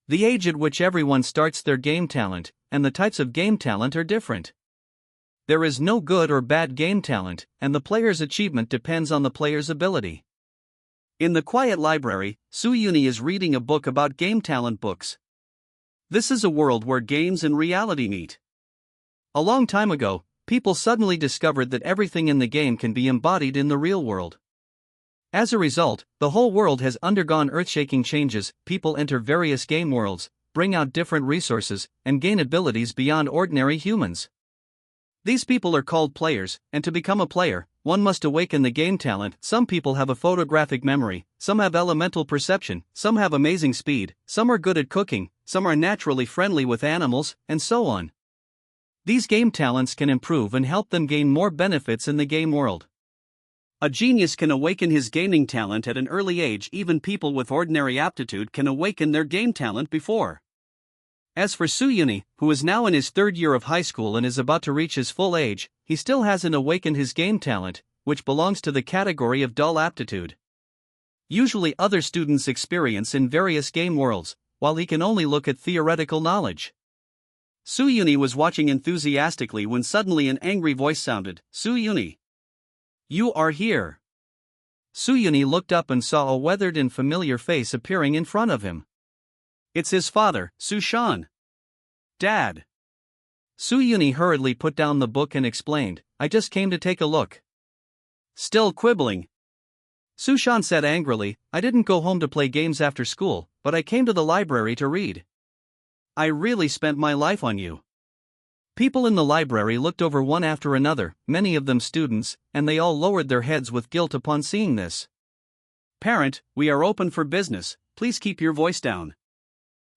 The age at which everyone starts their game talent, and the types of game talent are different. There is no good or bad game talent, and the player's achievement depends on the player's ability. In the quiet library, Suyuni is reading a book about game talent books. This is a world where games and reality meet. A long time ago, people suddenly discovered that everything in the game can be embodied in the real world. As a result, the whole world has undergone earth-shaking changes. People enter various game worlds, bring out different resources, and gain abilities beyond ordinary humans. These people are called players, and to become a player, one must awaken the game talent. Some people have a photographic memory, some have elemental perception, some have amazing speed, some are good at cooking, some are naturally friendly with animals, and so on. These game talents can improve and help them gain more benefits in the game world. A genius can awaken his gaming talent at an early age. Even people with ordinary aptitude can awaken their game talent before. As for Suyuni, who is now in his third year of high school and is about to reach his full age, he still hasn't awakened his game talent, which belongs to the category of dull aptitude. Usually other students experience in various game worlds, while he can only look at theoretical knowledge. Suyuni was watching enthusiastically when suddenly an angry voice sounded, "Suyuni! You are here!" Suyuni looked up and saw a weathered and familiar face appearing in front of him. It's his father, Sushan. "Dad." Suyuni hurriedly put down the book and explained, "I just came to take a look." "Still quibbling?" Sushan said angrily, "I didn't go home to play games after school, but I came to the library to read. I really spent my life on you." People in the library looked over one after another, many of them students, and they all lowered their heads with guilt upon seeing this. "Parent, we are open for business, please keep your voice down,"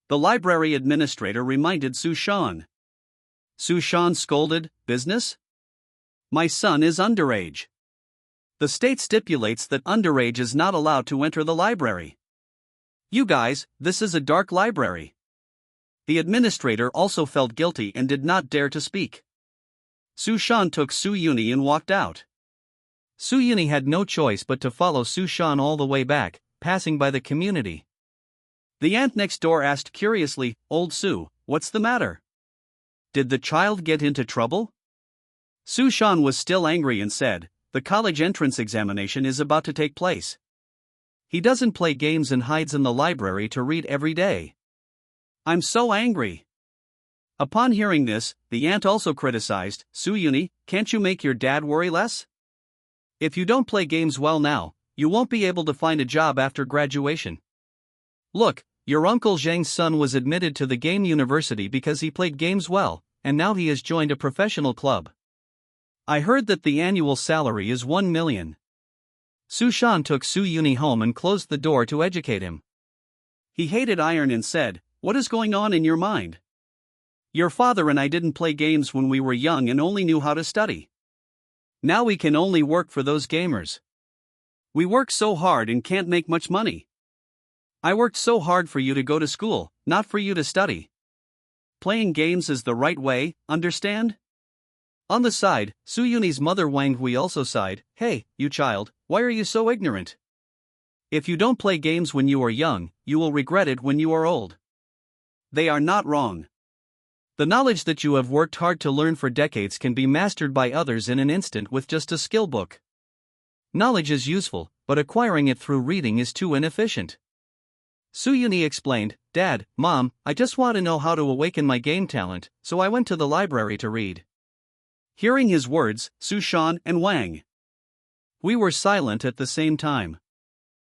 the library administrator reminded Sushan. Sushan scolded, "Business? My son is underage. The state stipulates that underage is not allowed to enter the library. You guys, this is a dark library." The administrator also felt guilty and did not dare to speak. Sushan took Suyuni and walked out. Suyuni had no choice but to follow Sushan all the way back, passing by the community. The aunt next door asked curiously, "Old Su, what's the matter? Did the child get into trouble?" Sushan was still angry and said, "The college entrance examination is about to take place. He doesn't play games and hides in the library to read every day. I'm so angry." Upon hearing this, the aunt also criticized, "Suyuni, can't you make your dad worry less? If you don't play games well now, you won't be able to find a job after graduation. Look, your Uncle Zhang's son was admitted to the game university because he played games well, and now he has joined a professional club. I heard that the annual salary is 1 million. Sushan took Suyuni home and closed the door to educate him. He hated iron and said, "What is going on in your mind? Your father and I didn't play games when we were young and only knew how to study. Now we can only work for those gamers. We work so hard and can't make much money. I worked so hard for you to go to school, not for you to study. Playing games is the right way, understand?" On the side, Suyuni's mother Wang Hui also sighed, "Hey, you child, why are you so ignorant? If you don't play games when you are young, you will regret it when you are old." They are not wrong. The knowledge that you have worked hard to learn for decades can be mastered by others in an instant with just a skill book. Knowledge is useful, but acquiring it through reading is too inefficient. Suyuni explained, "Dad, Mom, I just want to know how to awaken my game talent, so I went to the library to read." Hearing his words, Sushan and Wang Hui were silent at the same time.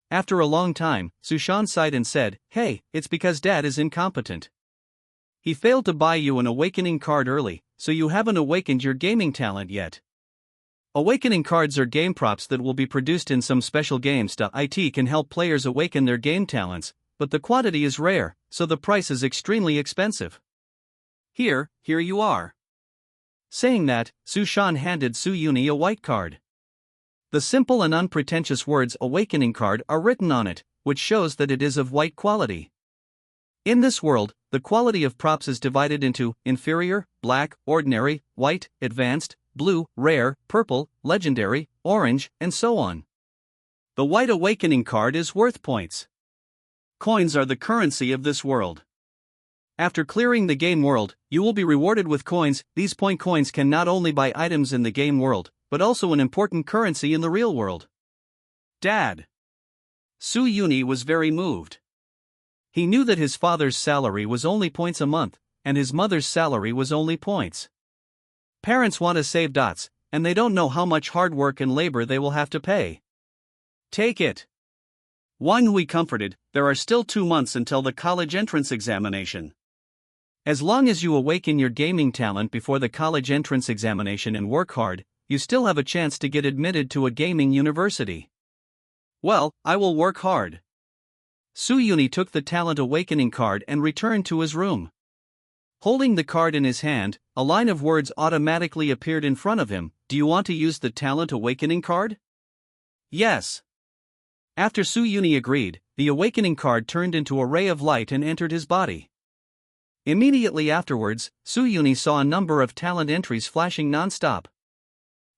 After a long time, Sushan sighed and said, "Hey, it's because Dad is incompetent. He failed to buy you an awakening card early, so you haven't awakened your gaming talent yet. Awakening cards are game props that will be produced in some special games. It can help players awaken their game talents, but the quantity is rare, so the price is extremely expensive. Here you are." Saying that, Sushan handed Suyuni a white card. The simple and unpretentious words "awakening card" are written on it, which shows that it is of white quality. In this world, the quality of props is divided into inferior, black, ordinary, white, advanced, blue, rare, purple, legendary, orange, and so on. The white awakening card is worth points. Coins are the currency of this world. After clearing the game world, you will be rewarded with coins. These point coins can not only buy items in the game world, but also an important currency in the real world. Dad. Su Yuni was very moved. He knew that his father's salary was only points a month, and his mother's salary was only points. Parents want to save dots, and they don't know how much hard work and labor they will have to pay. Take it. Wang Hui comforted, there are still 2 months until the college entrance examination. As long as you awaken your gaming talent before the college entrance examination and work hard, you still have a chance to get admitted to a gaming university. Well, I will work hard. Su Yuni took the talent awakening card and returned to his room. Holding the card in his hand, a line of words automatically appeared in front of him. Do you want to use the talent awakening card? Yes. After Su Yuni agreed, the awakening card turned into a ray of light and entered his body. Immediately afterwards, Su Yuni saw a number of talent entries flashing non-stop.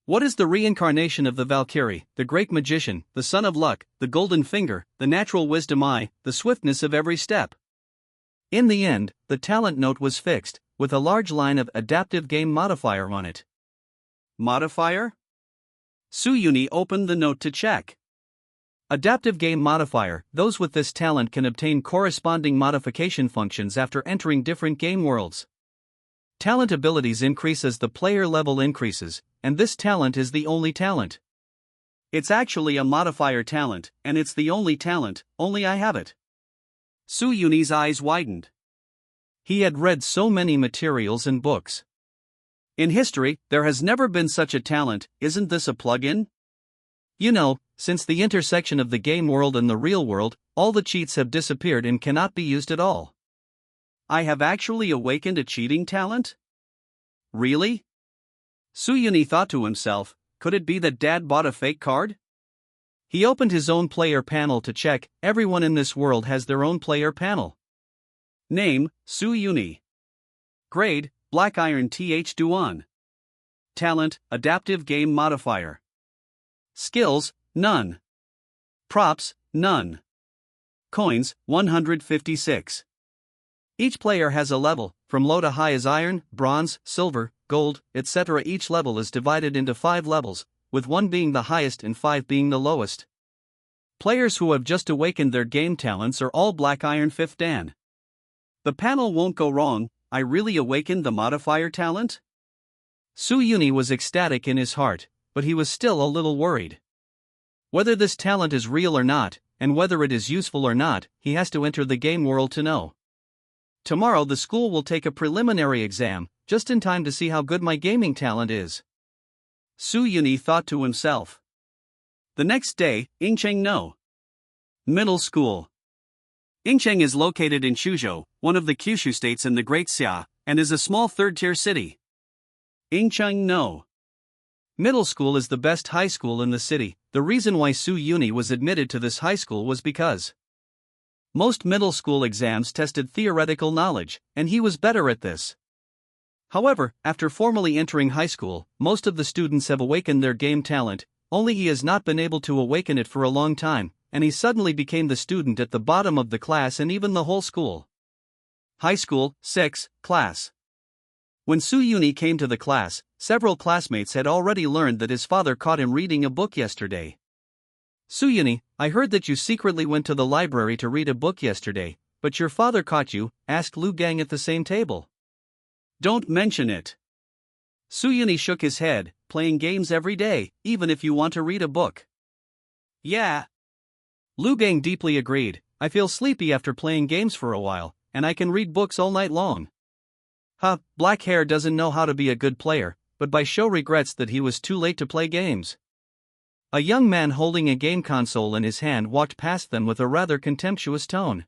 What is the reincarnation of the Valkyrie, the great magician, the son of luck, the golden finger, the natural wisdom eye, the swiftness of every step? In the end, the talent note was fixed, with a large line of adaptive game modifier on it. Modifier? Su Yuni opened the note to check. Adaptive game modifier, those with this talent can obtain corresponding modification functions after entering different game worlds. Talent abilities increase as the player level increases, and this talent is the only talent. It's actually a modifier talent, and it's the only talent, only I have it. Su Yuni's eyes widened. He had read so many materials and books. In history, there has never been such a talent. Isn't this a plug-in? You know, since the intersection of the game world and the real world, all the cheats have disappeared and cannot be used at all. I have actually awakened a cheating talent? Really? Su Yuni thought to himself, could it be that Dad bought a fake card? He opened his own player panel to check. Everyone in this world has their own player panel. Name, Su Yuni. Grade, Black Iron Th Duan. Talent, Adaptive Game Modifier. Skills, none. Props, none. Coins, 156. Each player has a level, from low to high as iron, bronze, silver, gold, etc. Each level is divided into 5 levels, with 1 being the highest and 5 being the lowest. Players who have just awakened their game talents are all Black Iron 5th Dan. The panel won't go wrong. I really awakened the modifier talent? Su Yuni was ecstatic in his heart, but he was still a little worried. Whether this talent is real or not, and whether it is useful or not, he has to enter the game world to know. Tomorrow the school will take a preliminary exam, just in time to see how good my gaming talent is. Su Yuni thought to himself. The next day, Yingcheng No Middle School. Yingcheng is located in Shuzhou, one of the Kyushu states in the Great Xia, and is a small third-tier city. Yingcheng No Middle School is the best high school in the city. The reason why Su Yuni was admitted to this high school was because most middle school exams tested theoretical knowledge, and he was better at this. However, after formally entering high school, most of the students have awakened their game talent, only he has not been able to awaken it for a long time, and he suddenly became the student at the bottom of the class and even the whole school. High school, 6, class. When Su Yuni came to the class, several classmates had already learned that his father caught him reading a book yesterday. Su Yuni, I heard that you secretly went to the library to read a book yesterday, but your father caught you, asked Lu Gang at the same table. Don't mention it. Su Yuni shook his head, playing games every day, even if you want to read a book. Yeah. Lu Gang deeply agreed, I feel sleepy after playing games for a while, and I can read books all night long. Black hair doesn't know how to be a good player, but by show regrets that he was too late to play games. A young man holding a game console in his hand walked past them with a rather contemptuous tone.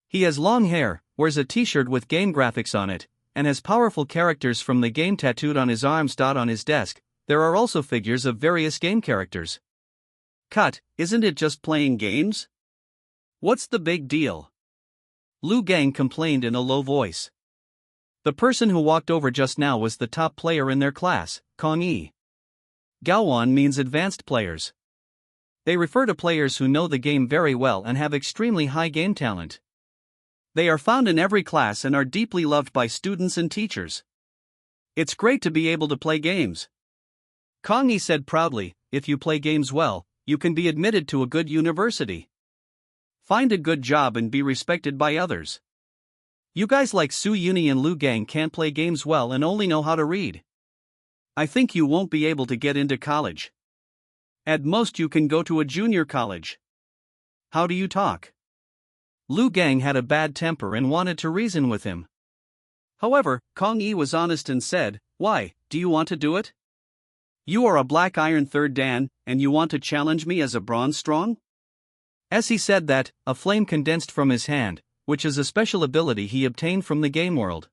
He has long hair, wears a t-shirt with game graphics on it, and has powerful characters from the game tattooed on his arms. On his desk, there are also figures of various game characters. Cut, isn't it just playing games? What's the big deal? Lu Gang complained in a low voice. The person who walked over just now was the top player in their class, Kong Yi. Gaowan means advanced players. They refer to players who know the game very well and have extremely high game talent. They are found in every class and are deeply loved by students and teachers. It's great to be able to play games. Kong-yi said proudly, if you play games well, you can be admitted to a good university. Find a good job and be respected by others. You guys like Su Yuni and Lu Gang can't play games well and only know how to read. I think you won't be able to get into college. At most you can go to a junior college. How do you talk? Lu Gang had a bad temper and wanted to reason with him. However, Kong-yi was honest and said, why, do you want to do it? You are a black iron third dan, and you want to challenge me as a bronze strong? As he said that, a flame condensed from his hand, which is a special ability he obtained from the game world.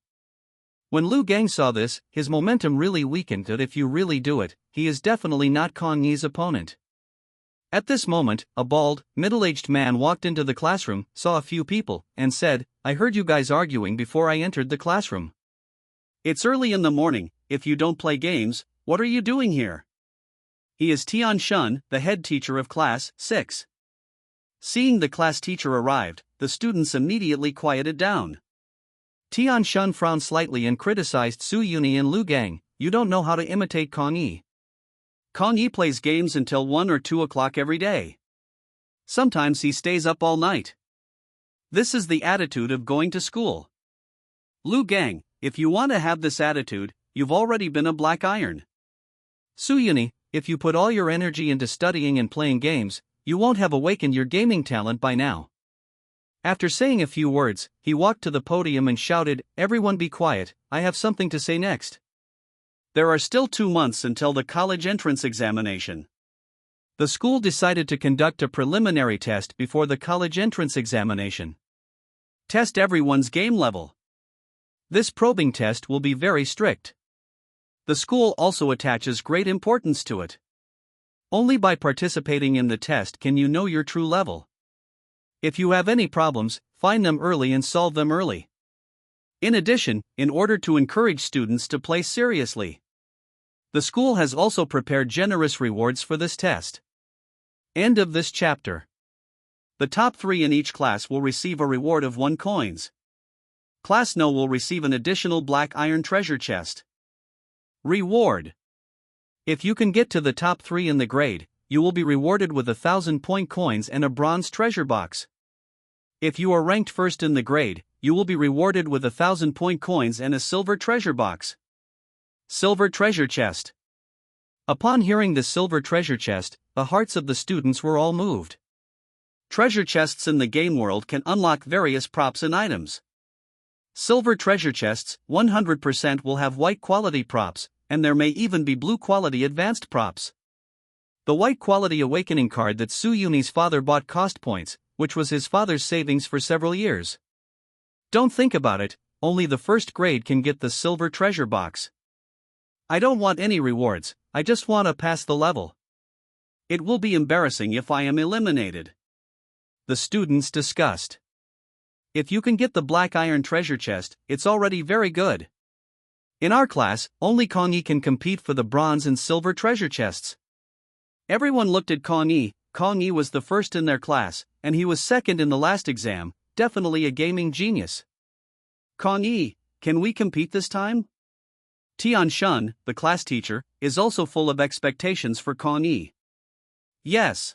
When Lu Gang saw this, his momentum really weakened that if you really do it, he is definitely not Kong-yi's opponent. At this moment, a bald, middle-aged man walked into the classroom, saw a few people, and said, I heard you guys arguing before I entered the classroom. It's early in the morning, if you don't play games, what are you doing here? He is Tian Shun, the head teacher of class 6. Seeing the class teacher arrived, the students immediately quieted down. Tian Shun frowned slightly and criticized Su Yuni and Lu Gang, you don't know how to imitate Kong-yi. Kong-yi plays games until 1 or 2 o'clock every day. Sometimes he stays up all night. This is the attitude of going to school. Lu Gang, if you want to have this attitude, you've already been a black iron. Su Yuni, if you put all your energy into studying and playing games, you won't have awakened your gaming talent by now. After saying a few words, he walked to the podium and shouted, everyone be quiet, I have something to say next. There are still 2 months until the college entrance examination. The school decided to conduct a preliminary test before the college entrance examination. Test everyone's game level. This probing test will be very strict. The school also attaches great importance to it. Only by participating in the test can you know your true level. If you have any problems, find them early and solve them early. In addition, in order to encourage students to play seriously, the school has also prepared generous rewards for this test. End of this chapter. The top 3 in each class will receive a reward of 1 coins. Class No will receive an additional black iron treasure chest. Reward. If you can get to the top 3 in the grade, you will be rewarded with 1,000 point coins and a bronze treasure box. If you are ranked first in the grade, you will be rewarded with 1,000 point coins and a silver treasure box. Silver treasure chest. Upon hearing the silver treasure chest, the hearts of the students were all moved. Treasure chests in the game world can unlock various props and items. Silver treasure chests, 100% will have white quality props, and there may even be blue quality advanced props. The white quality awakening card that Su Yuni's father bought cost points, which was his father's savings for several years. Don't think about it, only the first grade can get the silver treasure box. I don't want any rewards, I just want to pass the level. It will be embarrassing if I am eliminated. The students discussed. If you can get the black iron treasure chest, it's already very good. In our class, only Kong-yi can compete for the bronze and silver treasure chests. Everyone looked at Kong-yi. Kong-yi was the first in their class, and he was second in the last exam, definitely a gaming genius. Kong-yi, can we compete this time? Tian Shun, the class teacher, is also full of expectations for Kong-yi. Yes.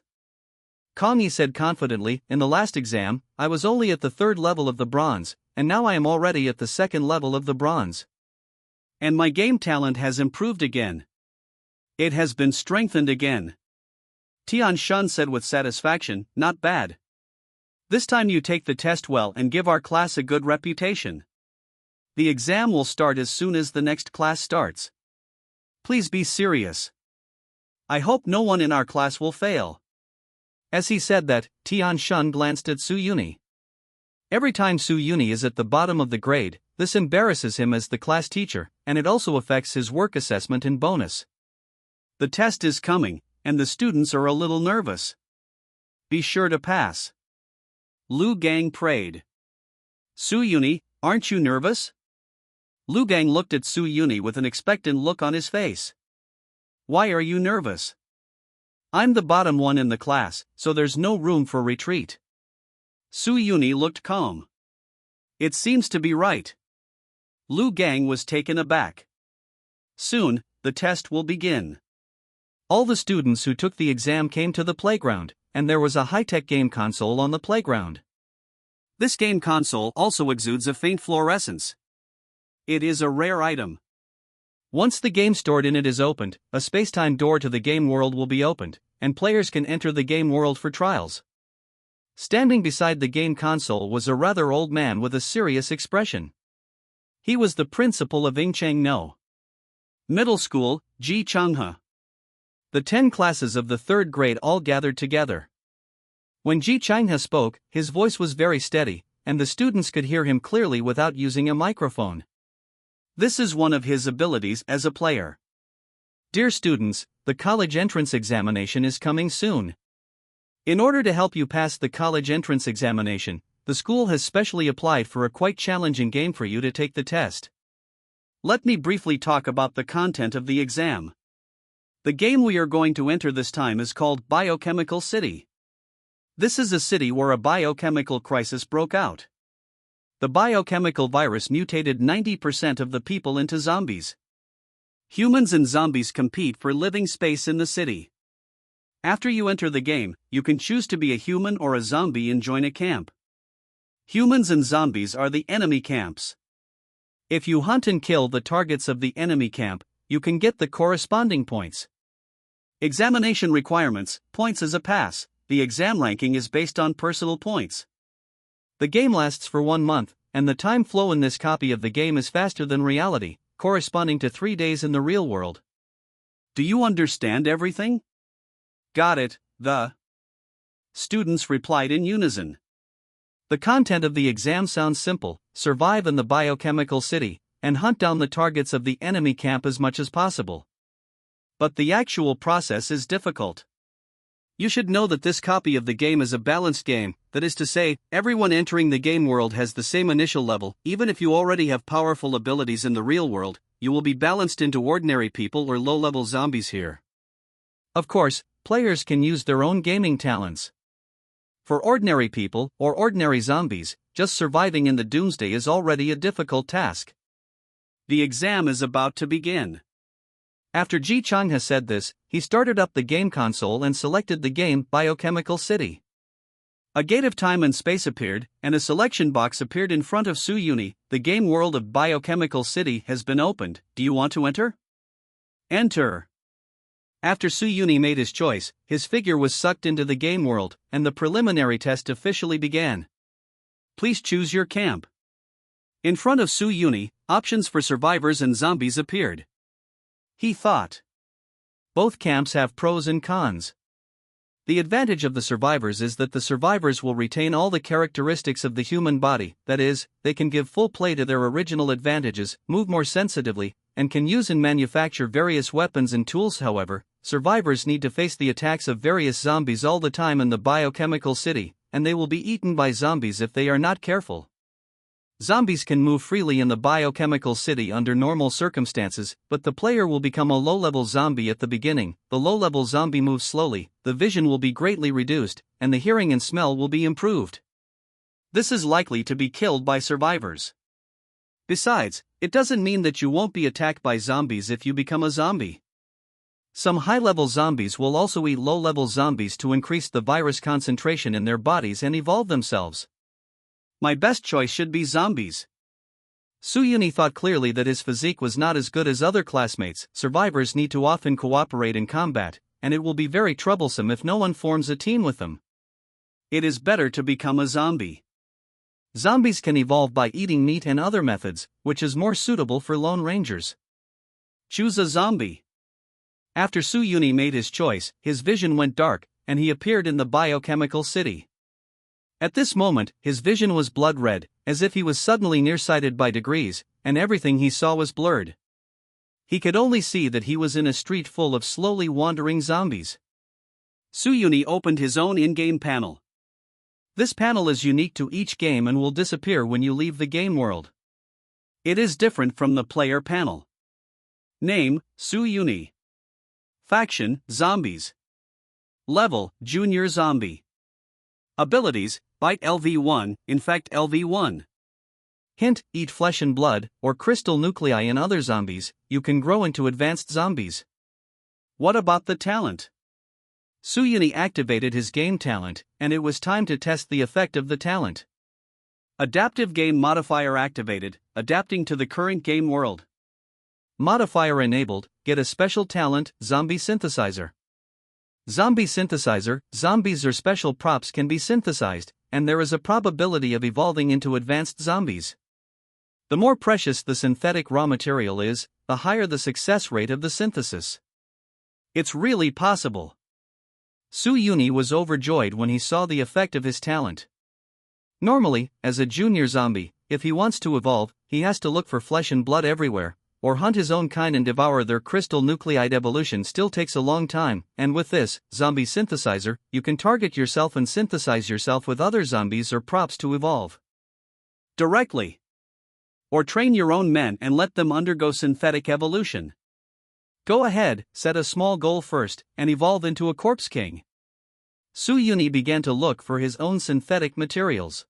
Kong-yi said confidently, in the last exam, I was only at the 3rd level of the bronze, and now I am already at the 2nd level of the bronze. And my game talent has improved again. It has been strengthened again. Tian Shun said with satisfaction, not bad. This time you take the test well and give our class a good reputation. The exam will start as soon as the next class starts. Please be serious. I hope no one in our class will fail. As he said that, Tian Shun glanced at Su Yuni. Every time Su Yuni is at the bottom of the grade, this embarrasses him as the class teacher, and it also affects his work assessment and bonus. The test is coming, and the students are a little nervous. Be sure to pass. Lu Gang prayed. Su Yuni, aren't you nervous? Lu Gang looked at Su Yuni with an expectant look on his face. Why are you nervous? I'm the bottom one in the class, so there's no room for retreat. Su Yuni looked calm. It seems to be right. Lu Gang was taken aback. Soon, the test will begin. All the students who took the exam came to the playground, and there was a high-tech game console on the playground. This game console also exudes a faint fluorescence. It is a rare item. Once the game stored in it is opened, a space-time door to the game world will be opened, and players can enter the game world for trials. Standing beside the game console was a rather old man with a serious expression. He was the principal of Ingchang No Middle School, Ji Changhe. The 10 classes of the 3rd grade all gathered together. When Ji Changhe spoke, his voice was very steady, and the students could hear him clearly without using a microphone. This is one of his abilities as a player. Dear students, the college entrance examination is coming soon. In order to help you pass the college entrance examination, the school has specially applied for a quite challenging game for you to take the test. Let me briefly talk about the content of the exam. The game we are going to enter this time is called Biochemical City. This is a city where a biochemical crisis broke out. The biochemical virus mutated 90% of the people into zombies. Humans and zombies compete for living space in the city. After you enter the game, you can choose to be a human or a zombie and join a camp. Humans and zombies are the enemy camps. If you hunt and kill the targets of the enemy camp, you can get the corresponding points. Examination requirements: points as a pass. The exam ranking is based on personal points. The game lasts for 1 month, and the time flow in this copy of the game is faster than reality, corresponding to 3 days in the real world. Do you understand everything? Got it, the students replied in unison. The content of the exam sounds simple: survive in the biochemical city, and hunt down the targets of the enemy camp as much as possible. But the actual process is difficult. You should know that this copy of the game is a balanced game, that is to say, everyone entering the game world has the same initial level. Even if you already have powerful abilities in the real world, you will be balanced into ordinary people or low-level zombies here. Of course, players can use their own gaming talents. For ordinary people, or ordinary zombies, just surviving in the doomsday is already a difficult task. The exam is about to begin. After Ji Changhe said this, he started up the game console and selected the game Biochemical City. A gate of time and space appeared, and a selection box appeared in front of Su Yuni. The game world of Biochemical City has been opened. Do you want to enter? Enter. After Su Yuni made his choice, his figure was sucked into the game world, and the preliminary test officially began. Please choose your camp. In front of Su Yuni, options for survivors and zombies appeared. He thought. Both camps have pros and cons. The advantage of the survivors is that the survivors will retain all the characteristics of the human body, that is, they can give full play to their original advantages, move more sensitively, and can use and manufacture various weapons and tools. However, survivors need to face the attacks of various zombies all the time in the biochemical city, and they will be eaten by zombies if they are not careful. Zombies can move freely in the biochemical city under normal circumstances, but the player will become a low-level zombie at the beginning. The low-level zombie moves slowly, the vision will be greatly reduced, and the hearing and smell will be improved. This is likely to be killed by survivors. Besides, it doesn't mean that you won't be attacked by zombies if you become a zombie. Some high-level zombies will also eat low-level zombies to increase the virus concentration in their bodies and evolve themselves. My best choice should be zombies. Su Yuni thought clearly that his physique was not as good as other classmates. Survivors need to often cooperate in combat, and it will be very troublesome if no one forms a team with them. It is better to become a zombie. Zombies can evolve by eating meat and other methods, which is more suitable for lone rangers. Choose a zombie. After Su Yuni made his choice, his vision went dark, and he appeared in the biochemical city. At this moment, his vision was blood red, as if he was suddenly nearsighted by degrees, and everything he saw was blurred. He could only see that he was in a street full of slowly wandering zombies. Su Yuni opened his own in-game panel. This panel is unique to each game and will disappear when you leave the game world. It is different from the player panel. Name: Su Yuni. Faction: Zombies. Level: Junior Zombie. Abilities: Bite LV1, Infect LV1. Hint, eat flesh and blood, or crystal nuclei in other zombies, you can grow into advanced zombies. What about the talent? Suyuni activated his game talent, and it was time to test the effect of the talent. Adaptive game modifier activated, adapting to the current game world. Modifier enabled, get a special talent, Zombie Synthesizer. Zombie Synthesizer, zombies or special props can be synthesized, and there is a probability of evolving into advanced zombies. The more precious the synthetic raw material is, the higher the success rate of the synthesis. It's really possible. Suyuni was overjoyed when he saw the effect of his talent. Normally, as a junior zombie, if he wants to evolve, he has to look for flesh and blood everywhere, or hunt his own kind and devour their crystal nuclide. Evolution still takes a long time, and with this, Zombie Synthesizer, you can target yourself and synthesize yourself with other zombies or props to evolve directly. Or train your own men and let them undergo synthetic evolution. Go ahead, set a small goal first, and evolve into a corpse king. Suyuni began to look for his own synthetic materials.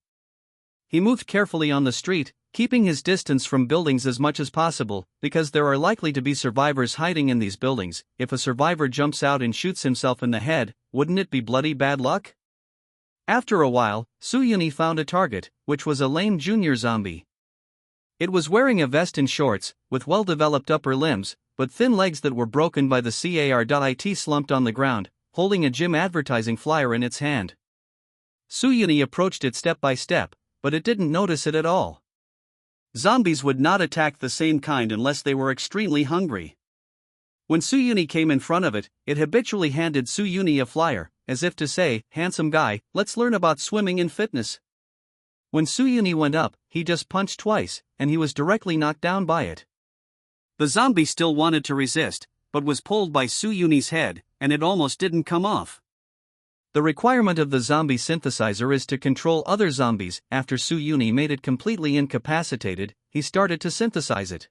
He moved carefully on the street, keeping his distance from buildings as much as possible, because there are likely to be survivors hiding in these buildings. If a survivor jumps out and shoots himself in the head, wouldn't it be bloody bad luck? After a while, Suyuni found a target, which was a lame junior zombie. It was wearing a vest and shorts, with well-developed upper limbs, but thin legs that were broken by the car. Slumped on the ground, holding a gym advertising flyer in its hand. Suyuni approached it step by step, but it didn't notice it at all. Zombies would not attack the same kind unless they were extremely hungry. When Suyuni came in front of it, it habitually handed Suyuni a flyer, as if to say, "Handsome guy, let's learn about swimming and fitness." When Suyuni went up, he just punched twice, and he was directly knocked down by it. The zombie still wanted to resist, but was pulled by Suyuni's head, and it almost didn't come off. The requirement of the zombie synthesizer is to control other zombies. After Suyuni made it completely incapacitated, he started to synthesize it.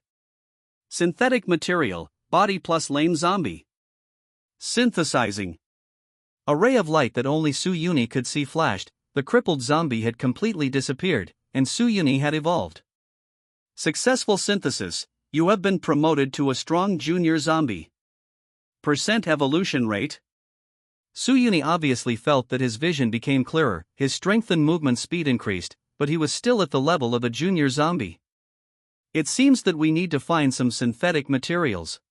Synthetic material, body plus lame zombie. Synthesizing. A ray of light that only Suyuni could see flashed, the crippled zombie had completely disappeared, and Suyuni had evolved. Successful synthesis, you have been promoted to a strong junior zombie. Percent evolution rate. Suyuni obviously felt that his vision became clearer, his strength and movement speed increased, but he was still at the level of a junior zombie. It seems that we need to find some synthetic materials.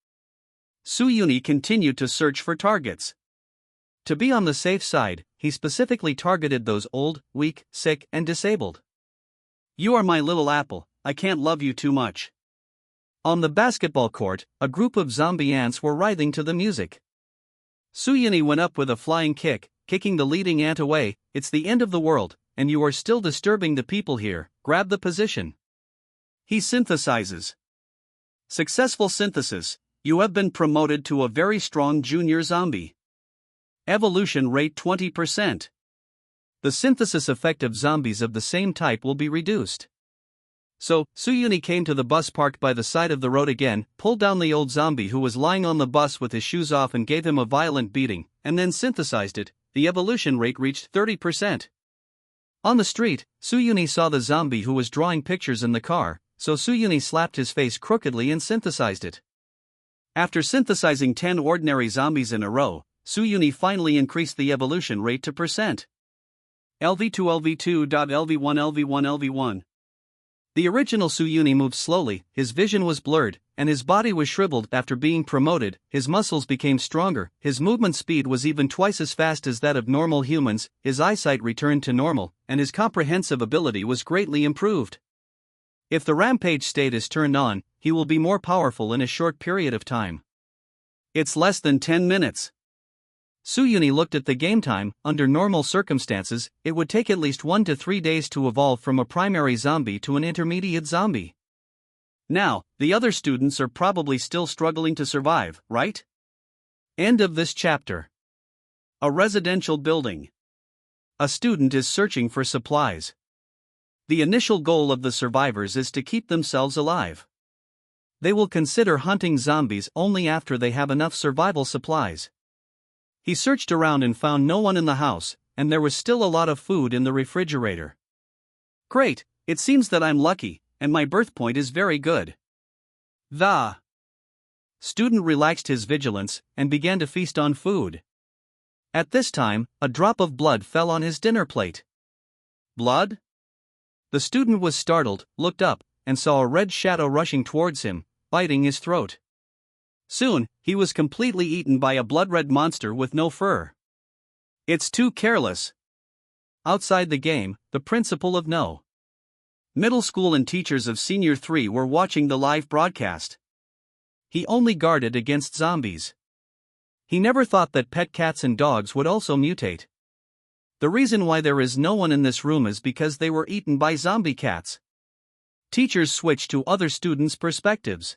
Suyuni continued to search for targets. To be on the safe side, he specifically targeted those old, weak, sick, and disabled. You are my little apple, I can't love you too much. On the basketball court, a group of zombie ants were writhing to the music. Suyuni went up with a flying kick, kicking the leading ant away. It's the end of the world, and you are still disturbing the people here, grab the position. He synthesizes. Successful synthesis, you have been promoted to a very strong junior zombie. Evolution rate 20%. The synthesis effect of zombies of the same type will be reduced. So, Suyuni came to the bus parked by the side of the road again, pulled down the old zombie who was lying on the bus with his shoes off and gave him a violent beating, and then synthesized it. The evolution rate reached 30%. On the street, Suyuni saw the zombie who was drawing pictures in the car, so Suyuni slapped his face crookedly and synthesized it. After synthesizing 10 ordinary zombies in a row, Suyuni finally increased the evolution rate to percent. LV2 LV2.LV1 LV1 LV1. The original Suyuni moved slowly, his vision was blurred, and his body was shriveled. After being promoted, his muscles became stronger, his movement speed was even twice as fast as that of normal humans, his eyesight returned to normal, and his comprehensive ability was greatly improved. If the rampage state is turned on, he will be more powerful in a short period of time. It's less than 10 minutes. Suyuni looked at the game time. Under normal circumstances, it would take at least 1 to 3 days to evolve from a primary zombie to an intermediate zombie. Now, the other students are probably still struggling to survive, right? End of this chapter. A residential building. A student is searching for supplies. The initial goal of the survivors is to keep themselves alive. They will consider hunting zombies only after they have enough survival supplies. He searched around and found no one in the house, and there was still a lot of food in the refrigerator. Great, it seems that I'm lucky, and my birth point is very good. The student relaxed his vigilance and began to feast on food. At this time, a drop of blood fell on his dinner plate. Blood? The student was startled, looked up, and saw a red shadow rushing towards him, biting his throat. Soon, he was completely eaten by a blood-red monster with no fur. It's too careless. Outside the game, the principal of No. Middle School and teachers of Senior 3 were watching the live broadcast. He only guarded against zombies. He never thought that pet cats and dogs would also mutate. The reason why there is no one in this room is because they were eaten by zombie cats. Teachers switched to other students' perspectives.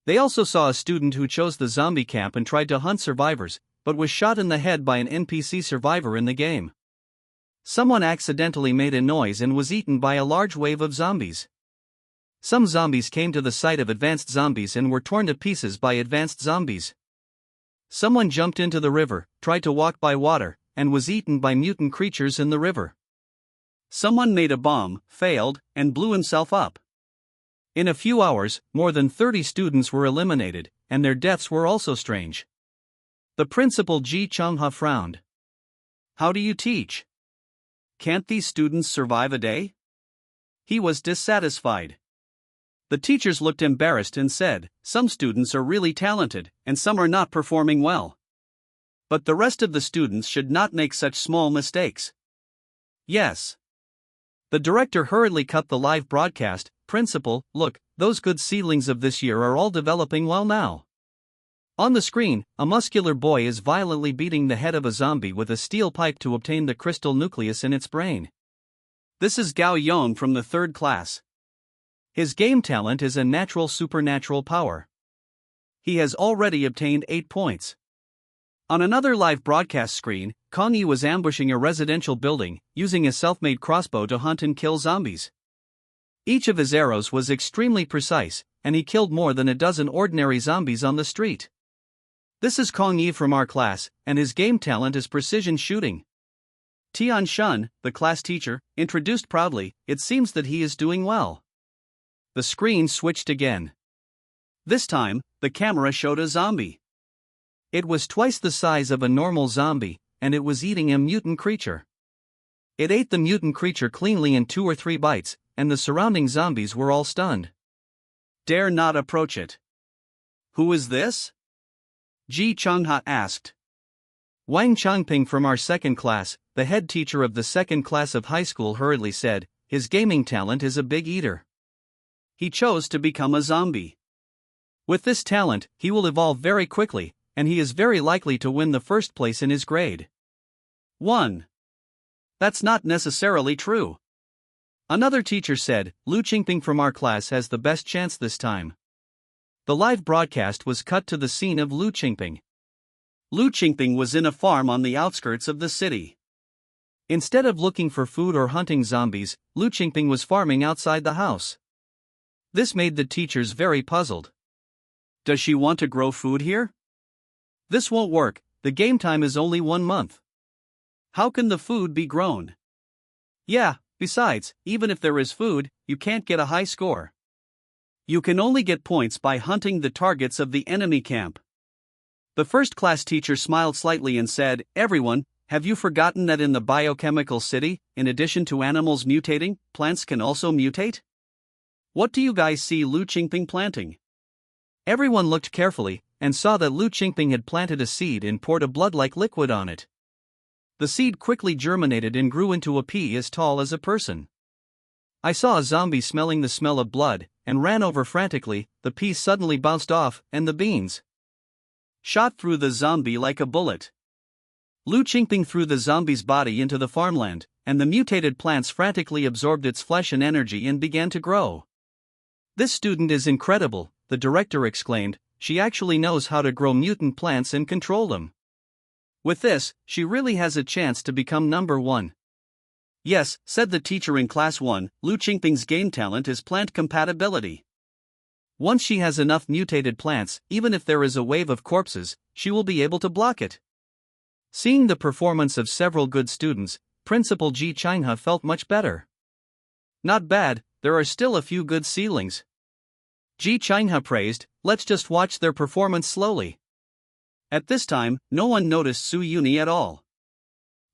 They also saw a student who chose the zombie camp and tried to hunt survivors, but was shot in the head by an NPC survivor in the game. Someone accidentally made a noise and was eaten by a large wave of zombies. Some zombies came to the site of advanced zombies and were torn to pieces by advanced zombies. Someone jumped into the river, tried to walk by water, and was eaten by mutant creatures in the river. Someone made a bomb, failed, and blew himself up. In a few hours, more than 30 students were eliminated, and their deaths were also strange. The principal Ji Chung-ha frowned. How do you teach? Can't these students survive a day? He was dissatisfied. The teachers looked embarrassed and said, some students are really talented, and some are not performing well. But the rest of the students should not make such small mistakes. Yes. The director hurriedly cut the live broadcast. Principal, look, those good seedlings of this year are all developing well now. On the screen, a muscular boy is violently beating the head of a zombie with a steel pipe to obtain the crystal nucleus in its brain. This is Gao Yon from the 3rd class. His game talent is a natural supernatural power. He has already obtained 8 points. On another live broadcast screen, Kong Yi was ambushing a residential building, using a self-made crossbow to hunt and kill zombies. Each of his arrows was extremely precise, and he killed more than a dozen ordinary zombies on the street. This is Kong Yi from our class, and his game talent is precision shooting. Tian Shun, the class teacher, introduced proudly, it seems that he is doing well. The screen switched again. This time, the camera showed a zombie. It was twice the size of a normal zombie, and it was eating a mutant creature. It ate the mutant creature cleanly in 2 or 3 bites, and the surrounding zombies were all stunned. Dare not approach it. Who is this? Ji Chung-ha asked. Wang Changping from our 2nd class, the head teacher of the 2nd class of high school, hurriedly said, his gaming talent is a big eater. He chose to become a zombie. With this talent, he will evolve very quickly, and he is very likely to win the first place in his grade. 1. That's not necessarily true. Another teacher said, Lu Qingping from our class has the best chance this time. The live broadcast was cut to the scene of Lu Qingping. Lu Qingping was in a farm on the outskirts of the city. Instead of looking for food or hunting zombies, Lu Qingping was farming outside the house. This made the teachers very puzzled. Does she want to grow food here? This won't work, the game time is only 1 month. How can the food be grown? Yeah, besides, even if there is food, you can't get a high score. You can only get points by hunting the targets of the enemy camp. The 1st class teacher smiled slightly and said, everyone, have you forgotten that in the biochemical city, in addition to animals mutating, plants can also mutate? What do you guys see Lu Qingping planting? Everyone looked carefully, and saw that Lu Qingping had planted a seed and poured a blood-like liquid on it. The seed quickly germinated and grew into a pea as tall as a person. I saw a zombie smelling the smell of blood, and ran over frantically. The pea suddenly bounced off, and the beans shot through the zombie like a bullet. Lu Qingping threw the zombie's body into the farmland, and the mutated plants frantically absorbed its flesh and energy and began to grow. This student is incredible, the director exclaimed, she actually knows how to grow mutant plants and control them. With this, she really has a chance to become number 1. Yes, said the teacher in class 1, Lu Qingping's game talent is plant compatibility. Once she has enough mutated plants, even if there is a wave of corpses, she will be able to block it. Seeing the performance of several good students, Principal Ji Changha felt much better. Not bad, there are still a few good ceilings. Ji Changha praised, let's just watch their performance slowly. At this time, no one noticed Su Yuni at all.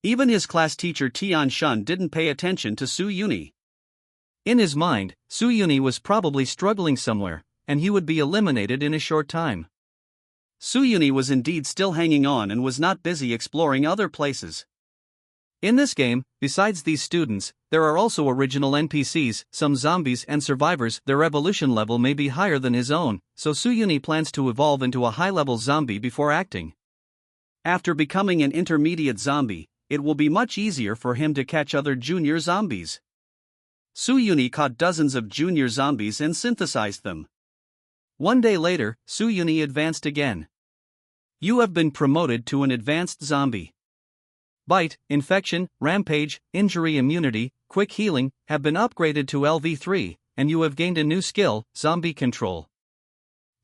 Even his class teacher Tian Shun didn't pay attention to Su Yuni. In his mind, Su Yuni was probably struggling somewhere, and he would be eliminated in a short time. Su Yuni was indeed still hanging on and was not busy exploring other places. In this game, besides these students, there are also original NPCs, some zombies and survivors. Their evolution level may be higher than his own, so Su Yuni plans to evolve into a high-level zombie before acting. After becoming an intermediate zombie, it will be much easier for him to catch other junior zombies. Su Yuni caught dozens of junior zombies and synthesized them. One day later, Su Yuni advanced again. You have been promoted to an advanced zombie. Bite, infection, rampage, injury immunity, quick healing, have been upgraded to LV3, and you have gained a new skill, zombie control.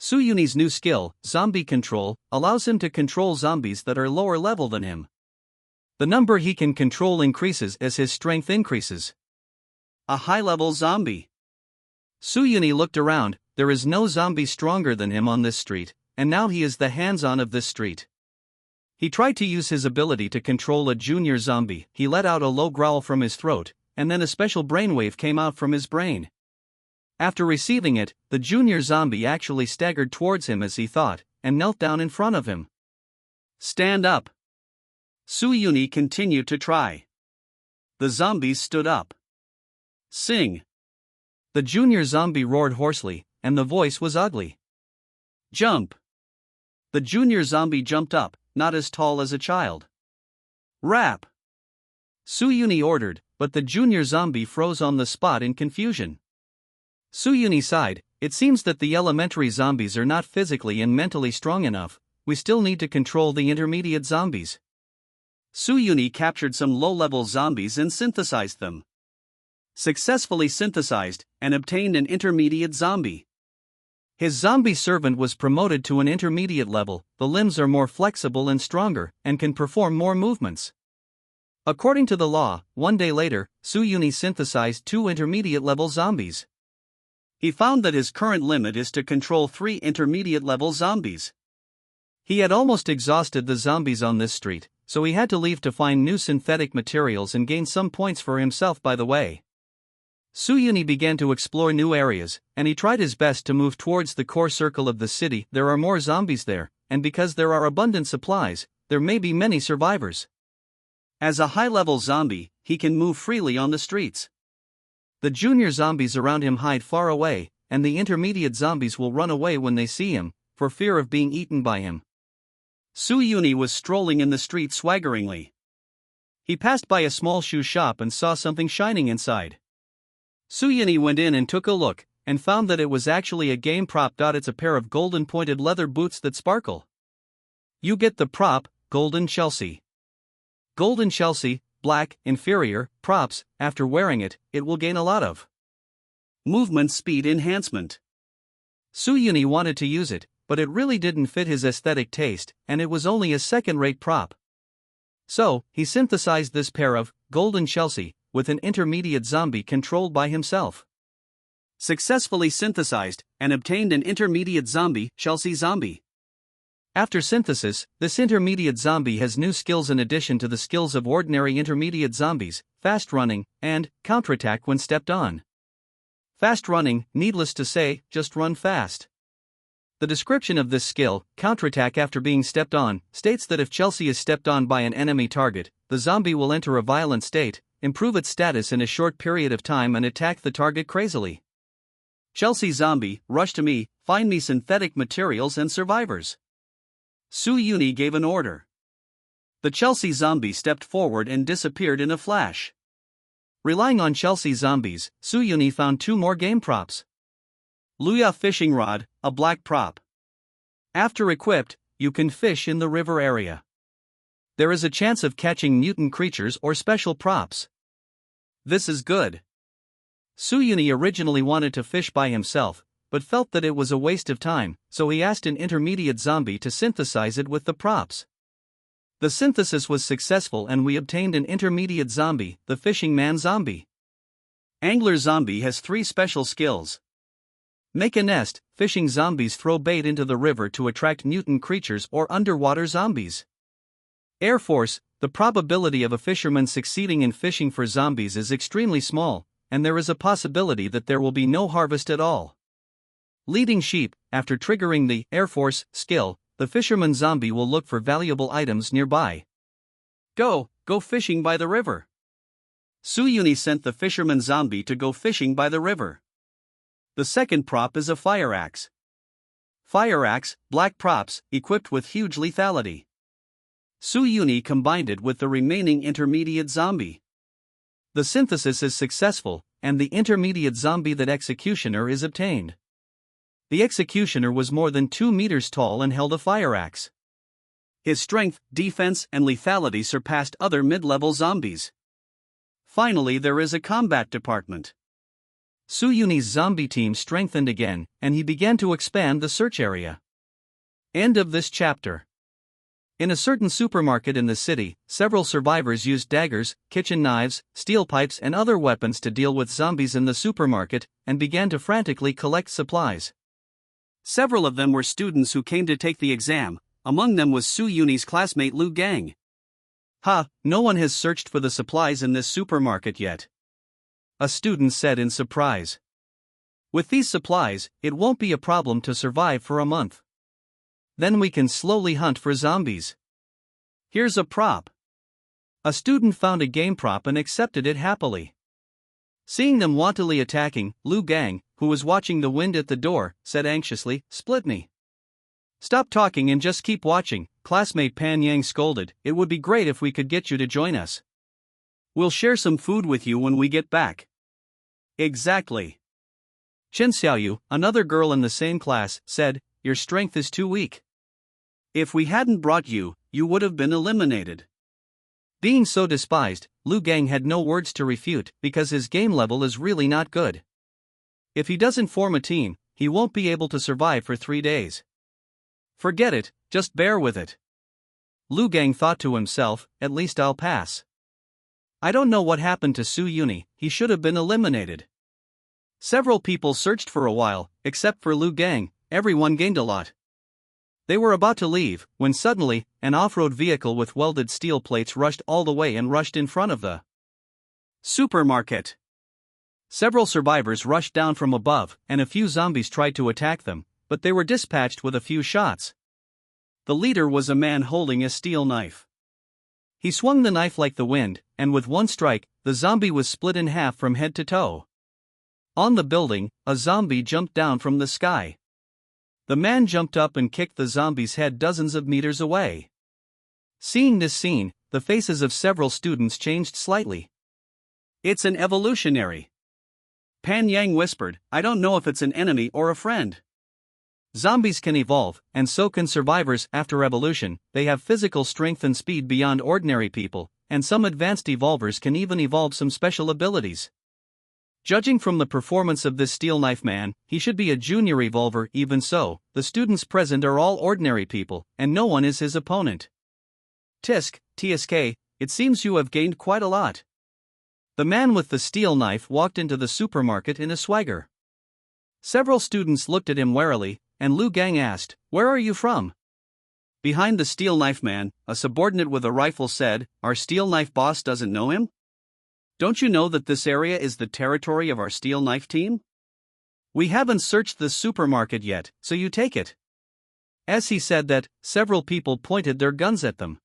Su Yuni's new skill, zombie control, allows him to control zombies that are lower level than him. The number he can control increases as his strength increases. A high-level zombie. Su Yuni looked around, there is no zombie stronger than him on this street, and now he is the hands-on of this street. He tried to use his ability to control a junior zombie. He let out a low growl from his throat, and then a special brainwave came out from his brain. After receiving it, the junior zombie actually staggered towards him as he thought, and knelt down in front of him. Stand up. Su Yuni continued to try. The zombies stood up. Sing. The junior zombie roared hoarsely, and the voice was ugly. Jump. The junior zombie jumped up, not as tall as a child. Rap. Su Yuni ordered, but the junior zombie froze on the spot in confusion. Su Yuni sighed, it seems that the elementary zombies are not physically and mentally strong enough, we still need to control the intermediate zombies. Su Yuni captured some low-level zombies and synthesized them. Successfully synthesized, and obtained an intermediate zombie. His zombie servant was promoted to an intermediate level, the limbs are more flexible and stronger, and can perform more movements. According to the law, one day later, Su Yuni synthesized 2 intermediate-level zombies. He found that his current limit is to control 3 intermediate-level zombies. He had almost exhausted the zombies on this street, so he had to leave to find new synthetic materials and gain some points for himself by the way. Su Yuni began to explore new areas, and he tried his best to move towards the core circle of the city. There are more zombies there, and because there are abundant supplies, there may be many survivors. As a high-level zombie, he can move freely on the streets. The junior zombies around him hide far away, and the intermediate zombies will run away when they see him, for fear of being eaten by him. Su Yuni was strolling in the street swaggeringly. He passed by a small shoe shop and saw something shining inside. Su Yuni went in and took a look, and found that it was actually a game prop. It's a pair of golden pointed leather boots that sparkle. You get the prop, Golden Chelsea. Golden Chelsea, black, inferior, props. After wearing it, it will gain a lot of movement speed enhancement. Su Yuni wanted to use it, but it really didn't fit his aesthetic taste, and it was only a second-rate prop. So, he synthesized this pair of Golden Chelsea with an intermediate zombie controlled by himself. Successfully synthesized, and obtained an intermediate zombie, Chelsea Zombie. After synthesis, this intermediate zombie has new skills in addition to the skills of ordinary intermediate zombies, fast running, and counterattack when stepped on. Fast running, needless to say, just run fast. The description of this skill, counterattack after being stepped on, states that if Chelsea is stepped on by an enemy target, the zombie will enter a violent state, improve its status in a short period of time and attack the target crazily. Chelsea Zombie, rush to me, find me synthetic materials and survivors. Su Yuni gave an order. The Chelsea Zombie stepped forward and disappeared in a flash. Relying on Chelsea Zombies, Su Yuni found 2 more game props. Luya Fishing Rod, a black prop. After equipped, you can fish in the river area. There is a chance of catching mutant creatures or special props. This is good. Su Yuni originally wanted to fish by himself, but felt that it was a waste of time, so he asked an intermediate zombie to synthesize it with the props. The synthesis was successful and we obtained an intermediate zombie, the Fishing Man Zombie. Angler Zombie has 3 special skills. Make a nest. Fishing zombies throw bait into the river to attract mutant creatures or underwater zombies. Air Force. The probability of a fisherman succeeding in fishing for zombies is extremely small, and there is a possibility that there will be no harvest at all. Leading sheep. After triggering the Air Force skill, the fisherman zombie will look for valuable items nearby. Go fishing by the river. Suyuni sent the fisherman zombie to go fishing by the river. The second prop is a fire axe. Fire axe, black props, equipped with huge lethality. Suyuni combined it with the remaining intermediate zombie. The synthesis is successful, and the intermediate zombie that executioner is obtained. The executioner was more than 2 meters tall and held a fire axe. His strength, defense, and lethality surpassed other mid-level zombies. Finally, there is a combat department. Suyuni's zombie team strengthened again, and he began to expand the search area. End of this chapter. In a certain supermarket in the city, several survivors used daggers, kitchen knives, steel pipes, and other weapons to deal with zombies in the supermarket, and began to frantically collect supplies. Several of them were students who came to take the exam. Among them was Suyuni's classmate Lu Gang. No one has searched for the supplies in this supermarket yet. A student said in surprise. With these supplies, it won't be a problem to survive for a month. Then we can slowly hunt for zombies. Here's a prop. A student found a game prop and accepted it happily. Seeing them wantonly attacking, Lu Gang, who was watching the wind at the door, said anxiously, "Split me." "Stop talking and just keep watching," classmate Pan Yang scolded. "It would be great if we could get you to join us. We'll share some food with you when we get back." Exactly. Chen Xiaoyu, another girl in the same class, said, "Your strength is too weak. If we hadn't brought you, you would have been eliminated." Being so despised, Lu Gang had no words to refute because his game level is really not good. If he doesn't form a team, he won't be able to survive for 3 days. Forget it, just bear with it. Lu Gang thought to himself, "At least I'll pass." I don't know what happened to Suyuni, he should have been eliminated. Several people searched for a while, except for Lu Gang. Everyone gained a lot. They were about to leave, when suddenly, an off-road vehicle with welded steel plates rushed all the way and rushed in front of the supermarket. Several survivors rushed down from above, and a few zombies tried to attack them, but they were dispatched with a few shots. The leader was a man holding a steel knife. He swung the knife like the wind, and with one strike, the zombie was split in half from head to toe. On the building, a zombie jumped down from the sky. The man jumped up and kicked the zombie's head dozens of meters away. Seeing this scene, the faces of several students changed slightly. "It's an evolutionary." Pan Yang whispered, "I don't know if it's an enemy or a friend." Zombies can evolve, and so can survivors. After evolution, they have physical strength and speed beyond ordinary people, and some advanced evolvers can even evolve some special abilities. Judging from the performance of this steel knife man, he should be a junior evolver. Even so, the students present are all ordinary people, and no one is his opponent. TSK, it seems you have gained quite a lot. The man with the steel knife walked into the supermarket in a swagger. Several students looked at him warily, and Lu Gang asked, "Where are you from?" Behind the steel knife man, a subordinate with a rifle said, "Our steel knife boss doesn't know him? Don't you know that this area is the territory of our steel knife team? We haven't searched the supermarket yet, so you take it." As he said that, several people pointed their guns at them.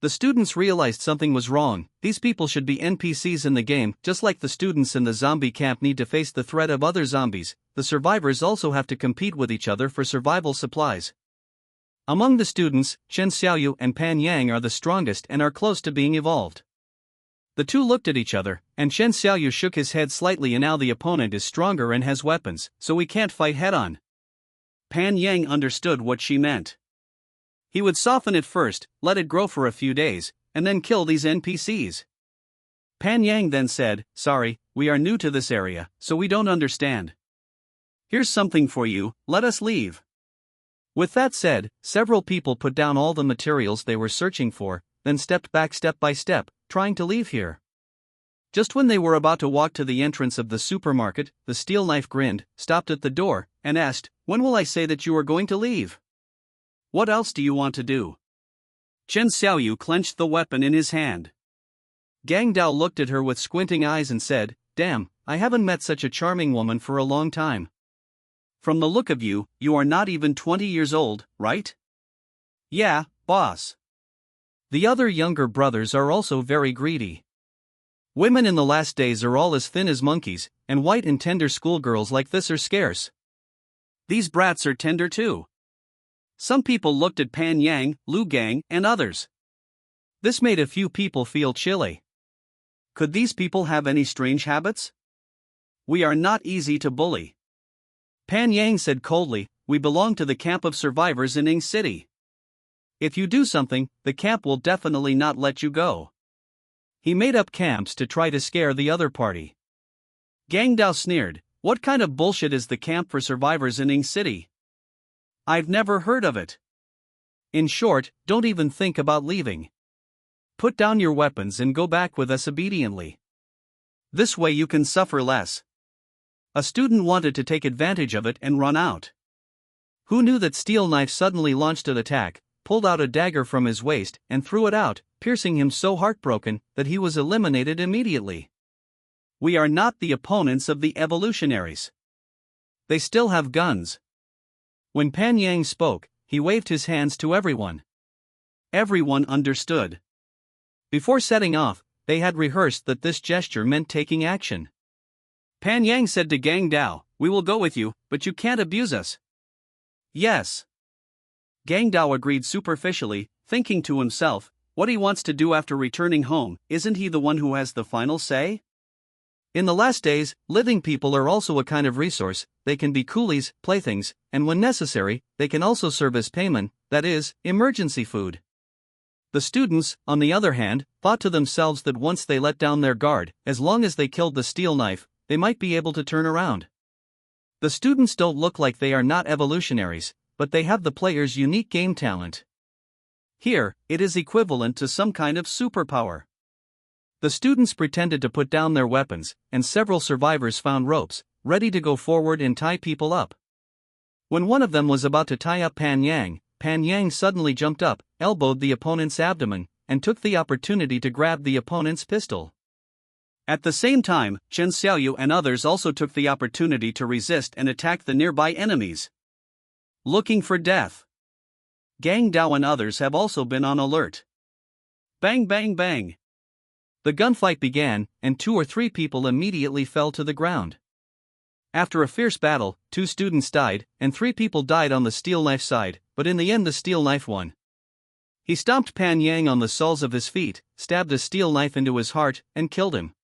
The students realized something was wrong. These people should be NPCs in the game. Just like the students in the zombie camp need to face the threat of other zombies, the survivors also have to compete with each other for survival supplies. Among the students, Chen Xiaoyu and Pan Yang are the strongest and are close to being evolved. The two looked at each other, and Chen Xiaoyu shook his head slightly. And now the opponent is stronger and has weapons, so we can't fight head-on. Pan Yang understood what she meant. He would soften it first, let it grow for a few days, and then kill these NPCs. Pan Yang then said, "Sorry, we are new to this area, so we don't understand. Here's something for you, let us leave." With that said, several people put down all the materials they were searching for, then stepped back step by step, trying to leave here. Just when they were about to walk to the entrance of the supermarket, the steel knife grinned, stopped at the door, and asked, "When will I say that you are going to leave? What else do you want to do?" Chen Xiaoyu clenched the weapon in his hand. Gang Dao looked at her with squinting eyes and said, "Damn, I haven't met such a charming woman for a long time. From the look of you, you are not even 20 years old, right?" "Yeah, boss." The other younger brothers are also very greedy. Women in the last days are all as thin as monkeys, and white and tender schoolgirls like this are scarce. These brats are tender too. Some people looked at Pan Yang, Lu Gang, and others. This made a few people feel chilly. Could these people have any strange habits? We are not easy to bully. Pan Yang said coldly, "We belong to the camp of survivors in Ing City. If you do something, the camp will definitely not let you go." He made up camps to try to scare the other party. Gang Dao sneered, "What kind of bullshit is the camp for survivors in Ing City? I've never heard of it. In short, don't even think about leaving. Put down your weapons and go back with us obediently. This way you can suffer less." A student wanted to take advantage of it and run out. Who knew that Steel Knife suddenly launched an attack, pulled out a dagger from his waist, and threw it out, piercing him so heartbroken that he was eliminated immediately. We are not the opponents of the evolutionaries. They still have guns. When Pan Yang spoke, he waved his hands to everyone. Everyone understood. Before setting off, they had rehearsed that this gesture meant taking action. Pan Yang said to Gang Dao, "We will go with you, but you can't abuse us." "Yes." Gang Dao agreed superficially, thinking to himself, what he wants to do after returning home, isn't he the one who has the final say? In the last days, living people are also a kind of resource. They can be coolies, playthings, and when necessary, they can also serve as payment, that is, emergency food. The students, on the other hand, thought to themselves that once they let down their guard, as long as they killed the steel knife, they might be able to turn around. The students don't look like they are not evolutionaries, but they have the player's unique game talent. Here, it is equivalent to some kind of superpower. The students pretended to put down their weapons, and several survivors found ropes, ready to go forward and tie people up. When one of them was about to tie up Pan Yang suddenly jumped up, elbowed the opponent's abdomen, and took the opportunity to grab the opponent's pistol. At the same time, Chen Xiaoyu and others also took the opportunity to resist and attack the nearby enemies. Looking for death. Gang Dao and others have also been on alert. Bang bang bang. The gunfight began, and 2 or 3 people immediately fell to the ground. After a fierce battle, 2 students died, and 3 people died on the steel knife side, but in the end the steel knife won. He stomped Pan Yang on the soles of his feet, stabbed a steel knife into his heart, and killed him.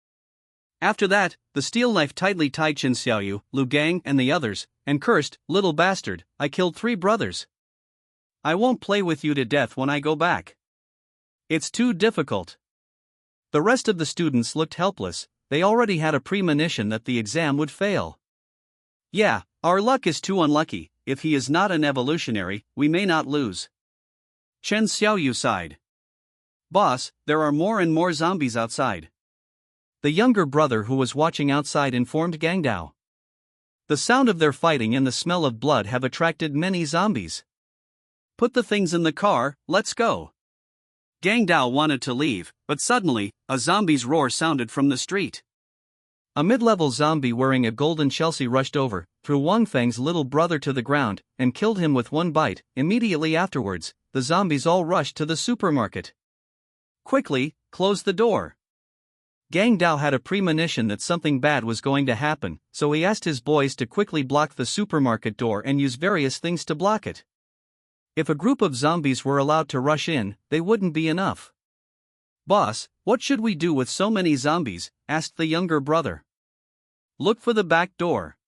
After that, the steel knife tightly tied Chen Xiaoyu, Lu Gang, and the others, and cursed, "Little bastard, I killed 3 brothers. I won't play with you to death when I go back. It's too difficult." The rest of the students looked helpless. They already had a premonition that the exam would fail. "Yeah, our luck is too unlucky. If he is not an evolutionary, we may not lose." Chen Xiaoyu sighed. "Boss, there are more and more zombies outside." The younger brother who was watching outside informed Gang Dao. "The sound of their fighting and the smell of blood have attracted many zombies. Put the things in the car, let's go." Gang Dao wanted to leave, but suddenly, a zombie's roar sounded from the street. A mid-level zombie wearing a golden Chelsea rushed over, threw Wang Feng's little brother to the ground, and killed him with one bite. Immediately afterwards, the zombies all rushed to the supermarket. "Quickly, close the door." Gang Dao had a premonition that something bad was going to happen, so he asked his boys to quickly block the supermarket door and use various things to block it. If a group of zombies were allowed to rush in, they wouldn't be enough. "Boss, what should we do with so many zombies?" asked the younger brother. "Look for the back door."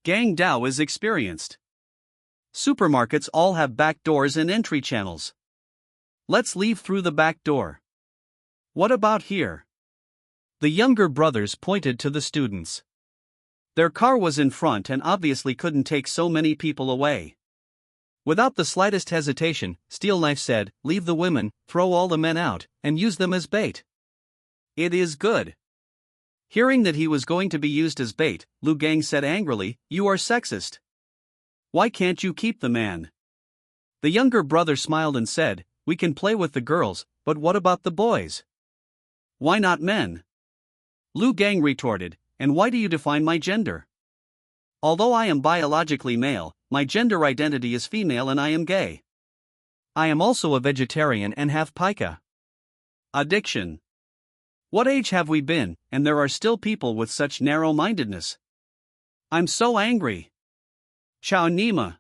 Gang Dao is experienced. Supermarkets all have back doors and entry channels. Let's leave through the back door. What about here? The younger brothers pointed to the students. Their car was in front and obviously couldn't take so many people away. Without the slightest hesitation, Steel Knife said, "Leave the women, throw all the men out, and use them as bait." "It is good." Hearing that he was going to be used as bait, Lu Gang said angrily, "You are sexist. Why can't you keep the man?" The younger brother smiled and said, "We can play with the girls, but what about the boys? Why not men?" Lu Gang retorted, "And why do you define my gender? Although I am biologically male, my gender identity is female and I am gay. I am also a vegetarian and have pica addiction. What age have we been, and there are still people with such narrow-mindedness? I'm so angry. Chao Nima.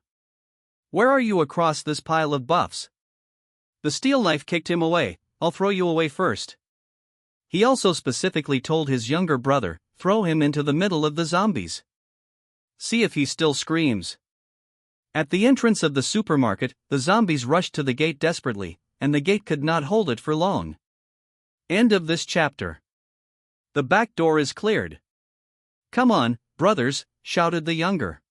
Where are you across this pile of buffs?" The steel knife kicked him away. "I'll throw you away first." He also specifically told his younger brother, "Throw him into the middle of the zombies. See if he still screams." At the entrance of the supermarket, the zombies rushed to the gate desperately, and the gate could not hold it for long. End of this chapter. The back door is cleared. "Come on, brothers," shouted the younger.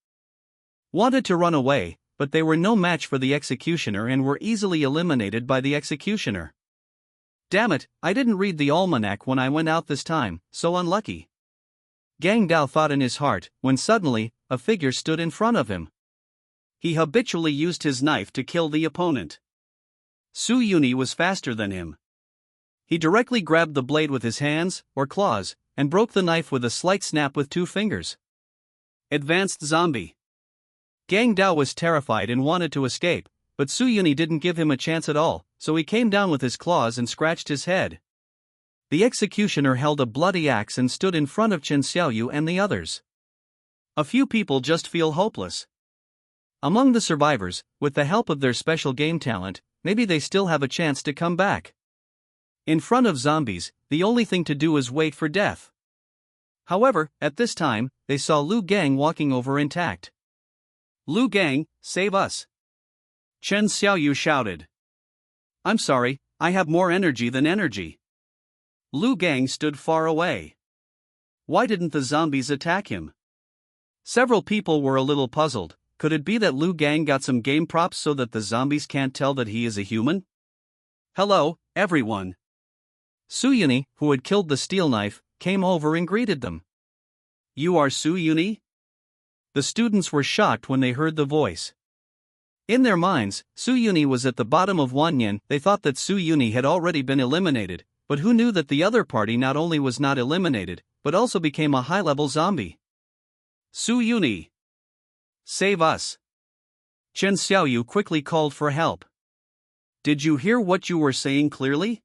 Wanted to run away, but they were no match for the executioner and were easily eliminated by the executioner. "Damn it, I didn't read the almanac when I went out this time, so unlucky." Gang Dao thought in his heart, when suddenly, a figure stood in front of him. He habitually used his knife to kill the opponent. Su Yuni was faster than him. He directly grabbed the blade with his hands, or claws, and broke the knife with a slight snap with 2 fingers. Advanced zombie. Gang Dao was terrified and wanted to escape, but Su Yuni didn't give him a chance at all, so he came down with his claws and scratched his head. The executioner held a bloody axe and stood in front of Chen Xiaoyu and the others. A few people just feel hopeless. Among the survivors, with the help of their special game talent, maybe they still have a chance to come back. In front of zombies, the only thing to do is wait for death. However, at this time, they saw Lu Gang walking over intact. "Lu Gang, save us!" Chen Xiaoyu shouted. "I'm sorry, I have more energy than energy." Lu Gang stood far away. Why didn't the zombies attack him? Several people were a little puzzled. Could it be that Lu Gang got some game props so that the zombies can't tell that he is a human? "Hello, everyone." Su Yuni, who had killed the steel knife, came over and greeted them. "You are Su Yuni?" The students were shocked when they heard the voice. In their minds, Su Yuni was at the bottom of Wanyan. They thought that Su Yuni had already been eliminated, but who knew that the other party not only was not eliminated, but also became a high-level zombie? "Su Yuni, save us!" Chen Xiaoyu quickly called for help. "Did you hear what you were saying clearly?"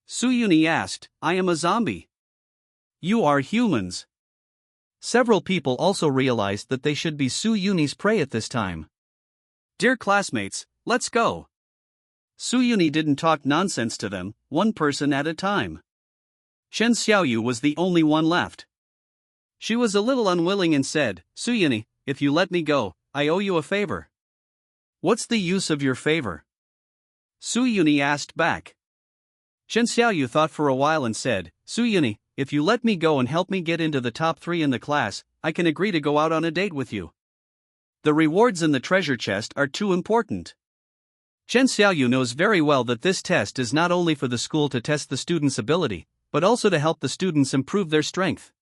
Su Yuni asked. "I am a zombie. You are humans." Several people also realized that they should be Su Yuni's prey at this time. "Dear classmates, let's go." Su Yuni didn't talk nonsense to them, one person at a time. Chen Xiaoyu was the only one left. She was a little unwilling and said, "Su Yuni, if you let me go, I owe you a favor." "What's the use of your favor?" Su Yuni asked back. Chen Xiaoyu thought for a while and said, "Su Yuni, if you let me go and help me get into the top 3 in the class, I can agree to go out on a date with you. The rewards in the treasure chest are too important." Chen Xiaoyu knows very well that this test is not only for the school to test the students' ability, but also to help the students improve their strength.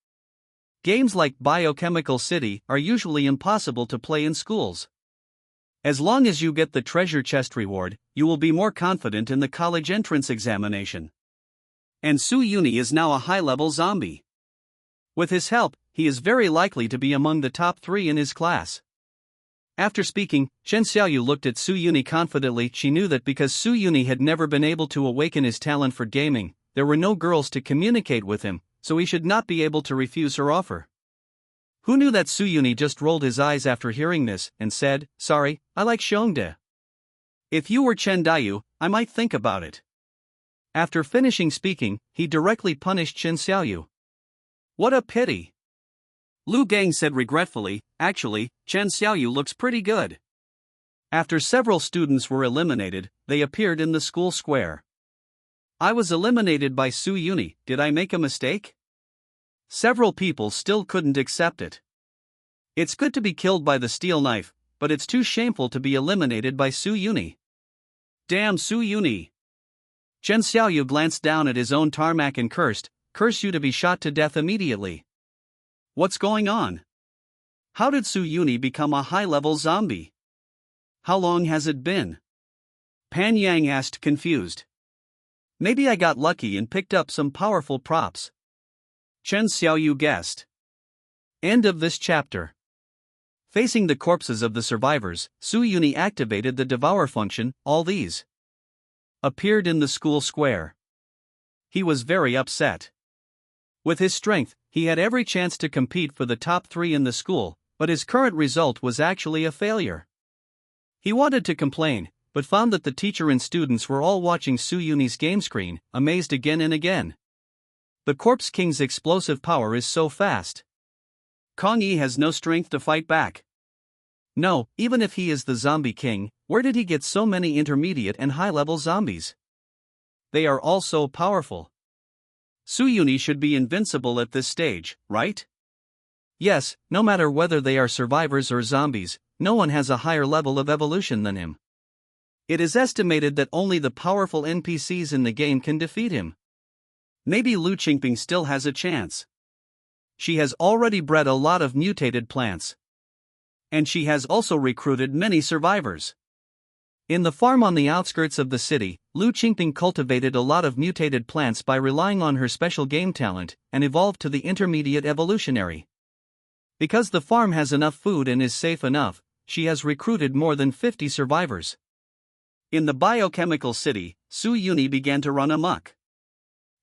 Games like Biochemical City are usually impossible to play in schools. As long as you get the treasure chest reward, you will be more confident in the college entrance examination. And Su Yuni is now a high-level zombie. With his help, he is very likely to be among the top 3 in his class. After speaking, Chen Xiaoyu looked at Su Yuni confidently. She knew that because Su Yuni had never been able to awaken his talent for gaming, there were no girls to communicate with him, so he should not be able to refuse her offer. Who knew that Su Yuni just rolled his eyes after hearing this, and said, "Sorry, I like Xiongde. If you were Chen Dayu, I might think about it." After finishing speaking, he directly punished Chen Xiaoyu. "What a pity." Lu Gang said regretfully, "Actually, Chen Xiaoyu looks pretty good." After several students were eliminated, they appeared in the school square. "I was eliminated by Su Yuni, did I make a mistake?" Several people still couldn't accept it. It's good to be killed by the steel knife, but it's too shameful to be eliminated by Su Yuni. Damn Su Yuni! Chen Xiaoyu glanced down at his own tarmac and cursed, curse you to be shot to death immediately. What's going on? How did Su Yuni become a high-level zombie? How long has it been? Pan Yang asked, confused. Maybe I got lucky and picked up some powerful props. Chen Xiaoyu guessed. End of this chapter. Facing the corpses of the survivors, Su Yuni activated the devour function. All these appeared in the school square. He was very upset. With his strength, he had every chance to compete for the top 3 in the school, but his current result was actually a failure. He wanted to complain, but found that the teacher and students were all watching Su Yuni's game screen, amazed again and again. The Corpse King's explosive power is so fast. Kong Yi has no strength to fight back. No, even if he is the Zombie King, where did he get so many intermediate and high-level zombies? They are all so powerful. Su Yuni should be invincible at this stage, right? Yes, no matter whether they are survivors or zombies, no one has a higher level of evolution than him. It is estimated that only the powerful NPCs in the game can defeat him. Maybe Lu Qingping still has a chance. She has already bred a lot of mutated plants. And she has also recruited many survivors. In the farm on the outskirts of the city, Lu Qingping cultivated a lot of mutated plants by relying on her special game talent, and evolved to the intermediate evolutionary. Because the farm has enough food and is safe enough, she has recruited more than 50 survivors. In the biochemical city, Su Yuni began to run amok.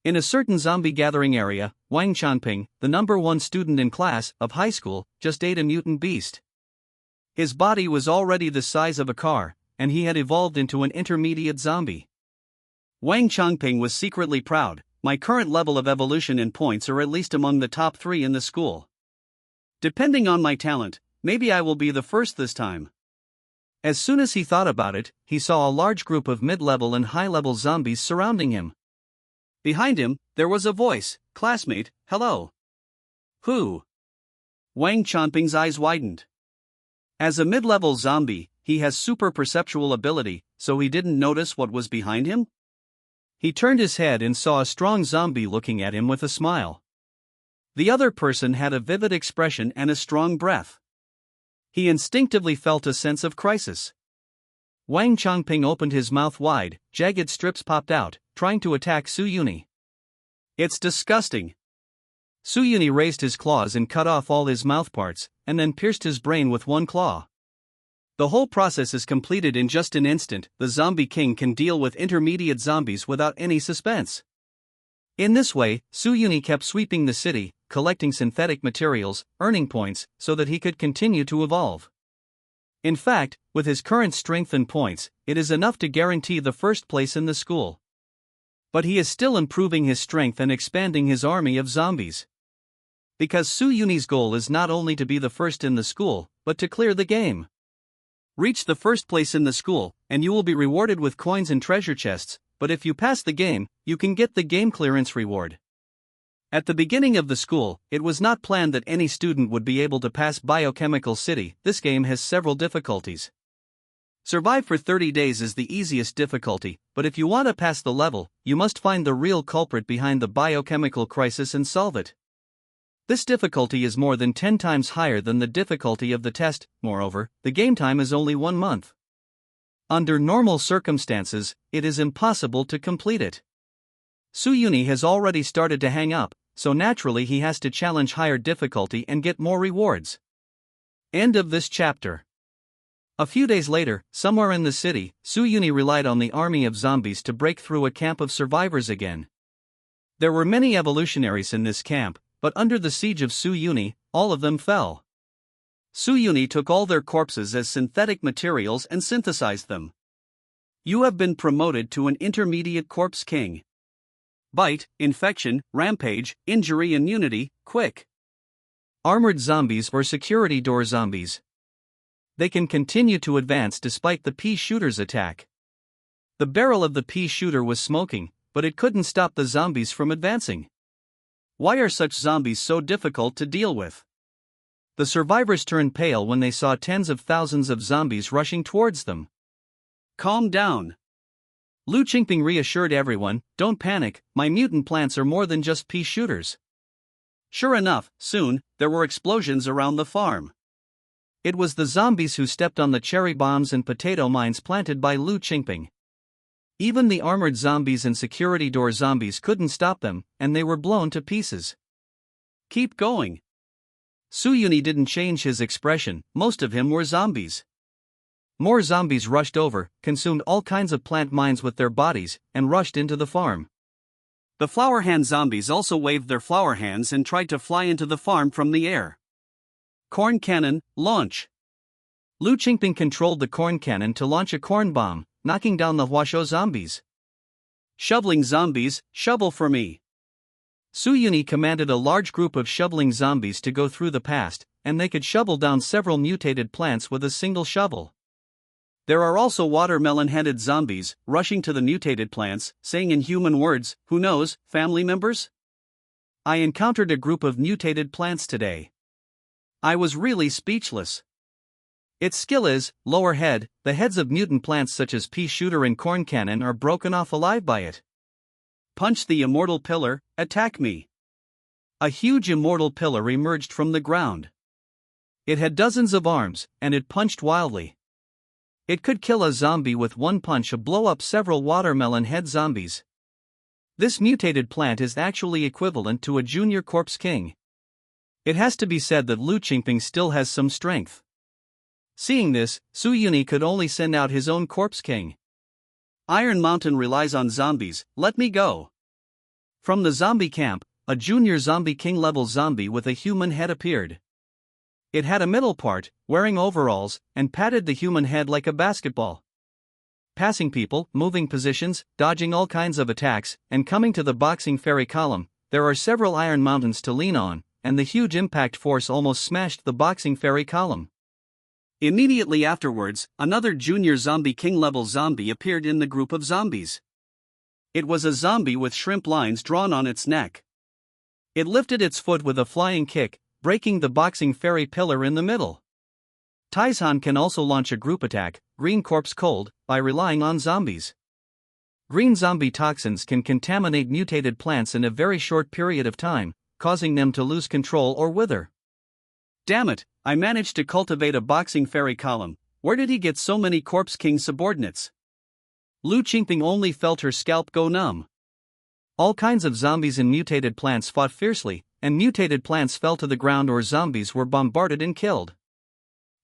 In a certain zombie gathering area, Wang Chanping, the #1 student in class of high school, just ate a mutant beast. His body was already the size of a car, and he had evolved into an intermediate zombie. Wang Chanping was secretly proud. My current level of evolution in points are at least among the top 3 in the school. Depending on my talent, maybe I will be the first this time. As soon as he thought about it, he saw a large group of mid-level and high-level zombies surrounding him. Behind him, there was a voice, "Classmate, hello." Who? Wang Chanping's eyes widened. As a mid-level zombie, he has super perceptual ability, so he didn't notice what was behind him? He turned his head and saw a strong zombie looking at him with a smile. The other person had a vivid expression and a strong breath. He instinctively felt a sense of crisis. Wang Chanping opened his mouth wide, jagged strips popped out, trying to attack Su Yuni. It's disgusting. Su Yuni raised his claws and cut off all his mouthparts, and then pierced his brain with one claw. The whole process is completed in just an instant. The Zombie King can deal with intermediate zombies without any suspense. In this way, Su Yuni kept sweeping the city, collecting synthetic materials, earning points, so that he could continue to evolve. In fact, with his current strength and points, it is enough to guarantee the first place in the school. But he is still improving his strength and expanding his army of zombies. Because Su Yuni's goal is not only to be the first in the school, but to clear the game. Reach the first place in the school, and you will be rewarded with coins and treasure chests, but if you pass the game, you can get the game clearance reward. At the beginning of the school, it was not planned that any student would be able to pass Biochemical City. This game has several difficulties. Survive for 30 days is the easiest difficulty, but if you want to pass the level, you must find the real culprit behind the biochemical crisis and solve it. This difficulty is more than 10 times higher than the difficulty of the test. Moreover, the game time is only 1 month. Under normal circumstances, it is impossible to complete it. Su Yuni has already started to hang up, so naturally he has to challenge higher difficulty and get more rewards. End of this chapter. A few days later, somewhere in the city, Su Yuni relied on the army of zombies to break through a camp of survivors again. There were many evolutionaries in this camp, but under the siege of Su Yuni, all of them fell. Su Yuni took all their corpses as synthetic materials and synthesized them. You have been promoted to an intermediate corpse king. Bite, infection, rampage, injury, immunity, quick. Armored zombies or security door zombies. They can continue to advance despite the pea shooter's attack. The barrel of the pea shooter was smoking, but it couldn't stop the zombies from advancing. Why are such zombies so difficult to deal with? The survivors turned pale when they saw tens of thousands of zombies rushing towards them. Calm down. Lu Qingping reassured everyone, "Don't panic, my mutant plants are more than just pea shooters." Sure enough, soon, there were explosions around the farm. It was the zombies who stepped on the cherry bombs and potato mines planted by Lu Qingping. Even the armored zombies and security door zombies couldn't stop them, and they were blown to pieces. "Keep going." Su Yuni didn't change his expression, most of him were zombies. More zombies rushed over, consumed all kinds of plant mines with their bodies, and rushed into the farm. The flower hand zombies also waved their flower hands and tried to fly into the farm from the air. Corn cannon, launch. Lu Qingping controlled the corn cannon to launch a corn bomb, knocking down the Huasho zombies. "Shoveling zombies, shovel for me." Su Yuni commanded a large group of shoveling zombies to go through the past, and they could shovel down several mutated plants with a single shovel. There are also watermelon-headed zombies, rushing to the mutated plants, saying in human words, "Who knows, family members? I encountered a group of mutated plants today. I was really speechless." Its skill is, lower head, the heads of mutant plants such as pea shooter and corn cannon are broken off alive by it. "Punch the immortal pillar, attack me." A huge immortal pillar emerged from the ground. It had dozens of arms, and it punched wildly. It could kill a zombie with one punch or blow up several watermelon head zombies. This mutated plant is actually equivalent to a junior corpse king. It has to be said that Lu Qingping still has some strength. Seeing this, Su Yuni could only send out his own corpse king. "Iron Mountain relies on zombies, let me go." From the zombie camp, a junior zombie king level zombie with a human head appeared. It had a middle part, wearing overalls, and patted the human head like a basketball. Passing people, moving positions, dodging all kinds of attacks, and coming to the boxing fairy column, there are several iron mountains to lean on, and the huge impact force almost smashed the boxing fairy column. Immediately afterwards, another junior zombie king level zombie appeared in the group of zombies. It was a zombie with shrimp lines drawn on its neck. It lifted its foot with a flying kick, breaking the boxing fairy pillar in the middle. Taizhan can also launch a group attack, Green Corpse Cold, by relying on zombies. Green zombie toxins can contaminate mutated plants in a very short period of time, causing them to lose control or wither. "Damn it, I managed to cultivate a boxing fairy column. Where did he get so many Corpse King subordinates?" Lu Qingping only felt her scalp go numb. All kinds of zombies and mutated plants fought fiercely, and mutated plants fell to the ground or zombies were bombarded and killed.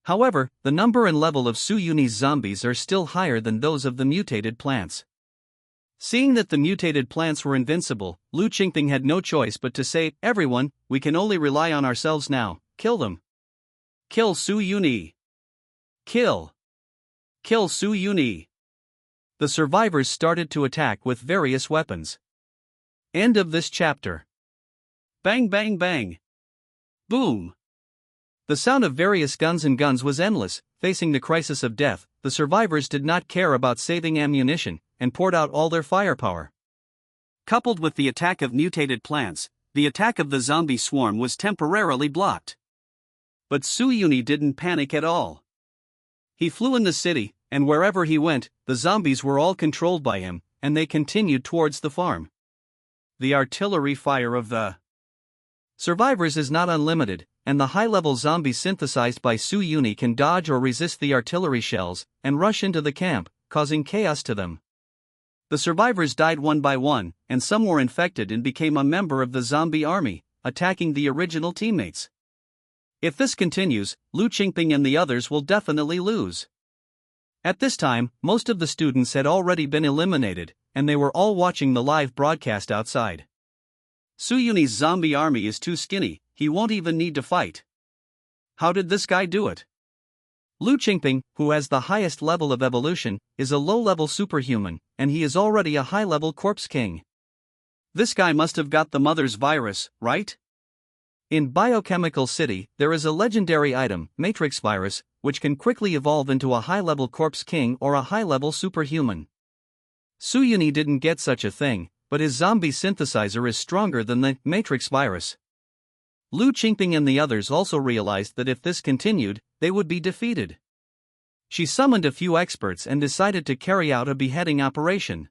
However, the number and level of Su Yuni's zombies are still higher than those of the mutated plants. Seeing that the mutated plants were invincible, Lu Qingping had no choice but to say, "Everyone, we can only rely on ourselves now, kill them. Kill Su Yuni. Kill. Kill Su Yuni." The survivors started to attack with various weapons. End of this chapter. Bang bang bang. Boom. The sound of various guns and guns was endless. Facing the crisis of death, the survivors did not care about saving ammunition, and poured out all their firepower. Coupled with the attack of mutated plants, the attack of the zombie swarm was temporarily blocked. But Su Yuni didn't panic at all. He flew in the city, and wherever he went, the zombies were all controlled by him, and they continued towards the farm. The artillery fire of the survivors is not unlimited, and the high-level zombies synthesized by Su Yuni can dodge or resist the artillery shells, and rush into the camp, causing chaos to them. The survivors died one by one, and some were infected and became a member of the zombie army, attacking the original teammates. If this continues, Lu Qingping and the others will definitely lose. At this time, most of the students had already been eliminated, and they were all watching the live broadcast outside. Su Yuni's zombie army is too skinny, he won't even need to fight. How did this guy do it? Lu Qingping, who has the highest level of evolution, is a low-level superhuman, and he is already a high-level corpse king. This guy must have got the mother's virus, right? In Biochemical City, there is a legendary item, Matrix Virus, which can quickly evolve into a high-level corpse king or a high-level superhuman. Su Yuni didn't get such a thing, but his zombie synthesizer is stronger than the Matrix Virus. Lu Qingping and the others also realized that if this continued, they would be defeated. She summoned a few experts and decided to carry out a beheading operation.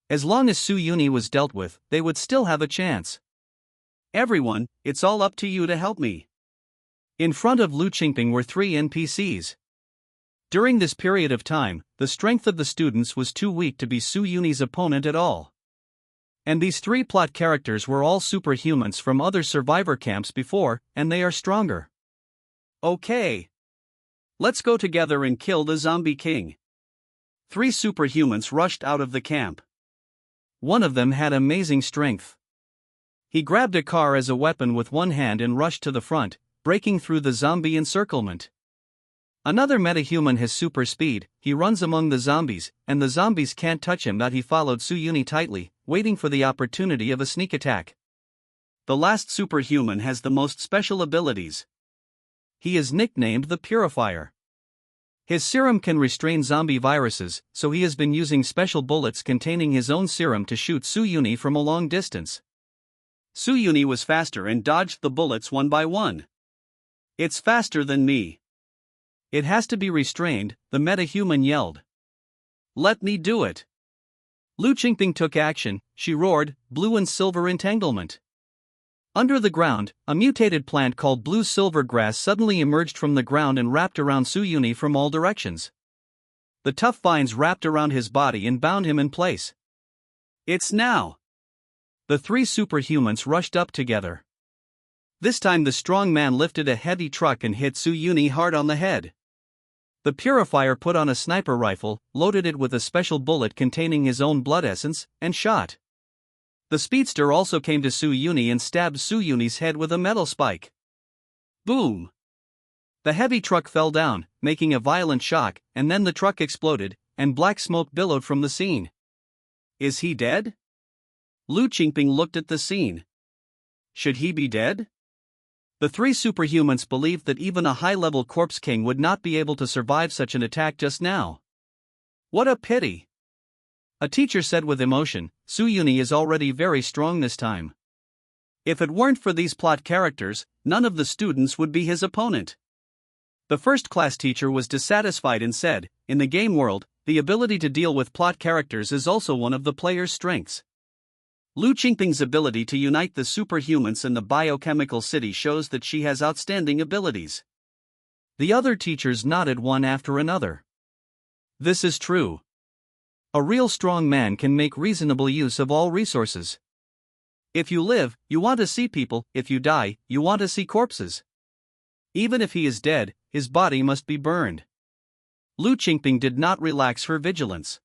As long as Su Yuni was dealt with, they would still have a chance. Everyone, it's all up to you to help me. In front of Lu Qingping were 3 NPCs. During this period of time, the strength of the students was too weak to be Su Yuni's opponent at all. And these 3 plot characters were all superhumans from other survivor camps before, and they are stronger. Okay. Let's go together and kill the zombie king. 3 superhumans rushed out of the camp. One of them had amazing strength. He grabbed a car as a weapon with one hand and rushed to the front, breaking through the zombie encirclement. Another metahuman has super speed. He runs among the zombies, and the zombies can't touch him. He followed Su Yuni tightly, waiting for the opportunity of a sneak attack. The last superhuman has the most special abilities. He is nicknamed the Purifier. His serum can restrain zombie viruses, so he has been using special bullets containing his own serum to shoot Su Yuni from a long distance. Su Yuni was faster and dodged the bullets one by one. It's faster than me. It has to be restrained, the metahuman yelled. Let me do it. Lu Qingping took action. She roared, blue and silver entanglement. Under the ground, a mutated plant called blue silver grass suddenly emerged from the ground and wrapped around Su Yuni from all directions. The tough vines wrapped around his body and bound him in place. It's now. The 3 superhumans rushed up together. This time the strong man lifted a heavy truck and hit Su Yuni hard on the head. The Purifier put on a sniper rifle, loaded it with a special bullet containing his own blood essence, and shot. The speedster also came to Su Yuni and stabbed Su Yuni's head with a metal spike. Boom! The heavy truck fell down, making a violent shock, and then the truck exploded, and black smoke billowed from the scene. Is he dead? Lu Qingping looked at the scene. Should he be dead? The 3 superhumans believed that even a high-level corpse king would not be able to survive such an attack just now. What a pity! A teacher said with emotion, Su Yuni is already very strong this time. If it weren't for these plot characters, none of the students would be his opponent. The first-class teacher was dissatisfied and said, in the game world, the ability to deal with plot characters is also one of the player's strengths. Lu Qingping's ability to unite the superhumans in the biochemical city shows that she has outstanding abilities. The other teachers nodded one after another. This is true. A real strong man can make reasonable use of all resources. If you live, you want to see people. If you die, you want to see corpses. Even if he is dead, his body must be burned. Lu Qingping did not relax her vigilance.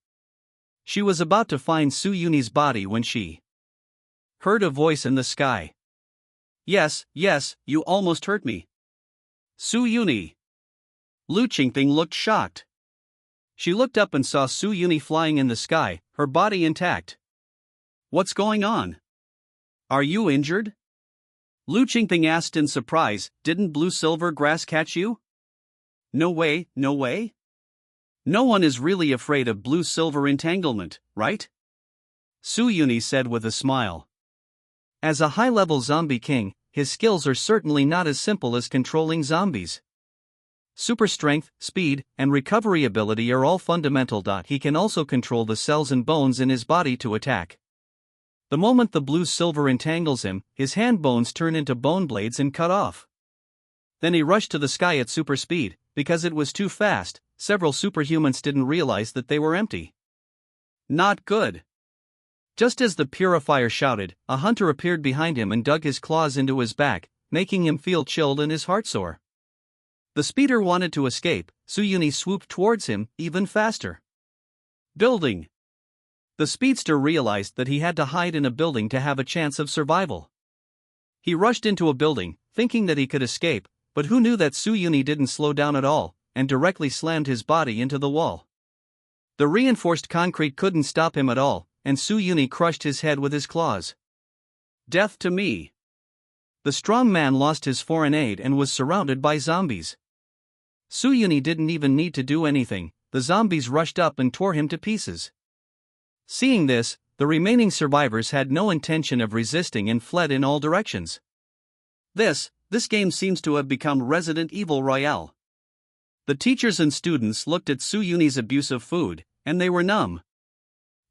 She was about to find Su Yuni's body when she heard a voice in the sky. Yes, you almost hurt me. Su Yuni. Lu Qingping looked shocked. She looked up and saw Su Yuni flying in the sky, her body intact. What's going on? Are you injured? Lu Qingping asked in surprise. Didn't blue silver grass catch you? No way. No one is really afraid of blue silver entanglement, right? Su Yuni said with a smile. As a high-level zombie king, his skills are certainly not as simple as controlling zombies. Super strength, speed, and recovery ability are all fundamental. He can also control the cells and bones in his body to attack. The moment the blue silver entangles him, his hand bones turn into bone blades and cut off. Then he rushed to the sky at super speed. Because it was too fast, several superhumans didn't realize that they were empty. Not good. Just as the Purifier shouted, a hunter appeared behind him and dug his claws into his back, making him feel chilled and his heart sore. The speeder wanted to escape. Su Yuni swooped towards him, even faster. Building. The speedster realized that he had to hide in a building to have a chance of survival. He rushed into a building, thinking that he could escape, but who knew that Su Yuni didn't slow down at all, and directly slammed his body into the wall. The reinforced concrete couldn't stop him at all, and Su Yuni crushed his head with his claws. Death to me. The strong man lost his foreign aid and was surrounded by zombies. Su Yuni didn't even need to do anything. The zombies rushed up and tore him to pieces. Seeing this, the remaining survivors had no intention of resisting and fled in all directions. This game seems to have become Resident Evil Royale. The teachers and students looked at Su-Yuni's abuse of food, and they were numb.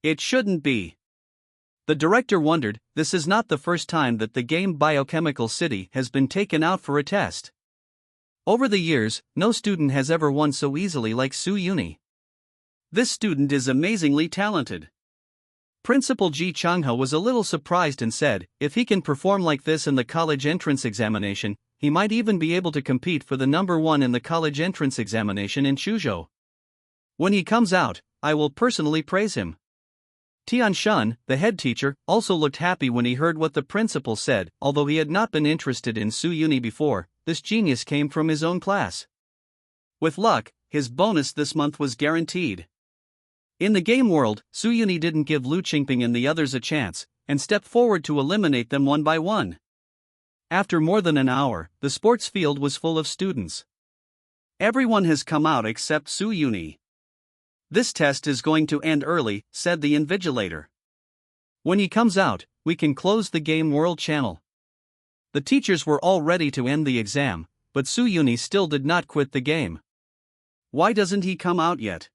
It shouldn't be. The director wondered, this is not the first time that the game Biochemical City has been taken out for a test. Over the years, no student has ever won so easily like Su-Yuni. This student is amazingly talented. Principal Ji Changha was a little surprised and said, if he can perform like this in the college entrance examination, he might even be able to compete for the number 1 in the college entrance examination in Chuzhou. When he comes out, I will personally praise him. Tian Shun, the head teacher, also looked happy when he heard what the principal said. Although he had not been interested in Su-Yuni before, this genius came from his own class. With luck, his bonus this month was guaranteed. In the game world, Su-Yuni didn't give Lu Qingping and the others a chance, and stepped forward to eliminate them one by one. After more than an hour, the sports field was full of students. Everyone has come out except Su-Yuni. This test is going to end early, said the invigilator. When he comes out, we can close the game world channel. The teachers were all ready to end the exam, but Su-Yuni still did not quit the game. Why doesn't he come out yet?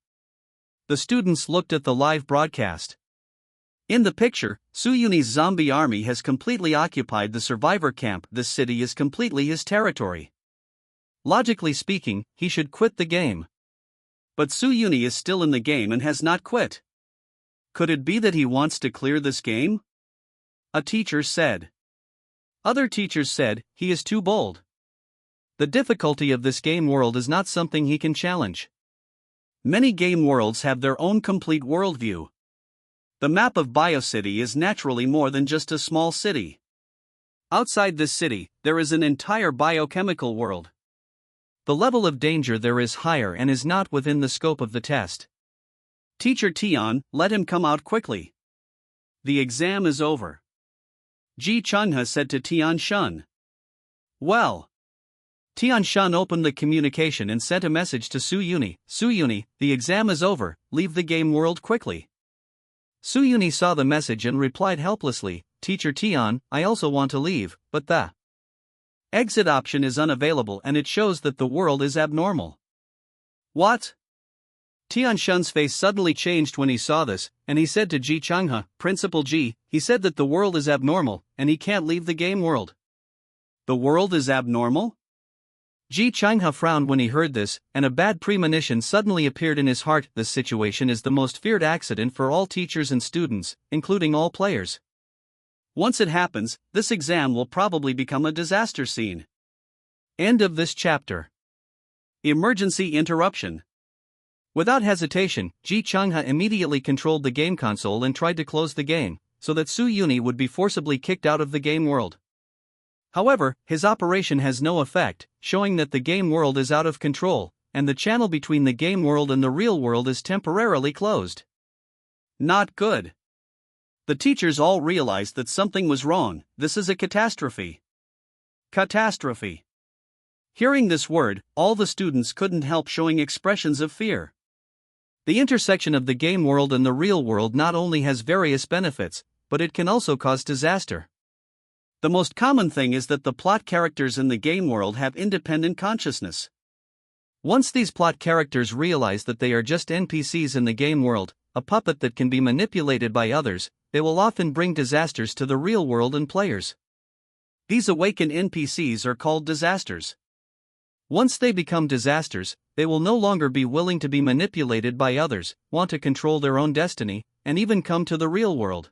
The students looked at the live broadcast. In the picture, Su-Yuni's zombie army has completely occupied the survivor camp. This city is completely his territory. Logically speaking, he should quit the game. But Su-Yuni is still in the game and has not quit. Could it be that he wants to clear this game? A teacher said. Other teachers said, he is too bold. The difficulty of this game world is not something he can challenge. Many game worlds have their own complete worldview. The map of BioCity is naturally more than just a small city. Outside this city, there is an entire biochemical world. The level of danger there is higher and is not within the scope of the test. Teacher Tian, let him come out quickly. The exam is over. Ji Changha said to Tian Shun. Well. Tian Shun opened the communication and sent a message to Su-Yuni. Su-Yuni, the exam is over, leave the game world quickly. Su-Yuni saw the message and replied helplessly, Teacher Tian, I also want to leave, but the exit option is unavailable and it shows that the world is abnormal. What? Tian Shun's face suddenly changed when he saw this, and he said to Ji Changha, Principal Ji, he said that the world is abnormal, and he can't leave the game world. The world is abnormal? Ji Changha frowned when he heard this, and a bad premonition suddenly appeared in his heart. This situation is the most feared accident for all teachers and students, including all players. Once it happens, this exam will probably become a disaster scene. End of this chapter. Emergency interruption. Without hesitation, Ji Changha immediately controlled the game console and tried to close the game, so that Su-Yuni would be forcibly kicked out of the game world. However, his operation has no effect, showing that the game world is out of control, and the channel between the game world and the real world is temporarily closed. Not good. The teachers all realized that something was wrong. This is a catastrophe. Catastrophe. Hearing this word, all the students couldn't help showing expressions of fear. The intersection of the game world and the real world not only has various benefits, but it can also cause disaster. The most common thing is that the plot characters in the game world have independent consciousness. Once these plot characters realize that they are just NPCs in the game world, a puppet that can be manipulated by others, they will often bring disasters to the real world and players. These awakened NPCs are called disasters. Once they become disasters, they will no longer be willing to be manipulated by others, want to control their own destiny, and even come to the real world.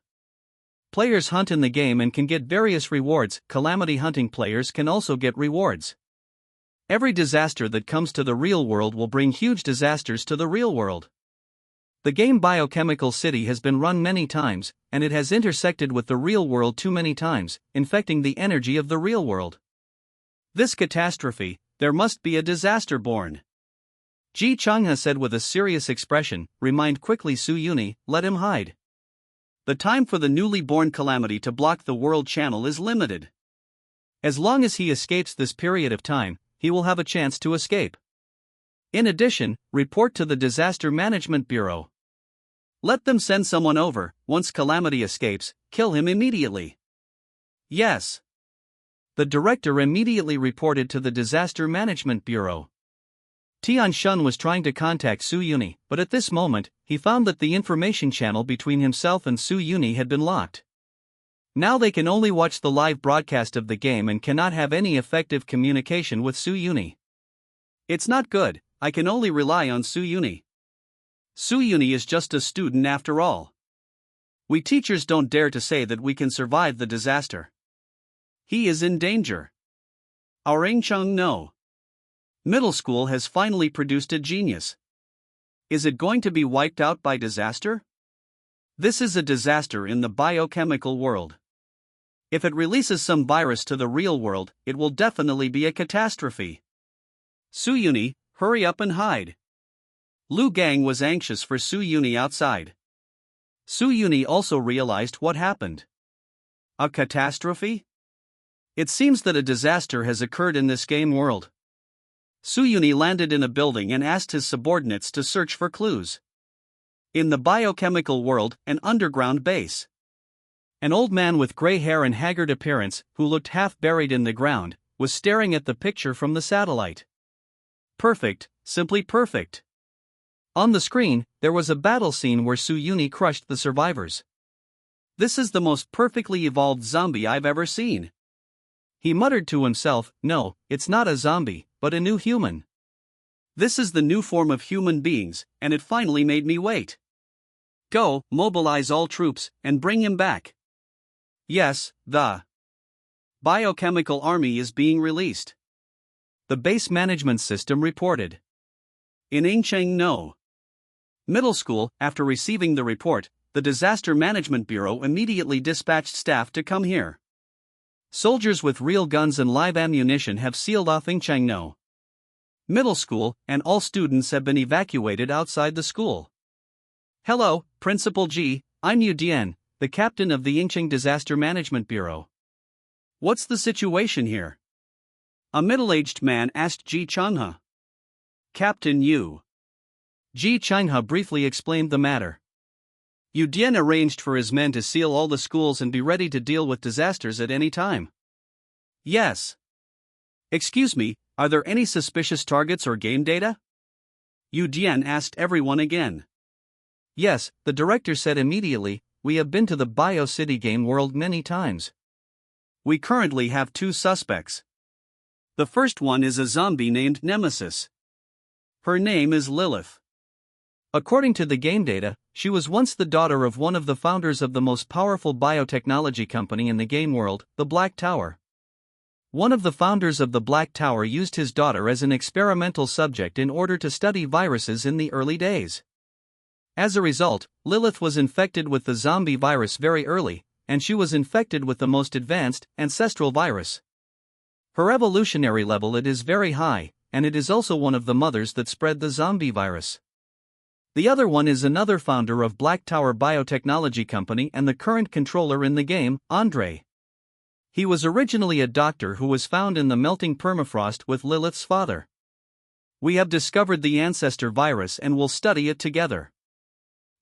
Players hunt in the game and can get various rewards. Calamity hunting players can also get rewards. Every disaster that comes to the real world will bring huge disasters to the real world. The game Biochemical City has been run many times, and it has intersected with the real world too many times, infecting the energy of the real world. This catastrophe, there must be a disaster born. Ji Changha said with a serious expression, remind quickly Su-Yuni, let him hide. The time for the newly born calamity to block the world channel is limited. As long as he escapes this period of time, he will have a chance to escape. In addition, report to the Disaster Management Bureau. Let them send someone over. Once calamity escapes, kill him immediately. Yes. The director immediately reported to the Disaster Management Bureau. Tian Shun was trying to contact Su Yuni, but at this moment, he found that the information channel between himself and Su Yuni had been locked. Now they can only watch the live broadcast of the game and cannot have any effective communication with Su Yuni. It's not good, I can only rely on Su Yuni. Su Yuni is just a student after all. We teachers don't dare to say that we can survive the disaster. He is in danger. Our Ingcheng no. Middle school has finally produced a genius. Is it going to be wiped out by disaster? This is a disaster in the biochemical world. If it releases some virus to the real world, it will definitely be a catastrophe. Su Yuni, hurry up and hide. Lu Gang was anxious for Su Yuni outside. Su Yuni also realized what happened. A catastrophe? It seems that a disaster has occurred in this game world. Su Yuni landed in a building and asked his subordinates to search for clues. In the biochemical world, an underground base. An old man with gray hair and haggard appearance, who looked half buried in the ground, was staring at the picture from the satellite. Perfect, simply perfect. On the screen, there was a battle scene where Su Yuni crushed the survivors. This is the most perfectly evolved zombie I've ever seen. He muttered to himself, no, it's not a zombie, but a new human. This is the new form of human beings, and it finally made me wait. Go, mobilize all troops, and bring him back. Yes, the biochemical army is being released. The base management system reported. In Ingcheng no. Middle school, after receiving the report, the Disaster Management Bureau immediately dispatched staff to come here. Soldiers with real guns and live ammunition have sealed off Ingcheng no. Middle school, and all students have been evacuated outside the school. Hello, Principal Ji, I'm Yu Dian, the captain of the Ingcheng Disaster Management Bureau. What's the situation here? A middle-aged man asked Ji Changhe. Captain Yu. Ji Changhe briefly explained the matter. Yu Dian arranged for his men to seal all the schools and be ready to deal with disasters at any time. Yes. Excuse me, are there any suspicious targets or game data? Yu Dian asked everyone again. Yes, the director said immediately, we have been to the Bio City game world many times. We currently have 2 suspects. The first one is a zombie named Nemesis. Her name is Lilith. According to the game data, she was once the daughter of one of the founders of the most powerful biotechnology company in the game world, the Black Tower. One of the founders of the Black Tower used his daughter as an experimental subject in order to study viruses in the early days. As a result, Lilith was infected with the zombie virus very early, and she was infected with the most advanced, ancestral virus. Her evolutionary level it is very high, and it is also one of the mothers that spread the zombie virus. The other one is another founder of Black Tower Biotechnology Company and the current controller in the game, Andre. He was originally a doctor who was found in the melting permafrost with Lilith's father. We have discovered the ancestor virus and will study it together.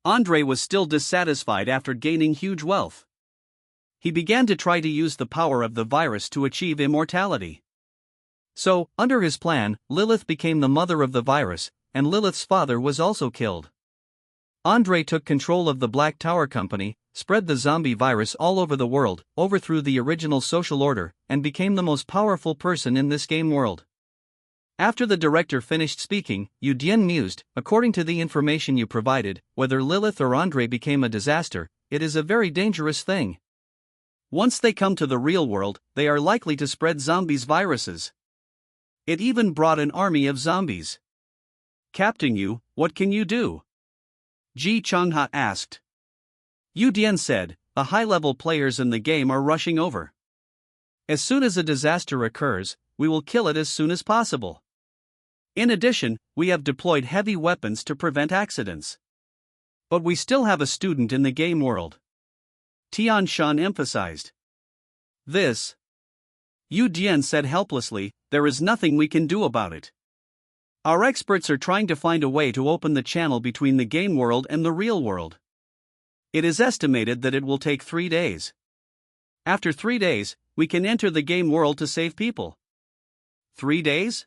Andre was still dissatisfied after gaining huge wealth. He began to try to use the power of the virus to achieve immortality. So, under his plan, Lilith became the mother of the virus, and Lilith's father was also killed. Andre took control of the Black Tower Company, spread the zombie virus all over the world, overthrew the original social order, and became the most powerful person in this game world. After the director finished speaking, Yu Dian mused, according to the information you provided, whether Lilith or Andre became a disaster, it is a very dangerous thing. Once they come to the real world, they are likely to spread zombies' viruses. It even brought an army of zombies. Captain Yu, what can you do? Ji Changhe asked. Yu Dian said, the high-level players in the game are rushing over. As soon as a disaster occurs, we will kill it as soon as possible. In addition, we have deployed heavy weapons to prevent accidents. But we still have a student in the game world. Tian Shan emphasized. This. Yu Dian said helplessly, there is nothing we can do about it. Our experts are trying to find a way to open the channel between the game world and the real world. It is estimated that it will take 3 days. After 3 days, we can enter the game world to save people. 3 days?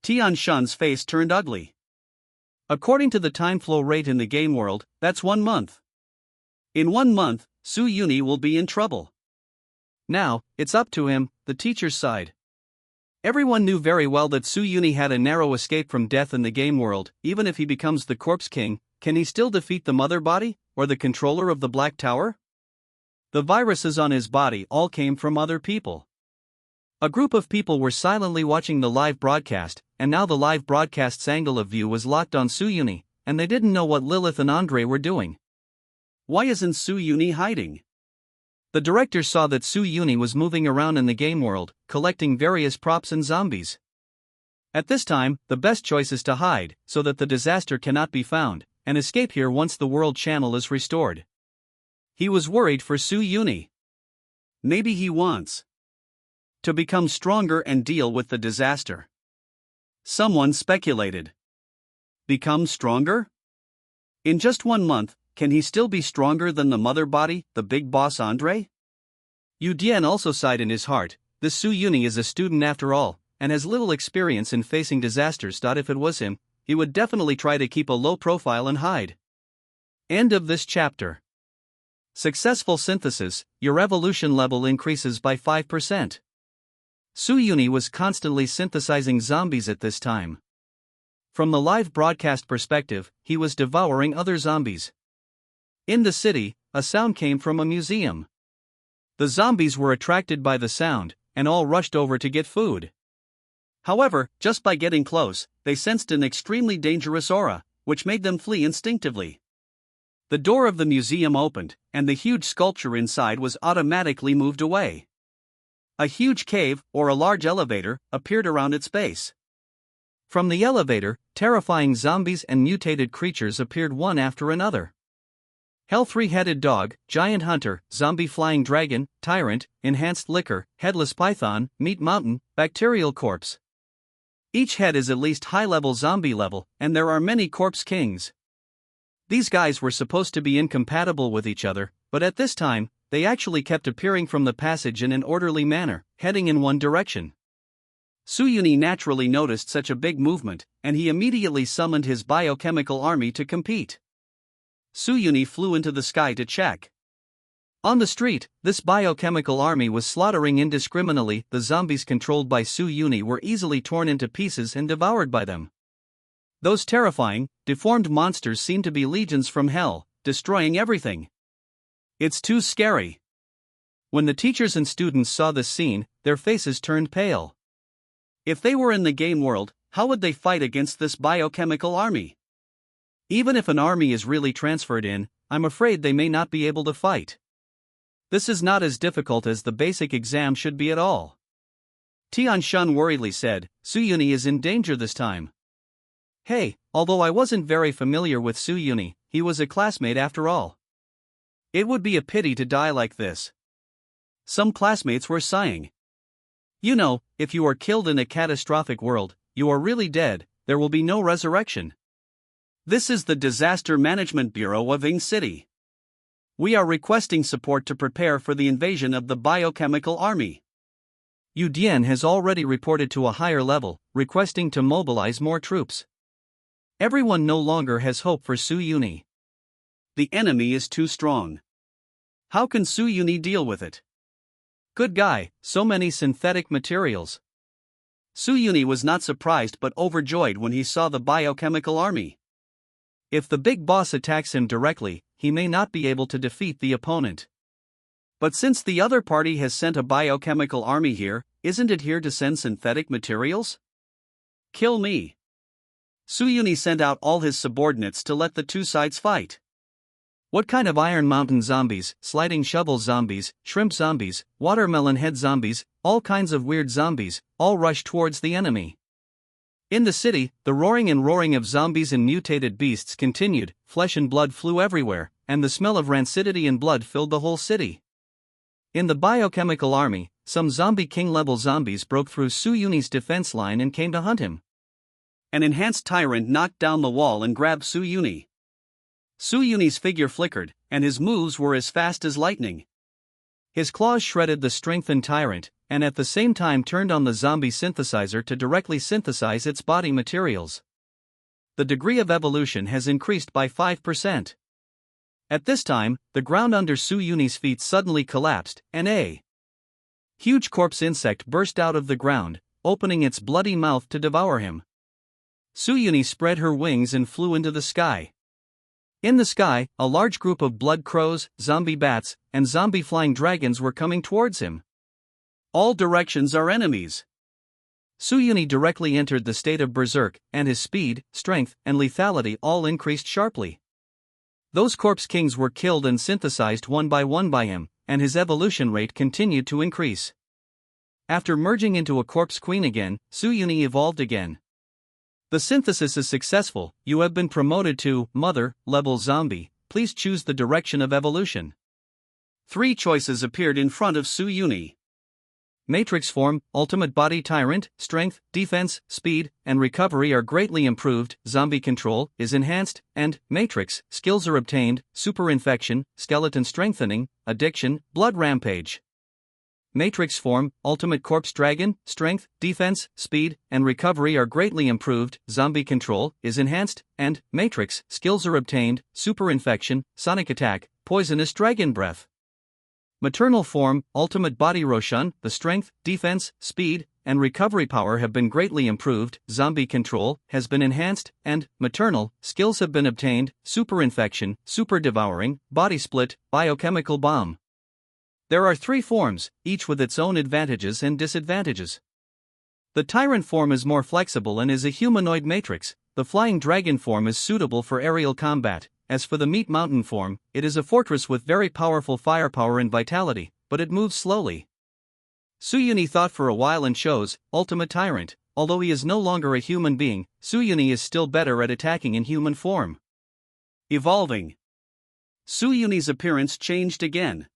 Tian Shun's face turned ugly. According to the time flow rate in the game world, that's 1 month. In 1 month, Su Yuni will be in trouble. Now, it's up to him, the teacher sighed. Everyone knew very well that Su Yuni had a narrow escape from death in the game world. Even if he becomes the Corpse King, can he still defeat the Mother Body, or the controller of the Black Tower? The viruses on his body all came from other people. A group of people were silently watching the live broadcast, and now the live broadcast's angle of view was locked on Su Yuni, and they didn't know what Lilith and Andre were doing. Why isn't Su Yuni hiding? The director saw that Su Yuni was moving around in the game world, collecting various props and zombies. At this time, the best choice is to hide, so that the disaster cannot be found, and escape here once the world channel is restored. He was worried for Su Yuni. Maybe he wants to become stronger and deal with the disaster. Someone speculated. Become stronger? In just 1 month, can he still be stronger than the Mother Body, the big boss Andre? Yu Dian also sighed in his heart. This Su Yuni is a student after all, and has little experience in facing disasters. If it was him, he would definitely try to keep a low profile and hide. End of this chapter. Successful synthesis, your evolution level increases by 5%. Su Yuni was constantly synthesizing zombies at this time. From the live broadcast perspective, he was devouring other zombies. In the city, a sound came from a museum. The zombies were attracted by the sound, and all rushed over to get food. However, just by getting close, they sensed an extremely dangerous aura, which made them flee instinctively. The door of the museum opened, and the huge sculpture inside was automatically moved away. A huge cave, or a large elevator, appeared around its base. From the elevator, terrifying zombies and mutated creatures appeared one after another. Hell three-headed dog, giant hunter, zombie flying dragon, tyrant, enhanced liquor, headless python, meat mountain, bacterial corpse. Each head is at least high-level zombie level, and there are many corpse kings. These guys were supposed to be incompatible with each other, but at this time, they actually kept appearing from the passage in an orderly manner, heading in one direction. Su Yuni naturally noticed such a big movement, and he immediately summoned his biochemical army to compete. Su Yuni flew into the sky to check. On the street, this biochemical army was slaughtering indiscriminately. The zombies controlled by Su Yuni were easily torn into pieces and devoured by them. Those terrifying, deformed monsters seemed to be legions from hell, destroying everything. It's too scary. When the teachers and students saw this scene, their faces turned pale. If they were in the game world, how would they fight against this biochemical army? Even if an army is really transferred in, I'm afraid they may not be able to fight. This is not as difficult as the basic exam should be at all. Tian Shun worriedly said, Su Yuni is in danger this time. Hey, although I wasn't very familiar with Su Yuni, he was a classmate after all. It would be a pity to die like this. Some classmates were sighing. You know, if you are killed in a catastrophic world, you are really dead, there will be no resurrection. This is the Disaster Management Bureau of Ing City. We are requesting support to prepare for the invasion of the biochemical army. Yu Dian has already reported to a higher level, requesting to mobilize more troops. Everyone no longer has hope for Su Yuni. The enemy is too strong. How can Su Yuni deal with it? Good guy, so many synthetic materials. Su Yuni was not surprised but overjoyed when he saw the biochemical army. If the big boss attacks him directly, he may not be able to defeat the opponent. But since the other party has sent a biochemical army here, isn't it here to send synthetic materials? Kill me. Su Yuni sent out all his subordinates to let the two sides fight. What kind of Iron Mountain zombies, sliding shovel zombies, shrimp zombies, watermelon head zombies, all kinds of weird zombies, all rush towards the enemy. In the city, the roaring and roaring of zombies and mutated beasts continued, flesh and blood flew everywhere, and the smell of rancidity and blood filled the whole city. In the biochemical army, some zombie king-level zombies broke through Su Yuni's defense line and came to hunt him. An enhanced tyrant knocked down the wall and grabbed Su Yuni. Su Yuni's figure flickered, and his moves were as fast as lightning. His claws shredded the strengthened tyrant, and at the same time turned on the zombie synthesizer to directly synthesize its body materials. The degree of evolution has increased by 5%. At this time, the ground under Su Yuni's feet suddenly collapsed, and a huge corpse insect burst out of the ground, opening its bloody mouth to devour him. Su Yuni spread her wings and flew into the sky. In the sky, a large group of blood crows, zombie bats, and zombie flying dragons were coming towards him. All directions are enemies. Su Yuni directly entered the state of berserk, and his speed, strength, and lethality all increased sharply. Those corpse kings were killed and synthesized one by him, and his evolution rate continued to increase. After merging into a corpse queen again, Su Yuni evolved again. The synthesis is successful. You have been promoted to Mother level zombie. Please choose the direction of evolution. 3 choices appeared in front of Su Yuni. Matrix form, ultimate body tyrant, strength, defense, speed, and recovery are greatly improved, zombie control is enhanced, and Matrix skills are obtained, super infection, skeleton strengthening, addiction, blood rampage. Matrix form, ultimate corpse dragon, strength, defense, speed, and recovery are greatly improved, zombie control is enhanced, and Matrix skills are obtained, super infection, sonic attack, poisonous dragon breath. Maternal form, ultimate body Roshan, the strength, defense, speed, and recovery power have been greatly improved, zombie control has been enhanced, and maternal skills have been obtained, super infection, super devouring, body split, biochemical bomb. There are 3 forms, each with its own advantages and disadvantages. The tyrant form is more flexible and is a humanoid matrix. The flying dragon form is suitable for aerial combat. As for the meat mountain form, it is a fortress with very powerful firepower and vitality, but it moves slowly. Su Yuni thought for a while and chose ultimate tyrant. Although he is no longer a human being, Su Yuni is still better at attacking in human form. Evolving. Su Yuni's appearance changed again.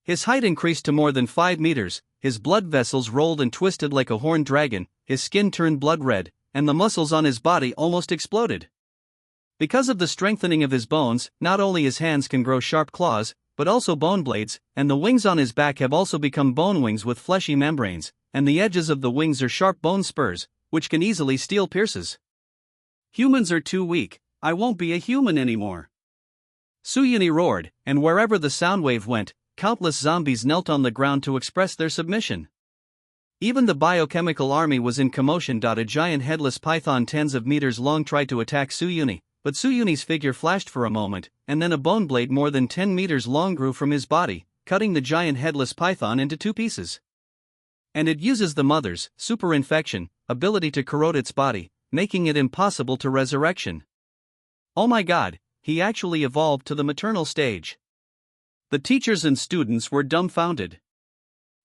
His height increased to more than 5 meters, his blood vessels rolled and twisted like a horned dragon, his skin turned blood red, and the muscles on his body almost exploded. Because of the strengthening of his bones, not only his hands can grow sharp claws, but also bone blades, and the wings on his back have also become bone wings with fleshy membranes, and the edges of the wings are sharp bone spurs, which can easily steel pierces. Humans are too weak, I won't be a human anymore. Su Yuni roared, and wherever the sound wave went, countless zombies knelt on the ground to express their submission. Even the biochemical army was in commotion. A giant headless python tens of meters long tried to attack Su Yuni, but Su Yuni's figure flashed for a moment, and then a bone blade more than 10 meters long grew from his body, cutting the giant headless python into 2 pieces. And it uses the mother's super infection ability to corrode its body, making it impossible to resurrection. Oh my god, he actually evolved to the maternal stage. The teachers and students were dumbfounded.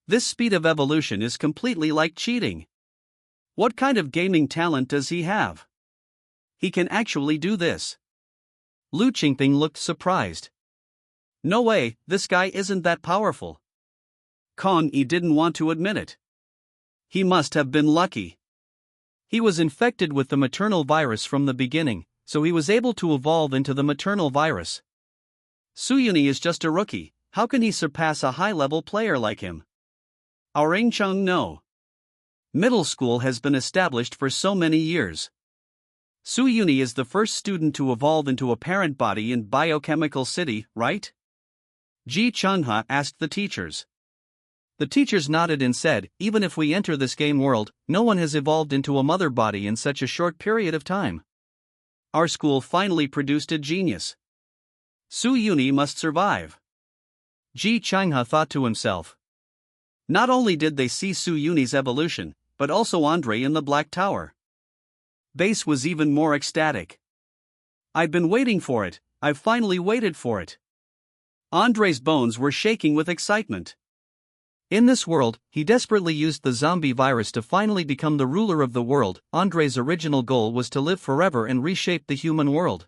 This speed of evolution is completely like cheating. What kind of gaming talent does he have? He can actually do this. Lu Qingping looked surprised. No way, this guy isn't that powerful. Kong Yi didn't want to admit it. He must have been lucky. He was infected with the maternal virus from the beginning, so he was able to evolve into the maternal virus. Su Yuni is just a rookie, how can he surpass a high-level player like him? Aurang Chung no. Middle school has been established for so many years. Su Yuni is the first student to evolve into a parent body in Biochemical City, right? Ji Chunha asked the teachers. The teachers nodded and said, even if we enter this game world, no one has evolved into a mother body in such a short period of time. Our school finally produced a genius. Su Yuni must survive. Ji Chunha thought to himself. Not only did they see Su Yuni's evolution, but also Andre in the Black Tower. Base was even more ecstatic. I've been waiting for it, I've finally waited for it. Andre's bones were shaking with excitement. In this world, he desperately used the zombie virus to finally become the ruler of the world. Andre's original goal was to live forever and reshape the human world.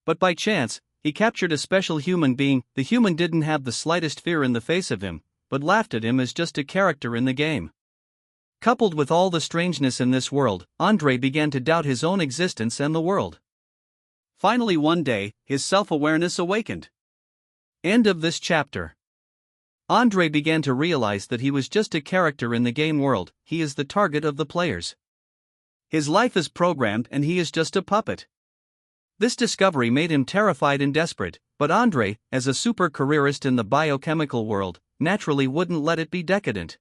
But by chance, he captured a special human being. The human didn't have the slightest fear in the face of him, but laughed at him as just a character in the game. Coupled with all the strangeness in this world, Andre began to doubt his own existence and the world. Finally one day, his self-awareness awakened. End of this chapter. Andre began to realize that he was just a character in the game world, he is the target of the players. His life is programmed and he is just a puppet. This discovery made him terrified and desperate, but Andre, as a super careerist in the biochemical world, naturally wouldn't let it be decadent.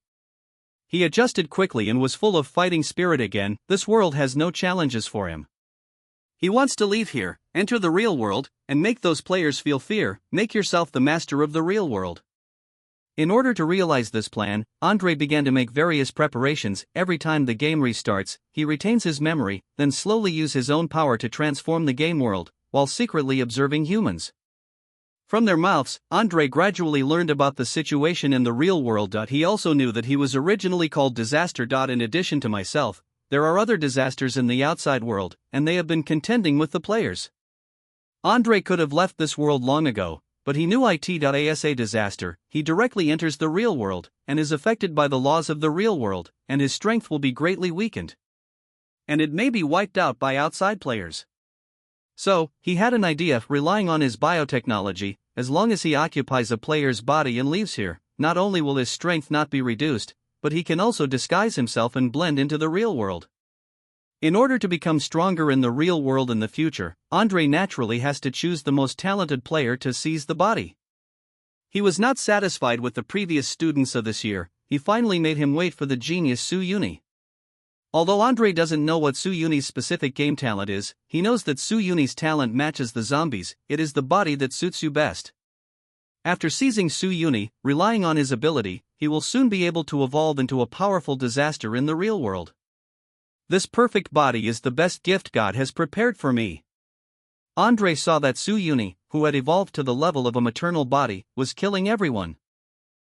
He adjusted quickly and was full of fighting spirit again. This world has no challenges for him. He wants to leave here, enter the real world, and make those players feel fear. Make yourself the master of the real world. In order to realize this plan, Andre began to make various preparations. Every time the game restarts, he retains his memory, then slowly use his own power to transform the game world, while secretly observing humans. From their mouths, Andre gradually learned about the situation in the real world. He also knew that he was originally called Disaster. In addition to myself, there are other disasters in the outside world, and they have been contending with the players. Andre could have left this world long ago, but he knew as a disaster. He directly enters the real world, and is affected by the laws of the real world, and his strength will be greatly weakened. And it may be wiped out by outside players. So, he had an idea. Relying on his biotechnology, as long as he occupies a player's body and leaves here, not only will his strength not be reduced, but he can also disguise himself and blend into the real world. In order to become stronger in the real world in the future, Andre naturally has to choose the most talented player to seize the body. He was not satisfied with the previous students of this year. He finally made him wait for the genius Su Yuni. Although Andre doesn't know what Su Yuni's specific game talent is, he knows that Su Yuni's talent matches the zombies. It is the body that suits you best. After seizing Su Yuni, relying on his ability, he will soon be able to evolve into a powerful disaster in the real world. This perfect body is the best gift God has prepared for me. Andre saw that Su Yuni, who had evolved to the level of a maternal body, was killing everyone.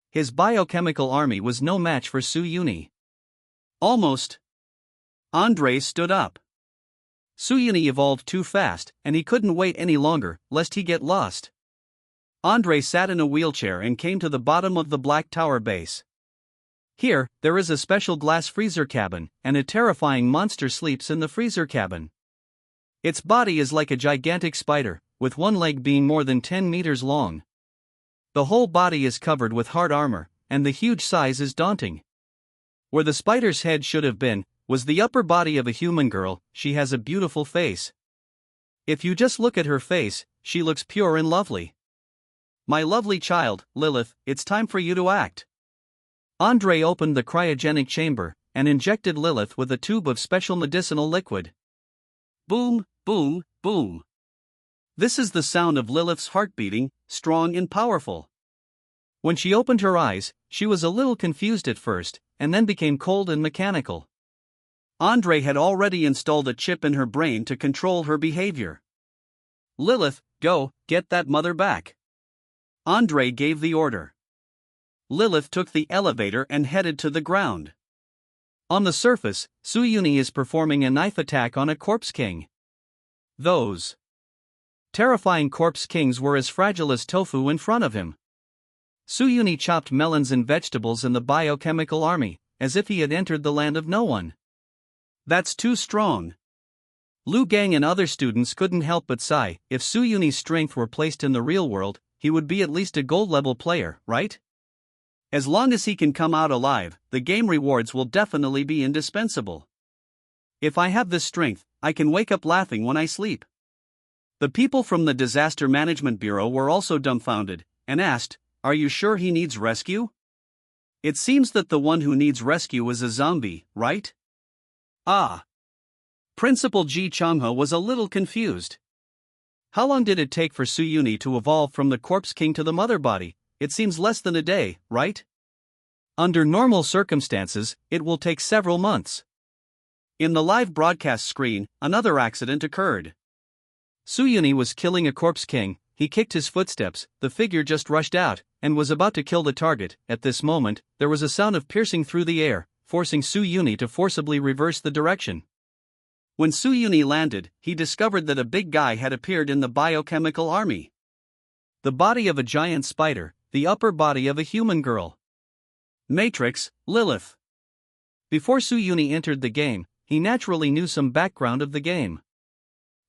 His biochemical army was no match for Su Yuni. Almost. Andre stood up. Su Yuni evolved too fast, and he couldn't wait any longer, lest he get lost. Andre sat in a wheelchair and came to the bottom of the Black Tower base. Here, there is a special glass freezer cabin, and a terrifying monster sleeps in the freezer cabin. Its body is like a gigantic spider, with one leg being more than 10 meters long. The whole body is covered with hard armor, and the huge size is daunting. Where the spider's head should have been, was the upper body of a human girl. She has a beautiful face. If you just look at her face, she looks pure and lovely. My lovely child, Lilith, it's time for you to act. Andre opened the cryogenic chamber, and injected Lilith with a tube of special medicinal liquid. Boom, boom, boom. This is the sound of Lilith's heart beating, strong and powerful. When she opened her eyes, she was a little confused at first, and then became cold and mechanical. Andre had already installed a chip in her brain to control her behavior. Lilith, go, get that mother back. Andre gave the order. Lilith took the elevator and headed to the ground. On the surface, Su Yuni is performing a knife attack on a corpse king. Those terrifying corpse kings were as fragile as tofu in front of him. Su Yuni chopped melons and vegetables in the biochemical army, as if he had entered the land of no one. That's too strong. Lu Gang and other students couldn't help but sigh. If Su Yuni's strength were placed in the real world, he would be at least a gold-level player, right? As long as he can come out alive, the game rewards will definitely be indispensable. If I have this strength, I can wake up laughing when I sleep. The people from the Disaster Management Bureau were also dumbfounded, and asked, "Are you sure he needs rescue? It seems that the one who needs rescue is a zombie, right?" Ah. Principal Ji Changhe was a little confused. How long did it take for Su Yuni to evolve from the corpse king to the mother body? It seems less than a day, right? Under normal circumstances, it will take several months. In the live broadcast screen, another accident occurred. Su Yuni was killing a corpse king. He kicked his footsteps, the figure just rushed out, and was about to kill the target. At this moment, there was a sound of piercing through the air, forcing Su Yuni to forcibly reverse the direction. When Su Yuni landed, he discovered that a big guy had appeared in the biochemical army. The body of a giant spider, the upper body of a human girl. Matrix, Lilith. Before Su Yuni entered the game, he naturally knew some background of the game.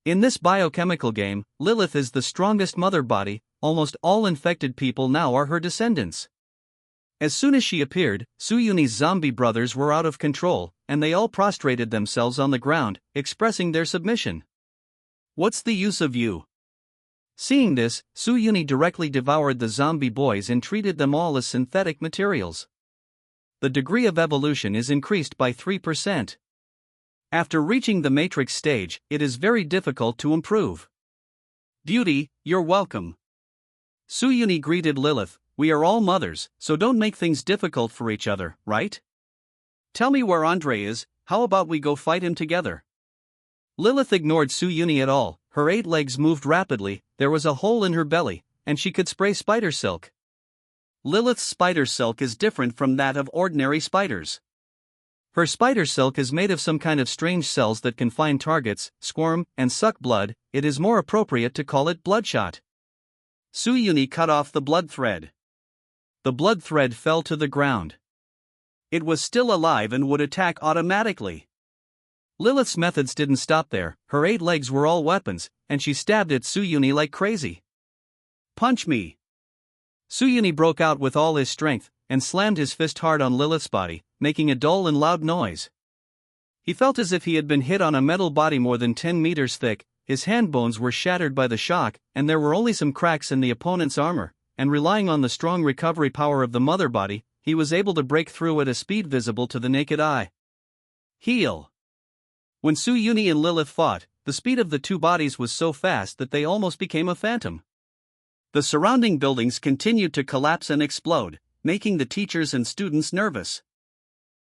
In this biochemical game, Lilith is the strongest mother body. Almost all infected people now are her descendants. As soon as she appeared, Suyuni's zombie brothers were out of control, and they all prostrated themselves on the ground, expressing their submission. "What's the use of you?" Seeing this, Suyuni directly devoured the zombie boys and treated them all as synthetic materials. The degree of evolution is increased by 3%. After reaching the matrix stage, it is very difficult to improve. "Beauty, you're welcome." Suyuni greeted Lilith. "We are all mothers, so don't make things difficult for each other, right? Tell me where Andre is, how about we go fight him together?" Lilith ignored Suyuni at all. Her 8 legs moved rapidly, there was a hole in her belly, and she could spray spider silk. Lilith's spider silk is different from that of ordinary spiders. Her spider silk is made of some kind of strange cells that can find targets, squirm, and suck blood. It is more appropriate to call it bloodshot. Suyuni cut off the blood thread. The blood thread fell to the ground. It was still alive and would attack automatically. Lilith's methods didn't stop there. Her 8 legs were all weapons, and she stabbed at Suyuni like crazy. "Punch me!" Suyuni broke out with all his strength, and slammed his fist hard on Lilith's body, making a dull and loud noise. He felt as if he had been hit on a metal body more than 10 meters thick. His hand bones were shattered by the shock, and there were only some cracks in the opponent's armor, and relying on the strong recovery power of the mother body, he was able to break through at a speed visible to the naked eye. Heal. When Suyuni and Lilith fought, the speed of the two bodies was so fast that they almost became a phantom. The surrounding buildings continued to collapse and explode, making the teachers and students nervous.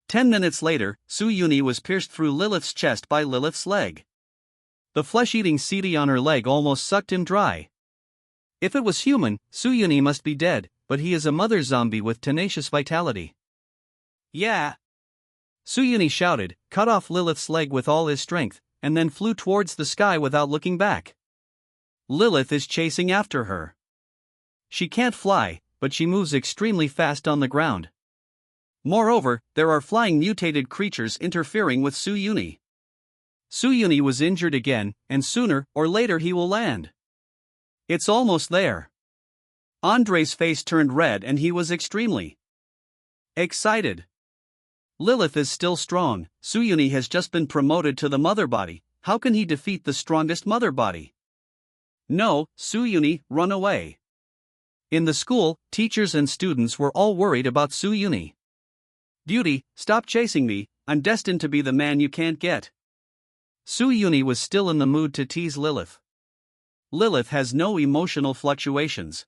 10 minutes later, Suyuni was pierced through Lilith's chest by Lilith's leg. The flesh-eating CD on her leg almost sucked him dry. If it was human, Suyuni must be dead, but he is a mother zombie with tenacious vitality. "Yeah!" Suyuni shouted, cut off Lilith's leg with all his strength, and then flew towards the sky without looking back. Lilith is chasing after her. She can't fly, but she moves extremely fast on the ground. Moreover, there are flying mutated creatures interfering with Suyuni. Suyuni was injured again, and sooner or later he will land. It's almost there. Andre's face turned red and he was extremely excited. Lilith is still strong. Suyuni has just been promoted to the mother body. How can he defeat the strongest mother body? No, Suyuni, run away. In the school, teachers and students were all worried about Suyuni. Beauty, stop chasing me, I'm destined to be the man you can't get. Suyuni was still in the mood to tease Lilith. Lilith has no emotional fluctuations.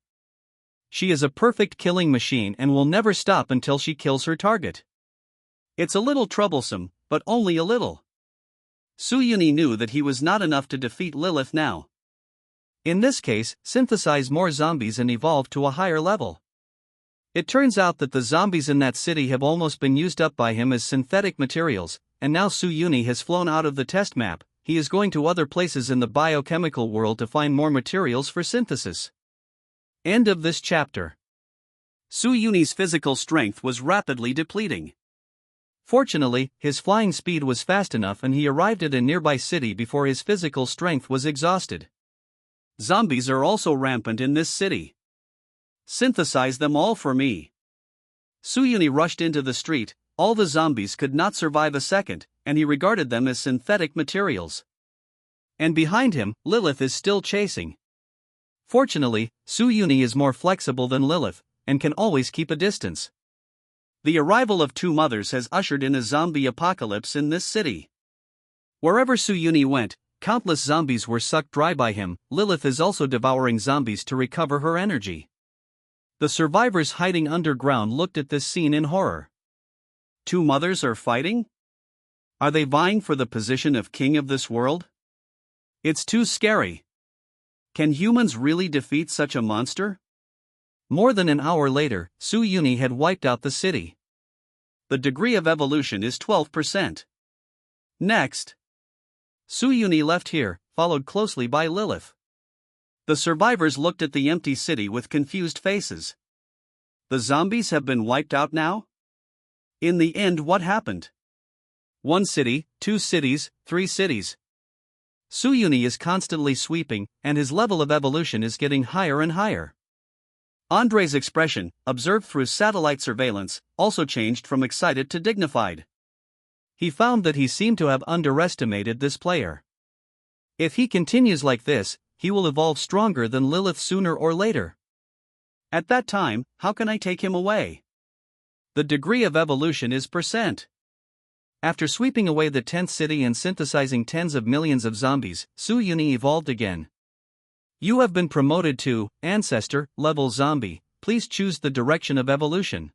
She is a perfect killing machine and will never stop until she kills her target. It's a little troublesome, but only a little. Suyuni knew that he was not enough to defeat Lilith now. In this case, synthesize more zombies and evolve to a higher level. It turns out that the zombies in that city have almost been used up by him as synthetic materials, and now Suyuni has flown out of the test map. He is going to other places in the biochemical world to find more materials for synthesis. End of this chapter. Suyuni's physical strength was rapidly depleting. Fortunately, his flying speed was fast enough and he arrived at a nearby city before his physical strength was exhausted. Zombies are also rampant in this city. Synthesize them all for me. Suyuni rushed into the street. All the zombies could not survive a second, and he regarded them as synthetic materials. And behind him, Lilith is still chasing. Fortunately, Suyuni is more flexible than Lilith, and can always keep a distance. The arrival of two mothers has ushered in a zombie apocalypse in this city. Wherever Suyuni went, countless zombies were sucked dry by him. Lilith is also devouring zombies to recover her energy. The survivors hiding underground looked at this scene in horror. Two mothers are fighting? Are they vying for the position of king of this world? It's too scary. Can humans really defeat such a monster? More than an hour later, Suyuni had wiped out the city. The degree of evolution is 12%. Next. Suyuni left here, followed closely by Lilith. The survivors looked at the empty city with confused faces. The zombies have been wiped out now? In the end, what happened? 1 city, 2 cities, 3 cities. Suyuni is constantly sweeping, and his level of evolution is getting higher and higher. Andrei's expression, observed through satellite surveillance, also changed from excited to dignified. He found that he seemed to have underestimated this player. If he continues like this, he will evolve stronger than Lilith sooner or later. At that time, how can I take him away? The degree of evolution is %. After sweeping away the 10th city and synthesizing tens of millions of zombies, Su-Yuni evolved again. You have been promoted to Ancestor level zombie. Please choose the direction of evolution.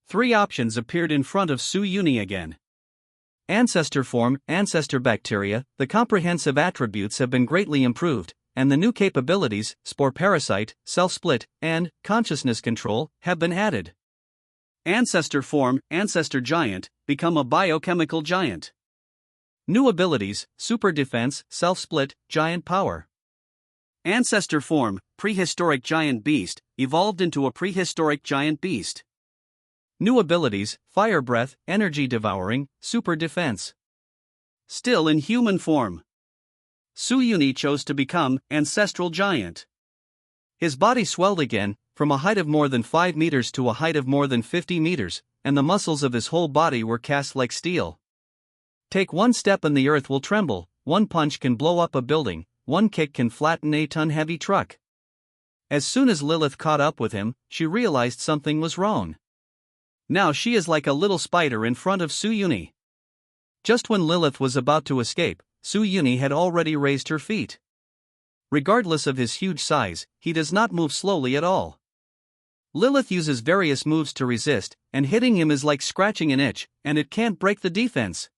3 options appeared in front of Su-Yuni again. Ancestor form, ancestor bacteria. The comprehensive attributes have been greatly improved, and the new capabilities, spore parasite, self-split, and consciousness control, have been added. Ancestor form, ancestor giant, become a biochemical giant. New abilities, super defense, self-split, giant power. Ancestor form, prehistoric giant beast, evolved into a prehistoric giant beast. New abilities, fire breath, energy devouring, super defense. Still in human form. Su-Yuni chose to become ancestral giant. His body swelled again, from a height of more than 5 meters to a height of more than 50 meters, and the muscles of his whole body were cast like steel. Take one step and the earth will tremble, one punch can blow up a building, one kick can flatten a ton-heavy truck. As soon as Lilith caught up with him, she realized something was wrong. Now she is like a little spider in front of Su-Yuni. Just when Lilith was about to escape, Su-Yuni had already raised her feet. Regardless of his huge size, he does not move slowly at all. Lilith uses various moves to resist, and hitting him is like scratching an itch, and it can't break the defense.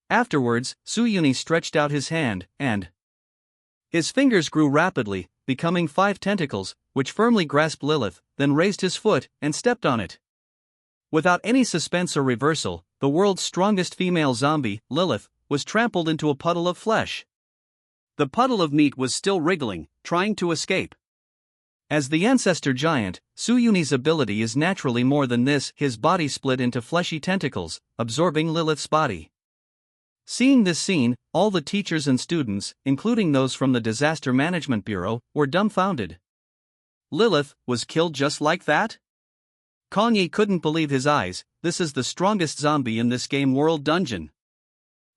Afterwards, Su-Yuni stretched out his hand, and his fingers grew rapidly, becoming 5 tentacles, which firmly grasped Lilith, then raised his foot and stepped on it. Without any suspense or reversal, the world's strongest female zombie, Lilith, was trampled into a puddle of flesh. The puddle of meat was still wriggling, trying to escape. As the ancestor giant, Su-Yuni's ability is naturally more than this. His body split into fleshy tentacles, absorbing Lilith's body. Seeing this scene, all the teachers and students, including those from the Disaster Management Bureau, were dumbfounded. Lilith was killed just like that? Kanye couldn't believe his eyes. This is the strongest zombie in this game world dungeon.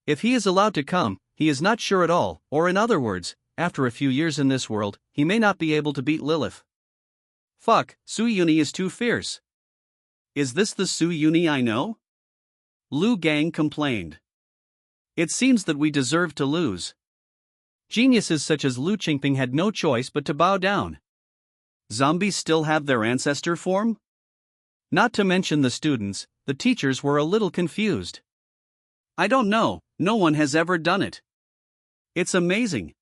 If he is allowed to come, he is not sure at all, or in other words, after a few years in this world, he may not be able to beat Lilith. Fuck, Su-Yuni is too fierce. Is this the Su-Yuni I know? Liu Gang complained. It seems that we deserve to lose. Geniuses such as Liu Qingping had no choice but to bow down. Zombies still have their ancestor form? Not to mention the students, the teachers were a little confused. I don't know, no one has ever done it. It's amazing.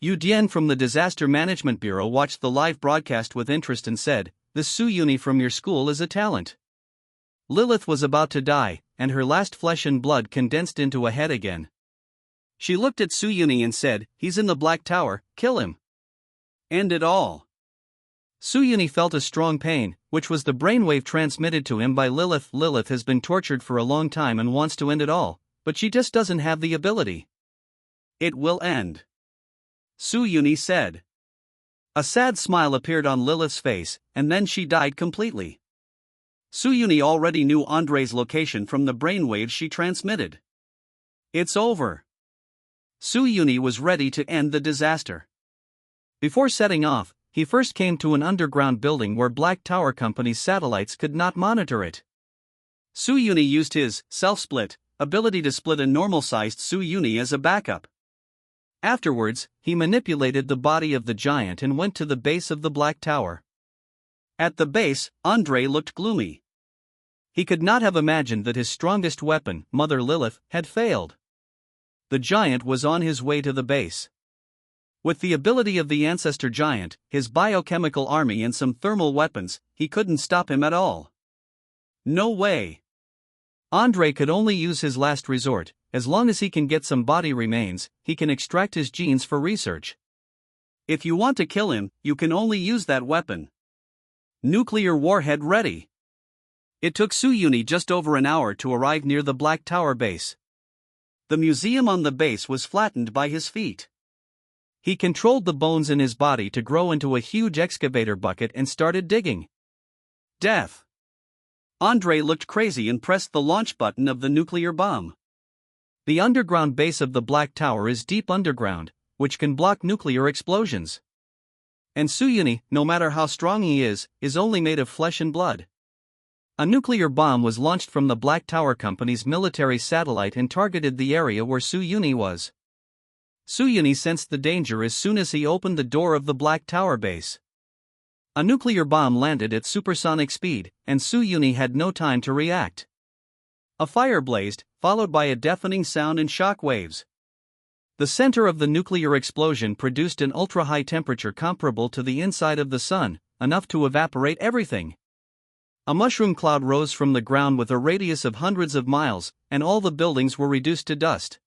Yu Dian from the Disaster Management Bureau watched the live broadcast with interest and said, "This Su-Yuni from your school is a talent." Lilith was about to die, and her last flesh and blood condensed into a head again. She looked at Su-Yuni and said, "He's in the Black Tower, kill him." End it all. Su-Yuni felt a strong pain, which was the brainwave transmitted to him by Lilith. Lilith has been tortured for a long time and wants to end it all, but she just doesn't have the ability. It will end. Su-Yuni said. A sad smile appeared on Lilith's face, and then she died completely. Su-Yuni already knew Andrei's location from the brainwaves she transmitted. It's over. Su-Yuni was ready to end the disaster. Before setting off, he first came to an underground building where Black Tower Company's satellites could not monitor it. Su-Yuni used his self-split ability to split a normal-sized Su-Yuni as a backup. Afterwards, he manipulated the body of the giant and went to the base of the Black Tower. At the base, Andrei looked gloomy. He could not have imagined that his strongest weapon, Mother Lilith, had failed. The giant was on his way to the base. With the ability of the ancestor giant, his biochemical army and some thermal weapons, he couldn't stop him at all. No way. Andrei could only use his last resort. As long as he can get some body remains, he can extract his genes for research. If you want to kill him, you can only use that weapon. Nuclear warhead ready. It took Su-Yuni just over an hour to arrive near the Black Tower base. The museum on the base was flattened by his feet. He controlled the bones in his body to grow into a huge excavator bucket and started digging. Death. Andre looked crazy and pressed the launch button of the nuclear bomb. The underground base of the Black Tower is deep underground, which can block nuclear explosions. And Suyuni, no matter how strong he is only made of flesh and blood. A nuclear bomb was launched from the Black Tower Company's military satellite and targeted the area where Suyuni was. Suyuni sensed the danger as soon as he opened the door of the Black Tower base. A nuclear bomb landed at supersonic speed, and Suyuni had no time to react. A fire blazed, followed by a deafening sound and shock waves. The center of the nuclear explosion produced an ultra-high temperature comparable to the inside of the sun, enough to evaporate everything. A mushroom cloud rose from the ground with a radius of hundreds of miles, and all the buildings were reduced to dust.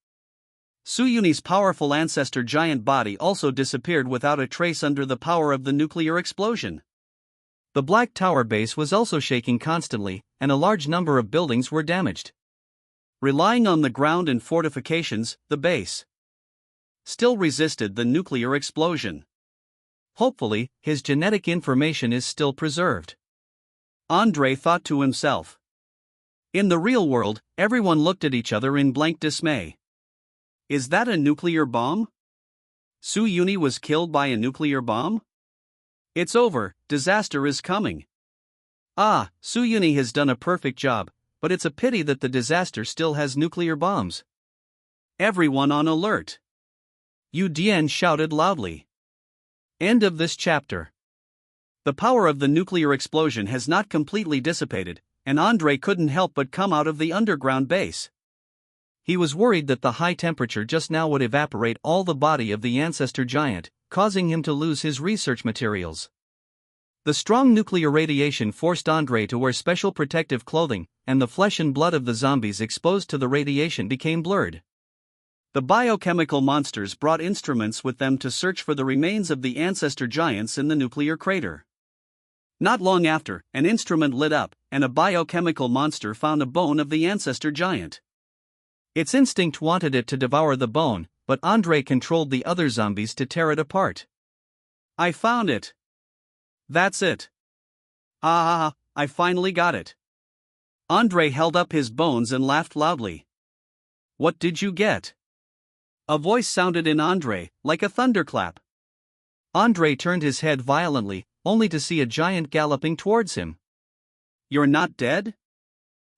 Suyuni's powerful ancestor giant body also disappeared without a trace under the power of the nuclear explosion. The Black Tower base was also shaking constantly, and a large number of buildings were damaged. Relying on the ground and fortifications, the base still resisted the nuclear explosion. Hopefully, his genetic information is still preserved. Andre thought to himself. In the real world, everyone looked at each other in blank dismay. Is that a nuclear bomb? Suyuni was killed by a nuclear bomb? It's over, disaster is coming. Suyuni has done a perfect job, but it's a pity that the disaster still has nuclear bombs. Everyone on alert. Yu Dian shouted loudly. End of this chapter. The power of the nuclear explosion has not completely dissipated, and Andre couldn't help but come out of the underground base. He was worried that the high temperature just now would evaporate all the body of the ancestor giant, causing him to lose his research materials. The strong nuclear radiation forced Andre to wear special protective clothing, and the flesh and blood of the zombies exposed to the radiation became blurred. The biochemical monsters brought instruments with them to search for the remains of the ancestor giants in the nuclear crater. Not long after, an instrument lit up, and a biochemical monster found a bone of the ancestor giant. Its instinct wanted it to devour the bone, but Andre controlled the other zombies to tear it apart. I found it. That's it. I finally got it. Andre held up his bones and laughed loudly. What did you get? A voice sounded in Andre, like a thunderclap. Andre turned his head violently, only to see a giant galloping towards him. You're not dead?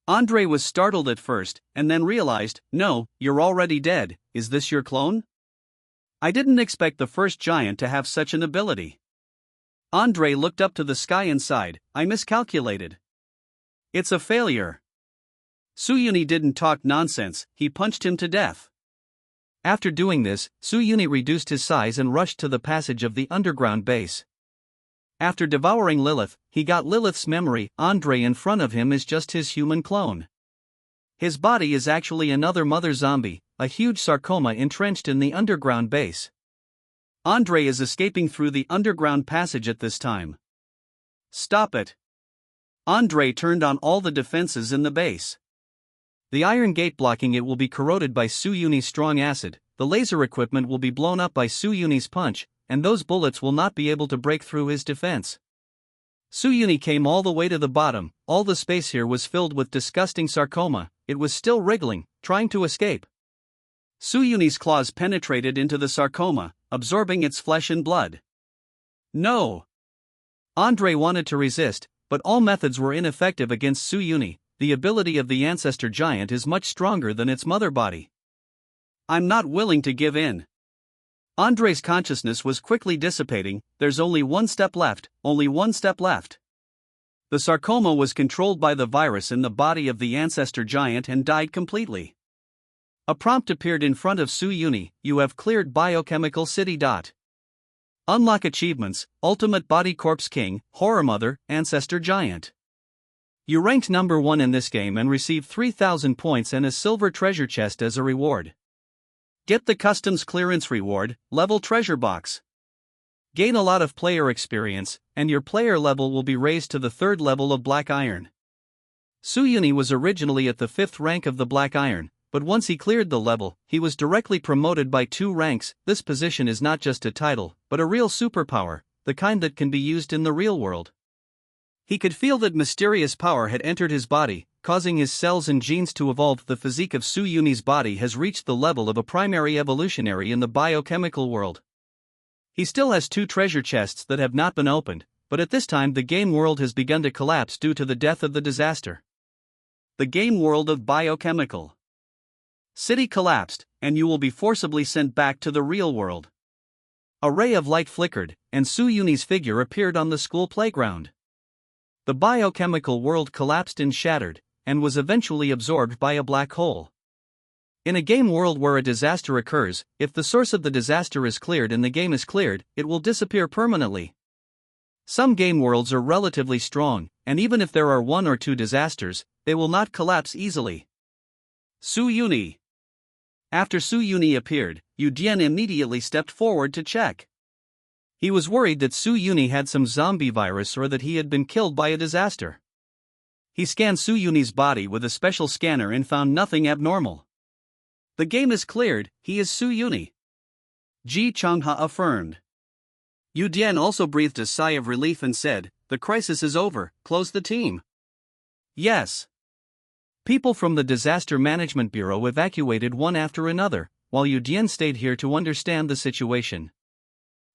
Andre was startled at first, and then realized, no, you're already dead. Is this your clone? I didn't expect the first giant to have such an ability. Andre looked up to the sky and sighed, I miscalculated. It's a failure. Suyuni didn't talk nonsense, he punched him to death. After doing this, Suyuni reduced his size and rushed to the passage of the underground base. After devouring Lilith, he got Lilith's memory. Andre in front of him is just his human clone. His body is actually another mother zombie, a huge sarcoma entrenched in the underground base. Andre is escaping through the underground passage at this time. Stop it. Andre turned on all the defenses in the base. The iron gate blocking it will be corroded by Suyuni's strong acid, the laser equipment will be blown up by Suyuni's punch, and those bullets will not be able to break through his defense. Suyuni came all the way to the bottom, all the space here was filled with disgusting sarcoma, it was still wriggling, trying to escape. Suyuni's claws penetrated into the sarcoma, absorbing its flesh and blood. No! Andre wanted to resist, but all methods were ineffective against Suyuni. The ability of the ancestor giant is much stronger than its mother body. I'm not willing to give in. Andre's consciousness was quickly dissipating, there's only one step left, only one step left. The sarcoma was controlled by the virus in the body of the ancestor giant and died completely. A prompt appeared in front of Suyuni, you have cleared Biochemical City. Unlock achievements, Ultimate Body Corpse King, Horror Mother, Ancestor Giant. You ranked number 1 in this game and received 3,000 points and a silver treasure chest as a reward. Get the Customs Clearance reward, Level Treasure Box. Gain a lot of player experience, and your player level will be raised to the 3rd level of Black Iron. Suyuni was originally at the 5th rank of the Black Iron, but once he cleared the level, he was directly promoted by 2 ranks. This position is not just a title, but a real superpower, the kind that can be used in the real world. He could feel that mysterious power had entered his body, causing his cells and genes to evolve. The physique of Su Yuni's body has reached the level of a primary evolutionary in the biochemical world. He still has 2 treasure chests that have not been opened, but at this time the game world has begun to collapse due to the death of the disaster. The game world of biochemical city collapsed, and you will be forcibly sent back to the real world. A ray of light flickered, and Su Yuni's figure appeared on the school playground. The biochemical world collapsed and shattered, and was eventually absorbed by a black hole. In a game world where a disaster occurs, if the source of the disaster is cleared and the game is cleared, it will disappear permanently. Some game worlds are relatively strong, and even if there are 1 or 2 disasters, they will not collapse easily. Su Yuni. After Su Yuni appeared, Yu Dian immediately stepped forward to check. He was worried that Su Yuni had some zombie virus or that he had been killed by a disaster. He scanned Su Yuni's body with a special scanner and found nothing abnormal. The game is cleared, he is Su Yuni. Ji Changha affirmed. Yu Dian also breathed a sigh of relief and said, "The crisis is over, close the team." Yes. People from the Disaster Management Bureau evacuated one after another, while Yu Dian stayed here to understand the situation.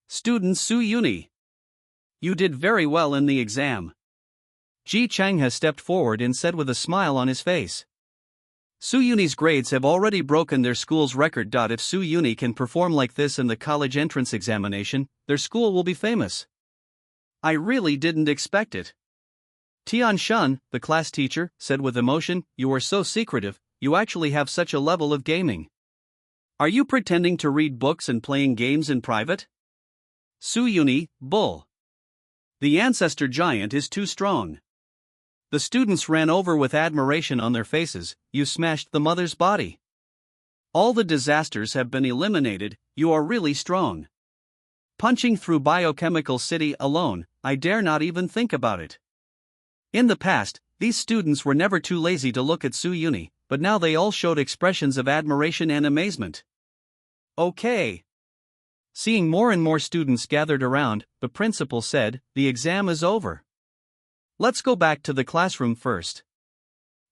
Student Su Yuni. You did very well in the exam. Ji Changha stepped forward and said with a smile on his face. Su Yuni's grades have already broken their school's record. If Su Yuni can perform like this in the college entrance examination, their school will be famous. I really didn't expect it. Tian Shun, the class teacher, said with emotion, "You are so secretive, you actually have such a level of gaming. Are you pretending to read books and playing games in private?" Su Yuni, bull. The ancestor giant is too strong. The students ran over with admiration on their faces. You smashed the mother's body. All the disasters have been eliminated, you are really strong. Punching through biochemical city alone, I dare not even think about it. In the past, these students were never too lazy to look at Su Yuni, but now they all showed expressions of admiration and amazement. Okay. Seeing more and more students gathered around, the principal said, "The exam is over. Let's go back to the classroom first.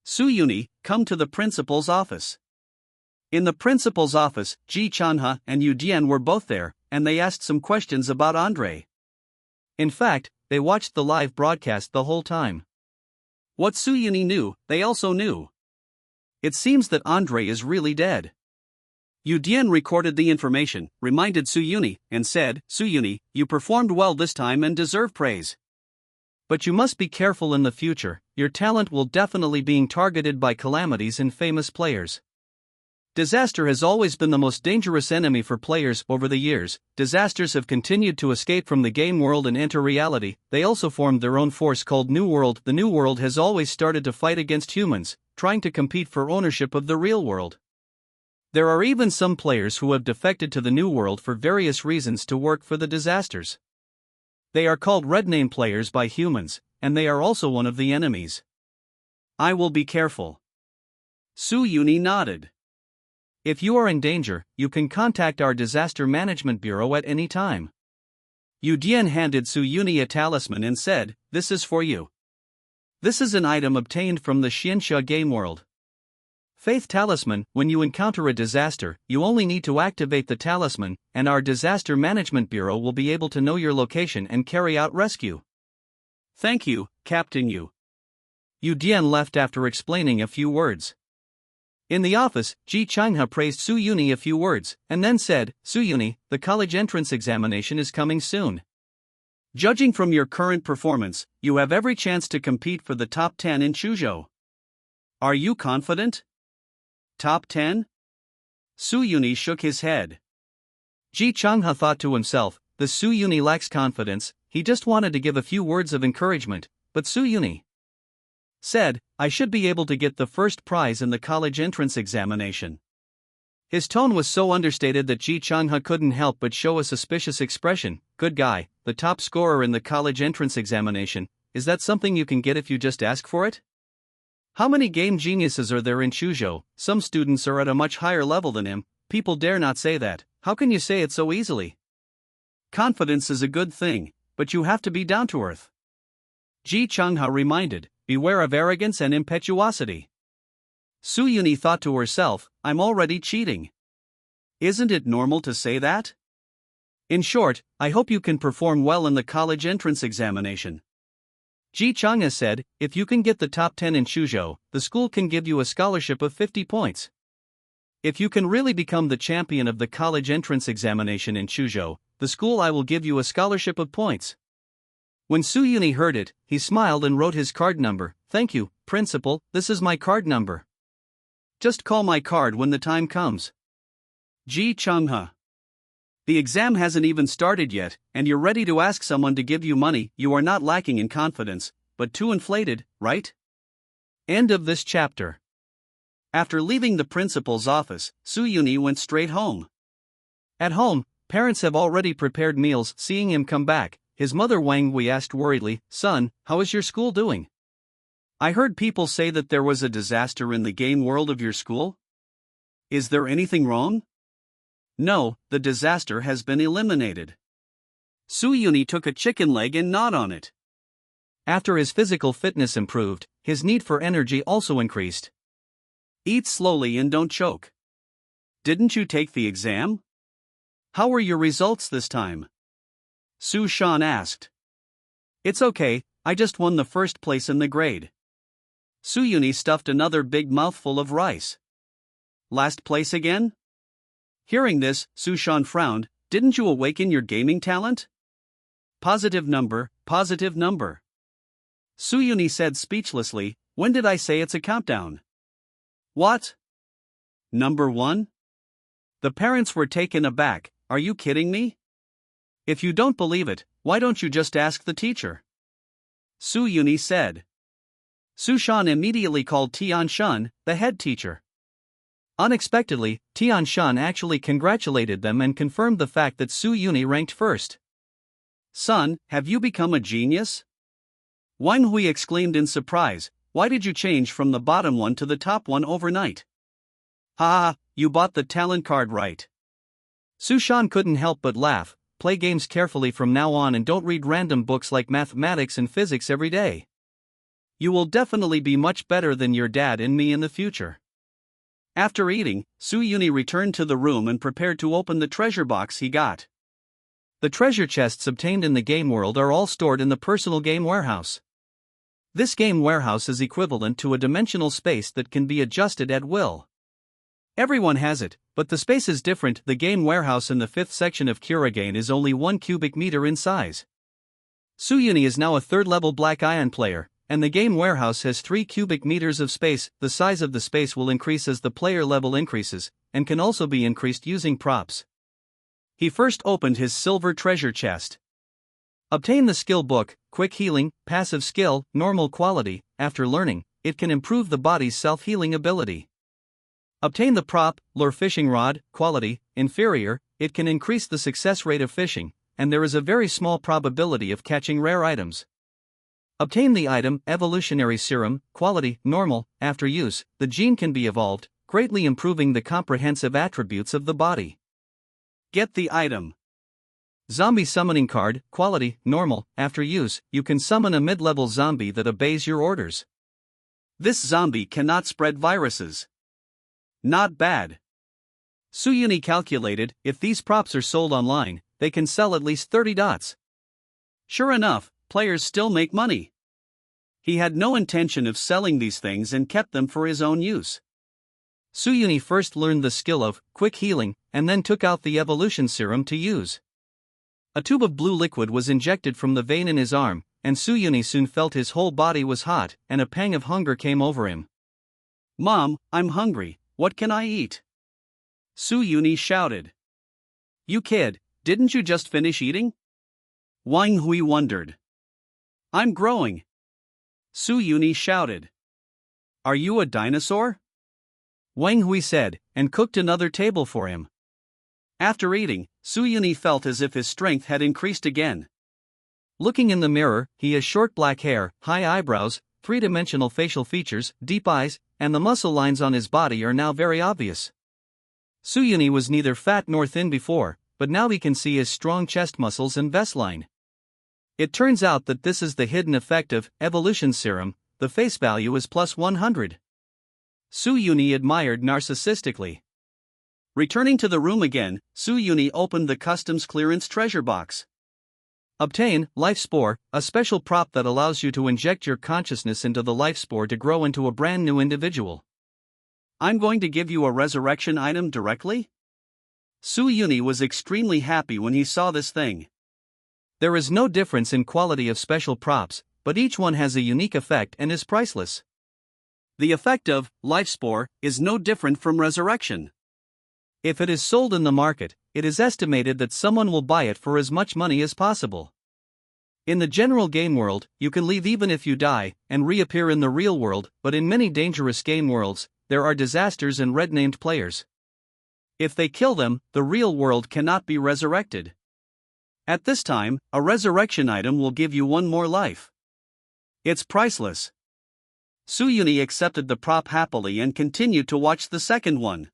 Su Yuni, come to the principal's office." In the principal's office, Ji Chanha and Yu Dian were both there, and they asked some questions about Andre. In fact, they watched the live broadcast the whole time. What Su Yuni knew, they also knew. It seems that Andre is really dead. Yu Dian recorded the information, reminded Su Yuni, and said, "Su Yuni, you performed well this time and deserve praise. But you must be careful in the future, your talent will definitely being targeted by calamities and famous players. Disaster has always been the most dangerous enemy for players. Over the years, disasters have continued to escape from the game world and enter reality. They also formed their own force called New World. The New World has always started to fight against humans, trying to compete for ownership of the real world. There are even some players who have defected to the New World for various reasons to work for the disasters. They are called red name players by humans, and they are also one of the enemies. I will be careful." Su Yuni nodded. "If you are in danger, you can contact our Disaster Management Bureau at any time." Yu Dian handed Su Yuni a talisman and said, "This is for you. This is an item obtained from the Xianxia game world. Faith Talisman. When you encounter a disaster, you only need to activate the talisman, and our Disaster Management Bureau will be able to know your location and carry out rescue." "Thank you, Captain Yu." Yu Dian left after explaining a few words. In the office, Ji Changha praised Su Yuni a few words, and then said, "Su Yuni, the college entrance examination is coming soon. Judging from your current performance, you have every chance to compete for the top 10 in Chuzhou. Are you confident?" "Top 10? Su Yuni shook his head. Ji Changha thought to himself, the Su Yuni lacks confidence. He just wanted to give a few words of encouragement, but Su Yuni said, "I should be able to get the first prize in the college entrance examination." His tone was so understated that Ji Changha couldn't help but show a suspicious expression. "Good guy, the top scorer in the college entrance examination, is that something you can get if you just ask for it?" How many game geniuses are there in Chuzhou? Some students are at a much higher level than him. People dare not say that. How can you say it so easily? Confidence is a good thing, but you have to be down to earth. Ji Changha reminded, beware of arrogance and impetuosity. Su Yuni thought to herself, I'm already cheating. Isn't it normal to say that? In short, I hope you can perform well in the college entrance examination. Ji Changha said, if you can get the top 10 in Chuzhou, the school can give you a scholarship of 50 points. If you can really become the champion of the college entrance examination in Chuzhou, the school I will give you a scholarship of points. When Su Yuni heard it, he smiled and wrote his card number. Thank you, principal, this is my card number. Just call my card when the time comes. Ji Changha. The exam hasn't even started yet, and you're ready to ask someone to give you money. You are not lacking in confidence, but too inflated, right? End of this chapter. After leaving the principal's office, Su Yuni went straight home. At home, parents have already prepared meals. Seeing him come back, his mother Wang Hui asked worriedly, Son, how is your school doing? I heard people say that there was a disaster in the game world of your school. Is there anything wrong? No, the disaster has been eliminated. Su Yuni took a chicken leg and gnawed on it. After his physical fitness improved, his need for energy also increased. Eat slowly and don't choke. Didn't you take the exam? How were your results this time? Su Shan asked. It's okay, I just won the first place in the grade. Su Yuni stuffed another big mouthful of rice. Last place again? Hearing this, Su Shan frowned. Didn't you awaken your gaming talent? Positive number, positive number. Su Yuni said speechlessly, when did I say it's a countdown? What? Number 1? The parents were taken aback. Are you kidding me? If you don't believe it, why don't you just ask the teacher? Su Yuni said. Su Shan immediately called Tian Shun, the head teacher. Unexpectedly, Tian Shun actually congratulated them and confirmed the fact that Su Yuni ranked first. Son, have you become a genius? Wang Hui exclaimed in surprise, why did you change from the bottom one to the top one overnight? Ha ha, you bought the talent card right. Su Shan couldn't help but laugh. Play games carefully from now on and don't read random books like mathematics and physics every day. You will definitely be much better than your dad and me in the future. After eating, Su Yuni returned to the room and prepared to open the treasure box he got. The treasure chests obtained in the game world are all stored in the personal game warehouse. This game warehouse is equivalent to a dimensional space that can be adjusted at will. Everyone has it, but the space is different. The game warehouse in the 5th section of Kuragain is only 1 cubic meter in size. Su Yuni is now a 3rd level Black Ion player, and the game warehouse has 3 cubic meters of space. The size of the space will increase as the player level increases, and can also be increased using props. He first opened his silver treasure chest. Obtain the skill book, Quick Healing, Passive Skill, Normal Quality. After learning, it can improve the body's self-healing ability. Obtain the prop, Lure Fishing Rod, Quality, Inferior. It can increase the success rate of fishing, and there is a very small probability of catching rare items. Obtain the item, Evolutionary Serum, Quality, Normal. After use, the gene can be evolved, greatly improving the comprehensive attributes of the body. Get the item. Zombie Summoning Card, Quality, Normal. After use, you can summon a mid-level zombie that obeys your orders. This zombie cannot spread viruses. Not bad. Su Yuni calculated, if these props are sold online, they can sell at least 30 dots. Sure enough, players still make money. He had no intention of selling these things and kept them for his own use. Su Yuni first learned the skill of Quick Healing, and then took out the Evolution Serum to use. A tube of blue liquid was injected from the vein in his arm, and Su Yuni soon felt his whole body was hot, and a pang of hunger came over him. Mom, I'm hungry, what can I eat? Su Yuni shouted. You kid, didn't you just finish eating? Wang Hui wondered. I'm growing. Su Yuni shouted. Are you a dinosaur? Wang Hui said, and cooked another table for him. After eating, Su Yuni felt as if his strength had increased again. Looking in the mirror, he has short black hair, high eyebrows, three-dimensional facial features, deep eyes, and the muscle lines on his body are now very obvious. Suyuni was neither fat nor thin before, but now we can see his strong chest muscles and vest line. It turns out that this is the hidden effect of evolution serum. The face value is plus 100. Suyuni admired narcissistically. Returning to the room again, Suyuni opened the customs clearance treasure box. Obtain Life Spore, a special prop that allows you to inject your consciousness into the life spore to grow into a brand new individual. I'm going to give you a resurrection item directly? Suyuni was extremely happy when he saw this thing. There is no difference in quality of special props, but each one has a unique effect and is priceless. The effect of Life Spore is no different from resurrection. If it is sold in the market, it is estimated that someone will buy it for as much money as possible. In the general game world, you can leave even if you die, and reappear in the real world, but in many dangerous game worlds, there are disasters and red-named players. If they kill them, the real world cannot be resurrected. At this time, a resurrection item will give you one more life. It's priceless. Suyuni accepted the prop happily and continued to watch the second one.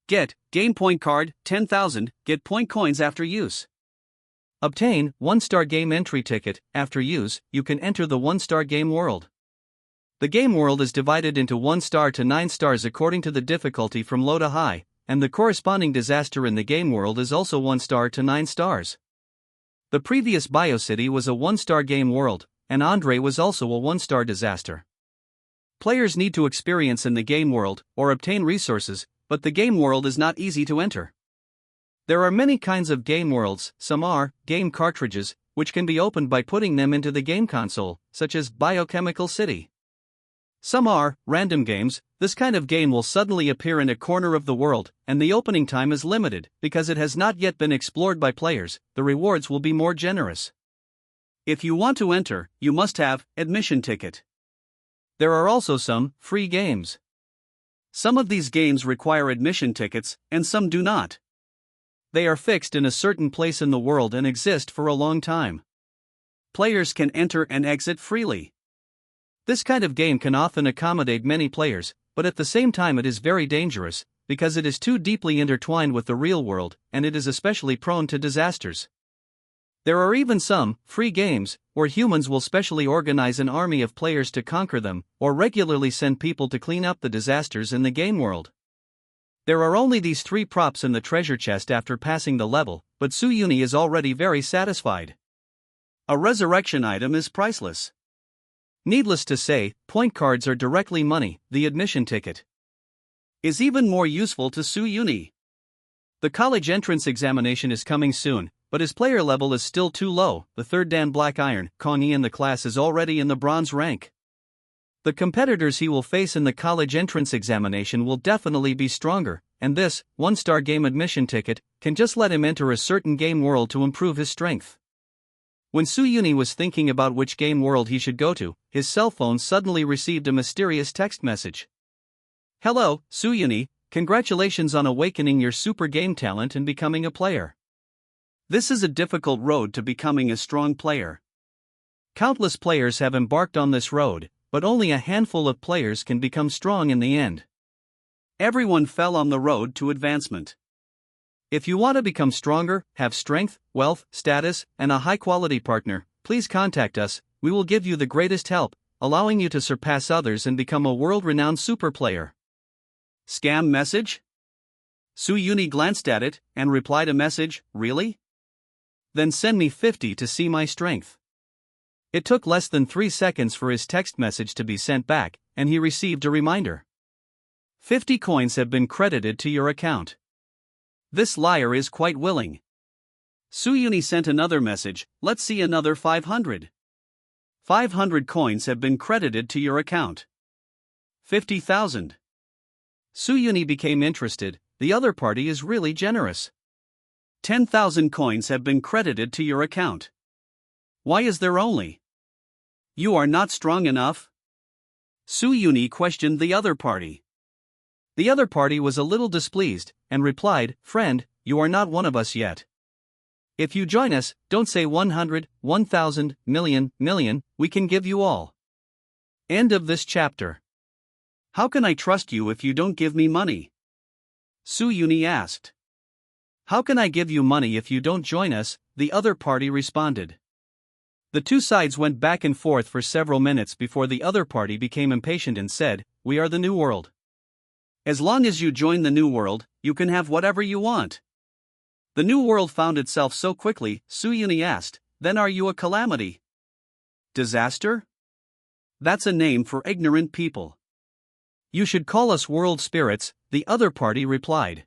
Get, game point card, 10,000, get point coins after use. Obtain, 1-star game entry ticket, after use, you can enter the 1-star game world. The game world is divided into 1-star to 9 stars according to the difficulty from low to high, and the corresponding disaster in the game world is also 1-star to 9 stars. The previous BioCity was a 1-star game world, and Andre was also a 1-star disaster. Players need to experience in the game world, or obtain resources, but the game world is not easy to enter. There are many kinds of game worlds. Some are game cartridges, which can be opened by putting them into the game console, such as Biochemical City. Some are random games. This kind of game will suddenly appear in a corner of the world, and the opening time is limited, because it has not yet been explored by players. The rewards will be more generous. If you want to enter, you must have admission ticket. There are also some free games. Some of these games require admission tickets, and some do not. They are fixed in a certain place in the world and exist for a long time. Players can enter and exit freely. This kind of game can often accommodate many players, but at the same time it is very dangerous, because it is too deeply intertwined with the real world, and it is especially prone to disasters. There are even some free games where humans will specially organize an army of players to conquer them, or regularly send people to clean up the disasters in the game world. There are only these 3 props in the treasure chest after passing the level, but Suyuni is already very satisfied. A resurrection item is priceless. Needless to say, point cards are directly money. The admission ticket is even more useful to Suyuni. The college entrance examination is coming soon, but his player level is still too low. The third Dan Black Iron, Konyi in the class is already in the bronze rank. The competitors he will face in the college entrance examination will definitely be stronger, and this 1-star game admission ticket can just let him enter a certain game world to improve his strength. When Suyuni was thinking about which game world he should go to, his cell phone suddenly received a mysterious text message. Hello, Suyuni, congratulations on awakening your super game talent and becoming a player. This is a difficult road to becoming a strong player. Countless players have embarked on this road, but only a handful of players can become strong in the end. Everyone fell on the road to advancement. If you want to become stronger, have strength, wealth, status, and a high-quality partner, please contact us. We will give you the greatest help, allowing you to surpass others and become a world-renowned super player. Scam message? Suyuni glanced at it and replied a message, really? Then send me 50 to see my strength. It took less than 3 seconds for his text message to be sent back, and he received a reminder. 50 coins have been credited to your account. This liar is quite willing. Suyuni sent another message, let's see another 500. 500 coins have been credited to your account. 50,000. Suyuni became interested. The other party is really generous. 10,000 coins have been credited to your account. Why is there only? You are not strong enough? Suyuni questioned the other party. The other party was a little displeased, and replied, friend, you are not one of us yet. If you join us, don't say 100, 1,000, million, we can give you all. End of this chapter. How can I trust you if you don't give me money? Su-Yuni asked. How can I give you money if you don't join us? The other party responded. The two sides went back and forth for several minutes before the other party became impatient and said, "We are the New World. As long as you join the New World, you can have whatever you want." The New World found itself so quickly, Su-Yuni asked, "Then are you a calamity? Disaster?" "That's a name for ignorant people." "You should call us world spirits," the other party replied.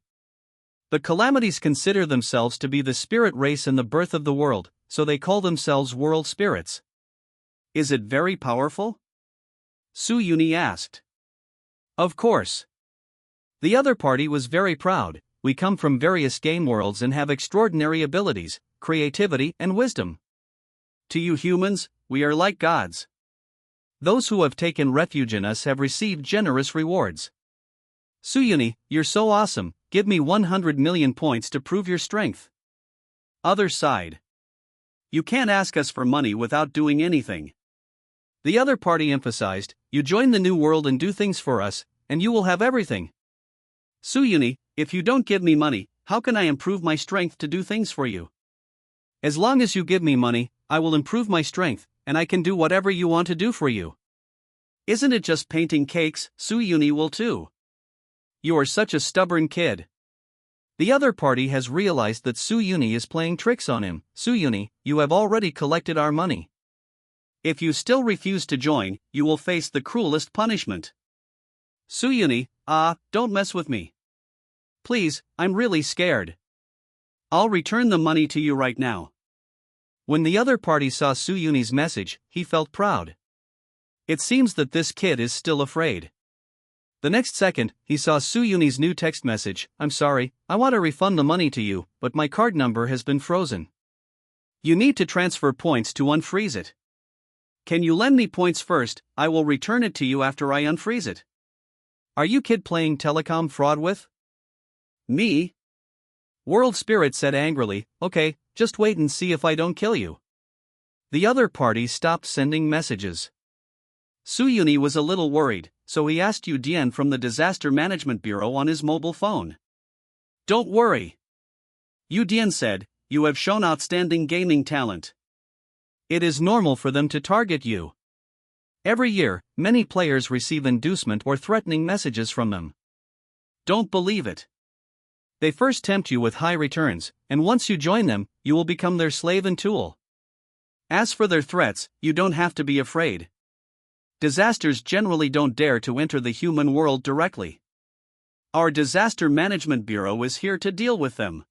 The calamities consider themselves to be the spirit race and the birth of the world, so they call themselves world spirits. Is it very powerful? Su-Yuni asked. Of course. The other party was very proud. We come from various game worlds and have extraordinary abilities, creativity, and wisdom. To you humans, we are like gods. Those who have taken refuge in us have received generous rewards. Su-Yuni, you're so awesome, give me 100 million points to prove your strength. Other side. You can't ask us for money without doing anything. The other party emphasized, you join the New World and do things for us, and you will have everything. Su-Yuni, if you don't give me money, how can I improve my strength to do things for you? As long as you give me money, I will improve my strength, and I can do whatever you want to do for you. Isn't it just painting cakes? Su-Yuni will too. You are such a stubborn kid. The other party has realized that Su-Yuni is playing tricks on him. Su-Yuni, you have already collected our money. If you still refuse to join, you will face the cruelest punishment. Su-Yuni, don't mess with me. Please, I'm really scared. I'll return the money to you right now. When the other party saw Su-Yuni's message, he felt proud. It seems that this kid is still afraid. The next second, he saw Su-Yuni's new text message, I'm sorry, I want to refund the money to you, but my card number has been frozen. You need to transfer points to unfreeze it. Can you lend me points first? I will return it to you after I unfreeze it. Are you kid playing telecom fraud with me? World Spirit said angrily, okay, just wait and see if I don't kill you. The other party stopped sending messages. Su-Yuni was a little worried, so he asked Yu Dian from the Disaster Management Bureau on his mobile phone. Don't worry. Yu Dian said, you have shown outstanding gaming talent. It is normal for them to target you. Every year, many players receive inducement or threatening messages from them. Don't believe it. They first tempt you with high returns, and once you join them, you will become their slave and tool. As for their threats, you don't have to be afraid. Disasters generally don't dare to enter the human world directly. Our Disaster Management Bureau is here to deal with them.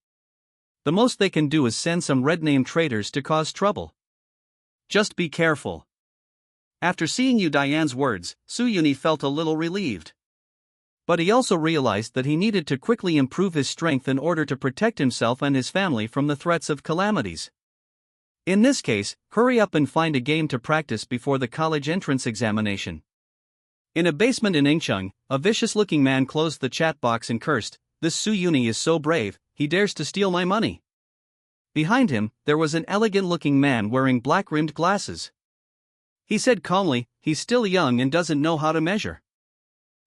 The most they can do is send some red-name traitors to cause trouble. Just be careful. After seeing Yu Dian's words, Su-Yuni felt a little relieved. But he also realized that he needed to quickly improve his strength in order to protect himself and his family from the threats of calamities. In this case, hurry up and find a game to practice before the college entrance examination. In a basement in Ingcheng, a vicious-looking man closed the chat box and cursed, "This Su-Yuni is so brave, he dares to steal my money." Behind him, there was an elegant-looking man wearing black-rimmed glasses. He said calmly, "He's still young and doesn't know how to measure."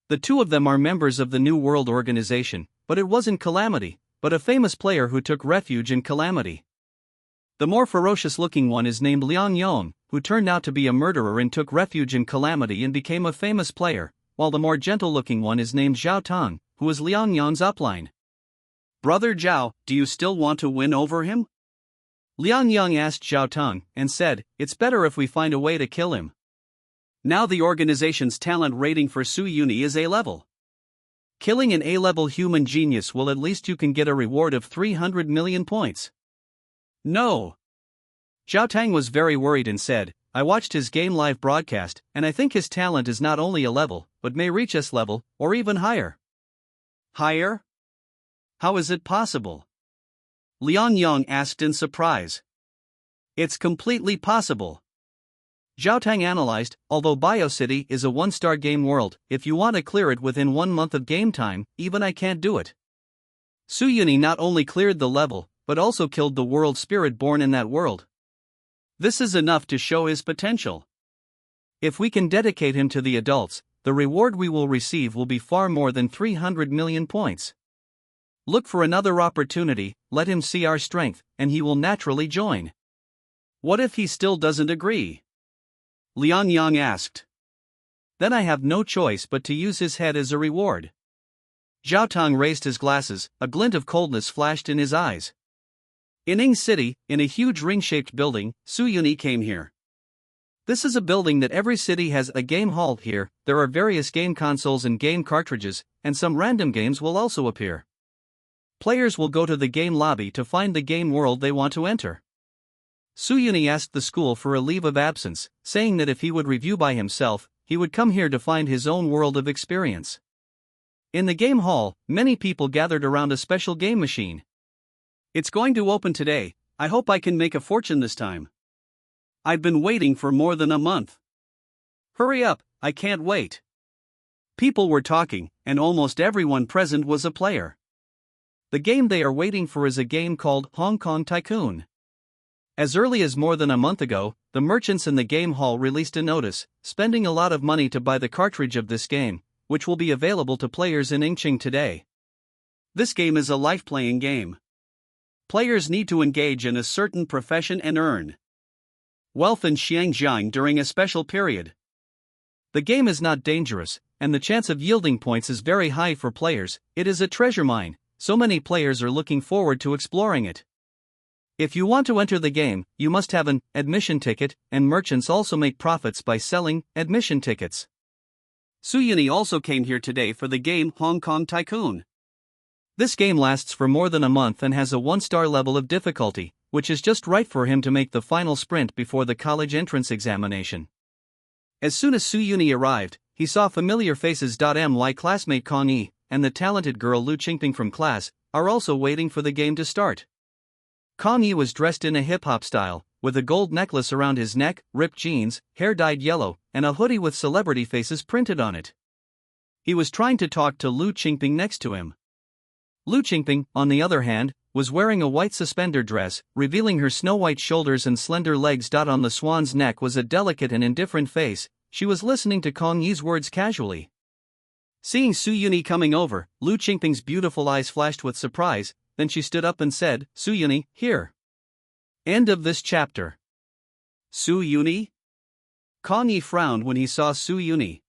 The two of them are members of the New World Organization, but it wasn't Calamity, but a famous player who took refuge in Calamity. The more ferocious-looking one is named Liang Yong, who turned out to be a murderer and took refuge in Calamity and became a famous player, while the more gentle-looking one is named Zhao Tong, who is Liang Yong's upline. Brother Zhao, do you still want to win over him? Liang Yong asked Zhao Tong, and said, it's better if we find a way to kill him. Now the organization's talent rating for Su-Yuni is A-level. Killing an A-level human genius will at least you can get a reward of 300 million points. No. Zhao Tang was very worried and said, I watched his game live broadcast, and I think his talent is not only A-level, but may reach S-level, or even higher. Higher? How is it possible? Liang Yong asked in surprise. It's completely possible. Zhao Tang analyzed, although BioCity is a one-star game world, if you want to clear it within 1 month of game time, even I can't do it. Su-Yuni not only cleared the level, but also killed the world spirit born in that world. This is enough to show his potential. If we can dedicate him to the adults, the reward we will receive will be far more than 300 million points. Look for another opportunity, let him see our strength, and he will naturally join. What if he still doesn't agree? Lian Yang asked. Then I have no choice but to use his head as a reward. Zhao Tong raised his glasses, a glint of coldness flashed in his eyes. In Ing City, in a huge ring-shaped building, Su Yuni came here. This is a building that every city has a game hall here. There are various game consoles and game cartridges, and some random games will also appear. Players will go to the game lobby to find the game world they want to enter. Su Yuni asked the school for a leave of absence, saying that if he would review by himself, he would come here to find his own world of experience. In the game hall, many people gathered around a special game machine. It's going to open today. I hope I can make a fortune this time. I've been waiting for more than a month. Hurry up, I can't wait. People were talking, and almost everyone present was a player. The game they are waiting for is a game called Hong Kong Tycoon. As early as more than a month ago, the merchants in the game hall released a notice, spending a lot of money to buy the cartridge of this game, which will be available to players in Ingqing today. This game is a life-playing game. Players need to engage in a certain profession and earn wealth in Xiangjiang during a special period. The game is not dangerous, and the chance of yielding points is very high for players. It is a treasure mine, so many players are looking forward to exploring it. If you want to enter the game, you must have an admission ticket, and merchants also make profits by selling admission tickets. Su Yuni also came here today for the game Hong Kong Tycoon. This game lasts for more than a month and has a 1-star level of difficulty, which is just right for him to make the final sprint before the college entrance examination. As soon as Su Yuni arrived, he saw familiar faces. My classmate Kong Yi and the talented girl Lu Qingping from class are also waiting for the game to start. Kong Yi was dressed in a hip-hop style, with a gold necklace around his neck, ripped jeans, hair dyed yellow, and a hoodie with celebrity faces printed on it. He was trying to talk to Lu Qingping next to him. Lu Qingping, on the other hand, was wearing a white suspender dress, revealing her snow-white shoulders and slender legs. On the swan's neck was a delicate and indifferent face. She was listening to Kong Yi's words casually. Seeing Su Yuni coming over, Lu Qingping's beautiful eyes flashed with surprise, then she stood up and said, "Su Yuni, here." End of this chapter. Su Yuni? Kong Yi frowned when he saw Su Yuni.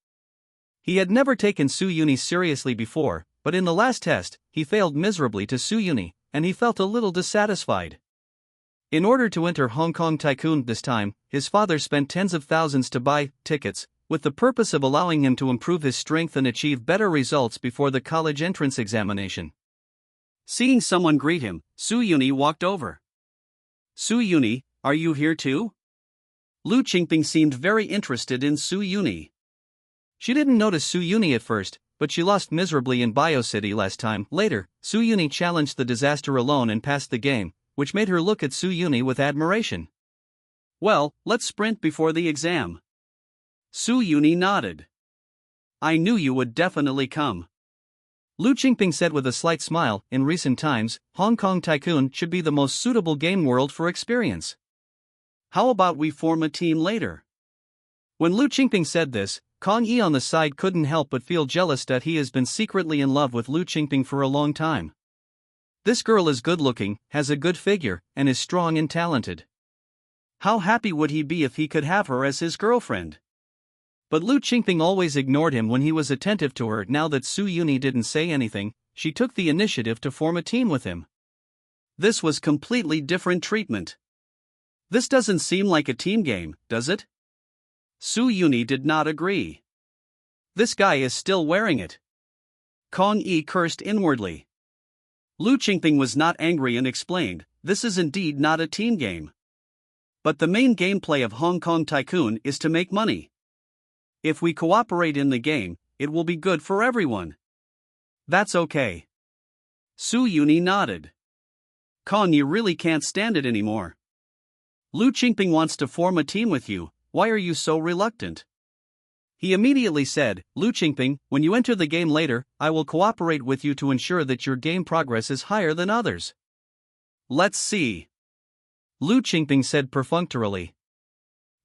He had never taken Su Yuni seriously before, but in the last test, he failed miserably to Su Yuni, and he felt a little dissatisfied. In order to enter Hong Kong Tycoon this time, his father spent tens of thousands to buy tickets, with the purpose of allowing him to improve his strength and achieve better results before the college entrance examination. Seeing someone greet him, Su Yuni walked over. Su Yuni, are you here too? Lu Qingping seemed very interested in Su Yuni. She didn't notice Su Yuni at first, but she lost miserably in Bio City last time. Later, Su Yuni challenged the disaster alone and passed the game, which made her look at Su Yuni with admiration. Well, let's sprint before the exam. Su Yuni nodded. I knew you would definitely come. Lu Qingping said with a slight smile, in recent times, Hong Kong Tycoon should be the most suitable game world for experience. How about we form a team later? When Lu Qingping said this, Kong Yi on the side couldn't help but feel jealous that he has been secretly in love with Lu Qingping for a long time. This girl is good-looking, has a good figure, and is strong and talented. How happy would he be if he could have her as his girlfriend? But Lu Qingping always ignored him when he was attentive to her. Now that Su Yuni didn't say anything, she took the initiative to form a team with him. This was completely different treatment. This doesn't seem like a team game, does it? Su Yuni did not agree. This guy is still wearing it. Kong Yi cursed inwardly. Lu Qingping was not angry and explained, this is indeed not a team game. But the main gameplay of Hong Kong Tycoon is to make money. If we cooperate in the game, it will be good for everyone. That's okay. Su Yuni nodded. Kong Yi really can't stand it anymore. Lu Qingping wants to form a team with you. Why are you so reluctant? He immediately said, Lu Qingping, when you enter the game later, I will cooperate with you to ensure that your game progress is higher than others. Let's see. Lu Qingping said perfunctorily.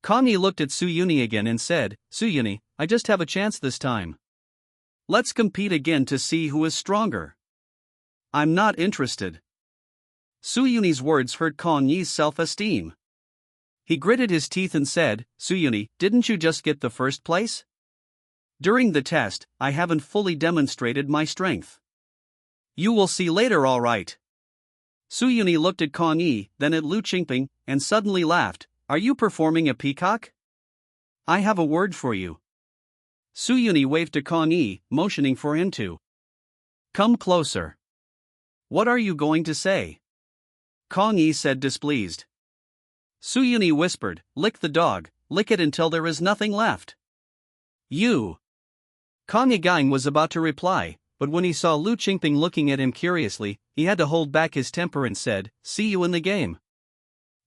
Kami looked at Suyuni again and said, Suyuni, I just have a chance this time. Let's compete again to see who is stronger. I'm not interested. Suyuni's words hurt Kanyi's self-esteem. He gritted his teeth and said, Suyuni, didn't you just get the first place? During the test, I haven't fully demonstrated my strength. You will see later, all right. Suyuni looked at Kanyi, then at Lu Qingping, and suddenly laughed. Are you performing a peacock? I have a word for you. Suyuni waved to Kanyi, motioning for him to come closer. What are you going to say? Kanyi said, displeased. Suyuni whispered, lick the dog, lick it until there is nothing left. You. Kanyi Gang was about to reply, but when he saw Lu Qingping looking at him curiously, he had to hold back his temper and said, see you in the game.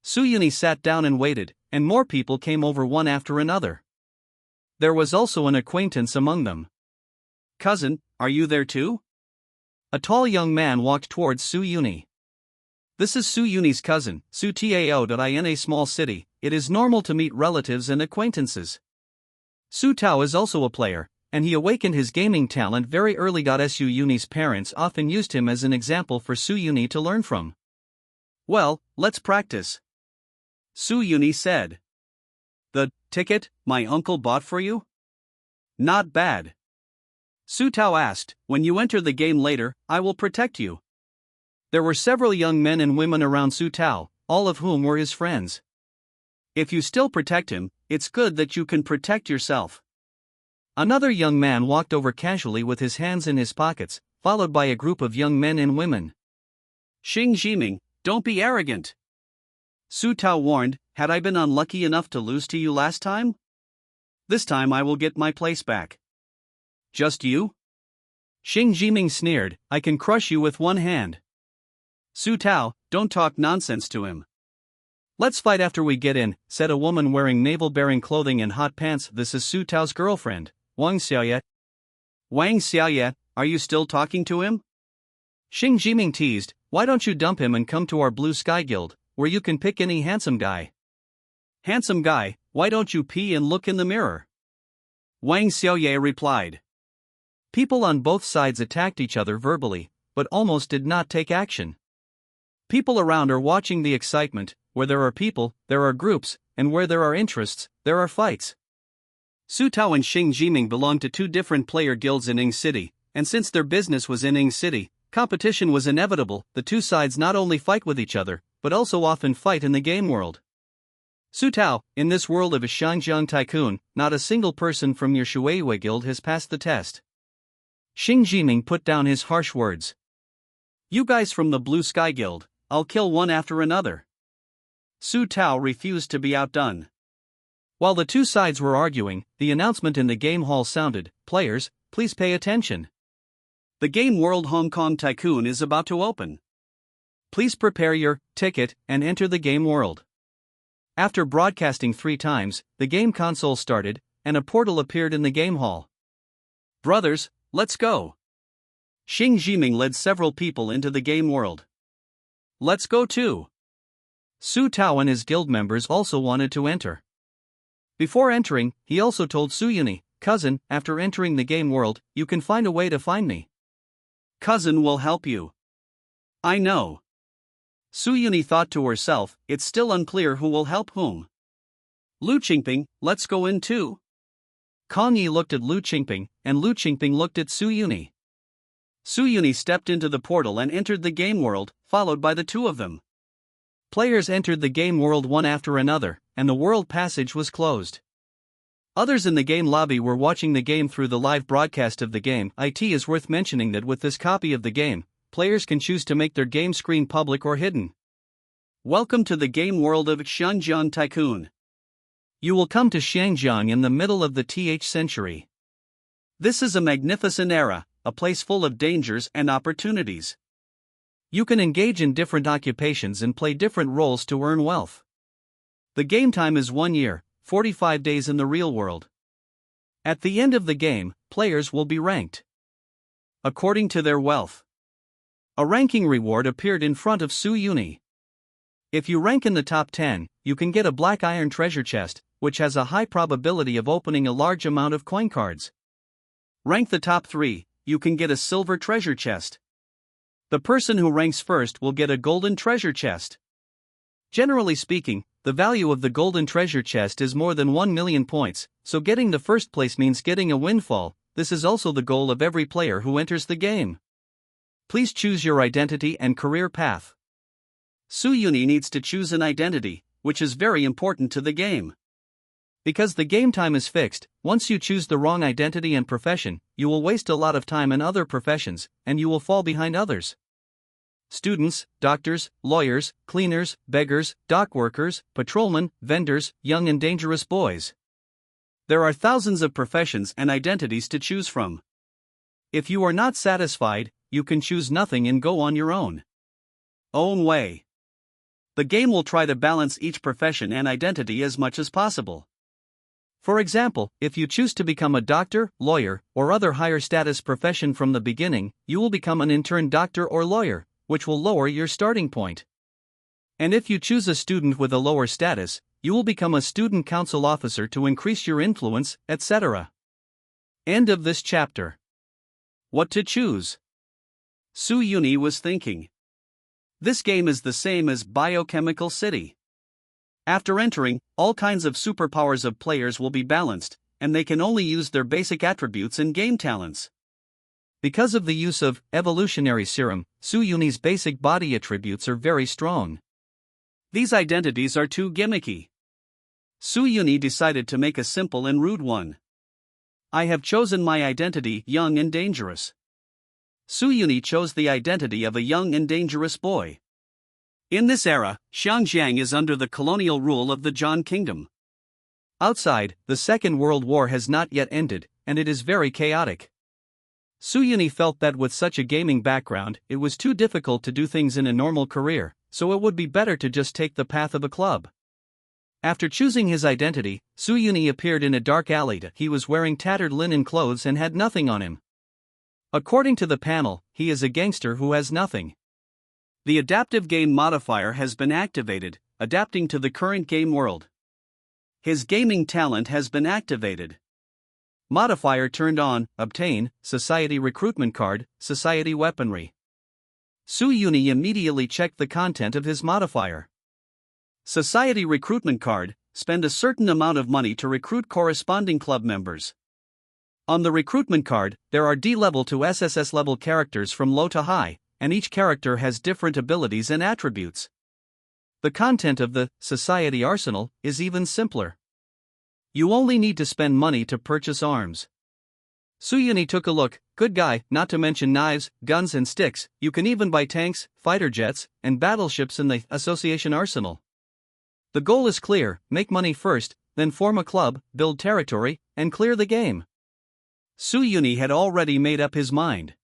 Suyuni sat down and waited, and more people came over one after another. There was also an acquaintance among them. Cousin, are you there too? A tall young man walked towards Suyuni. This is Suyuni's cousin, Su Tao. In a small city, it is normal to meet relatives and acquaintances. Su Tao is also a player, and he awakened his gaming talent very early. Suyuni's parents often used him as an example for Suyuni to learn from. Well, let's practice. Suyuni said. The ticket my uncle bought for you? Not bad. Su Tao asked, when you enter the game later, I will protect you. There were several young men and women around Su Tao, all of whom were his friends. If you still protect him, it's good that you can protect yourself. Another young man walked over casually with his hands in his pockets, followed by a group of young men and women. Xing Jiming, don't be arrogant. Su Tao warned, had I been unlucky enough to lose to you last time? This time I will get my place back. Just you? Xing Jiming sneered, I can crush you with one hand. Su Tao, don't talk nonsense to him. Let's fight after we get in, said a woman wearing navel-bearing clothing and hot pants. This is Su Tao's girlfriend, Wang Xiaoye. Wang Xiaoye, are you still talking to him? Xing Jiming teased, why don't you dump him and come to our Blue Sky Guild, where you can pick any handsome guy. Handsome guy, why don't you pee and look in the mirror? Wang Xiaoye replied. People on both sides attacked each other verbally, but almost did not take action. People around are watching the excitement. Where there are people, there are groups, and where there are interests, there are fights. Su Tao and Xing Jiming belonged to two different player guilds in Ing City, and since their business was in Ing City, competition was inevitable. The two sides not only fight with each other, but also often fight in the game world. Su Tao, in this world of a Shangjiang tycoon, not a single person from your Shueiyue guild has passed the test. Xing Jiming put down his harsh words. You guys from the Blue Sky Guild, I'll kill one after another. Su Tao refused to be outdone. While the two sides were arguing, the announcement in the game hall sounded, players, please pay attention. The Game World Hong Kong Tycoon is about to open. Please prepare your ticket and enter the game world. After broadcasting 3 times, the game console started, and a portal appeared in the game hall. Brothers, let's go. Xing Jiming led several people into the game world. Let's go too. Su Tao and his guild members also wanted to enter. Before entering, he also told Suyuni, cousin, after entering the game world, you can find a way to find me. Cousin will help you. I know. Suyuni thought to herself, it's still unclear who will help whom. Lu Qingping, let's go in too. Kanyi looked at Lu Qingping, and Lu Qingping looked at Suyuni. Suyuni stepped into the portal and entered the game world, followed by the two of them. Players entered the game world one after another, and the world passage was closed. Others in the game lobby were watching the game through the live broadcast of the game. It is worth mentioning that with this copy of the game, players can choose to make their game screen public or hidden. Welcome to the game world of Shangjiang Tycoon. You will come to Shangjiang in the middle of the th century. This is a magnificent era, a place full of dangers and opportunities. You can engage in different occupations and play different roles to earn wealth. The game time is 1 year, 45 days in the real world. At the end of the game, players will be ranked according to their wealth. A ranking reward appeared in front of Suyuni. If you rank in the top 10, you can get a black iron treasure chest, which has a high probability of opening a large amount of coin cards. Rank the top 3, you can get a silver treasure chest. The person who ranks first will get a golden treasure chest. Generally speaking, the value of the golden treasure chest is more than 1 million points, so getting the first place means getting a windfall. This is also the goal of every player who enters the game. Please choose your identity and career path. Suyuni needs to choose an identity, which is very important to the game. Because the game time is fixed, once you choose the wrong identity and profession, you will waste a lot of time in other professions, and you will fall behind others. Students, doctors, lawyers, cleaners, beggars, dock workers, patrolmen, vendors, young and dangerous boys. There are thousands of professions and identities to choose from. If you are not satisfied, you can choose nothing and go on your own way. The game will try to balance each profession and identity as much as possible. For example, if you choose to become a doctor, lawyer, or other higher status profession from the beginning, you will become an intern doctor or lawyer, which will lower your starting point. And if you choose a student with a lower status, you will become a student council officer to increase your influence, etc. End of this chapter. What to choose? Suyuni was thinking. This game is the same as Biochemical City. After entering, all kinds of superpowers of players will be balanced, and they can only use their basic attributes and game talents. Because of the use of evolutionary serum, Suyuni's basic body attributes are very strong. These identities are too gimmicky. Suyuni decided to make a simple and rude one. I have chosen my identity, young and dangerous. Suyuni chose the identity of a young and dangerous boy. In this era, Xiangjiang is under the colonial rule of the Zhan Kingdom. Outside, the Second World War has not yet ended, and it is very chaotic. Suyuni felt that with such a gaming background, it was too difficult to do things in a normal career, so it would be better to just take the path of a club. After choosing his identity, Suyuni appeared in a dark alley. He was wearing tattered linen clothes and had nothing on him. According to the panel, he is a gangster who has nothing. The adaptive game modifier has been activated, adapting to the current game world. His gaming talent has been activated. Modifier turned on, obtain, society recruitment card, society weaponry. Suyuni immediately checked the content of his modifier. Society recruitment card, spend a certain amount of money to recruit corresponding club members. On the recruitment card, there are D-level to SSS level characters from low to high, and each character has different abilities and attributes. The content of the society arsenal is even simpler. You only need to spend money to purchase arms. Suyuni took a look, good guy, not to mention knives, guns and sticks. You can even buy tanks, fighter jets, and battleships in the association arsenal. The goal is clear, make money first, then form a club, build territory, and clear the game. Suyuni had already made up his mind.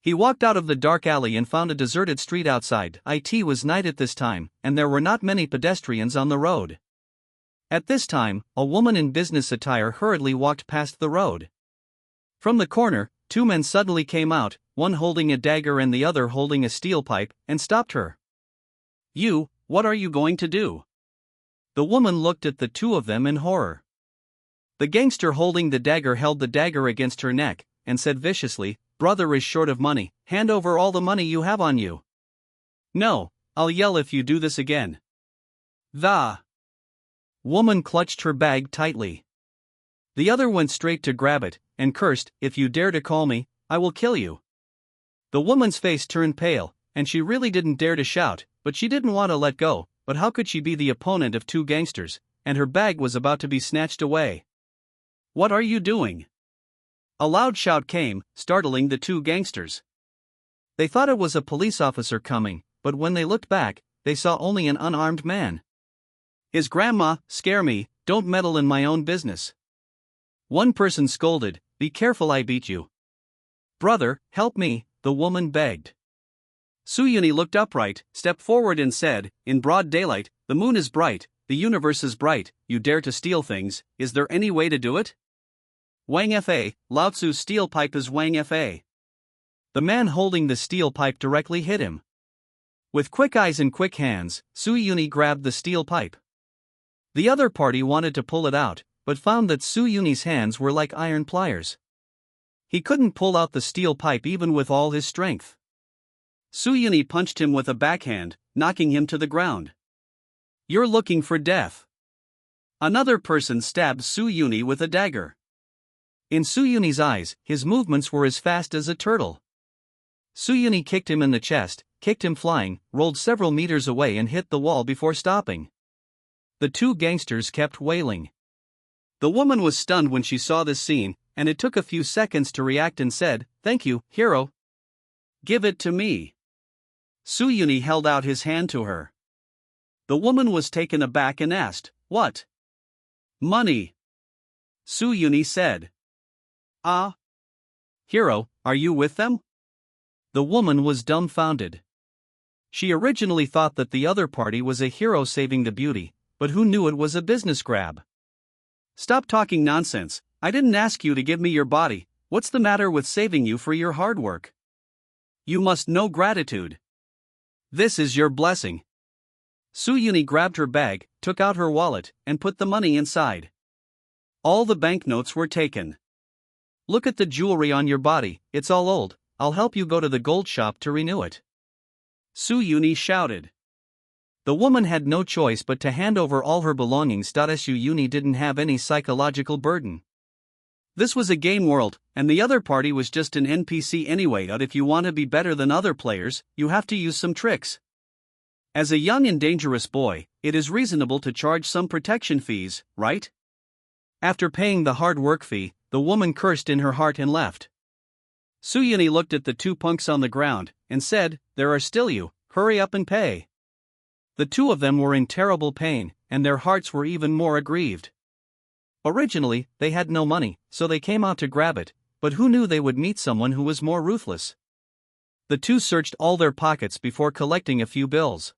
He walked out of the dark alley and found a deserted street outside. It was night at this time, and there were not many pedestrians on the road. At this time, a woman in business attire hurriedly walked past the road. From the corner, two men suddenly came out, one holding a dagger and the other holding a steel pipe, and stopped her. You, what are you going to do? The woman looked at the two of them in horror. The gangster holding the dagger held the dagger against her neck, and said viciously, "Brother is short of money, hand over all the money you have on you." "No, I'll yell if you do this again." The woman clutched her bag tightly. The other went straight to grab it, and cursed, "If you dare to call me, I will kill you." The woman's face turned pale, and she really didn't dare to shout, but she didn't want to let go. But how could she be the opponent of two gangsters, and her bag was about to be snatched away? "What are you doing?" A loud shout came, startling the two gangsters. They thought it was a police officer coming, but when they looked back, they saw only an unarmed man. "His grandma, scare me, don't meddle in my own business." One person scolded, "Be careful, I beat you." "Brother, help me," the woman begged. Suyuni looked upright, stepped forward and said, "In broad daylight, the moon is bright, the universe is bright, you dare to steal things, is there any way to do it?" Wang Fa, Lao Tzu's steel pipe is Wang Fa. The man holding the steel pipe directly hit him. With quick eyes and quick hands, Suyuni grabbed the steel pipe. The other party wanted to pull it out, but found that Su-Yuni's hands were like iron pliers. He couldn't pull out the steel pipe even with all his strength. Su-Yuni punched him with a backhand, knocking him to the ground. "You're looking for death." Another person stabbed Su-Yuni with a dagger. In Su-Yuni's eyes, his movements were as fast as a turtle. Su-Yuni kicked him in the chest, kicked him flying, rolled several meters away and hit the wall before stopping. The two gangsters kept wailing. The woman was stunned when she saw this scene, and it took a few seconds to react and said, "Thank you, hero. Give it to me." Su-Yuni held out his hand to her. The woman was taken aback and asked, "What?" "Money," Su-Yuni said. "Ah. Hero, are you with them?" The woman was dumbfounded. She originally thought that the other party was a hero saving the beauty, but who knew it was a business grab? "Stop talking nonsense. I didn't ask you to give me your body. What's the matter with saving you for your hard work? You must know gratitude. This is your blessing." Su-Yuni grabbed her bag, took out her wallet, and put the money inside. All the banknotes were taken. "Look at the jewelry on your body, it's all old. I'll help you go to the gold shop to renew it," Su-Yuni shouted. The woman had no choice but to hand over all her belongings. Su-Yuni didn't have any psychological burden. This was a game world, and the other party was just an NPC anyway. But if you want to be better than other players, you have to use some tricks. As a young and dangerous boy, it is reasonable to charge some protection fees, right? After paying the hard work fee, the woman cursed in her heart and left. Su-Yuni looked at the two punks on the ground and said, "There are still you, hurry up and pay." The two of them were in terrible pain, and their hearts were even more aggrieved. Originally, they had no money, so they came out to grab it, but who knew they would meet someone who was more ruthless? The two searched all their pockets before collecting a few bills.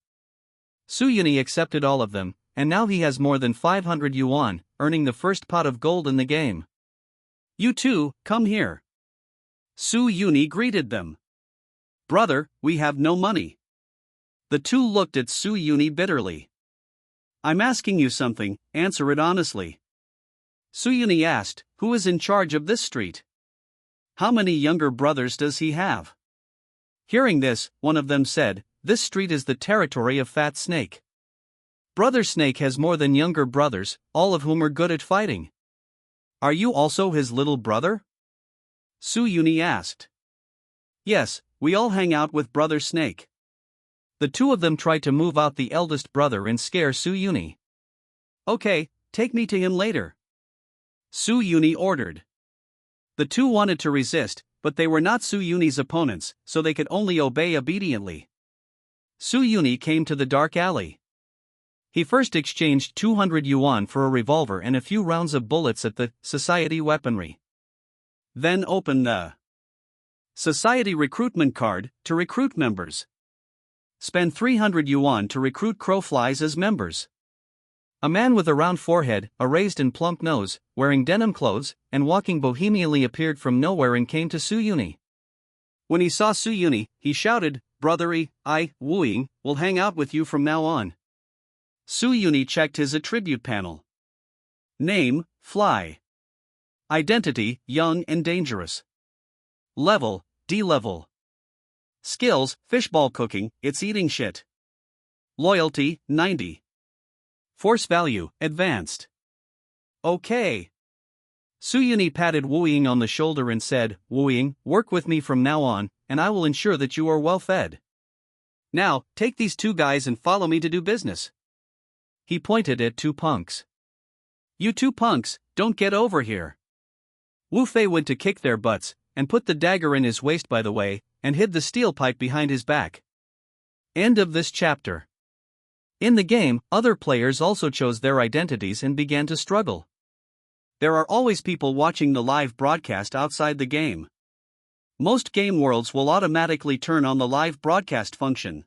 Su-Yuni accepted all of them, and now he has more than 500 yuan, earning the first pot of gold in the game. "You two, come here." Su-Yuni greeted them. "Brother, we have no money." The two looked at Su-Yuni bitterly. "I'm asking you something, answer it honestly." Su-Yuni asked, "Who is in charge of this street? How many younger brothers does he have?" Hearing this, one of them said, "This street is the territory of Fat Snake. Brother Snake has more than younger brothers, all of whom are good at fighting." "Are you also his little brother?" Su-Yuni asked. "Yes, we all hang out with Brother Snake." The two of them tried to move out the eldest brother and scare Su-Yuni. "Okay, take me to him later," Su-Yuni ordered. The two wanted to resist, but they were not Su-Yuni's opponents, so they could only obey obediently. Su-Yuni came to the dark alley. He first exchanged 200 yuan for a revolver and a few rounds of bullets at the Society Weaponry. Then opened the Society Recruitment Card to recruit members. Spend 300 yuan to recruit crowflies as members. A man with a round forehead, a raised and plump nose, wearing denim clothes, and walking bohemianly appeared from nowhere and came to Su-Yuni. When he saw Su-Yuni, he shouted, "Brothery, Wu Ying, will hang out with you from now on." Su-Yuni checked his attribute panel. Name, Fly. Identity, young and dangerous. Level, D level. Skills, fishball cooking, it's eating shit. Loyalty, 90. Force value, advanced. Okay. Su-Yuni patted Wu Ying on the shoulder and said, "Wu Ying, work with me from now on, and I will ensure that you are well fed. Now, take these two guys and follow me to do business." He pointed at two punks. "You two punks, don't get over here." Wu Fei went to kick their butts, and put the dagger in his waist by the way, and hid the steel pipe behind his back. End of this chapter. In the game, other players also chose their identities and began to struggle. There are always people watching the live broadcast outside the game. Most game worlds will automatically turn on the live broadcast function.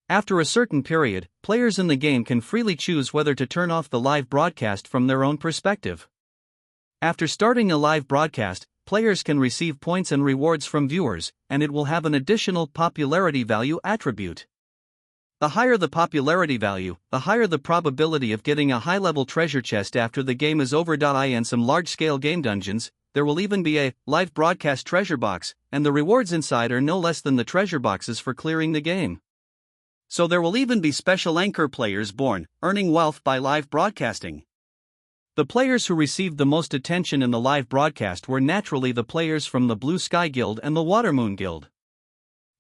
After a certain period, players in the game can freely choose whether to turn off the live broadcast from their own perspective. After starting a live broadcast, players can receive points and rewards from viewers, and it will have an additional popularity value attribute. The higher the popularity value, the higher the probability of getting a high-level treasure chest after the game is over. In some large-scale game dungeons, there will even be a live broadcast treasure box, and the rewards inside are no less than the treasure boxes for clearing the game. So there will even be special anchor players born, earning wealth by live broadcasting. The players who received the most attention in the live broadcast were naturally the players from the Blue Sky Guild and the Watermoon Guild.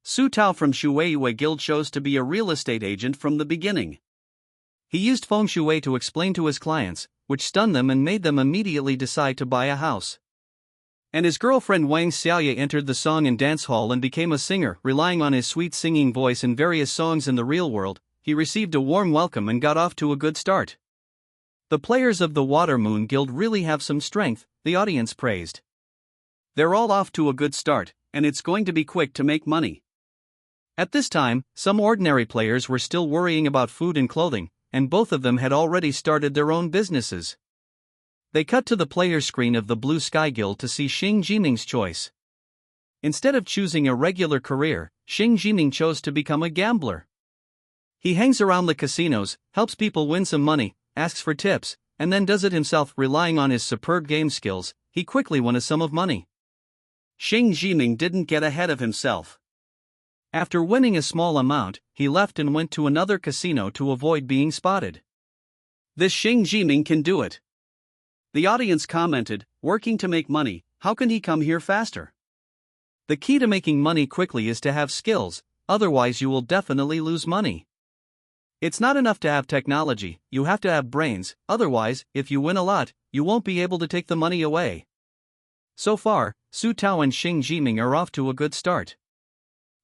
Su Tao from Shueiyue Guild chose to be a real estate agent from the beginning. He used feng shui to explain to his clients, which stunned them and made them immediately decide to buy a house. And his girlfriend Wang Xiaoye entered the song and dance hall and became a singer. Relying on his sweet singing voice in various songs in the real world, he received a warm welcome and got off to a good start. The players of the Watermoon Guild really have some strength, the audience praised. They're all off to a good start, and it's going to be quick to make money. At this time, some ordinary players were still worrying about food and clothing, and both of them had already started their own businesses. They cut to the player screen of the Blue Sky Guild to see Xing Jiming's choice. Instead of choosing a regular career, Xing Jiming chose to become a gambler. He hangs around the casinos, helps people win some money, asks for tips, and then does it himself. Relying on his superb game skills, he quickly won a sum of money. Xing Jiming didn't get ahead of himself. After winning a small amount, he left and went to another casino to avoid being spotted. This Xing Jiming can do it. The audience commented, working to make money, how can he come here faster? The key to making money quickly is to have skills, otherwise you will definitely lose money. It's not enough to have technology, you have to have brains, otherwise, if you win a lot, you won't be able to take the money away. So far, Su Tao and Xing Jiming are off to a good start.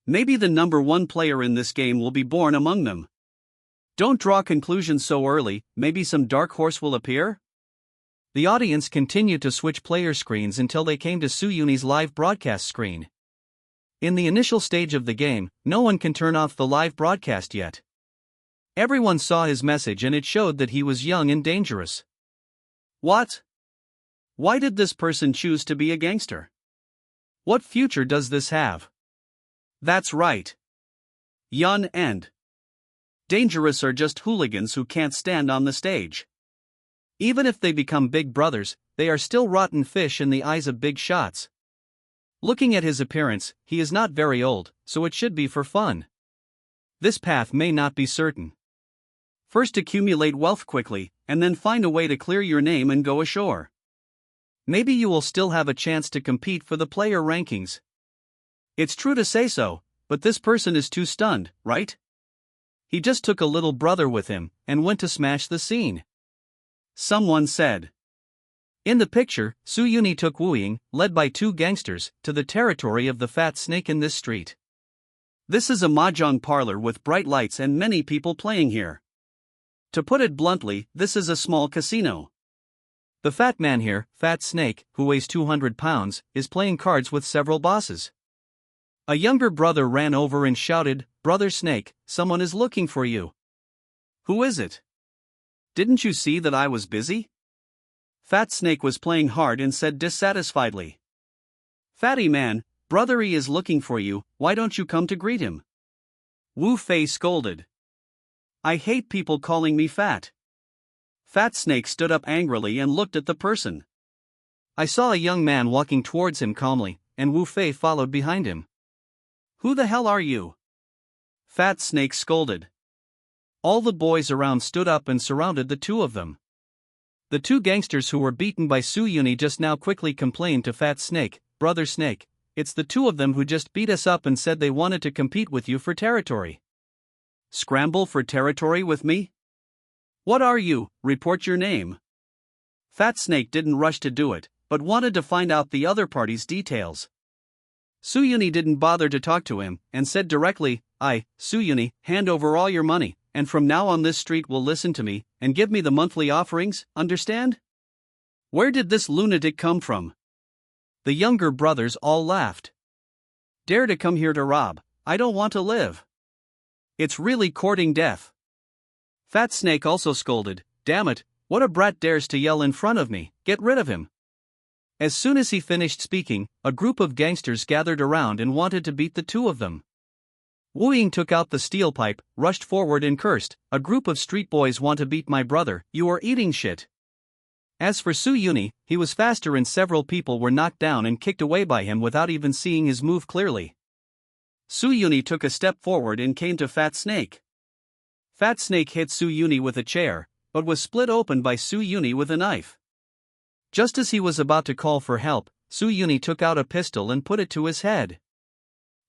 Maybe the number one player in this game will be born among them. Don't draw conclusions so early, maybe some dark horse will appear? The audience continued to switch player screens until they came to Su Yuni's live broadcast screen. In the initial stage of the game, no one can turn off the live broadcast yet. Everyone saw his message and it showed that he was young and dangerous. What? Why did this person choose to be a gangster? What future does this have? That's right. Young and dangerous are just hooligans who can't stand on the stage. Even if they become big brothers, they are still rotten fish in the eyes of big shots. Looking at his appearance, he is not very old, so it should be for fun. This path may not be certain. First accumulate wealth quickly, and then find a way to clear your name and go ashore. Maybe you will still have a chance to compete for the player rankings. It's true to say so, but this person is too stunned, right? He just took a little brother with him, and went to smash the scene. Someone said. In the picture, Su Yuni took Wu Ying, led by two gangsters, to the territory of the fat snake in this street. This is a mahjong parlor with bright lights and many people playing here. To put it bluntly, this is a small casino. The fat man here, Fat Snake, who weighs 200 pounds, is playing cards with several bosses. A younger brother ran over and shouted, "Brother Snake, someone is looking for you." Who is it? Didn't you see that I was busy? Fat Snake was playing hard and said dissatisfiedly. Fatty man, brother E is looking for you, why don't you come to greet him? Wu Fei scolded. I hate people calling me fat. Fat Snake stood up angrily and looked at the person. I saw a young man walking towards him calmly, and Wu Fei followed behind him. Who the hell are you? Fat Snake scolded. All the boys around stood up and surrounded the two of them. The two gangsters who were beaten by Su Yuni just now quickly complained to Fat Snake, Brother Snake, it's the two of them who just beat us up and said they wanted to compete with you for territory. Scramble for territory with me? What are you? Report your name. Fat Snake didn't rush to do it, but wanted to find out the other party's details. Su Yuni didn't bother to talk to him, and said directly, Su Yuni, hand over all your money, and from now on this street will listen to me, and give me the monthly offerings, understand? Where did this lunatic come from? The younger brothers all laughed. Dare to come here to rob, I don't want to live. It's really courting death. Fat Snake also scolded, damn it, what a brat dares to yell in front of me, get rid of him. As soon as he finished speaking, a group of gangsters gathered around and wanted to beat the two of them. Wu Ying took out the steel pipe, rushed forward and cursed, "A group of street boys want to beat my brother, you are eating shit." As for Su Yuni, he was faster and several people were knocked down and kicked away by him without even seeing his move clearly. Su Yuni took a step forward and came to Fat Snake. Fat Snake hit Su Yuni with a chair, but was split open by Su Yuni with a knife. Just as he was about to call for help, Su Yuni took out a pistol and put it to his head.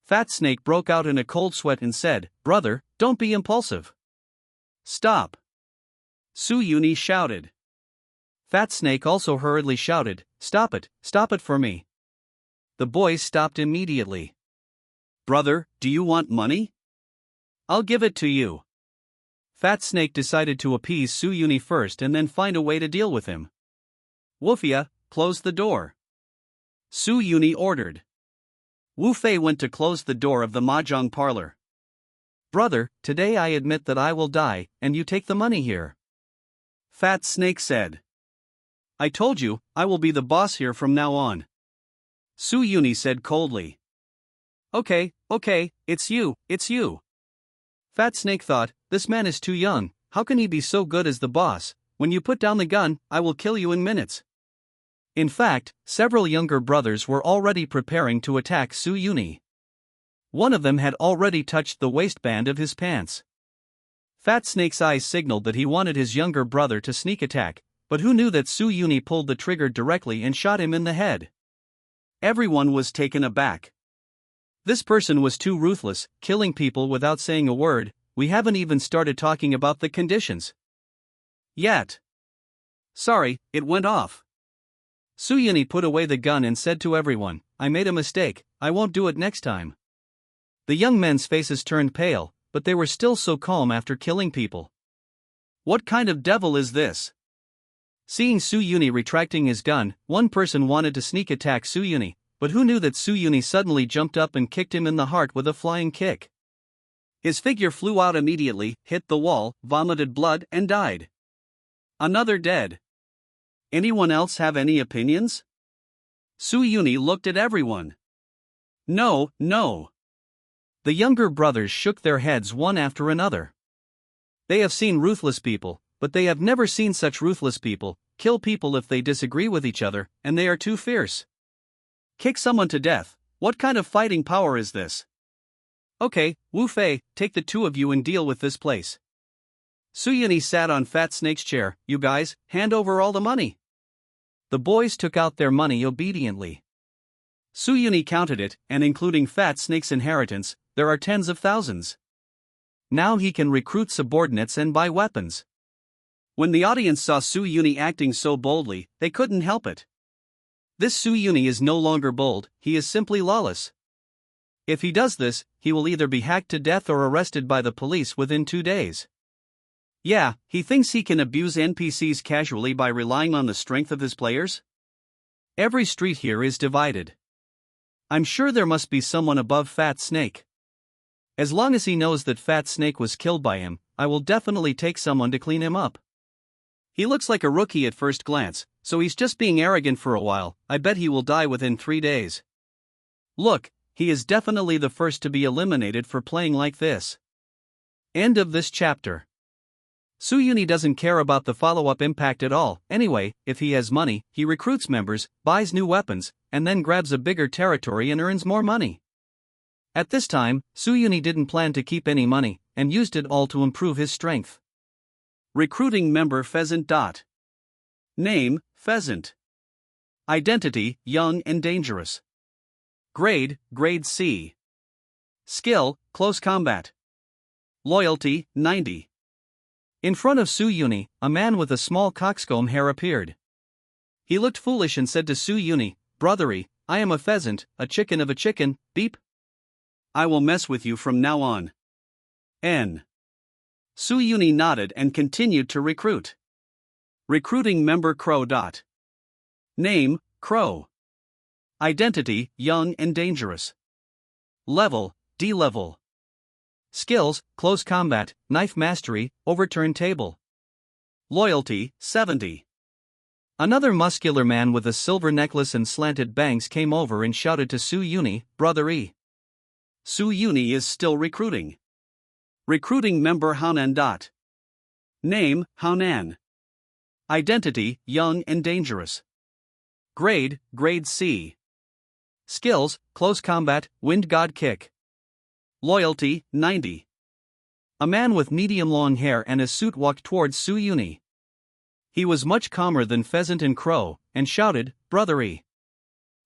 Fat Snake broke out in a cold sweat and said, "Brother, don't be impulsive." "Stop!" Su Yuni shouted. Fat Snake also hurriedly shouted, "Stop it for me." The boys stopped immediately. "Brother, do you want money? I'll give it to you." Fat Snake decided to appease Su Yuni first and then find a way to deal with him. "Wufia, close the door," Su Yuni ordered. Wu Fei went to close the door of the mahjong parlor. "Brother, today I admit that I will die, and you take the money here," Fat Snake said. "I told you, I will be the boss here from now on," Su Yuni said coldly. Okay, it's you. Fat Snake thought, "This man is too young, how can he be so good as the boss? When you put down the gun, I will kill you in minutes." In fact, several younger brothers were already preparing to attack Su Yuni. One of them had already touched the waistband of his pants. Fat Snake's eyes signaled that he wanted his younger brother to sneak attack, but who knew that Su Yuni pulled the trigger directly and shot him in the head? Everyone was taken aback. This person was too ruthless, killing people without saying a word. We haven't even started talking about the conditions yet. Sorry, it went off. Su Yuni put away the gun and said to everyone, "I made a mistake, I won't do it next time." The young men's faces turned pale, but they were still so calm after killing people. What kind of devil is this? Seeing Su Yuni retracting his gun, one person wanted to sneak attack Su Yuni, but who knew that Su Yuni suddenly jumped up and kicked him in the heart with a flying kick. His figure flew out immediately, hit the wall, vomited blood and died. Another dead. Anyone else have any opinions? Su Yuni looked at everyone. No. The younger brothers shook their heads one after another. They have seen ruthless people, but they have never seen such ruthless people kill people if they disagree with each other, and they are too fierce. Kick someone to death, what kind of fighting power is this? Okay, Wu Fei, take the two of you and deal with this place. Su Yuni sat on Fat Snake's chair. You guys, hand over all the money. The boys took out their money obediently. Su Yuni counted it, and including Fat Snake's inheritance, there are tens of thousands. Now he can recruit subordinates and buy weapons. When the audience saw Su Yuni acting so boldly, they couldn't help it. This Su Yuni is no longer bold, he is simply lawless. If he does this, he will either be hacked to death or arrested by the police within 2 days. Yeah, he thinks he can abuse NPCs casually by relying on the strength of his players? Every street here is divided. I'm sure there must be someone above Fat Snake. As long as he knows that Fat Snake was killed by him, I will definitely take someone to clean him up. He looks like a rookie at first glance, so he's just being arrogant for a while. I bet he will die within 3 days. Look, he is definitely the first to be eliminated for playing like this. End of this chapter. Su Yuni doesn't care about the follow-up impact at all. Anyway, if he has money, he recruits members, buys new weapons, and then grabs a bigger territory and earns more money. At this time, Su Yuni didn't plan to keep any money, and used it all to improve his strength. Recruiting member Pheasant. Name, Pheasant. Identity, young and dangerous. Grade C. Skill, close combat. Loyalty, 90. In front of Su Yuni, a man with a small coxcomb hair appeared. He looked foolish and said to Su Yuni, "Brothery, I am a pheasant, a chicken of a chicken, beep. I will mess with you from now on." N. Su Yuni nodded and continued to recruit. Recruiting member Crow. Name, Crow. Identity, young and dangerous. Level, D level. Skills, close combat, knife mastery, overturn table. Loyalty, 70. Another muscular man with a silver necklace and slanted bangs came over and shouted to Su Yuni, "Brothery." Su Yuni is still recruiting. Recruiting member Haonan. Name, Haonan. Identity, young and dangerous. Grade, grade C. Skills, close combat, wind god kick. Loyalty, 90. A man with medium-long hair and a suit walked towards Su Yuni. He was much calmer than Pheasant and Crow, and shouted, "Brothery."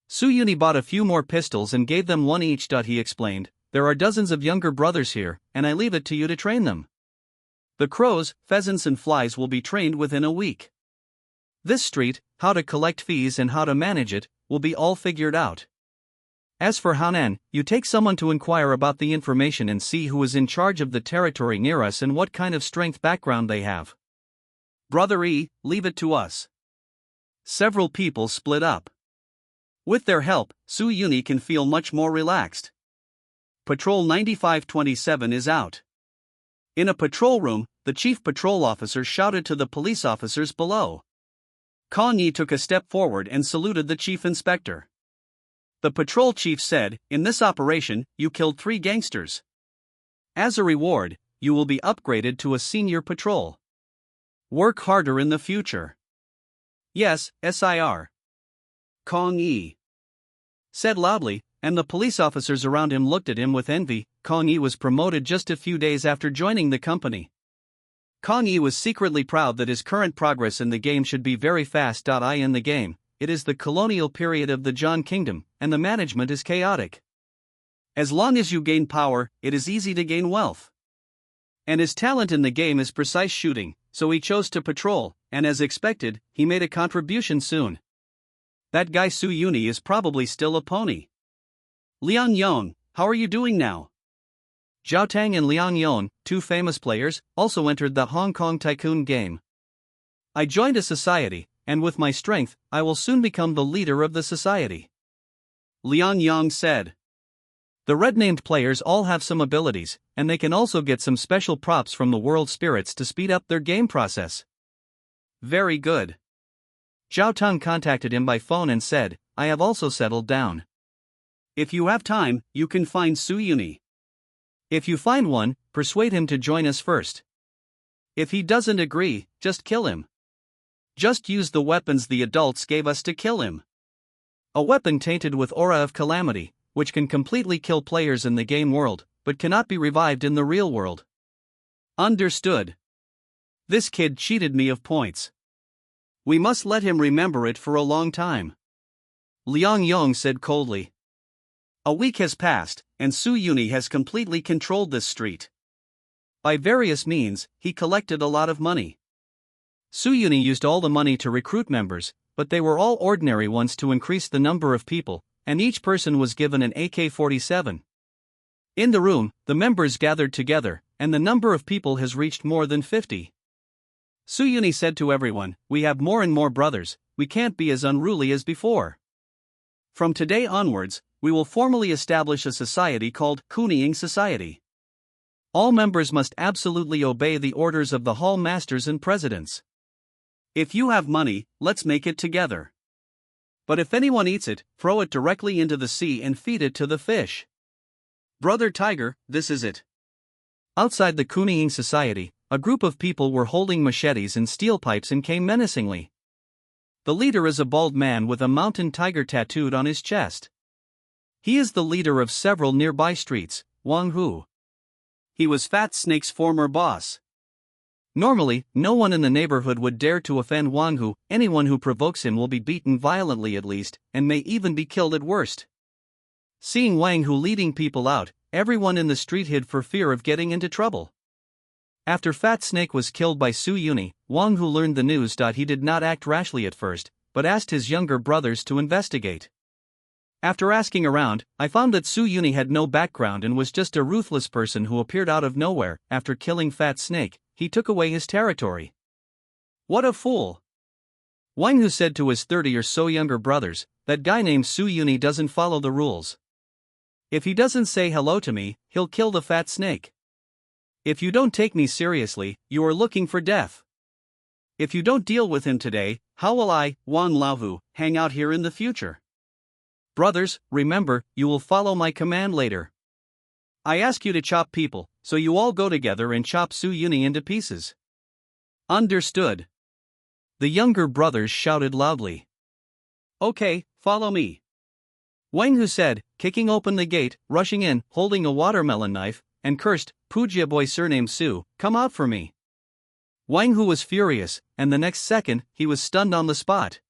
Su Yuni bought a few more pistols and gave them one each. He explained, "There are dozens of younger brothers here, and I leave it to you to train them. The crows, pheasants and flies will be trained within a week. This street, how to collect fees and how to manage it, will be all figured out. As for Haonan, you take someone to inquire about the information and see who is in charge of the territory near us and what kind of strength background they have. Brothery, leave it to us." Several people split up. With their help, Su Yuni can feel much more relaxed. Patrol 9527 is out. In a patrol room, the chief patrol officer shouted to the police officers below. Kong Yi took a step forward and saluted the chief inspector. The patrol chief said, "In this operation, you killed 3 gangsters. As a reward, you will be upgraded to a senior patrol. Work harder in the future." "Yes, Sir." Kong Yi said loudly, and the police officers around him looked at him with envy. Kong Yi was promoted just a few days after joining the company. Kong Yi was secretly proud that his current progress in the game should be very fast. In the game, it is the colonial period of the Zhang Kingdom, and the management is chaotic. As long as you gain power, it is easy to gain wealth. And his talent in the game is precise shooting, so he chose to patrol, and as expected, he made a contribution soon. That guy Su Yuni is probably still a pony. Liang Yong, how are you doing now? Zhao Tang and Liang Yong, 2 famous players, also entered the Hong Kong Tycoon game. I joined a society, and with my strength, I will soon become the leader of the society. Liang Yong said. The red-named players all have some abilities, and they can also get some special props from the world spirits to speed up their game process. Very good. Zhao Tang contacted him by phone and said, I have also settled down. If you have time, you can find Su Yuni. If you find one, persuade him to join us first. If he doesn't agree, just kill him. Just use the weapons the adults gave us to kill him. A weapon tainted with aura of calamity, which can completely kill players in the game world, but cannot be revived in the real world. Understood. This kid cheated me of points. We must let him remember it for a long time. Liang Yong said coldly. A week has passed, and Su Yuni has completely controlled this street. By various means, he collected a lot of money. Su Yuni used all the money to recruit members, but they were all ordinary ones to increase the number of people, and each person was given an AK-47. In the room, the members gathered together, and the number of people has reached more than 50. Su Yuni said to everyone, we have more and more brothers, we can't be as unruly as before. From today onwards, we will formally establish a society called Kunying Society. All members must absolutely obey the orders of the hall masters and presidents. If you have money, let's make it together. But if anyone eats it, throw it directly into the sea and feed it to the fish. Brother Tiger, this is it. Outside the Kunying Society, a group of people were holding machetes and steel pipes and came menacingly. The leader is a bald man with a mountain tiger tattooed on his chest. He is the leader of several nearby streets, Wang Hu. He was Fat Snake's former boss. Normally, no one in the neighborhood would dare to offend Wang Hu. Anyone who provokes him will be beaten violently at least, and may even be killed at worst. Seeing Wang Hu leading people out, everyone in the street hid for fear of getting into trouble. After Fat Snake was killed by Su Yuni, Wang Hu learned the news. He did not act rashly at first, but asked his younger brothers to investigate. After asking around, I found that Su Yuni had no background and was just a ruthless person who appeared out of nowhere. After killing Fat Snake, he took away his territory. What a fool! Wang Hu said to his 30 or so younger brothers, that guy named Su Yuni doesn't follow the rules. If he doesn't say hello to me, he'll kill the Fat Snake. If you don't take me seriously, you are looking for death. If you don't deal with him today, how will I, Wang Laohu, hang out here in the future? Brothers, remember, you will follow my command later. I ask you to chop people, so you all go together and chop Su Yuni into pieces. Understood. The younger brothers shouted loudly. Okay, follow me. Wang Hu said, kicking open the gate, rushing in, holding a watermelon knife, and cursed, Pujia boy surnamed Su, come out for me. Wang Hu was furious, and the next second, he was stunned on the spot.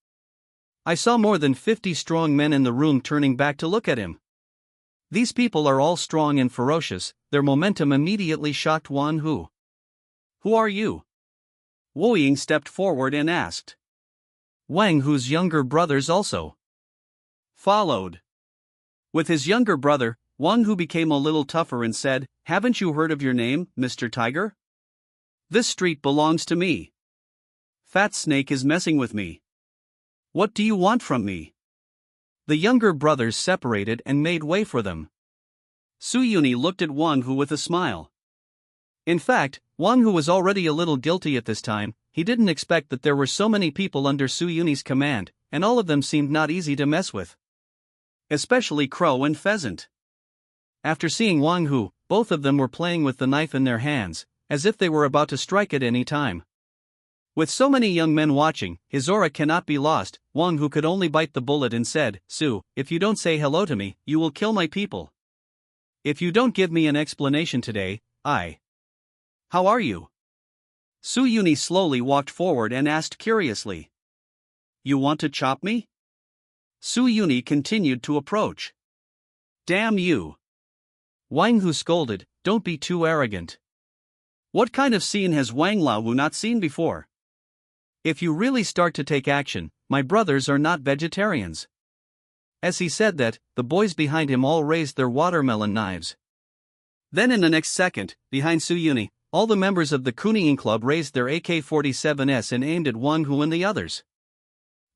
I saw more than 50 strong men in the room turning back to look at him. These people are all strong and ferocious, their momentum immediately shocked Wang Hu. Who are you? Wu Ying stepped forward and asked. Wang Hu's younger brothers also followed. With his younger brother, Wang Hu became a little tougher and said, haven't you heard of your name, Mr. Tiger? This street belongs to me. Fat Snake is messing with me. What do you want from me? The younger brothers separated and made way for them. Su Yuni looked at Wang Hu with a smile. In fact, Wang Hu was already a little guilty at this time. He didn't expect that there were so many people under Su Yuni's command, and all of them seemed not easy to mess with. Especially Crow and Pheasant. After seeing Wang Hu, both of them were playing with the knife in their hands, as if they were about to strike at any time. With so many young men watching, his aura cannot be lost. Wang Hu could only bite the bullet and said, Su, if you don't say hello to me, you will kill my people. If you don't give me an explanation today, How are you? Su Yuni slowly walked forward and asked curiously. You want to chop me? Su Yuni continued to approach. Damn you! Wang Hu scolded, don't be too arrogant. What kind of scene has Wang Laowu not seen before? If you really start to take action, my brothers are not vegetarians. As he said that, the boys behind him all raised their watermelon knives. Then in the next second, behind Su Yuni, all the members of the Kuning Club raised their AK-47s and aimed at Wang Hu and the others.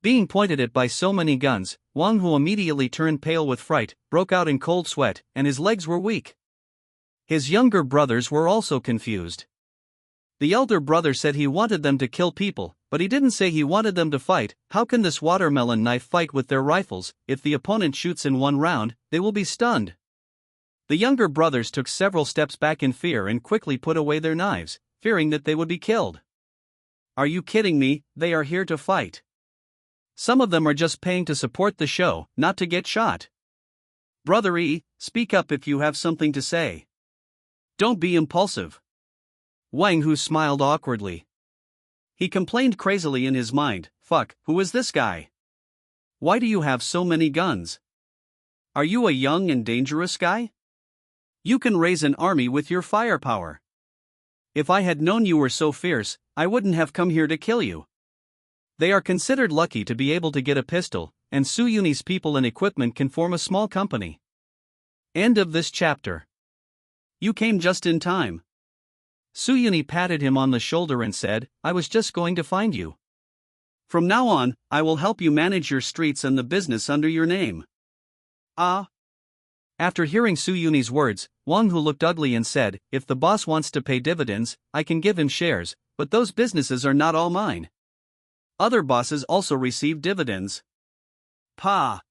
Being pointed at by so many guns, Wang Hu immediately turned pale with fright, broke out in cold sweat, and his legs were weak. His younger brothers were also confused. The elder brother said he wanted them to kill people, but he didn't say he wanted them to fight. How can this watermelon knife fight with their rifles? If the opponent shoots in one round, they will be stunned. The younger brothers took several steps back in fear and quickly put away their knives, fearing that they would be killed. Are you kidding me? They are here to fight. Some of them are just paying to support the show, not to get shot. Brother E, speak up if you have something to say. Don't be impulsive. Wang Hu smiled awkwardly. He complained crazily in his mind, fuck, who is this guy? Why do you have so many guns? Are you a young and dangerous guy? You can raise an army with your firepower. If I had known you were so fierce, I wouldn't have come here to kill you. They are considered lucky to be able to get a pistol, and Su Yuni's people and equipment can form a small company. End of this chapter. You came just in time. Su Yuni patted him on the shoulder and said, I was just going to find you. From now on, I will help you manage your streets and the business under your name. After hearing Su Yuni's words, Wang Hu looked ugly and said, if the boss wants to pay dividends, I can give him shares, but those businesses are not all mine. Other bosses also receive dividends. Pa!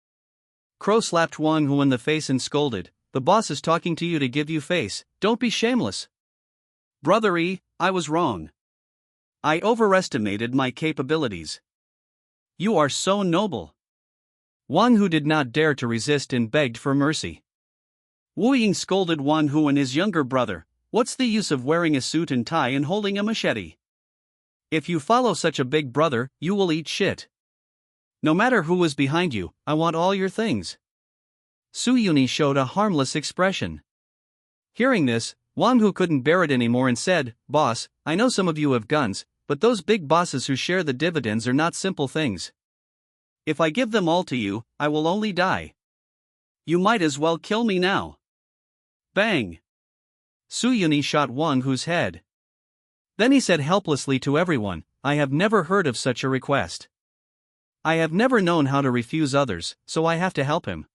Crow slapped Wang Hu in the face and scolded, the boss is talking to you to give you face, don't be shameless. Brother E, I was wrong. I overestimated my capabilities. You are so noble. Wang Hu did not dare to resist and begged for mercy. Wu Ying scolded Wang Hu and his younger brother, what's the use of wearing a suit and tie and holding a machete? If you follow such a big brother, you will eat shit. No matter who is behind you, I want all your things. Su Yuni showed a harmless expression. Hearing this, Wang Hu couldn't bear it anymore and said, Boss, I know some of you have guns, but those big bosses who share the dividends are not simple things. If I give them all to you, I will only die. You might as well kill me now. Bang! Su Yuni shot Wang Hu's head. Then he said helplessly to everyone, I have never heard of such a request. I have never known how to refuse others, so I have to help him.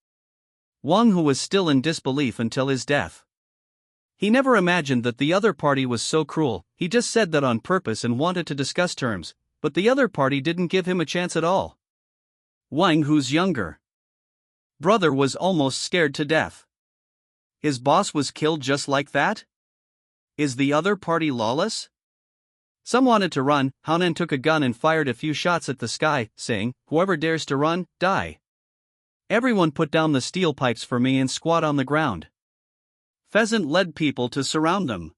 Wang Hu was still in disbelief until his death. He never imagined that the other party was so cruel. He just said that on purpose and wanted to discuss terms, but the other party didn't give him a chance at all. Wang Hu's younger brother was almost scared to death. His boss was killed just like that? Is the other party lawless? Some wanted to run. Hanan took a gun and fired a few shots at the sky, saying, "Whoever dares to run, die." Everyone put down the steel pipes for me and squat on the ground. Pheasant led people to surround them.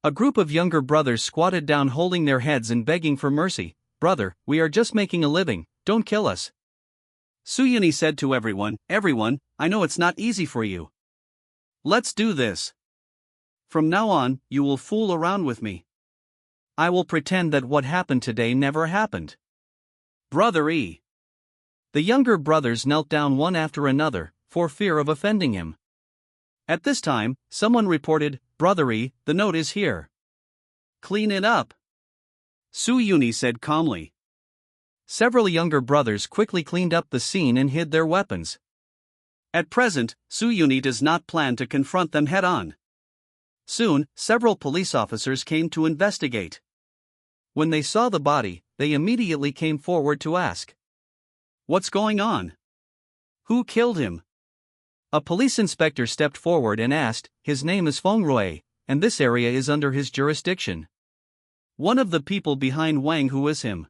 A group of younger brothers squatted down holding their heads and begging for mercy. "Brother, we are just making a living, don't kill us." Suyuni said to everyone, "Everyone, I know it's not easy for you. Let's do this. From now on, you will fool around with me. I will pretend that what happened today never happened." Brother E. The younger brothers knelt down one after another, for fear of offending him. At this time, someone reported, "Brother E, the note is here. Clean it up." Suyuni said calmly. Several younger brothers quickly cleaned up the scene and hid their weapons. At present, Suyuni does not plan to confront them head-on. Soon, several police officers came to investigate. When they saw the body, they immediately came forward to ask, "What's going on? Who killed him?" A police inspector stepped forward and asked, "His name is Fengrui, and this area is under his jurisdiction. One of the people behind Wang Hu is him."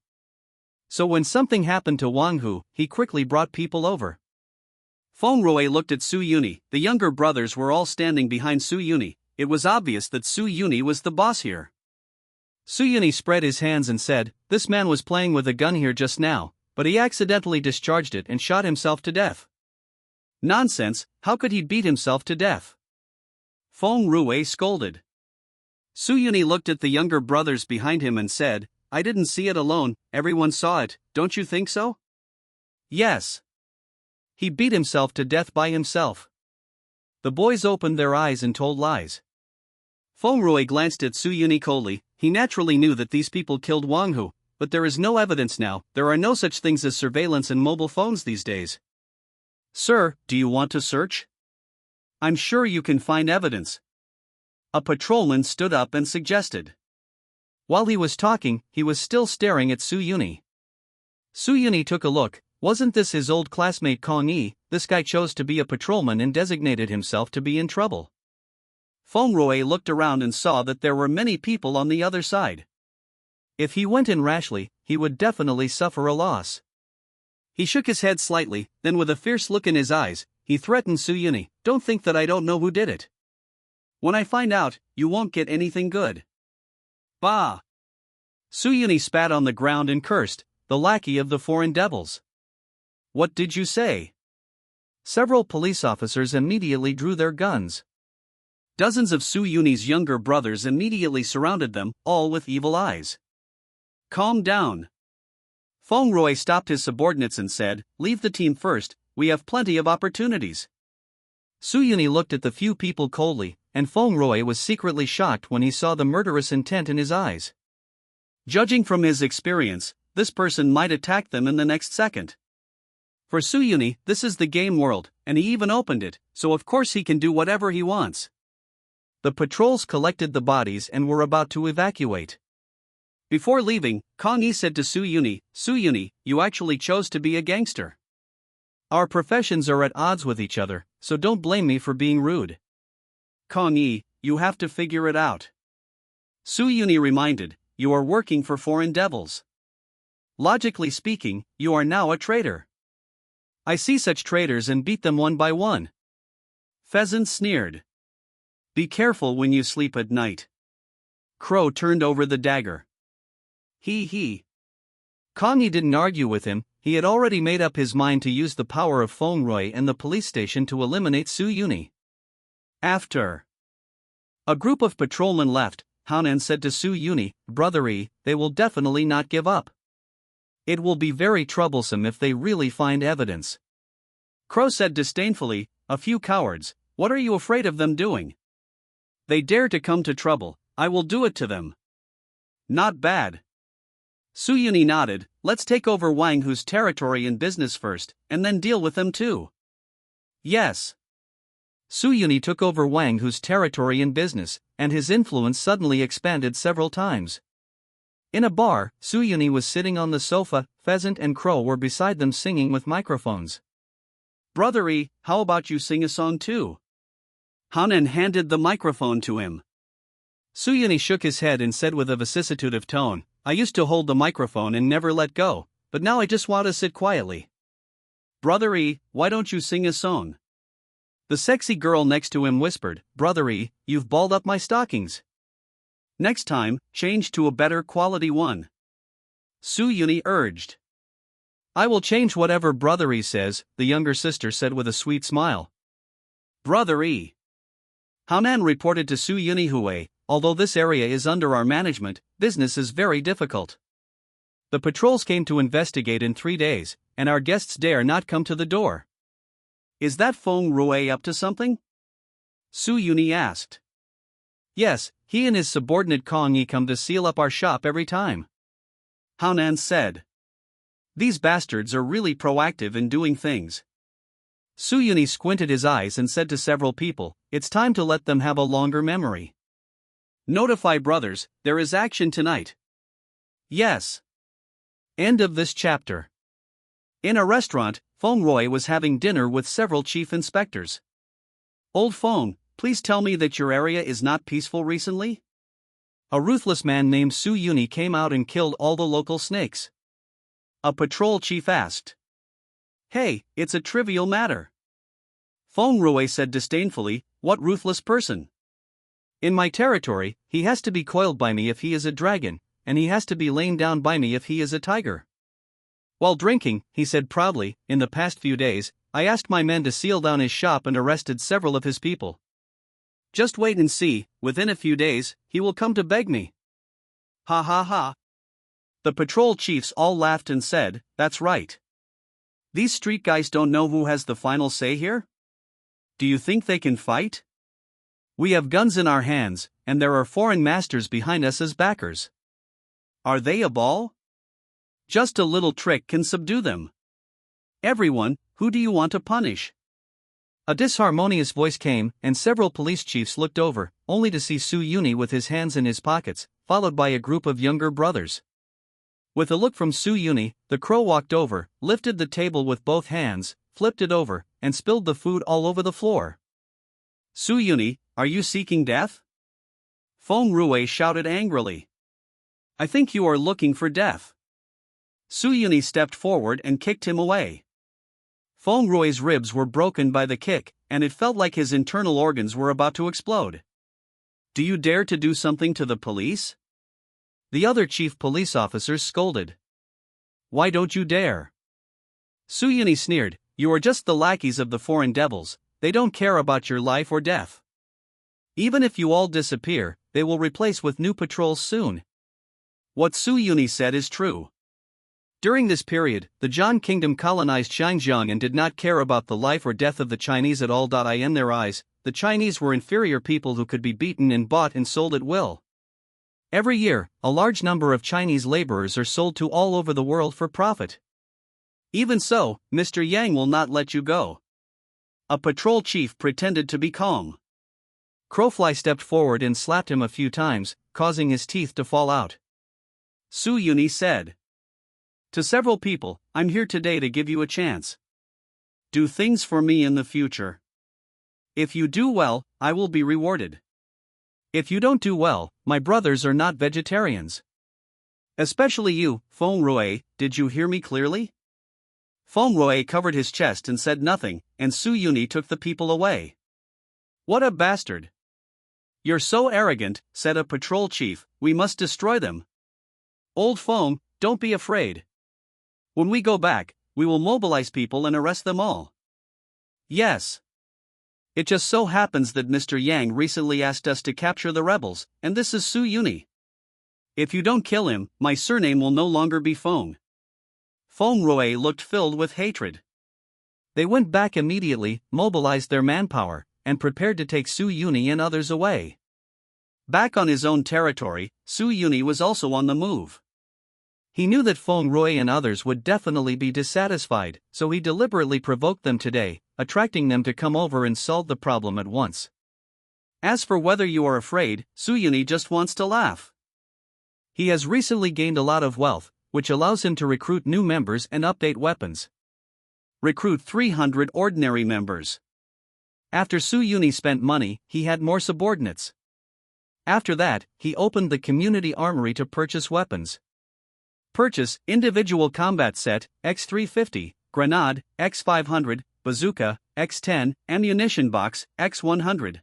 So when something happened to Wang Hu, he quickly brought people over. Fengrui looked at Suyuni. The younger brothers were all standing behind Suyuni. It was obvious that Suyuni was the boss here. Suyuni spread his hands and said, "This man was playing with a gun here just now, but he accidentally discharged it and shot himself to death." "Nonsense, how could he beat himself to death?" Fengrui scolded. Suyuni looked at the younger brothers behind him and said, "I didn't see it alone, everyone saw it, don't you think so?" "Yes. He beat himself to death by himself." The boys opened their eyes and told lies. Fengrui glanced at Suyuni coldly. He naturally knew that these people killed Wang Hu, but there is no evidence now. There are no such things as surveillance and mobile phones these days. "Sir, do you want to search? I'm sure you can find evidence." A patrolman stood up and suggested. While he was talking, he was still staring at Suyuni. Suyuni took a look. Wasn't this his old classmate Kong Yi? This guy chose to be a patrolman and designated himself to be in trouble. Fengrui looked around and saw that there were many people on the other side. If he went in rashly, he would definitely suffer a loss. He shook his head slightly, then with a fierce look in his eyes, he threatened Suyuni, "Don't think that I don't know who did it. When I find out, you won't get anything good." Bah! Suyuni spat on the ground and cursed, "The lackey of the foreign devils. What did you say?" Several police officers immediately drew their guns. Dozens of Suyuni's younger brothers immediately surrounded them, all with evil eyes. "Calm down." Fengrui stopped his subordinates and said, "Leave the team first, we have plenty of opportunities." Suyuni looked at the few people coldly, and Fengrui was secretly shocked when he saw the murderous intent in his eyes. Judging from his experience, this person might attack them in the next second. For Suyuni, this is the game world, and he even opened it, so of course he can do whatever he wants. The patrols collected the bodies and were about to evacuate. Before leaving, Kong Yi said to Suyuni, "Suyuni, you actually chose to be a gangster. Our professions are at odds with each other, so don't blame me for being rude." "Kong Yi, you have to figure it out." Suyuni reminded, "You are working for foreign devils. Logically speaking, you are now a traitor. I see such traitors and beat them one by one." Pheasant sneered. "Be careful when you sleep at night." Crow turned over the dagger. He. Kong Yi didn't argue with him. He had already made up his mind to use the power of Fengrui and the police station to eliminate Suyuni. After a group of patrolmen left, Hanan said to Suyuni, "Brother E, they will definitely not give up. It will be very troublesome if they really find evidence." Crow said disdainfully, "A few cowards, what are you afraid of them doing? They dare to come to trouble, I will do it to them." "Not bad." Suyuni nodded, "Let's take over Wang Hu's territory and business first, and then deal with them too." Yes. Suyuni took over Wang Hu's territory and business, and his influence suddenly expanded several times. In a bar, Suyuni was sitting on the sofa, Pheasant and Crow were beside them singing with microphones. "Brother E, how about you sing a song too?" Hanan handed the microphone to him. Suyuni shook his head and said with a vicissitude tone, I used to hold the microphone and never let go, but now I just want to sit quietly. Brother E, why don't you sing a song? The sexy girl next to him whispered, Brother E, you've balled up my stockings. Next time, change to a better quality one. Suyuni urged. I will change whatever Brother E says, the younger sister said with a sweet smile. Brother E. Hanan reported to Suyuni Hue, although this area is under our management, business is very difficult. The patrols came to investigate in 3 days, and our guests dare not come to the door. Is that Feng Rue up to something? Suyuni asked. Yes, he and his subordinate Kong Yi come to seal up our shop every time. Hanan said. These bastards are really proactive in doing things. Suyuni squinted his eyes and said to several people, it's time to let them have a longer memory. Notify brothers, there is action tonight. Yes. End of this chapter. In a restaurant, Feng Rue was having dinner with several chief inspectors. Old Feng, please tell me that your area is not peaceful recently? A ruthless man named Suyuni came out and killed all the local snakes. A patrol chief asked. Hey, it's a trivial matter. Feng Rue said disdainfully, what ruthless person? In my territory, he has to be coiled by me if he is a dragon, and he has to be lain down by me if he is a tiger. While drinking, he said proudly, in the past few days, I asked my men to seal down his shop and arrested several of his people. Just wait and see, within a few days, he will come to beg me. Ha ha ha. The patrol chiefs all laughed and said, that's right. These street guys don't know who has the final say here? Do you think they can fight? We have guns in our hands, and there are foreign masters behind us as backers. Are they a ball? Just a little trick can subdue them. Everyone, who do you want to punish? A disharmonious voice came, and several police chiefs looked over, only to see Suyuni with his hands in his pockets, followed by a group of younger brothers. With a look from Suyuni, the crow walked over, lifted the table with both hands, flipped it over, and spilled the food all over the floor. Suyuni, are you seeking death? Feng Rue shouted angrily. I think you are looking for death. Suyuni stepped forward and kicked him away. Feng Rue's ribs were broken by the kick, and it felt like his internal organs were about to explode. Do you dare to do something to the police? The other chief police officers scolded. Why don't you dare? Suyuni sneered, you are just the lackeys of the foreign devils, they don't care about your life or death. Even if you all disappear, they will replace with new patrols soon. What Suyuni said is true. During this period, the Zhan kingdom colonized Xinjiang and did not care about the life or death of the Chinese at all. In their eyes, the Chinese were inferior people who could be beaten and bought and sold at will. Every year, a large number of Chinese laborers are sold to all over the world for profit. Even so, Mr. Yang will not let you go. A patrol chief pretended to be calm. Crowfly stepped forward and slapped him a few times, causing his teeth to fall out. Suyuni said. To several people, I'm here today to give you a chance. Do things for me in the future. If you do well, I will be rewarded. If you don't do well, my brothers are not vegetarians. Especially you, Feng Rue, did you hear me clearly? Feng Rue covered his chest and said nothing, and Suyuni took the people away. What a bastard! You're so arrogant, said a patrol chief, we must destroy them. Old Feng, don't be afraid. When we go back, we will mobilize people and arrest them all. Yes. It just so happens that Mr. Yang recently asked us to capture the rebels, and this is Suyuni. If you don't kill him, my surname will no longer be Feng. Feng Rue looked filled with hatred. They went back immediately, mobilized their manpower, and prepared to take Suyuni and others away. Back on his own territory, Suyuni was also on the move. He knew that Feng Rue and others would definitely be dissatisfied, so he deliberately provoked them today, attracting them to come over and solve the problem at once. As for whether you are afraid, Suyuni just wants to laugh. He has recently gained a lot of wealth, which allows him to recruit new members and update weapons. Recruit 300 ordinary members. After Su Yuni spent money, he had more subordinates. After that, he opened the community armory to purchase weapons. Purchase, individual combat set, X350, grenade, X500, bazooka, X10, ammunition box, X100.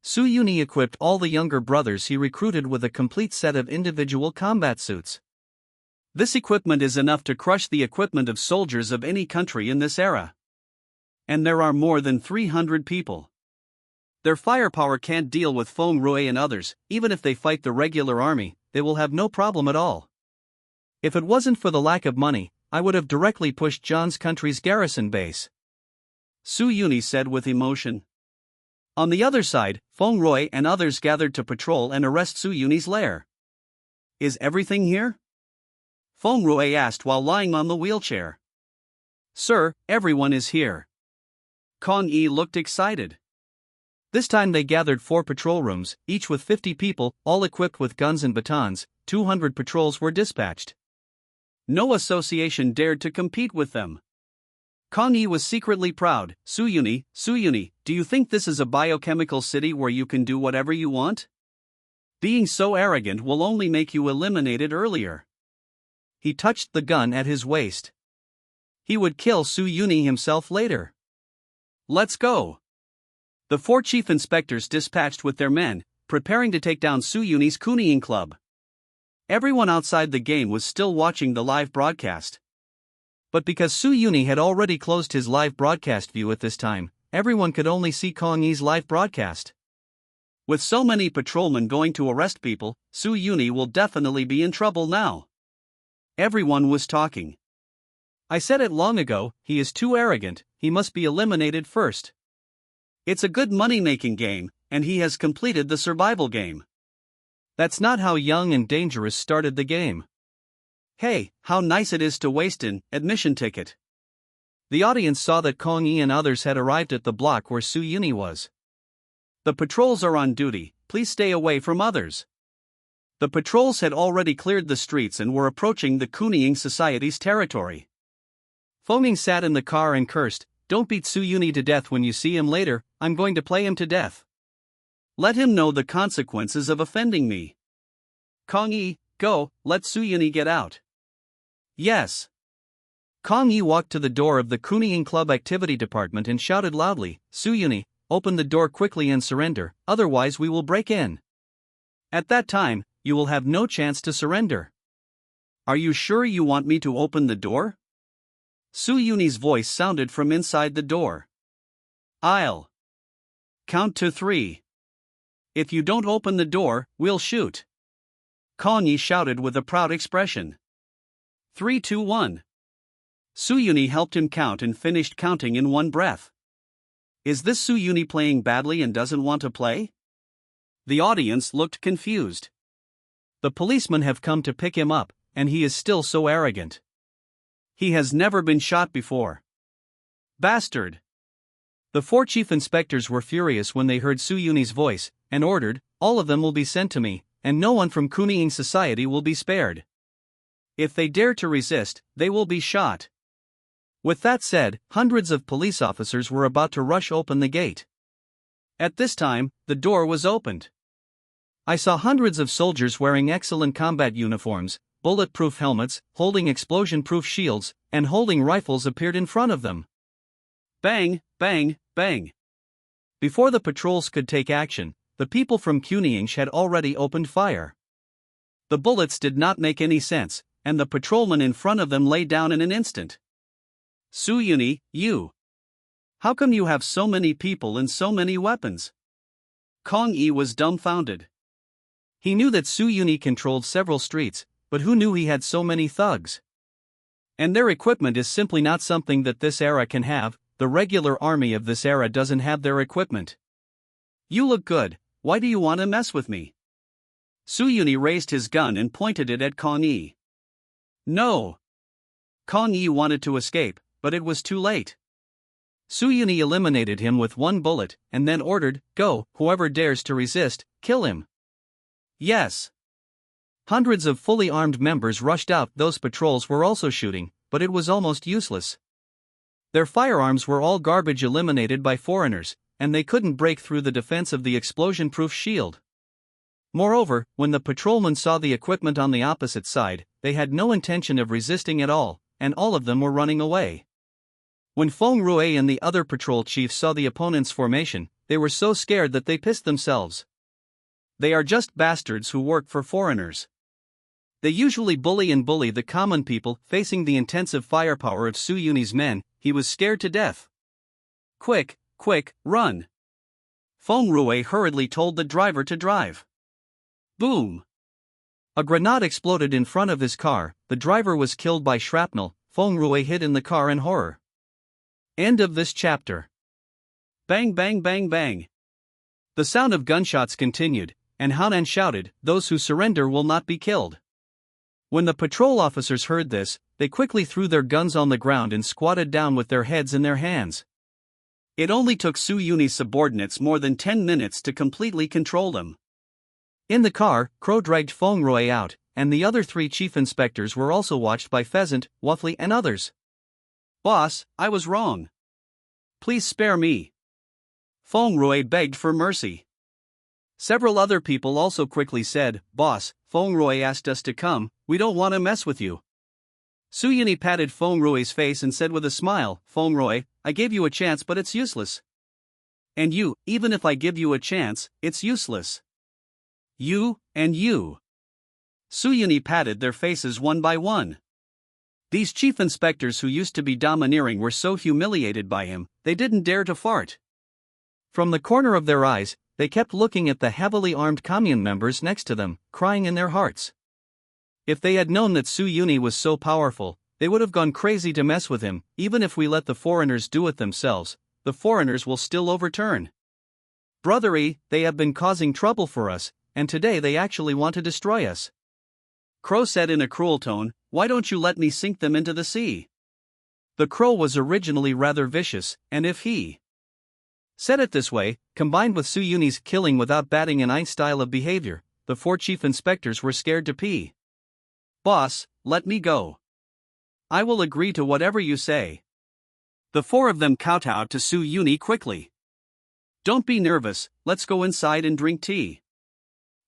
Su Yuni equipped all the younger brothers he recruited with a complete set of individual combat suits. This equipment is enough to crush the equipment of soldiers of any country in this era. And there are more than 300 people. Their firepower can't deal with Feng Rui and others. Even if they fight the regular army, they will have no problem at all. If it wasn't for the lack of money, I would have directly pushed John's country's garrison base. Su Yuni said with emotion. On the other side, Feng Rui and others gathered to patrol and arrest Su Yuni's lair. Is everything here? Feng Rui asked while lying on the wheelchair. Sir, everyone is here. Kong Yi looked excited. This time they gathered 4 patrol rooms, each with 50 people, all equipped with guns and batons. 200 patrols were dispatched. No association dared to compete with them. Kong Yi was secretly proud. Su Yuni, do you think this is a biochemical city where you can do whatever you want? Being so arrogant will only make you eliminated earlier. He touched the gun at his waist. He would kill Su Yuni himself later. Let's go. The 4 chief inspectors dispatched with their men, preparing to take down Su Yuni's Kuniying club. Everyone outside the game was still watching the live broadcast. But because Su Yuni had already closed his live broadcast view at this time, everyone could only see Kong Yi's live broadcast. With so many patrolmen going to arrest people, Su Yuni will definitely be in trouble now. Everyone was talking. I said it long ago, he is too arrogant, he must be eliminated first. It's a good money-making game, and he has completed the survival game. That's not how Young and Dangerous started the game. Hey, how nice it is to waste an admission ticket. The audience saw that Kong Yi and others had arrived at the block where Su Yuni was. The patrols are on duty, please stay away from others. The patrols had already cleared the streets and were approaching the Kuniying Society's territory. Feng Ying sat in the car and cursed, don't beat Su Yuni to death when you see him later, I'm going to play him to death. Let him know the consequences of offending me. Kong Yi, go, let Su Yuni get out. Yes. Kong Yi walked to the door of the Kuniying Club activity department and shouted loudly, Su Yuni, open the door quickly and surrender, otherwise we will break in. At that time, you will have no chance to surrender. Are you sure you want me to open the door? Su Yuni's voice sounded from inside the door. I'll count to 3. If you don't open the door, we'll shoot. Kong Yi shouted with a proud expression. 3, 2, 1. Su Yuni helped him count and finished counting in one breath. Is this Su Yuni playing badly and doesn't want to play? The audience looked confused. The policemen have come to pick him up, and he is still so arrogant. He has never been shot before. Bastard! The 4 chief inspectors were furious when they heard Su Yuni's voice, and ordered, all of them will be sent to me, and no one from Kuniying Society will be spared. If they dare to resist, they will be shot. With that said, hundreds of police officers were about to rush open the gate. At this time, the door was opened. I saw hundreds of soldiers wearing excellent combat uniforms, bulletproof helmets, holding explosion-proof shields, and holding rifles appeared in front of them. Bang, bang, bang. Before the patrols could take action, the people from Kuniying had already opened fire. The bullets did not make any sense, and the patrolman in front of them lay down in an instant. Su Yuni, you. How come you have so many people and so many weapons? Kong Yi was dumbfounded. He knew that Su Yuni controlled several streets, but who knew he had so many thugs? And their equipment is simply not something that this era can have, the regular army of this era doesn't have their equipment. You look good, why do you want to mess with me? Su Yuni raised his gun and pointed it at Kong Yi. No! Kong Yi wanted to escape, but it was too late. Su Yuni eliminated him with one bullet, and then ordered, go, whoever dares to resist, kill him. Yes. Hundreds of fully armed members rushed out. Those patrols were also shooting, but it was almost useless. Their firearms were all garbage eliminated by foreigners, and they couldn't break through the defense of the explosion-proof shield. Moreover, when the patrolmen saw the equipment on the opposite side, they had no intention of resisting at all, and all of them were running away. When Feng Rui and the other patrol chiefs saw the opponent's formation, they were so scared that they pissed themselves. They are just bastards who work for foreigners. They usually bully the common people. Facing the intensive firepower of Su Yuni's men, he was scared to death. Quick, run! Feng Rui hurriedly told the driver to drive. Boom! A grenade exploded in front of his car, the driver was killed by shrapnel. Feng Rui hid in the car in horror. End of this chapter. Bang bang bang bang. The sound of gunshots continued, and Hanan shouted, "Those who surrender will not be killed." When the patrol officers heard this, they quickly threw their guns on the ground and squatted down with their heads in their hands. It only took Su Yuni's subordinates more than 10 minutes to completely control them. In the car, Crow dragged Feng Rui out, and the other 3 chief inspectors were also watched by Pheasant, Waffly and others. "Boss, I was wrong. Please spare me." Feng Rui begged for mercy. Several other people also quickly said, "Boss, Feng Rui asked us to come, we don't want to mess with you." Su Yuni patted Feng Rui's face and said with a smile, "Feng Rui, I gave you a chance but it's useless. And you, even if I give you a chance, it's useless. You, and you." Su Yuni patted their faces one by one. These chief inspectors who used to be domineering were so humiliated by him, they didn't dare to fart. From the corner of their eyes, they kept looking at the heavily armed commune members next to them, crying in their hearts. If they had known that Su Yuni was so powerful, they would have gone crazy to mess with him. "Even if we let the foreigners do it themselves, the foreigners will still overturn. Brothery, they have been causing trouble for us, and today they actually want to destroy us." Crow said in a cruel tone, "Why don't you let me sink them into the sea?" The crow was originally rather vicious, and if he said it this way, combined with Su Yuni's killing without batting an eye style of behavior, the 4 chief inspectors were scared to pee. "Boss, let me go. I will agree to whatever you say." The 4 of them kowtowed to Su Yuni quickly. "Don't be nervous, let's go inside and drink tea."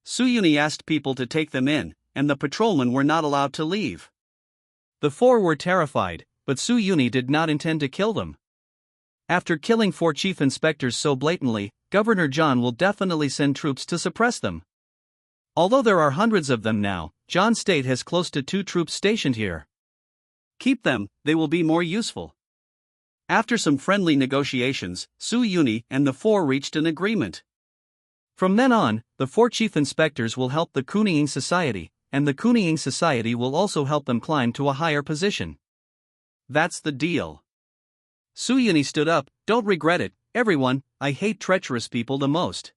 Su Yuni asked people to take them in, and the patrolmen were not allowed to leave. The 4 were terrified, but Su Yuni did not intend to kill them. After killing 4 chief inspectors so blatantly, Governor John will definitely send troops to suppress them. Although there are hundreds of them now, John State has close to 2 troops stationed here. Keep them, they will be more useful. After some friendly negotiations, Su Yuni and the 4 reached an agreement. From then on, the 4 chief inspectors will help the Kuning Society, and the Kuning Society will also help them climb to a higher position. That's the deal. Su Yuni stood up, "Don't regret it, everyone, I hate treacherous people the most.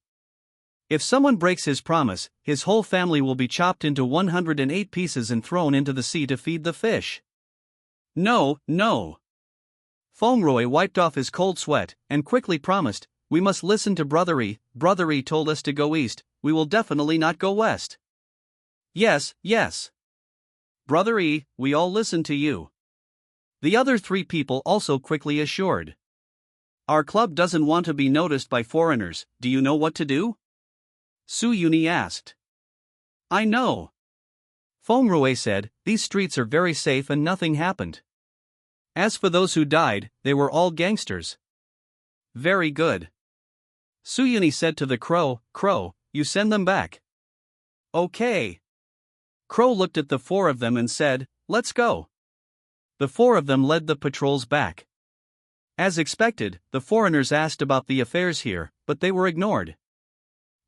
If someone breaks his promise, his whole family will be chopped into 108 pieces and thrown into the sea to feed the fish." "No, no." Feng Rui wiped off his cold sweat, and quickly promised, "We must listen to Brothery. Brothery told us to go east, we will definitely not go west." Yes. Brothery, we all listen to you." The other 3 people also quickly assured. "Our club doesn't want to be noticed by foreigners, do you know what to do?" Su Yuni asked. "I know." Feng Rui said, "These streets are very safe and nothing happened. As for those who died, they were all gangsters." "Very good." Su Yuni said to the crow, "Crow, you send them back." "Okay." Crow looked at the 4 of them and said, "Let's go." The 4 of them led the patrols back. As expected, the foreigners asked about the affairs here, but they were ignored.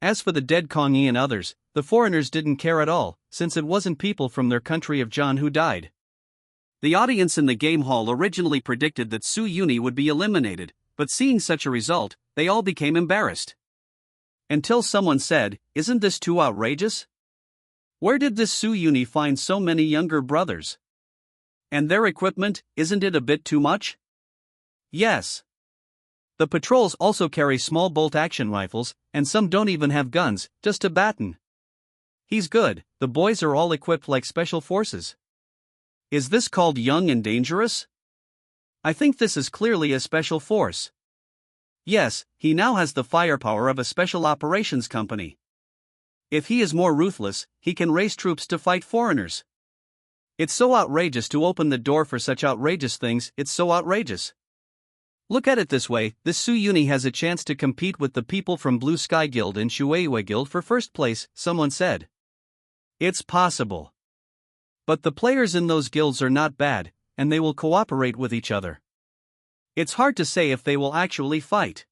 As for the dead Kongyi and others, the foreigners didn't care at all, since it wasn't people from their country of John who died. The audience in the game hall originally predicted that Su Yuni would be eliminated, but seeing such a result, they all became embarrassed. Until someone said, "Isn't this too outrageous? Where did this Su Yuni find so many younger brothers? And their equipment, isn't it a bit too much?" Yes. The patrols also carry small bolt-action rifles, and some don't even have guns, just a baton. He's good, the boys are all equipped like special forces. Is this called young and dangerous? I think this is clearly a special force. Yes, he now has the firepower of a special operations company. If he is more ruthless, he can raise troops to fight foreigners. It's so outrageous to open the door for such outrageous things, it's so outrageous. Look at it this way, this Su-Uni has a chance to compete with the people from Blue Sky Guild and Shueisha Guild for first place, someone said. It's possible. But the players in those guilds are not bad, and they will cooperate with each other. It's hard to say if they will actually fight.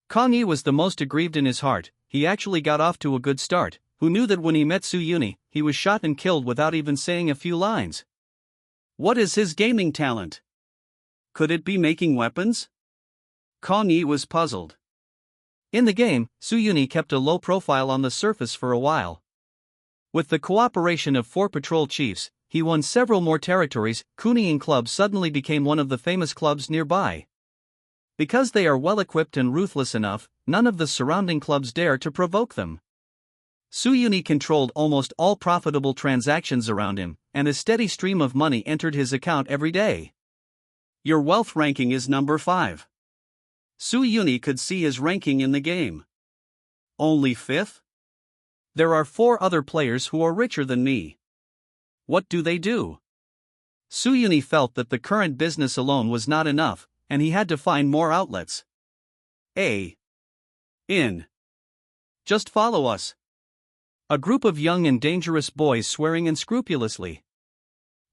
Kang Yi was the most aggrieved in his heart. He actually got off to a good start. Who knew that when he met Su-Uni, he was shot and killed without even saying a few lines? What is his gaming talent? Could it be making weapons? Kang Yi was puzzled. In the game, Su-Uni kept a low profile on the surface for a while. With the cooperation of 4 patrol chiefs, he won several more territories. Kuning Club suddenly became one of the famous clubs nearby. Because they are well equipped and ruthless enough, none of the surrounding clubs dare to provoke them. Su-Uni controlled almost all profitable transactions around him, and a steady stream of money entered his account every day. Your wealth ranking is number 5. Su-Uni could see his ranking in the game. Only 5th? There are 4 other players who are richer than me. What do they do? Su-Uni felt that the current business alone was not enough, and he had to find more outlets. In. Just follow us. A group of young and dangerous boys swearing unscrupulously.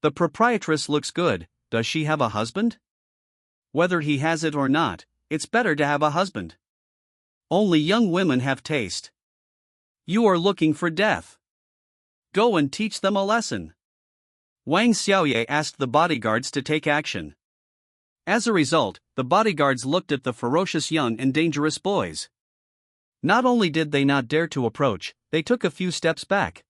The proprietress looks good. Does she have a husband? Whether he has it or not, it's better to have a husband. Only young women have taste. You are looking for death. Go and teach them a lesson. Wang Xiaoye asked the bodyguards to take action. As a result, the bodyguards looked at the ferocious young and dangerous boys. Not only did they not dare to approach, they took a few steps back.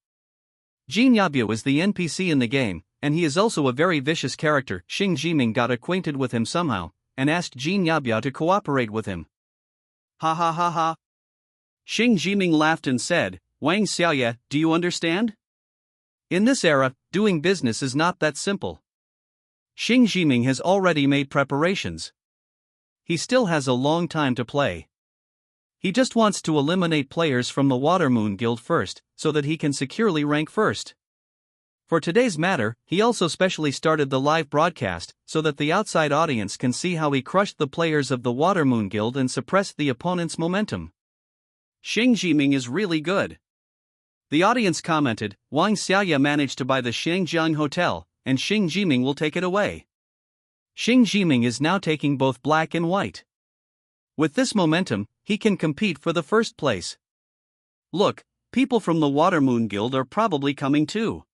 Jin Yabio is the NPC in the game, and he is also a very vicious character. Xing Jiming got acquainted with him somehow, and asked Jin Yabio to cooperate with him. Ha ha ha ha. Xing Jiming laughed and said, Wang Xiaoye, do you understand? In this era, doing business is not that simple. Xing Jiming has already made preparations. He still has a long time to play. He just wants to eliminate players from the Watermoon Guild first, so that he can securely rank first. For today's matter, he also specially started the live broadcast, so that the outside audience can see how he crushed the players of the Watermoon Guild and suppressed the opponent's momentum. Xing Jiming is really good. The audience commented, Wang Xiaoye managed to buy the Shangjiang Hotel, and Xing Jiming will take it away. Xing Jiming is now taking both black and white. With this momentum, he can compete for the first place. Look, people from the Watermoon Guild are probably coming too.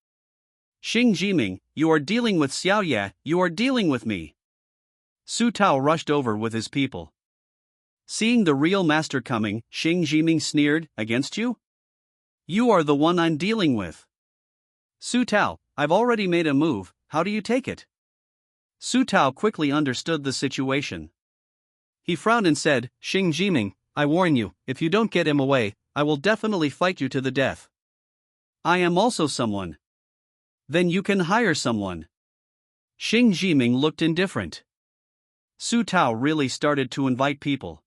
Xing Jiming, you are dealing with Xiaoye, you are dealing with me. Su Tao rushed over with his people. Seeing the real master coming, Xing Jiming sneered, against you? You are the one I'm dealing with. Su Tao, I've already made a move, how do you take it? Su Tao quickly understood the situation. He frowned and said, Xing Jiming, I warn you, if you don't get him away, I will definitely fight you to the death. I am also someone. Then you can hire someone. Xing Jiming looked indifferent. Su Tao really started to invite people.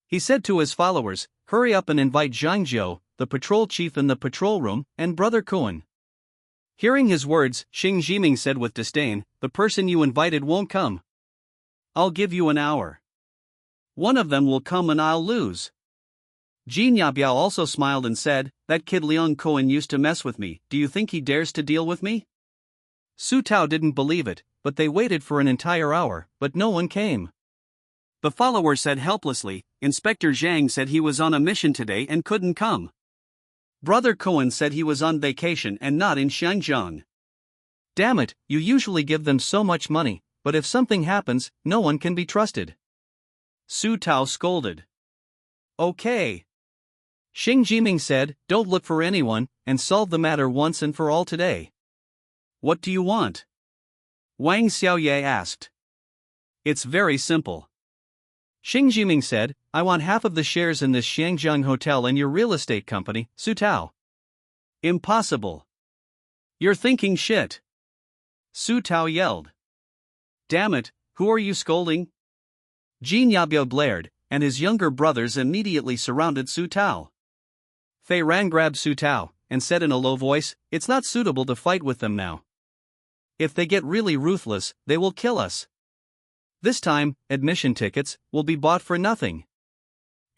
He said to his followers, hurry up and invite Zhang Jiu, the patrol chief in the patrol room, and Brother Kuan. Hearing his words, Xing Jiming said with disdain, the person you invited won't come. I'll give you an hour. One of them will come and I'll lose. Jin Yabiao also smiled and said, that kid Liang Kuan used to mess with me, do you think he dares to deal with me? Su Tao didn't believe it, but they waited for an entire hour, but no one came. The follower said helplessly, Inspector Zhang said he was on a mission today and couldn't come. Brother Kuan said he was on vacation and not in Shangjiang. Damn it, you usually give them so much money, but if something happens, no one can be trusted. Su Tao scolded. Okay. Xing Jiming said, don't look for anyone, and solve the matter once and for all today. What do you want? Wang Xiaoye asked. It's very simple. Xing Jiming said, I want half of the shares in this Shangjiang Hotel and your real estate company, Su Tao. Impossible. You're thinking shit. Su Tao yelled. Damn it, who are you scolding? Jin Yabio blared, and his younger brothers immediately surrounded Su Tao. Fei Ran grabbed Su Tao and said in a low voice, "It's not suitable to fight with them now. If they get really ruthless, they will kill us. This time, admission tickets will be bought for nothing.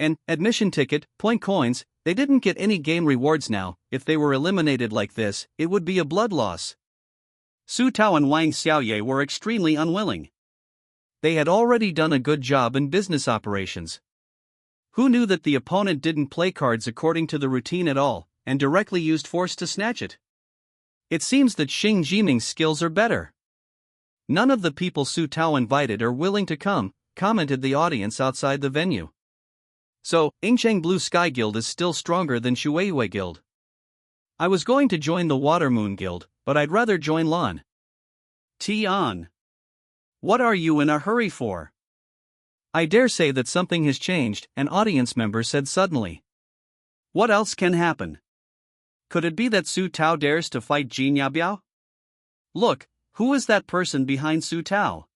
And admission ticket, point coins, they didn't get any game rewards now. If they were eliminated like this, it would be a blood loss." Su Tao and Wang Xiaoye were extremely unwilling. They had already done a good job in business operations. Who knew that the opponent didn't play cards according to the routine at all, and directly used force to snatch it? It seems that Xing Jiming's skills are better. None of the people Su Tao invited are willing to come, commented the audience outside the venue. So, Yingcheng Blue Sky Guild is still stronger than Shueiyue Guild. I was going to join the Water Moon Guild, but I'd rather join Lan. Tian. What are you in a hurry for? I dare say that something has changed, an audience member said suddenly. What else can happen? Could it be that Su Tao dares to fight Jin Yabiao? Look, who is that person behind Su Tao?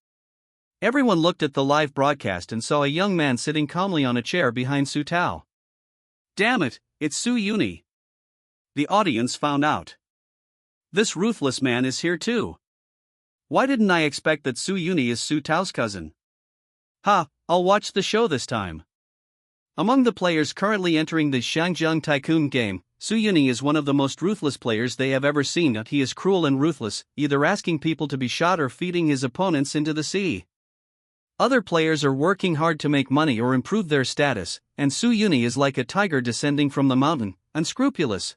Everyone looked at the live broadcast and saw a young man sitting calmly on a chair behind Su Tao. Damn it, it's Su Yuni. The audience found out. This ruthless man is here too. Why didn't I expect that Su Yuni is Su Tao's cousin? Ha, I'll watch the show this time. Among the players currently entering the Shangjiang Tycoon game, Su Yuni is one of the most ruthless players they have ever seen. He is cruel and ruthless, either asking people to be shot or feeding his opponents into the sea. Other players are working hard to make money or improve their status, and Su Yuni is like a tiger descending from the mountain, unscrupulous.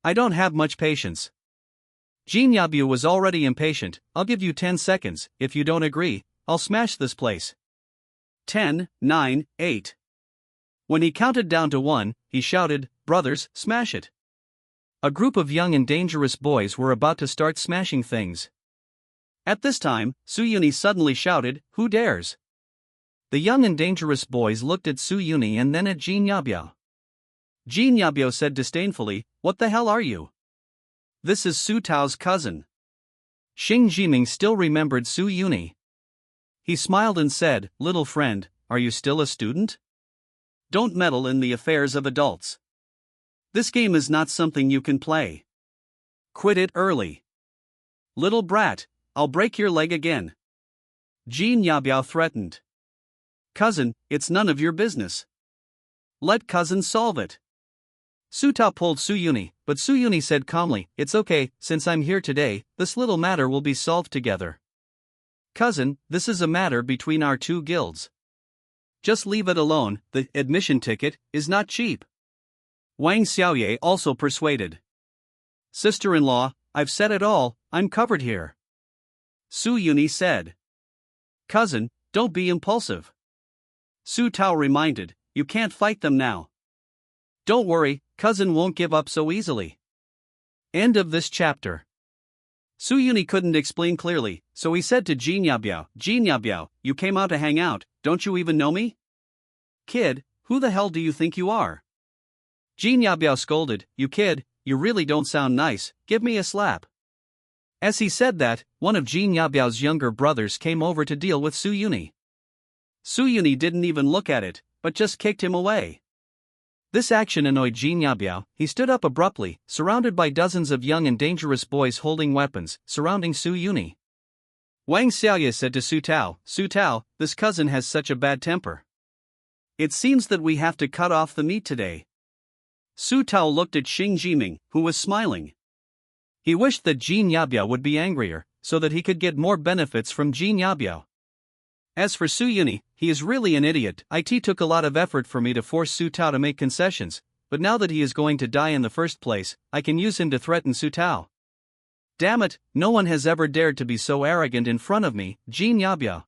I don't have much patience. Jin Yabiao was already impatient. I'll give you 10 seconds, if you don't agree, I'll smash this place. 10, 9, 8. When he counted down to 1, he shouted, "Brothers, smash it." A group of young and dangerous boys were about to start smashing things. At this time, Su Yuni suddenly shouted, "Who dares?" The young and dangerous boys looked at Su Yuni and then at Jin Yabiao. Jin Yabiao said disdainfully, "What the hell are you? This is Su Tao's cousin." Xing Jiming still remembered Su Yuni. He smiled and said, "Little friend, are you still a student? Don't meddle in the affairs of adults. This game is not something you can play. Quit it early. Little brat, I'll break your leg again." Jin Yabiao threatened. "Cousin, it's none of your business. Let cousin solve it." Su Tao pulled Su Yuni, but Su Yuni said calmly, "It's okay, since I'm here today, this little matter will be solved together. Cousin, this is a matter between our two guilds. Just leave it alone, the admission ticket is not cheap." Wang Xiaoye also persuaded. "Sister-in-law, I've said it all, I'm covered here." Su Yuni said. "Cousin, don't be impulsive." Su Tao reminded, "You can't fight them now. Don't worry, cousin won't give up so easily." End of this chapter. Su Yuni couldn't explain clearly, so he said to Jin Yabiao, "Jin Yabiao, you came out to hang out, don't you even know me? Kid, who the hell do you think you are?" Jin Yabiao scolded, "You kid, you really don't sound nice, give me a slap." As he said that, one of Jin Yabiao's younger brothers came over to deal with Su Yuni. Su Yuni didn't even look at it, but just kicked him away. This action annoyed Jin Yabiao. He stood up abruptly, surrounded by dozens of young and dangerous boys holding weapons, surrounding Su Yuni. Wang Xiaoye said to Su Tao, "Su Tao, this cousin has such a bad temper. It seems that we have to cut off the meat today." Su Tao looked at Xing Jiming, who was smiling. He wished that Jin Yabiao would be angrier, so that he could get more benefits from Jin Yabiao. As for Su Yuni, he is really an idiot. It took a lot of effort for me to force Su Tao to make concessions, but now that he is going to die in the first place, I can use him to threaten Su Tao. Damn it, no one has ever dared to be so arrogant in front of me, Jin Yabiao.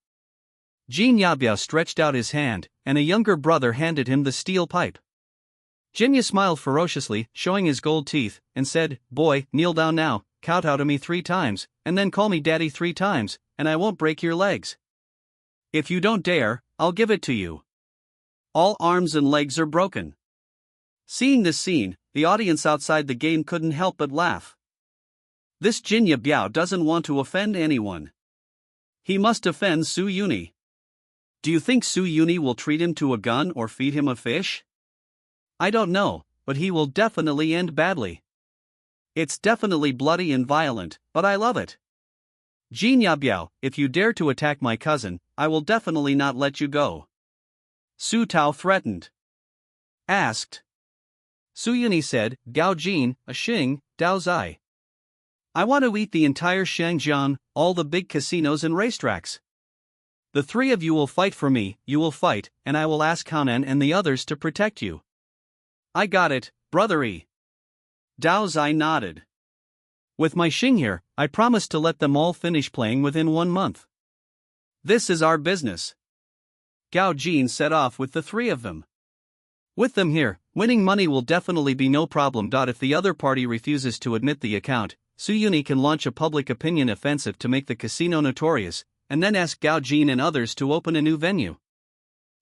Jin Yabiao stretched out his hand, and a younger brother handed him the steel pipe. Jinya smiled ferociously, showing his gold teeth, and said, "Boy, kneel down now, kowtow to me 3 times, and then call me daddy 3 times, and I won't break your legs. If you don't dare, I'll give it to you." All arms and legs are broken. Seeing this scene, the audience outside the game couldn't help but laugh. This Jin Yabiao doesn't want to offend anyone. He must offend Su Yuni. Do you think Su Yuni will treat him to a gun or feed him a fish? I don't know, but he will definitely end badly. It's definitely bloody and violent, but I love it. Jin Yabiao, if you dare to attack my cousin, I will definitely not let you go. Su Tao threatened. Asked. Su Yuni said, Gao Jin, a Xing, Dao Zai. I want to eat the entire Shangjiang, all the big casinos and racetracks. The three of you will fight for me, you will fight, and I will ask Hanan and the others to protect you. I got it, brother E. Dao Zai nodded. With my Xing here, I promise to let them all finish playing within 1 month. This is our business. Gao Jin set off with the three of them. With them here, winning money will definitely be no problem. If the other party refuses to admit the account, Su Yuni can launch a public opinion offensive to make the casino notorious, and then ask Gao Jin and others to open a new venue.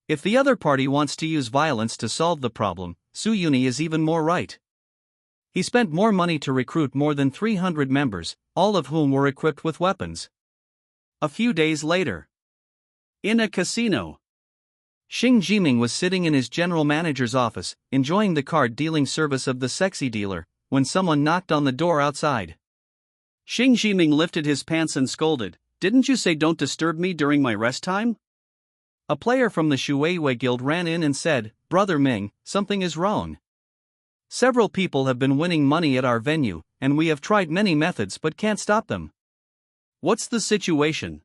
If the other party wants to use violence to solve the problem, Su Yuni is even more right. He spent more money to recruit more than 300 members, all of whom were equipped with weapons. A few days later, in a casino, Xing Jiming was sitting in his general manager's office, enjoying the card dealing service of the sexy dealer, when someone knocked on the door outside. Xing Jiming lifted his pants and scolded, "Didn't you say don't disturb me during my rest time?" A player from the Shuiwei Guild ran in and said, Brother Ming, something is wrong. Several people have been winning money at our venue, and we have tried many methods but can't stop them. What's the situation?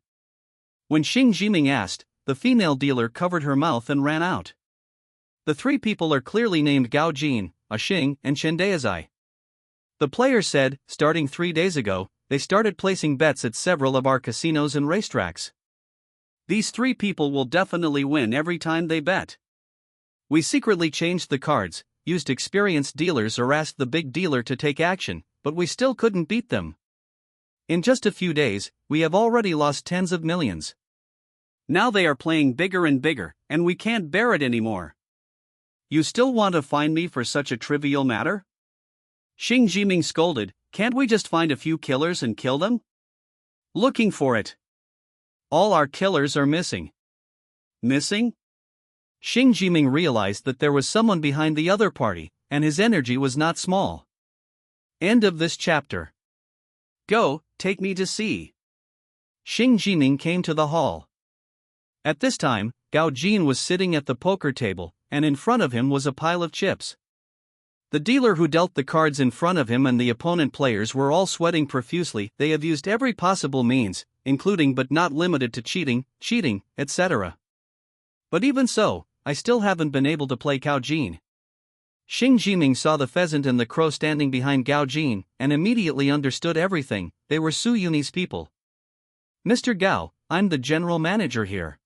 When Xing Jiming asked, the female dealer covered her mouth and ran out. The three people are clearly named Gao Jin, a Xing, and Chen Deizai. The player said, starting 3 days ago, they started placing bets at several of our casinos and racetracks. These three people will definitely win every time they bet. We secretly changed the cards, used experienced dealers or asked the big dealer to take action, but we still couldn't beat them. In just a few days, we have already lost tens of millions. Now they are playing bigger and bigger, and we can't bear it anymore. You still want to fine me for such a trivial matter? Xing Jiming scolded, can't we just find a few killers and kill them? Looking for it. All our killers are missing. Missing? Xing Jiming realized that there was someone behind the other party, and his energy was not small. End of this chapter. Go, take me to see. Xing Jiming came to the hall. At this time, Gao Jin was sitting at the poker table, and in front of him was a pile of chips. The dealer who dealt the cards in front of him and the opponent players were all sweating profusely. They have used every possible means, including but not limited to cheating, etc. But even so, I still haven't been able to play Gao Jin. Xing Jiming saw the pheasant and the crow standing behind Gao Jin, and immediately understood everything. They were Su Yuni's people. Mr. Gao, I'm the general manager here.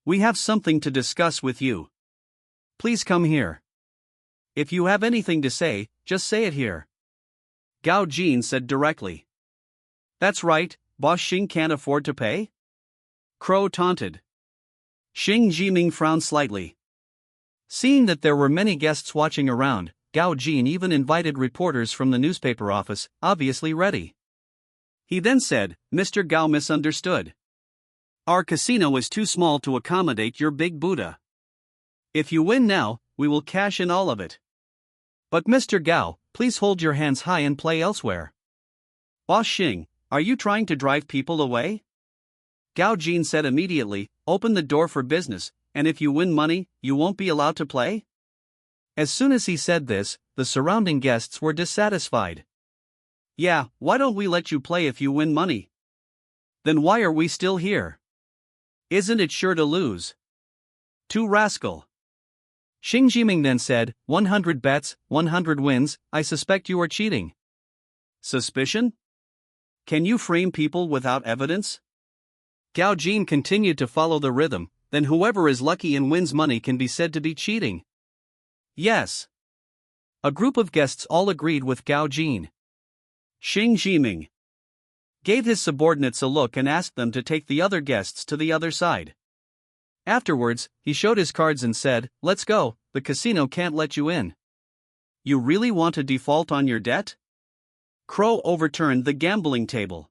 We have something to discuss with you. Please come here. If you have anything to say, just say it here. Gao Jin said directly. That's right, Boss Xing can't afford to pay? Crow taunted. Xing Jiming frowned slightly. Seeing that there were many guests watching around, Gao Jin even invited reporters from the newspaper office, obviously ready. He then said, Mr. Gao misunderstood. Our casino is too small to accommodate your big Buddha. If you win now, we will cash in all of it. But Mr. Gao, please hold your hands high and play elsewhere. Boss Xing, are you trying to drive people away? Gao Jin said immediately, open the door for business, and if you win money, you won't be allowed to play? As soon as he said this, the surrounding guests were dissatisfied. Yeah, why don't we let you play if you win money? Then why are we still here? Isn't it sure to lose? Too rascal. Xing Jiming then said, 100 bets, 100 wins, I suspect you are cheating. Suspicion? Can you frame people without evidence? Gao Jin continued to follow the rhythm, then whoever is lucky and wins money can be said to be cheating. Yes. A group of guests all agreed with Gao Jin. Xing Jiming gave his subordinates a look and asked them to take the other guests to the other side. Afterwards, he showed his cards and said, let's go, the casino can't let you in. You really want to default on your debt? Crow overturned the gambling table.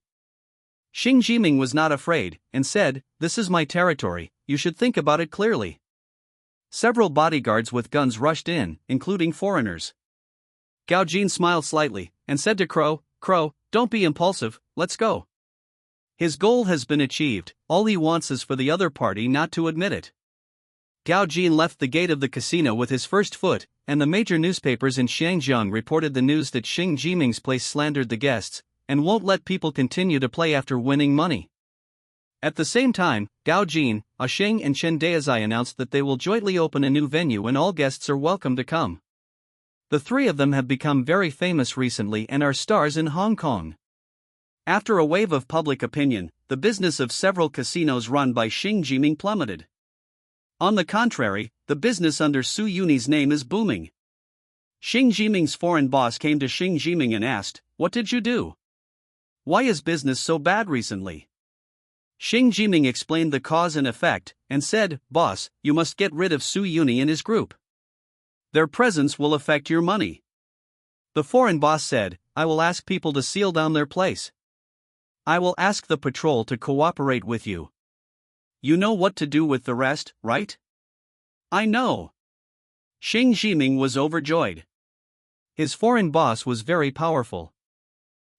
Xing Jiming was not afraid, and said, this is my territory, you should think about it clearly. Several bodyguards with guns rushed in, including foreigners. Gao Jin smiled slightly and said to Crow, "Crow, don't be impulsive, let's go." His goal has been achieved, all he wants is for the other party not to admit it. Gao Jin left the gate of the casino with his first foot, and the major newspapers in Shangjiang reported the news that Xing Jiming's place slandered the guests, and won't let people continue to play after winning money. At the same time, Gao Jin, Sheng and Chen Daozai announced that they will jointly open a new venue and all guests are welcome to come. The three of them have become very famous recently and are stars in Hong Kong. After a wave of public opinion, the business of several casinos run by Xing Jiming plummeted. On the contrary, the business under Su Yuni's name is booming. Xing Jiming's foreign boss came to Xing Jiming and asked, "What did you do? Why is business so bad recently?" Xing Jiming explained the cause and effect, and said, "Boss, you must get rid of Su Yuni and his group. Their presence will affect your money." The foreign boss said, "I will ask people to seal down their place. I will ask the patrol to cooperate with you. You know what to do with the rest, right?" "I know." Xing Jiming was overjoyed. His foreign boss was very powerful.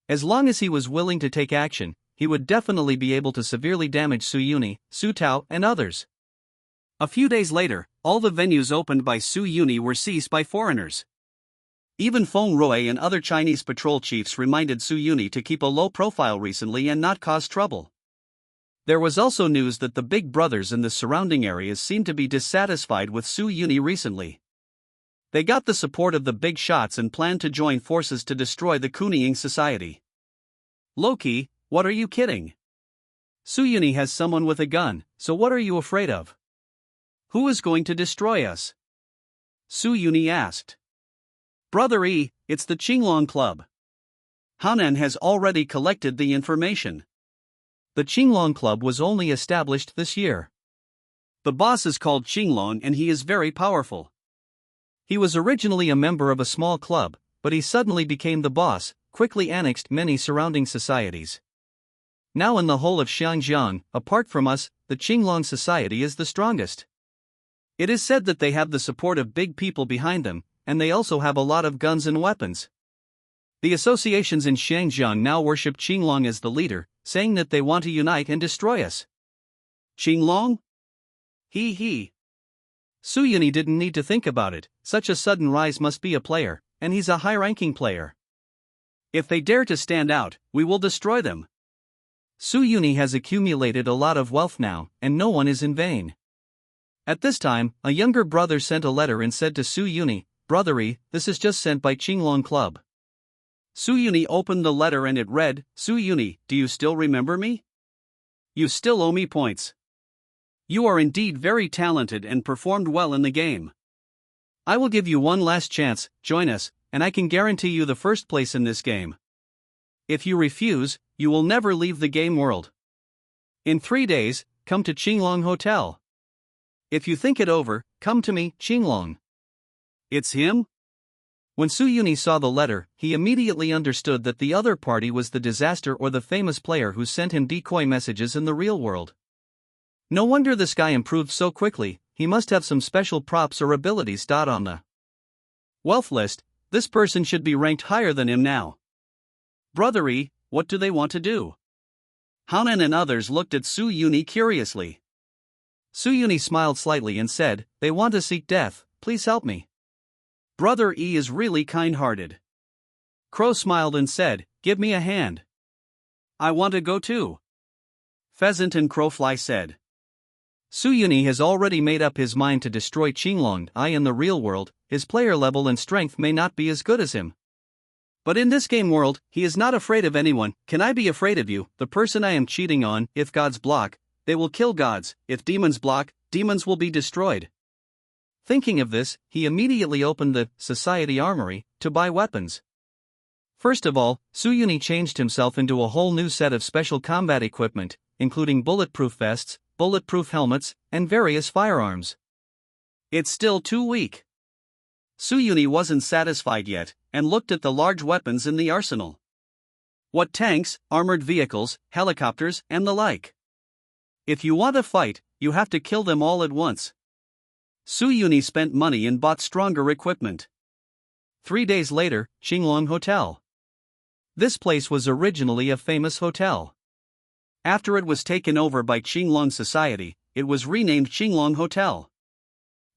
As long as he was willing to take action, he would definitely be able to severely damage Su Yuni, Su Tao, and others. A few days later, all the venues opened by Su Yuni were seized by foreigners. Even Feng Rui and other Chinese patrol chiefs reminded Su Yuni to keep a low profile recently and not cause trouble. There was also news that the big brothers in the surrounding areas seemed to be dissatisfied with Su Yuni recently. They got the support of the big shots and planned to join forces to destroy the Kunying society. "Loki, what are you kidding? Su Yuni has someone with a gun, so what are you afraid of? Who is going to destroy us?" Su Yuni asked. "Brother E, it's the Qinglong Club. Hanan has already collected the information." The Qinglong Club was only established this year. The boss is called Qinglong and he is very powerful. He was originally a member of a small club, but he suddenly became the boss, quickly annexed many surrounding societies. Now in the whole of Xiangjiang, apart from us, the Qinglong society is the strongest. It is said that they have the support of big people behind them, and they also have a lot of guns and weapons. The associations in Xiangjiang now worship Qinglong as the leader, saying that they want to unite and destroy us. Qinglong? He. Su Yuni didn't need to think about it, such a sudden rise must be a player, and he's a high-ranking player. If they dare to stand out, we will destroy them. Su Yuni has accumulated a lot of wealth now, and no one is in vain. At this time, a younger brother sent a letter and said to Su Yuni, "Brother E, this is just sent by Qinglong Club." Su Yuni opened the letter and it read, "Su Yuni, do you still remember me? You still owe me points. You are indeed very talented and performed well in the game. I will give you one last chance, join us, and I can guarantee you the first place in this game. If you refuse, you will never leave the game world. In 3 days, come to Qinglong Hotel. If you think it over, come to me, Qinglong." It's him? When Su Yuni saw the letter, he immediately understood that the other party was the disaster or the famous player who sent him decoy messages in the real world. No wonder this guy improved so quickly, he must have some special props or abilities. On the wealth list, this person should be ranked higher than him now. Brother E, what do they want to do? Hanan and others looked at Su Yuni curiously. Su Yuni smiled slightly and said, "They want to seek death, please help me." Brother E is really kind-hearted. Crow smiled and said, "Give me a hand. I want to go too." Pheasant and Crowfly said. Su Yuni has already made up his mind to destroy Qinglong. In the real world, his player level and strength may not be as good as him. But in this game world, he is not afraid of anyone. "Can I be afraid of you, the person I am cheating on? If gods block, they will kill gods. If demons block, demons will be destroyed." Thinking of this, he immediately opened the Society Armory to buy weapons. First of all, Su Yuni changed himself into a whole new set of special combat equipment, including bulletproof vests, bulletproof helmets, and various firearms. It's still too weak. Su Yuni wasn't satisfied yet, and looked at the large weapons in the arsenal. What tanks, armored vehicles, helicopters, and the like. If you want to fight, you have to kill them all at once. Su Yuni spent money and bought stronger equipment. 3 days later, Qinglong Hotel. This place was originally a famous hotel. After it was taken over by Qinglong Society, it was renamed Qinglong Hotel.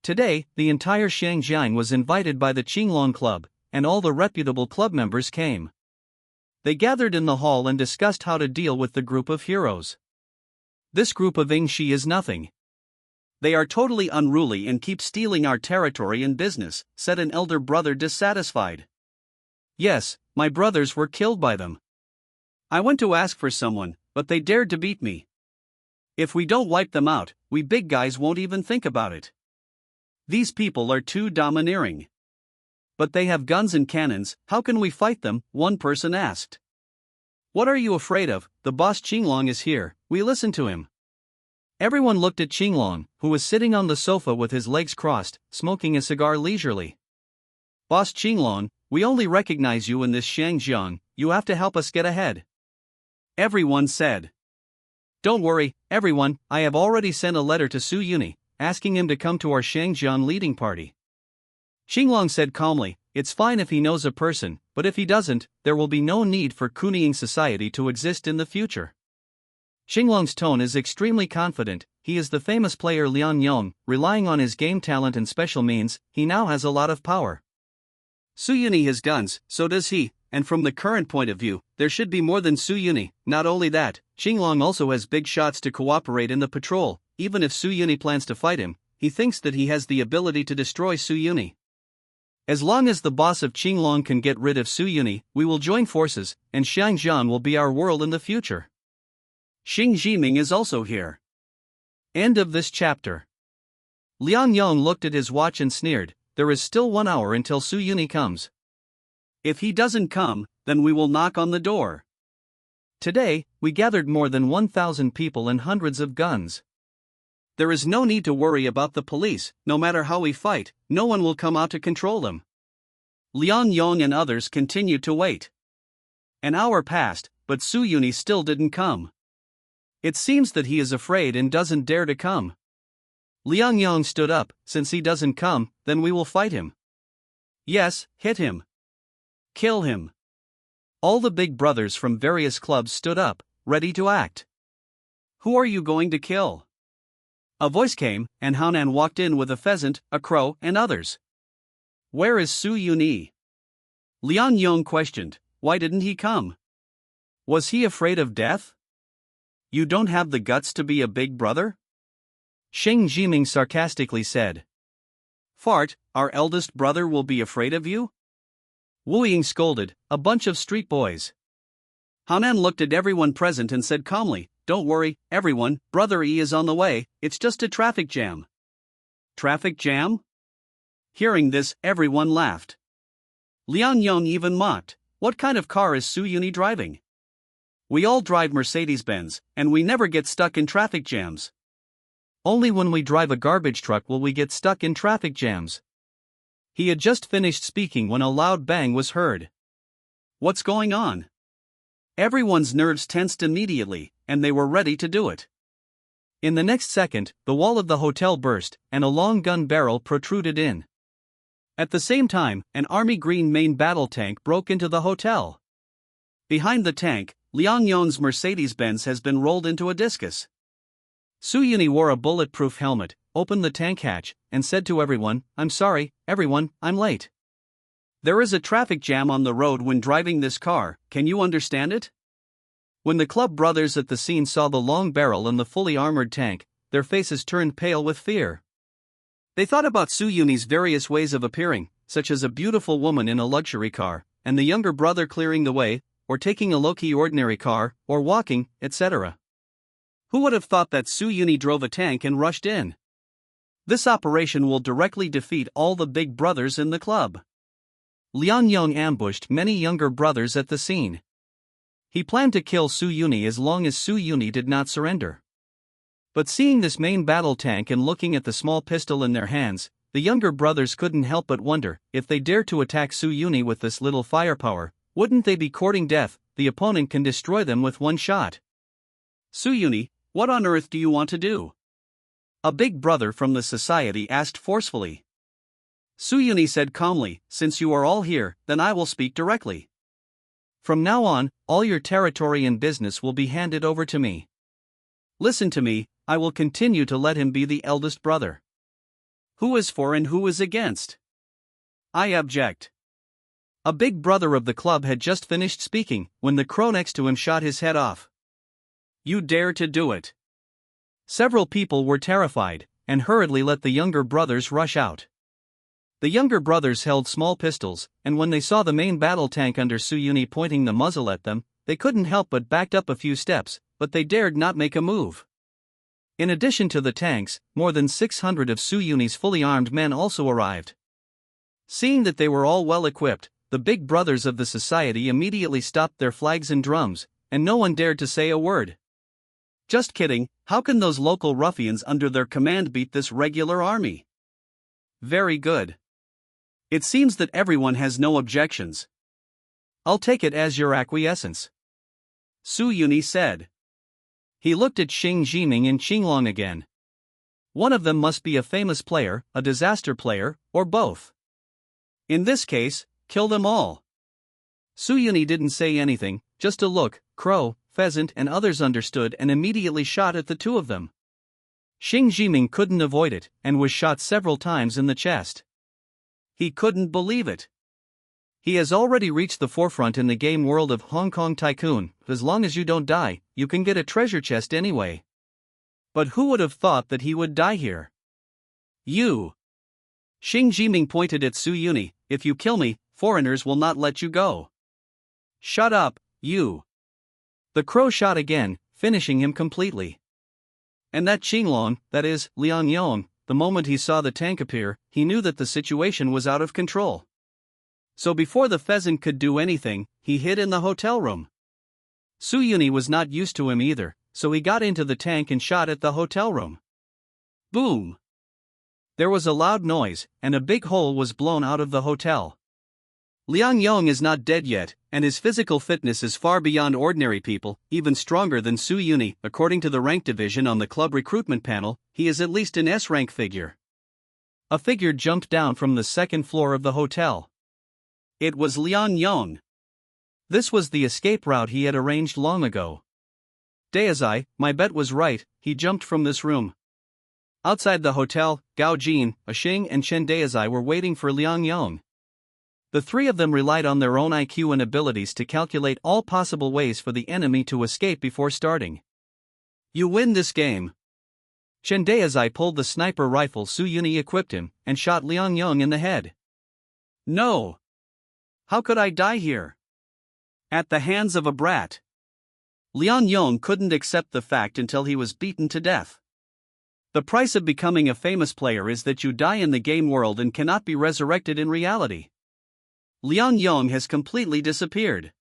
Today, the entire Shangjiang was invited by the Qinglong Club, and all the reputable club members came. They gathered in the hall and discussed how to deal with the group of heroes. This group of Yingxi is nothing. They are totally unruly and keep stealing our territory and business, said an elder brother dissatisfied. Yes, my brothers were killed by them. I went to ask for someone, but they dared to beat me. If we don't wipe them out, we big guys won't even think about it. These people are too domineering. But they have guns and cannons, how can we fight them? One person asked. What are you afraid of? The boss Qinglong is here, we listen to him. Everyone looked at Qinglong, who was sitting on the sofa with his legs crossed, smoking a cigar leisurely. Boss Qinglong, we only recognize you in this Shangjiang, you have to help us get ahead. Everyone said. Don't worry, everyone, I have already sent a letter to Su Yuni, asking him to come to our Shangjiang leading party. Qinglong said calmly, it's fine if he knows a person, but if he doesn't, there will be no need for Kunying society to exist in the future. Qinglong's tone is extremely confident. He is the famous player Lian Yong, relying on his game talent and special means, he now has a lot of power. Su Yuni has guns, so does he, and from the current point of view, there should be more than Su Yuni. Not only that, Qinglong also has big shots to cooperate in the patrol. Even if Su Yuni plans to fight him, he thinks that he has the ability to destroy Su Yuni. As long as the boss of Qinglong can get rid of Su Yuni, we will join forces, and Shangjiang will be our world in the future. Xing Jiming is also here. End of this chapter. Liang Yong looked at his watch and sneered, there is still 1 hour until Su Yuni comes. If he doesn't come, then we will knock on the door. Today, we gathered more than 1,000 people and hundreds of guns. There is no need to worry about the police, no matter how we fight, no one will come out to control them. Liang Yong and others continued to wait. An hour passed, but Su Yuni still didn't come. It seems that he is afraid and doesn't dare to come. Liang Yong stood up, since he doesn't come, then we will fight him. Yes, hit him. Kill him. All the big brothers from various clubs stood up, ready to act. Who are you going to kill? A voice came, and Haonan walked in with a pheasant, a crow, and others. Where is Su Yuni? Liang Yong questioned, why didn't he come? Was he afraid of death? You don't have the guts to be a big brother? Xing Jiming sarcastically said. Fart, our eldest brother will be afraid of you? Wu Ying scolded, a bunch of street boys. Haonan looked at everyone present and said calmly, don't worry, everyone, Brother E is on the way, it's just a traffic jam. Traffic jam? Hearing this, everyone laughed. Liang Yong even mocked, what kind of car is Su Yuni driving? We all drive Mercedes-Benz, and we never get stuck in traffic jams. Only when we drive a garbage truck will we get stuck in traffic jams. He had just finished speaking when a loud bang was heard. What's going on? Everyone's nerves tensed immediately, and they were ready to do it. In the next second, the wall of the hotel burst, and a long gun barrel protruded in. At the same time, an army green main battle tank broke into the hotel. Behind the tank, Liang Yong's Mercedes-Benz has been rolled into a discus. Su Yuni wore a bulletproof helmet, opened the tank hatch, and said to everyone, I'm sorry, everyone, I'm late. There is a traffic jam on the road when driving this car, can you understand it? When the club brothers at the scene saw the long barrel and the fully armored tank, their faces turned pale with fear. They thought about Su Yuni's various ways of appearing, such as a beautiful woman in a luxury car, and the younger brother clearing the way, or taking a low-key ordinary car, or walking, etc. Who would have thought that Su Yuni drove a tank and rushed in? This operation will directly defeat all the big brothers in the club. Liang Yong ambushed many younger brothers at the scene. He planned to kill Su Yuni as long as Su Yuni did not surrender. But seeing this main battle tank and looking at the small pistol in their hands, the younger brothers couldn't help but wonder, if they dared to attack Su Yuni with this little firepower, wouldn't they be courting death? The opponent can destroy them with one shot. Su Yuni, what on earth do you want to do? A big brother from the society asked forcefully. Suyuni said calmly, "Since you are all here, then I will speak directly. From now on, all your territory and business will be handed over to me. Listen to me, I will continue to let him be the eldest brother. Who is for and who is against? I object." A big brother of the club had just finished speaking when the crow next to him shot his head off. You dare to do it? Several people were terrified and hurriedly let the younger brothers rush out. The younger brothers held small pistols, and when they saw the main battle tank under Suyuni pointing the muzzle at them, they couldn't help but backed up a few steps, but they dared not make a move. In addition to the tanks, more than 600 of Suyuni's fully armed men also arrived. Seeing that they were all well equipped, the big brothers of the society immediately stopped their flags and drums, and no one dared to say a word. Just kidding, how can those local ruffians under their command beat this regular army? Very good. It seems that everyone has no objections. I'll take it as your acquiescence, Suyuni said. He looked at Xing Jiming and Qinglong again. One of them must be a famous player, a disaster player, or both. In this case, kill them all. Suyuni didn't say anything, just a look. Crow, Pheasant and others understood and immediately shot at the two of them. Xing Jiming couldn't avoid it, and was shot several times in the chest. He couldn't believe it. He has already reached the forefront in the game world of Hong Kong Tycoon. As long as you don't die, you can get a treasure chest anyway. But who would have thought that he would die here? You. Xing Jiming pointed at Suyuni. If you kill me, foreigners will not let you go. Shut up, you. The crow shot again, finishing him completely. And that Qinglong, that is, Liang Yong, the moment he saw the tank appear, he knew that the situation was out of control. So before the pheasant could do anything, he hid in the hotel room. Suyuni was not used to him either, so he got into the tank and shot at the hotel room. Boom! There was a loud noise, and a big hole was blown out of the hotel. Liang Yong is not dead yet, and his physical fitness is far beyond ordinary people, even stronger than Suyuni. According to the rank division on the club recruitment panel, he is at least an S-rank figure. A figure jumped down from the second floor of the hotel. It was Liang Yong. This was the escape route he had arranged long ago. Daizai, my bet was right, he jumped from this room. Outside the hotel, Gao Jin, Xing and Chen Daizai were waiting for Liang Yong. The three of them relied on their own IQ and abilities to calculate all possible ways for the enemy to escape before starting. You win this game. Chen Daizai pulled the sniper rifle Suyuni equipped him, and shot Liang Yong in the head. No. How could I die here? At the hands of a brat. Liang Yong couldn't accept the fact until he was beaten to death. The price of becoming a famous player is that you die in the game world and cannot be resurrected in reality. Liang Yong has completely disappeared.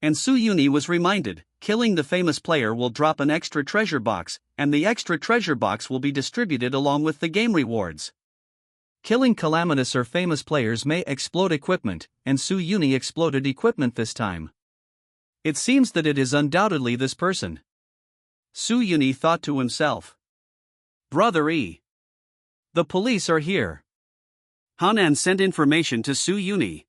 And Suyuni was reminded, killing the famous player will drop an extra treasure box, and the extra treasure box will be distributed along with the game rewards. Killing calamitous or famous players may explode equipment, and Suyuni exploded equipment this time. It seems that it is undoubtedly this person. Suyuni thought to himself. Brother E. The police are here. Hanan sent information to Suyuni.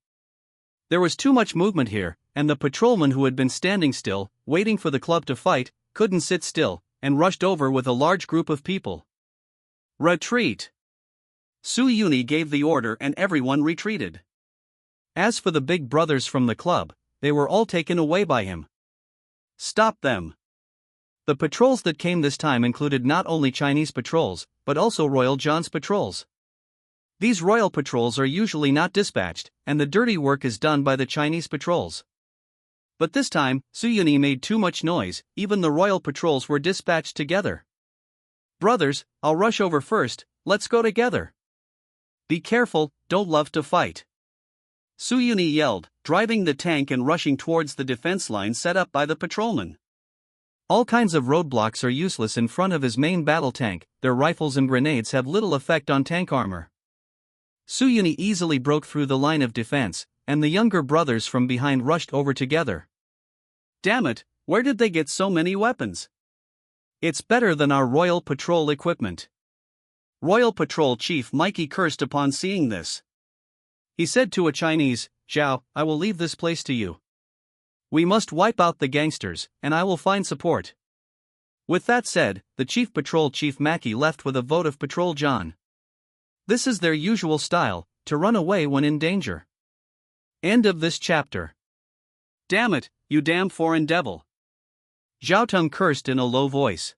There was too much movement here, and the patrolman who had been standing still, waiting for the club to fight, couldn't sit still, and rushed over with a large group of people. Retreat! Suyuni gave the order and everyone retreated. As for the big brothers from the club, they were all taken away by him. Stop them! The patrols that came this time included not only Chinese patrols, but also Royal John's patrols. These royal patrols are usually not dispatched, and the dirty work is done by the Chinese patrols. But this time, Suyuni made too much noise, even the royal patrols were dispatched together. Brothers, I'll rush over first, let's go together. Be careful, don't love to fight. Suyuni yelled, driving the tank and rushing towards the defense line set up by the patrolmen. All kinds of roadblocks are useless in front of his main battle tank, their rifles and grenades have little effect on tank armor. Suyuni easily broke through the line of defense, and the younger brothers from behind rushed over together. Damn it, where did they get so many weapons? It's better than our royal patrol equipment. Royal Patrol Chief Mikey cursed upon seeing this. He said to a Chinese, "Zhao, I will leave this place to you. We must wipe out the gangsters, and I will find support." With that said, the Chief Patrol Chief Mackie left with a vote of Patrol John. This is their usual style, to run away when in danger. End of this chapter. Damn it, you damn foreign devil. Zhao Teng cursed in a low voice.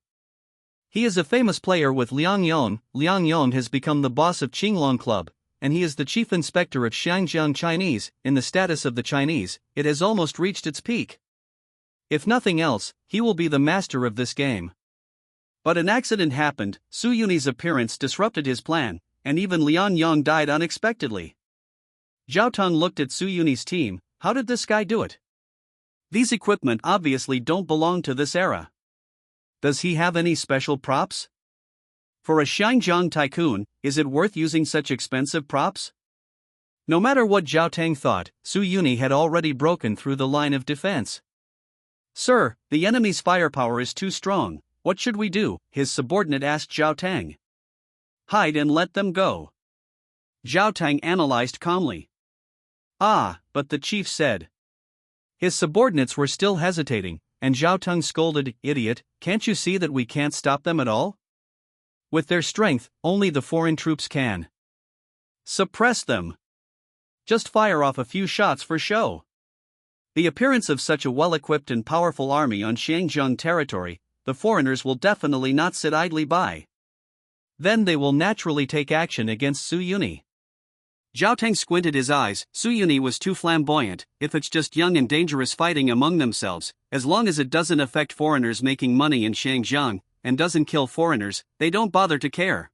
He is a famous player with Liang Yon. Liang Yon has become the boss of Qinglong Club, and he is the chief inspector of Xiangjiang Chinese. In the status of the Chinese, it has almost reached its peak. If nothing else, he will be the master of this game. But an accident happened. Su Yuni's appearance disrupted his plan, and even Liang Yang died unexpectedly. Zhao Teng looked at Su Yuni's team. How did this guy do it? These equipment obviously don't belong to this era. Does he have any special props? For a Xinjiang tycoon, is it worth using such expensive props? No matter what Zhao Teng thought, Su Yuni had already broken through the line of defense. "Sir, the enemy's firepower is too strong. What should we do?" his subordinate asked Zhao Teng. "Hide and let them go." Zhao Teng analyzed calmly. But the chief said. His subordinates were still hesitating, and Zhao Teng scolded, "Idiot, can't you see that we can't stop them at all? With their strength, only the foreign troops can suppress them. Just fire off a few shots for show." The appearance of such a well-equipped and powerful army on Xinjiang territory, the foreigners will definitely not sit idly by. Then they will naturally take action against Su Yuni. Zhao Teng squinted his eyes. Su Yuni was too flamboyant. If it's just young and dangerous fighting among themselves, as long as it doesn't affect foreigners making money in Xinjiang, and doesn't kill foreigners, they don't bother to care.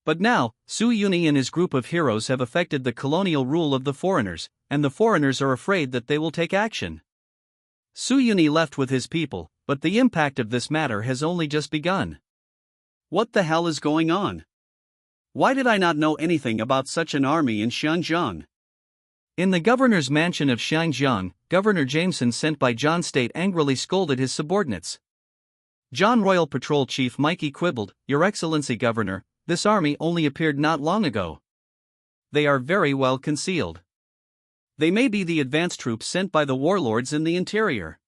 But now, Su Yuni and his group of heroes have affected the colonial rule of the foreigners, and the foreigners are afraid that they will take action. Su Yuni left with his people, but the impact of this matter has only just begun. What the hell is going on? Why did I not know anything about such an army in Xinjiang? In the governor's mansion of Xinjiang, Governor Jameson, sent by John State, angrily scolded his subordinates. John Royal Patrol Chief Mikey quibbled, "Your Excellency Governor, this army only appeared not long ago. They are very well concealed. They may be the advance troops sent by the warlords in the interior."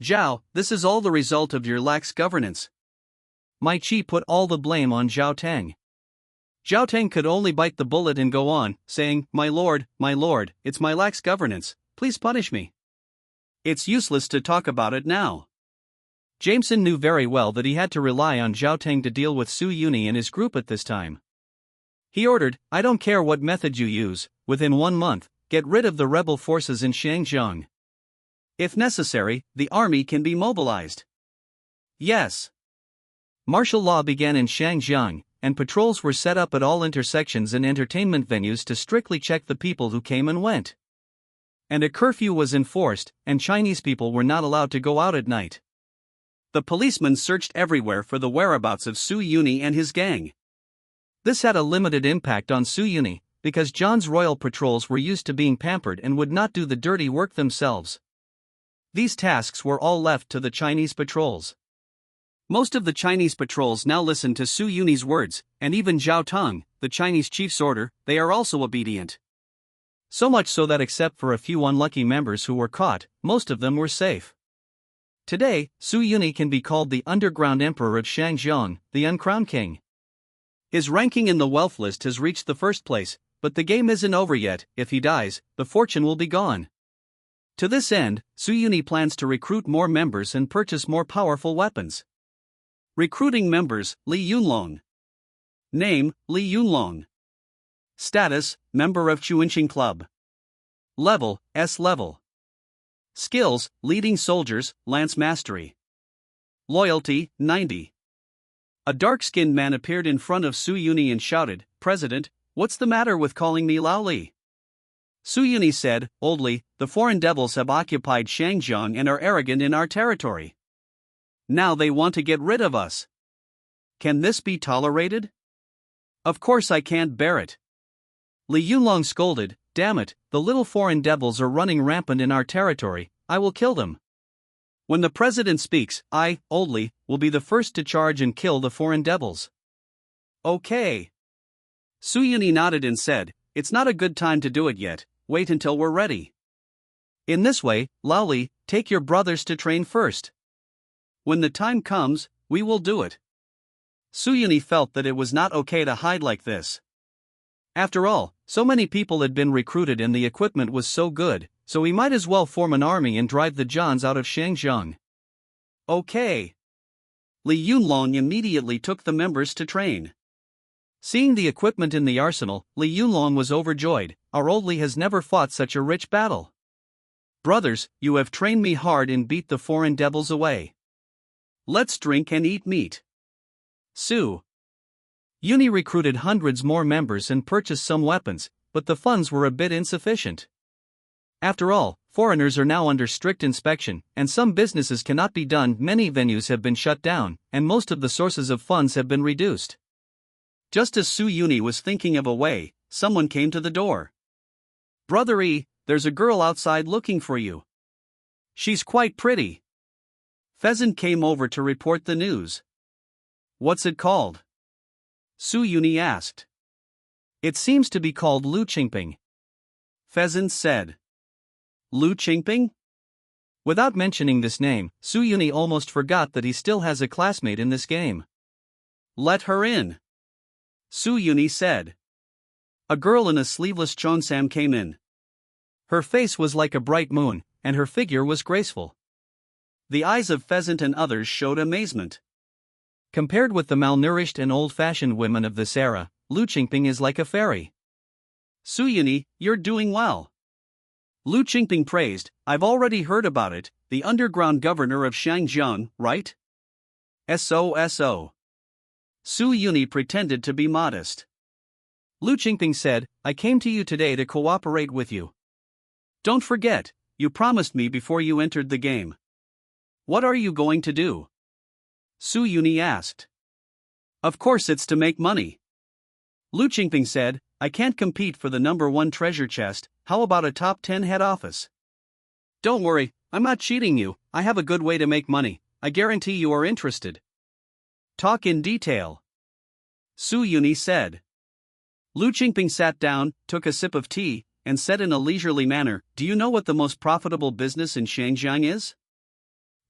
"Zhao, this is all the result of your lax governance." Mai Chi put all the blame on Zhao Teng. Zhao Teng could only bite the bullet and go on, saying, my lord, it's my lax governance, please punish me." It's useless to talk about it now. Jameson knew very well that he had to rely on Zhao Teng to deal with Su Yuni and his group at this time. He ordered, "I don't care what method you use, within 1 month, get rid of the rebel forces in Xinjiang. If necessary, the army can be mobilized." Yes. Martial law began in Xinjiang, and patrols were set up at all intersections and entertainment venues to strictly check the people who came and went. And a curfew was enforced, and Chinese people were not allowed to go out at night. The policemen searched everywhere for the whereabouts of Su Yuni and his gang. This had a limited impact on Su Yuni, because John's royal patrols were used to being pampered and would not do the dirty work themselves. These tasks were all left to the Chinese patrols. Most of the Chinese patrols now listen to Su Yuni's words, and even Zhao Teng, the Chinese chief's order, they are also obedient. So much so that except for a few unlucky members who were caught, most of them were safe. Today, Su Yuni can be called the underground emperor of Xinjiang, the uncrowned king. His ranking in the wealth list has reached the first place, but the game isn't over yet. If he dies, the fortune will be gone. To this end, Su Yuni plans to recruit more members and purchase more powerful weapons. Recruiting members, Li Yunlong. Name, Li Yunlong. Status, member of Chuinqing Club. Level, S level. Skills, leading soldiers, lance mastery. Loyalty, 90. A dark-skinned man appeared in front of Su Yuni and shouted, "President, what's the matter with calling me Lao Li?" Su Yuni said, "Old Li, the foreign devils have occupied Xinjiang and are arrogant in our territory. Now they want to get rid of us. Can this be tolerated? Of course I can't bear it." Li Yunlong scolded, "Damn it, the little foreign devils are running rampant in our territory, I will kill them. When the president speaks, I, Old Li, will be the first to charge and kill the foreign devils." Okay. Suyuni nodded and said, "It's not a good time to do it yet, wait until we're ready." In this way, Laoli, take your brothers to train first. When the time comes, we will do it. Suyuni felt that it was not okay to hide like this. After all, so many people had been recruited and the equipment was so good, so he might as well form an army and drive the Johns out of Shangjiang. Okay. Li Yunlong immediately took the members to train. Seeing the equipment in the arsenal, Li Yunlong was overjoyed. Our old Li has never fought such a rich battle. Brothers, you have trained me hard and beat the foreign devils away. Let's drink and eat meat. Su Uni recruited hundreds more members and purchased some weapons, but the funds were a bit insufficient. After all, foreigners are now under strict inspection, and some businesses cannot be done. Many venues have been shut down, and most of the sources of funds have been reduced. Just as Su Yuni was thinking of a way, someone came to the door. "Brother E, there's a girl outside looking for you. She's quite pretty." Pheasant came over to report the news. "What's it called?" Su Yuni asked. "It seems to be called Lu Qingping," Pheasant said. Lu Qingping? Without mentioning this name, Su Yuni almost forgot that he still has a classmate in this game. "Let her in," Su Yuni said. A girl in a sleeveless cheongsam came in. Her face was like a bright moon, and her figure was graceful. The eyes of Pheasant and others showed amazement. Compared with the malnourished and old-fashioned women of this era, Lu Qingping is like a fairy. "Su Yuni, you're doing well." Lu Qingping praised. "I've already heard about it, the underground governor of Shangjiang, right?" "So. Su Yuni pretended to be modest. Lu Qingping said, "I came to you today to cooperate with you." "Don't forget, you promised me before you entered the game. What are you going to do?" Su Yuni asked. "Of course it's to make money." Lu Qingping said, "I can't compete for the #1 treasure chest, how about a top 10 head office?" "Don't worry, I'm not cheating you, I have a good way to make money, I guarantee you are interested." "Talk in detail," Su Yuni said. Lu Qingping sat down, took a sip of tea, and said in a leisurely manner, "Do you know what the most profitable business in Shangjiang is?"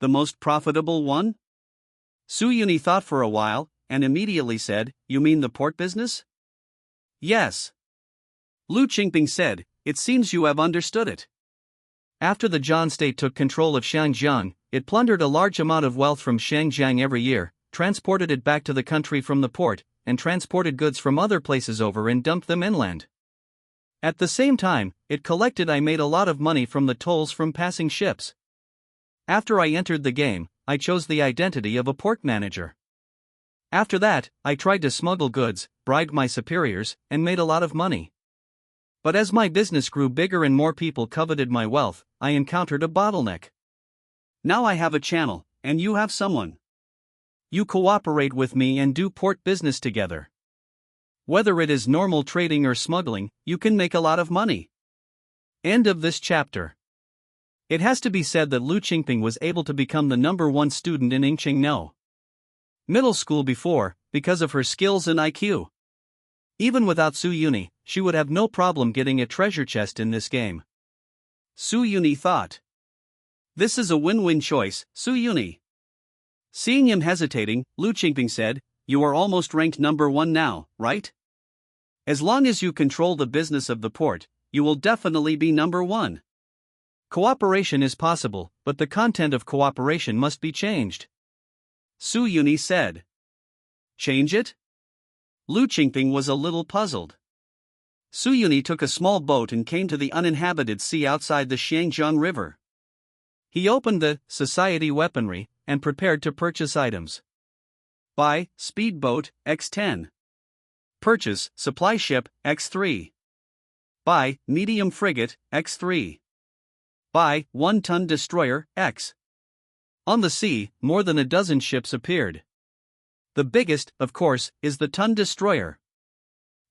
"The most profitable one?" Su Yuni thought for a while, and immediately said, "You mean the port business?" "Yes." Lu Qingping said, "It seems you have understood it." After the Zhan state took control of Shangjiang, it plundered a large amount of wealth from Shangjiang every year, transported it back to the country from the port, and transported goods from other places over and dumped them inland. At the same time, it collected I made a lot of money from the tolls from passing ships. After I entered the game, I chose the identity of a port manager. After that, I tried to smuggle goods, bribed my superiors, and made a lot of money. But as my business grew bigger and more people coveted my wealth, I encountered a bottleneck. Now I have a channel, and you have someone. You cooperate with me and do port business together. Whether it is normal trading or smuggling, you can make a lot of money. End of this chapter. It has to be said that Lu Qingping was able to become the #1 student in Yingqing Middle School before, because of her skills and IQ. Even without Su Yuni, she would have no problem getting a treasure chest in this game. Su Yuni thought. "This is a win-win choice, Su Yuni." Seeing him hesitating, Lu Qingping said, "You are almost ranked #1 now, right? As long as you control the business of the port, you will definitely be #1. Cooperation is possible, but the content of cooperation must be changed," Su Yuni said. "Change it?" Lu Qingping was a little puzzled. Su Yuni took a small boat and came to the uninhabited sea outside the Shangjiang River. He opened the Society Weaponry and prepared to purchase items. Buy speedboat X10. Purchase supply ship X3. Buy medium frigate X3. Buy 1-ton destroyer X. On the sea, more than a dozen ships appeared. The biggest, of course, is the ton destroyer.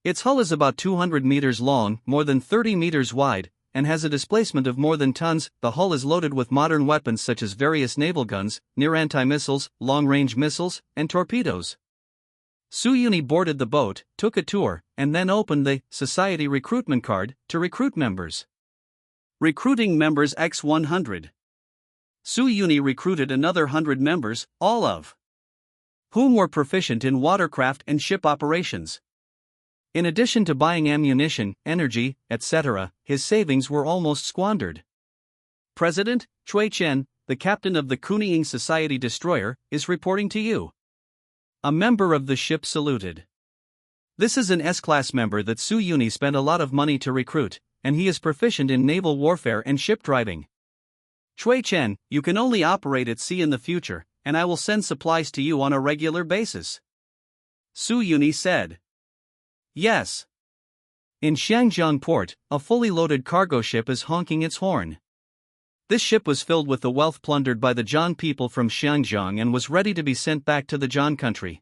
Its hull is about 200 meters long, more than 30 meters wide, and has a displacement of more than tons. The hull is loaded with modern weapons such as various naval guns, near anti-missiles, long-range missiles, and torpedoes. Suyuni boarded the boat, took a tour, and then opened the Society recruitment card to recruit members. Recruiting members X100. Suyuni recruited another 100 members, all of whom were proficient in watercraft and ship operations. In addition to buying ammunition, energy, etc., his savings were almost squandered. President, Cui Chen, the captain of the Kuning Society destroyer, is reporting to you. A member of the ship saluted. This is an S-class member that Suyuni spent a lot of money to recruit, and he is proficient in naval warfare and ship driving. Cui Chen, you can only operate at sea in the future, and I will send supplies to you on a regular basis. Suyuni said. Yes. In Xiangjiang port, a fully loaded cargo ship is honking its horn. This ship was filled with the wealth plundered by the Zhan people from Xiangjiang and was ready to be sent back to the Zhan country.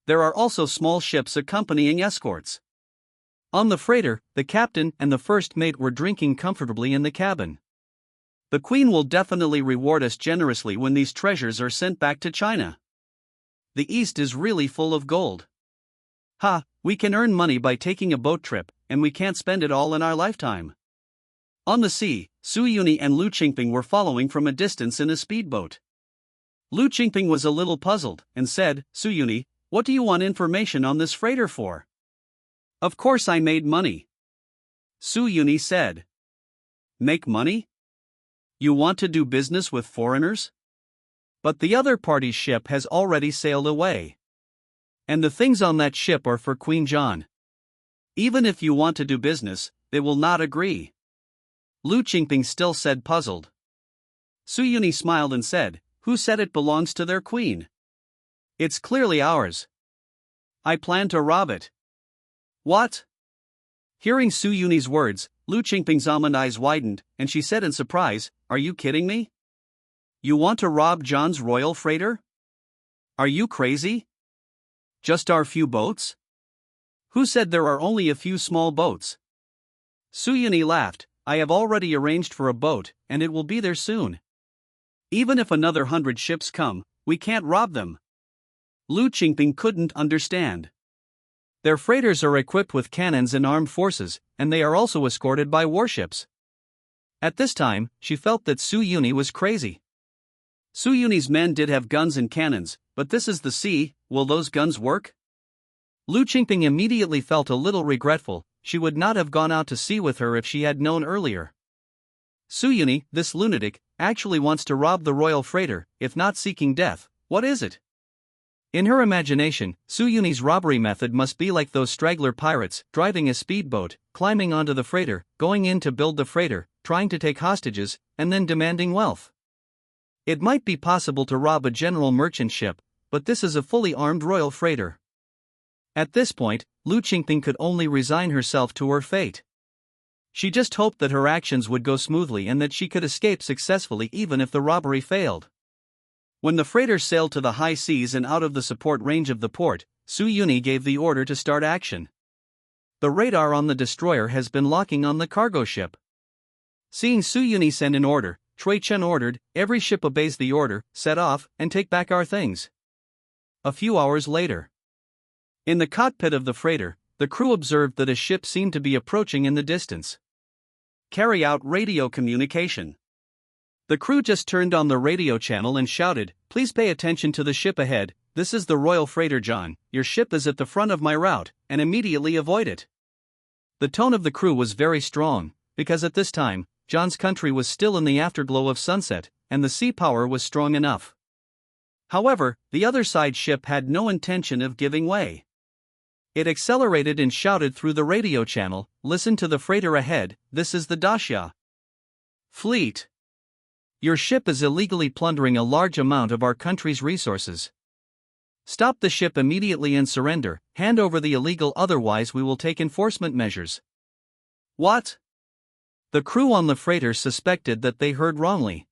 There are also small ships accompanying escorts. On the freighter, the captain and the first mate were drinking comfortably in the cabin. The Queen will definitely reward us generously when these treasures are sent back to China. The East is really full of gold. Ha, we can earn money by taking a boat trip, and we can't spend it all in our lifetime. On the sea, Suyuni and Lu Qingping were following from a distance in a speedboat. Lu Qingping was a little puzzled, and said, Suyuni, what do you want information on this freighter for? Of course I made money. Suyuni said. Make money? You want to do business with foreigners? But the other party's ship has already sailed away. And the things on that ship are for Queen Zhan. Even if you want to do business, they will not agree. Lu Qingping still said puzzled. Suyuni smiled and said, who said it belongs to their queen? It's clearly ours. I plan to rob it. What? Hearing Suyuni's words, Lu Qingping's almond eyes widened, and she said in surprise, are you kidding me? You want to rob Zhan's royal freighter? Are you crazy? Just our few boats? Who said there are only a few small boats? Suyuni laughed, I have already arranged for a boat, and it will be there soon. Even if another 100 ships come, we can't rob them. Lu Qingping couldn't understand. Their freighters are equipped with cannons and armed forces, and they are also escorted by warships. At this time, she felt that Suyuni was crazy. Suyuni's men did have guns and cannons, but this is the sea, will those guns work? Lu Qingping immediately felt a little regretful, she would not have gone out to sea with her if she had known earlier. Suyuni, this lunatic, actually wants to rob the royal freighter, if not seeking death, what is it? In her imagination, Suyuni's robbery method must be like those straggler pirates, driving a speedboat, climbing onto the freighter, going in to build the freighter, trying to take hostages, and then demanding wealth. It might be possible to rob a general merchant ship, but this is a fully armed royal freighter. At this point, Lu Qingping could only resign herself to her fate. She just hoped that her actions would go smoothly and that she could escape successfully even if the robbery failed. When the freighter sailed to the high seas and out of the support range of the port, Suyuni gave the order to start action. The radar on the destroyer has been locking on the cargo ship. Seeing Suyuni send an order, Cui Chen ordered, every ship obeys the order, set off, and take back our things. A few hours later. In the cockpit of the freighter, the crew observed that a ship seemed to be approaching in the distance. Carry out radio communication. The crew just turned on the radio channel and shouted, please pay attention to the ship ahead, this is the royal freighter Zhan, your ship is at the front of my route, and immediately avoid it. The tone of the crew was very strong, because at this time, Zhan's country was still in the afterglow of sunset, and the sea power was strong enough. However, the other side ship had no intention of giving way. It accelerated and shouted through the radio channel, listen to the freighter ahead, this is the Daxia fleet. Your ship is illegally plundering a large amount of our country's resources. Stop the ship immediately and surrender, hand over the illegal, otherwise we will take enforcement measures. What? The crew on the freighter suspected that they heard wrongly.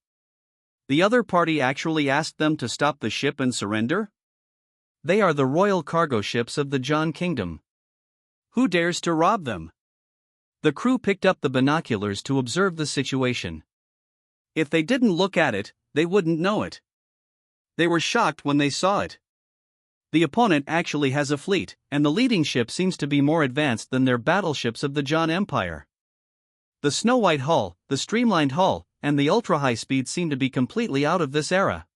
The other party actually asked them to stop the ship and surrender? They are the royal cargo ships of the Zhan kingdom. Who dares to rob them? The crew picked up the binoculars to observe the situation. If they didn't look at it, they wouldn't know it. They were shocked when they saw it. The opponent actually has a fleet, and the leading ship seems to be more advanced than their battleships of the John Empire. The snow-white hull, the streamlined hull, and the ultra-high speed seem to be completely out of this era.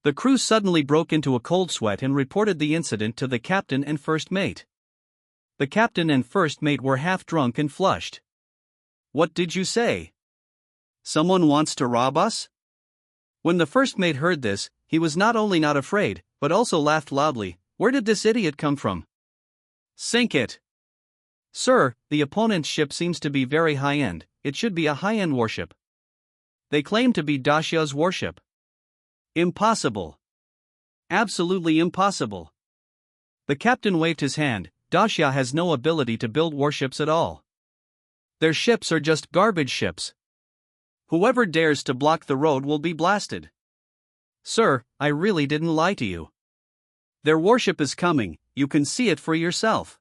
The crew suddenly broke into a cold sweat and reported the incident to the captain and first mate. The captain and first mate were half drunk and flushed. "What did you say? Someone wants to rob us?" When the first mate heard this, he was not only not afraid, but also laughed loudly. "Where did this idiot come from?" "Sink it." "Sir, the opponent's ship seems to be very high-end, it should be a high-end warship." "They claim to be Dacia's warship." "Impossible. Absolutely impossible." The captain waved his hand. "Dacia has no ability to build warships at all. Their ships are just garbage ships. Whoever dares to block the road will be blasted." "Sir, I really didn't lie to you. Their warship is coming, you can see it for yourself."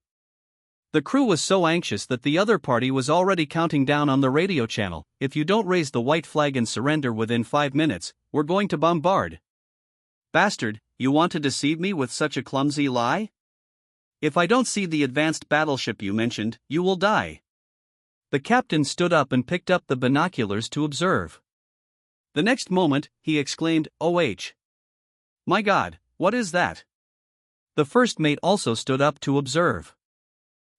The crew was so anxious that the other party was already counting down on the radio channel. "If you don't raise the white flag and surrender within 5 minutes, we're going to bombard." "Bastard, you want to deceive me with such a clumsy lie? If I don't see the advanced battleship you mentioned, you will die." The captain stood up and picked up the binoculars to observe. The next moment, he exclaimed, "Oh, my God, what is that?" The first mate also stood up to observe.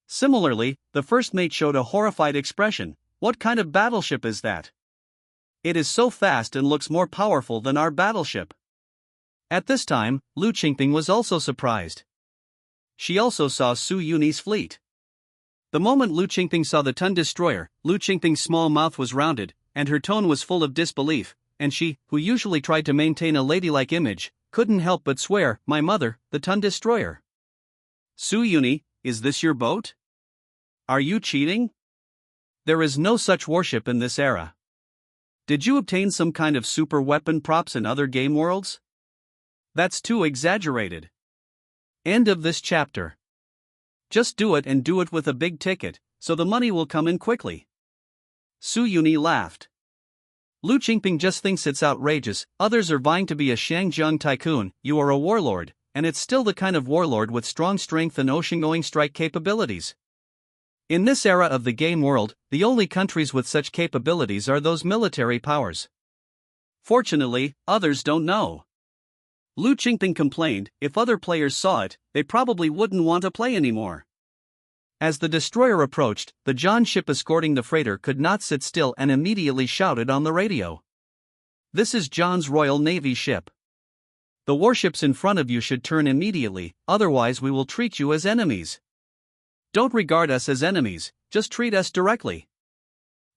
Similarly, the first mate showed a horrified expression. "What kind of battleship is that? It is so fast and looks more powerful than our battleship." At this time, Lu Qingping was also surprised. She also saw Su Yuni's fleet. The moment Lu Qingping saw the Tun destroyer, Lu Qingping's small mouth was rounded, and her tone was full of disbelief, and she, who usually tried to maintain a ladylike image, couldn't help but swear, "My mother, the Tun destroyer. Su Yuni, is this your boat? Are you cheating? There is no such warship in this era. Did you obtain some kind of super weapon props in other game worlds? That's too exaggerated." End of this chapter. Just do it and do it with a big ticket, so the money will come in quickly. Su Yuni laughed. Lu Qingping just thinks it's outrageous. Others are vying to be a Shangjiang tycoon. You are a warlord, and it's still the kind of warlord with strong strength and ocean-going strike capabilities. In this era of the game world, the only countries with such capabilities are those military powers. Fortunately, others don't know. Lu Qingping complained, if other players saw it, they probably wouldn't want to play anymore. As the destroyer approached, the John ship escorting the freighter could not sit still and immediately shouted on the radio. "This is John's Royal Navy ship. The warships in front of you should turn immediately, otherwise we will treat you as enemies. Don't regard us as enemies, just treat us directly.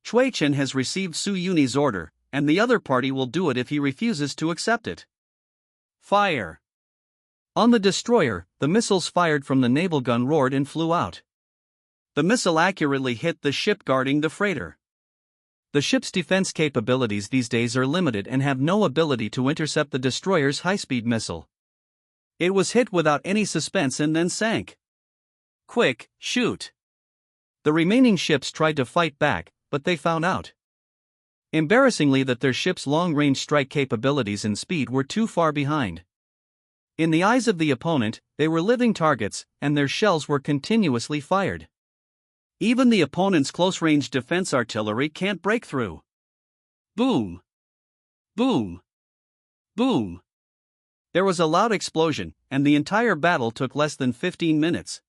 Chui Chen has received Su Yuni's order, and the other party will do it if he refuses to accept it. Fire!" On the destroyer, the missiles fired from the naval gun roared and flew out. The missile accurately hit the ship guarding the freighter. The ship's defense capabilities these days are limited and have no ability to intercept the destroyer's high-speed missile. It was hit without any suspense and then sank. "Quick, shoot!" The remaining ships tried to fight back, but they found out, embarrassingly, that their ship's long-range strike capabilities and speed were too far behind. In the eyes of the opponent, they were living targets, and their shells were continuously fired. Even the opponent's close-range defense artillery can't break through. Boom! Boom! Boom! There was a loud explosion, and the entire battle took less than 15 minutes.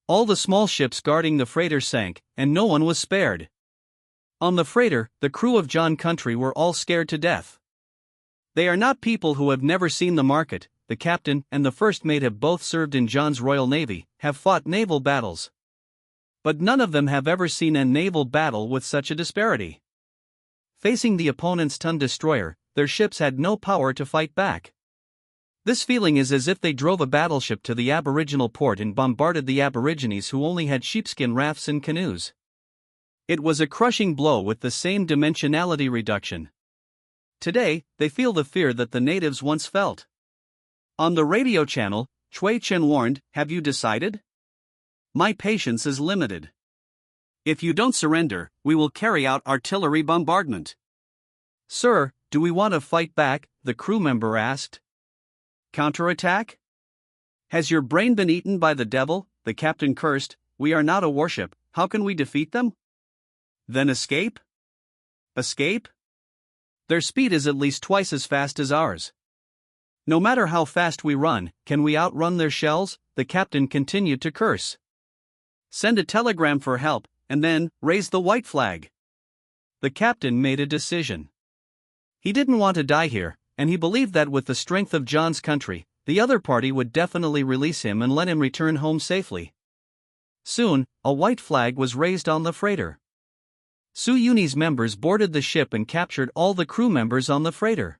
All the small ships guarding the freighter sank, and no one was spared. On the freighter, the crew of John Country were all scared to death. They are not people who have never seen the market. The captain and the first mate have both served in John's Royal Navy, have fought naval battles. But none of them have ever seen a naval battle with such a disparity. Facing the opponent's Tun destroyer, their ships had no power to fight back. This feeling is as if they drove a battleship to the aboriginal port and bombarded the aborigines who only had sheepskin rafts and canoes. It was a crushing blow with the same dimensionality reduction. Today, they feel the fear that the natives once felt. On the radio channel, Chui Chen warned, "Have you decided? My patience is limited. If you don't surrender, we will carry out artillery bombardment." "Sir, do we want to fight back?" the crew member asked. "Counterattack?" Has your brain been eaten by the devil? The captain cursed. We are not a warship, how can we defeat them? Then escape? Escape? Their speed is at least twice as fast as ours. No matter how fast we run, can we outrun their shells? The captain continued to curse. Send a telegram for help, and then raise the white flag. The captain made a decision. He didn't want to die here, and he believed that with the strength of John's country, the other party would definitely release him and let him return home safely. Soon, a white flag was raised on the freighter. Su Yuni's members boarded the ship and captured all the crew members on the freighter.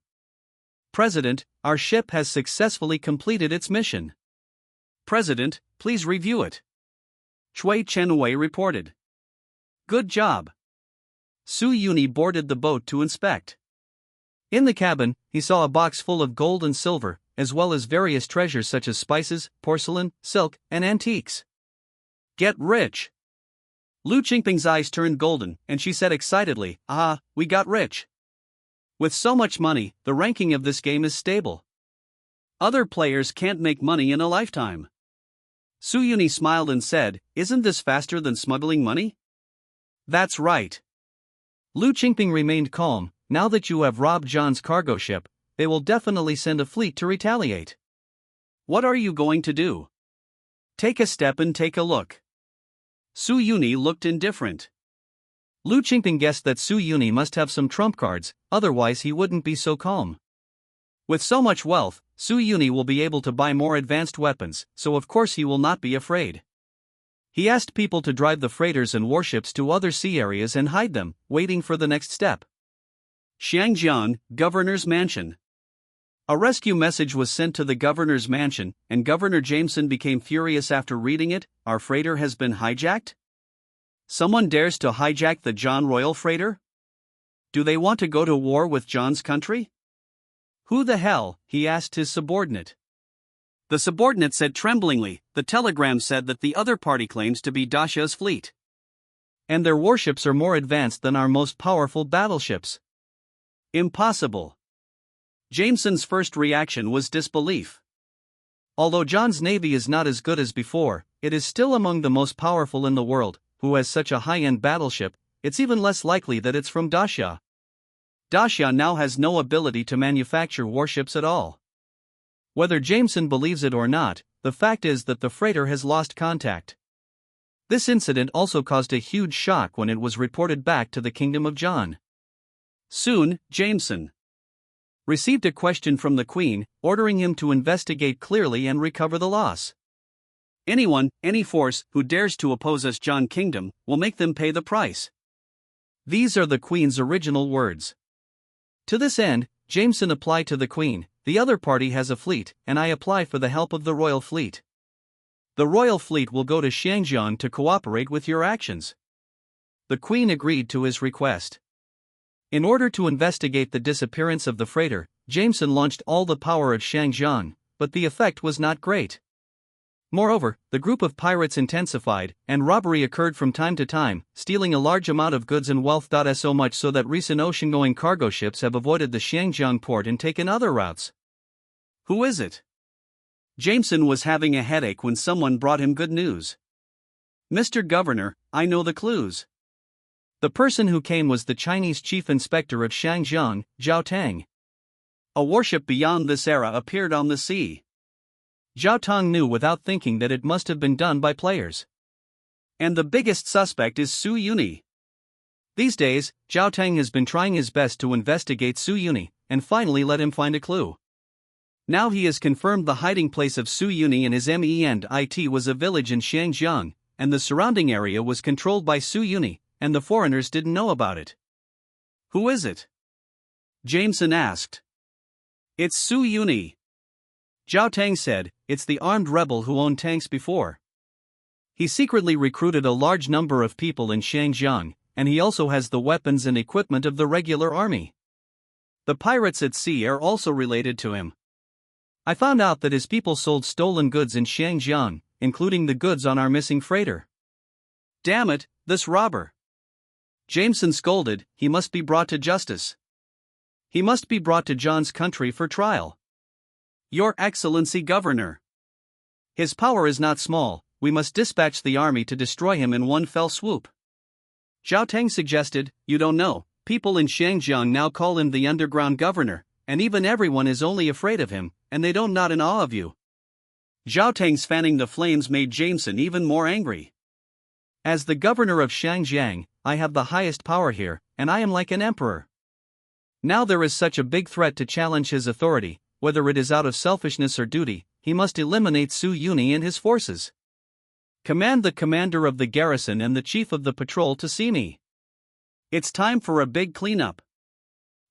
President, our ship has successfully completed its mission. President, please review it. Chui Chenwei reported. Good job. Su Yuni boarded the boat to inspect. In the cabin, he saw a box full of gold and silver, as well as various treasures such as spices, porcelain, silk, and antiques. Get rich! Lu Qingping's eyes turned golden, and she said excitedly, "Ah, we got rich. With so much money, the ranking of this game is stable. Other players can't make money in a lifetime." Su Yuni smiled and said, "Isn't this faster than smuggling money?" That's right. Lu Qingping remained calm. Now that you have robbed John's cargo ship, they will definitely send a fleet to retaliate. What are you going to do? Take a step and take a look. Su Yuni looked indifferent. Lu Qingping guessed that Su Yuni must have some trump cards, otherwise he wouldn't be so calm. With so much wealth, Su Yuni will be able to buy more advanced weapons, so of course he will not be afraid. He asked people to drive the freighters and warships to other sea areas and hide them, waiting for the next step. Xiangjiang, Governor's Mansion. A rescue message was sent to the governor's mansion, and Governor Jameson became furious after reading it. Our freighter has been hijacked? Someone dares to hijack the John Royal freighter? Do they want to go to war with John's country? Who the hell? He asked his subordinate. The subordinate said tremblingly, the telegram said that the other party claims to be Dacia's fleet. And their warships are more advanced than our most powerful battleships. Impossible. Jameson's first reaction was disbelief. Although John's navy is not as good as before, it is still among the most powerful in the world. Who has such a high-end battleship? It's even less likely that it's from Dacia. Dacia now has no ability to manufacture warships at all. Whether Jameson believes it or not, the fact is that the freighter has lost contact. This incident also caused a huge shock when it was reported back to the Kingdom of John. Soon, Jameson received a question from the Queen, ordering him to investigate clearly and recover the loss. Anyone, any force, who dares to oppose us John Kingdom, will make them pay the price. These are the Queen's original words. To this end, Jameson applied to the Queen, the other party has a fleet, and I apply for the help of the Royal Fleet. The Royal Fleet will go to Xiangjiang to cooperate with your actions. The Queen agreed to his request. In order to investigate the disappearance of the freighter, Jameson launched all the power of Xiangjiang, but the effect was not great. Moreover, the group of pirates intensified, and robbery occurred from time to time, stealing a large amount of goods and wealth. So much so that recent ocean-going cargo ships have avoided the Xiangjiang port and taken other routes. Who is it? Jameson was having a headache when someone brought him good news. Mr. Governor, I know the clues. The person who came was the Chinese chief inspector of Xiangjiang, Zhao Tang. A warship beyond this era appeared on the sea. Zhao Tang knew without thinking that it must have been done by players. And the biggest suspect is Su Yuni. These days, Zhao Tang has been trying his best to investigate Su Yuni, and finally let him find a clue. Now he has confirmed the hiding place of Su Yuni and his MENT was a village in Xiangjiang, and the surrounding area was controlled by Su Yuni, and the foreigners didn't know about it. Who is it? Jameson asked. It's Su Yuni. Zhao Tang said, it's the armed rebel who owned tanks before. He secretly recruited a large number of people in Xiangjiang, and he also has the weapons and equipment of the regular army. The pirates at sea are also related to him. I found out that his people sold stolen goods in Xiangjiang, including the goods on our missing freighter. Damn it, this robber! Jameson scolded, he must be brought to justice. He must be brought to John's country for trial. Your Excellency Governor. His power is not small, we must dispatch the army to destroy him in one fell swoop. Zhao Tang suggested, you don't know, people in Shangjiang now call him the underground governor, and even everyone is only afraid of him, and they don't not in awe of you. Zhao Tang's fanning the flames made Jameson even more angry. As the governor of Shangjiang, I have the highest power here, and I am like an emperor. Now there is such a big threat to challenge his authority, whether it is out of selfishness or duty, he must eliminate Su Yuni and his forces. Command the commander of the garrison and the chief of the patrol to see me. It's time for a big cleanup.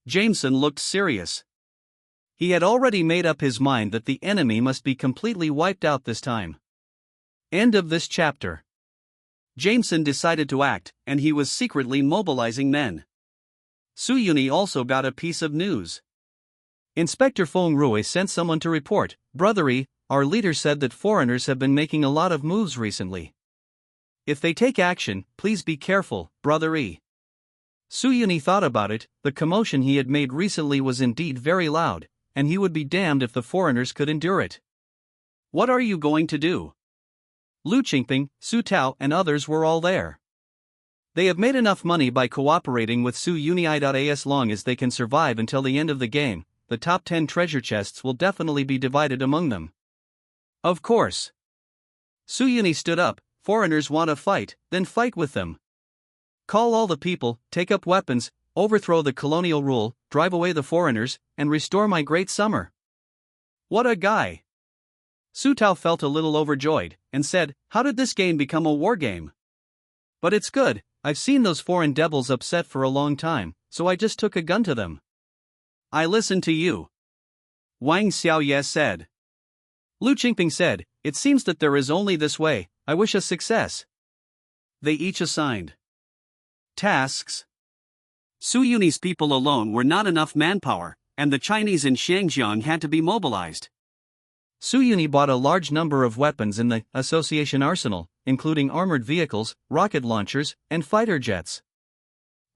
Jameson looked serious. He had already made up his mind that the enemy must be completely wiped out this time. End of this chapter. Jameson decided to act, and he was secretly mobilizing men. Su Yuni also got a piece of news. Inspector Feng Rui sent someone to report, Brother E, our leader said that foreigners have been making a lot of moves recently. If they take action, please be careful, Brother E. Su Yuni thought about it, the commotion he had made recently was indeed very loud, and he would be damned if the foreigners could endure it. What are you going to do? Lu Qingping, Su Tao and others were all there. They have made enough money by cooperating with Su Yuni. As long as they can survive until the end of the game, the top 10 treasure chests will definitely be divided among them. Of course. Su Yuni stood up, foreigners want to fight, then fight with them. Call all the people, take up weapons, overthrow the colonial rule, drive away the foreigners, and restore my great summer. What a guy! Su Tao felt a little overjoyed, and said, how did this game become a war game? But it's good, I've seen those foreign devils upset for a long time, so I just took a gun to them. I listen to you. Wang Xiaoye said. Lu Qingping said, it seems that there is only this way, I wish us success. They each assigned tasks. Su Yuni's people alone were not enough manpower, and the Chinese in Shangjiang had to be mobilized. Su Yuni bought a large number of weapons in the association arsenal, including armored vehicles, rocket launchers, and fighter jets.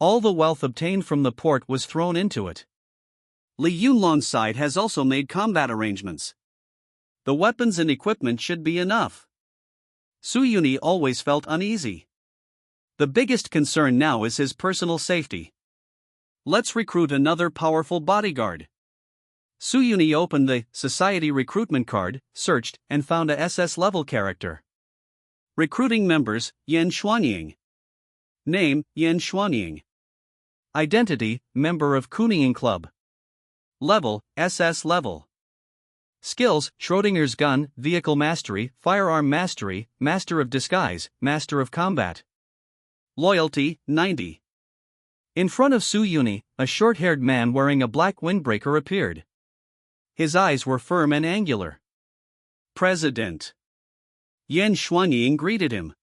All the wealth obtained from the port was thrown into it. Li Yunlong's side has also made combat arrangements. The weapons and equipment should be enough. Su Yuni always felt uneasy. The biggest concern now is his personal safety. Let's recruit another powerful bodyguard. Su Yuni opened the Society recruitment card, searched, and found a SS-level character. Recruiting members, Yan Xuanying. Name, Yan Xuanying. Identity, member of Kuning Club. Level, SS level. Skills, Schrodinger's gun, vehicle mastery, firearm mastery, master of disguise, master of combat. Loyalty, 90. In front of Su Yuni, a short-haired man wearing a black windbreaker appeared. His eyes were firm and angular. President. Yan Xuanying greeted him.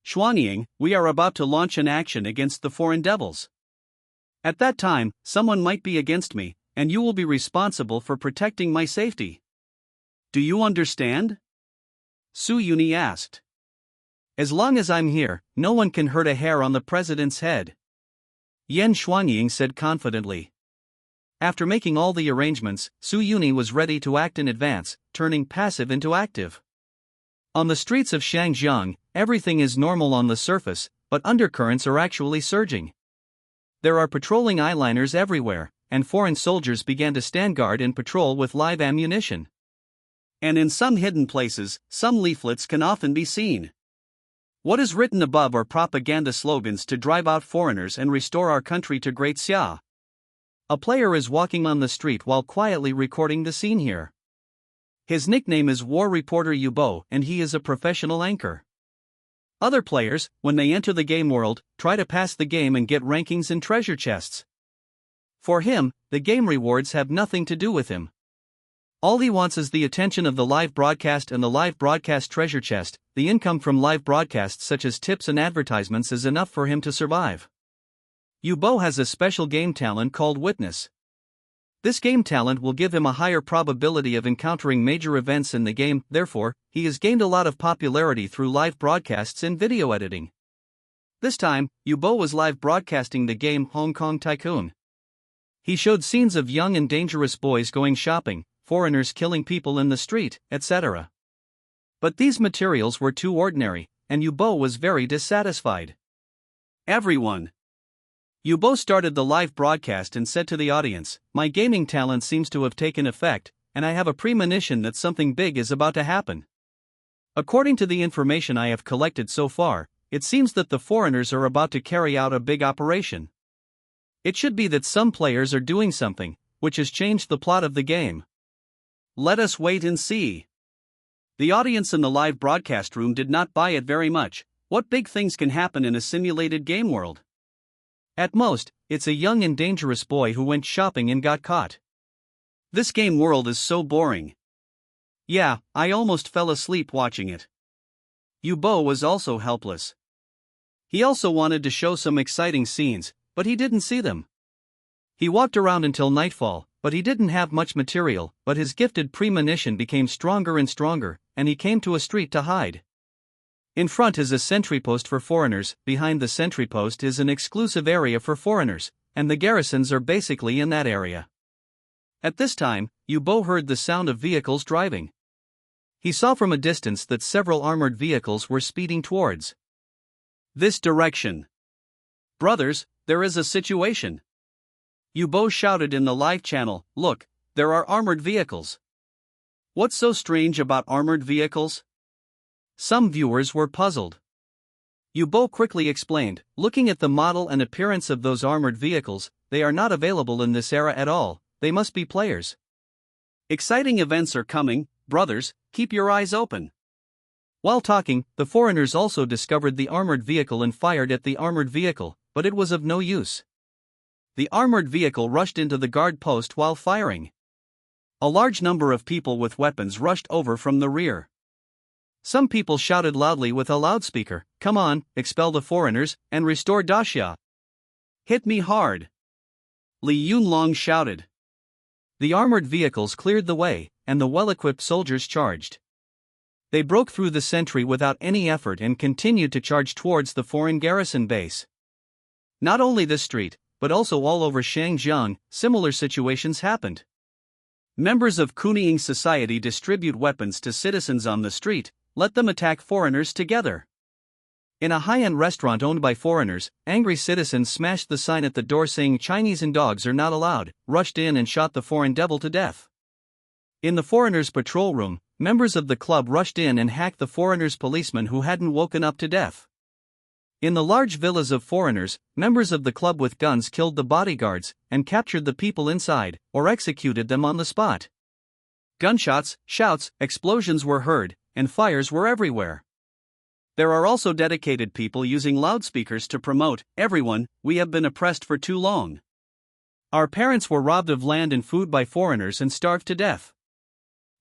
Xuanying, we are about to launch an action against the foreign devils. At that time, someone might be against me, and you will be responsible for protecting my safety. Do you understand? Su Yuni asked. As long as I'm here, no one can hurt a hair on the president's head. Yan Xuanying said confidently. After making all the arrangements, Su Yuni was ready to act in advance, turning passive into active. On the streets of Shangjiang, everything is normal on the surface, but undercurrents are actually surging. There are patrolling eyeliners everywhere, and foreign soldiers began to stand guard and patrol with live ammunition. And in some hidden places, some leaflets can often be seen. What is written above are propaganda slogans to drive out foreigners and restore our country to Great Xia. A player is walking on the street while quietly recording the scene here. His nickname is War Reporter Yubo, and he is a professional anchor. Other players, when they enter the game world, try to pass the game and get rankings and treasure chests. For him, the game rewards have nothing to do with him. All he wants is the attention of the live broadcast and the live broadcast treasure chest. The income from live broadcasts such as tips and advertisements is enough for him to survive. Yubo has a special game talent called Witness. This game talent will give him a higher probability of encountering major events in the game, therefore, he has gained a lot of popularity through live broadcasts and video editing. This time, Yubo was live broadcasting the game Hong Kong Tycoon. He showed scenes of young and dangerous boys going shopping, foreigners killing people in the street, etc. But these materials were too ordinary, and Yubo was very dissatisfied. Everyone. Yubo started the live broadcast and said to the audience, "My gaming talent seems to have taken effect, and I have a premonition that something big is about to happen. According to the information I have collected so far, it seems that the foreigners are about to carry out a big operation. It should be that some players are doing something, which has changed the plot of the game. Let us wait and see." The audience in the live broadcast room did not buy it very much. What big things can happen in a simulated game world? At most, it's a young and dangerous boy who went shopping and got caught. This game world is so boring. Yeah, I almost fell asleep watching it. Yubo was also helpless. He also wanted to show some exciting scenes, but he didn't see them. He walked around until nightfall, but he didn't have much material, but his gifted premonition became stronger and stronger, and he came to a street to hide. In front is a sentry post for foreigners, behind the sentry post is an exclusive area for foreigners, and the garrisons are basically in that area. At this time, Yubo heard the sound of vehicles driving. He saw from a distance that several armored vehicles were speeding towards this direction. "Brothers, there is a situation." Yubo shouted in the live channel, "Look, there are armored vehicles." What's so strange about armored vehicles? Some viewers were puzzled. Yubo quickly explained, "Looking at the model and appearance of those armored vehicles, they are not available in this era at all, they must be players. Exciting events are coming, brothers, keep your eyes open." While talking, the foreigners also discovered the armored vehicle and fired at the armored vehicle, but it was of no use. The armored vehicle rushed into the guard post while firing. A large number of people with weapons rushed over from the rear. Some people shouted loudly with a loudspeaker, "Come on, expel the foreigners, and restore Daxia. Hit me hard." Li Yunlong shouted. The armored vehicles cleared the way, and the well-equipped soldiers charged. They broke through the sentry without any effort and continued to charge towards the foreign garrison base. Not only this street, but also all over Shangjiang, similar situations happened. Members of Kuning society distribute weapons to citizens on the street. Let them attack foreigners together. In a high-end restaurant owned by foreigners, angry citizens smashed the sign at the door saying Chinese and dogs are not allowed, rushed in and shot the foreign devil to death. In the foreigners' patrol room, members of the club rushed in and hacked the foreigners' policeman who hadn't woken up to death. In the large villas of foreigners, members of the club with guns killed the bodyguards and captured the people inside, or executed them on the spot. Gunshots, shouts, explosions were heard, and fires were everywhere. There are also dedicated people using loudspeakers to promote, "Everyone, we have been oppressed for too long. Our parents were robbed of land and food by foreigners and starved to death.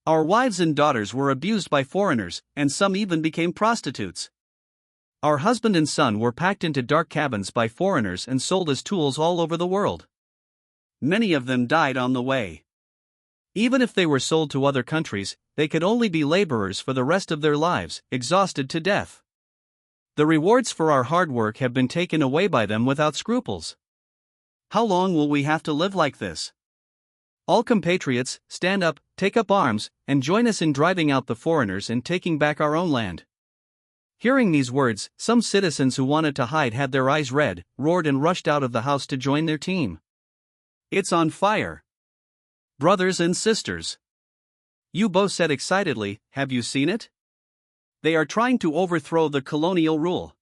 Our wives and daughters were abused by foreigners, and some even became prostitutes. Our husband and son were packed into dark cabins by foreigners and sold as tools all over the world. Many of them died on the way. Even if they were sold to other countries, they could only be laborers for the rest of their lives, exhausted to death. The rewards for our hard work have been taken away by them without scruples. How long will we have to live like this? All compatriots, stand up, take up arms, and join us in driving out the foreigners and taking back our own land." Hearing these words, some citizens who wanted to hide had their eyes red, roared and rushed out of the house to join their team. "It's on fire. Brothers and sisters," Yubo said excitedly, "have you seen it? They are trying to overthrow the colonial rule.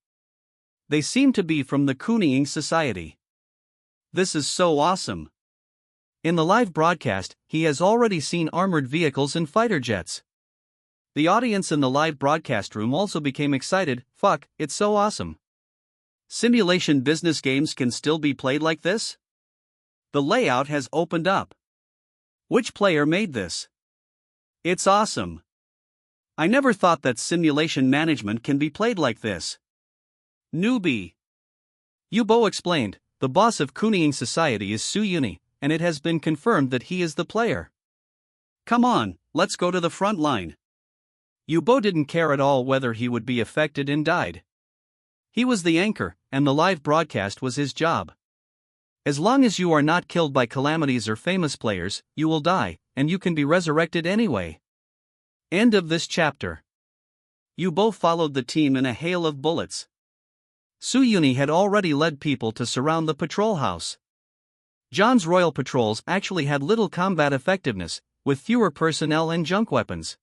They seem to be from the Kuning society. This is so awesome." In the live broadcast, he has already seen armored vehicles and fighter jets. The audience in the live broadcast room also became excited. "Fuck, it's so awesome. Simulation business games can still be played like this? The layout has opened up. Which player made this? It's awesome. I never thought that simulation management can be played like this. Newbie." Yubo explained, "The boss of Kuning society is Su Yuni, and it has been confirmed that he is the player. Come on, let's go to the front line." Yubo didn't care at all whether he would be affected and died. He was the anchor, and the live broadcast was his job. As long as you are not killed by calamities or famous players, you will die, and you can be resurrected anyway. End of this chapter. You both followed the team in a hail of bullets. Su Yuni had already led people to surround the patrol house. John's royal patrols actually had little combat effectiveness, with fewer personnel and junk weapons.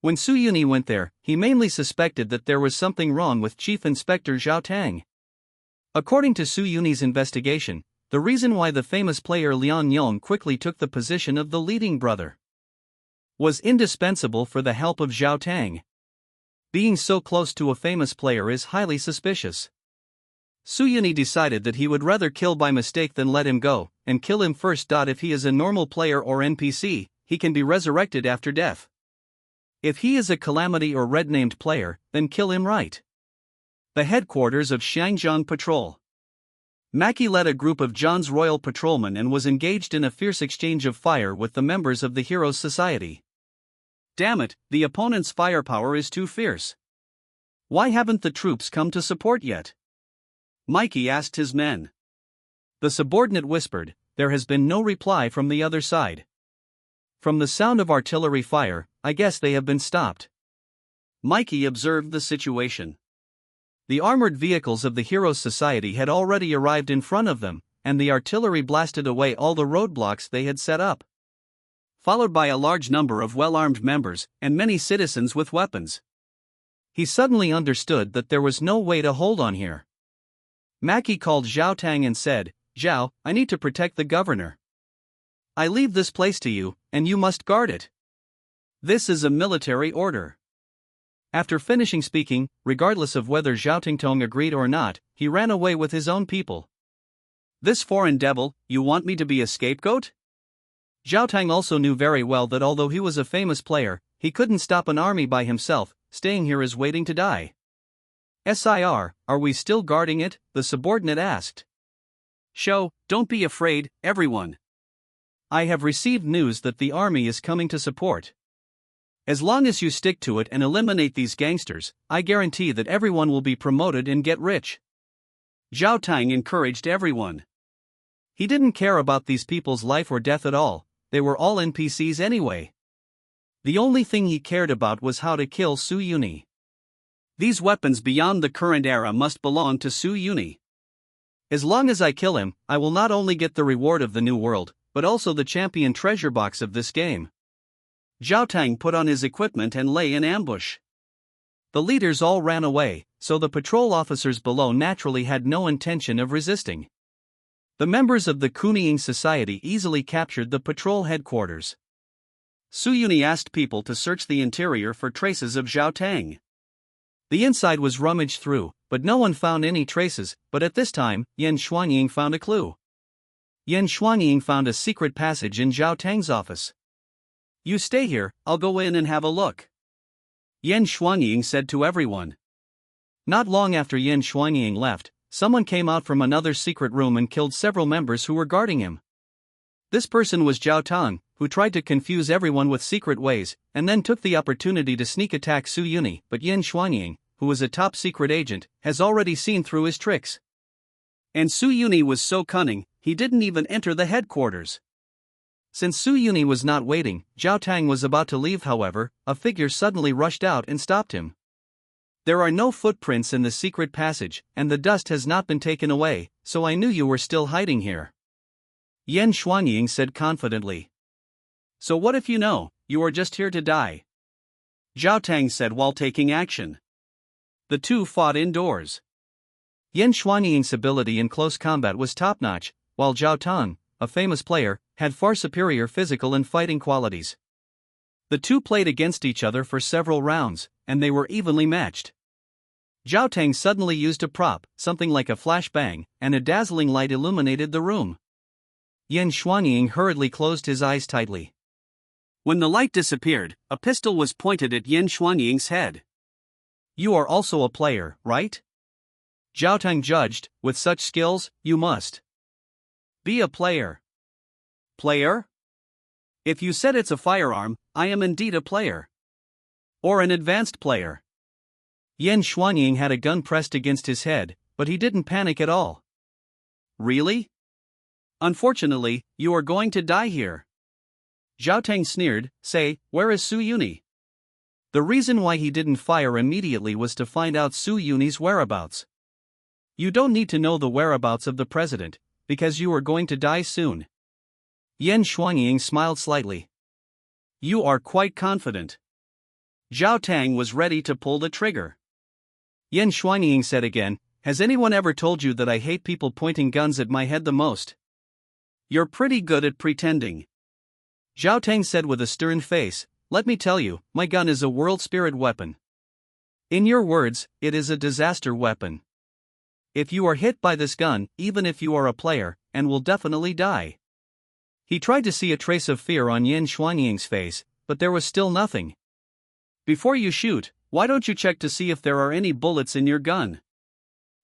When Su Yuni went there, he mainly suspected that there was something wrong with Chief Inspector Zhao Tang. According to Su Yuni's investigation, the reason why the famous player Lian Yong quickly took the position of the leading brother was indispensable for the help of Zhao Tang. Being so close to a famous player is highly suspicious. Su Yuni decided that he would rather kill by mistake than let him go, and kill him first. If he is a normal player or NPC, he can be resurrected after death. If he is a Calamity or red-named player, then kill him right. The headquarters of Xiangjiang Patrol. Maki led a group of John's royal patrolmen and was engaged in a fierce exchange of fire with the members of the Heroes Society. Damn it, the opponent's firepower is too fierce. Why haven't the troops come to support yet? Mikey asked his men. The subordinate whispered, "There has been no reply from the other side. From the sound of artillery fire, I guess they have been stopped." Mikey observed the situation. The armored vehicles of the Heroes Society had already arrived in front of them, and the artillery blasted away all the roadblocks they had set up, followed by a large number of well-armed members and many citizens with weapons. He suddenly understood that there was no way to hold on here. Maki called Zhao Tang and said, "Zhao, I need to protect the governor. I leave this place to you, and you must guard it. This is a military order." After finishing speaking, regardless of whether Zhao Tingtong agreed or not, he ran away with his own people. "This foreign devil, you want me to be a scapegoat?" Zhao Tang also knew very well that although he was a famous player, he couldn't stop an army by himself. Staying here is waiting to die. "Sir, are we still guarding it?" the subordinate asked. Don't be afraid, everyone. I have received news that the army is coming to support. As long as you stick to it and eliminate these gangsters, I guarantee that everyone will be promoted and get rich. Zhao Tang encouraged everyone. He didn't care about these people's life or death at all. They were all NPCs anyway. The only thing he cared about was how to kill Su Yuni. These weapons beyond the current era must belong to Su Yuni. As long as I kill him, I will not only get the reward of the new world, but also the champion treasure box of this game. Zhao Tang put on his equipment and lay in ambush. The leaders all ran away, so the patrol officers below naturally had no intention of resisting. The members of the Kuniying Society easily captured the patrol headquarters. Su Yuni asked people to search the interior for traces of Zhao Tang. The inside was rummaged through, but no one found any traces. But at this time, Yan Xuanying found a clue. Yan Xuanying found a secret passage in Zhao Tang's office. "You stay here, I'll go in and have a look," Yan Xuanying said to everyone. Not long after Yan Xuanying left, someone came out from another secret room and killed several members who were guarding him. This person was Zhao Tang, who tried to confuse everyone with secret ways, and then took the opportunity to sneak attack Su Yuni. But Yan Xuanying, who was a top secret agent, has already seen through his tricks. And Su Yuni was so cunning, he didn't even enter the headquarters. Since Su Yuni was not waiting, Zhao Tang was about to leave. However, a figure suddenly rushed out and stopped him. "There are no footprints in the secret passage, and the dust has not been taken away, so I knew you were still hiding here," Yan Xuanying said confidently. "So what if you know, you are just here to die?" Zhao Tang said while taking action. The two fought indoors. Yan Xuanying's ability in close combat was top-notch, while Zhao Tang, a famous player, had far superior physical and fighting qualities. The two played against each other for several rounds, and they were evenly matched. Zhao Tang suddenly used a prop, something like a flashbang, and a dazzling light illuminated the room. Yan Xuanying hurriedly closed his eyes tightly. When the light disappeared, a pistol was pointed at Yan Xuanying's head. "You are also a player, right?" Zhao Tang judged. "With such skills, you must be a player." "Player? If you said it's a firearm, I am indeed a player. Or an advanced player." Yan Xuanying had a gun pressed against his head, but he didn't panic at all. "Really? Unfortunately, you are going to die here." Zhao Tang sneered. "Say, where is Su Yuni?" The reason why he didn't fire immediately was to find out Su Yuni's whereabouts. You don't need to know the whereabouts of the president, because you are going to die soon. Yan Xuanying smiled slightly. You are quite confident. Zhao Tang was ready to pull the trigger. Yan Xuanying said again, has anyone ever told you that I hate people pointing guns at my head the most? You're pretty good at pretending. Zhao Tang said with a stern face, let me tell you, my gun is a world spirit weapon. In your words, it is a disaster weapon. If you are hit by this gun, even if you are a player, and will definitely die. He tried to see a trace of fear on Yan Xuanying's face, but there was still nothing. Before you shoot, why don't you check to see if there are any bullets in your gun?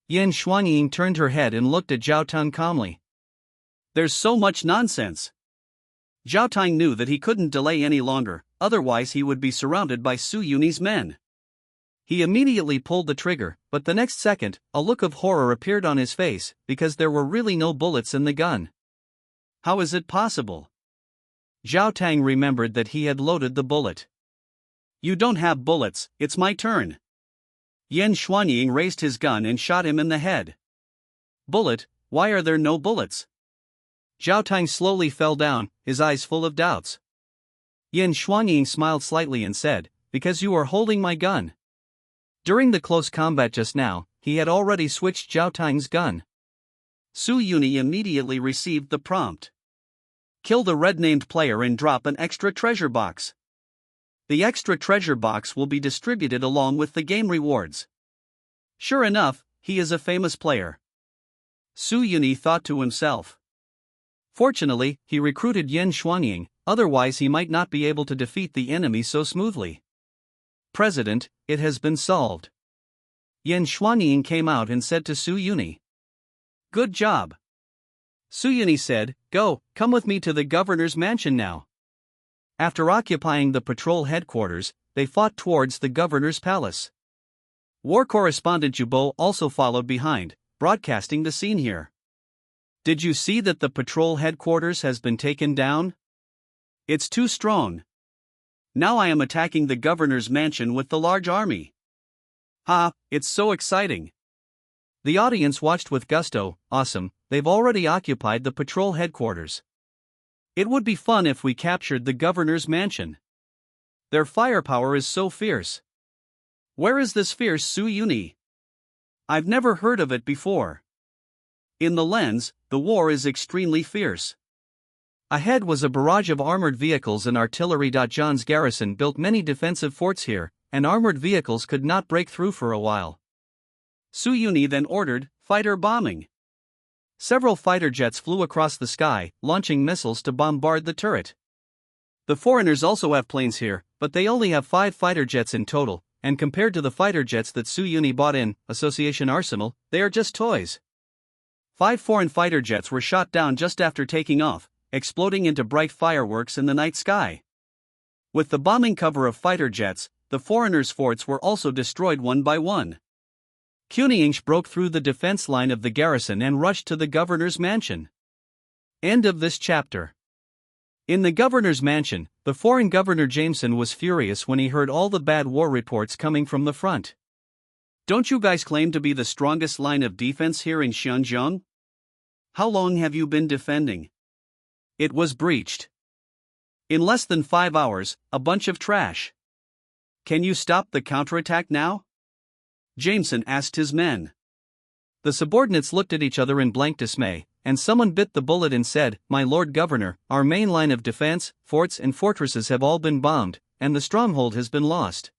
Yan Xuanying turned her head and looked at Zhao Tang calmly. There's so much nonsense. Zhao Tang knew that he couldn't delay any longer, otherwise he would be surrounded by Su Yuni's men. He immediately pulled the trigger, but the next second, a look of horror appeared on his face, because there were really no bullets in the gun. How is it possible? Zhao Tang remembered that he had loaded the bullet. You don't have bullets, it's my turn. Yan Xuanying raised his gun and shot him in the head. Bullet, why are there no bullets? Zhao Tang slowly fell down, his eyes full of doubts. Yan Xuanying smiled slightly and said, because you are holding my gun. During the close combat just now, he had already switched Zhao Tang's gun. Su Yuni immediately received the prompt. Kill the red-named player and drop an extra treasure box. The extra treasure box will be distributed along with the game rewards. Sure enough, he is a famous player. Su Yuni thought to himself. Fortunately, he recruited Yan Xuanying, otherwise he might not be able to defeat the enemy so smoothly. President, it has been solved. Yan Xuanying came out and said to Su Yuni. Good job. Su Yuni said, come with me to the governor's mansion now. After occupying the patrol headquarters, they fought towards the governor's palace. War correspondent Jubo also followed behind, broadcasting the scene here. Did you see that the patrol headquarters has been taken down? It's too strong. Now I am attacking the governor's mansion with the large army. It's so exciting. The audience watched with gusto. Awesome, they've already occupied the patrol headquarters. It would be fun if we captured the governor's mansion. Their firepower is so fierce. Where is this fierce Su Yuni? I've never heard of it before. In the lens, the war is extremely fierce. Ahead was a barrage of armored vehicles and artillery. John's garrison built many defensive forts here, and armored vehicles could not break through for a while. Su Yuni then ordered fighter bombing. Several fighter jets flew across the sky, launching missiles to bombard the turret. The foreigners also have planes here, but they only have 5 fighter jets in total, and compared to the fighter jets that Su Yuni bought in Association Arsenal, they are just toys. 5 foreign fighter jets were shot down just after taking off, exploding into bright fireworks in the night sky. With the bombing cover of fighter jets, the foreigners' forts were also destroyed one by one. Kuning broke through the defense line of the garrison and rushed to the governor's mansion. End of this chapter. In the governor's mansion, the foreign governor Jameson was furious when he heard all the bad war reports coming from the front. Don't you guys claim to be the strongest line of defense here in Xinjiang? How long have you been defending? It was breached. In less than 5 hours, a bunch of trash. Can you stop the counterattack now? Jameson asked his men. The subordinates looked at each other in blank dismay, and someone bit the bullet and said, "My lord governor, our main line of defense, forts and fortresses have all been bombed, and the stronghold has been lost.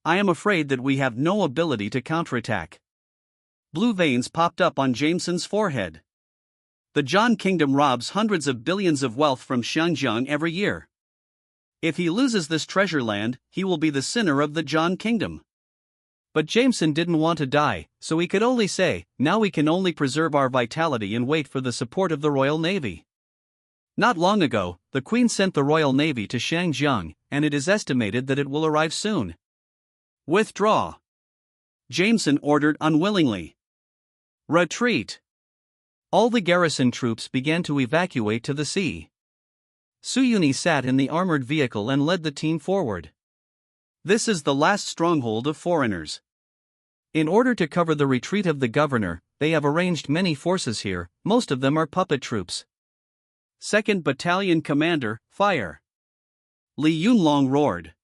I am afraid that we have no ability to counterattack." Blue veins popped up on Jameson's forehead. The Zhan Kingdom robs hundreds of billions of wealth from Xinjiang every year. If he loses this treasure land, he will be the sinner of the Zhan Kingdom. But Jameson didn't want to die, so he could only say, "Now we can only preserve our vitality and wait for the support of the Royal Navy." Not long ago, the Queen sent the Royal Navy to Xinjiang, and it is estimated that it will arrive soon. Withdraw. Jameson ordered unwillingly. Retreat. All the garrison troops began to evacuate to the sea. Su Yuni sat in the armored vehicle and led the team forward. This is the last stronghold of foreigners. In order to cover the retreat of the governor, they have arranged many forces here, most of them are puppet troops. 2nd Battalion Commander, fire! Li Yunlong roared.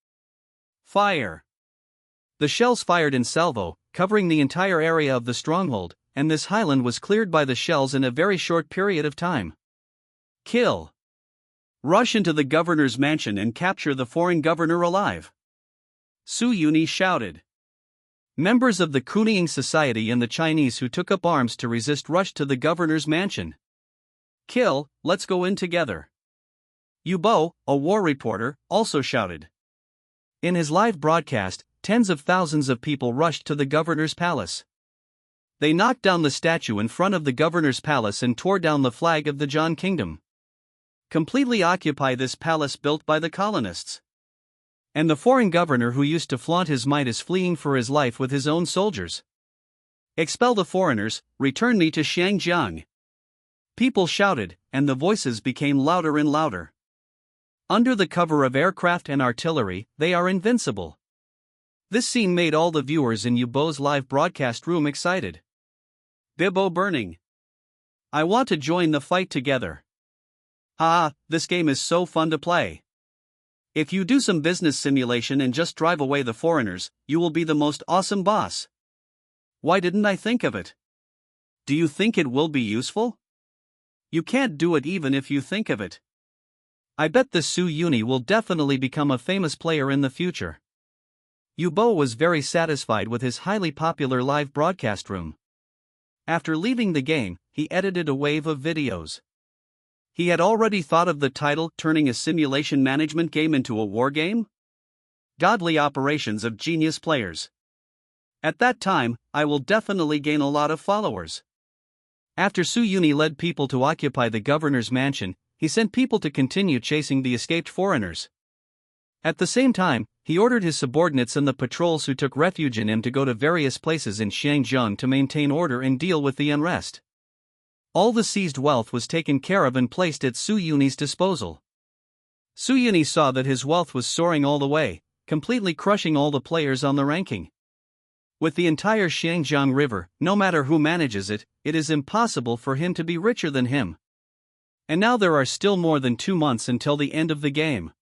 Fire! The shells fired in salvo, covering the entire area of the stronghold, and this highland was cleared by the shells in a very short period of time. Kill! Rush into the governor's mansion and capture the foreign governor alive! Su Yuni shouted. Members of the Kuning Society and the Chinese who took up arms to resist rushed to the governor's mansion. Kill, let's go in together! Yu Bo, a war reporter, also shouted. In his live broadcast, tens of thousands of people rushed to the governor's palace. They knocked down the statue in front of the governor's palace and tore down the flag of the Zhan kingdom. Completely occupy this palace built by the colonists. And the foreign governor who used to flaunt his might is fleeing for his life with his own soldiers. Expel the foreigners, return me to Xiangjiang. People shouted, and the voices became louder and louder. Under the cover of aircraft and artillery, they are invincible. This scene made all the viewers in Yu Bo's live broadcast room excited. Bibo burning. I want to join the fight together. This game is so fun to play. If you do some business simulation and just drive away the foreigners, you will be the most awesome boss. Why didn't I think of it? Do you think it will be useful? You can't do it even if you think of it. I bet this Su Yuni will definitely become a famous player in the future. Yu Bo was very satisfied with his highly popular live broadcast room. After leaving the game, he edited a wave of videos. He had already thought of the title, turning a simulation management game into a war game? Godly operations of genius players. At that time, I will definitely gain a lot of followers. After Su Yuni led people to occupy the governor's mansion, he sent people to continue chasing the escaped foreigners. At the same time, he ordered his subordinates and the patrols who took refuge in him to go to various places in Xiangjiang to maintain order and deal with the unrest. All the seized wealth was taken care of and placed at Su Yuni's disposal. Su Yuni saw that his wealth was soaring all the way, completely crushing all the players on the ranking. With the entire Xiangjiang River, no matter who manages it, it is impossible for him to be richer than him. And now there are still more than 2 months until the end of the game.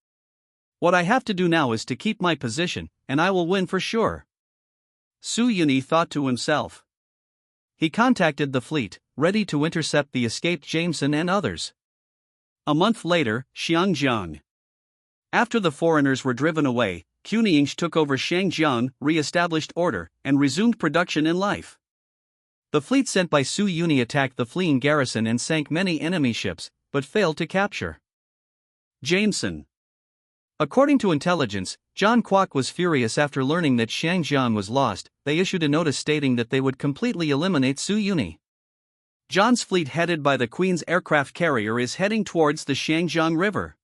What I have to do now is to keep my position, and I will win for sure. Su Yuni thought to himself. He contacted the fleet, ready to intercept the escaped Jameson and others. A month later, Xiangjiang. After the foreigners were driven away, Kuning took over Xiangjiang, re-established order, and resumed production in life. The fleet sent by Su Yuni attacked the fleeing garrison and sank many enemy ships, but failed to capture Jameson. According to intelligence, Zhan Kwok was furious after learning that Xiangjiang was lost. They issued a notice stating that they would completely eliminate Su Yuni. Zhan's fleet headed by the Queen's aircraft carrier is heading towards the Xiangjiang River.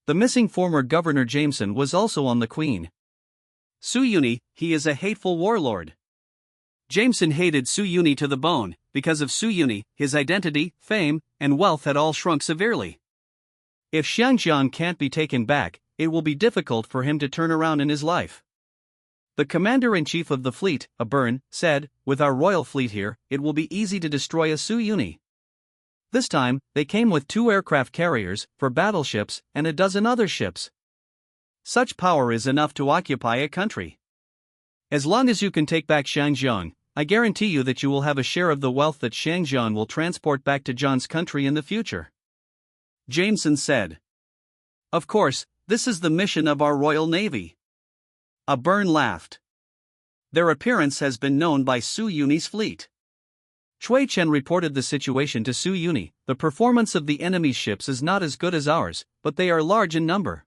The missing former Governor Jameson was also on the Queen. Su Yuni, he is a hateful warlord. Jameson hated Su Yuni to the bone. Because of Su Yuni, his identity, fame, and wealth had all shrunk severely. If Xiangjiang can't be taken back, it will be difficult for him to turn around in his life. The commander-in-chief of the fleet, Abern, said, "With our royal fleet here, it will be easy to destroy a Su Yuni." This time, they came with 2 aircraft carriers, 4 battleships, and a dozen other ships. Such power is enough to occupy a country. As long as you can take back Xiangjiang, I guarantee you that you will have a share of the wealth that Xiangjiang will transport back to Zhan's country in the future. Jameson said. Of course, this is the mission of our Royal Navy. Abern laughed. Their appearance has been known by Su Yuni's fleet. Cui Chen reported the situation to Su Yuni. The performance of the enemy's ships is not as good as ours, but they are large in number.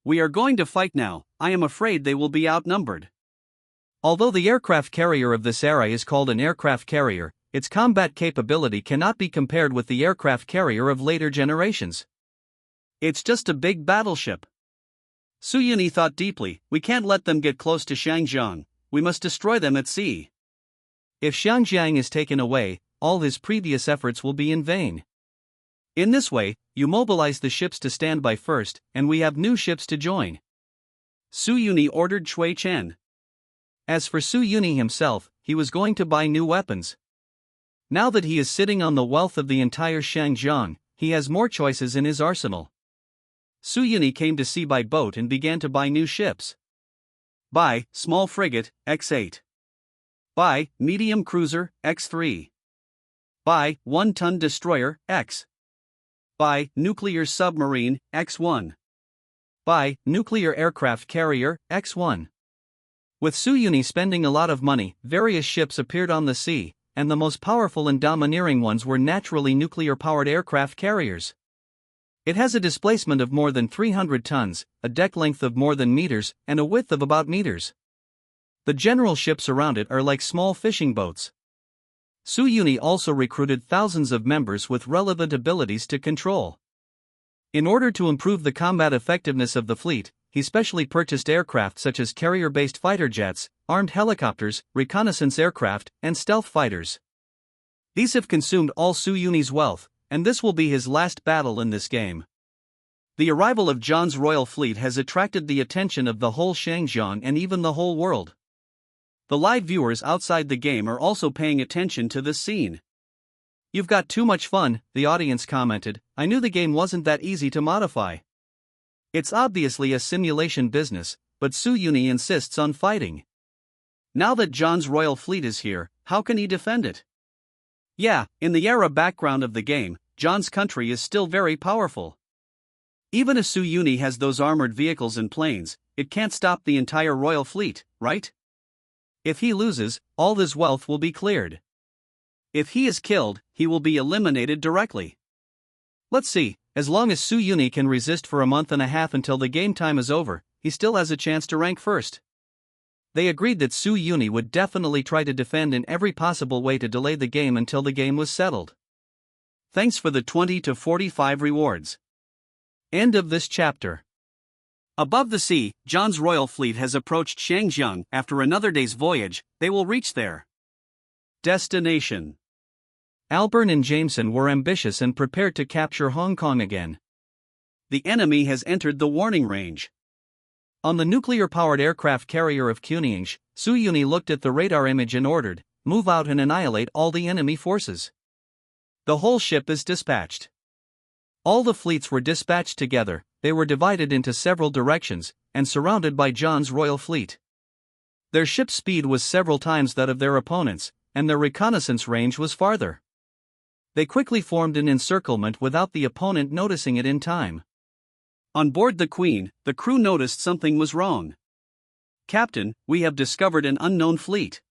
We are going to fight now. I am afraid they will be outnumbered. Although the aircraft carrier of this era is called an aircraft carrier, its combat capability cannot be compared with the aircraft carrier of later generations. It's just a big battleship. Su Yuni thought deeply. We can't let them get close to Xiangjiang. We must destroy them at sea. If Xiangjiang is taken away, all his previous efforts will be in vain. In this way, you mobilize the ships to stand by first, and we have new ships to join. Su Yuni ordered Shui Chen. As for Su Yuni himself, he was going to buy new weapons. Now that he is sitting on the wealth of the entire Shangjiang, he has more choices in his arsenal. Su Yuni came to sea by boat and began to buy new ships. Buy, small frigate, X8. Buy, medium cruiser, X3. Buy, 1-ton destroyer, X. Buy, nuclear submarine, X1. Buy, nuclear aircraft carrier, X1. With Su Yuni spending a lot of money, various ships appeared on the sea, and the most powerful and domineering ones were naturally nuclear-powered aircraft carriers. It has a displacement of more than 300 tons, a deck length of more than meters, and a width of about meters. The general ships around it are like small fishing boats. Su Yuni also recruited thousands of members with relevant abilities to control. In order to improve the combat effectiveness of the fleet, he specially purchased aircraft such as carrier-based fighter jets, armed helicopters, reconnaissance aircraft, and stealth fighters. These have consumed all Su Yuni's wealth, and this will be his last battle in this game. The arrival of Zhang's royal fleet has attracted the attention of the whole Shangjiang and even the whole world. The live viewers outside the game are also paying attention to this scene. "You've got too much fun," the audience commented. "I knew the game wasn't that easy to modify. It's obviously a simulation business, but Su Yuni insists on fighting. Now that Zhang's royal fleet is here, how can he defend it?" Yeah, in the era background of the game, Zhang's country is still very powerful. Even if Su Yuni has those armored vehicles and planes, it can't stop the entire royal fleet, right? If he loses, all his wealth will be cleared. If he is killed, he will be eliminated directly. Let's see, as long as Su Yuni can resist for a month and a half until the game time is over, he still has a chance to rank first. They agreed that Su Yuni would definitely try to defend in every possible way to delay the game until the game was settled. Thanks for the 20 to 45 rewards. End of this chapter. Above the sea, Zhang's royal fleet has approached Shangjiang. After another day's voyage, they will reach their destination. Alburn and Jameson were ambitious and prepared to capture Hong Kong again. The enemy has entered the warning range. On the nuclear-powered aircraft carrier of Kuningsh, Su Yuni looked at the radar image and ordered, "Move out and annihilate all the enemy forces." The whole ship is dispatched. All the fleets were dispatched together. They were divided into several directions, and surrounded by Zhang's royal fleet. Their ship speed was several times that of their opponents, and their reconnaissance range was farther. They quickly formed an encirclement without the opponent noticing it in time. On board the Queen, the crew noticed something was wrong. "Captain, we have discovered an unknown fleet.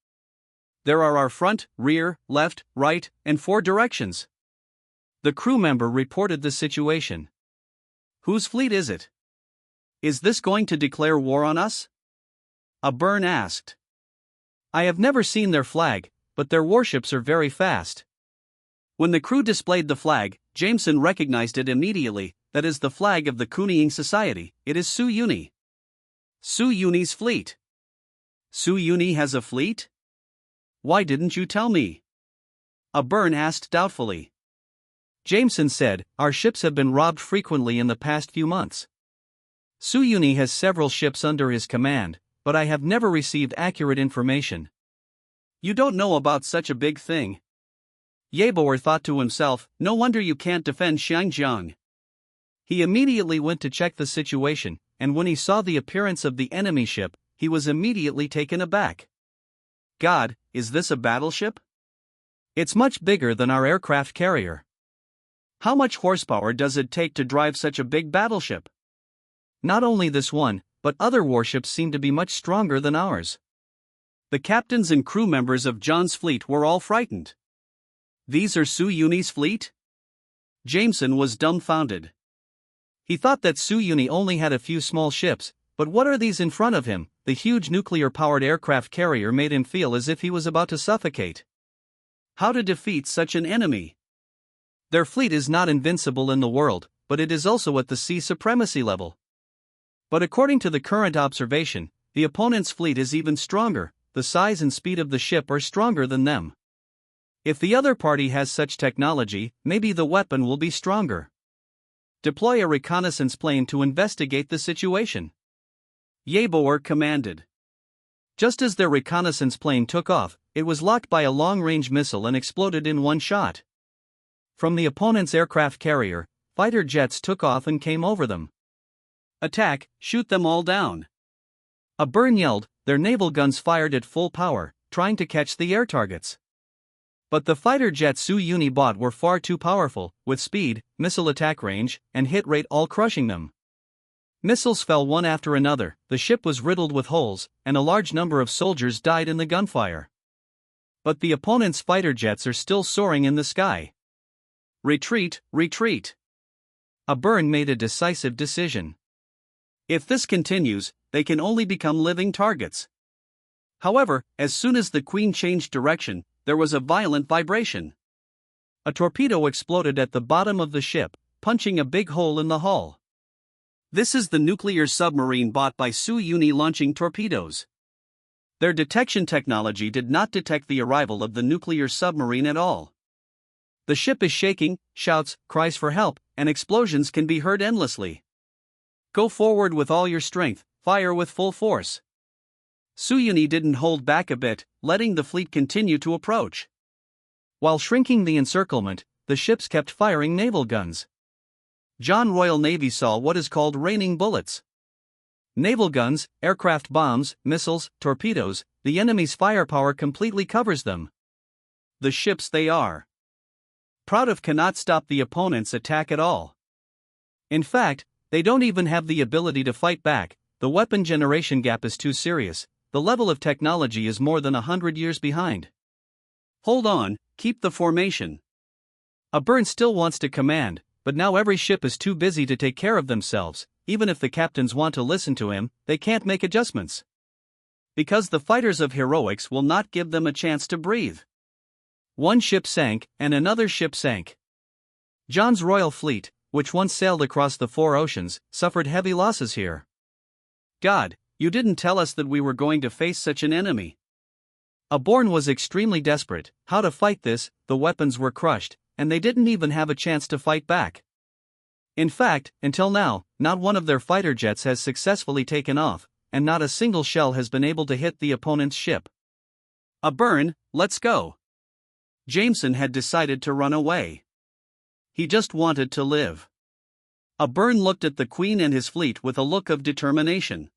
There are our front, rear, left, right, and 4 directions." The crew member reported the situation. "Whose fleet is it? Is this going to declare war on us?" Burn asked. "I have never seen their flag, but their warships are very fast." When the crew displayed the flag, Jameson recognized it immediately. That is the flag of the Kuniying Society. It is Su Yuni. Su Yuni's fleet. Su Yuni has a fleet? Why didn't you tell me? Burn asked doubtfully. Jameson said, "Our ships have been robbed frequently in the past few months. Su Yuni has several ships under his command, but I have never received accurate information." "You don't know about such a big thing." Yeboer thought to himself, "No wonder you can't defend Shangjiang." He immediately went to check the situation, and when he saw the appearance of the enemy ship, he was immediately taken aback. "God, is this a battleship? It's much bigger than our aircraft carrier. How much horsepower does it take to drive such a big battleship? Not only this one, but other warships seem to be much stronger than ours." The captains and crew members of Zhang's fleet were all frightened. "These are Su Yuni's fleet?" Jameson was dumbfounded. He thought that Su Yuni only had a few small ships, but what are these in front of him? The huge nuclear-powered aircraft carrier made him feel as if he was about to suffocate. How to defeat such an enemy? Their fleet is not invincible in the world, but it is also at the sea supremacy level. But according to the current observation, the opponent's fleet is even stronger. The size and speed of the ship are stronger than them. If the other party has such technology, maybe the weapon will be stronger. Deploy a reconnaissance plane to investigate the situation. Yeboer commanded. Just as their reconnaissance plane took off, it was locked by a long-range missile and exploded in one shot. From the opponent's aircraft carrier, fighter jets took off and came over them. Attack, shoot them all down. A burn yelled, their naval guns fired at full power, trying to catch the air targets. But the fighter jets Su Uni bought were far too powerful, with speed, missile attack range, and hit rate all crushing them. Missiles fell one after another, the ship was riddled with holes, and a large number of soldiers died in the gunfire. But the opponent's fighter jets are still soaring in the sky. Retreat, retreat. A burn made a decisive decision. If this continues, they can only become living targets. However, as soon as the Queen changed direction, there was a violent vibration. A torpedo exploded at the bottom of the ship, punching a big hole in the hull. This is the nuclear submarine bought by Su Uni launching torpedoes. Their detection technology did not detect the arrival of the nuclear submarine at all. The ship is shaking, shouts, cries for help, and explosions can be heard endlessly. Go forward with all your strength, fire with full force. Su Uni didn't hold back a bit, letting the fleet continue to approach. While shrinking the encirclement, the ships kept firing naval guns. John Royal Navy saw what is called raining bullets. Naval guns, aircraft bombs, missiles, torpedoes, the enemy's firepower completely covers them. The ships they are proud of cannot stop the opponent's attack at all. In fact, they don't even have the ability to fight back. The weapon generation gap is too serious, the level of technology is more than 100 years behind. Hold on, keep the formation. A burn still wants to command, but now every ship is too busy to take care of themselves. Even if the captains want to listen to him, they can't make adjustments. Because the fighters of heroics will not give them a chance to breathe. One ship sank, and another ship sank. John's royal fleet, which once sailed across the 4 oceans, suffered heavy losses here. God, you didn't tell us that we were going to face such an enemy. Aborn was extremely desperate. How to fight this? The weapons were crushed, and they didn't even have a chance to fight back. In fact, until now, not one of their fighter jets has successfully taken off, and not a single shell has been able to hit the opponent's ship. A burn, let's go. Jameson had decided to run away. He just wanted to live. A burn looked at the Queen and his fleet with a look of determination.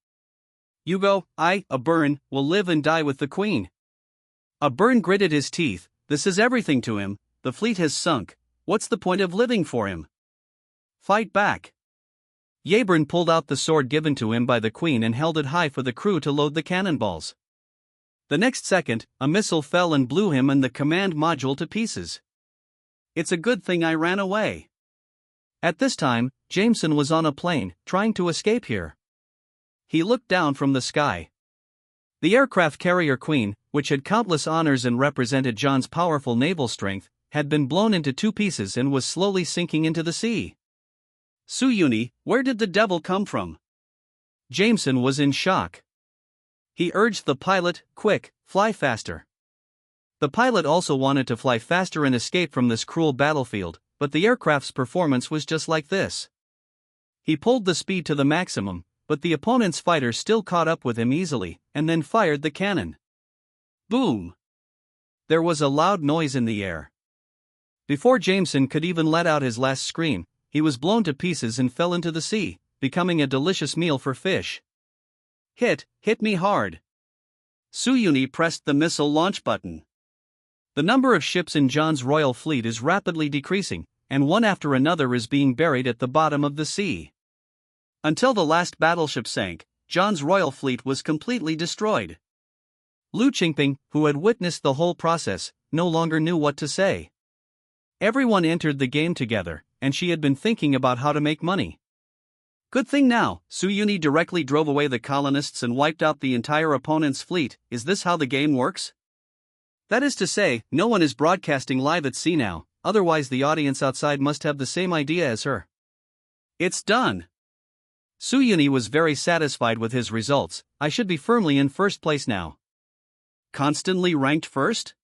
You go, a burn, will live and die with the Queen. A burn gritted his teeth, this is everything to him, the fleet has sunk, what's the point of living for him? Fight back. Yebern pulled out the sword given to him by the Queen and held it high for the crew to load the cannonballs. The next second, a missile fell and blew him and the command module to pieces. It's a good thing I ran away. At this time, Jameson was on a plane, trying to escape here. He looked down from the sky. The aircraft carrier Queen, which had countless honors and represented John's powerful naval strength, had been blown into 2 pieces and was slowly sinking into the sea. Su Uni, where did the devil come from? Jameson was in shock. He urged the pilot, quick, fly faster. The pilot also wanted to fly faster and escape from this cruel battlefield, but the aircraft's performance was just like this. He pulled the speed to the maximum, but the opponent's fighter still caught up with him easily, and then fired the cannon. Boom! There was a loud noise in the air. Before Jameson could even let out his last scream, he was blown to pieces and fell into the sea, becoming a delicious meal for fish. Hit me hard. Su Uni pressed the missile launch button. The number of ships in John's royal fleet is rapidly decreasing, and one after another is being buried at the bottom of the sea. Until the last battleship sank, John's royal fleet was completely destroyed. Lu Qingping, who had witnessed the whole process, no longer knew what to say. Everyone entered the game together, and she had been thinking about how to make money. Good thing now, Su Uni directly drove away the colonists and wiped out the entire opponent's fleet. Is this how the game works? That is to say, no one is broadcasting live at sea now, otherwise the audience outside must have the same idea as her. It's done. Su Uni was very satisfied with his results. I should be firmly in first place now. Constantly ranked first?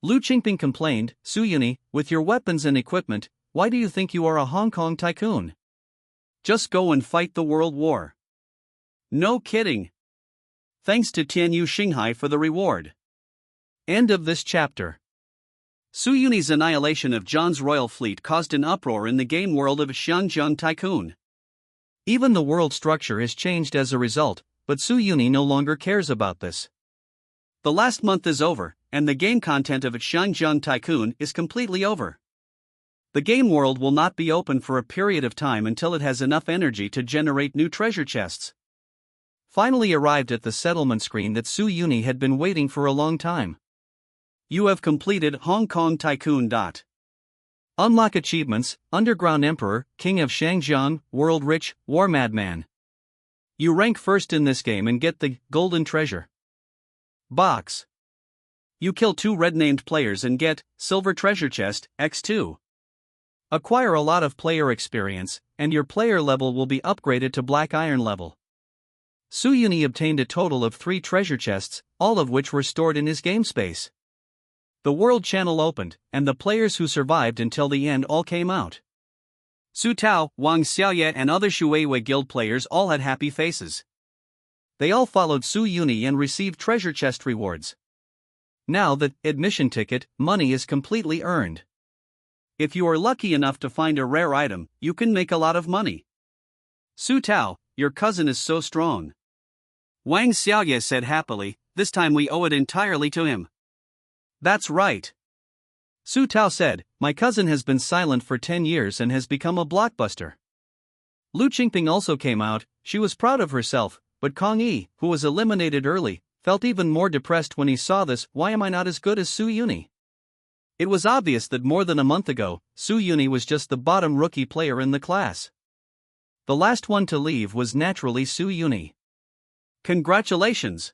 Lu Qingping complained, Su Uni, with your weapons and equipment, why do you think you are a Hong Kong tycoon? Just go and fight the World War. No kidding. Thanks to Tianyu Xinghai for the reward. End of this chapter. Su Yuni's annihilation of John's royal fleet caused an uproar in the game world of Xiangjang Tycoon. Even the world structure has changed as a result, but Su Yuni no longer cares about this. The last month is over, and the game content of Xiangjang Tycoon is completely over. The game world will not be open for a period of time until it has enough energy to generate new treasure chests. Finally arrived at the settlement screen that Su Yuni had been waiting for a long time. You have completed Hong Kong Tycoon. Unlock achievements: Underground Emperor, King of Shangjiang, World Rich, War Madman. You rank first in this game and get the Golden Treasure box. You kill 2 red-named players and get Silver Treasure Chest, X2. Acquire a lot of player experience, and your player level will be upgraded to Black Iron level. Su Yuni obtained a total of 3 treasure chests, all of which were stored in his game space. The world channel opened, and the players who survived until the end all came out. Su Tao, Wang Xiaoye and other Shuiwei guild players all had happy faces. They all followed Su Yuni and received treasure chest rewards. Now the admission ticket money is completely earned. If you are lucky enough to find a rare item, you can make a lot of money. Su Tao, your cousin is so strong. Wang Xiaoye said happily, this time we owe it entirely to him. That's right. Su Tao said, my cousin has been silent for 10 years and has become a blockbuster. Lu Qingping also came out. She was proud of herself, but Kong Yi, who was eliminated early, felt even more depressed when he saw this. Why am I not as good as Su Yuni? It was obvious that more than a month ago, Su Yuni was just the bottom rookie player in the class. The last one to leave was naturally Su Yuni. Congratulations!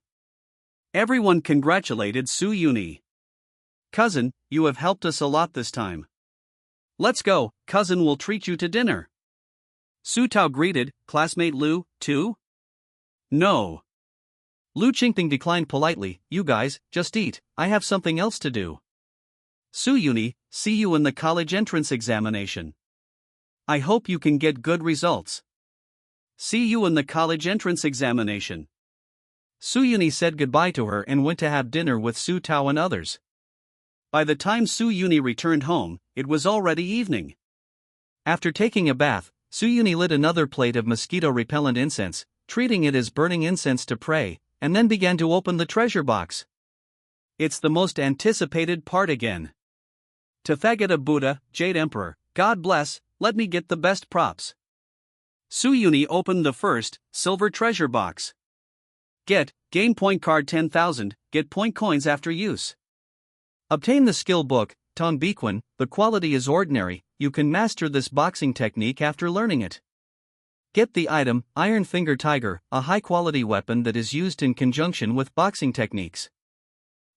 Everyone congratulated Su Yuni. Cousin, you have helped us a lot this time. Let's go, cousin will treat you to dinner. Su Tao greeted, classmate Lu, too? No. Lu Qingping declined politely, you guys, just eat, I have something else to do. Su Yuni, see you in the college entrance examination. I hope you can get good results. See you in the college entrance examination. Su Yuni said goodbye to her and went to have dinner with Su Tao and others. By the time Su Yuni returned home, it was already evening. After taking a bath, Su Yuni lit another plate of mosquito-repellent incense, treating it as burning incense to pray, and then began to open the treasure box. It's the most anticipated part again. Tathagata Buddha, Jade Emperor, God bless, let me get the best props. Su Yuni opened the first, silver treasure box. Get, game point card 10,000, get point coins after use. Obtain the skill book, Tong Biquan, the quality is ordinary, you can master this boxing technique after learning it. Get the item, Iron Finger Tiger, a high-quality weapon that is used in conjunction with boxing techniques.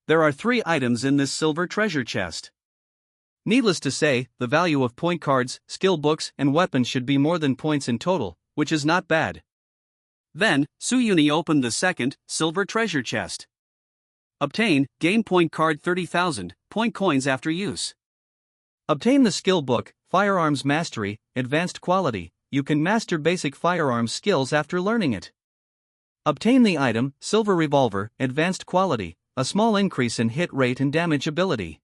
There are 3 items in this silver treasure chest. Needless to say, the value of point cards, skill books, and weapons should be more than points in total, which is not bad. Then, Su Yuni opened the second, silver treasure chest. Obtain, game point card 30,000, point coins after use. Obtain the skill book, Firearms Mastery, Advanced Quality, you can master basic firearms skills after learning it. Obtain the item, Silver Revolver, Advanced Quality, a small increase in hit rate and damage ability.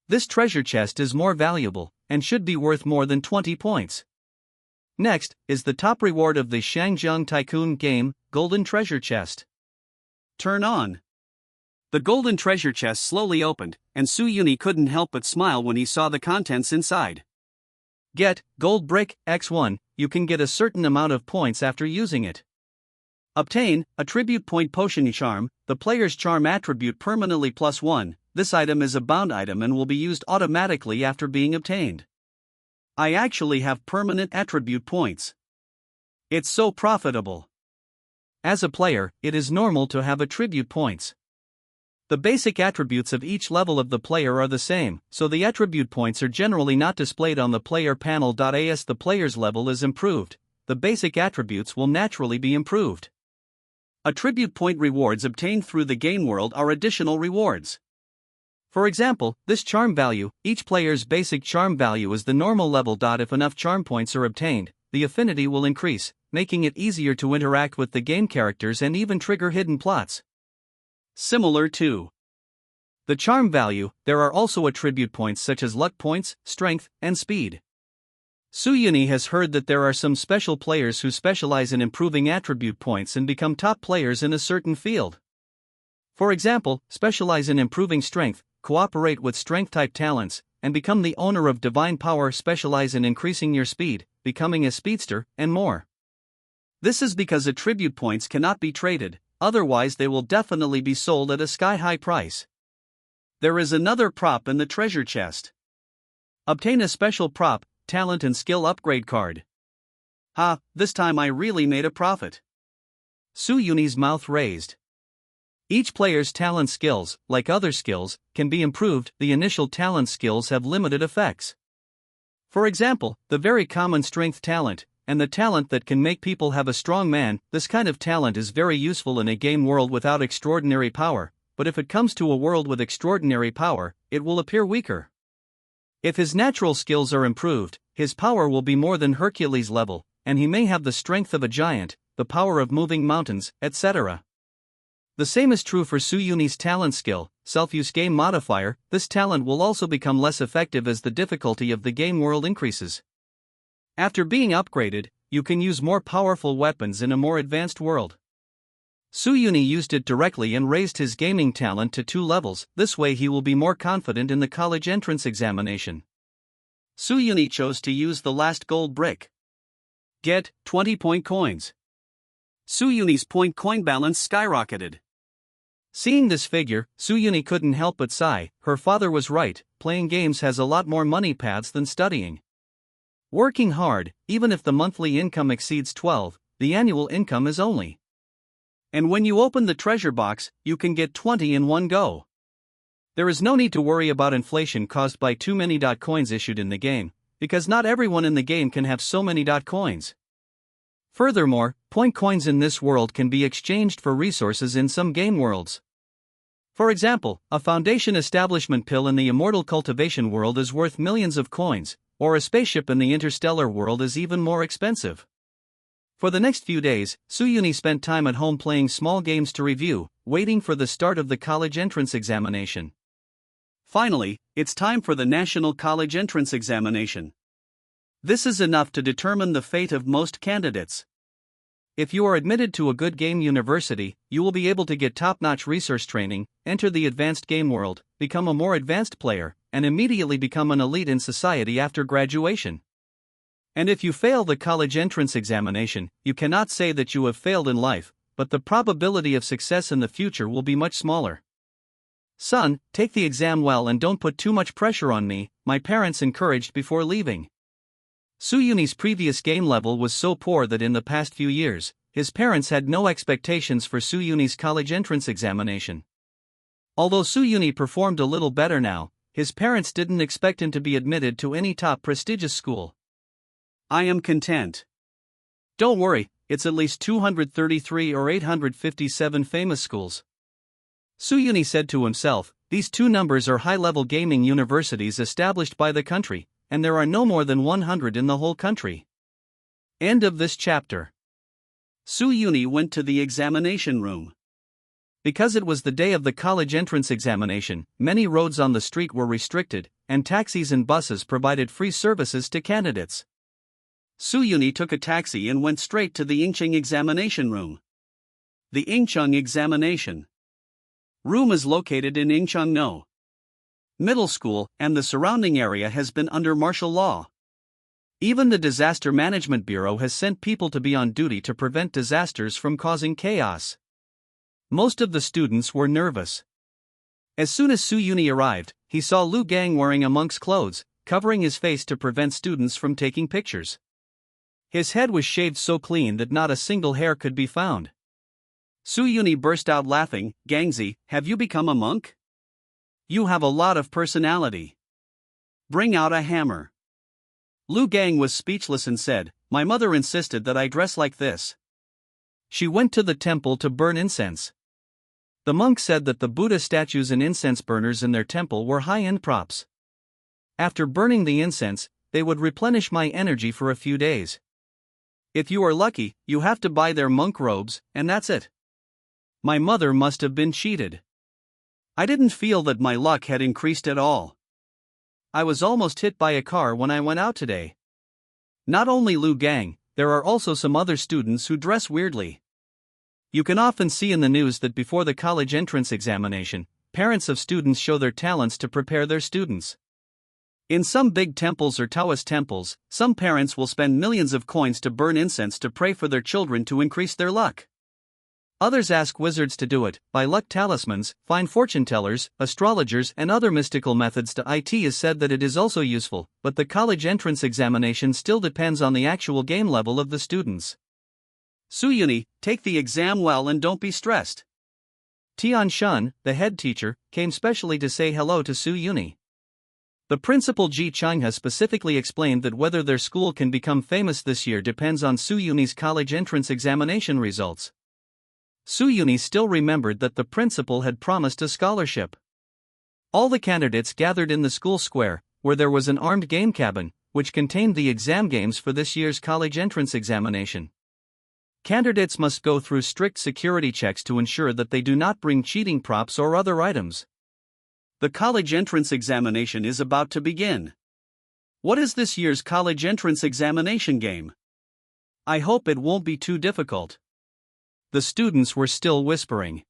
This treasure chest is more valuable, and should be worth more than 20 points. Next, is the top reward of the Shangjiang Tycoon game, Golden Treasure Chest. Turn on. The golden treasure chest slowly opened, and Su Yuni couldn't help but smile when he saw the contents inside. Get, Gold Brick, X1, you can get a certain amount of points after using it. Obtain, Attribute Point Potion Charm, the player's charm attribute permanently +1, this item is a bound item and will be used automatically after being obtained. I actually have permanent attribute points. It's so profitable. As a player, it is normal to have attribute points. The basic attributes of each level of the player are the same, so the attribute points are generally not displayed on the player panel. As the player's level is improved, the basic attributes will naturally be improved. Attribute point rewards obtained through the game world are additional rewards. For example, this charm value, each player's basic charm value is the normal level. If enough charm points are obtained, the affinity will increase, making it easier to interact with the game characters and even trigger hidden plots. Similar to the charm value, there are also attribute points such as luck points, strength, and speed. Suyuni has heard that there are some special players who specialize in improving attribute points and become top players in a certain field. For example, specialize in improving strength, cooperate with strength-type talents, and become the owner of divine power, specialize in increasing your speed, becoming a speedster, and more. This is because attribute points cannot be traded, otherwise they will definitely be sold at a sky-high price. There is another prop in the treasure chest. Obtain a special prop, talent and skill upgrade card. Ha, this time I really made a profit. Suyuni's mouth raised. Each player's talent skills, like other skills, can be improved. The initial talent skills have limited effects. For example, the very common strength talent, and the talent that can make people have a strong man. This kind of talent is very useful in a game world without extraordinary power, but if it comes to a world with extraordinary power, it will appear weaker. If his natural skills are improved, his power will be more than Hercules level, and he may have the strength of a giant, the power of moving mountains, etc. The same is true for Suyuni's talent skill, self-use game modifier. This talent will also become less effective as the difficulty of the game world increases. After being upgraded, you can use more powerful weapons in a more advanced world. Suyuni used it directly and raised his gaming talent to 2 levels. This way he will be more confident in the college entrance examination. Suyuni chose to use the last gold brick. Get 20 point coins. Suyuni's point coin balance skyrocketed. Seeing this figure, Suyuni couldn't help but sigh. Her father was right, playing games has a lot more money paths than studying. Working hard, even if the monthly income exceeds 12, the annual income is only. And when you open the treasure box, you can get 20 in one go. There is no need to worry about inflation caused by too many coins issued in the game, because not everyone in the game can have so many coins. Furthermore, point coins in this world can be exchanged for resources in some game worlds. For example, a foundation establishment pill in the immortal cultivation world is worth millions of coins, or a spaceship in the interstellar world is even more expensive. For the next few days, Suyuni spent time at home playing small games to review, waiting for the start of the college entrance examination. Finally, it's time for the National College Entrance Examination. This is enough to determine the fate of most candidates. If you are admitted to a good game university, you will be able to get top-notch research training, enter the advanced game world, become a more advanced player, and immediately become an elite in society after graduation. And if you fail the college entrance examination, you cannot say that you have failed in life, but the probability of success in the future will be much smaller. Son, take the exam well and don't put too much pressure on me, my parents encouraged before leaving. Suyuni's previous game level was so poor that in the past few years, his parents had no expectations for Suyuni's college entrance examination. Although Suyuni performed a little better now, his parents didn't expect him to be admitted to any top prestigious school. I am content. Don't worry, it's at least 233 or 857 famous schools. Suyuni said to himself, these 2 numbers are high-level gaming universities established by the country, and there are no more than 100 in the whole country. End of this chapter. Suyuni went to the examination room. Because it was the day of the college entrance examination, many roads on the street were restricted, and taxis and buses provided free services to candidates. Suyuni took a taxi and went straight to the Ingcheng examination room. The Ingcheng examination room is located in Ingcheng No Middle School, and the surrounding area has been under martial law. Even the Disaster Management Bureau has sent people to be on duty to prevent disasters from causing chaos. Most of the students were nervous. As soon as Suyuni arrived, he saw Lu Gang wearing a monk's clothes, covering his face to prevent students from taking pictures. His head was shaved so clean that not a single hair could be found. Suyuni burst out laughing, Gangzi, have you become a monk? You have a lot of personality. Bring out a hammer. Lu Gang was speechless and said, my mother insisted that I dress like this. She went to the temple to burn incense. The monk said that the Buddha statues and incense burners in their temple were high-end props. After burning the incense, they would replenish my energy for a few days. If you are lucky, you have to buy their monk robes, and that's it. My mother must have been cheated. I didn't feel that my luck had increased at all. I was almost hit by a car when I went out today. Not only Lu Gang, there are also some other students who dress weirdly. You can often see in the news that before the college entrance examination, parents of students show their talents to prepare their students. In some big temples or Taoist temples, some parents will spend millions of coins to burn incense to pray for their children to increase their luck. Others ask wizards to do it, buy luck talismans, find fortune tellers, astrologers, and other mystical methods. It is said that it is also useful, but the college entrance examination still depends on the actual game level of the students. Suyuni, take the exam well and don't be stressed. Tian Shun, the head teacher, came specially to say hello to Suyuni. The principal Ji Changha specifically explained that whether their school can become famous this year depends on Suyuni's college entrance examination results. Suyuni still remembered that the principal had promised a scholarship. All the candidates gathered in the school square, where there was an armed game cabin, which contained the exam games for this year's college entrance examination. Candidates must go through strict security checks to ensure that they do not bring cheating props or other items. The college entrance examination is about to begin. What is this year's college entrance examination game? I hope it won't be too difficult. The students were still whispering.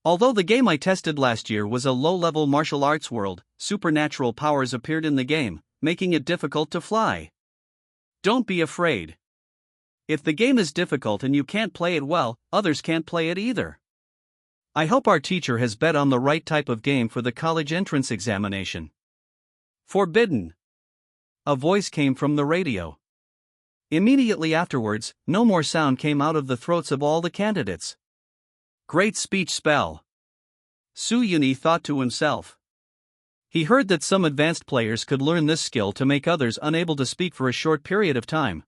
Although the game I tested last year was a low-level martial arts world, supernatural powers appeared in the game, making it difficult to fly. Don't be afraid. If the game is difficult and you can't play it well, others can't play it either. I hope our teacher has bet on the right type of game for the college entrance examination. Forbidden. A voice came from the radio. Immediately afterwards, no more sound came out of the throats of all the candidates. Great speech spell. Suyuni thought to himself. He heard that some advanced players could learn this skill to make others unable to speak for a short period of time.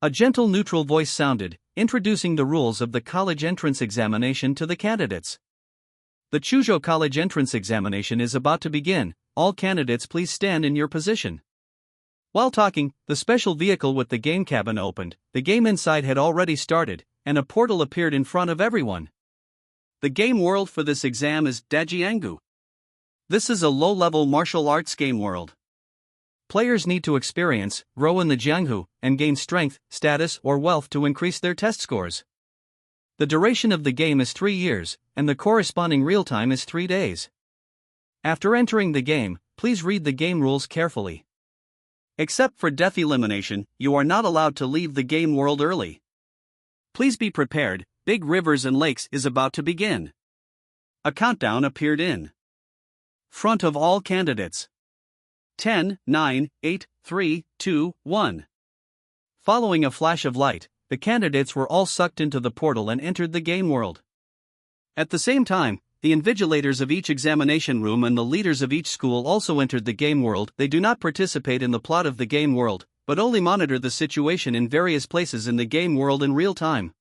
A gentle neutral voice sounded, introducing the rules of the college entrance examination to the candidates. The Chuzhou College entrance examination is about to begin. All candidates please stand in your position. While talking, the special vehicle with the game cabin opened. The game inside had already started, and a portal appeared in front of everyone. The game world for this exam is Dajiangu. This is a low-level martial arts game world. Players need to experience, grow in the Jianghu, and gain strength, status, or wealth to increase their test scores. The duration of the game is 3 years, and the corresponding real time is 3 days. After entering the game, please read the game rules carefully. Except for death elimination, you are not allowed to leave the game world early. Please be prepared, Big Rivers and Lakes is about to begin. A countdown appeared in front of all candidates. 10, 9, 8, 3, 2, 1. Following a flash of light, the candidates were all sucked into the portal and entered the game world. At the same time, the invigilators of each examination room and the leaders of each school also entered the game world. They do not participate in the plot of the game world, but only monitor the situation in various places in the game world in real time.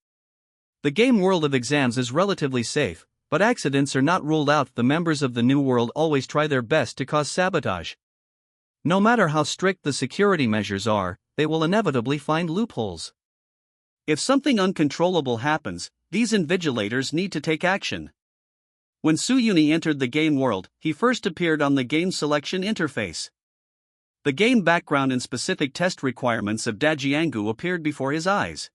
The game world of exams is relatively safe, but accidents are not ruled out. The members of the new world always try their best to cause sabotage. No matter how strict the security measures are, they will inevitably find loopholes. If something uncontrollable happens, these invigilators need to take action. When Suyuni entered the game world, he first appeared on the game selection interface. The game background and specific test requirements of Dajiangu appeared before his eyes.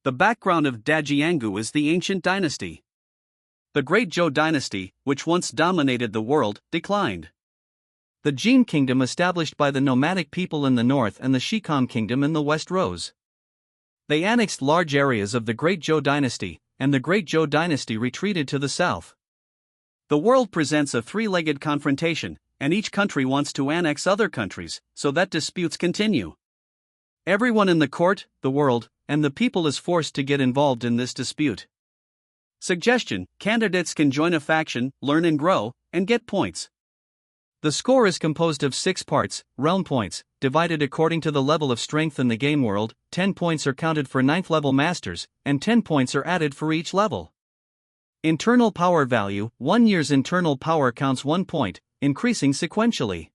The background of Dajiangu is the ancient dynasty. The Great Zhou dynasty, which once dominated the world, declined. The Jin kingdom established by the nomadic people in the north and the Shikong kingdom in the west rose. They annexed large areas of the Great Zhou dynasty, and the Great Zhou dynasty retreated to the south. The world presents a three-legged confrontation, and each country wants to annex other countries, so that disputes continue. Everyone in the court, the world, and the people is forced to get involved in this dispute. Suggestion: candidates can join a faction, learn and grow, and get points. The score is composed of 6 parts, realm points, divided according to the level of strength in the game world. 10 points are counted for 9th level masters, and 10 points are added for each level. Internal power value: 1 year's internal power counts 1 point, increasing sequentially.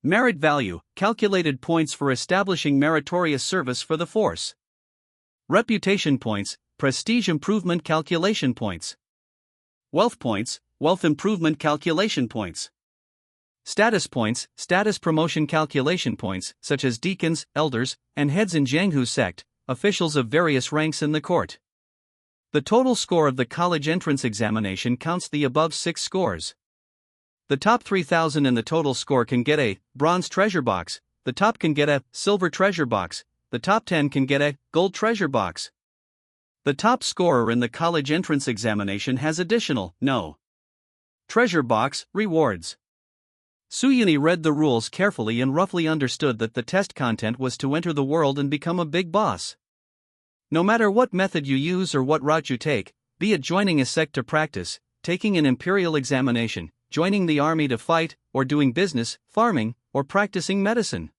Merit value, calculated points for establishing meritorious service for the force. Reputation points, prestige improvement calculation points. Wealth points, wealth improvement calculation points. Status points, status promotion calculation points, such as deacons, elders, and heads in Jianghu sect, officials of various ranks in the court. The total score of the college entrance examination counts the above 6 scores. The top 3,000 in the total score can get a bronze treasure box, the top can get a silver treasure box, the top 10 can get a gold treasure box. The top scorer in the college entrance examination has additional, no treasure box, rewards. Suyuni read the rules carefully and roughly understood that the test content was to enter the world and become a big boss. No matter what method you use or what route you take, be it joining a sect to practice, taking an imperial examination, joining the army to fight, or doing business, farming, or practicing medicine.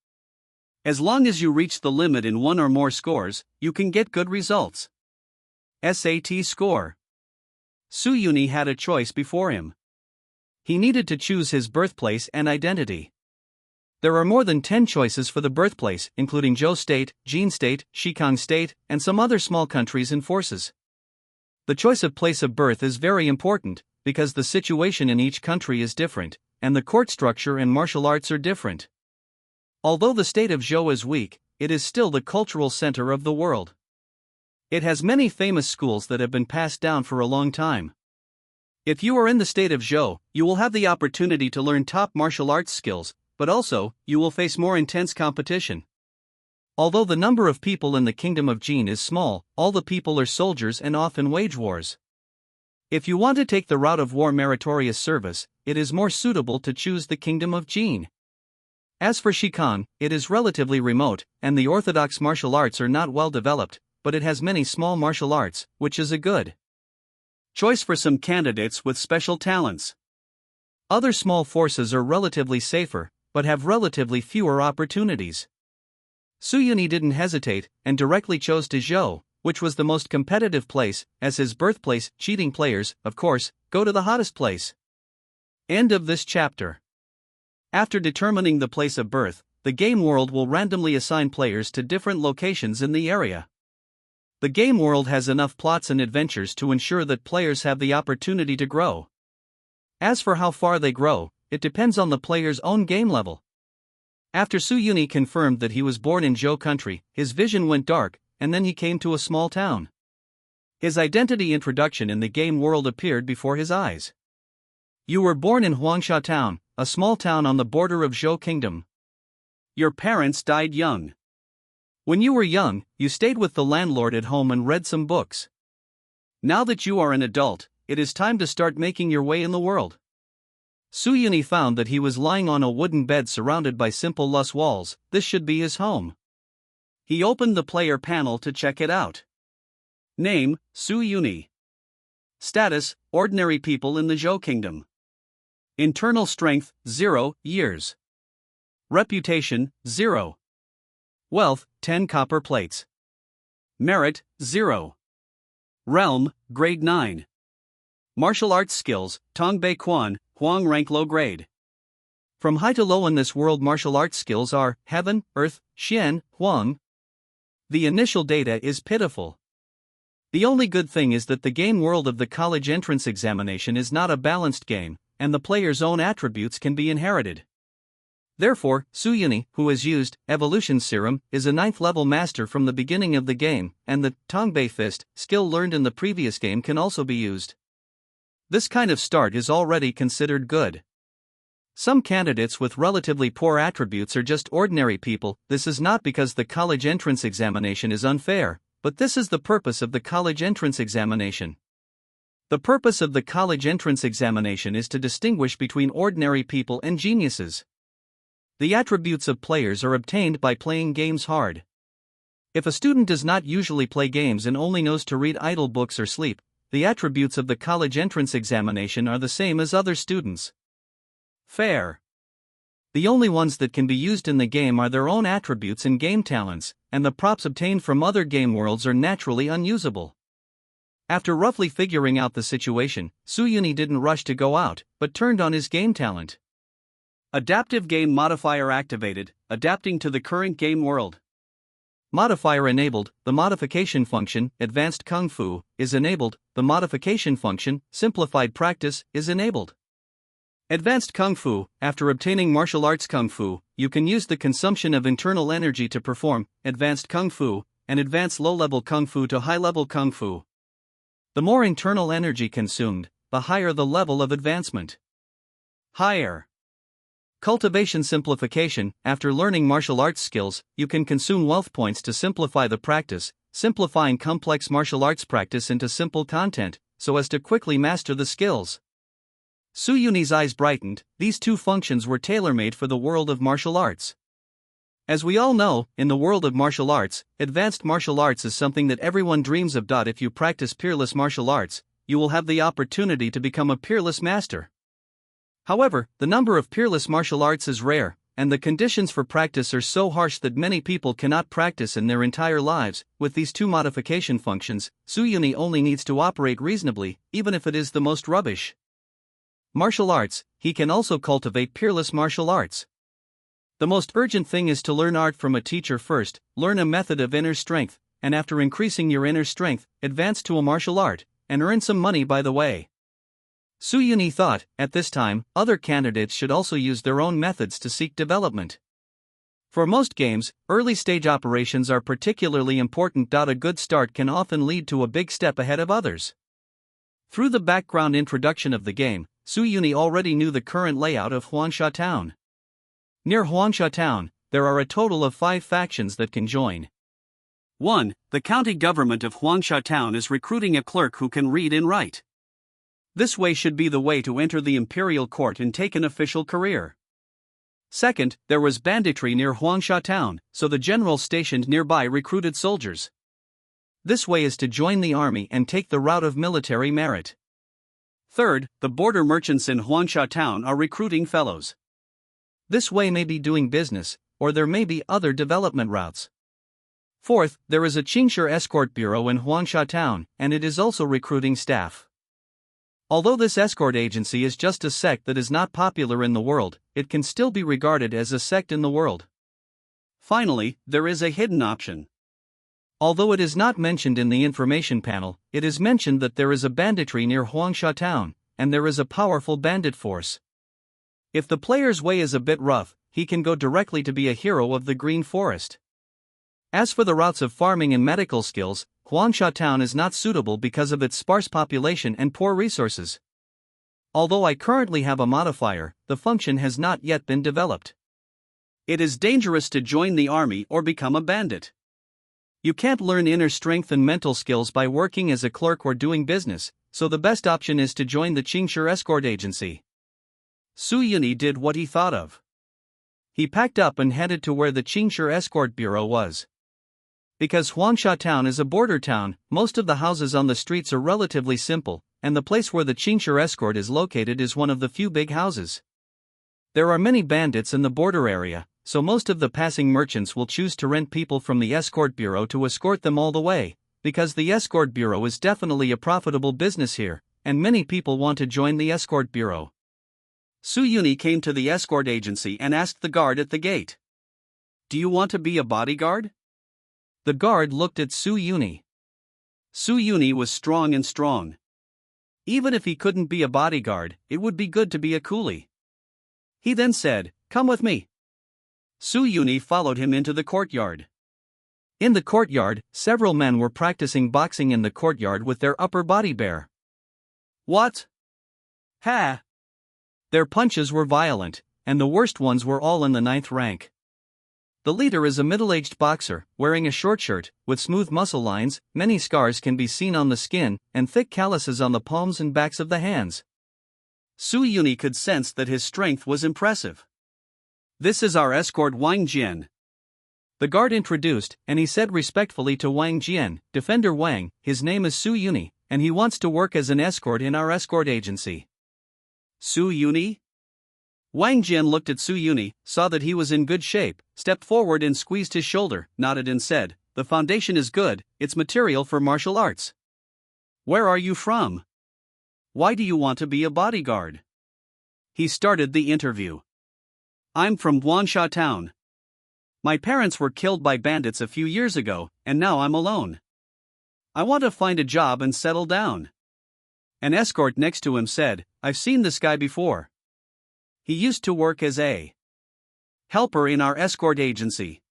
As long as you reach the limit in one or more scores, you can get good results. SAT score. Suyuni had a choice before him. He needed to choose his birthplace and identity. There are more than 10 choices for the birthplace, including Zhou State, Jin State, Shikang State, and some other small countries and forces. The choice of place of birth is very important, because the situation in each country is different, and the court structure and martial arts are different. Although the state of Zhou is weak, it is still the cultural center of the world. It has many famous schools that have been passed down for a long time. If you are in the state of Zhou, you will have the opportunity to learn top martial arts skills, but also, you will face more intense competition. Although the number of people in the kingdom of Jin is small, all the people are soldiers and often wage wars. If you want to take the route of war meritorious service, it is more suitable to choose the kingdom of Jin. As for Shikang, it is relatively remote, and the orthodox martial arts are not well developed, but it has many small martial arts, which is a good choice for some candidates with special talents. Other small forces are relatively safer, but have relatively fewer opportunities. Suyuni didn't hesitate, and directly chose to Zhou, which was the most competitive place, as his birthplace. Cheating players, of course, go to the hottest place. End of this chapter. After determining the place of birth, the game world will randomly assign players to different locations in the area. The game world has enough plots and adventures to ensure that players have the opportunity to grow. As for how far they grow, it depends on the player's own game level. After Suyuni confirmed that he was born in Zhou country, his vision went dark, and then he came to a small town. His identity introduction in the game world appeared before his eyes. You were born in Huangsha Town, a small town on the border of Zhou Kingdom. Your parents died young. When you were young, you stayed with the landlord at home and read some books. Now that you are an adult, it is time to start making your way in the world. Suyuni found that he was lying on a wooden bed surrounded by simple lush walls. This should be his home. He opened the player panel to check it out. Name, Suyuni. Status, ordinary people in the Zhou Kingdom. Internal strength, 0 years. Reputation, 0. Wealth, 10 copper plates. Merit, 0. Realm, grade 9. Martial arts skills, Tongbei Quan, Huang rank low grade. From high to low in this world, martial arts skills are Heaven, Earth, Xian, Huang. The initial data is pitiful. The only good thing is that the game world of the college entrance examination is not a balanced game, and the player's own attributes can be inherited. Therefore, Suyuni, who has used Evolution Serum, is a 9th level master from the beginning of the game, and the Tongbei Fist skill learned in the previous game can also be used. This kind of start is already considered good. Some candidates with relatively poor attributes are just ordinary people. This is not because the college entrance examination is unfair, but this is the purpose of the college entrance examination. The purpose of the college entrance examination is to distinguish between ordinary people and geniuses. The attributes of players are obtained by playing games hard. If a student does not usually play games and only knows to read idle books or sleep, the attributes of the college entrance examination are the same as other students. Fair. The only ones that can be used in the game are their own attributes and game talents, and the props obtained from other game worlds are naturally unusable. After roughly figuring out the situation, Suyuni didn't rush to go out, but turned on his game talent. Adaptive game modifier activated, adapting to the current game world. Modifier enabled, the modification function, advanced kung fu, is enabled, the modification function, simplified practice, is enabled. Advanced kung fu, after obtaining martial arts kung fu, you can use the consumption of internal energy to perform advanced kung fu, and advance low-level kung fu to high-level kung fu. The more internal energy consumed, the higher the level of advancement. Higher. Cultivation simplification, after learning martial arts skills, you can consume wealth points to simplify the practice, simplifying complex martial arts practice into simple content, so as to quickly master the skills. Su-Yuni's eyes brightened. These two functions were tailor-made for the world of martial arts. As we all know, in the world of martial arts, advanced martial arts is something that everyone dreams of. If you practice peerless martial arts, you will have the opportunity to become a peerless master. However, the number of peerless martial arts is rare, and the conditions for practice are so harsh that many people cannot practice in their entire lives. With these two modification functions, Su-Yuni only needs to operate reasonably, even if it is the most rubbish martial arts. He can also cultivate peerless martial arts. The most urgent thing is to learn art from a teacher first, learn a method of inner strength, and after increasing your inner strength, advance to a martial art, and earn some money by the way. Su-Yuni thought, at this time, other candidates should also use their own methods to seek development. For most games, early-stage operations are particularly important. A good start can often lead to a big step ahead of others. Through the background introduction of the game, Su-Yuni already knew the current layout of Huangsha Town. Near Huangsha Town, there are a total of 5 factions that can join. 1. The county government of Huangsha Town is recruiting a clerk who can read and write. This way should be the way to enter the imperial court and take an official career. Second, there was banditry near Huangsha Town, so the general stationed nearby recruited soldiers. This way is to join the army and take the route of military merit. Third, the border merchants in Huangsha Town are recruiting fellows. This way may be doing business, or there may be other development routes. Fourth, there is a Qingshi escort bureau in Huangsha Town, and it is also recruiting staff. Although this escort agency is just a sect that is not popular in the world, it can still be regarded as a sect in the world. Finally, there is a hidden option. Although it is not mentioned in the information panel, it is mentioned that there is a banditry near Huangsha Town, and there is a powerful bandit force. If the player's way is a bit rough, he can go directly to be a hero of the Green Forest. As for the routes of farming and medical skills, Huangsha Town is not suitable because of its sparse population and poor resources. Although I currently have a modifier, the function has not yet been developed. It is dangerous to join the army or become a bandit. You can't learn inner strength and mental skills by working as a clerk or doing business, so the best option is to join the Qingshi escort agency. Su-Yuni did what he thought of. He packed up and headed to where the Qingshi escort bureau was. Because Huangsha Town is a border town, most of the houses on the streets are relatively simple, and the place where the Qingshi escort is located is one of the few big houses. There are many bandits in the border area, so most of the passing merchants will choose to rent people from the escort bureau to escort them all the way, because the escort bureau is definitely a profitable business here, and many people want to join the escort bureau. Su-Yuni came to the escort agency and asked the guard at the gate, "Do you want to be a bodyguard?" The guard looked at Su-Yuni. Su-Yuni was strong and strong. Even if he couldn't be a bodyguard, it would be good to be a coolie. He then said, "Come with me." Su-Yuni followed him into the courtyard. In the courtyard, several men were practicing boxing in the courtyard with their upper body bare. What? Ha! Their punches were violent, and the worst ones were all in the 9th rank. The leader is a middle-aged boxer, wearing a short shirt, with smooth muscle lines, many scars can be seen on the skin, and thick calluses on the palms and backs of the hands. Su-Yuni could sense that his strength was impressive. "This is our escort Wang Jian." The guard introduced, and he said respectfully to Wang Jian, "Defender Wang, his name is Su-Yuni, and he wants to work as an escort in our escort agency." Su-Yuni? Wang Jian looked at Su-Yuni, saw that he was in good shape, stepped forward and squeezed his shoulder, nodded and said, "The foundation is good, it's material for martial arts. Where are you from? Why do you want to be a bodyguard?" He started the interview. I'm from Guansha town. My parents were killed by bandits a few years ago, and now I'm alone. I want to find a job and settle down. An escort next to him said, I've seen this guy before. He used to work as a helper in our escort agency.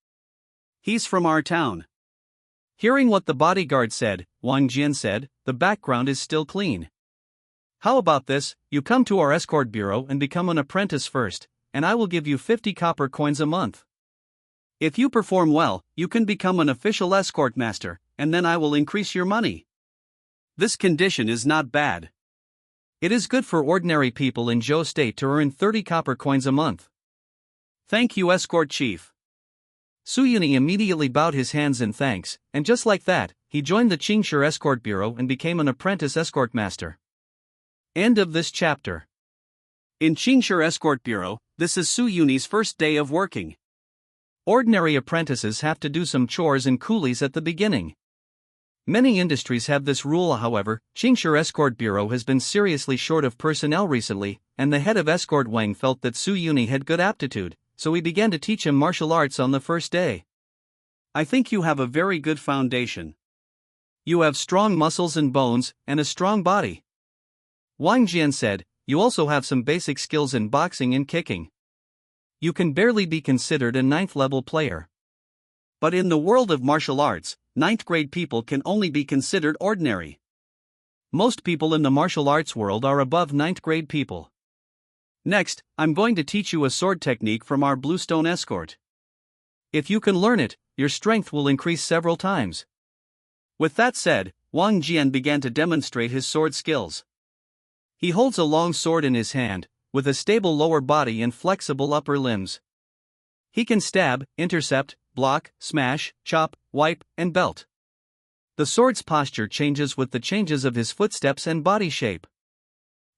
He's from our town. Hearing what the bodyguard said, Wang Jian said, the background is still clean. How about this, you come to our escort bureau and become an apprentice first, and I will give you 50 copper coins a month. If you perform well, you can become an official escort master, and then I will increase your money. This condition is not bad. It is good for ordinary people in Zhou State to earn 30 copper coins a month. Thank you, escort chief. Su Yuni immediately bowed his hands in thanks, and just like that, he joined the Qingshi Escort Bureau and became an apprentice escort master. End of this chapter. In Qingshi Escort Bureau, this is Su Yuni's first day of working. Ordinary apprentices have to do some chores and coolies at the beginning. Many industries have this rule, however. Qingshi Escort Bureau has been seriously short of personnel recently, and the head of Escort Wang felt that Su Yuni had good aptitude, so he began to teach him martial arts on the first day. I think you have a very good foundation. You have strong muscles and bones, and a strong body. Wang Jian said, you also have some basic skills in boxing and kicking. You can barely be considered a 9th level player. But in the world of martial arts, 9th grade people can only be considered ordinary. Most people in the martial arts world are above 9th grade people. Next, I'm going to teach you a sword technique from our Bluestone escort. If you can learn it, your strength will increase several times. With that said, Wang Jian began to demonstrate his sword skills. He holds a long sword in his hand, with a stable lower body and flexible upper limbs. He can stab, intercept, block, smash, chop, wipe, and belt. The sword's posture changes with the changes of his footsteps and body shape.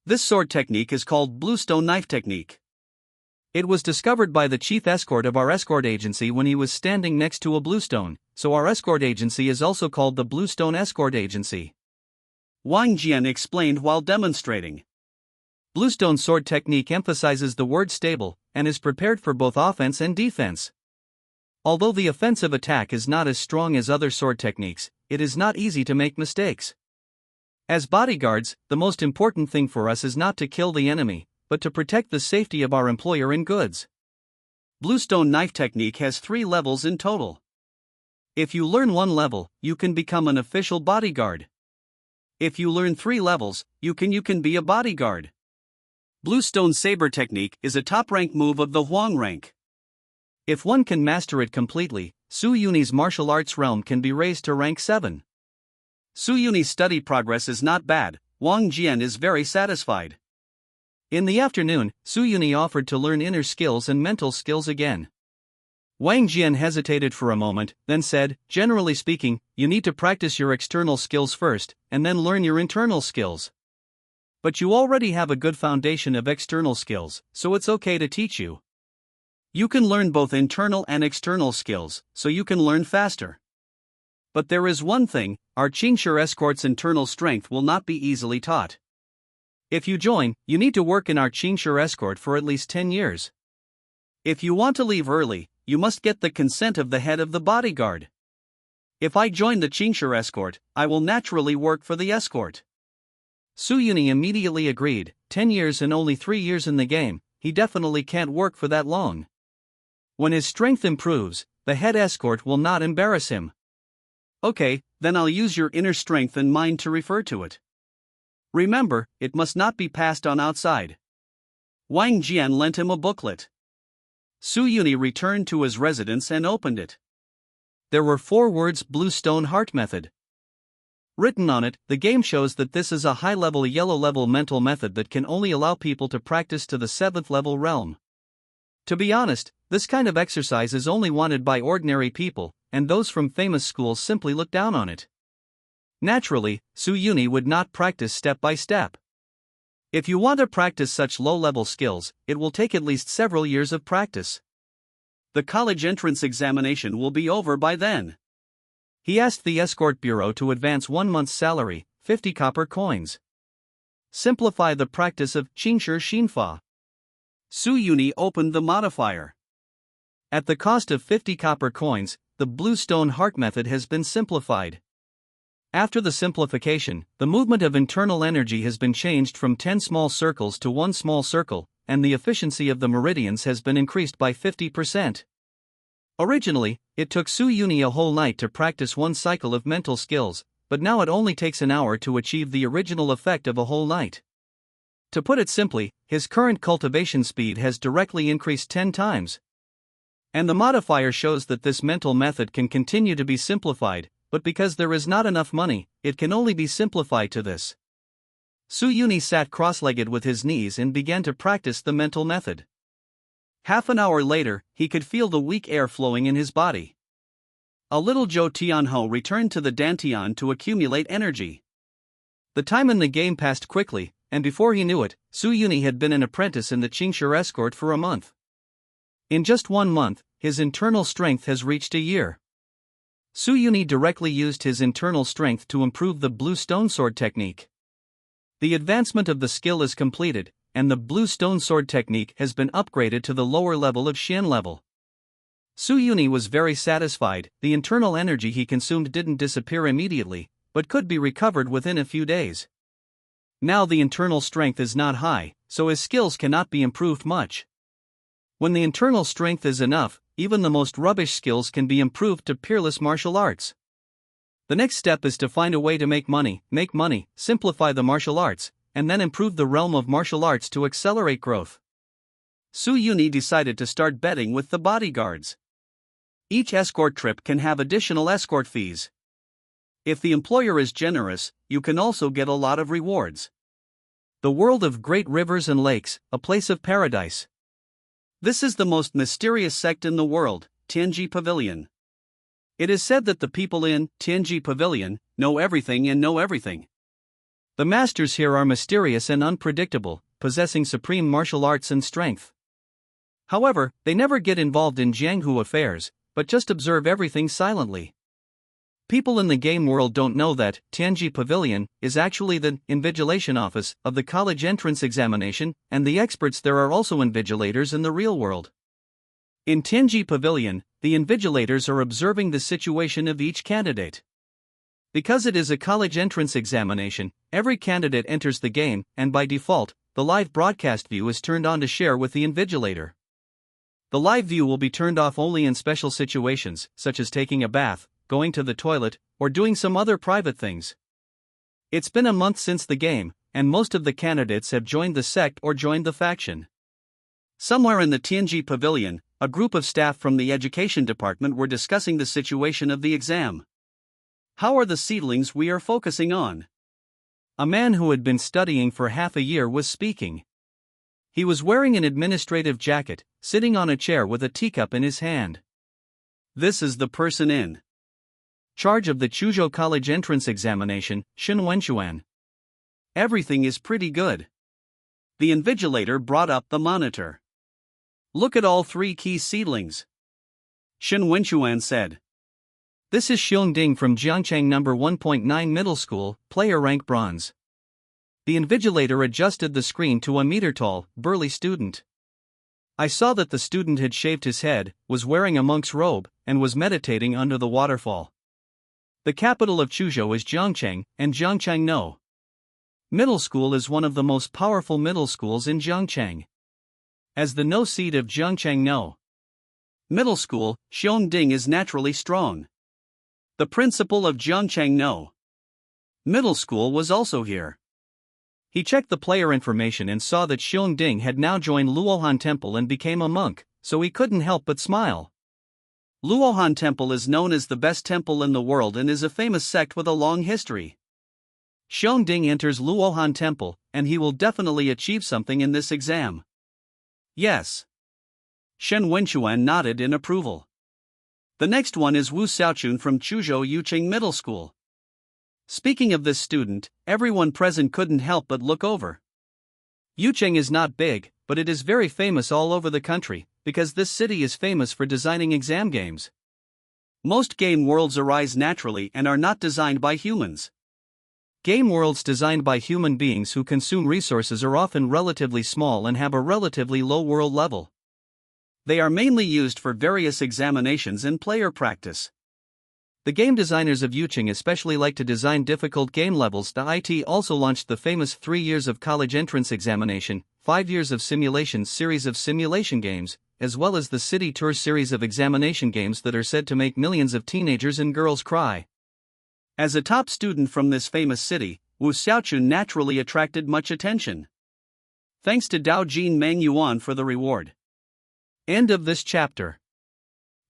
This sword technique is called Bluestone knife technique. It was discovered by the chief escort of our escort agency when he was standing next to a bluestone, so our escort agency is also called the Bluestone Escort Agency. Wang Jian explained while demonstrating. Bluestone sword technique emphasizes the word stable, and is prepared for both offense and defense. Although the offensive attack is not as strong as other sword techniques, it is not easy to make mistakes. As bodyguards, the most important thing for us is not to kill the enemy, but to protect the safety of our employer and goods. Bluestone knife technique has 3 levels in total. If you learn 1 level, you can become an official bodyguard. If you learn 3 levels, you can be a bodyguard. Bluestone saber technique is a top-rank move of the Huang rank. If one can master it completely, Su Yuni's martial arts realm can be raised to rank 7. Su Yuni's study progress is not bad. Wang Jian is very satisfied. In the afternoon, Su Yuni offered to learn inner skills and mental skills again. Wang Jian hesitated for a moment, then said, generally speaking, you need to practice your external skills first, and then learn your internal skills. But you already have a good foundation of external skills, so it's okay to teach you. You can learn both internal and external skills, so you can learn faster. But there is one thing, our Qingshi escort's internal strength will not be easily taught. If you join, you need to work in our Qingshi escort for at least 10 years. If you want to leave early, you must get the consent of the head of the bodyguard. If I join the Qingshi escort, I will naturally work for the escort. Su Yuni immediately agreed. 10 years and only 3 years in the game, he definitely can't work for that long. When his strength improves, the head escort will not embarrass him. Okay, then I'll use your inner strength and mind to refer to it. Remember, it must not be passed on outside. Wang Jian lent him a booklet. Su Yuni returned to his residence and opened it. There were 4 words: Bluestone Heart Method. Written on it, the game shows that this is a high-level yellow-level mental method that can only allow people to practice to the 7th level realm. To be honest, this kind of exercise is only wanted by ordinary people, and those from famous schools simply look down on it. Naturally, Su Yuni would not practice step by step. If you want to practice such low-level skills, it will take at least several years of practice. The college entrance examination will be over by then. He asked the escort bureau to advance 1 month's salary, 50 copper coins. Simplify the practice of Qingshi Xinfa. Su Yuni opened the modifier. At the cost of 50 copper coins, the blue stone heart method has been simplified. After the simplification, the movement of internal energy has been changed from 10 small circles to 1 small circle, and the efficiency of the meridians has been increased by 50%. Originally, it took Su Yuni a whole night to practice one cycle of mental skills, but now it only takes an hour to achieve the original effect of a whole night. To put it simply, his current cultivation speed has directly increased 10 times. And the modifier shows that this mental method can continue to be simplified, but because there is not enough money, it can only be simplified to this. Su Yuni sat cross-legged with his knees and began to practice the mental method. Half an hour later, he could feel the weak air flowing in his body. A little Zhou Tianhou returned to the Dantian to accumulate energy. The time in the game passed quickly, and before he knew it, Su Yuni had been an apprentice in the Qingshi escort for a month. In just 1 month, his internal strength has reached a year. Su Yuni directly used his internal strength to improve the blue stone sword technique. The advancement of the skill is completed, and the blue stone sword technique has been upgraded to the lower level of Xian level. Su Yuni was very satisfied. The internal energy he consumed didn't disappear immediately, but could be recovered within a few days. Now the internal strength is not high, so his skills cannot be improved much. When the internal strength is enough, even the most rubbish skills can be improved to peerless martial arts. The next step is to find a way to make money, simplify the martial arts, and then improve the realm of martial arts to accelerate growth. Su Yuni decided to start betting with the bodyguards. Each escort trip can have additional escort fees. If the employer is generous, you can also get a lot of rewards. The world of great rivers and lakes, a place of paradise. This is the most mysterious sect in the world, Tianji Pavilion. It is said that the people in Tianji Pavilion know everything and know everything. The masters here are mysterious and unpredictable, possessing supreme martial arts and strength. However, they never get involved in Jianghu affairs, but just observe everything silently. People in the game world don't know that Tianji Pavilion is actually the invigilation office of the college entrance examination, and the experts there are also invigilators in the real world. In Tianji Pavilion, the invigilators are observing the situation of each candidate. Because it is a college entrance examination, every candidate enters the game, and by default, the live broadcast view is turned on to share with the invigilator. The live view will be turned off only in special situations, such as taking a bath, going to the toilet, or doing some other private things. It's been a month since the game, and most of the candidates have joined the sect or joined the faction. Somewhere in the Tianji Pavilion, a group of staff from the education department were discussing the situation of the exam. How are the seedlings we are focusing on? A man who had been studying for half a year was speaking. He was wearing an administrative jacket, sitting on a chair with a teacup in his hand. This is the person in charge of the Chuzhou College entrance examination, Shen Wenxuan. Everything is pretty good. The invigilator brought up the monitor. Look at all 3 key seedlings. Shen Wenxuan said. This is Xiong Ding from Jiangchang number 1.9 middle school, player rank bronze. The invigilator adjusted the screen to a meter-tall, burly student. I saw that the student had shaved his head, was wearing a monk's robe, and was meditating under the waterfall. The capital of Chuzhou is Jiangchang, and Jiangchang No Middle School is one of the most powerful middle schools in Jiangchang. As the No seat of Jiangchang No Middle School, Xiong Ding is naturally strong. The principal of Jiangchang No Middle School was also here. He checked the player information and saw that Xiong Ding had now joined Luohan Temple and became a monk, so he couldn't help but smile. Luohan Temple is known as the best temple in the world and is a famous sect with a long history. Xiong Ding enters Luohan Temple, and he will definitely achieve something in this exam. Yes. Shen Wenxuan nodded in approval. The next one is Wu Xiaochun from Chuzhou Yuqing Middle School. Speaking of this student, everyone present couldn't help but look over. Yuqing is not big, but it is very famous all over the country, because this city is famous for designing exam games. Most game worlds arise naturally and are not designed by humans. Game worlds designed by human beings who consume resources are often relatively small and have a relatively low world level. They are mainly used for various examinations and player practice. The game designers of Yuching especially like to design difficult game levels. The IT also launched the famous 3 years of college entrance examination, 5 years of simulation series of simulation games, as well as the City Tour series of examination games that are said to make millions of teenagers and girls cry. As a top student from this famous city, Wu Xiaochun naturally attracted much attention. Thanks to Dao Jin Mang Yuan for the reward. End of this chapter.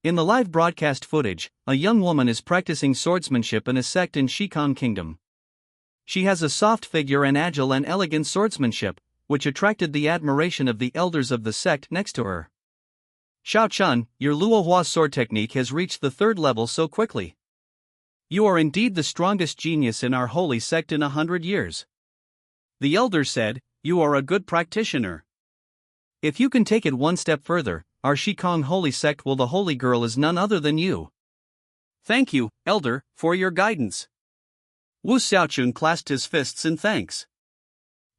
In the live broadcast footage, a young woman is practicing swordsmanship in a sect in Shikong Kingdom. She has a soft figure and agile and elegant swordsmanship, which attracted the admiration of the elders of the sect next to her. Xiao Chun, your Luohua sword technique has reached the 3rd level so quickly. You are indeed the strongest genius in our holy sect in 100 years. The elders said, you are a good practitioner. If you can take it one step further, our Shikong holy sect will the holy girl is none other than you. Thank you, elder, for your guidance. Wu Xiaochun clasped his fists in thanks.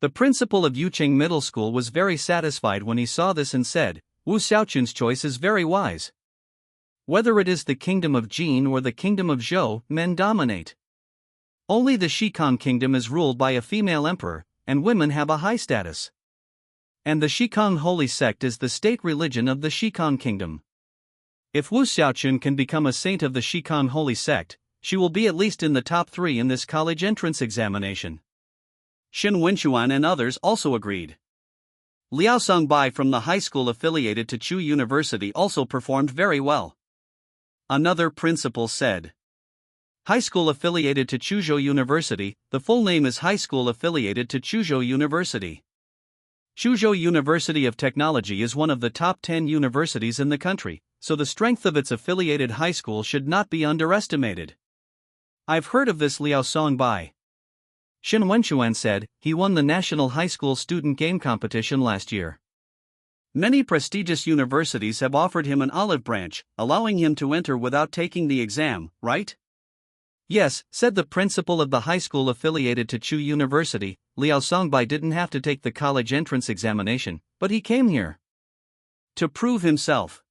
The principal of Yuching Middle School was very satisfied when he saw this and said, Wu Xiaochun's choice is very wise. Whether it is the kingdom of Jin or the kingdom of Zhou, men dominate. Only the Shikong kingdom is ruled by a female emperor, and women have a high status. And the Shikong holy sect is the state religion of the Shikong kingdom. If Wu Xiaochun can become a saint of the Shikong holy sect, she will be at least in the top 3 in this college entrance examination. Shen Wenxuan and others also agreed. Liao Songbai from the high school affiliated to Chu University also performed very well. Another principal said. High school affiliated to Chuzhou University, the full name is High School affiliated to Chuzhou University. Chuzhou University of Technology is one of the top 10 universities in the country, so the strength of its affiliated high school should not be underestimated. I've heard of this Liao Songbai. Shen Wenxuan said, he won the National High School Student Game Competition last year. Many prestigious universities have offered him an olive branch, allowing him to enter without taking the exam, right? Yes, said the principal of the high school affiliated to Chu University. Liao Songbai didn't have to take the college entrance examination, but he came here to prove himself.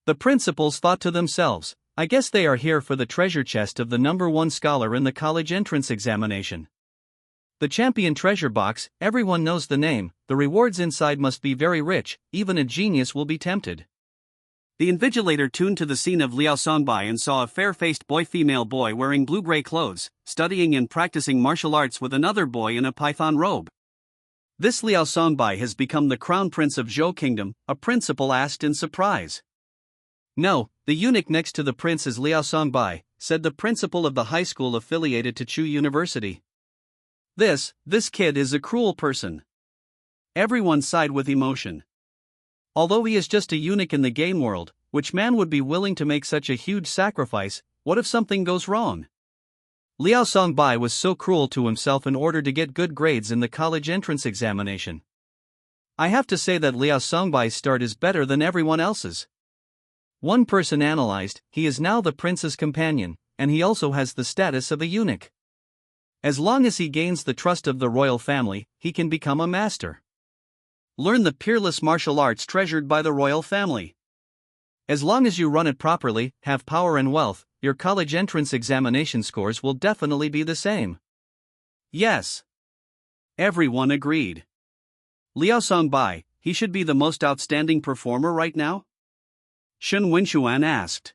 The principals thought to themselves, I guess they are here for the treasure chest of the number 1 scholar in the college entrance examination. The champion treasure box, everyone knows the name, the rewards inside must be very rich, even a genius will be tempted. The invigilator tuned to the scene of Liao Songbai and saw a fair-faced boy-female boy wearing blue-gray clothes, studying and practicing martial arts with another boy in a python robe. This Liao Songbai has become the crown prince of Zhou Kingdom, a principal asked in surprise. No, the eunuch next to the prince is Liao Songbai, said the principal of the high school affiliated to Chu University. This kid is a cruel person. Everyone sighed with emotion. Although he is just a eunuch in the game world, which man would be willing to make such a huge sacrifice? What if something goes wrong? Liao Songbai was so cruel to himself in order to get good grades in the college entrance examination. I have to say that Liao Songbai's start is better than everyone else's. One person analyzed, he is now the prince's companion, and he also has the status of a eunuch. As long as he gains the trust of the royal family, he can become a master. Learn the peerless martial arts treasured by the royal family. As long as you run it properly, have power and wealth, your college entrance examination scores will definitely be the same. Yes. Everyone agreed. Liao Songbai, he should be the most outstanding performer right now? Shen Wenxuan asked.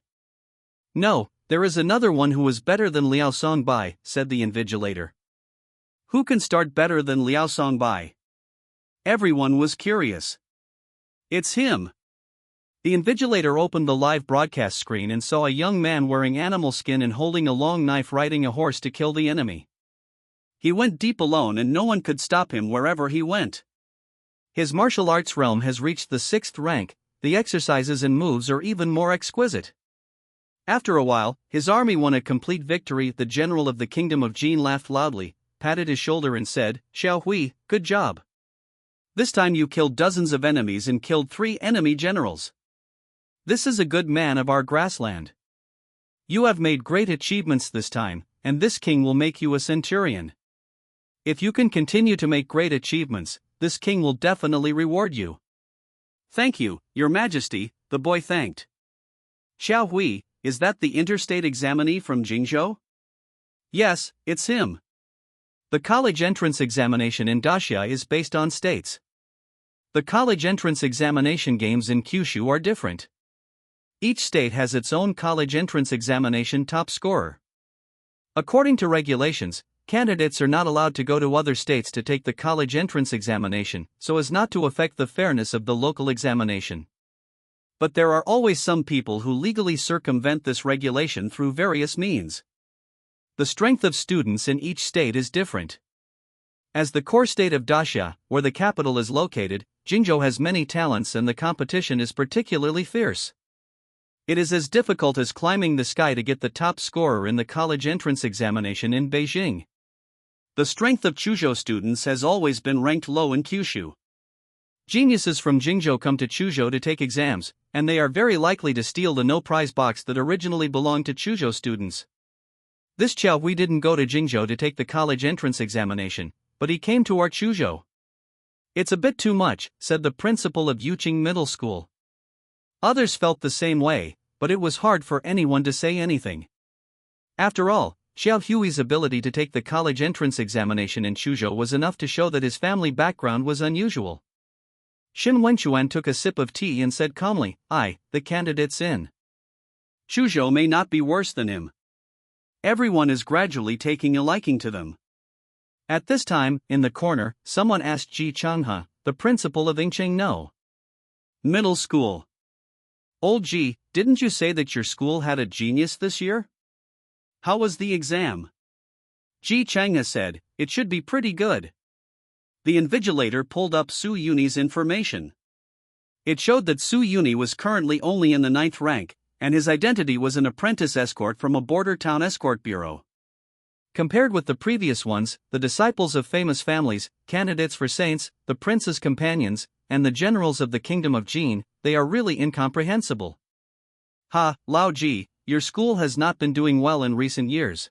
No, there is another one who is better than Liao Songbai, said the invigilator. Who can start better than Liao Songbai? Everyone was curious. It's him. The invigilator opened the live broadcast screen and saw a young man wearing animal skin and holding a long knife riding a horse to kill the enemy. He went deep alone and no one could stop him wherever he went. His martial arts realm has reached the 6th rank, the exercises and moves are even more exquisite. After a while, his army won a complete victory. The general of the kingdom of Jin laughed loudly, patted his shoulder and said, Xiao Hui, good job. This time you killed dozens of enemies and killed 3 enemy generals. This is a good man of our grassland. You have made great achievements this time, and this king will make you a centurion. If you can continue to make great achievements, this king will definitely reward you. Thank you, Your Majesty, the boy thanked. Xiao Hui, is that the interstate examinee from Jingzhou? Yes, it's him. The college entrance examination in Daxia is based on states. The college entrance examination games in Kyushu are different. Each state has its own college entrance examination top scorer. According to regulations, candidates are not allowed to go to other states to take the college entrance examination, so as not to affect the fairness of the local examination. But there are always some people who legally circumvent this regulation through various means. The strength of students in each state is different. As the core state of Daxia, where the capital is located, Jingzhou has many talents and the competition is particularly fierce. It is as difficult as climbing the sky to get the top scorer in the college entrance examination in Beijing. The strength of Chuzhou students has always been ranked low in Kyushu. Geniuses from Jingzhou come to Chuzhou to take exams, and they are very likely to steal the no-prize box that originally belonged to Chuzhou students. This Xiao Hui didn't go to Jingzhou to take the college entrance examination, but he came to our Chuzhou. It's a bit too much, said the principal of Yuqing Middle School. Others felt the same way, but it was hard for anyone to say anything. After all, Xiao Hui's ability to take the college entrance examination in Chuzhou was enough to show that his family background was unusual. Xin Wenchuan took a sip of tea and said calmly, the candidate's in Chuzhou may not be worse than him. Everyone is gradually taking a liking to them. At this time, in the corner, someone asked Ji Changhe, the principal of Yingcheng No Middle School. Old Ji, didn't you say that your school had a genius this year? How was the exam? Ji Changhe said, it should be pretty good. The invigilator pulled up Su Yuni's information. It showed that Su Yuni was currently only in the 9th rank, and his identity was an apprentice escort from a border town escort bureau. Compared with the previous ones, the disciples of famous families, candidates for saints, the prince's companions, and the generals of the kingdom of Jin, they are really incomprehensible. Lao Ji, your school has not been doing well in recent years.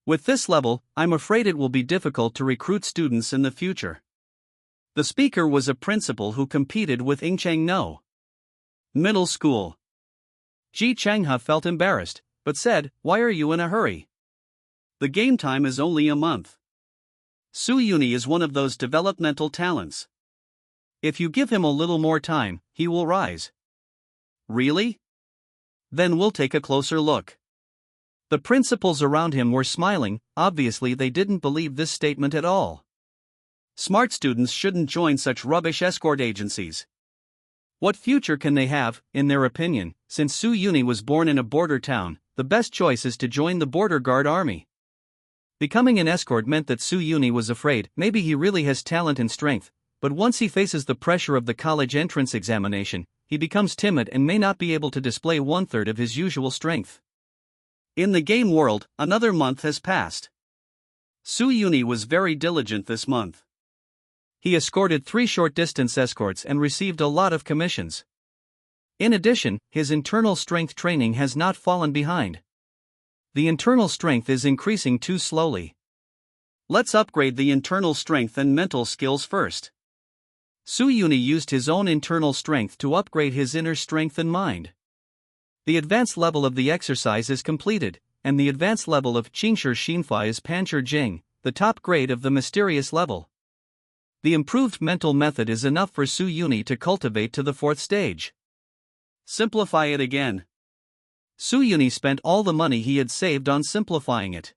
With this level, I'm afraid it will be difficult to recruit students in the future. The speaker was a principal who competed with Yingcheng No Middle School. Ji Changhe felt embarrassed, but said, why are you in a hurry? The game time is only a month. Su Yuni is one of those developmental talents. If you give him a little more time, he will rise. Really? Then we'll take a closer look. The principals around him were smiling, obviously they didn't believe this statement at all. Smart students shouldn't join such rubbish escort agencies. What future can they have, in their opinion, since Su Yuni was born in a border town? The best choice is to join the border guard army. Becoming an escort meant that Su Yuni was afraid, maybe he really has talent and strength, but once he faces the pressure of the college entrance examination, he becomes timid and may not be able to display 1/3 of his usual strength. In the game world, another month has passed. Su Yuni was very diligent this month. He escorted 3 short-distance escorts and received a lot of commissions. In addition, his internal strength training has not fallen behind. The internal strength is increasing too slowly. Let's upgrade the internal strength and mental skills first. Su Yuni used his own internal strength to upgrade his inner strength and mind. The advanced level of the exercise is completed, and the advanced level of Qingshi Xinfa is Panshi Jing, the top grade of the mysterious level. The improved mental method is enough for Su Yuni to cultivate to the 4th stage. Simplify it again. Su Yuni spent all the money he had saved on simplifying it.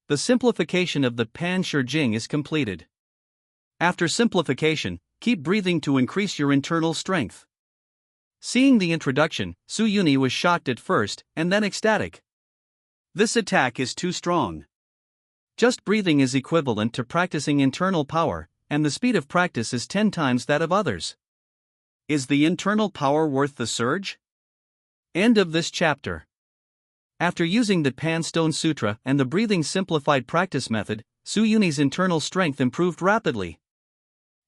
The simplification of the Panshi Jing is completed. After simplification, keep breathing to increase your internal strength. Seeing the introduction, Su Yuni was shocked at first, and then ecstatic. This attack is too strong. Just breathing is equivalent to practicing internal power, and the speed of practice is 10 times that of others. Is the internal power worth the surge? End of this chapter. After using the Pan Stone Sutra and the breathing simplified practice method, Su Yuni's internal strength improved rapidly.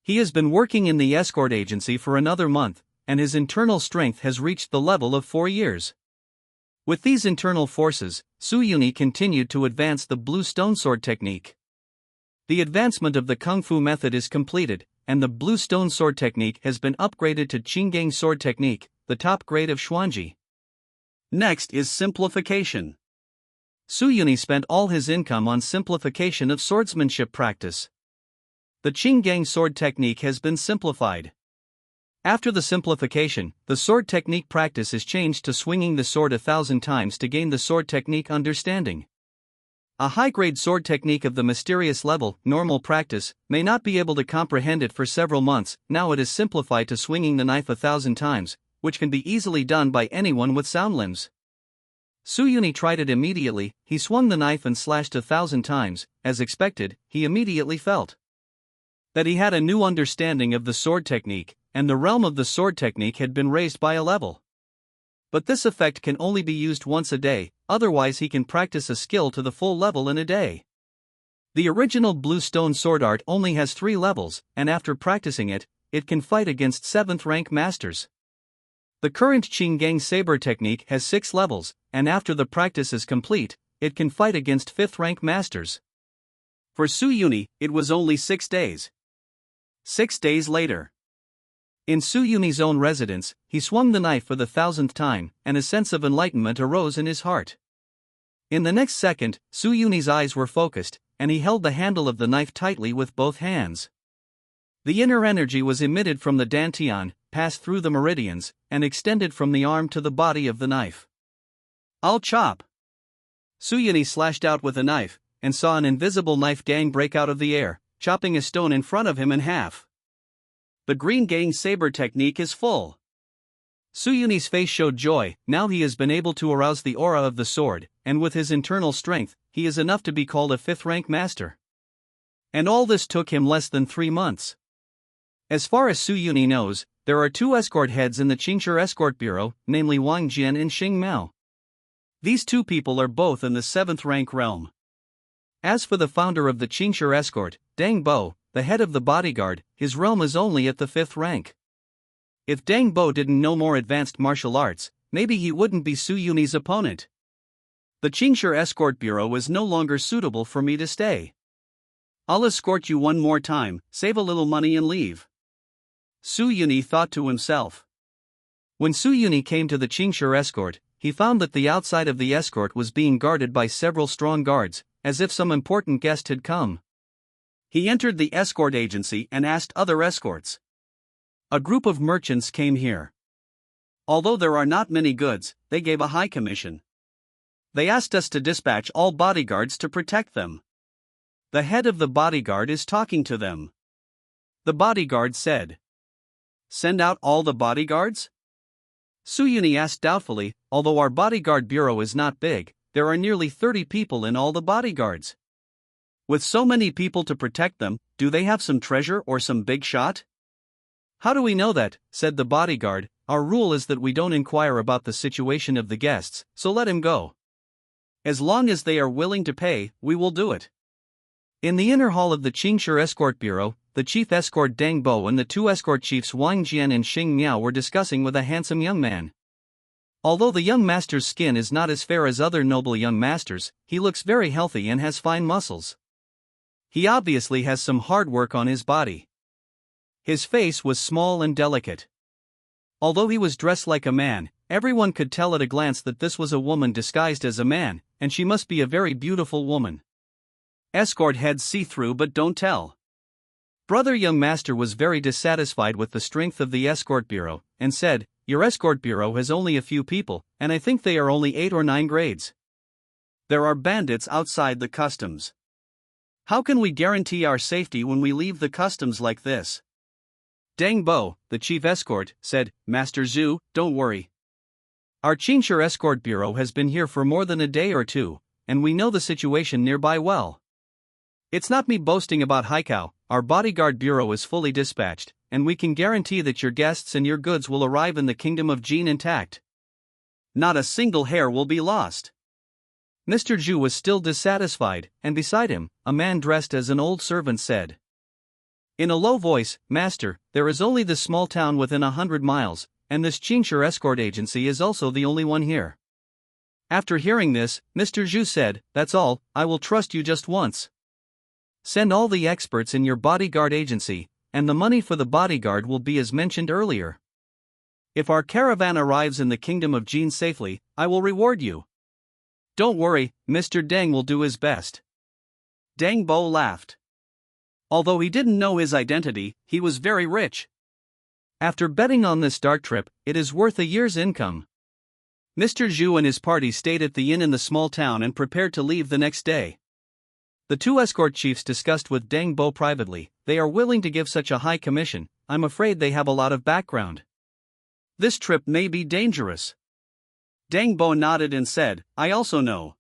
He has been working in the escort agency for another month, and his internal strength has reached the level of 4 years. With these internal forces, Su Yuni continued to advance the blue stone sword technique. The advancement of the Kung Fu method is completed, and the blue stone sword technique has been upgraded to Qinggang sword technique, the top grade of Xuanji. Next is simplification. Su Yuni spent all his income on simplification of swordsmanship practice. The Qinggang sword technique has been simplified. After the simplification, the sword technique practice is changed to swinging the sword 1,000 times to gain the sword technique understanding. A high-grade sword technique of the mysterious level, normal practice, may not be able to comprehend it for several months. Now it is simplified to swinging the knife 1,000 times, which can be easily done by anyone with sound limbs. Su Yuni tried it immediately. He swung the knife and slashed 1,000 times. As expected, he immediately felt that he had a new understanding of the sword technique, and the realm of the sword technique had been raised by a level. But this effect can only be used once a day, otherwise he can practice a skill to the full level in a day. The original blue stone sword art only has 3 levels, and after practicing it, it can fight against 7th rank masters. The current Qinggang saber technique has 6 levels, and after the practice is complete, it can fight against 5th rank masters. For Su Yuni, it was only 6 days. 6 days later, in Su Yuni's own residence, he swung the knife for the 1,000th time, and a sense of enlightenment arose in his heart. In the next second, Su Yuni's eyes were focused, and he held the handle of the knife tightly with both hands. The inner energy was emitted from the dantian, passed through the meridians, and extended from the arm to the body of the knife. "I'll chop." Su Yuni slashed out with a knife, and saw an invisible knife gang break out of the air, chopping a stone in front of him in half. The green gang saber technique is full. Su Yuni's face showed joy. Now he has been able to arouse the aura of the sword, and with his internal strength, he is enough to be called a 5th rank master. And all this took him less than 3 months. As far as Su Yuni knows, there are 2 escort heads in the Qingshi Escort Bureau, namely Wang Jian and Xing Mao. These 2 people are both in the 7th rank realm. As for the founder of the Qingshi Escort, Dang Bo, the head of the bodyguard, his realm is only at the 5th rank. If Dang Bo didn't know more advanced martial arts, maybe he wouldn't be Su Yuni's opponent. The Qingshi Escort Bureau is no longer suitable for me to stay. I'll escort you one more time, save a little money and leave. Su Yuni thought to himself. When Su Yuni came to the Qingshi Escort, he found that the outside of the escort was being guarded by several strong guards, as if some important guest had come. He entered the escort agency and asked other escorts. A group of merchants came here. Although there are not many goods, they gave a high commission. They asked us to dispatch all bodyguards to protect them. The head of the bodyguard is talking to them. The bodyguard said, "Send out all the bodyguards?" Su Yuni asked doubtfully, "Although our bodyguard bureau is not big, there are nearly 30 people in all the bodyguards. With so many people to protect them, do they have some treasure or some big shot?" "How do we know that?" said the bodyguard. "Our rule is that we don't inquire about the situation of the guests, so let him go. As long as they are willing to pay, we will do it." In the inner hall of the Qingshi Escort Bureau, the chief escort Dang Bo and the 2 escort chiefs Wang Jian and Xing Miao were discussing with a handsome young man. Although the young master's skin is not as fair as other noble young masters, he looks very healthy and has fine muscles. He obviously has some hard work on his body. His face was small and delicate. Although he was dressed like a man, everyone could tell at a glance that this was a woman disguised as a man, and she must be a very beautiful woman. Escort heads see through but don't tell. Brother Young Master was very dissatisfied with the strength of the escort bureau, and said, "Your escort bureau has only a few people, and I think they are only 8 or 9 grades. There are bandits outside the customs. How can we guarantee our safety when we leave the customs like this?" Dang Bo, the chief escort, said, "Master Zhu, don't worry. Our Qingshi Escort Bureau has been here for more than a day or 2, and we know the situation nearby well. It's not me boasting about Haikao, our bodyguard bureau is fully dispatched, and we can guarantee that your guests and your goods will arrive in the kingdom of Jin intact. Not a single hair will be lost." Mr. Zhu was still dissatisfied, and beside him, a man dressed as an old servant said, in a low voice, "Master, there is only this small town within 100 miles, and this Qingshi escort agency is also the only one here." After hearing this, Mr. Zhu said, "That's all, I will trust you just once." Send all the experts in your bodyguard agency, and the money for the bodyguard will be as mentioned earlier. If our caravan arrives in the kingdom of Jin safely, I will reward you. Don't worry, Mr. Deng will do his best. Deng Bo laughed. Although he didn't know his identity, he was very rich. After betting on this dart trip, it is worth a year's income. Mr. Zhu and his party stayed at the inn in the small town and prepared to leave the next day. The two escort chiefs discussed with Deng Bo privately. They are willing to give such a high commission. I'm afraid they have a lot of background. This trip may be dangerous. Deng Bo nodded and said, I also know.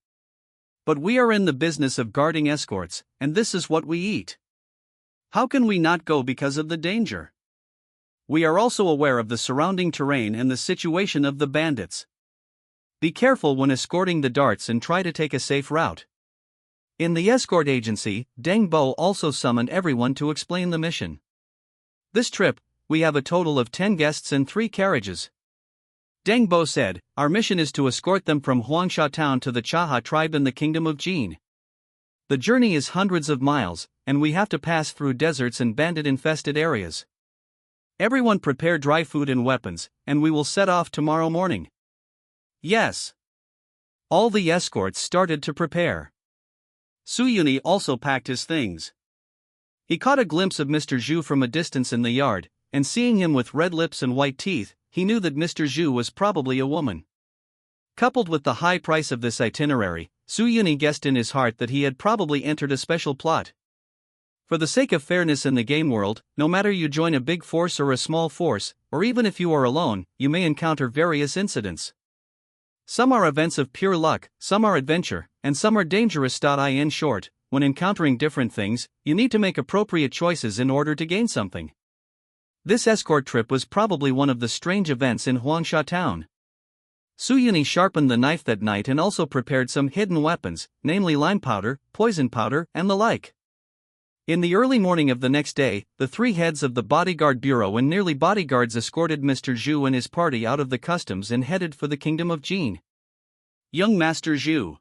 But we are in the business of guarding escorts, and this is what we eat. How can we not go because of the danger? We are also aware of the surrounding terrain and the situation of the bandits. Be careful when escorting the darts and try to take a safe route. In the escort agency, Deng Bo also summoned everyone to explain the mission. This trip, we have a total of 10 guests and 3 carriages. Deng Bo said, our mission is to escort them from Huangsha town to the Chaha tribe in the kingdom of Jin. The journey is hundreds of miles, and we have to pass through deserts and bandit-infested areas. Everyone prepare dry food and weapons, and we will set off tomorrow morning. Yes. All the escorts started to prepare. Su Yuni also packed his things. He caught a glimpse of Mr. Zhu from a distance in the yard, and seeing him with red lips and white teeth, he knew that Mr. Zhu was probably a woman. Coupled with the high price of this itinerary, Su Yuni guessed in his heart that he had probably entered a special plot. For the sake of fairness in the game world, no matter you join a big force or a small force, or even if you are alone, you may encounter various incidents. Some are events of pure luck, some are adventure, and some are dangerous. In short, when encountering different things, you need to make appropriate choices in order to gain something. This escort trip was probably one of the strange events in Huangsha town. Su Yuni sharpened the knife that night and also prepared some hidden weapons, namely lime powder, poison powder, and the like. In the early morning of the next day, the 3 heads of the bodyguard bureau and nearly bodyguards escorted Mr. Zhu and his party out of the customs and headed for the kingdom of Jin. Young Master Zhu.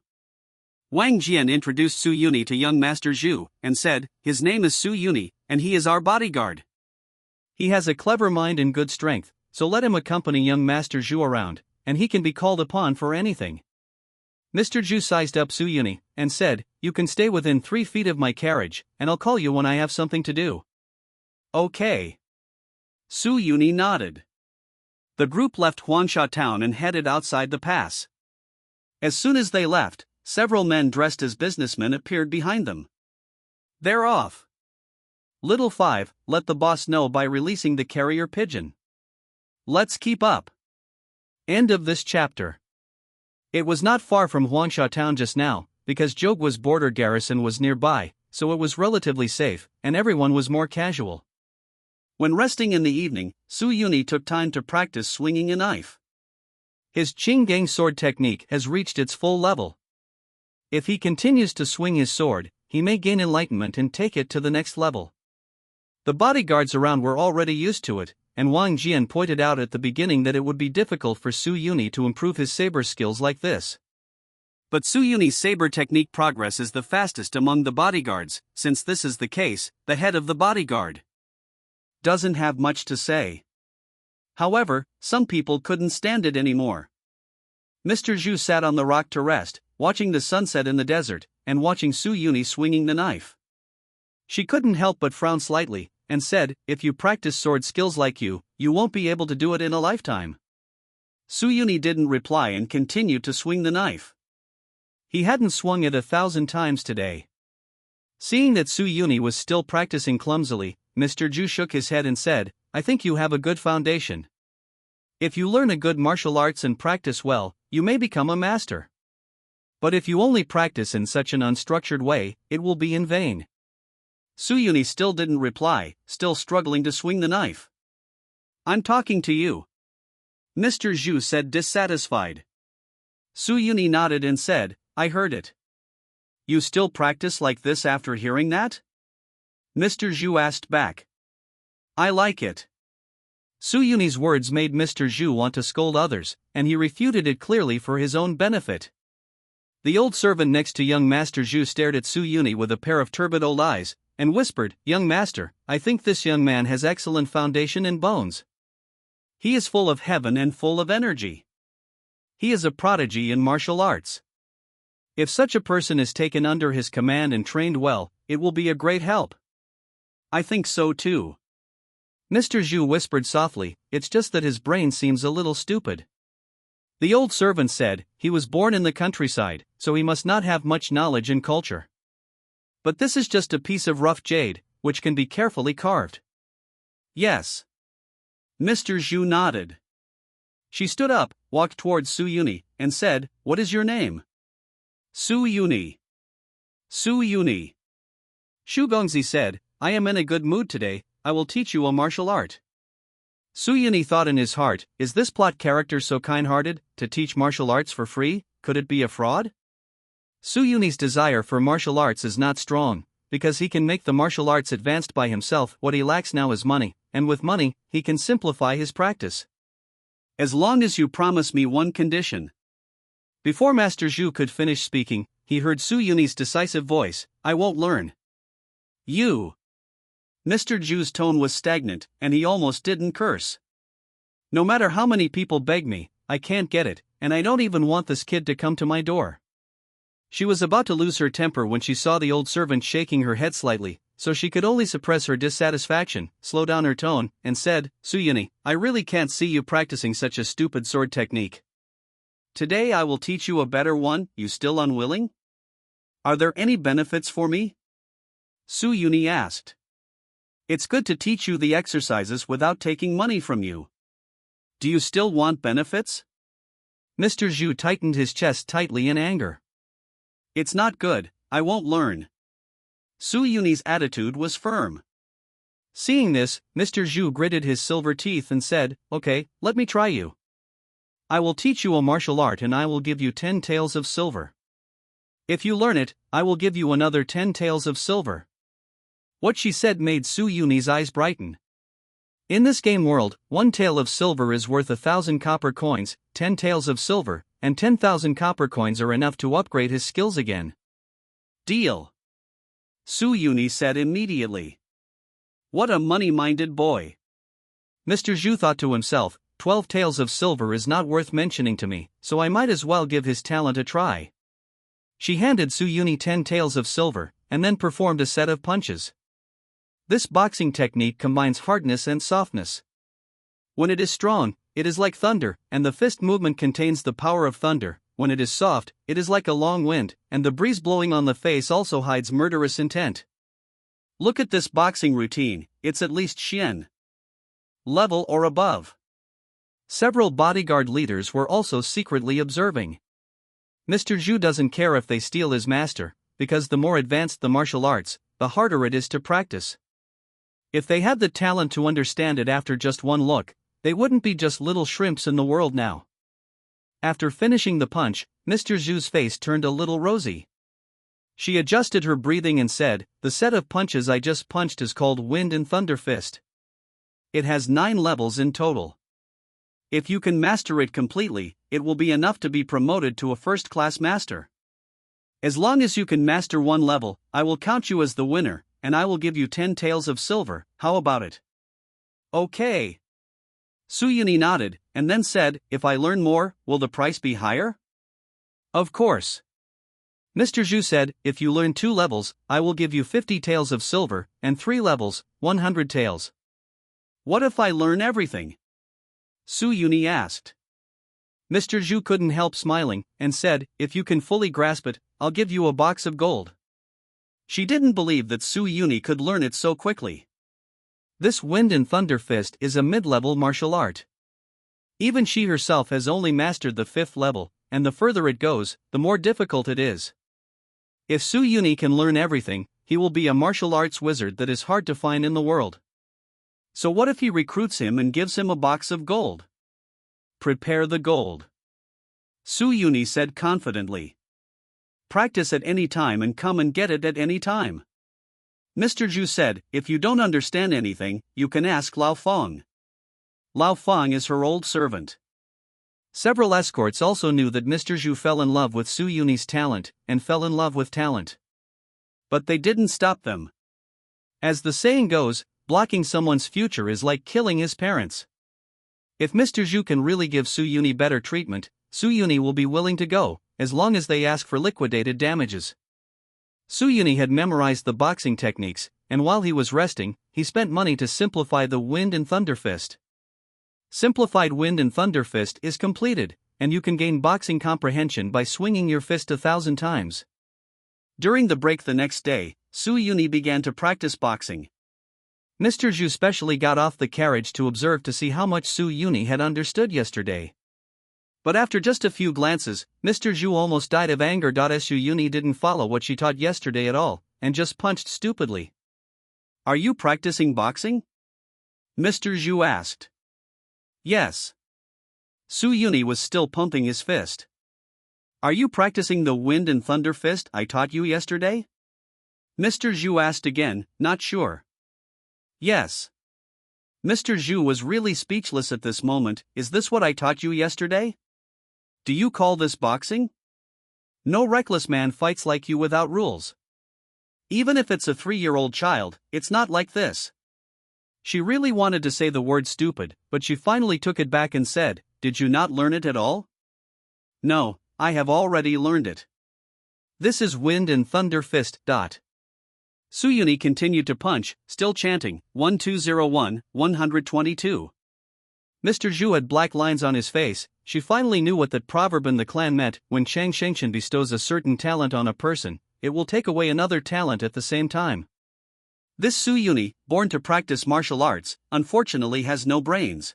Wang Jian introduced Su Yuni to young Master Zhu, and said, his name is Su Yuni, and he is our bodyguard. He has a clever mind and good strength, so let him accompany young Master Zhu around, and he can be called upon for anything. Mr. Zhu sized up Su Yuni, and said, you can stay within 3 feet of my carriage, and I'll call you when I have something to do. Okay. Su Yuni nodded. The group left Huangsha town and headed outside the pass. As soon as they left, several men dressed as businessmen appeared behind them. They're off. Little 5, let the boss know by releasing the carrier pigeon. Let's keep up. End of this chapter. It was not far from Huangsha town just now, because Jogwa's border garrison was nearby, so it was relatively safe, and everyone was more casual. When resting in the evening, Su Yuni took time to practice swinging a knife. His Qinggang sword technique has reached its full level. If he continues to swing his sword, he may gain enlightenment and take it to the next level. The bodyguards around were already used to it, and Wang Jian pointed out at the beginning that it would be difficult for Su Yuni to improve his saber skills like this. But Su Yuni's saber technique progress is the fastest among the bodyguards. Since this is the case, the head of the bodyguard doesn't have much to say. However, some people couldn't stand it anymore. Mr. Zhu sat on the rock to rest, watching the sunset in the desert, and watching Su Yuni swinging the knife. She couldn't help but frown slightly, and said, if you practice sword skills like you won't be able to do it in a lifetime. Su Yuni didn't reply and continued to swing the knife. He hadn't swung it 1,000 times today. Seeing that Su Yuni was still practicing clumsily, Mr. Zhu shook his head and said, I think you have a good foundation. If you learn a good martial arts and practice well, you may become a master. But if you only practice in such an unstructured way, it will be in vain. Su Yuni still didn't reply, still struggling to swing the knife. I'm talking to you. Mr. Zhu said, dissatisfied. Su Yuni nodded and said, I heard it. You still practice like this after hearing that? Mr. Zhu asked back. I like it. Su Yuni's words made Mr. Zhu want to scold others, and he refuted it clearly for his own benefit. The old servant next to young Master Zhu stared at Su Yuni with a pair of turbid old eyes, and whispered, "Young master, I think this young man has excellent foundation in bones. He is full of heaven and full of energy. He is a prodigy in martial arts. If such a person is taken under his command and trained well, it will be a great help." "I think so too." Mr. Zhu whispered softly, "It's just that his brain seems a little stupid." The old servant said, "He was born in the countryside, so he must not have much knowledge and culture. But this is just a piece of rough jade, which can be carefully carved." "Yes." Mr. Zhu nodded. She stood up, walked towards Su Yuni, and said, "What is your name?" "Su Yuni." "Su Yuni." Shu Gongzi said, "I am in a good mood today, I will teach you a martial art." Su Yuni thought in his heart, "Is this plot character so kind-hearted, to teach martial arts for free? Could it be a fraud?" Su Yuni's desire for martial arts is not strong, because he can make the martial arts advanced by himself. What he lacks now is money, and with money, he can simplify his practice. "As long as you promise me one condition." Before Master Zhu could finish speaking, he heard Su Yuni's decisive voice, "I won't learn." "You." Mr. Zhu's tone was stagnant, and he almost didn't curse. "No matter how many people beg me, I can't get it, and I don't even want this kid to come to my door." She was about to lose her temper when she saw the old servant shaking her head slightly, so she could only suppress her dissatisfaction, slow down her tone, and said, "Su Yuni, I really can't see you practicing such a stupid sword technique. Today I will teach you a better one. You still unwilling? Are there any benefits for me?" Su Yuni asked. "It's good to teach you the exercises without taking money from you. Do you still want benefits?" Mr. Zhu tightened his chest tightly in anger. "It's not good, I won't learn." Su Yuni's attitude was firm. Seeing this, Mr. Zhu gritted his silver teeth and said, "Okay, let me try you. I will teach you a martial art and I will give you 10 taels of silver. If you learn it, I will give you another 10 taels of silver." What she said made Su Yuni's eyes brighten. In this game world, 1 tael of silver is worth 1,000 copper coins, 10 taels of silver, and 10,000 copper coins are enough to upgrade his skills again. "Deal," Su Yuni said immediately. What a money-minded boy. Mr. Zhu thought to himself, 12 taels of silver is not worth mentioning to me, so I might as well give his talent a try. She handed Su Yuni 10 taels of silver, and then performed a set of punches. This boxing technique combines hardness and softness. When it is strong, it is like thunder, and the fist movement contains the power of thunder. When it is soft, it is like a long wind, and the breeze blowing on the face also hides murderous intent. Look at this boxing routine, it's at least Xian level or above. Several bodyguard leaders were also secretly observing. Mr. Zhu doesn't care if they steal his master, because the more advanced the martial arts, the harder it is to practice. If they had the talent to understand it after just one look, they wouldn't be just little shrimps in the world now. After finishing the punch, Mr. Zhu's face turned a little rosy. She adjusted her breathing and said, "The set of punches I just punched is called Wind and Thunder Fist. It has 9 levels in total. If you can master it completely, it will be enough to be promoted to a first-class master. As long as you can master one level, I will count you as the winner, and I will give you 10 taels of silver. How about it?" "Okay." Su Yuni nodded, and then said, "If I learn more, will the price be higher?" "Of course." Mr. Zhu said, "If you learn 2 levels, I will give you 50 taels of silver, and 3 levels, 100 taels. "What if I learn everything?" Su Yuni asked. Mr. Zhu couldn't help smiling, and said, "If you can fully grasp it, I'll give you a box of gold." She didn't believe that Su Yuni could learn it so quickly. This Wind and Thunder Fist is a mid-level martial art. Even she herself has only mastered the 5th level, and the further it goes, the more difficult it is. If Su Yuni can learn everything, he will be a martial arts wizard that is hard to find in the world. So what if he recruits him and gives him a box of gold? "Prepare the gold," Su Yuni said confidently. "Practice at any time and come and get it at any time." Mr. Zhu said, "If you don't understand anything, you can ask Lao Feng. Lao Feng is her old servant." Several escorts also knew that Mr. Zhu fell in love with Su Yuni's talent, and fell in love with talent. But they didn't stop them. As the saying goes, blocking someone's future is like killing his parents. If Mr. Zhu can really give Su Yuni better treatment, Su Yuni will be willing to go, as long as they ask for liquidated damages. Su Yuni had memorized the boxing techniques, and while he was resting, he spent money to simplify the Wind and Thunder Fist. Simplified Wind and Thunder Fist is completed, and you can gain boxing comprehension by swinging your fist 1,000 times. During the break the next day, Su Yuni began to practice boxing. Mr. Zhu specially got off the carriage to observe to see how much Su Yuni had understood yesterday. But after just a few glances, Mr. Zhu almost died of anger. Su Yuni didn't follow what she taught yesterday at all, and just punched stupidly. "Are you practicing boxing?" Mr. Zhu asked. "Yes." Su Yuni was still pumping his fist. "Are you practicing the Wind and Thunder Fist I taught you yesterday?" Mr. Zhu asked again, not sure. "Yes." Mr. Zhu was really speechless at this moment. "Is this what I taught you yesterday? Do you call this boxing? No reckless man fights like you without rules. Even if it's a 3-year-old child, it's not like this." She really wanted to say the word stupid, but she finally took it back and said, "Did you not learn it at all?" "No, I have already learned it. This is Wind and Thunder Fist. Su Yuni continued to punch, still chanting, 1201, 122. Mr. Zhu had black lines on his face. She finally knew what that proverb in the clan meant: when Chang Shengshan bestows a certain talent on a person, it will take away another talent at the same time. This Su Yuni, born to practice martial arts, unfortunately has no brains.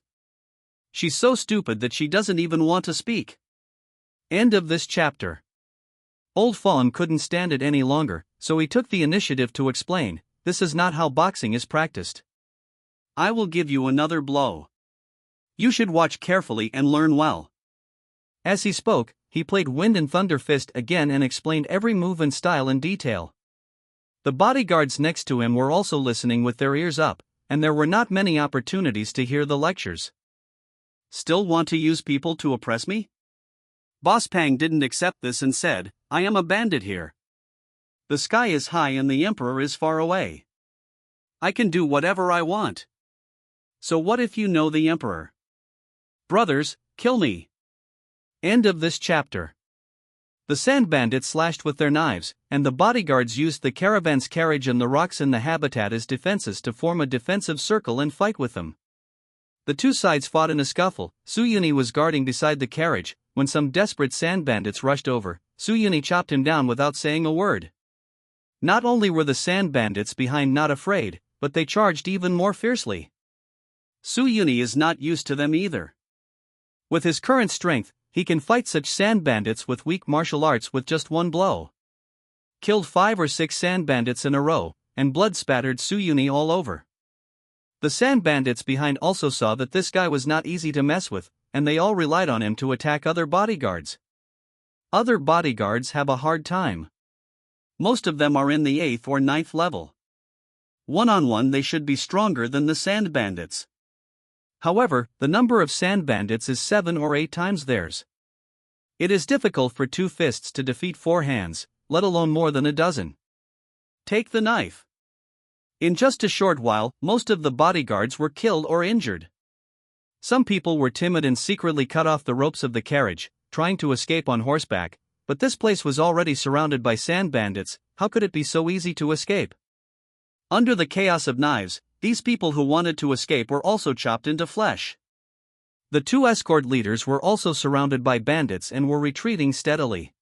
She's so stupid that she doesn't even want to speak. End of this chapter. Old Fawn couldn't stand it any longer, so he took the initiative to explain, "This is not how boxing is practiced. I will give you another blow. You should watch carefully and learn well." As he spoke, he played Wind and Thunder Fist again and explained every move and style in detail. The bodyguards next to him were also listening with their ears up, and there were not many opportunities to hear the lectures. "Still want to use people to oppress me?" Boss Pang didn't accept this and said, "I am a bandit here. The sky is high and the emperor is far away. I can do whatever I want. So what if you know the emperor? Brothers, kill me." End of this chapter. The sand bandits slashed with their knives, and the bodyguards used the caravan's carriage and the rocks in the habitat as defenses to form a defensive circle and fight with them. The two sides fought in a scuffle. Su Yuni was guarding beside the carriage. When some desperate sand bandits rushed over, Su Yuni chopped him down without saying a word. Not only were the sand bandits behind not afraid, but they charged even more fiercely. Su Yuni is not used to them either. With his current strength, he can fight such sand bandits with weak martial arts with just one blow. Killed 5 or 6 sand bandits in a row, and blood spattered Su Yuni all over. The sand bandits behind also saw that this guy was not easy to mess with, and they all relied on him to attack other bodyguards. Other bodyguards have a hard time. Most of them are in the 8th or 9th level. One-on-one they should be stronger than the sand bandits. However, the number of sand bandits is 7 or 8 times theirs. It is difficult for 2 fists to defeat 4 hands, let alone more than a dozen. Take the knife. In just a short while, most of the bodyguards were killed or injured. Some people were timid and secretly cut off the ropes of the carriage, trying to escape on horseback, but this place was already surrounded by sand bandits. How could it be so easy to escape? Under the chaos of knives, these people who wanted to escape were also chopped into flesh. The 2 escort leaders were also surrounded by bandits and were retreating steadily.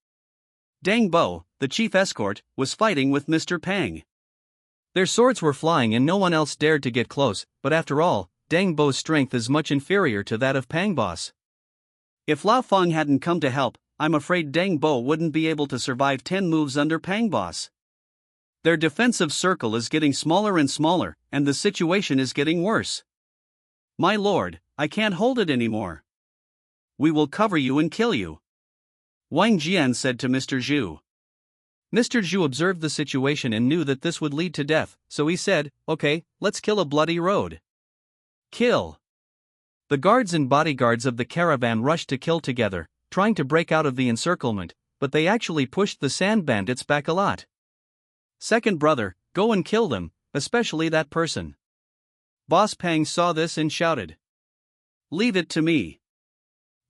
Dang Bo, the chief escort, was fighting with Mr. Pang. Their swords were flying and no one else dared to get close, but after all, Dang Bo's strength is much inferior to that of Pang Boss. If Lao Feng hadn't come to help, I'm afraid Dang Bo wouldn't be able to survive 10 moves under Pang Boss. Their defensive circle is getting smaller and smaller, and the situation is getting worse. My lord, I can't hold it anymore. We will cover you and kill you, Wang Jian said to Mr. Zhu. Mr. Zhu observed the situation and knew that this would lead to death, so he said, "Okay, let's kill a bloody road." Kill. The guards and bodyguards of the caravan rushed to kill together, trying to break out of the encirclement, but they actually pushed the sand bandits back a lot. Second brother, go and kill them, especially that person. Boss Pang saw this and shouted. Leave it to me.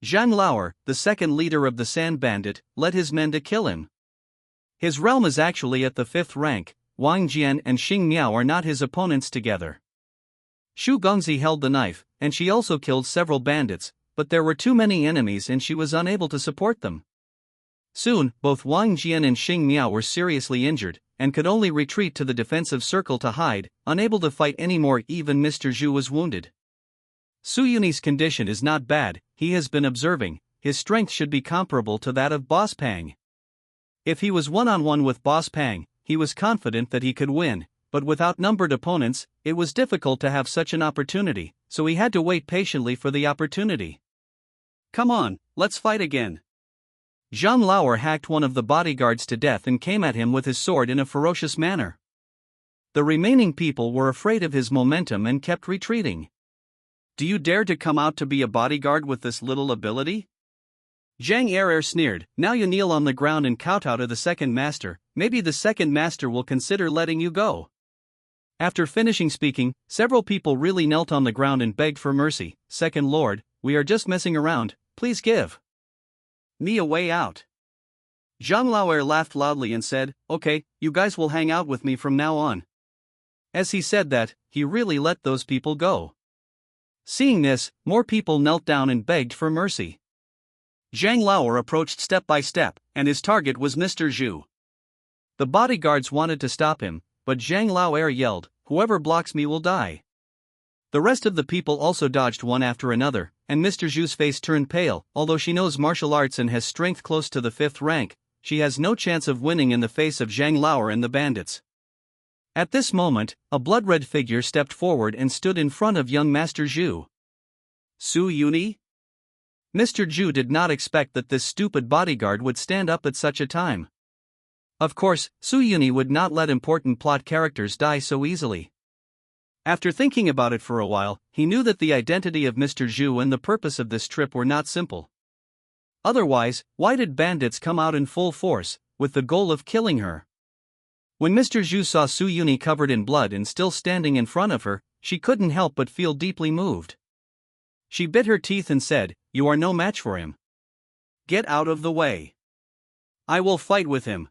Zhang Lauer, the second leader of the sand bandit, led his men to kill him. His realm is actually at the 5th rank. Wang Jian and Xing Miao are not his opponents together. Xu Gongzi held the knife, and she also killed several bandits, but there were too many enemies and she was unable to support them. Soon, both Wang Jian and Xing Miao were seriously injured, and could only retreat to the defensive circle to hide, unable to fight anymore. Even Mr. Zhu was wounded. Su Yuni's condition is not bad, he has been observing, his strength should be comparable to that of Boss Pang. If he was one-on-one with Boss Pang, he was confident that he could win, but with outnumbered opponents, it was difficult to have such an opportunity, so he had to wait patiently for the opportunity. Come on, let's fight again. Zhang Lauer hacked one of the bodyguards to death and came at him with his sword in a ferocious manner. The remaining people were afraid of his momentum and kept retreating. Do you dare to come out to be a bodyguard with this little ability? Zhang Er sneered, now you kneel on the ground and kowtow to the second master, maybe the second master will consider letting you go. After finishing speaking, several people really knelt on the ground and begged for mercy. Second Lord, we are just messing around, please give me a way out. Zhang Lauer laughed loudly and said, okay, you guys will hang out with me from now on. As he said that, he really let those people go. Seeing this, more people knelt down and begged for mercy. Zhang Lauer approached step by step, and his target was Mr. Zhu. The bodyguards wanted to stop him, but Zhang Lauer yelled, whoever blocks me will die. The rest of the people also dodged one after another, and Mr. Zhu's face turned pale. Although she knows martial arts and has strength close to the 5th rank, she has no chance of winning in the face of Zhang Lauer and the bandits. At this moment, a blood-red figure stepped forward and stood in front of young Master Zhu. Su Yuni? Mr. Zhu did not expect that this stupid bodyguard would stand up at such a time. Of course, Su Yuni would not let important plot characters die so easily. After thinking about it for a while, he knew that the identity of Mr. Zhu and the purpose of this trip were not simple. Otherwise, why did bandits come out in full force, with the goal of killing her? When Mr. Zhu saw Su Yuni covered in blood and still standing in front of her, she couldn't help but feel deeply moved. She bit her teeth and said, you are no match for him. Get out of the way. I will fight with him.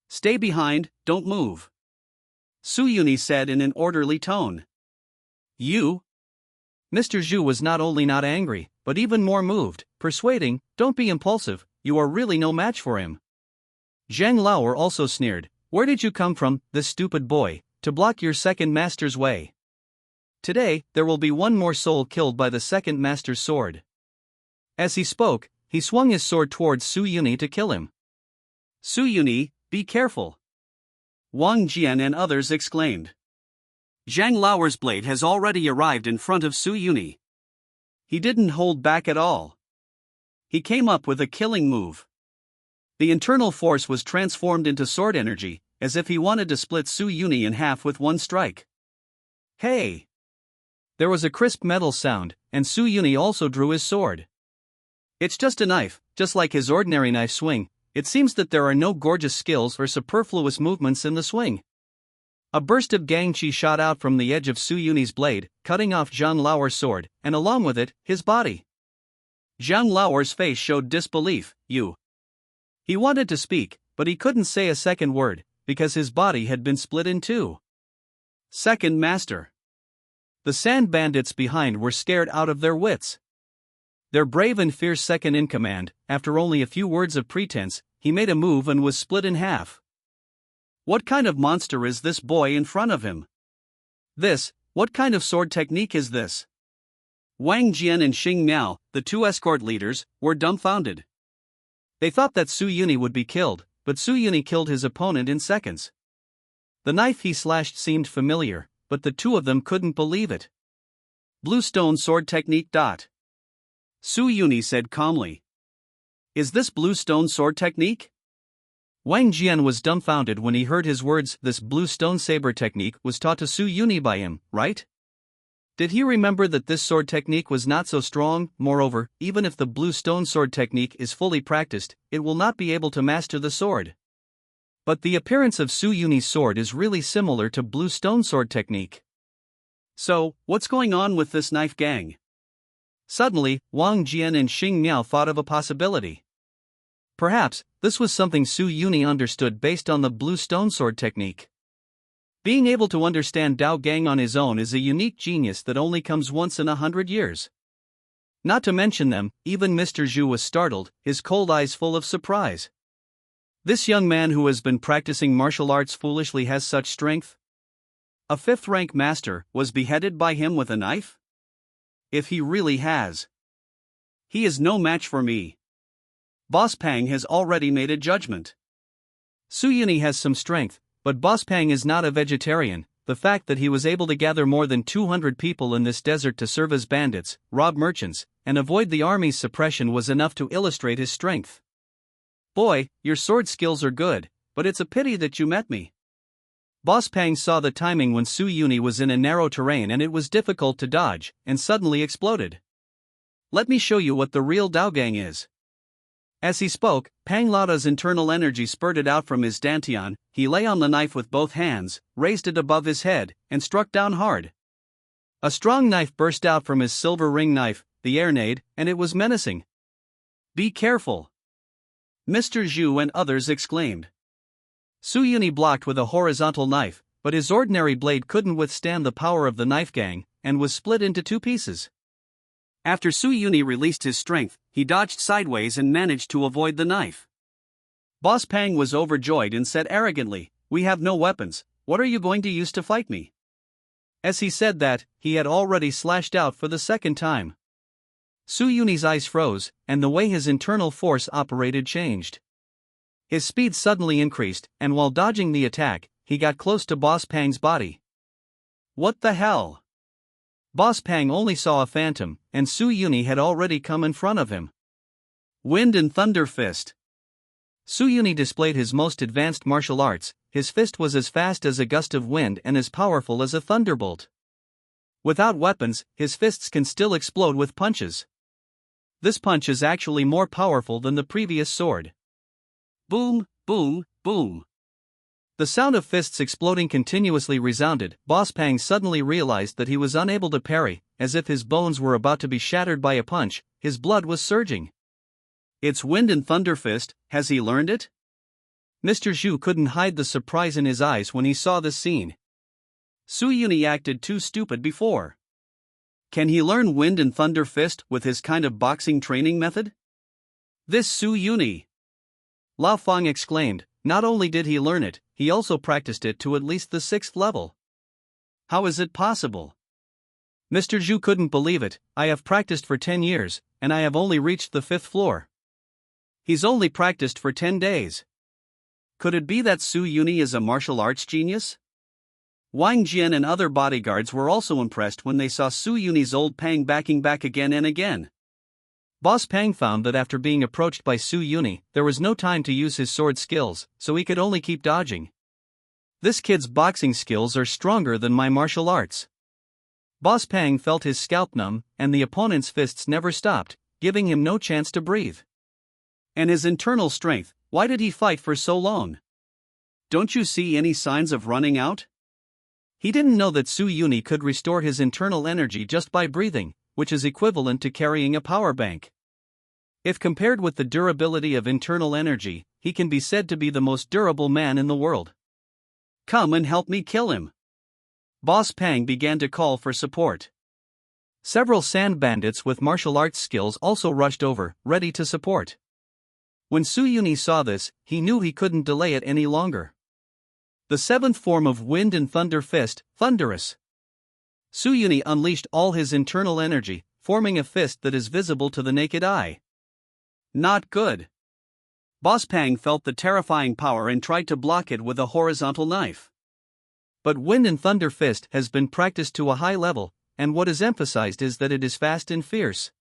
Stay behind, don't move. Su Yuni said in an orderly tone. You? Mr. Zhu was not only not angry, but even more moved, persuading, don't be impulsive, you are really no match for him. Zhang Lauer also sneered, where did you come from, this stupid boy, to block your second master's way? Today, there will be one more soul killed by the second master's sword. As he spoke, he swung his sword towards Su Yuni to kill him. Su Yuni, be careful. Wang Jian and others exclaimed. Zhang Lauer's blade has already arrived in front of Su Yuni. He didn't hold back at all. He came up with a killing move. The internal force was transformed into sword energy, as if he wanted to split Su Yuni in half with one strike. Hey! There was a crisp metal sound, and Su Yuni also drew his sword. It's just a knife, just like his ordinary knife swing. It seems that there are no gorgeous skills or superfluous movements in the swing. A burst of Gangqi shot out from the edge of Su Yuni's blade, cutting off Zhang Lauer's sword, and along with it, his body. Zhang Lauer's face showed disbelief. You. He wanted to speak, but he couldn't say a second word, because his body had been split in two. Second master. The sand bandits behind were scared out of their wits. Their brave and fierce second in command, after only a few words of pretense, he made a move and was split in half. What kind of monster is this boy in front of him? What kind of sword technique is this? Wang Jian and Xing Miao, the two escort leaders, were dumbfounded. They thought that Su Yuni would be killed, but Su Yuni killed his opponent in seconds. The knife he slashed seemed familiar, but the two of them couldn't believe it. Blue stone sword technique. Su Yuni said calmly. Is this blue stone sword technique? Wang Jian was dumbfounded when he heard his words. This blue stone saber technique was taught to Su Yuni by him, right? Did he remember that this sword technique was not so strong? Moreover, even if the blue stone sword technique is fully practiced, it will not be able to master the sword. But the appearance of Su Yuni's sword is really similar to blue stone sword technique. So, what's going on with this knife gang? Suddenly, Wang Jian and Xing Miao thought of a possibility. Perhaps, this was something Su Yuni understood based on the blue stone sword technique. Being able to understand Dao Gang on his own is a unique genius that only comes once in 100 years. Not to mention them, even Mr. Zhu was startled, his cold eyes full of surprise. This young man who has been practicing martial arts foolishly has such strength? A 5th-rank master was beheaded by him with a knife? If he really has, he is no match for me. Boss Pang has already made a judgment. Su Yuni has some strength, but Boss Pang is not a vegetarian. The fact that he was able to gather more than 200 people in this desert to serve as bandits, rob merchants, and avoid the army's suppression was enough to illustrate his strength. Boy, your sword skills are good, but it's a pity that you met me. Boss Pang saw the timing when Su Yuni was in a narrow terrain and it was difficult to dodge, and suddenly exploded. Let me show you what the real Dao Gang is. As he spoke, Pang Lada's internal energy spurted out from his dantian. He lay on the knife with both hands, raised it above his head, and struck down hard. A strong knife burst out from his silver ring knife, the airnade, and it was menacing. Be careful! Mr. Zhu and others exclaimed. Su Yuni blocked with a horizontal knife, but his ordinary blade couldn't withstand the power of the knife gang, and was split into 2 pieces. After Su Yuni released his strength, he dodged sideways and managed to avoid the knife. Boss Pang was overjoyed and said arrogantly, "We have no weapons, what are you going to use to fight me?" As he said that, he had already slashed out for the 2nd time. Su Yuni's eyes froze, and the way his internal force operated changed. His speed suddenly increased, and while dodging the attack, he got close to Boss Pang's body. What the hell? Boss Pang only saw a phantom, and Su Yuni had already come in front of him. Wind and Thunder Fist. Su Yuni displayed his most advanced martial arts. His fist was as fast as a gust of wind and as powerful as a thunderbolt. Without weapons, his fists can still explode with punches. This punch is actually more powerful than the previous sword. Boom, boom, boom. The sound of fists exploding continuously resounded. Boss Pang suddenly realized that he was unable to parry, as if his bones were about to be shattered by a punch. His blood was surging. It's Wind and Thunder Fist, has he learned it? Mr. Zhu couldn't hide the surprise in his eyes when he saw this scene. Su Yuni acted too stupid before. Can he learn Wind and Thunder Fist with his kind of boxing training method? This Su Yuni! Lao Feng exclaimed. Not only did he learn it, he also practiced it to at least the 6th level. How is it possible? Mr. Zhu couldn't believe it. I have practiced for 10 years, and I have only reached the 5th floor. He's only practiced for 10 days. Could it be that Su Yuni is a martial arts genius? Wang Jian and other bodyguards were also impressed when they saw Su Yuni's old Pang backing back again and again. Boss Pang found that after being approached by Su Yuni, there was no time to use his sword skills, so he could only keep dodging. This kid's boxing skills are stronger than my martial arts. Boss Pang felt his scalp numb, and the opponent's fists never stopped, giving him no chance to breathe. And his internal strength, why did he fight for so long? Don't you see any signs of running out? He didn't know that Su Yuni could restore his internal energy just by breathing, which is equivalent to carrying a power bank. If compared with the durability of internal energy, he can be said to be the most durable man in the world. Come and help me kill him. Boss Pang began to call for support. Several sand bandits with martial arts skills also rushed over, ready to support. When Su Yuni saw this, he knew he couldn't delay it any longer. The 7th form of Wind and Thunder Fist, Thunderous. Su Yuni unleashed all his internal energy, forming a fist that is visible to the naked eye. Not good. Boss Pang felt the terrifying power and tried to block it with a horizontal knife. But Wind and Thunder Fist has been practiced to a high level, and what is emphasized is that it is fast and fierce.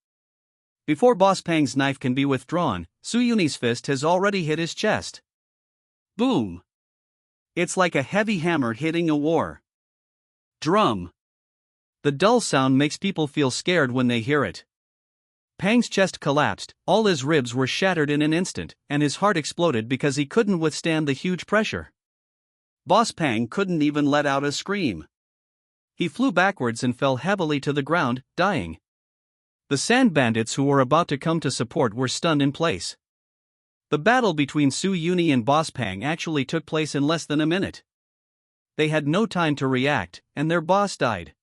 Before Boss Pang's knife can be withdrawn, Su Yuni's fist has already hit his chest. Boom! It's like a heavy hammer hitting a war drum. The dull sound makes people feel scared when they hear it. Pang's chest collapsed, all his ribs were shattered in an instant, and his heart exploded because he couldn't withstand the huge pressure. Boss Pang couldn't even let out a scream. He flew backwards and fell heavily to the ground, dying. The sand bandits who were about to come to support were stunned in place. The battle between Su Yuni and Boss Pang actually took place in less than a minute. They had no time to react, and their boss died.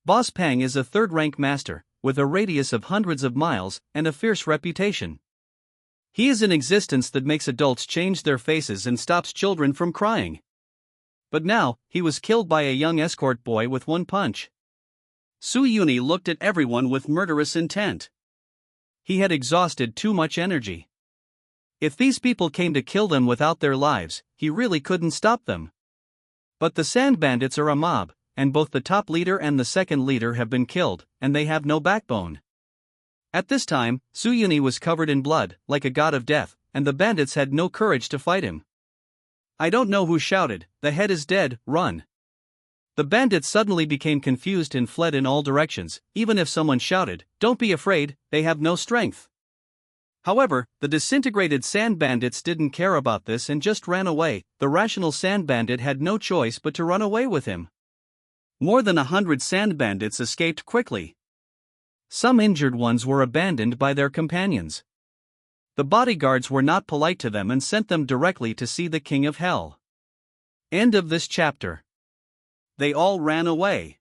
Boss Pang is a third-rank master, with a radius of hundreds of miles and a fierce reputation. He is an existence that makes adults change their faces and stops children from crying. But now, he was killed by a young escort boy with one punch. Su Yuni looked at everyone with murderous intent. He had exhausted too much energy. If these people came to kill them without their lives, he really couldn't stop them. But the sand bandits are a mob, and both the top leader and the second leader have been killed, and they have no backbone. At this time, Su Yuni was covered in blood, like a god of death, and the bandits had no courage to fight him. I don't know who shouted, "The head is dead, run." The bandits suddenly became confused and fled in all directions, even if someone shouted, "Don't be afraid, they have no strength." However, the disintegrated sand bandits didn't care about this and just ran away. The rational sand bandit had no choice but to run away with him. More than 100 sand bandits escaped quickly. Some injured ones were abandoned by their companions. The bodyguards were not polite to them and sent them directly to see the King of Hell. End of this chapter. They all ran away.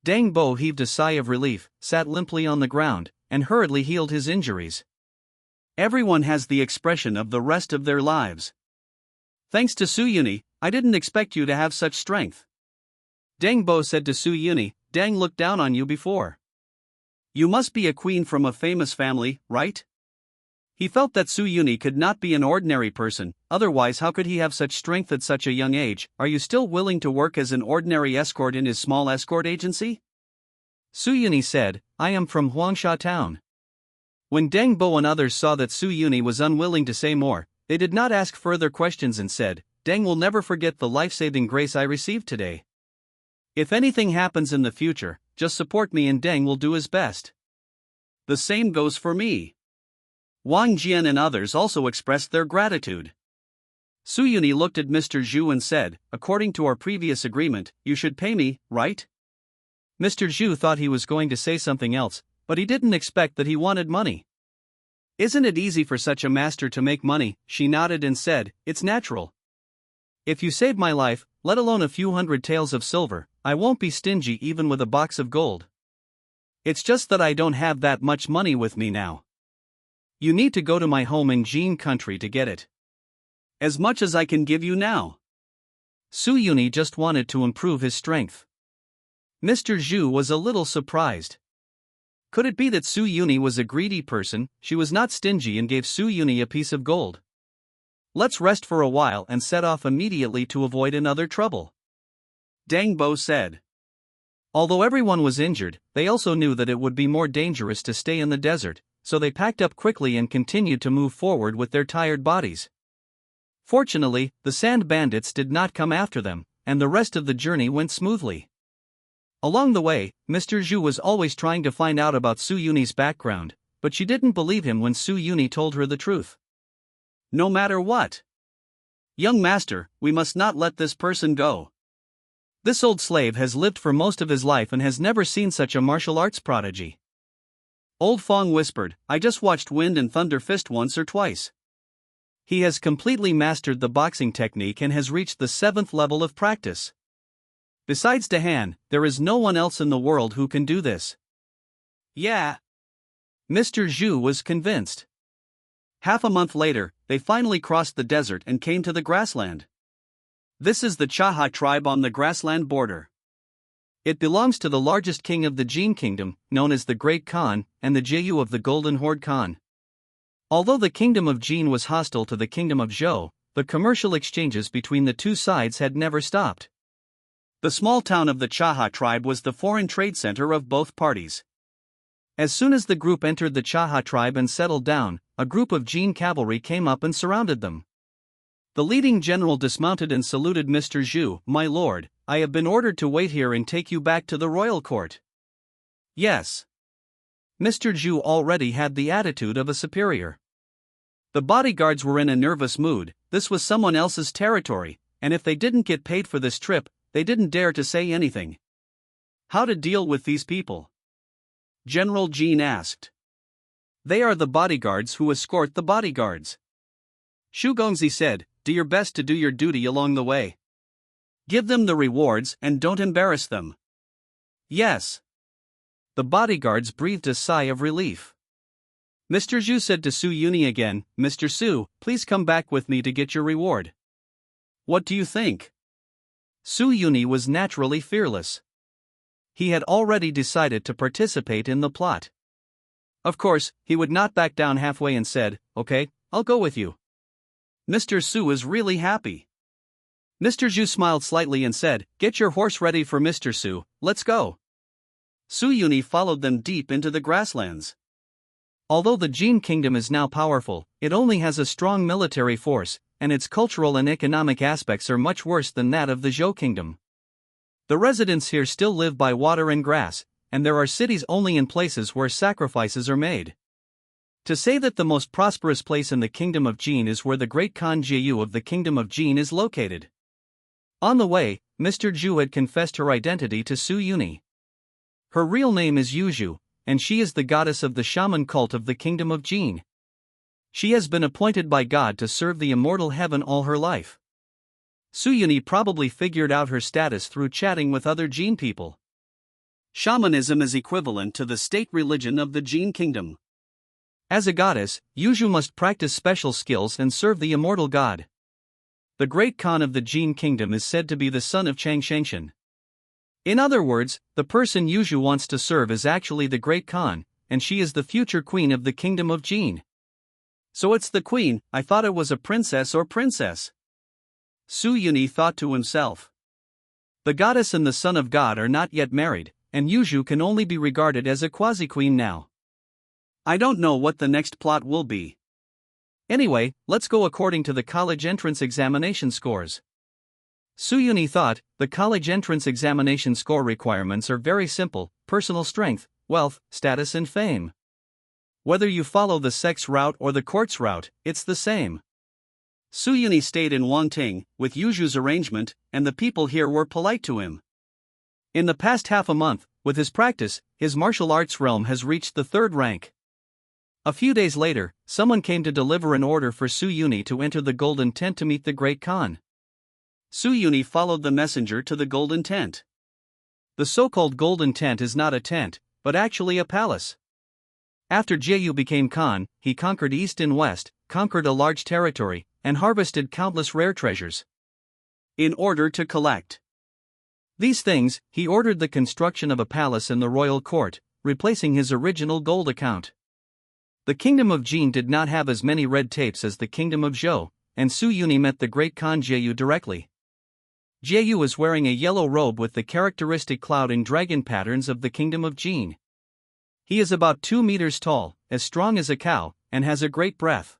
Dang Bo heaved a sigh of relief, sat limply on the ground, and hurriedly healed his injuries. Everyone has the expression of the rest of their lives. Thanks to Su Yuni, I didn't expect you to have such strength. Dang Bo said to Su Yuni, Dang looked down on you before. You must be a queen from a famous family, right? He felt that Su Yuni could not be an ordinary person, otherwise how could he have such strength at such a young age? Are you still willing to work as an ordinary escort in his small escort agency? Su Yuni said, I am from Huangsha town. When Deng Bo and others saw that Su Yuni was unwilling to say more, they did not ask further questions and said, Deng will never forget the life-saving grace I received today. If anything happens in the future, just support me and Deng will do his best. The same goes for me. Wang Jian and others also expressed their gratitude. Su Yuni looked at Mr. Zhu and said, according to our previous agreement, you should pay me, right? Mr. Zhu thought he was going to say something else, but he didn't expect that he wanted money. Isn't it easy for such a master to make money? She nodded and said, it's natural. If you save my life, let alone a few hundred taels of silver, I won't be stingy even with a box of gold. It's just that I don't have that much money with me now. You need to go to my home in Jin country to get it. As much as I can give you now. Su Yuni just wanted to improve his strength. Mr. Zhu was a little surprised. Could it be that Su Yuni was a greedy person? She was not stingy and gave Su Yuni a piece of gold. Let's rest for a while and set off immediately to avoid another trouble. Deng Bo said. Although everyone was injured, they also knew that it would be more dangerous to stay in the desert, so they packed up quickly and continued to move forward with their tired bodies. Fortunately, the sand bandits did not come after them, and the rest of the journey went smoothly. Along the way, Mr. Zhu was always trying to find out about Su Yuni's background, but she didn't believe him when Su Yuni told her the truth. No matter what. Young master, we must not let this person go. This old slave has lived for most of his life and has never seen such a martial arts prodigy. Old Fong whispered, I just watched Wind and Thunder Fist once or twice. He has completely mastered the boxing technique and has reached the 7th level of practice. Besides Dahan, there is no one else in the world who can do this. Yeah. Mr. Zhu was convinced. Half a month later, they finally crossed the desert and came to the grassland. This is the Chaha tribe on the grassland border. It belongs to the largest king of the Jin kingdom, known as the Great Khan, and the Jiyu of the Golden Horde Khan. Although the kingdom of Jin was hostile to the kingdom of Zhou, the commercial exchanges between the two sides had never stopped. The small town of the Chaha tribe was the foreign trade center of both parties. As soon as the group entered the Chaha tribe and settled down, a group of Jin cavalry came up and surrounded them. The leading general dismounted and saluted Mr. Zhu, my lord, I have been ordered to wait here and take you back to the royal court. Yes. Mr. Zhu already had the attitude of a superior. The bodyguards were in a nervous mood. This was someone else's territory, and if they didn't get paid for this trip, they didn't dare to say anything. How to deal with these people? General Jean asked. They are the bodyguards who escort the bodyguards. Xu Gongzi said, do your best to do your duty along the way. Give them the rewards and don't embarrass them. Yes. The bodyguards breathed a sigh of relief. Mr. Zhu said to Su Yuni again, Mr. Su, please come back with me to get your reward. What do you think? Su Yuni was naturally fearless. He had already decided to participate in the plot. Of course, he would not back down halfway and said, okay, I'll go with you. Mr. Su is really happy. Mr. Zhu smiled slightly and said, get your horse ready for Mr. Su, let's go. Su Yuni followed them deep into the grasslands. Although the Jin kingdom is now powerful, it only has a strong military force, and its cultural and economic aspects are much worse than that of the Zhou kingdom. The residents here still live by water and grass, and there are cities only in places where sacrifices are made. To say that the most prosperous place in the kingdom of Jin is where the great Khan Jiu of the kingdom of Jin is located. On the way, Mr. Zhu had confessed her identity to Su Yuni. Her real name is Yuzhu, and she is the goddess of the shaman cult of the kingdom of Jin. She has been appointed by God to serve the immortal heaven all her life. Su Yuni probably figured out her status through chatting with other Jin people. Shamanism is equivalent to the state religion of the Jin kingdom. As a goddess, Yuzhu must practice special skills and serve the immortal god. The great Khan of the Jin kingdom is said to be the son of Chang Shengshan. In other words, the person Yuzhu wants to serve is actually the great Khan, and she is the future queen of the kingdom of Jin. So it's the queen, I thought it was a princess or princess. Su Yuni thought to himself. The goddess and the son of God are not yet married, and Yuzhu can only be regarded as a quasi-queen now. I don't know what the next plot will be. Anyway, let's go according to the college entrance examination scores. Su Yuni thought, the college entrance examination score requirements are very simple: personal strength, wealth, status and fame. Whether you follow the sex route or the courts route, it's the same. Su Yuni stayed in Wangting, with Yuzhu's arrangement, and the people here were polite to him. In the past half a month, with his practice, his martial arts realm has reached the 3rd rank. A few days later, someone came to deliver an order for Su Yuni to enter the Golden Tent to meet the Great Khan. Su Yuni followed the messenger to the Golden Tent. The so-called Golden Tent is not a tent, but actually a palace. After Jieyu became Khan, he conquered east and west, conquered a large territory, and harvested countless rare treasures. In order to collect these things, he ordered the construction of a palace in the royal court, replacing his original gold account. The kingdom of Jin did not have as many red tapes as the kingdom of Zhou, and Su Yuni met the great Khan Jieyu directly. Jieyu was wearing a yellow robe with the characteristic cloud and dragon patterns of the kingdom of Jin. He is about 2 meters tall, as strong as a cow, and has a great breath.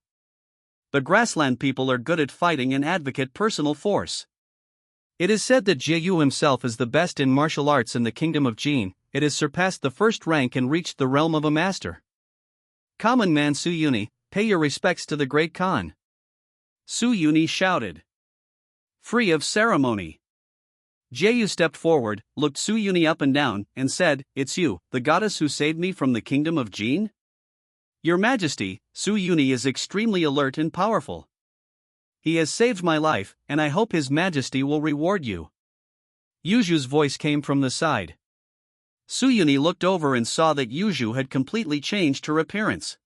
The grassland people are good at fighting and advocate personal force. It is said that Jieyu himself is the best in martial arts in the kingdom of Jin. It has surpassed the 1st rank and reached the realm of a master. Common man Su Yuni, pay your respects to the great Khan. Su Yuni shouted. Free of ceremony. Jieyu stepped forward, looked Su Yuni up and down, and said, It's you, the goddess who saved me from the kingdom of Jin? Your Majesty, Su Yuni is extremely alert and powerful. He has saved my life, and I hope His Majesty will reward you. Yuzhu's voice came from the side. Su Yuni looked over and saw that Yuzhu had completely changed her appearance.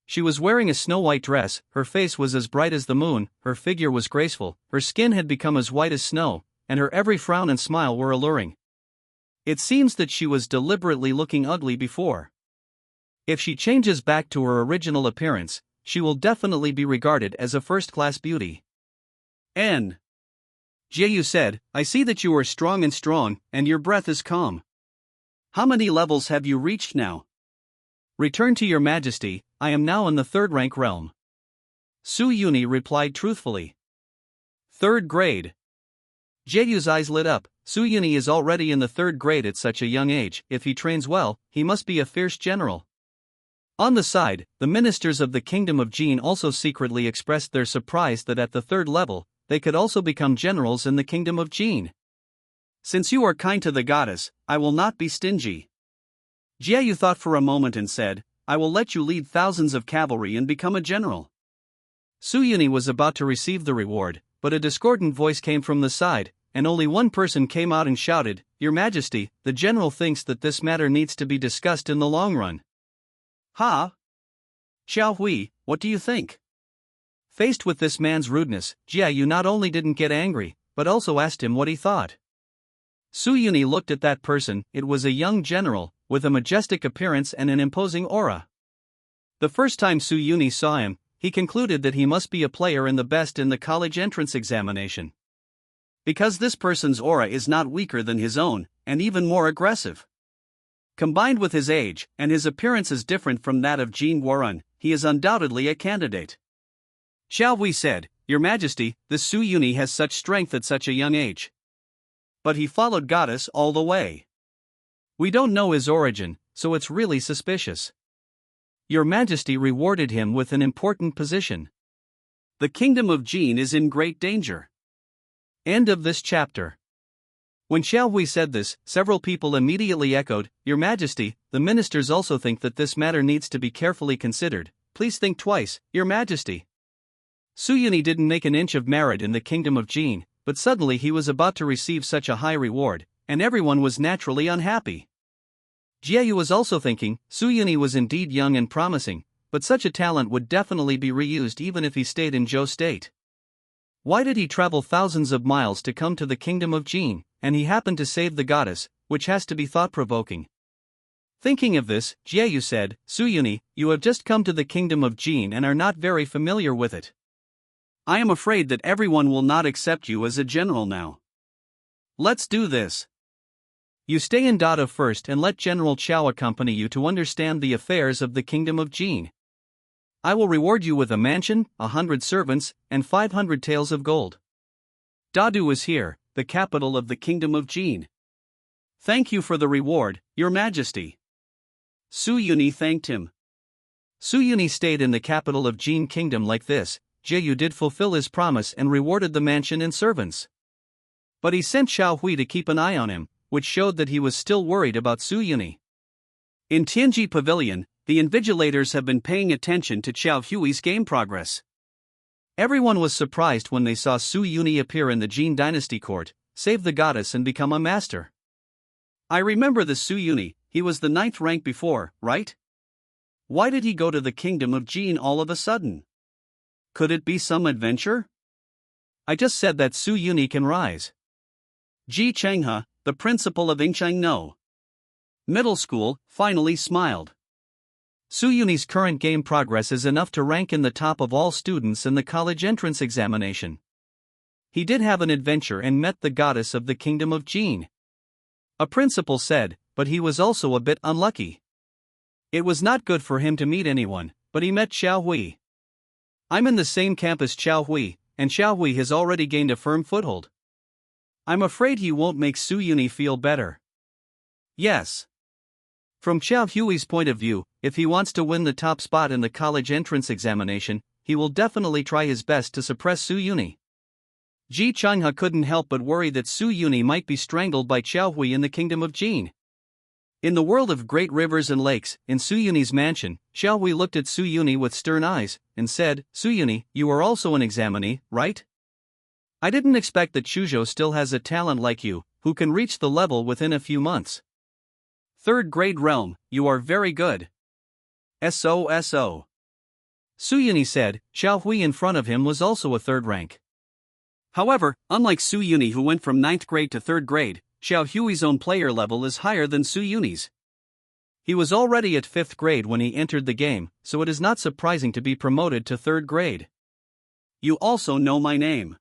She was wearing a snow-white dress, her face was as bright as the moon, her figure was graceful, her skin had become as white as snow, and her every frown and smile were alluring. It seems that she was deliberately looking ugly before. If she changes back to her original appearance, she will definitely be regarded as a first-class beauty. N. Jieyu said, I see that you are strong, and your breath is calm. How many levels have you reached now? Return to your Majesty, I am now in the 3rd rank realm. Su Yuni replied truthfully. 3rd grade. Jaeyu's eyes lit up. Su Yuni is already in the 3rd grade at such a young age. If he trains well, he must be a fierce general. On the side, the ministers of the Kingdom of Jin also secretly expressed their surprise that at the 3rd level, they could also become generals in the Kingdom of Jin. Since you are kind to the goddess, I will not be stingy. Jieyu thought for a moment and said, I will let you lead thousands of cavalry and become a general. Su Yuni was about to receive the reward, but a discordant voice came from the side, and only one person came out and shouted, Your Majesty, the general thinks that this matter needs to be discussed in the long run. Ha! Xiao Hui, what do you think? Faced with this man's rudeness, Jieyu not only didn't get angry, but also asked him what he thought. Su Yuni looked at that person. It was a young general, with a majestic appearance and an imposing aura. The first time Su Yuni saw him, he concluded that he must be a player in the best in the college entrance examination. Because this person's aura is not weaker than his own, and even more aggressive. Combined with his age, and his appearance is different from that of Jin Guoren, he is undoubtedly a candidate. Xiao Hui said, Your Majesty, this Su Yuni has such strength at such a young age. But he followed goddess all the way. We don't know his origin, so it's really suspicious. Your Majesty rewarded him with an important position. The Kingdom of Jin is in great danger. End of this chapter. When Xiao Hui said this, several people immediately echoed, Your Majesty, the ministers also think that this matter needs to be carefully considered. Please think twice, Your Majesty. Su Yuni didn't make an inch of merit in the Kingdom of Jin, but suddenly he was about to receive such a high reward, and everyone was naturally unhappy. Jieyu was also thinking, Su Yuni was indeed young and promising, but such a talent would definitely be reused even if he stayed in Zhou State. Why did he travel thousands of miles to come to the Kingdom of Jin, and he happened to save the goddess, which has to be thought-provoking. Thinking of this, Jieyu said, Su Yuni, you have just come to the Kingdom of Jin and are not very familiar with it. I am afraid that everyone will not accept you as a general now. Let's do this. You stay in Dada first and let General Chao accompany you to understand the affairs of the Kingdom of Jin. I will reward you with a mansion, 100 servants, and 500 taels of gold. Dadu is here, the capital of the Kingdom of Jin. Thank you for the reward, Your Majesty. Su Yuni thanked him. Su Yuni stayed in the capital of Jin Kingdom like this. Jieyu did fulfill his promise and rewarded the mansion and servants. But he sent Xiao Hui to keep an eye on him, which showed that he was still worried about Su Yuni. In Tianji Pavilion, the invigilators have been paying attention to Xiao Hui's game progress. Everyone was surprised when they saw Su Yuni appear in the Jin Dynasty court, save the goddess and become a master. I remember the Su Yuni, he was the 9th rank before, right? Why did he go to the Kingdom of Jin all of a sudden? Could it be some adventure? I just said that Su Yuni can rise. Ji Chenghe, the principal of Yingcheng No Middle School, finally smiled. Su Yuni's current game progress is enough to rank in the top of all students in the college entrance examination. He did have an adventure and met the goddess of the Kingdom of Jin. A principal said, but he was also a bit unlucky. It was not good for him to meet anyone, but he met Xiao Hui. I'm in the same camp as Xiao Hui, and Xiao Hui has already gained a firm foothold. I'm afraid he won't make Su Yuni feel better. Yes. From Xiao Hui's point of view, if he wants to win the top spot in the college entrance examination, he will definitely try his best to suppress Su Yuni. Ji Chenghe couldn't help but worry that Su Yuni might be strangled by Xiao Hui in the Kingdom of Jin. In the world of great rivers and lakes, in Su Yuni's mansion, Xiao Hui looked at Su Yuni with stern eyes, and said, Su Yuni, you are also an examinee, right? I didn't expect that Shuzhou still has a talent like you, who can reach the level within a few months. 3rd grade realm, you are very good. SOSO. Su Yuni said. Xiao Hui in front of him was also a 3rd rank. However, unlike Su Yuni who went from 9th grade to 3rd grade, Xiao Hui's own player level is higher than Su Yuni's. He was already at 5th grade when he entered the game, so it is not surprising to be promoted to 3rd grade. You also know my name.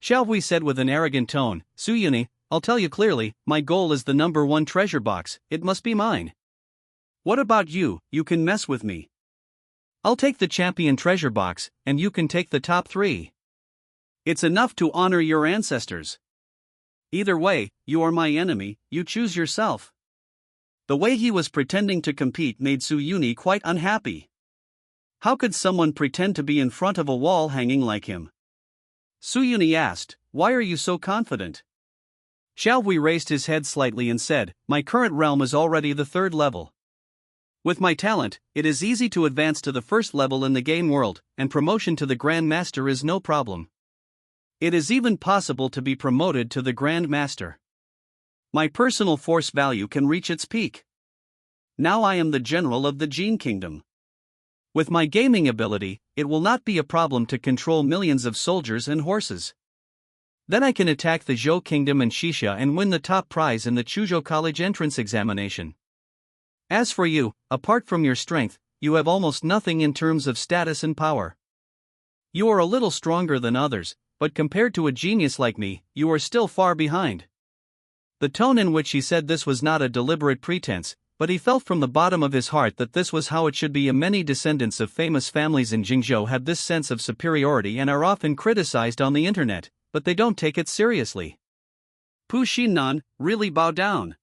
Xiao Hui said with an arrogant tone, Su Yuni, I'll tell you clearly, my goal is the number 1 treasure box, it must be mine. What about you, you can mess with me. I'll take the champion treasure box, and you can take the top 3. It's enough to honor your ancestors. Either way, you are my enemy, you choose yourself. The way he was pretending to compete made Suyuni quite unhappy. How could someone pretend to be in front of a wall hanging like him? Suyuni asked, "Why are you so confident?" Xiaohui raised his head slightly and said, "My current realm is already the 3rd level. With my talent, it is easy to advance to the 1st level in the game world, and promotion to the Grand Master is no problem. It is even possible to be promoted to the Grand Master. My personal force value can reach its peak. Now I am the general of the Jin Kingdom. With my gaming ability, it will not be a problem to control millions of soldiers and horses. Then I can attack the Zhou Kingdom and Shisha and win the top prize in the Chuzhou College entrance examination. As for you, apart from your strength, you have almost nothing in terms of status and power. You are a little stronger than others, but compared to a genius like me, you are still far behind." The tone in which he said this was not a deliberate pretense, but he felt from the bottom of his heart that this was how it should be. Many descendants of famous families in Jingzhou have this sense of superiority and are often criticized on the internet, but they don't take it seriously. "Pu Xinnan, really bow down,"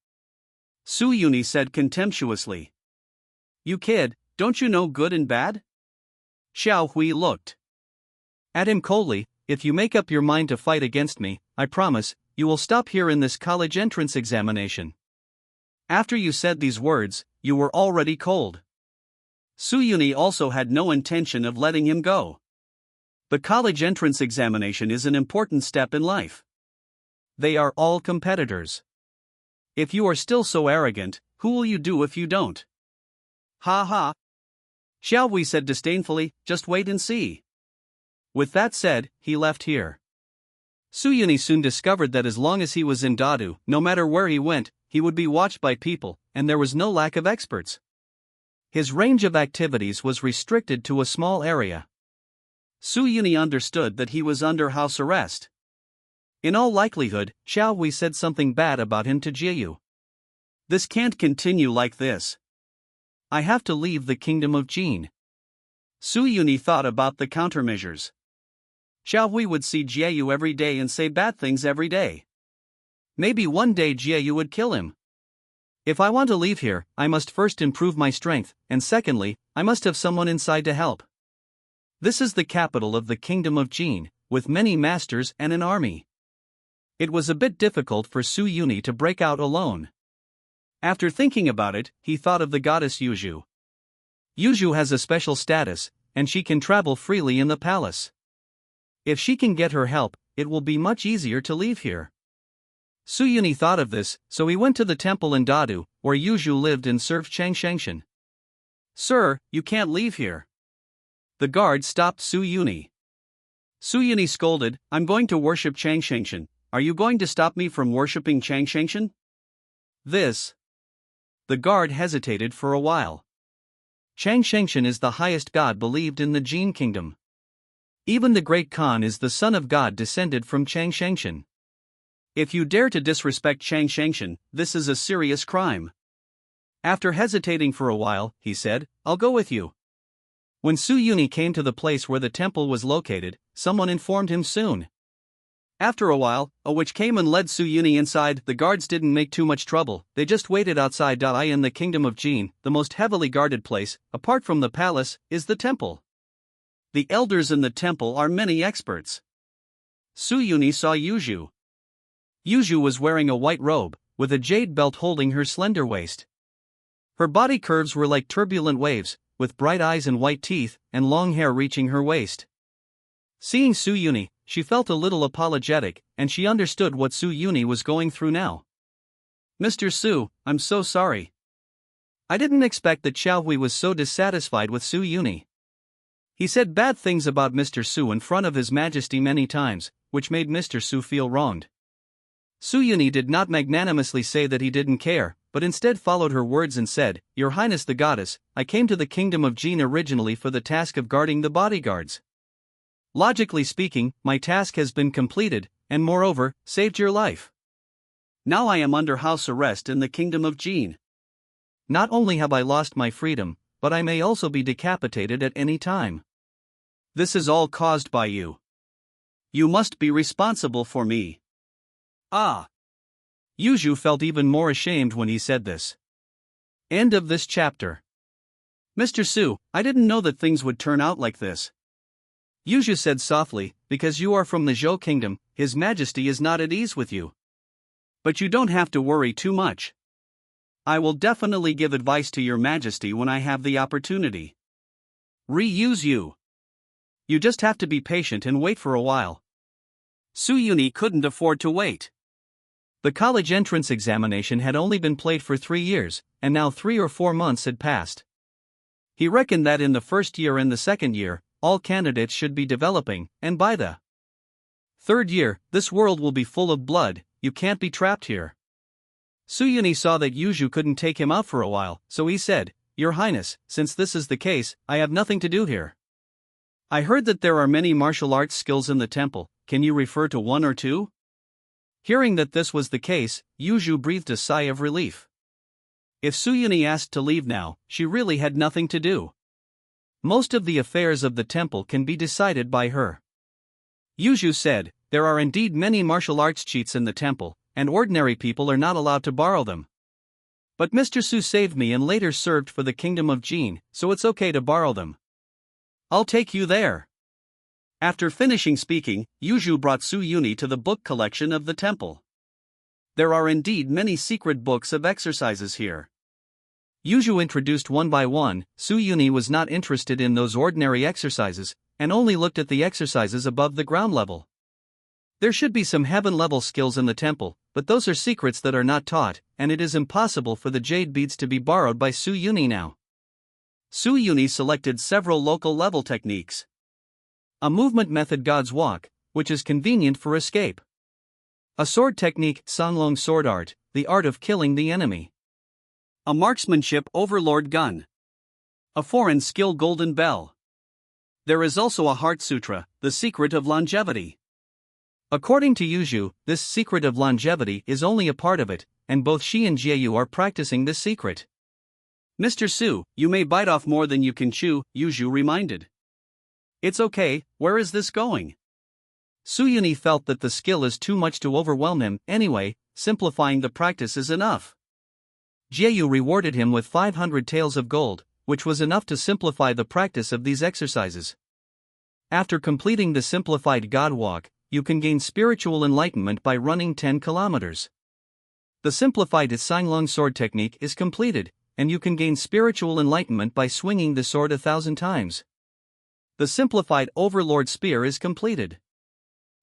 Suyuni said contemptuously. "You kid, don't you know good and bad?" Xiao Hui looked at him coldly. "If you make up your mind to fight against me, I promise, you will stop here in this college entrance examination." After you said these words, you were already cold. Suyuni also had no intention of letting him go. The college entrance examination is an important step in life. They are all competitors. If you are still so arrogant, who will you do if you don't? Ha ha. Xiaohui said disdainfully, "Just wait and see." With that said, he left here. Suyuni soon discovered that as long as he was in Dadu, no matter where he went, he would be watched by people, and there was no lack of experts. His range of activities was restricted to a small area. Suyuni understood that he was under house arrest. In all likelihood, Xiaohui said something bad about him to Jiayu. This can't continue like this. I have to leave the kingdom of Jin. Suyuni thought about the countermeasures. Xiaohui would see Jiayu every day and say bad things every day. Maybe one day Jiayu would kill him. If I want to leave here, I must first improve my strength, and secondly, I must have someone inside to help. This is the capital of the kingdom of Jin, with many masters and an army. It was a bit difficult for Suyuni to break out alone. After thinking about it, he thought of the goddess Yuzhu. Yuzhu has a special status, and she can travel freely in the palace. If she can get her help, it will be much easier to leave here. Suyuni thought of this, so he went to the temple in Dadu, where Yuzhu lived and served Changshangshan. "Sir, you can't leave here." The guard stopped Suyuni. Suyuni scolded, "I'm going to worship Changshangshan. Are you going to stop me from worshipping Changshangshan?" The guard hesitated for a while. Changshangshan is the highest god believed in the Jin kingdom. Even the great Khan is the son of God descended from Changshangshan. If you dare to disrespect Changshangshan, this is a serious crime. After hesitating for a while, he said, "I'll go with you." When Suyuni came to the place where the temple was located, someone informed him soon. After a while, a witch came and led Suyuni inside. The guards didn't make too much trouble, they just waited outside. In the kingdom of Jin, the most heavily guarded place, apart from the palace, is the temple. The elders in the temple are many experts. Suyuni saw Yuzhu. Yuzhu was wearing a white robe, with a jade belt holding her slender waist. Her body curves were like turbulent waves, with bright eyes and white teeth, and long hair reaching her waist. Seeing Suyuni, she felt a little apologetic, and she understood what Suyuni was going through now. "Mr. Su, I'm so sorry. I didn't expect that Xiaohui was so dissatisfied with Suyuni. He said bad things about Mr. Su in front of His Majesty many times, which made Mr. Su feel wronged." Suyuni did not magnanimously say that he didn't care, but instead followed her words and said, "Your Highness the Goddess, I came to the kingdom of Jin originally for the task of guarding the bodyguards. Logically speaking, my task has been completed, and moreover, saved your life. Now I am under house arrest in the kingdom of Jin. Not only have I lost my freedom, but I may also be decapitated at any time. This is all caused by you. You must be responsible for me." "Ah, Yuju felt even more ashamed when he said this. End of this chapter. Mr. Su, I didn't know that things would turn out like this. Yuju said softly, because you are from the Zhou kingdom, His Majesty is not at ease with you. But you don't have to worry too much. I will definitely give advice to your Majesty when I have the opportunity. Reuse you. You just have to be patient and wait for a while. Su Yuni couldn't afford to wait. The college entrance examination had only been played for 3 years, and now 3 or 4 months had passed. He reckoned that in the first year and the second year, all candidates should be developing, and by the third year, this world will be full of blood. You can't be trapped here. Su Yuni saw that Yuju couldn't take him out for a while, so he said, Your Highness, since this is the case, I have nothing to do here. I heard that there are many martial arts skills in the temple, can you refer to 1 or 2? Hearing that this was the case, Yuju breathed a sigh of relief. If Su Yuni asked to leave now, she really had nothing to do. Most of the affairs of the temple can be decided by her. Yuju said, There are indeed many martial arts cheats in the temple, and ordinary people are not allowed to borrow them. But Mr. Su saved me and later served for the kingdom of Jin, so it's okay to borrow them. I'll take you there. After finishing speaking, Yuju brought Su Yuni to the book collection of the temple. There are indeed many secret books of exercises here. Yuju introduced one by one. Su Yuni was not interested in those ordinary exercises, and only looked at the exercises above the ground level. There should be some heaven-level skills in the temple, but those are secrets that are not taught, and it is impossible for the jade beads to be borrowed by Su Yuni now. Su Yuni selected several local-level techniques. A movement method God's Walk, which is convenient for escape. A sword technique Sanglong Sword Art, the art of killing the enemy. A marksmanship Overlord Gun. A foreign skill Golden Bell. There is also a Heart Sutra, the secret of longevity. According to Yuju, this secret of longevity is only a part of it, and both she and Jieyu are practicing this secret. Mr. Su, you may bite off more than you can chew, Yuju reminded. It's okay, where is this going? Su Yuni felt that the skill is too much to overwhelm him. Anyway, simplifying the practice is enough. Jieyu rewarded him with 500 taels of gold, which was enough to simplify the practice of these exercises. After completing the simplified God Walk, you can gain spiritual enlightenment by running 10 kilometers. The simplified Sanglong sword technique is completed, and you can gain spiritual enlightenment by swinging the sword 1,000 times. The simplified Overlord spear is completed.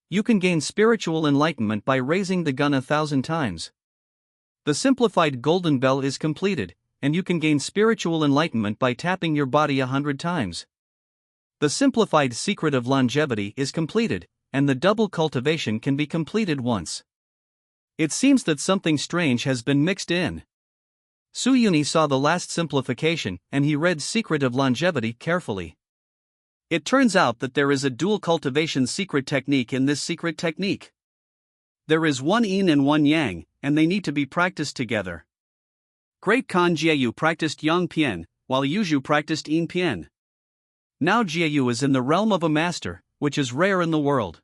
You can gain spiritual enlightenment by raising the gun 1,000 times. The simplified Golden Bell is completed, and you can gain spiritual enlightenment by tapping your body 100 times. The simplified Secret of Longevity is completed, and the double cultivation can be completed once. It seems that something strange has been mixed in. Su Yuni saw the last simplification, and he read Secret of Longevity carefully. It turns out that there is a dual cultivation secret technique in this secret technique. There is one yin and one yang, and they need to be practiced together. Great Khan Jieyu practiced Yang Pian, while Yuju practiced Yin Pian. Now Jieyu is in the realm of a master, which is rare in the world.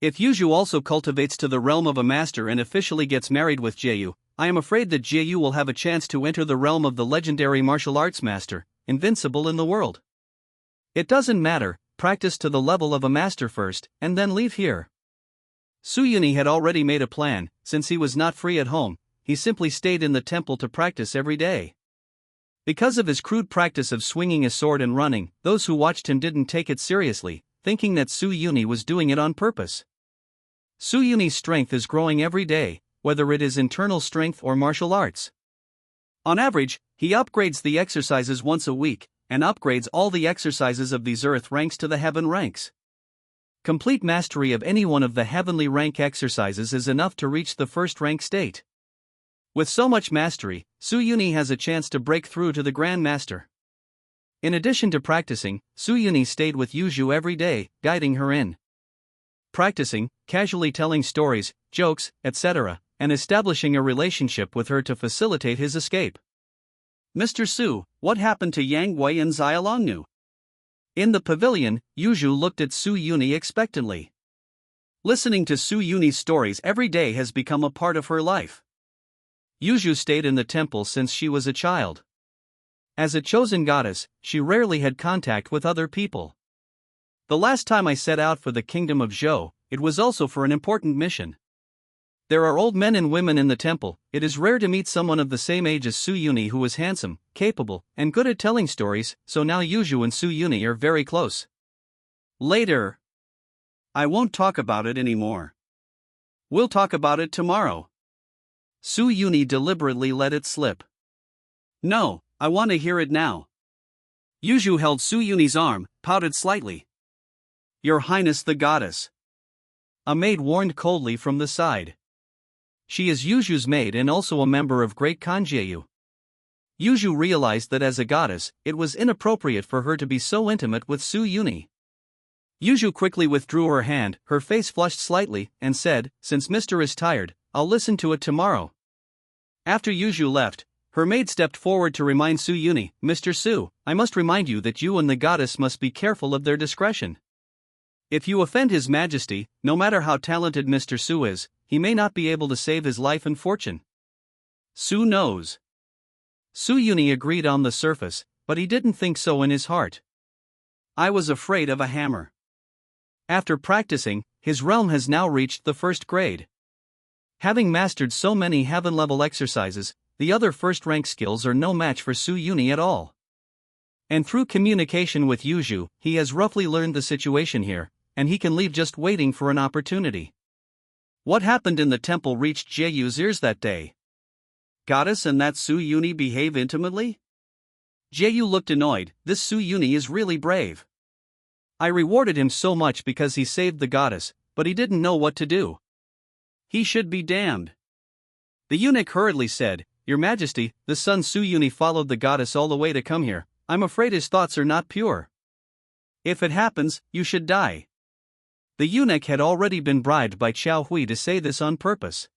If Yuju also cultivates to the realm of a master and officially gets married with Jieyu, I am afraid that Jieyu will have a chance to enter the realm of the legendary martial arts master, invincible in the world. It doesn't matter, practice to the level of a master first, and then leave here. Su Yuni had already made a plan. Since he was not free at home, he simply stayed in the temple to practice every day. Because of his crude practice of swinging a sword and running, those who watched him didn't take it seriously, thinking that Su Yuni was doing it on purpose. Su Yuni's strength is growing every day, whether it is internal strength or martial arts. On average, he upgrades the exercises once a week, and upgrades all the exercises of these earth ranks to the heaven ranks. Complete mastery of any one of the heavenly rank exercises is enough to reach the first rank state. With so much mastery, Su Yuni has a chance to break through to the Grand Master. In addition to practicing, Su Yuni stayed with Yuju every day, guiding her in practicing, casually telling stories, jokes, etc., and establishing a relationship with her to facilitate his escape. Mr. Su, what happened to Yang Wei and Xiaolongnu? In the pavilion, Yuju looked at Su Yuni expectantly. Listening to Su Yuni's stories every day has become a part of her life. Yuju stayed in the temple since she was a child. As a chosen goddess, she rarely had contact with other people. The last time I set out for the kingdom of Zhou, it was also for an important mission. There are old men and women in the temple. It is rare to meet someone of the same age as Su Yuni who is handsome, capable, and good at telling stories, so now Yuju and Su Yuni are very close. Later. I won't talk about it anymore. We'll talk about it tomorrow. Su Yuni deliberately let it slip. No, I want to hear it now. Yuju held Su Yuni's arm, pouted slightly. Your Highness the Goddess. A maid warned coldly from the side. She is Yuju's maid and also a member of Great Khan Jieyu. Yuju realized that as a goddess, it was inappropriate for her to be so intimate with Su Yuni. Yuju quickly withdrew her hand, her face flushed slightly, and said, "Since Mr. is tired, I'll listen to it tomorrow." After Yuju left, her maid stepped forward to remind Su Yuni, "Mr. Su, I must remind you that you and the goddess must be careful of their discretion. If you offend His Majesty, no matter how talented Mr. Su is, he may not be able to save his life and fortune." Su knows. Su Yuni agreed on the surface, but he didn't think so in his heart. I was afraid of a hammer. After practicing, his realm has now reached the first grade. Having mastered so many heaven-level exercises, the other first-rank skills are no match for Su Yuni at all. And through communication with Yuju, he has roughly learned the situation here, and he can leave just waiting for an opportunity. What happened in the temple reached Jieyu's ears that day. Goddess and that Su Yuni behave intimately? Jieyu looked annoyed. This Su Yuni is really brave. I rewarded him so much because he saved the goddess, but he didn't know what to do. He should be damned. The eunuch hurriedly said, "Your Majesty, the son Su Yuni followed the goddess all the way to come here. I'm afraid his thoughts are not pure. If it happens, you should die." The eunuch had already been bribed by Qiao Hui to say this on purpose.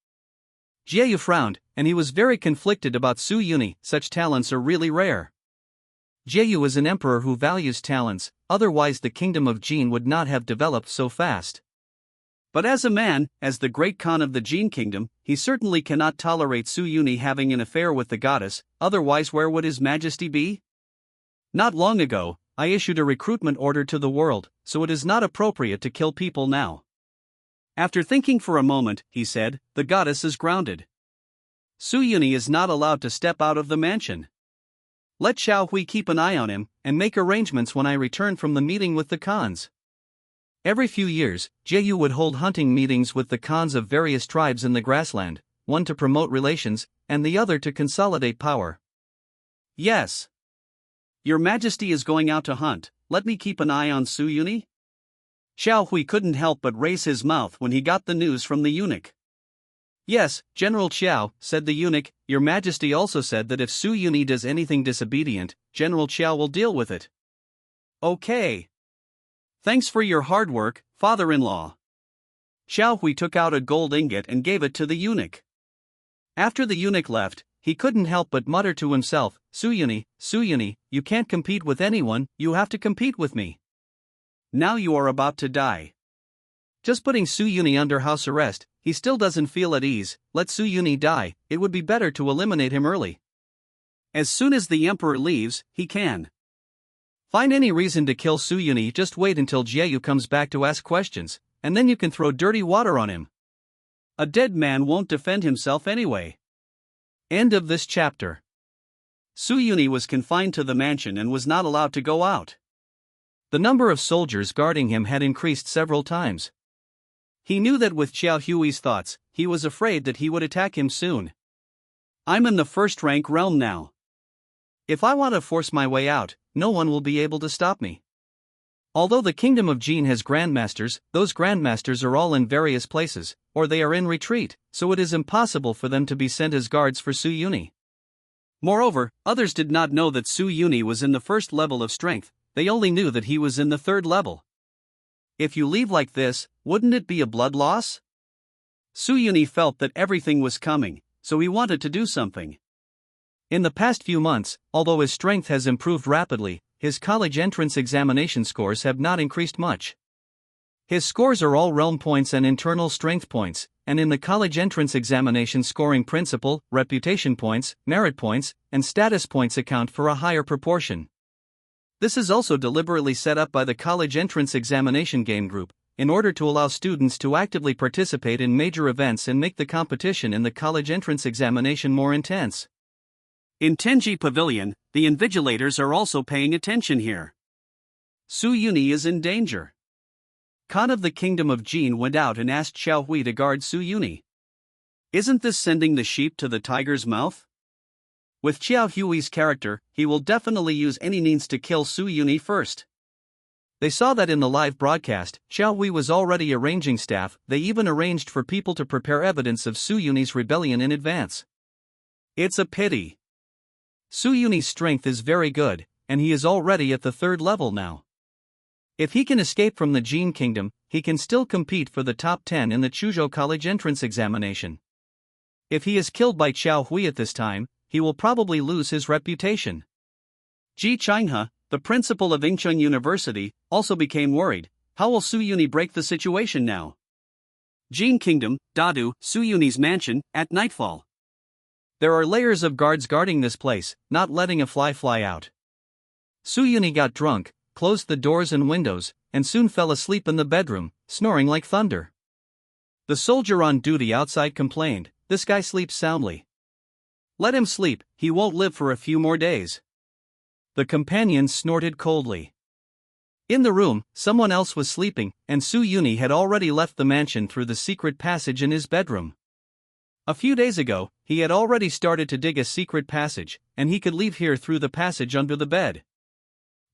Jieyu frowned, and he was very conflicted about Su Yuni. Such talents are really rare. Jieyu is an emperor who values talents, otherwise the kingdom of Jin would not have developed so fast. But as a man, as the great Khan of the Jin kingdom, he certainly cannot tolerate Su Yuni having an affair with the goddess, otherwise where would His Majesty be? Not long ago, I issued a recruitment order to the world, so it is not appropriate to kill people now. After thinking for a moment, he said, "The goddess is grounded. Su Yuni is not allowed to step out of the mansion. Let Xiao Hui keep an eye on him, and make arrangements when I return from the meeting with the Khans." Every few years, Jieyu would hold hunting meetings with the Khans of various tribes in the grassland, one to promote relations, and the other to consolidate power. "Yes. Your Majesty is going out to hunt, let me keep an eye on Su Yuni?" Xiao Hui couldn't help but raise his mouth when he got the news from the eunuch. "Yes, General Qiao," said the eunuch, "Your Majesty also said that if Su Yuni does anything disobedient, General Qiao will deal with it." "Okay. Thanks for your hard work, father-in-law." Xiao Hui took out a gold ingot and gave it to the eunuch. After the eunuch left, he couldn't help but mutter to himself, Su Yuni, you can't compete with anyone, you have to compete with me. Now you are about to die." Just putting Su Yuni under house arrest, he still doesn't feel at ease. Let Su Yuni die, it would be better to eliminate him early. As soon as the emperor leaves, he can find any reason to kill Su Yuni. Just wait until Jieyu comes back to ask questions, and then you can throw dirty water on him. A dead man won't defend himself anyway. End of this chapter. Su Yuni was confined to the mansion and was not allowed to go out. The number of soldiers guarding him had increased several times. He knew that with Qiao Hui's thoughts, he was afraid that he would attack him soon. "I'm in the first-rank realm now. If I want to force my way out, no one will be able to stop me." Although the kingdom of Jin has grandmasters, those grandmasters are all in various places, or they are in retreat, so it is impossible for them to be sent as guards for Su Yuni. Moreover, others did not know that Su Yuni was in the first level of strength, they only knew that he was in the third level. If you leave like this, wouldn't it be a blood loss? Su Yuni felt that everything was coming, so he wanted to do something. In the past few months, although his strength has improved rapidly, his college entrance examination scores have not increased much. His scores are all realm points and internal strength points, and in the college entrance examination scoring principal, reputation points, merit points, and status points account for a higher proportion. This is also deliberately set up by the college entrance examination game group, in order to allow students to actively participate in major events and make the competition in the college entrance examination more intense. In Tenji Pavilion, the invigilators are also paying attention here. Su Yuni is in danger. Khan of the Kingdom of Jin went out and asked Xiao Hui to guard Su Yuni. Isn't this sending the sheep to the tiger's mouth? With Xiao Hui's character, he will definitely use any means to kill Su Yuni first. They saw that in the live broadcast, Xiao Hui was already arranging staff. They even arranged for people to prepare evidence of Su Yuni's rebellion in advance. It's a pity. Su Yuni's strength is very good, and he is already at the 3rd level now. If he can escape from the Jin Kingdom, he can still compete for the top 10 in the Chuzhou College entrance examination. If he is killed by Xiao Hui at this time, he will probably lose his reputation. Ji Changhe, the principal of Incheon University, also became worried. How will Su Yuni break the situation now? Jin Kingdom, Dadu, Su Yuni's mansion, at nightfall. There are layers of guards guarding this place, not letting a fly out. Su Yuni got drunk, closed the doors and windows, and soon fell asleep in the bedroom, snoring like thunder. The soldier on duty outside complained, "This guy sleeps soundly. Let him sleep, he won't live for a few more days." The companions snorted coldly. In the room, someone else was sleeping, and Su Yuni had already left the mansion through the secret passage in his bedroom. A few days ago, he had already started to dig a secret passage, and he could leave here through the passage under the bed.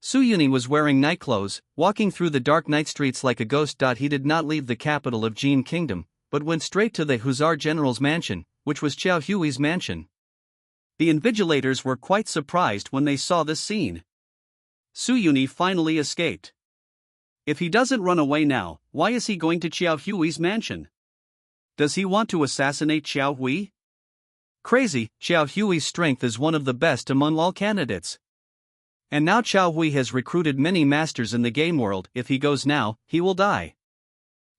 Su Yuni was wearing night clothes, walking through the dark night streets like a ghost. He did not leave the capital of Jin Kingdom, but went straight to the Hussar General's mansion, which was Xiao Hui's mansion. The invigilators were quite surprised when they saw this scene. Su Yuni finally escaped. If he doesn't run away now, why is he going to Xiao Hui's mansion? Does he want to assassinate Xiao Hui? Crazy, Xiao Hui's strength is one of the best among all candidates. And now Xiao Hui has recruited many masters in the game world. If he goes now, he will die.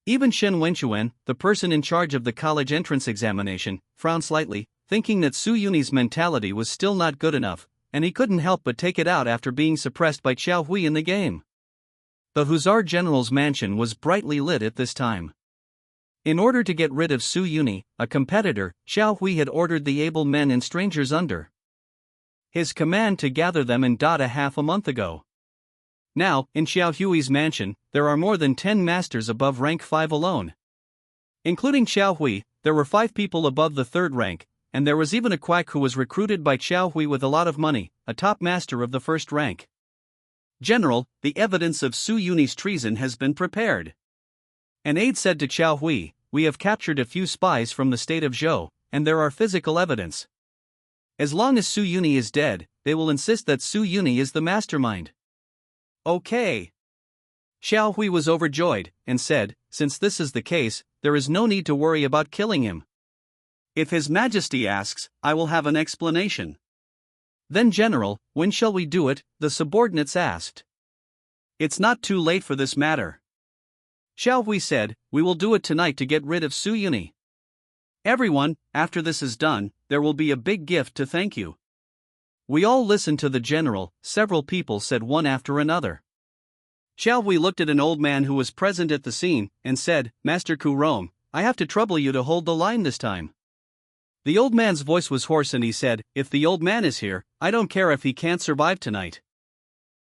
Even Shen Wenchuan, the person in charge of the college entrance examination, frowned slightly, thinking that Su Yuni's mentality was still not good enough, and he couldn't help but take it out after being suppressed by Xiao Hui in the game. The Hussar General's mansion was brightly lit at this time. In order to get rid of Su Yuni, a competitor, Xiao Hui had ordered the able men and strangers under his command to gather them in Dada half a month ago. Now, in Xiao Hui's mansion, there are more than 10 masters above rank 5 alone. Including Xiao Hui, there were 5 people above the 3rd rank, and there was even a quack who was recruited by Xiao Hui with a lot of money, a top master of the 1st rank. General, the evidence of Su Yuni's treason has been prepared. An aide said to Xiao Hui, "We have captured a few spies from the state of Zhou, and there are physical evidence. As long as Su Yuni is dead, they will insist that Su Yuni is the mastermind." Okay. Xiao Hui was overjoyed, and said, "Since this is the case, there is no need to worry about killing him. If His Majesty asks, I will have an explanation." "Then General, when shall we do it?" the subordinates asked. "It's not too late for this matter." Xiao Hui said, "We will do it tonight to get rid of Su Yuni. Everyone, after this is done, there will be a big gift to thank you." We all listened to the general, several people said one after another. Xiao Hui looked at an old man who was present at the scene, and said, "Master Kurome, I have to trouble you to hold the line this time." The old man's voice was hoarse and he said, "If the old man is here, I don't care if he can't survive tonight."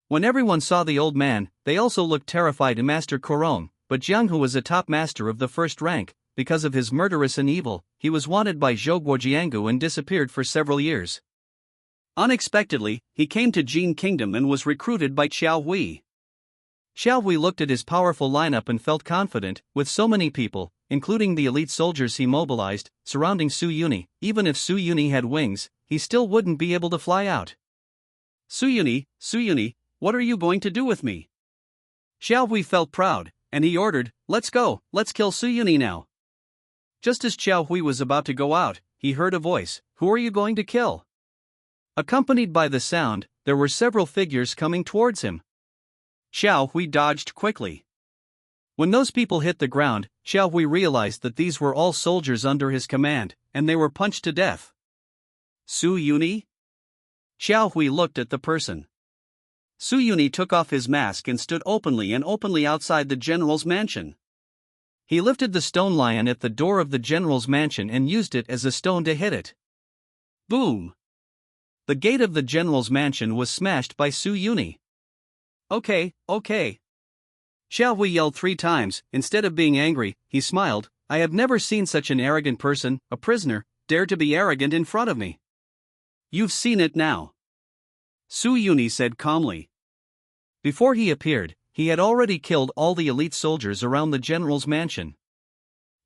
When everyone saw the old man, they also looked terrified to Master Kurome, but Jiang, who was a top master of the 1st rank, because of his murderous and evil, he was wanted by Zhou Guojiangu and disappeared for several years. Unexpectedly, he came to Jin Kingdom and was recruited by Xiao Hui. Xiao Hui looked at his powerful lineup and felt confident. With so many people, including the elite soldiers he mobilized, surrounding Su Yuni, even if Su Yuni had wings, he still wouldn't be able to fly out. Su Yuni, what are you going to do with me?" Xiao Hui felt proud, and he ordered, "Let's go, let's kill Su Yuni now." Just as Xiao Hui was about to go out, he heard a voice, "Who are you going to kill?" Accompanied by the sound, there were several figures coming towards him. Xiao Hui dodged quickly. When those people hit the ground, Xiao Hui realized that these were all soldiers under his command, and they were punched to death. Su Yuni? Xiao Hui looked at the person. Su Yuni took off his mask and stood openly outside the general's mansion. He lifted the stone lion at the door of the general's mansion and used it as a stone to hit it. Boom! The gate of the general's mansion was smashed by Su Yuni. Okay. Xiao Hui yelled 3 times. Instead of being angry, he smiled. I have never seen such an arrogant person, a prisoner, dare to be arrogant in front of me. You've seen it now, Su Yuni said calmly. Before he appeared, he had already killed all the elite soldiers around the general's mansion.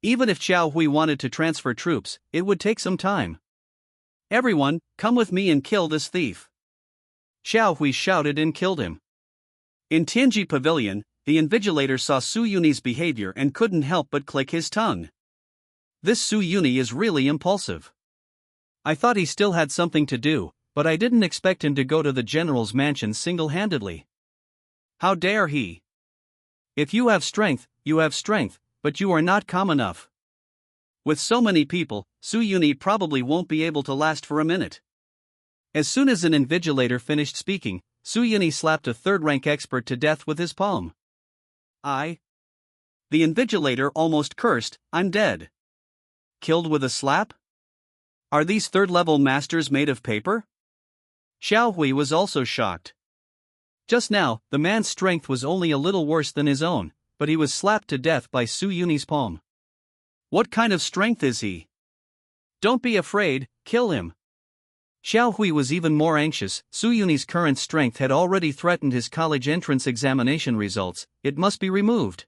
Even if Xiao Hui wanted to transfer troops, it would take some time. Everyone, come with me and kill this thief, Xiao Hui shouted and killed him. In Tianji Pavilion, the invigilator saw Su Yuni's behavior and couldn't help but click his tongue. This Su Yuni is really impulsive. I thought he still had something to do, but I didn't expect him to go to the general's mansion single-handedly. How dare he? If you have strength, but you are not calm enough. With so many people, Su Yuni probably won't be able to last for a minute. As soon as an invigilator finished speaking, Su Yuni slapped a third-rank expert to death with his palm. The invigilator almost cursed, I'm dead. Killed with a slap? Are these third-level masters made of paper? Xiao Hui was also shocked. Just now, the man's strength was only a little worse than his own, but he was slapped to death by Su Yuni's palm. What kind of strength is he? Don't be afraid, kill him. Xiao Hui was even more anxious. Su Yuni's current strength had already threatened his college entrance examination results. It must be removed.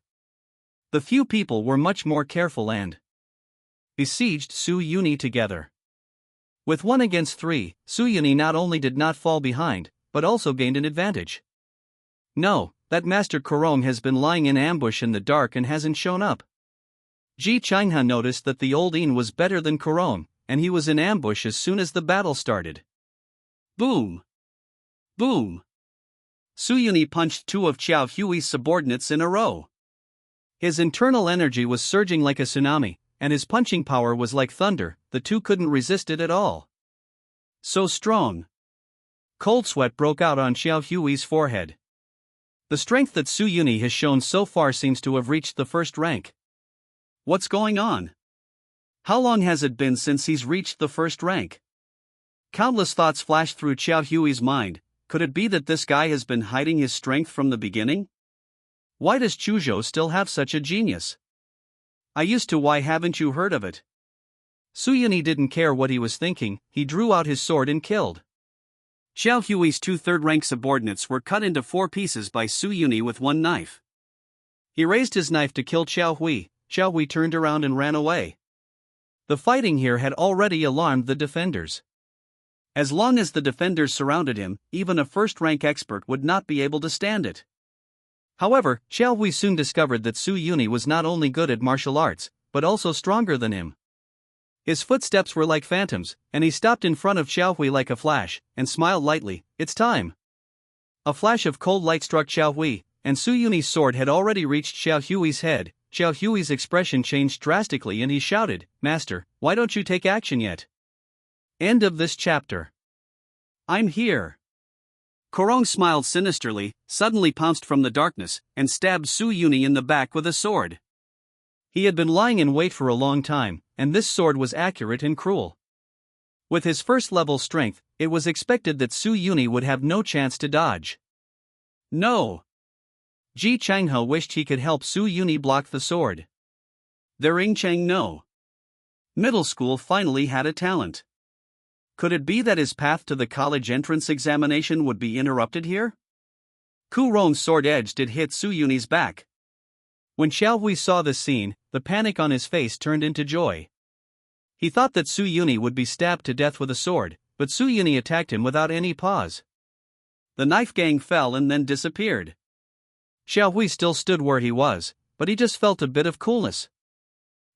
The few people were much more careful and besieged Su Yuni together. With 1 against 3, Su Yuni not only did not fall behind, but also gained an advantage. No, that Master Kurong has been lying in ambush in the dark and hasn't shown up. Ji Changha noticed that the old In was better than Kurong, and he was in ambush as soon as the battle started. Boom! Boom! Su Yuni punched 2 of Xiao Hui's subordinates in a row. His internal energy was surging like a tsunami, and his punching power was like thunder. The 2 couldn't resist it at all. So strong. Cold sweat broke out on Xiao Hui's forehead. The strength that Su Yuni has shown so far seems to have reached the 1st rank. What's going on? How long has it been since he's reached the 1st rank? Countless thoughts flashed through Xiao Hui's mind. Could it be that this guy has been hiding his strength from the beginning? Why does Chuzhou still have such a genius? Why haven't you heard of it? Su Yuni didn't care what he was thinking. He drew out his sword and killed. Xiao Hui's 2 third-rank subordinates were cut into 4 pieces by Su Yuni with 1 knife. He raised his knife to kill Xiao Hui. Xiao Hui turned around and ran away. The fighting here had already alarmed the defenders. As long as the defenders surrounded him, even a 1st-rank expert would not be able to stand it. However, Xiao Hui soon discovered that Su Yuni was not only good at martial arts, but also stronger than him. His footsteps were like phantoms, and he stopped in front of Xiao Hui like a flash, and smiled lightly. It's time. A flash of cold light struck Xiao Hui, and Su Yuni's sword had already reached Xiao Hui's head. Xiao Hui's expression changed drastically and he shouted, Master, why don't you take action yet? End of this chapter. I'm here. Kurong smiled sinisterly, suddenly pounced from the darkness, and stabbed Su Yuni in the back with a sword. He had been lying in wait for a long time, and this sword was accurate and cruel. With his 1st-level strength, it was expected that Su Yuni would have no chance to dodge. No! Ji Changhe wished he could help Su Yuni block the sword. Ring Chang no. Middle school finally had a talent. Could it be that his path to the college entrance examination would be interrupted here? Kurong's sword edge did hit Su Yuni's back. When Xiao Hui saw this scene, the panic on his face turned into joy. He thought that Su Yuni would be stabbed to death with a sword, but Su Yuni attacked him without any pause. The knife gang fell and then disappeared. Xiao Hui still stood where he was, but he just felt a bit of coolness.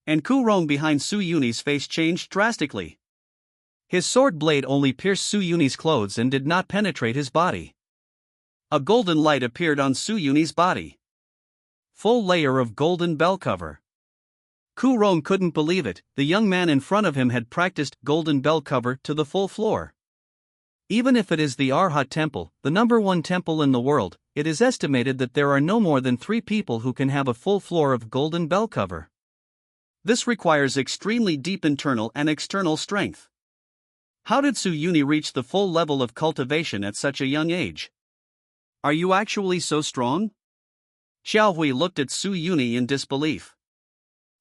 And Kurong behind Su Yuni's face changed drastically. His sword blade only pierced Su Yuni's clothes and did not penetrate his body. A golden light appeared on Su Yuni's body. Full layer of golden bell cover. Ku Rong couldn't believe it, the young man in front of him had practiced golden bell cover to the full floor. Even if it is the Arhat temple, the #1 temple in the world, it is estimated that there are no more than 3 people who can have a full floor of golden bell cover. This requires extremely deep internal and external strength. How did Su Yuni reach the full level of cultivation at such a young age? Are you actually so strong? Xiao Hui looked at Su Yuni in disbelief.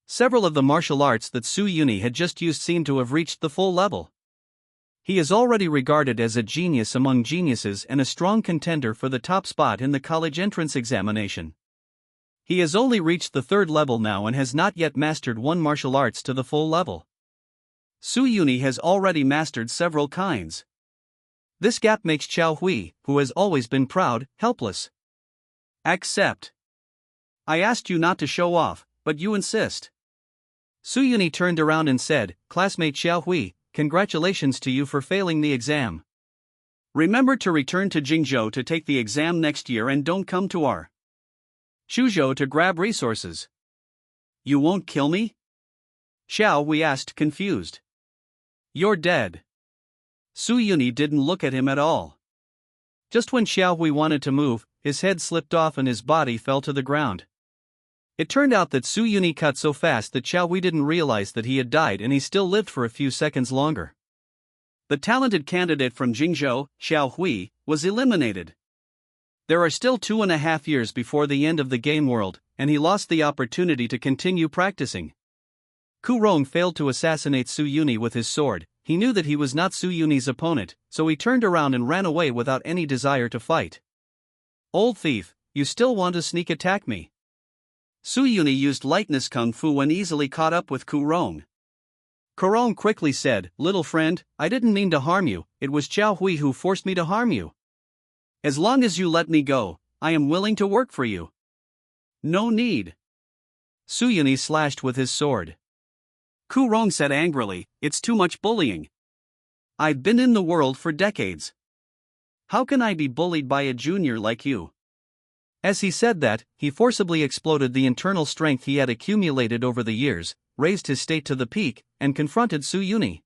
Several of the martial arts that Su Yuni had just used seemed to have reached the full level. He is already regarded as a genius among geniuses and a strong contender for the top spot in the college entrance examination. He has only reached the 3rd level now and has not yet mastered one martial arts to the full level. Su Yuni has already mastered several kinds. This gap makes Xiao Hui, who has always been proud, helpless. Accept. I asked you not to show off, but you insist. Su Yuni turned around and said, "Classmate Xiao Hui, congratulations to you for failing the exam. Remember to return to Jingzhou to take the exam next year and don't come to our Chuzhou to grab resources." You won't kill me? Xiao Hui asked, confused. You're dead. Su Yuni didn't look at him at all. Just when Xiao Hui wanted to move, his head slipped off and his body fell to the ground. It turned out that Su Yuni cut so fast that Xiao Hui didn't realize that he had died and he still lived for a few seconds longer. The talented candidate from Jingzhou, Xiao Hui, was eliminated. There are still 2.5 years before the end of the game world, and he lost the opportunity to continue practicing. Ku Rong failed to assassinate Su Yuni with his sword. He knew that he was not Su Yuni's opponent, so he turned around and ran away without any desire to fight. Old thief, you still want to sneak attack me? Su Yuni used lightness kung fu and easily caught up with Ku Rong. Ku Rong quickly said, "Little friend, I didn't mean to harm you, it was Xiao Hui who forced me to harm you. As long as you let me go, I am willing to work for you." No need. Su Yuni slashed with his sword. Ku Rong said angrily, "It's too much bullying. I've been in the world for decades. How can I be bullied by a junior like you?" As he said that, he forcibly exploded the internal strength he had accumulated over the years, raised his state to the peak, and confronted Su Yuni.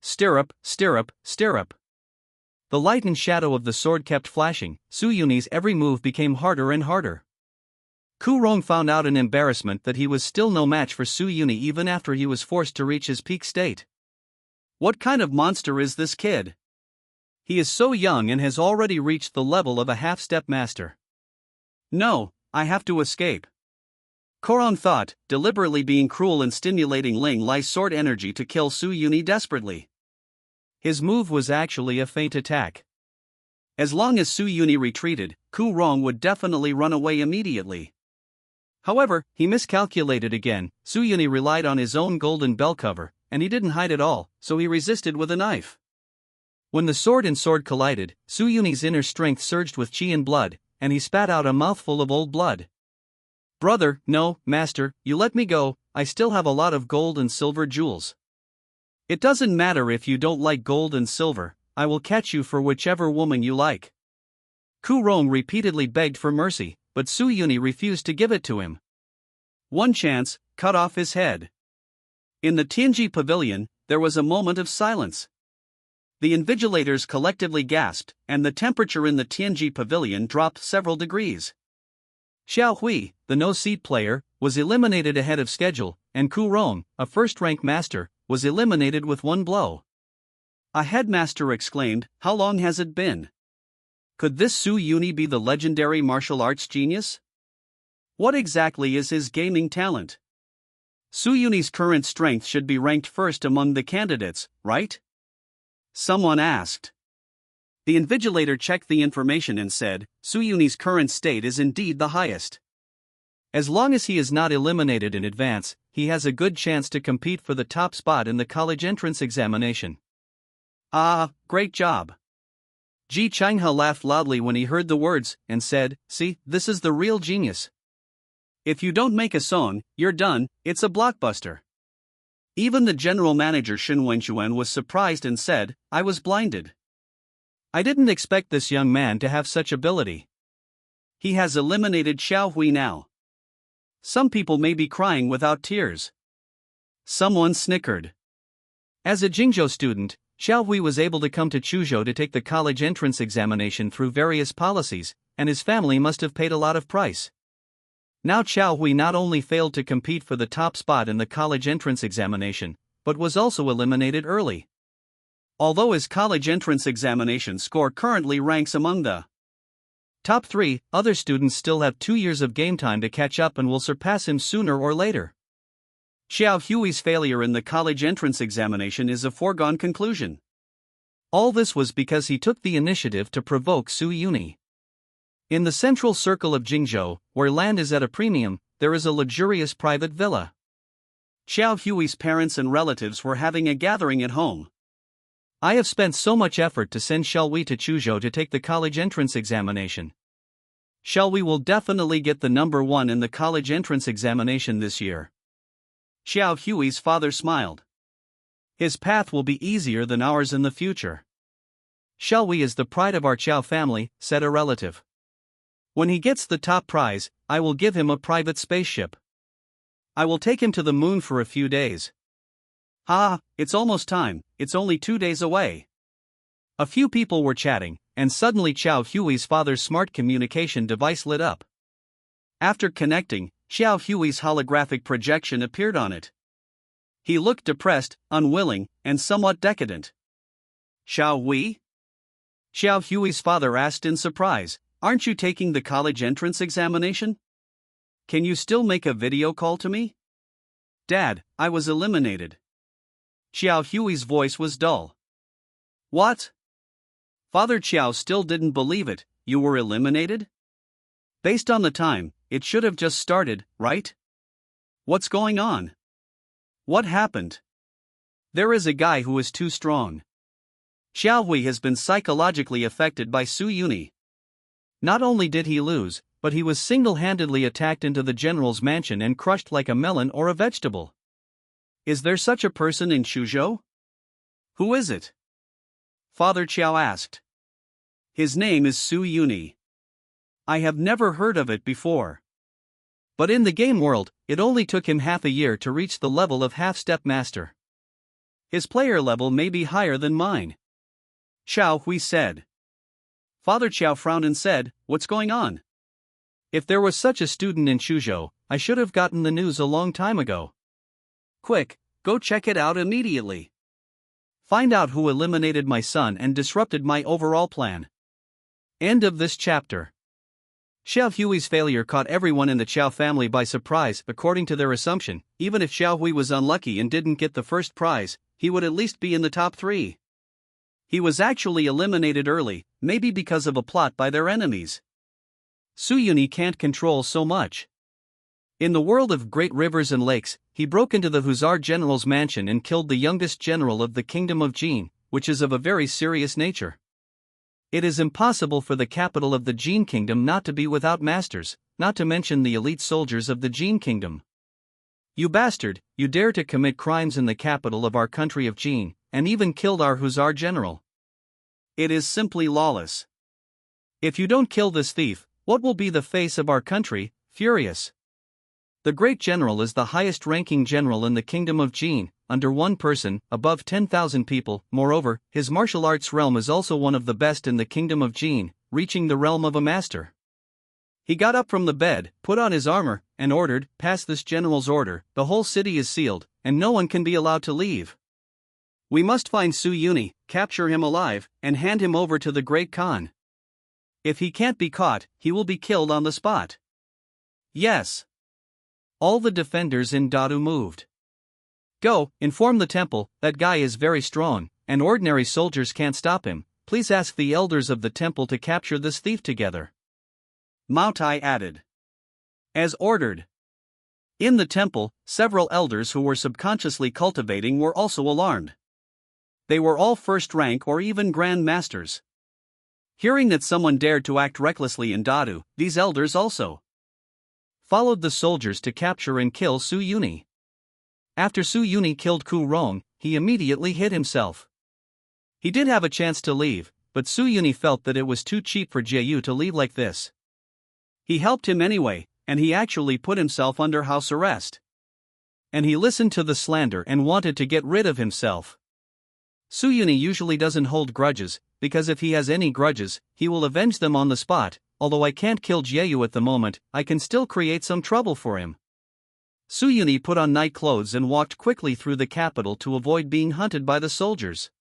Stirrup, stirrup, stirrup. The light and shadow of the sword kept flashing. Su Yuni's every move became harder and harder. Ku Rong found out in embarrassment that he was still no match for Su Yuni even after he was forced to reach his peak state. What kind of monster is this kid? He is so young and has already reached the level of a half-step master. No, I have to escape. Ku Rong thought, deliberately being cruel and stimulating Ling Lai's sword energy to kill Su Yuni desperately. His move was actually a feint attack. As long as Su Yuni retreated, Ku Rong would definitely run away immediately. However, he miscalculated again. Su Yuni relied on his own golden bell cover, and he didn't hide at all, so he resisted with a knife. When the sword and sword collided, Su Yuni's inner strength surged with chi and blood, and he spat out a mouthful of old blood. Brother, no, master, you let me go, I still have a lot of gold and silver jewels. It doesn't matter if you don't like gold and silver, I will catch you for whichever woman you like. Ku Rong repeatedly begged for mercy, but Su Yuni refused to give it to him. One chance, cut off his head. In the Tianji Pavilion, there was a moment of silence. The invigilators collectively gasped, and the temperature in the Tianji Pavilion dropped several degrees. Xiao Hui, the no-seat player, was eliminated ahead of schedule, and Ku Rong, a first-rank master, was eliminated with one blow. A headmaster exclaimed, "How long has it been? Could this Su Yuni be the legendary martial arts genius? What exactly is his gaming talent? Su Yuni's current strength should be ranked first among the candidates, right?" Someone asked. The invigilator checked the information and said, "Su Yuni's current state is indeed the highest. As long as he is not eliminated in advance, he has a good chance to compete for the top spot in the college entrance examination." Ah, great job. Ji Changhe laughed loudly when he heard the words, and said, "See, this is the real genius. If you don't make a song, you're done, it's a blockbuster." Even the general manager Shen Wenxuan was surprised and said, "I was blinded. I didn't expect this young man to have such ability. He has eliminated Xiao Hui now. Some people may be crying without tears. Someone snickered. As a Jingzhou student, Xiao Hui was able to come to Chuzhou to take the college entrance examination through various policies, and his family must have paid a lot of price. Now Xiao Hui not only failed to compete for the top spot in the college entrance examination, but was also eliminated early. Although his college entrance examination score currently ranks among the top 3, other students still have 2 years of game time to catch up and will surpass him sooner or later. Xiao Hui's failure in the college entrance examination is a foregone conclusion. All this was because he took the initiative to provoke Su Yuni. In the central circle of Jingzhou, where land is at a premium, there is a luxurious private villa. Xiao Hui's parents and relatives were having a gathering at home. I have spent so much effort to send Xiao Hui to Chuzhou to take the college entrance examination. Xiao Hui will definitely get the number 1 in the college entrance examination this year. Xiao Hui's father smiled. His path will be easier than ours in the future. Xiao Hui is the pride of our Qiao family, said a relative. When he gets the top prize, I will give him a private spaceship. I will take him to the moon for a few days. It's almost time, it's only 2 days away. A few people were chatting, and suddenly Xiao Hui's father's smart communication device lit up. After connecting, Xiao Hui's holographic projection appeared on it. He looked depressed, unwilling, and somewhat decadent. Xiao Hui? Xiao Hui's father asked in surprise, aren't you taking the college entrance examination? Can you still make a video call to me? Dad, I was eliminated. Xiao Hui's voice was dull. What? Father Qiao still didn't believe it. You were eliminated? Based on the time, it should have just started, right? What's going on? What happened? There is a guy who is too strong. Xiao Hui has been psychologically affected by Su Yuni. Not only did he lose, but he was single-handedly attacked into the general's mansion and crushed like a melon or a vegetable. Is there such a person in Chuzhou? Who is it? Father Qiao asked. His name is Su Yuni. I have never heard of it before. But in the game world, it only took him half a year to reach the level of half-step master. His player level may be higher than mine. Xiao Hui said. Father Qiao frowned and said, what's going on? If there was such a student in Chuzhou, I should have gotten the news a long time ago. Quick, go check it out immediately. Find out who eliminated my son and disrupted my overall plan. End of this chapter. Xiao Hui's failure caught everyone in the Qiao family by surprise. According to their assumption, even if Xiao Hui was unlucky and didn't get the first prize, he would at least be in the top 3. He was actually eliminated early, maybe because of a plot by their enemies. Su Yuni can't control so much. In the world of great rivers and lakes, he broke into the Hussar general's mansion and killed the youngest general of the kingdom of Jin, which is of a very serious nature. It is impossible for the capital of the Jin kingdom not to be without masters, not to mention the elite soldiers of the Jin kingdom. You bastard, you dare to commit crimes in the capital of our country of Jin, and even killed our Hussar general. It is simply lawless. If you don't kill this thief, what will be the face of our country? Furious. The great general is the highest-ranking general in the kingdom of Jin, under one person, above 10,000 people. Moreover, his martial arts realm is also one of the best in the kingdom of Jin, reaching the realm of a master. He got up from the bed, put on his armor, and ordered, pass this general's order, the whole city is sealed, and no one can be allowed to leave. We must find Su Yuni, capture him alive, and hand him over to the Great Khan. If he can't be caught, he will be killed on the spot. Yes. All the defenders in Dadu moved. Go, inform the temple, that guy is very strong, and ordinary soldiers can't stop him. Please ask the elders of the temple to capture this thief together. Mao Tai added. As ordered. In the temple, several elders who were subconsciously cultivating were also alarmed. They were all first rank or even grand masters. Hearing that someone dared to act recklessly in Dadu, these elders also followed the soldiers to capture and kill Su Yuni. After Su Yuni killed Ku Rong, he immediately hid himself. He did have a chance to leave, but Su Yuni felt that it was too cheap for Jie Yu to leave like this. He helped him anyway, and he actually put himself under house arrest. And he listened to the slander and wanted to get rid of himself. Suyuni usually doesn't hold grudges, because if he has any grudges, he will avenge them on the spot. Although I can't kill Jeyu at the moment, I can still create some trouble for him. Suyuni put on night clothes and walked quickly through the capital to avoid being hunted by the soldiers.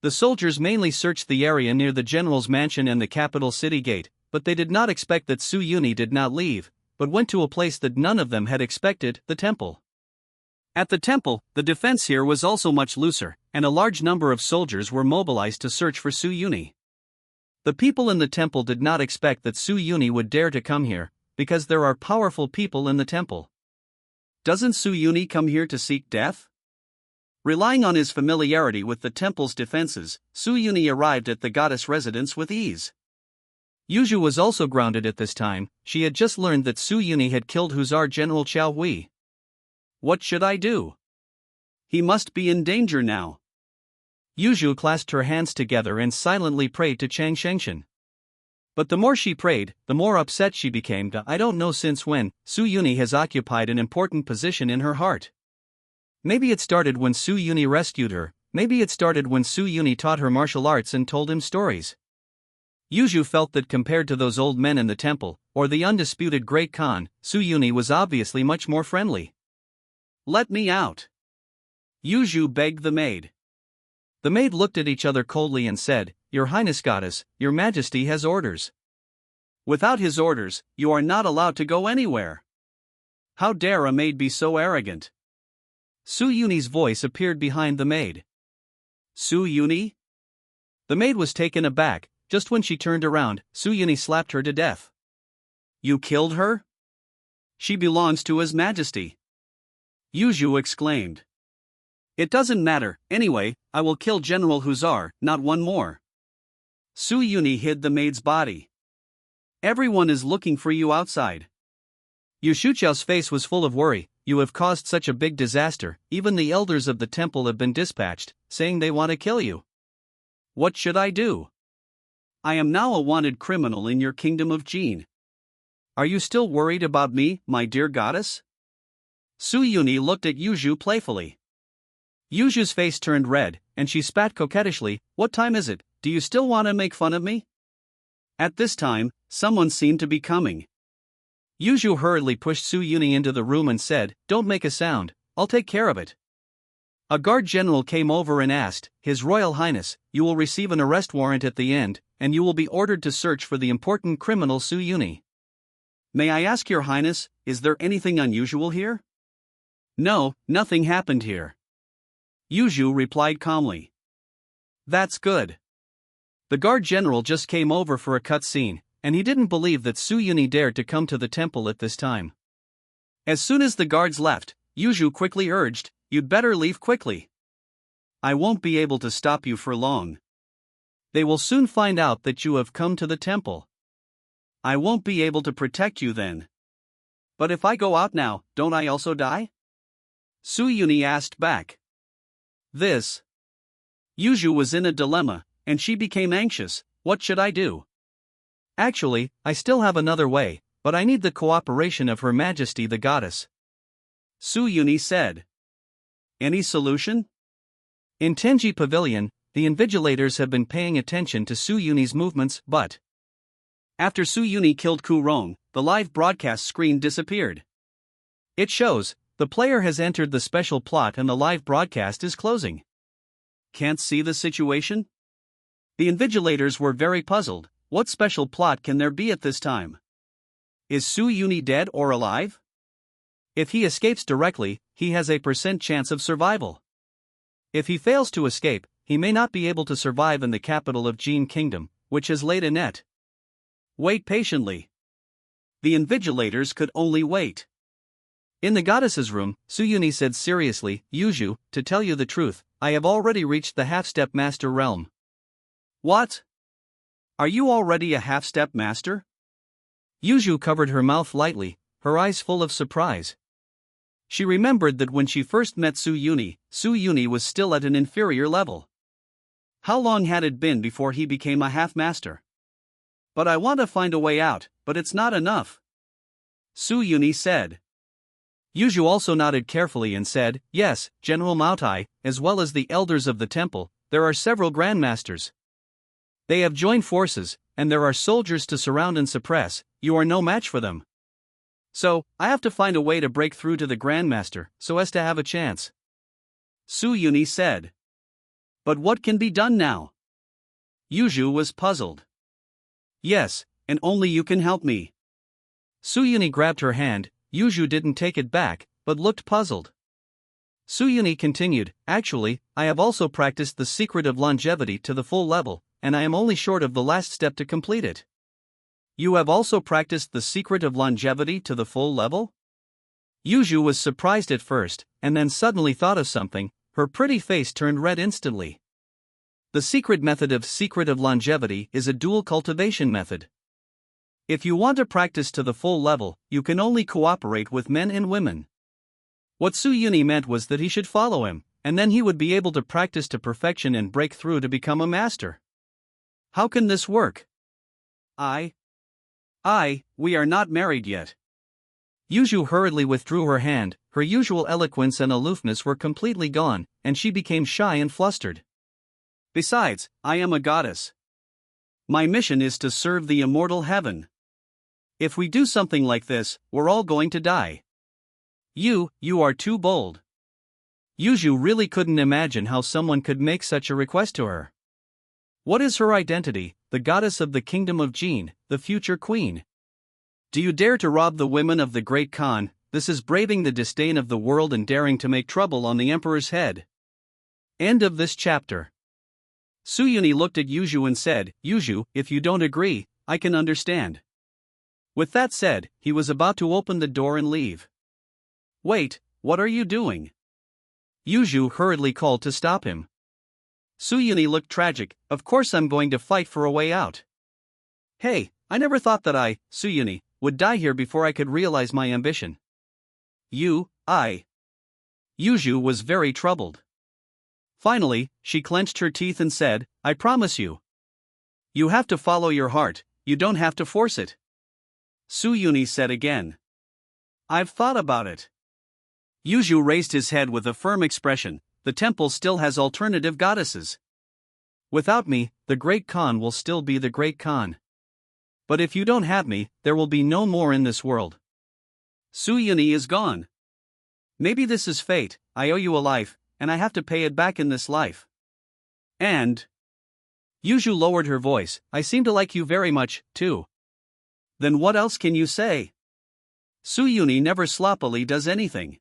The soldiers mainly searched the area near the general's mansion and the capital city gate, but they did not expect that Suyuni did not leave, but went to a place that none of them had expected, the temple. At the temple, the defense here was also much looser, and a large number of soldiers were mobilized to search for Suyuni. The people in the temple did not expect that Suyuni would dare to come here, because there are powerful people in the temple. Doesn't Suyuni come here to seek death? Relying on his familiarity with the temple's defenses, Suyuni arrived at the goddess residence with ease. Yuju was also grounded at this time. She had just learned that Suyuni had killed Hussar General Chao Hui. What should I do? He must be in danger now. Yuju clasped her hands together and silently prayed to Chang Shengshan. But the more she prayed, the more upset she became. I don't know since when, Suyuni has occupied an important position in her heart. Maybe it started when Suyuni rescued her, maybe it started when Suyuni taught her martial arts and told him stories. Yuju felt that compared to those old men in the temple, or the undisputed Great Khan, Suyuni was obviously much more friendly. Let me out. Yuju begged the maid. The maid looked at each other coldly and said, Your Highness Goddess, Your Majesty has orders. Without his orders, you are not allowed to go anywhere. How dare a maid be so arrogant? Suyuni's voice appeared behind the maid. Suyuni? The maid was taken aback. Just when she turned around, Suyuni slapped her to death. You killed her? She belongs to His Majesty. Yuju exclaimed. It doesn't matter, anyway, I will kill General Hussar, not one more. Suyuni hid the maid's body. Everyone is looking for you outside. Yu Shuqiao's face was full of worry. You have caused such a big disaster, even the elders of the temple have been dispatched, saying they want to kill you. What should I do? I am now a wanted criminal in your kingdom of Jin. Are you still worried about me, my dear goddess? Suyuni looked at Yuju playfully. Yuju's face turned red, and she spat coquettishly. What time is it? Do you still want to make fun of me? At this time, someone seemed to be coming. Yuju hurriedly pushed Suyuni into the room and said, Don't make a sound, I'll take care of it. A guard general came over and asked, His Royal Highness, you will receive an arrest warrant at the end, and you will be ordered to search for the important criminal Suyuni. May I ask Your Highness, is there anything unusual here? No, nothing happened here. Yuju replied calmly. That's good. The guard general just came over for a cut scene, and he didn't believe that Suyuni dared to come to the temple at this time. As soon as the guards left, Yuju quickly urged, You'd better leave quickly. I won't be able to stop you for long. They will soon find out that you have come to the temple. I won't be able to protect you then. But if I go out now, don't I also die? Suyuni asked back. Yuju was in a dilemma, and she became anxious. What should I do? Actually, I still have another way, but I need the cooperation of Her Majesty the Goddess. Suyuni said. Any solution? In Tenji Pavilion, the invigilators have been paying attention to Suyuni's movements, but after Suyuni killed Kurong, the live broadcast screen disappeared. It shows, the player has entered the special plot and the live broadcast is closing. Can't see the situation? The invigilators were very puzzled. What special plot can there be at this time? Is Suyuni dead or alive? If he escapes directly, he has a % chance of survival. If he fails to escape, he may not be able to survive in the capital of Jin Kingdom, which has laid a net. Wait patiently. The invigilators could only wait. In the goddess's room, Suyuni said seriously, Yuju, to tell you the truth, I have already reached the half-step master realm. What? Are you already a half-step master? Yuju covered her mouth lightly, her eyes full of surprise. She remembered that when she first met Suyuni was still at an inferior level. How long had it been before he became a half-master? But I want to find a way out, but it's not enough. Su-Yuni said. Yuju also nodded carefully and said, "Yes, General Maotai, as well as the elders of the temple, there are several grandmasters. They have joined forces, and there are soldiers to surround and suppress. You are no match for them. So, I have to find a way to break through to the grandmaster, so as to have a chance." Su-Yuni said. But what can be done now? Yuju was puzzled. Yes, and only you can help me. Su-Yuni grabbed her hand. Yuju didn't take it back, but looked puzzled. Su-Yuni continued, "Actually, I have also practiced the secret of longevity to the full level, and I am only short of the last step to complete it." You have also practiced the secret of longevity to the full level? Yuju was surprised at first, and then suddenly thought of something. Her pretty face turned red instantly. The secret method of secret of longevity is a dual cultivation method. If you want to practice to the full level, you can only cooperate with men and women. What Su-Yuni meant was that he should follow him, and then he would be able to practice to perfection and break through to become a master. How can this work? We are not married yet. Yuju hurriedly withdrew her hand. Her usual eloquence and aloofness were completely gone, and she became shy and flustered. Besides, I am a goddess. My mission is to serve the immortal heaven. If we do something like this, we're all going to die. You are too bold. Yuju really couldn't imagine how someone could make such a request to her. What is her identity? The goddess of the kingdom of Jin, the future queen. Do you dare to rob the women of the great Khan? This is braving the disdain of the world and daring to make trouble on the emperor's head. End of this chapter. Su-Yuni looked at Yuju and said, "Yuju, if you don't agree, I can understand." With that said, he was about to open the door and leave. "Wait, what are you doing?" Yuju hurriedly called to stop him. Su-Yuni looked tragic. "Of course I'm going to fight for a way out. Hey, I never thought that I, Su-Yuni, would die here before I could realize my ambition." Yuju was very troubled. Finally, she clenched her teeth and said, "I promise you. You have to follow your heart, you don't have to force it." Su-Yuni said again. "I've thought about it." Yuju raised his head with a firm expression. "The temple still has alternative goddesses. Without me, the great Khan will still be the great Khan. But if you don't have me, there will be no more in this world. Su-Yuni is gone. Maybe this is fate. I owe you a life, and I have to pay it back in this life. And..." Yuju lowered her voice, "I seem to like you very much, too." "Then what else can you say?" Su-Yuni never sloppily does anything.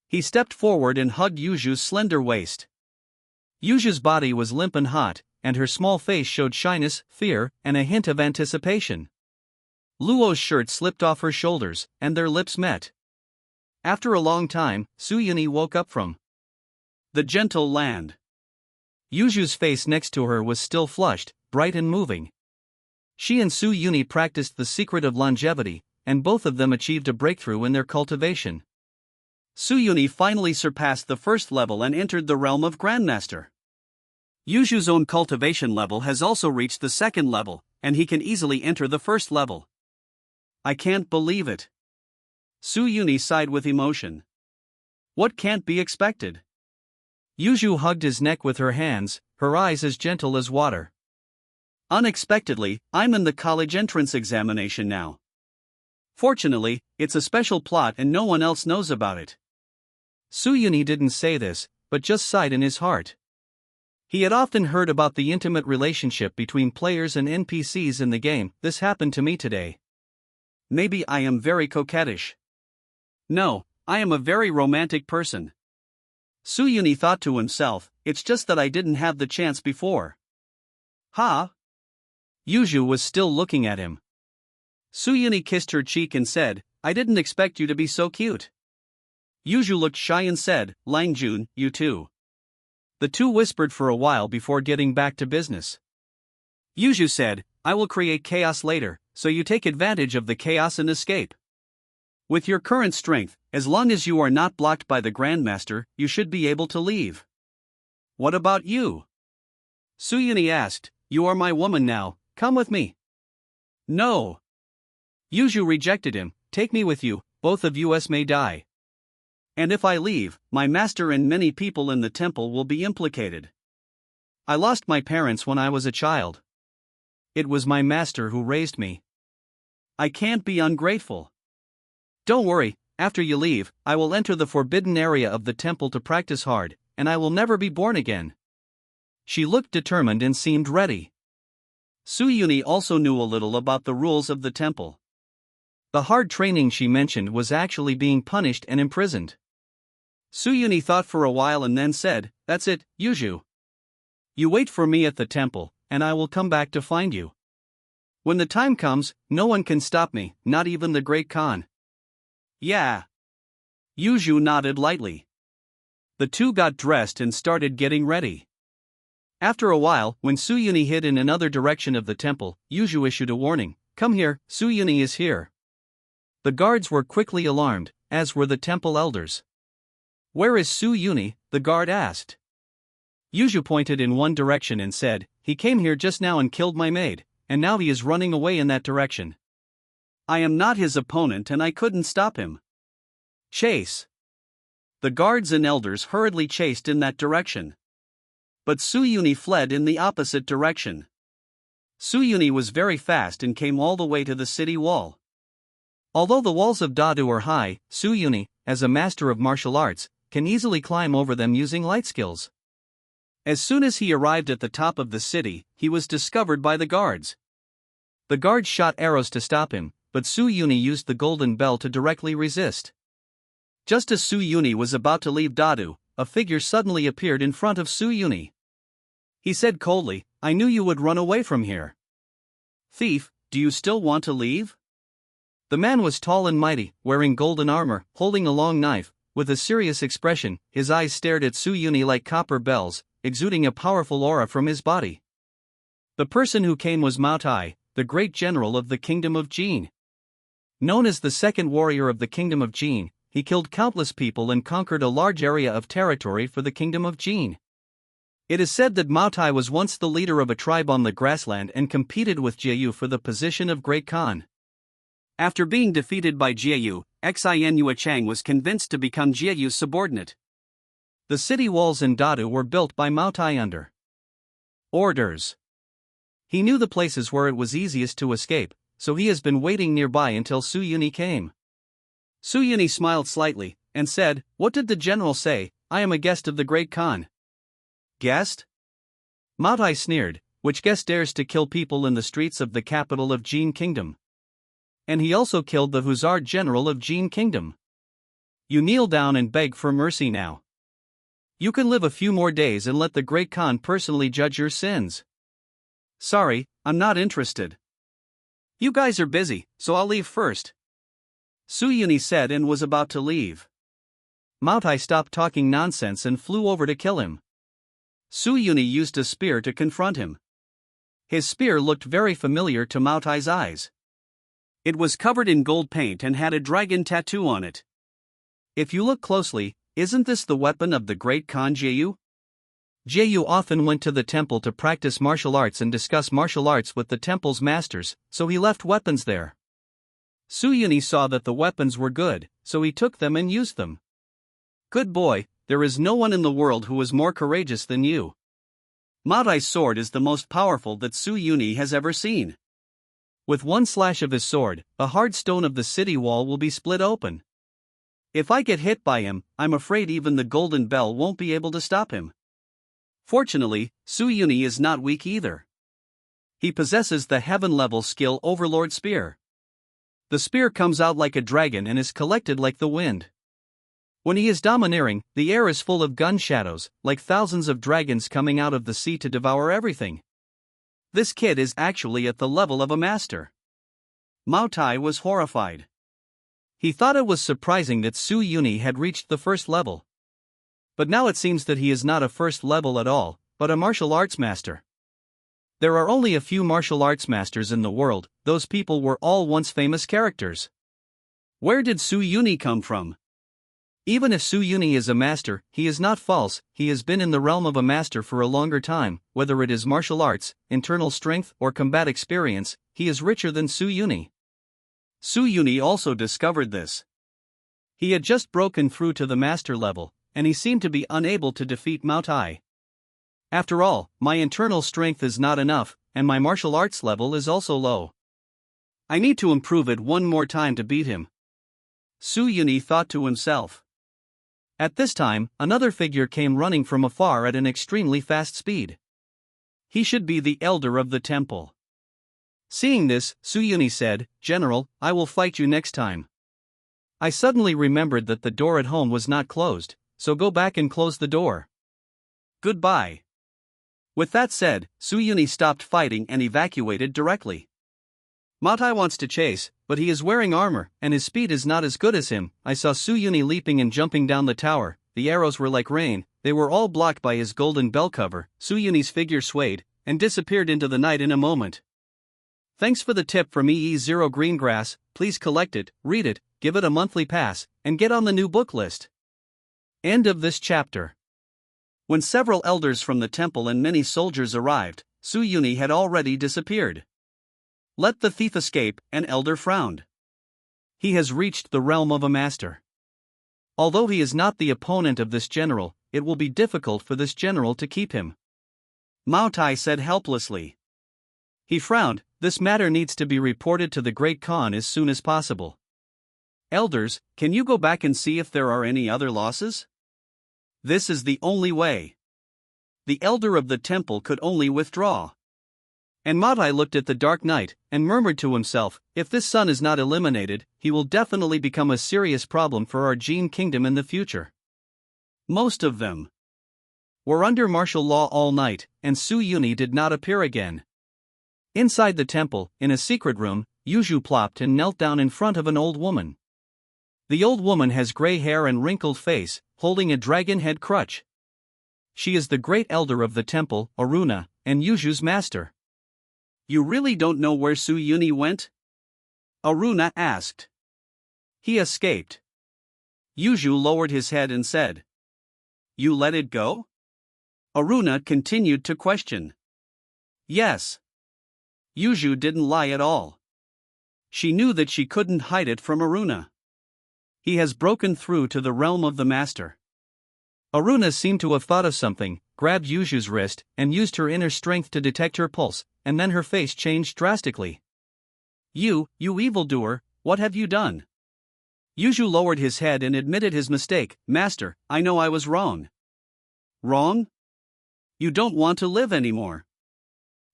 He stepped forward and hugged Yuju's slender waist. Yuju's body was limp and hot, and her small face showed shyness, fear, and a hint of anticipation. Luo's shirt slipped off her shoulders, and their lips met. After a long time, Su-Yuni woke up from the gentle land. Yuju's face next to her was still flushed, bright and moving. She and Su-Yuni practiced the secret of longevity, and both of them achieved a breakthrough in their cultivation. Su-Yuni finally surpassed the first level and entered the realm of Grandmaster. Yuju's own cultivation level has also reached the second level, and he can easily enter the first level. "I can't believe it." Su-Yuni sighed with emotion. "What can't be expected?" Yuju hugged his neck with her hands, her eyes as gentle as water. "Unexpectedly, I'm in the college entrance examination now. Fortunately, it's a special plot and no one else knows about it." Su-Yuni didn't say this, but just sighed in his heart. He had often heard about the intimate relationship between players and NPCs in the game. This happened to me today. Maybe I am very coquettish. No, I am a very romantic person. Su-Yuni thought to himself, it's just that I didn't have the chance before. Ha! Yuju was still looking at him. Su-Yuni kissed her cheek and said, I didn't expect you to be so cute. Yuju looked shy and said, Langjun, you too. The two whispered for a while before getting back to business. Yuju said, I will create chaos later, so you take advantage of the chaos and escape. With your current strength, as long as you are not blocked by the Grandmaster, you should be able to leave. What about you? Su-Yuni asked, You are my woman now, come with me. No. Yuju rejected him, take me with you, both of us may die. And if I leave, my master and many people in the temple will be implicated. I lost my parents when I was a child. It was my master who raised me. I can't be ungrateful. Don't worry, after you leave, I will enter the forbidden area of the temple to practice hard, and I will never be born again. She looked determined and seemed ready. Suyuni also knew a little about the rules of the temple. The hard training she mentioned was actually being punished and imprisoned. Suyuni thought for a while and then said, "That's it, Yuju. You wait for me at the temple, and I will come back to find you. When the time comes, no one can stop me, not even the great Khan." "Yeah." Yuju nodded lightly. The two got dressed and started getting ready. After a while, when Suyuni hid in another direction of the temple, Yuju issued a warning, "Come here, Suyuni is here." The guards were quickly alarmed, as were the temple elders. "Where is Suyuni?" the guard asked. Yuju pointed in one direction and said, "He came here just now and killed my maid, and now he is running away in that direction. I am not his opponent and I couldn't stop him. Chase." The guards and elders hurriedly chased in that direction. But Suyuni fled in the opposite direction. Suyuni was very fast and came all the way to the city wall. Although the walls of Dadu are high, Suyuni, as a master of martial arts, can easily climb over them using light skills. As soon as he arrived at the top of the city, he was discovered by the guards. The guards shot arrows to stop him, but Suyuni used the golden bell to directly resist. Just as Suyuni was about to leave Dadu, a figure suddenly appeared in front of Suyuni. He said coldly, "I knew you would run away from here. Thief, do you still want to leave?" The man was tall and mighty, wearing golden armor, holding a long knife. With a serious expression, his eyes stared at Suyuni like copper bells, exuding a powerful aura from his body. The person who came was Modifier, the great general of the kingdom of Jin. Known as the second warrior of the kingdom of Jin, he killed countless people and conquered a large area of territory for the kingdom of Jin. It is said that Modifier was once the leader of a tribe on the grassland and competed with Jiayu for the position of Great Khan. After being defeated by Jiayu, Xinyue Chang was convinced to become Jiayu's subordinate. The city walls in Dadu were built by Modifier under orders. He knew the places where it was easiest to escape, so he has been waiting nearby until Suyuni came. Suyuni smiled slightly, and said, "What did the general say? I am a guest of the Great Khan." "Guest?" Modifier sneered, "Which guest dares to kill people in the streets of the capital of Jin Kingdom? And he also killed the Hussar general of Jin Kingdom. You kneel down and beg for mercy now. You can live a few more days and let the Great Khan personally judge your sins." "Sorry, I'm not interested. You guys are busy, so I'll leave first," Suyuni said and was about to leave. Modifier stopped talking nonsense and flew over to kill him. Suyuni used a spear to confront him. His spear looked very familiar to Modifier's eyes. It was covered in gold paint and had a dragon tattoo on it. If you look closely, isn't this the weapon of the great Khan Jiayu? Jiayu often went to the temple to practice martial arts and discuss martial arts with the temple's masters, so he left weapons there. Suyuni saw that the weapons were good, so he took them and used them. "Good boy, there is no one in the world who is more courageous than you." Modifier's sword is the most powerful that Suyuni has ever seen. With one slash of his sword, a hard stone of the city wall will be split open. If I get hit by him, I'm afraid even the golden bell won't be able to stop him. Fortunately, Suyuni is not weak either. He possesses the heaven-level skill Overlord Spear. The spear comes out like a dragon and is collected like the wind. When he is domineering, the air is full of gun shadows, like thousands of dragons coming out of the sea to devour everything. This kid is actually at the level of a master. Modifier was horrified. He thought it was surprising that Suyuni had reached the first level. But now it seems that he is not a first level at all, but a martial arts master. There are only a few martial arts masters in the world, those people were all once famous characters. Where did Suyuni come from? Even if Suyuni is a master, he is not false, he has been in the realm of a master for a longer time, whether it is martial arts, internal strength, or combat experience, he is richer than Suyuni. Su Yuni also discovered this. He had just broken through to the master level, and he seemed to be unable to defeat Mao Tai. After all, my internal strength is not enough, and my martial arts level is also low. I need to improve it one more time to beat him. Su Yuni thought to himself. At this time, another figure came running from afar at an extremely fast speed. He should be the elder of the temple. Seeing this, Su Yuni said, "General, I will fight you next time." I suddenly remembered that the door at home was not closed, so go back and close the door. Goodbye. With that said, Su Yuni stopped fighting and evacuated directly. Mao Tai wants to chase, but he is wearing armor, and his speed is not as good as him. I saw Su Yuni leaping and jumping down the tower. The arrows were like rain, they were all blocked by his golden bell cover. Su Yuni's figure swayed, and disappeared into the night in a moment. Thanks for the tip from EE0 Greengrass, please collect it, read it, give it a monthly pass, and get on the new book list. End of this chapter. When several elders from the temple and many soldiers arrived, Su Yuni had already disappeared. Let the thief escape, an elder frowned. He has reached the realm of a master. Although he is not the opponent of this general, it will be difficult for this general to keep him. Mao Tai said helplessly. He frowned. This matter needs to be reported to the Great Khan as soon as possible. Elders, can you go back and see if there are any other losses? This is the only way. The elder of the temple could only withdraw. And Mao Tai looked at the dark night, and murmured to himself, if this son is not eliminated, he will definitely become a serious problem for our Jin kingdom in the future. Most of them were under martial law all night, and Su Yuni did not appear again. Inside the temple, in a secret room, Yuzhu plopped and knelt down in front of an old woman. The old woman has gray hair and wrinkled face, holding a dragon head crutch. She is the great elder of the temple, Aruna, and Yuzhu's master. You really don't know where Su Yuni went? Aruna asked. He escaped. Yuzhu lowered his head and said. You let it go? Aruna continued to question. Yes. Yuzhu didn't lie at all. She knew that she couldn't hide it from Aruna. He has broken through to the realm of the master. Aruna seemed to have thought of something, grabbed Yuzhu's wrist, and used her inner strength to detect her pulse, and then her face changed drastically. You evildoer, what have you done? Yuzhu lowered his head and admitted his mistake. Master, I know I was wrong. Wrong? You don't want to live anymore.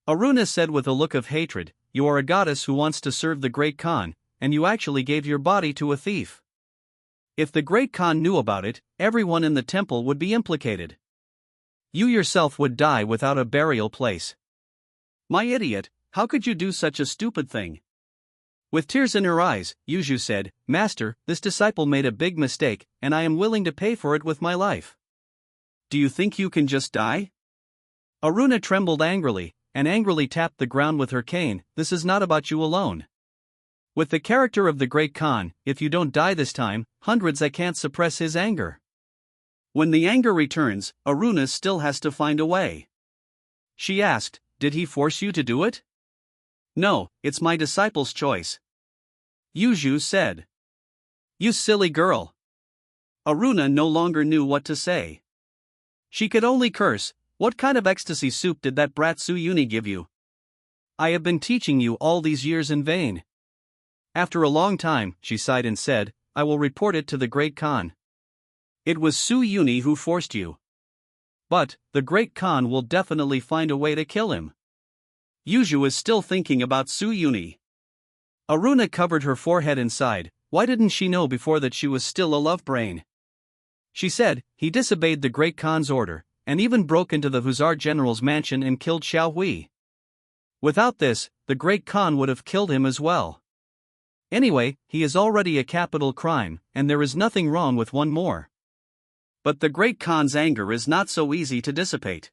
Aruna said with a look of hatred, you are a goddess who wants to serve the Great Khan, and you actually gave your body to a thief. If the Great Khan knew about it, everyone in the temple would be implicated. You yourself would die without a burial place. My idiot, how could you do such a stupid thing? With tears in her eyes, Yuzhu said, Master, this disciple made a big mistake, and I am willing to pay for it with my life. Do you think you can just die? Aruna trembled angrily, and angrily tapped the ground with her cane. This is not about you alone. With the character of the Great Khan, if you don't die this time, hundreds I can't suppress his anger. When the anger returns, Aruna still has to find a way. She asked, did he force you to do it? No, it's my disciple's choice. Yuzhu said. You silly girl. Aruna no longer knew what to say. She could only curse. What kind of ecstasy soup did that brat Su Yuni give you? I have been teaching you all these years in vain. After a long time, she sighed and said, I will report it to the Great Khan. It was Su Yuni who forced you. But, the Great Khan will definitely find a way to kill him. Yuzhu is still thinking about Su Yuni. Aruna covered her forehead and sighed. Why didn't she know before that she was still a love brain? She said, he disobeyed the Great Khan's order, and even broke into the Hussar general's mansion and killed Xiao Hui. Without this, the Great Khan would have killed him as well. Anyway, he is already a capital crime, and there is nothing wrong with one more. But the Great Khan's anger is not so easy to dissipate.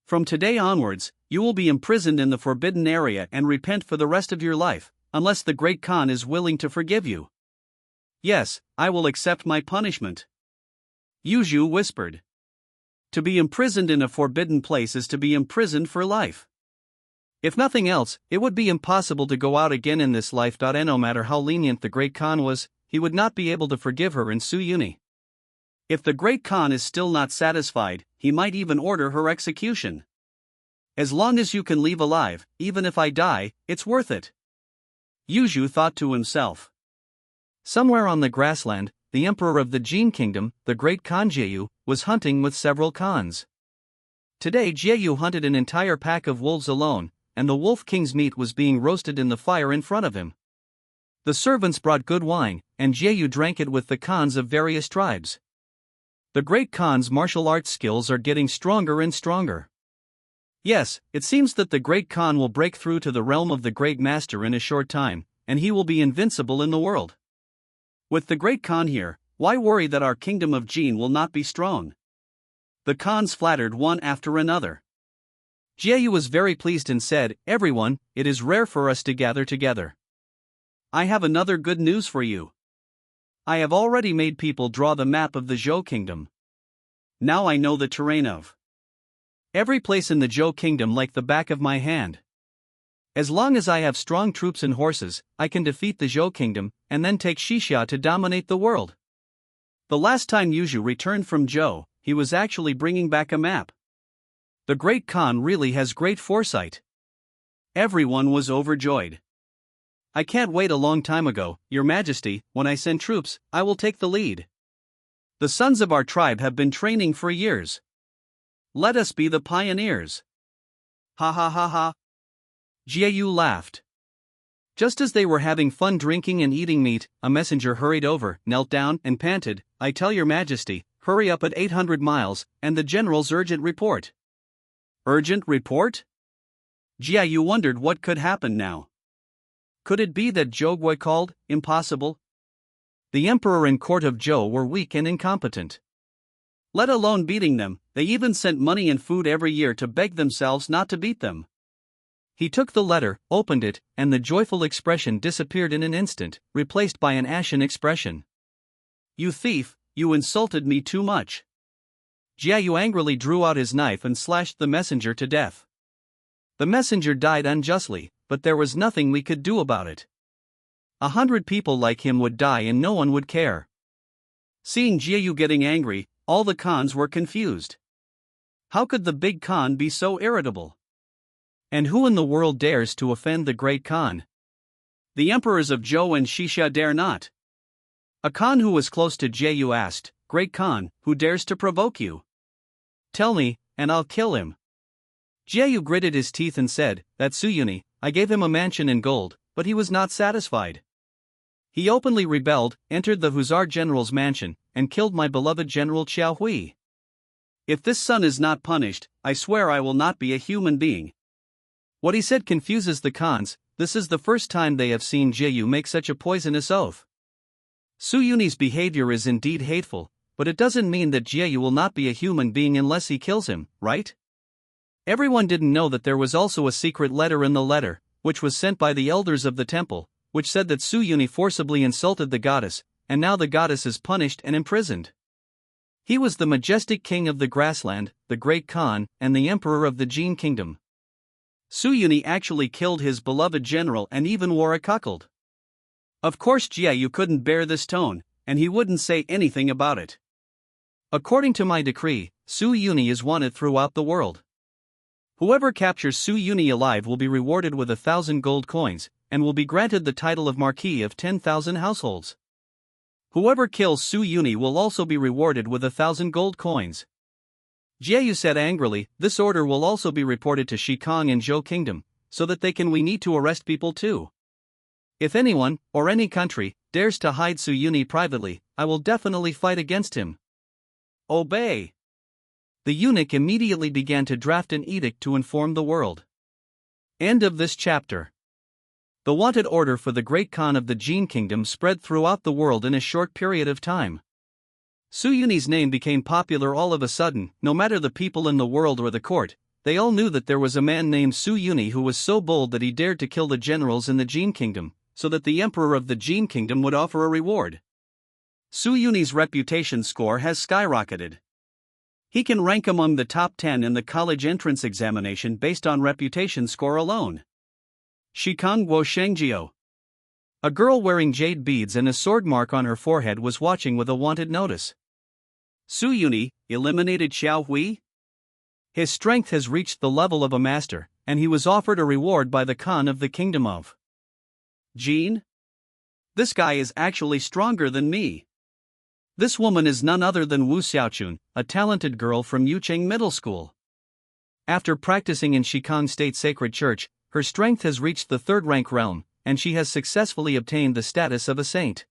From today onwards, you will be imprisoned in the forbidden area and repent for the rest of your life, unless the Great Khan is willing to forgive you. Yes, I will accept my punishment. Yuzhu whispered. To be imprisoned in a forbidden place is to be imprisoned for life. If nothing else, it would be impossible to go out again in this life. And no matter how lenient the Great Khan was, he would not be able to forgive her and Su Yuni. If the Great Khan is still not satisfied, he might even order her execution. As long as you can leave alive, even if I die, it's worth it. Yuju thought to himself. Somewhere on the grassland, the emperor of the Jin kingdom, the great Khan Jieyu, was hunting with several Khans. Today Jieyu hunted an entire pack of wolves alone, and the wolf king's meat was being roasted in the fire in front of him. The servants brought good wine, and Jieyu drank it with the Khans of various tribes. The great Khan's martial arts skills are getting stronger and stronger. Yes, it seems that the great Khan will break through to the realm of the great master in a short time, and he will be invincible in the world. With the great Khan here, why worry that our kingdom of Jin will not be strong? The Khans flattered one after another. Jieyu was very pleased and said, "Everyone, it is rare for us to gather together. I have another good news for you. I have already made people draw the map of the Zhou kingdom. Now I know the terrain of every place in the Zhou kingdom like the back of my hand. As long as I have strong troops and horses, I can defeat the Zhou kingdom, and then take Xixia to dominate the world." The last time Yuju returned from Zhou, he was actually bringing back a map. The great Khan really has great foresight. Everyone was overjoyed. "I can't wait a long time ago, Your Majesty, when I send troops, I will take the lead. The sons of our tribe have been training for years. Let us be the pioneers." Ha ha ha ha. Jieyu laughed. Just as they were having fun drinking and eating meat, a messenger hurried over, knelt down, and panted, "I tell Your Majesty, hurry up at 800 miles, and the general's urgent report." Urgent report? Jieyu wondered what could happen now. Could it be that Zhou called? Impossible. The emperor and court of Zhou were weak and incompetent. Let alone beating them, they even sent money and food every year to beg themselves not to beat them. He took the letter, opened it, and the joyful expression disappeared in an instant, replaced by an ashen expression. "You thief, you insulted me too much." Jieyu angrily drew out his knife and slashed the messenger to death. The messenger died unjustly, but there was nothing we could do about it. 100 people like him would die and no one would care. Seeing Jieyu getting angry, all the Khans were confused. How could the big Khan be so irritable? And who in the world dares to offend the great Khan? The emperors of Zhou and Xixia dare not. A Khan who was close to Jieyu asked, "Great Khan, who dares to provoke you? Tell me, and I'll kill him." Jieyu gritted his teeth and said, "That Su Yuni, I gave him a mansion and gold, but he was not satisfied. He openly rebelled, entered the Hussar general's mansion, and killed my beloved General Xiao Hui. If this son is not punished, I swear I will not be a human being." What he said confuses the Khans. This is the first time they have seen Jieyu make such a poisonous oath. Su Yuni's behavior is indeed hateful, but it doesn't mean that Jieyu will not be a human being unless he kills him, right? Everyone didn't know that there was also a secret letter in the letter, which was sent by the elders of the temple, which said that Su Yuni forcibly insulted the goddess, and now the goddess is punished and imprisoned. He was the majestic king of the grassland, the great Khan, and the emperor of the Jin kingdom. Su Yuni actually killed his beloved general and even wore a cuckold. Of course Jieyu couldn't bear this tone, and he wouldn't say anything about it. According to my decree, Su Yuni is wanted throughout the world. Whoever captures Su Yuni alive will be rewarded with 1,000 gold coins, and will be granted the title of Marquis of 10,000 households. Whoever kills Su Yuni will also be rewarded with 1,000 gold coins. Jieyu said angrily, "This order will also be reported to Shikong and Zhou Kingdom, so that we need to arrest people too. If anyone, or any country, dares to hide Su Yuni privately, I will definitely fight against him." Obey. The eunuch immediately began to draft an edict to inform the world. End of this chapter. The wanted order for the great Khan of the Jin kingdom spread throughout the world in a short period of time. Su Yuni's name became popular all of a sudden. No matter the people in the world or the court, they all knew that there was a man named Su Yuni who was so bold that he dared to kill the generals in the Jin kingdom, so that the emperor of the Jin kingdom would offer a reward. Su Yuni's reputation score has skyrocketed. He can rank among the top 10 in the college entrance examination based on reputation score alone. Shikang Wo Shengjio. A girl wearing jade beads and a sword mark on her forehead was watching with a wanted notice. Su Yuni eliminated Xiao Hui. His strength has reached the level of a master, and he was offered a reward by the Khan of the Kingdom of Jin. This guy is actually stronger than me. This woman is none other than Wu Xiaochun, a talented girl from Yucheng Middle School. After practicing in Shikang State Sacred Church, her strength has reached the third rank realm, and she has successfully obtained the status of a saint.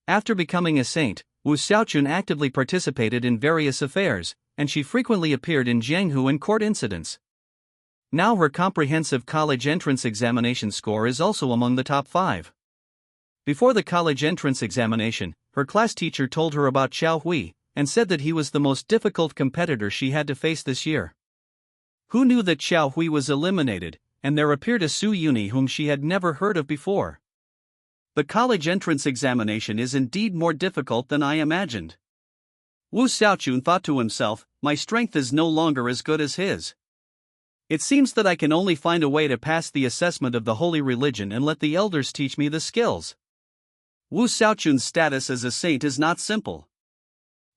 After becoming a saint, Wu Xiaochun actively participated in various affairs, and she frequently appeared in Jianghu and court incidents. Now her comprehensive college entrance examination score is also among the top 5. Before the college entrance examination, her class teacher told her about Xiao Hui, and said that he was the most difficult competitor she had to face this year. Who knew that Xiao Hui was eliminated, and there appeared a Su Yuni whom she had never heard of before. The college entrance examination is indeed more difficult than I imagined. Wu Xiaochun thought to himself, my strength is no longer as good as his. It seems that I can only find a way to pass the assessment of the holy religion and let the elders teach me the skills. Wu Xiaochun's status as a saint is not simple.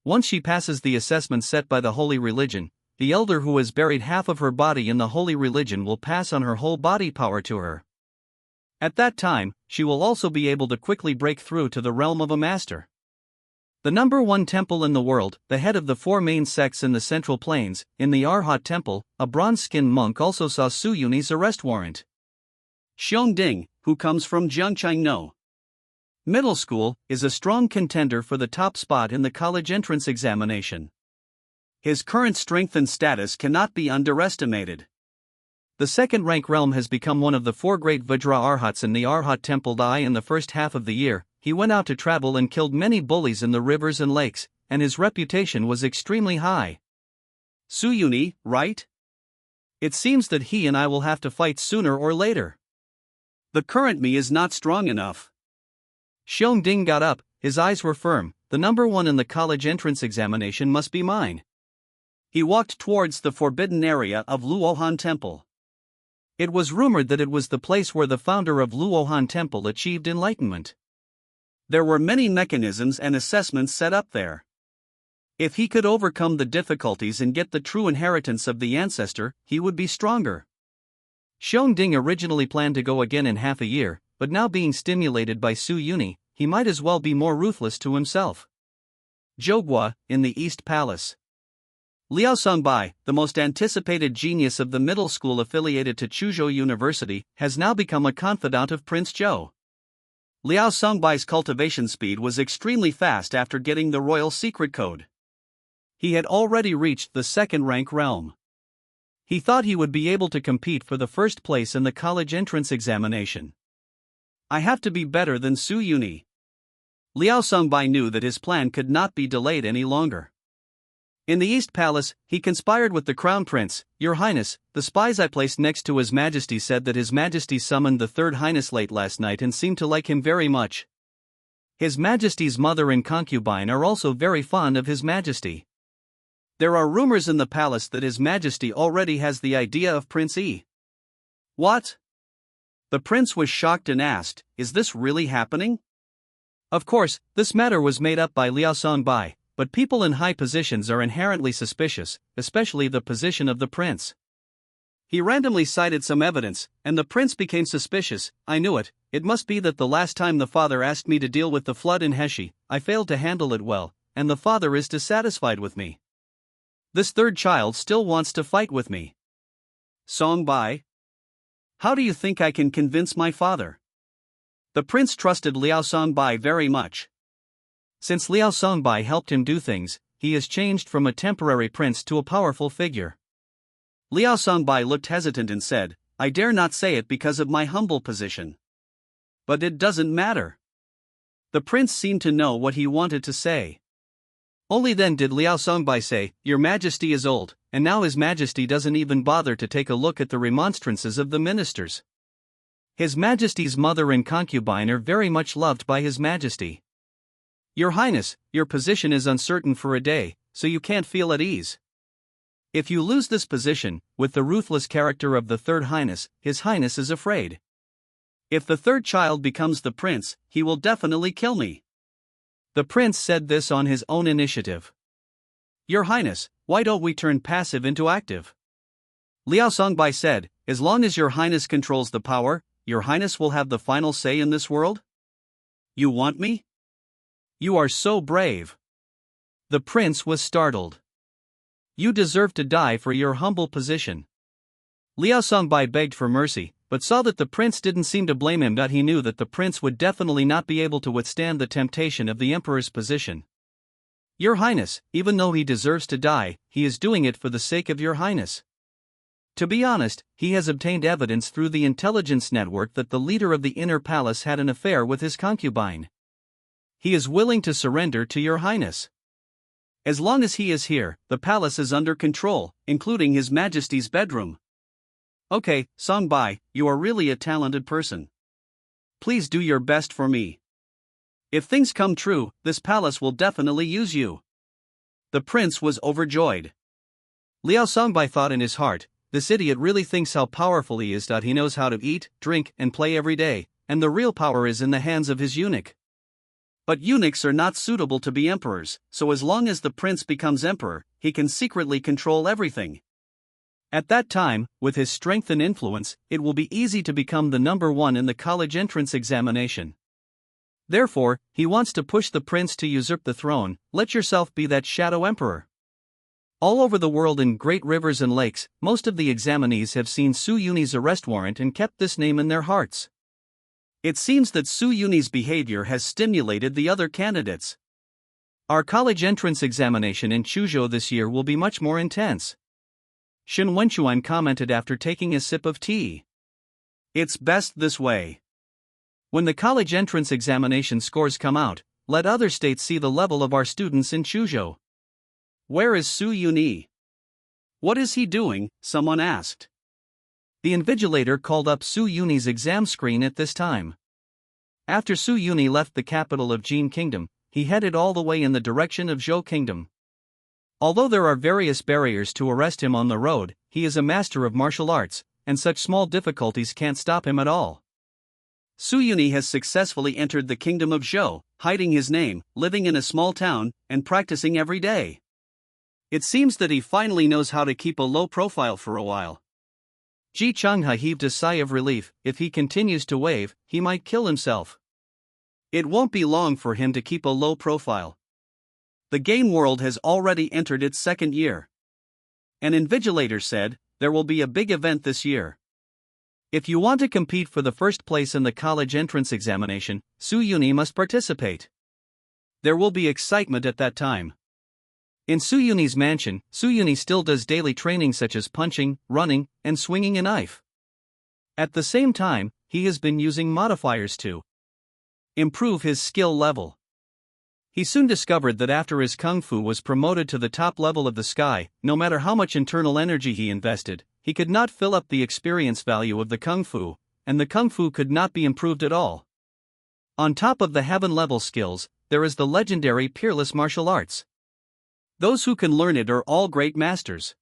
Once she passes the assessment set by the holy religion, the elder who has buried half of her body in the holy religion will pass on her whole body power to her. At that time, she will also be able to quickly break through to the realm of a master. The number 1 temple in the world, the head of the 4 main sects in the Central Plains, in the Arhat Temple, a bronze-skinned monk also saw Su Yuni's arrest warrant. Xiong Ding, who comes from Jiangchang Middle School, is a strong contender for the top spot in the college entrance examination. His current strength and status cannot be underestimated. The second rank realm has become one of the 4 great Vajra Arhats in the Arhat Temple. In the first half of the year, he went out to travel and killed many bullies in the rivers and lakes, and his reputation was extremely high. Su Yuni, right? It seems that he and I will have to fight sooner or later. The current me is not strong enough. Xiong Ding got up, his eyes were firm. The number 1 in the college entrance examination must be mine. He walked towards the forbidden area of Luohan Temple. It was rumored that it was the place where the founder of Luohan Temple achieved enlightenment. There were many mechanisms and assessments set up there. If he could overcome the difficulties and get the true inheritance of the ancestor, he would be stronger. Xiong Ding originally planned to go again in half a year, but now being stimulated by Su Yuni, he might as well be more ruthless to himself. Zhougua, in the East Palace. Liao Songbai, the most anticipated genius of the middle school affiliated to Chuzhou University, has now become a confidant of Prince Zhou. Liao Songbai's cultivation speed was extremely fast after getting the royal secret code. He had already reached the second rank realm. He thought he would be able to compete for the first place in the college entrance examination. I have to be better than Su Yuni. Liao Songbai knew that his plan could not be delayed any longer. In the East Palace, he conspired with the Crown Prince. Your Highness, the spies I placed next to His Majesty said that His Majesty summoned the Third Highness late last night and seemed to like him very much. His Majesty's mother and concubine are also very fond of His Majesty. There are rumors in the palace that His Majesty already has the idea of Prince E. What? The prince was shocked and asked, is this really happening? Of course, this matter was made up by Liao Songbai, but people in high positions are inherently suspicious, especially the position of the prince. He randomly cited some evidence, and the prince became suspicious. I knew it. It must be that the last time the father asked me to deal with the flood in Heshi, I failed to handle it well, and the father is dissatisfied with me. This third child still wants to fight with me. Songbai? How do you think I can convince my father? The prince trusted Liao Songbai very much. Since Liao Songbai helped him do things, he has changed from a temporary prince to a powerful figure. Liao Songbai looked hesitant and said, I dare not say it because of my humble position. But it doesn't matter. The prince seemed to know what he wanted to say. Only then did Liao Songbai say, Your Majesty is old, and now His Majesty doesn't even bother to take a look at the remonstrances of the ministers. His Majesty's mother and concubine are very much loved by His Majesty. Your Highness, your position is uncertain for a day, so you can't feel at ease. If you lose this position, with the ruthless character of the Third Highness, His Highness is afraid. If the third child becomes the prince, he will definitely kill me. The prince said this on his own initiative. Your Highness, why don't we turn passive into active? Liao Songbai said, as long as Your Highness controls the power, Your Highness will have the final say in this world? You want me? You are so brave. The prince was startled. You deserve to die for your humble position. Liao Songbai begged for mercy, but saw that the prince didn't seem to blame him. He knew that the prince would definitely not be able to withstand the temptation of the emperor's position. Your Highness, even though he deserves to die, he is doing it for the sake of Your Highness. To be honest, he has obtained evidence through the intelligence network that the leader of the inner palace had an affair with his concubine. He is willing to surrender to Your Highness. As long as he is here, the palace is under control, including His Majesty's bedroom. Okay, Songbai, you are really a talented person. Please do your best for me. If things come true, this palace will definitely use you. The prince was overjoyed. Liao Songbai thought in his heart, this idiot really thinks how powerful he is. He knows how to eat, drink, and play every day, and the real power is in the hands of his eunuch. But eunuchs are not suitable to be emperors, so as long as the prince becomes emperor, he can secretly control everything. At that time, with his strength and influence, it will be easy to become the number one in the college entrance examination. Therefore, he wants to push the prince to usurp the throne. Let yourself be that shadow emperor. All over the world in great rivers and lakes, most of the examinees have seen Su Yuni's arrest warrant and kept this name in their hearts. It seems that Su Yuni's behavior has stimulated the other candidates. Our college entrance examination in Chuzhou this year will be much more intense. Shen Wenchuan commented after taking a sip of tea. It's best this way. When the college entrance examination scores come out, let other states see the level of our students in Chuzhou. Where is Su Yuni? What is he doing? Someone asked. The invigilator called up Su Yuni's exam screen at this time. After Su Yuni left the capital of Jin Kingdom, he headed all the way in the direction of Zhou Kingdom. Although there are various barriers to arrest him on the road, he is a master of martial arts, and such small difficulties can't stop him at all. Su Yuni has successfully entered the kingdom of Zhou, hiding his name, living in a small town, and practicing every day. It seems that he finally knows how to keep a low profile for a while. Ji Changhe heaved a sigh of relief. If he continues to wave, he might kill himself. It won't be long for him to keep a low profile. The game world has already entered its second year. An invigilator said, there will be a big event this year. If you want to compete for the first place in the college entrance examination, Su Yuni must participate. There will be excitement at that time. In Su Yuni's mansion, Su Yuni still does daily training such as punching, running, and swinging a knife. At the same time, he has been using modifiers to improve his skill level. He soon discovered that after his kung fu was promoted to the top level of the sky, no matter how much internal energy he invested, he could not fill up the experience value of the kung fu, and the kung fu could not be improved at all. On top of the heaven level skills, there is the legendary peerless martial arts. Those who can learn it are all great masters.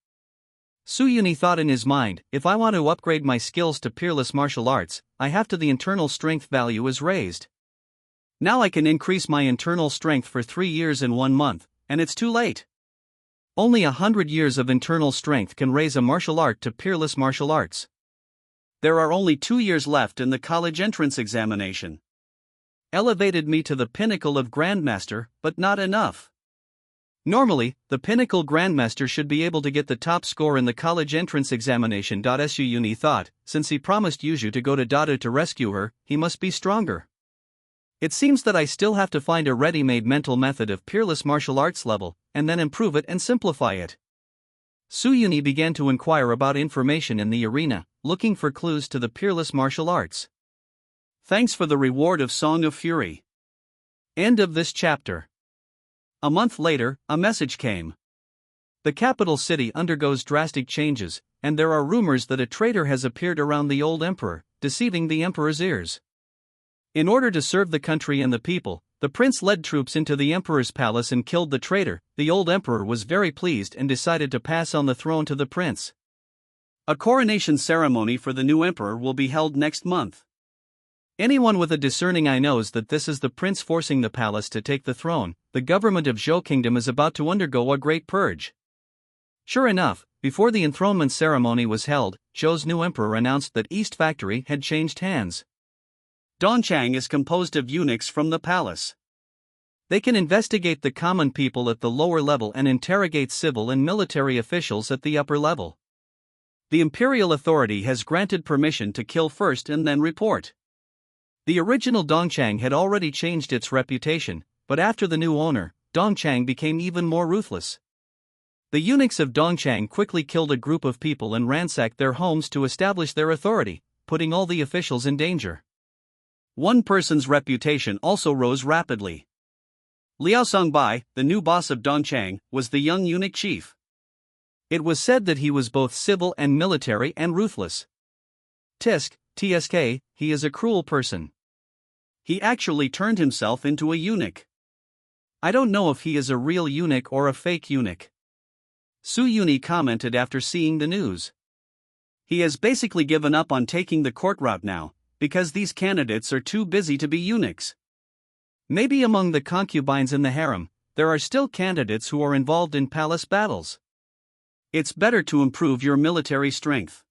Su Yuni thought in his mind, if I want to upgrade my skills to peerless martial arts, I have to the internal strength value is raised. Now I can increase my internal strength for 3 years and 1 month, and it's too late. Only 100 years of internal strength can raise a martial art to peerless martial arts. There are only 2 years left in the college entrance examination. Elevated me to the pinnacle of Grandmaster, but not enough. Normally, the pinnacle Grandmaster should be able to get the top score in the college entrance examination. Su Yuni thought, since he promised Yuju to go to Dada to rescue her, he must be stronger. It seems that I still have to find a ready-made mental method of peerless martial arts level, and then improve it and simplify it. Su Yuni began to inquire about information in the arena, looking for clues to the peerless martial arts. Thanks for the reward of Song of Fury. End of this chapter. A month later, a message came. The capital city undergoes drastic changes, and there are rumors that a traitor has appeared around the old emperor, deceiving the emperor's ears. In order to serve the country and the people, The prince led troops into the emperor's palace and killed the traitor. The old emperor was very pleased and decided to pass on the throne to the prince. A coronation ceremony for the new emperor will be held next month. Anyone with a discerning eye knows that this is the prince forcing the palace to take the throne. The government of Zhou Kingdom is about to undergo a great purge. Sure enough, before the enthronement ceremony was held, Zhou's new emperor announced that East Factory had changed hands. Dongchang is composed of eunuchs from the palace. They can investigate the common people at the lower level and interrogate civil and military officials at the upper level. The imperial authority has granted permission to kill first and then report. The original Dongchang had already changed its reputation, but after the new owner, Dongchang became even more ruthless. The eunuchs of Dongchang quickly killed a group of people and ransacked their homes to establish their authority, putting all the officials in danger. One person's reputation also rose rapidly. Liao Songbai, the new boss of Dongchang, was the young eunuch chief. It was said that he was both civil and military and ruthless. TSK, he is a cruel person. He actually turned himself into a eunuch. I don't know if he is a real eunuch or a fake eunuch. Su Yuni commented after seeing the news. He has basically given up on taking the court route now, because these candidates are too busy to be eunuchs. Maybe among the concubines in the harem, there are still candidates who are involved in palace battles. It's better to improve your military strength.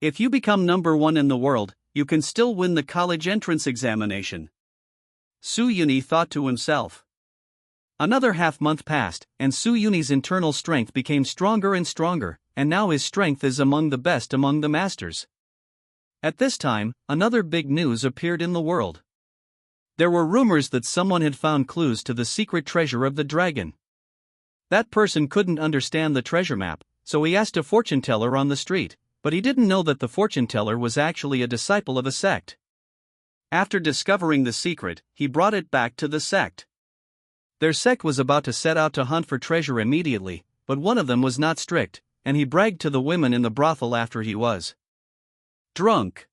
If you become number 1 in the world, you can still win the college entrance examination. Su Yuni thought to himself. Another half-month passed, and Su Yuni's internal strength became stronger and stronger, and now his strength is among the best among the masters. At this time, another big news appeared in the world. There were rumors that someone had found clues to the secret treasure of the dragon. That person couldn't understand the treasure map, so he asked a fortune teller on the street, but he didn't know that the fortune teller was actually a disciple of a sect. After discovering the secret, he brought it back to the sect. Their sect was about to set out to hunt for treasure immediately, but one of them was not strict, and he bragged to the women in the brothel after he was drunk.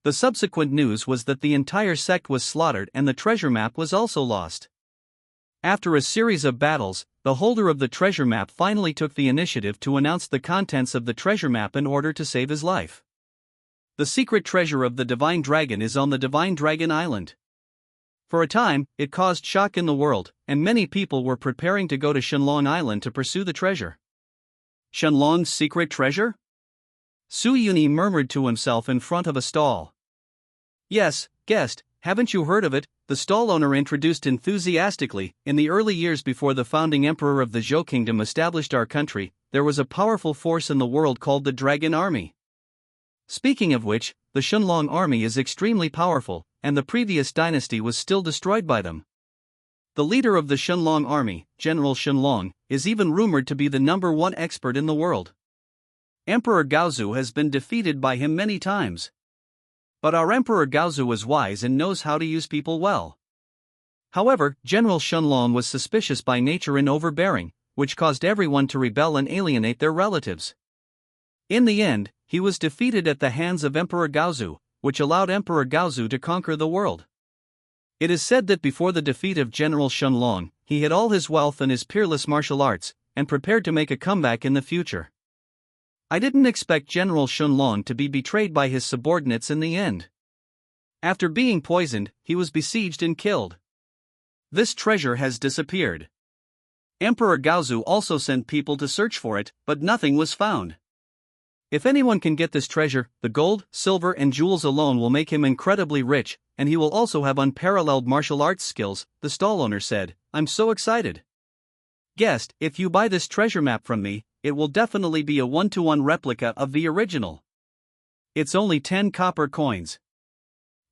The subsequent news was that the entire sect was slaughtered and the treasure map was also lost. After a series of battles, the holder of the treasure map finally took the initiative to announce the contents of the treasure map in order to save his life. The secret treasure of the Divine Dragon is on the Divine Dragon Island. For a time, it caused shock in the world, and many people were preparing to go to Shenlong Island to pursue the treasure. Shenlong's secret treasure? Su Yuni murmured to himself in front of a stall. Yes, guest, haven't you heard of it? The stall owner introduced enthusiastically. In the early years before the founding emperor of the Zhou Kingdom established our country, there was a powerful force in the world called the Dragon Army. Speaking of which, the Shenlong army is extremely powerful, and the previous dynasty was still destroyed by them. The leader of the Shenlong army, General Shenlong, is even rumored to be the #1 expert in the world. Emperor Gaozu has been defeated by him many times. But our Emperor Gaozu is wise and knows how to use people well. However, General Shenlong was suspicious by nature and overbearing, which caused everyone to rebel and alienate their relatives. In the end, he was defeated at the hands of Emperor Gaozu, which allowed Emperor Gaozu to conquer the world. It is said that before the defeat of General Shenlong, he had all his wealth and his peerless martial arts, and prepared to make a comeback in the future. I didn't expect General Shenlong to be betrayed by his subordinates in the end. After being poisoned, he was besieged and killed. This treasure has disappeared. Emperor Gaozu also sent people to search for it, but nothing was found. If anyone can get this treasure, the gold, silver and jewels alone will make him incredibly rich, and he will also have unparalleled martial arts skills, the stall owner said. I'm so excited. Guest, if you buy this treasure map from me, it will definitely be a 1-to-1 replica of the original. It's only 10 copper coins.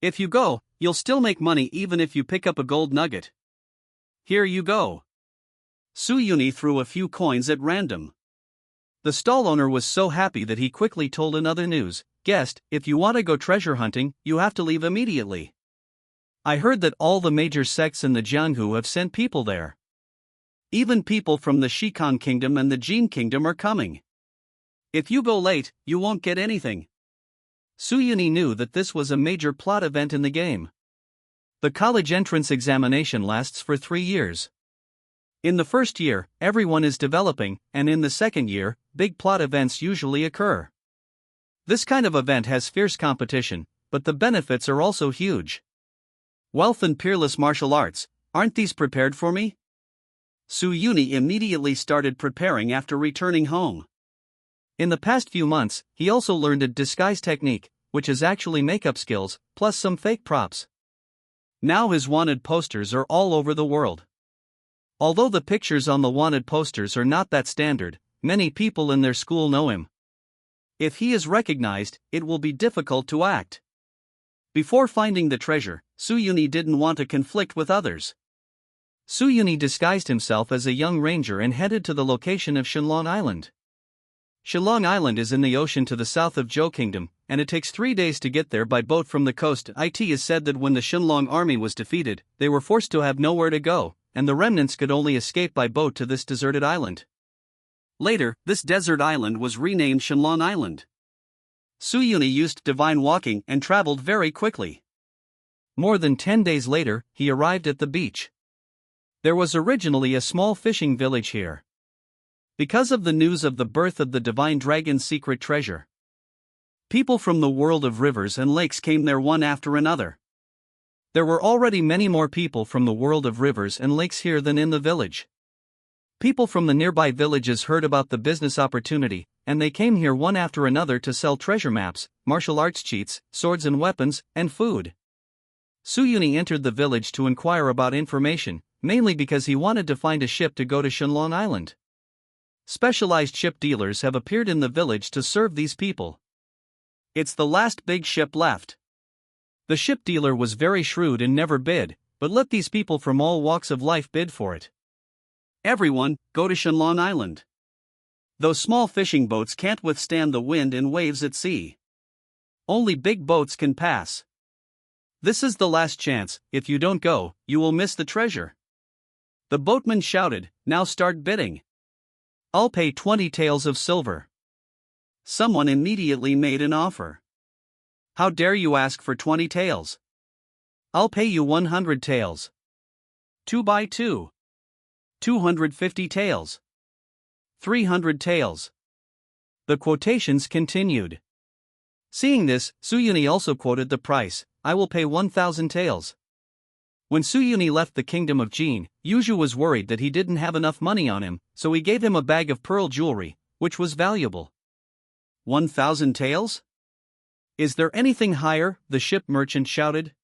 If you go, you'll still make money even if you pick up a gold nugget. Here you go. Su Yuni threw a few coins at random. The stall owner was so happy that he quickly told another news. Guest, if you want to go treasure hunting, you have to leave immediately. I heard that all the major sects in the Jianghu have sent people there. Even people from the Shikang Kingdom and the Jin Kingdom are coming. If you go late, you won't get anything. Su Yuni knew that this was a major plot event in the game. The college entrance examination lasts for 3 years. In the first year, everyone is developing, and in the second year, big plot events usually occur. This kind of event has fierce competition, but the benefits are also huge. Wealth and peerless martial arts, aren't these prepared for me? Su-Yuni immediately started preparing after returning home. In the past few months, he also learned a disguise technique, which is actually makeup skills, plus some fake props. Now his wanted posters are all over the world. Although the pictures on the wanted posters are not that standard, many people in their school know him. If he is recognized, it will be difficult to act. Before finding the treasure, Su-Yuni didn't want to conflict with others. Su-Yuni disguised himself as a young ranger and headed to the location of Shenlong Island. Shenlong Island is in the ocean to the south of Zhou Kingdom, and it takes 3 days to get there by boat from the coast. It is said that when the Shenlong army was defeated, they were forced to have nowhere to go, and the remnants could only escape by boat to this deserted island. Later, this desert island was renamed Shenlong Island. Su-Yuni used divine walking and traveled very quickly. More than 10 days later, he arrived at the beach. There was originally a small fishing village here. Because of the news of the birth of the divine dragon's secret treasure, people from the world of rivers and lakes came there one after another. There were already many more people from the world of rivers and lakes here than in the village. People from the nearby villages heard about the business opportunity, and they came here one after another to sell treasure maps, martial arts cheats, swords and weapons, and food. Su-Yuni entered the village to inquire about information, mainly because he wanted to find a ship to go to Shenlong Island. Specialized ship dealers have appeared in the village to serve these people. It's the last big ship left. The ship dealer was very shrewd and never bid, but let these people from all walks of life bid for it. Everyone, go to Shenlong Island. Those small fishing boats can't withstand the wind and waves at sea. Only big boats can pass. This is the last chance. If you don't go, you will miss the treasure. The boatman shouted, now start bidding. I'll pay 20 taels of silver. Someone immediately made an offer. How dare you ask for 20 taels? I'll pay you 100 taels. 2 by 2. 250 taels. 300 taels. The quotations continued. Seeing this, Su-Yuni also quoted the price, I will pay 1,000 taels. When Su-Yuni left the kingdom of Jin, Yuzhu was worried that he didn't have enough money on him, so he gave him a bag of pearl jewelry, which was valuable. 1,000 taels? Is there anything higher? The ship merchant shouted.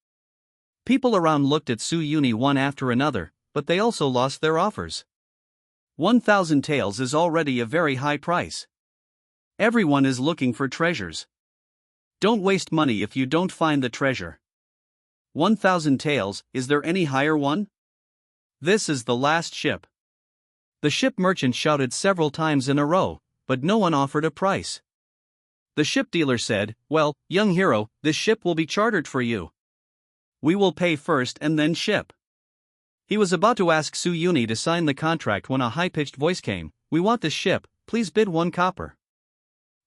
People around looked at Su-Yuni one after another, but they also lost their offers. 1,000 taels is already a very high price. Everyone is looking for treasures. Don't waste money if you don't find the treasure. 1,000 taels, is there any higher one? This is the last ship. The ship merchant shouted several times in a row, but no one offered a price. The ship dealer said, well, young hero, this ship will be chartered for you. We will pay first and then ship. He was about to ask Su-Yuni to sign the contract when a high-pitched voice came, we want this ship, please bid 1 copper.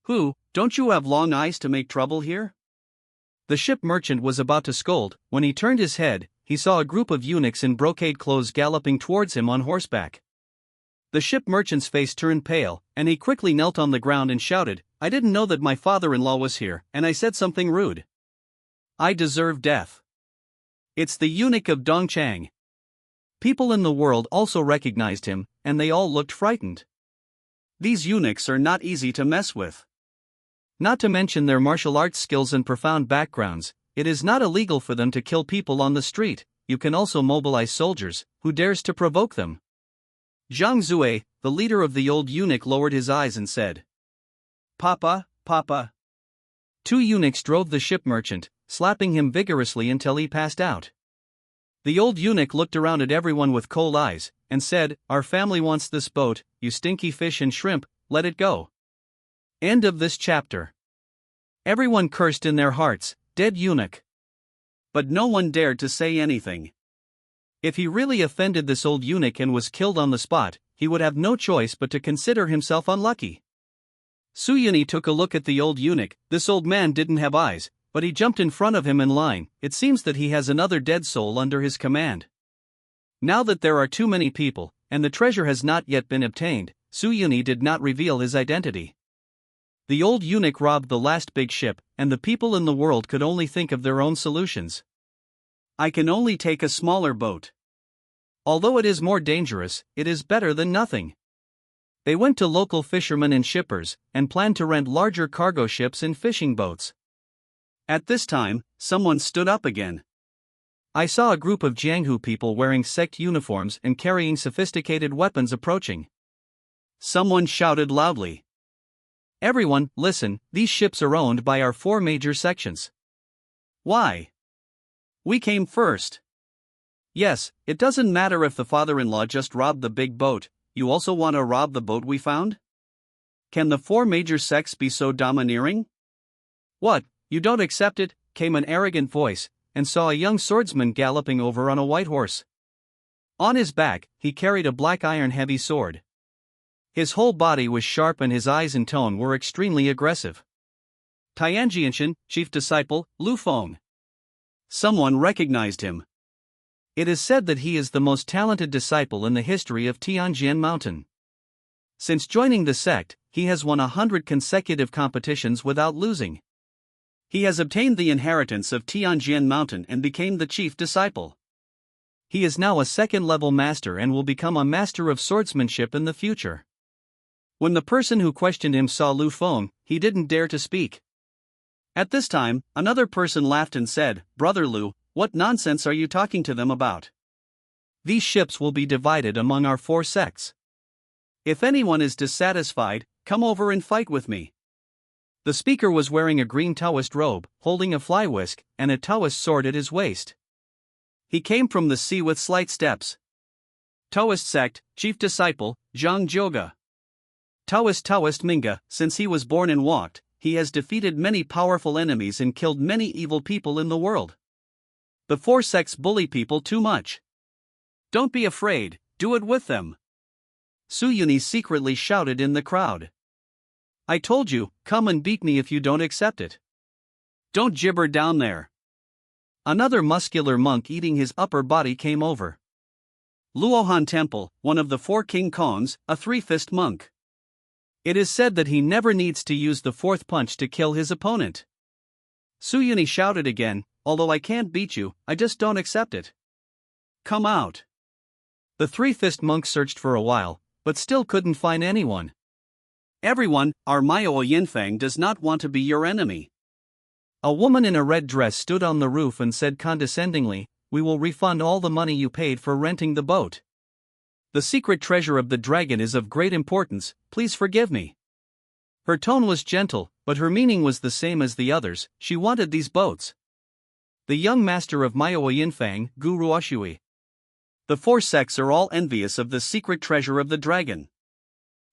Who, don't you have long eyes to make trouble here? The ship merchant was about to scold. When he turned his head, he saw a group of eunuchs in brocade clothes galloping towards him on horseback. The ship merchant's face turned pale, and he quickly knelt on the ground and shouted, I didn't know that my father-in-law was here, and I said something rude. I deserve death. It's the eunuch of Dongchang. People in the world also recognized him, and they all looked frightened. These eunuchs are not easy to mess with. Not to mention their martial arts skills and profound backgrounds, it is not illegal for them to kill people on the street. You can also mobilize soldiers, who dares to provoke them. Zhang Zue, the leader of the old eunuch, lowered his eyes and said, Papa, Papa. 2 eunuchs drove the ship merchant, slapping him vigorously until he passed out. The old eunuch looked around at everyone with cold eyes, and said, Our family wants this boat, you stinky fish and shrimp, let it go. End of this chapter. Everyone cursed in their hearts, dead eunuch. But no one dared to say anything. If he really offended this old eunuch and was killed on the spot, he would have no choice but to consider himself unlucky. Su-Yuni took a look at the old eunuch. This old man didn't have eyes, But he jumped in front of him in line. It seems that he has another dead soul under his command. Now that there are too many people, and the treasure has not yet been obtained, Suyuni did not reveal his identity. The old eunuch robbed the last big ship, and the people in the world could only think of their own solutions. I can only take a smaller boat. Although it is more dangerous, it is better than nothing. They went to local fishermen and shippers, and planned to rent larger cargo ships and fishing boats. At this time, someone stood up again. I saw a group of Jianghu people wearing sect uniforms and carrying sophisticated weapons approaching. Someone shouted loudly. Everyone, listen, these ships are owned by our 4 major sections. Why? We came first. Yes, It doesn't matter if the father-in-law just robbed the big boat, you also want to rob the boat we found? Can the 4 major sects be so domineering? What, you don't accept it? Came an arrogant voice, and saw a young swordsman galloping over on a white horse. On his back, he carried a black iron-heavy sword. His whole body was sharp and his eyes and tone were extremely aggressive. Tianjianshan, chief disciple, Lu Feng. Someone recognized him. It is said that he is the most talented disciple in the history of Tianjian Mountain. Since joining the sect, he has won 100 consecutive competitions without losing. He has obtained the inheritance of Tianjian Mountain and became the chief disciple. He is now a second-level master and will become a master of swordsmanship in the future. When the person who questioned him saw Lu Feng, he didn't dare to speak. At this time, another person laughed and said, "Brother Lu, what nonsense are you talking to them about? These ships will be divided among our 4 sects. If anyone is dissatisfied, come over and fight with me." The speaker was wearing a green Taoist robe, holding a fly whisk, and a Taoist sword at his waist. He came from the sea with slight steps. Taoist sect, chief disciple, Zhang Jioga. Taoist Manga, since he was born and walked, he has defeated many powerful enemies and killed many evil people in the world. The 4 sects bully people too much. Don't be afraid, do it with them. Suyuni secretly shouted in the crowd. I told you, come and beat me if you don't accept it. Don't gibber down there. Another muscular monk eating his upper body came over. Luohan Temple, one of the 4 King Khons, a 3-fist monk. It is said that he never needs to use the 4th punch to kill his opponent. Suyuni shouted again, although I can't beat you, I just don't accept it. Come out. The 3-fist monk searched for a while, but still couldn't find anyone. Everyone, our Myo Yinfang does not want to be your enemy. A woman in a red dress stood on the roof and said condescendingly, "We will refund all the money you paid for renting the boat. The secret treasure of the dragon is of great importance, please forgive me." Her tone was gentle, but her meaning was the same as the others, she wanted these boats. The young master of Myo Yinfang, Gu Ruoshui. The 4 sects are all envious of the secret treasure of the dragon.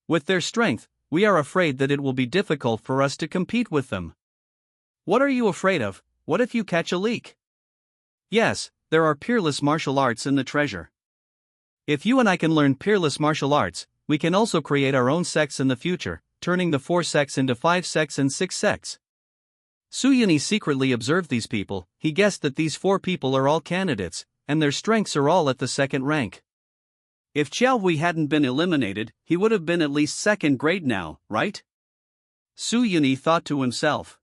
With their strength, we are afraid that it will be difficult for us to compete with them. What are you afraid of? What if you catch a leak? Yes, there are peerless martial arts in the treasure. If you and I can learn peerless martial arts, we can also create our own sects in the future, turning the 4 sects into 5 sects and 6 sects. Suyuni secretly observed these people. He guessed that these 4 people are all candidates, and their strengths are all at the 2nd rank. If Qiao Hui hadn't been eliminated, he would have been at least 2nd grade now, right? Suyuni thought to himself.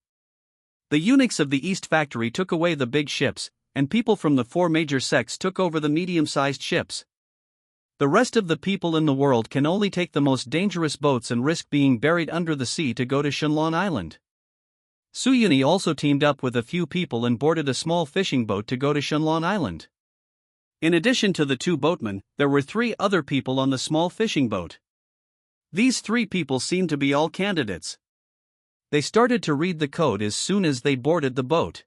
The eunuchs of the East Factory took away the big ships, and people from the 4 major sects took over the medium-sized ships. The rest of the people in the world can only take the most dangerous boats and risk being buried under the sea to go to Shenlong Island. Suyuni also teamed up with a few people and boarded a small fishing boat to go to Shenlong Island. In addition to the 2 boatmen, there were 3 other people on the small fishing boat. These 3 people seemed to be all candidates. They started to read the code as soon as they boarded the boat.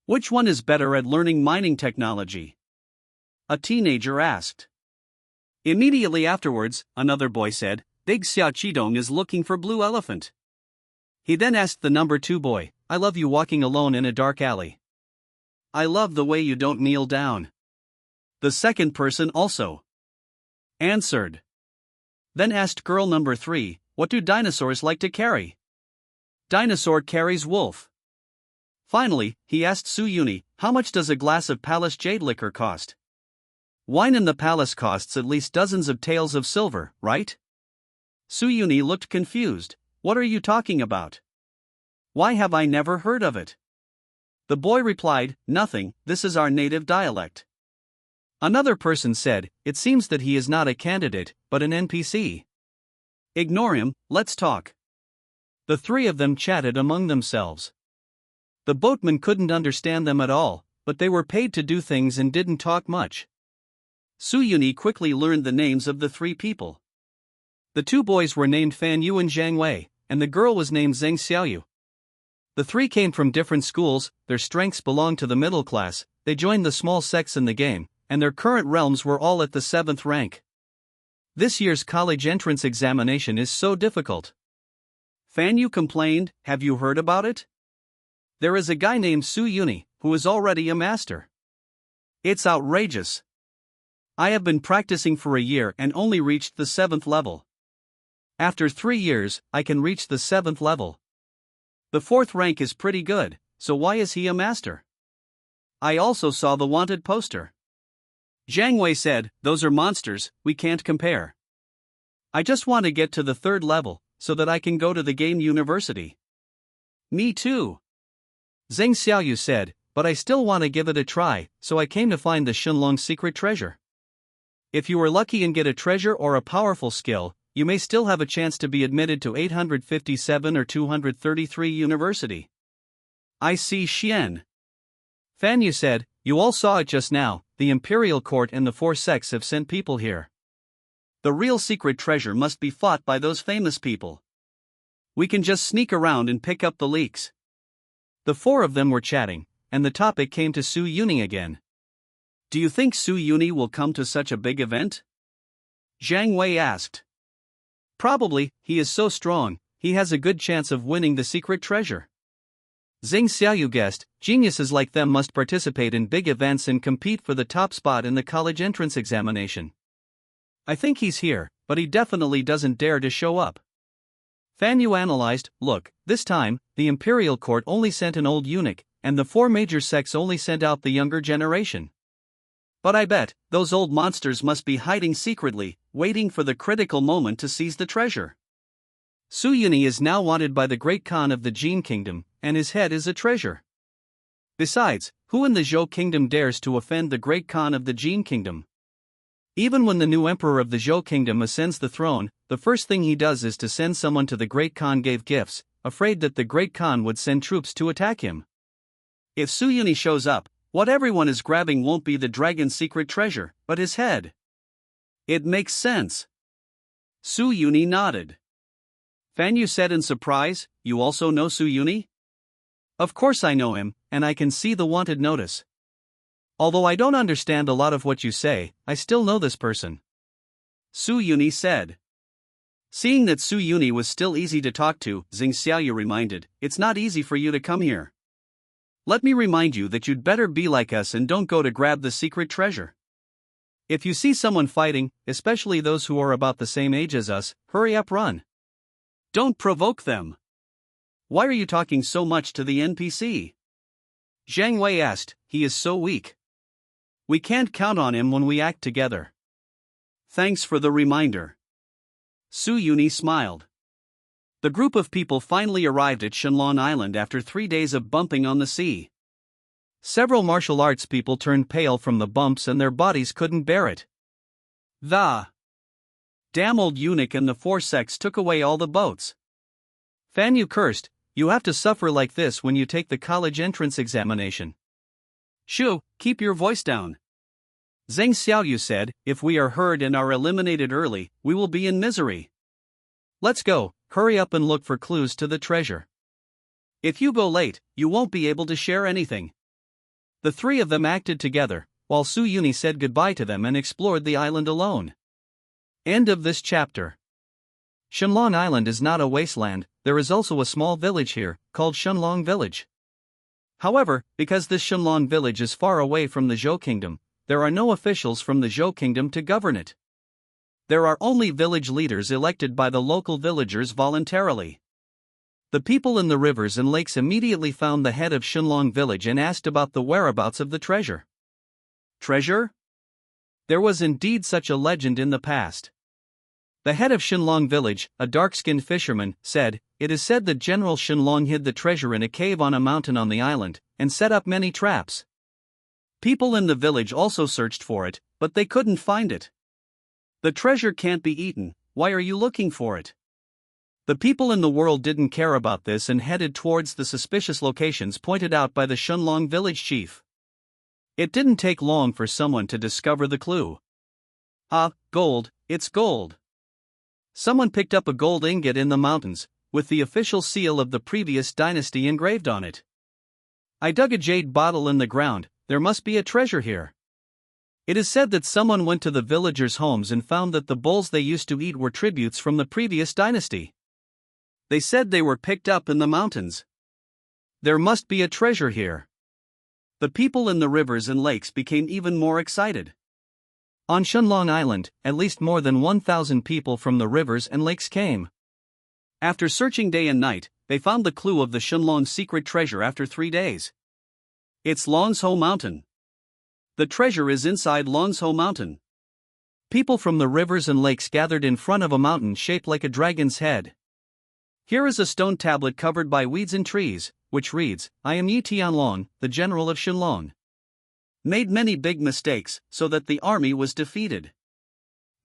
Which one is better at learning mining technology? A teenager asked. Immediately afterwards, another boy said, Big Xia Qidong is looking for Blue Elephant. He then asked the number 2 boy, I love you walking alone in a dark alley. I love the way you don't kneel down. The second person also answered. Then asked girl number 3, what do dinosaurs like to carry? Dinosaur carries wolf. Finally, he asked Su Yuni, how much does a glass of palace jade liquor cost? Wine in the palace costs at least dozens of taels of silver, right? Su Yuni looked confused. What are you talking about? Why have I never heard of it? The boy replied, nothing, this is our native dialect. Another person said, it seems that he is not a candidate, but an NPC. Ignore him, let's talk. The three of them chatted among themselves. The boatman couldn't understand them at all, but they were paid to do things and didn't talk much. Su Yuni quickly learned the names of the three people. The two boys were named Fan Yu and Zhang Wei, and the girl was named Zheng Xiaoyu. The three came from different schools, their strengths belonged to the middle class, they joined the small sects in the game, and their current realms were all at the 7th rank. This year's college entrance examination is so difficult. Fan Yu complained, have you heard about it? There is a guy named Su Yuni, who is already a master. It's outrageous. I have been practicing for a year and only reached the 7th level. After 3 years, I can reach the 7th level. The 4th rank is pretty good, so why is he a master? I also saw the wanted poster. Zhang Wei said, those are monsters, we can't compare. I just want to get to the 3rd level, so that I can go to the game university. Me too. Zheng Xiaoyu said, but I still want to give it a try, so I came to find the Shenlong secret treasure. If you are lucky and get a treasure or a powerful skill, you may still have a chance to be admitted to 857 or 233 university. I see Xian. Fan Yu said, you all saw it just now, the imperial court and the 4 sects have sent people here. The real secret treasure must be fought by those famous people. We can just sneak around and pick up the leaks. The 4 of them were chatting, and the topic came to Su Yuni again. Do you think Su Yuni will come to such a big event? Zhang Wei asked. Probably, he is so strong, he has a good chance of winning the secret treasure. Zheng Xiaoyu guessed, geniuses like them must participate in big events and compete for the top spot in the college entrance examination. I think he's here, but he definitely doesn't dare to show up. Fan Yu analyzed, look, this time, the imperial court only sent an old eunuch, and the 4 major sects only sent out the younger generation. But I bet, those old monsters must be hiding secretly, waiting for the critical moment to seize the treasure. Su Yuni is now wanted by the great Khan of the Jin Kingdom, and his head is a treasure. Besides, who in the Zhou Kingdom dares to offend the great Khan of the Jin Kingdom? Even when the new emperor of the Zhou Kingdom ascends the throne, the first thing he does is to send someone to the great Khan gave gifts, afraid that the great Khan would send troops to attack him. If Su Yuni shows up, what everyone is grabbing won't be the dragon's secret treasure, but his head. It makes sense. Su Yuni nodded. Fan Yu said in surprise, you also know Su Yuni? Of course I know him, and I can see the wanted notice. Although I don't understand a lot of what you say, I still know this person. Su Yuni said. Seeing that Su Yuni was still easy to talk to, Zheng Xiaoyu reminded, it's not easy for you to come here. Let me remind you that you'd better be like us and don't go to grab the secret treasure. If you see someone fighting, especially those who are about the same age as us, hurry up, run. Don't provoke them. Why are you talking so much to the NPC? Zhang Wei asked, he is so weak. We can't count on him when we act together. Thanks for the reminder. Su Yuni smiled. The group of people finally arrived at Shenlong Island after 3 days of bumping on the sea. Several martial arts people turned pale from the bumps and their bodies couldn't bear it. The damn old eunuch and the 4 sects took away all the boats. Fan Yu cursed, you have to suffer like this when you take the college entrance examination. Shu, keep your voice down. Zheng Xiaoyu said, if we are heard and are eliminated early, we will be in misery. Let's go, hurry up and look for clues to the treasure. If you go late, you won't be able to share anything. The 3 of them acted together, while Su Yuni said goodbye to them and explored the island alone. End of this chapter. Shenlong Island is not a wasteland, there is also a small village here, called Shenlong Village. However, because this Shenlong village is far away from the Zhou Kingdom, there are no officials from the Zhou Kingdom to govern it. There are only village leaders elected by the local villagers voluntarily. The people in the rivers and lakes immediately found the head of Shenlong village and asked about the whereabouts of the treasure. Treasure? There was indeed such a legend in the past. The head of Shenlong village, a dark-skinned fisherman, said, "It is said that General Shenlong hid the treasure in a cave on a mountain on the island, and set up many traps. People in the village also searched for it, but they couldn't find it. The treasure can't be eaten, why are you looking for it?" The people in the world didn't care about this and headed towards the suspicious locations pointed out by the Shenlong village chief. It didn't take long for someone to discover the clue. Ah, gold, it's gold. Someone picked up a gold ingot in the mountains, with the official seal of the previous dynasty engraved on it. "I dug a jade bottle in the ground, there must be a treasure here." It is said that someone went to the villagers' homes and found that the bowls they used to eat were tributes from the previous dynasty. They said they were picked up in the mountains. There must be a treasure here. The people in the rivers and lakes became even more excited. On Shenlong Island, at least more than 1,000 people from the rivers and lakes came. After searching day and night, they found the clue of the Shenlong secret treasure after 3 days. It's Longshou Mountain. The treasure is inside Longshou Mountain. People from the rivers and lakes gathered in front of a mountain shaped like a dragon's head. Here is a stone tablet covered by weeds and trees, which reads, "I am Yi Tianlong, the general of Shenlong. Made many big mistakes, so that the army was defeated.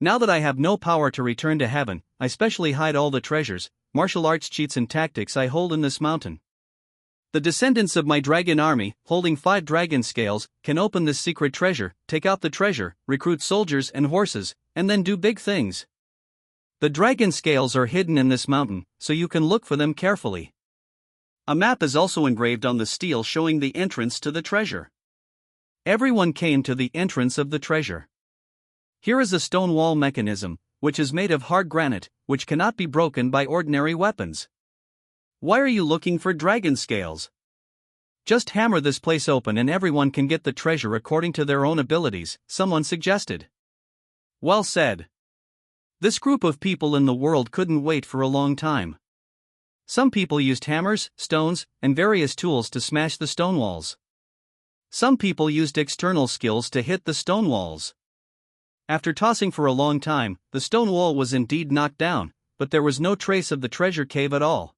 Now that I have no power to return to heaven, I specially hide all the treasures, martial arts cheats and tactics I hold in this mountain. The descendants of my dragon army, holding 5 dragon scales, can open this secret treasure, take out the treasure, recruit soldiers and horses, and then do big things. The dragon scales are hidden in this mountain, so you can look for them carefully." A map is also engraved on the stele showing the entrance to the treasure. Everyone came to the entrance of the treasure. Here is a stone wall mechanism, which is made of hard granite, which cannot be broken by ordinary weapons. Why are you looking for dragon scales? Just hammer this place open and everyone can get the treasure according to their own abilities, someone suggested. Well said. This group of people in the world couldn't wait for a long time. Some people used hammers, stones, and various tools to smash the stone walls. Some people used external skills to hit the stone walls. After tossing for a long time, the stone wall was indeed knocked down, but there was no trace of the treasure cave at all.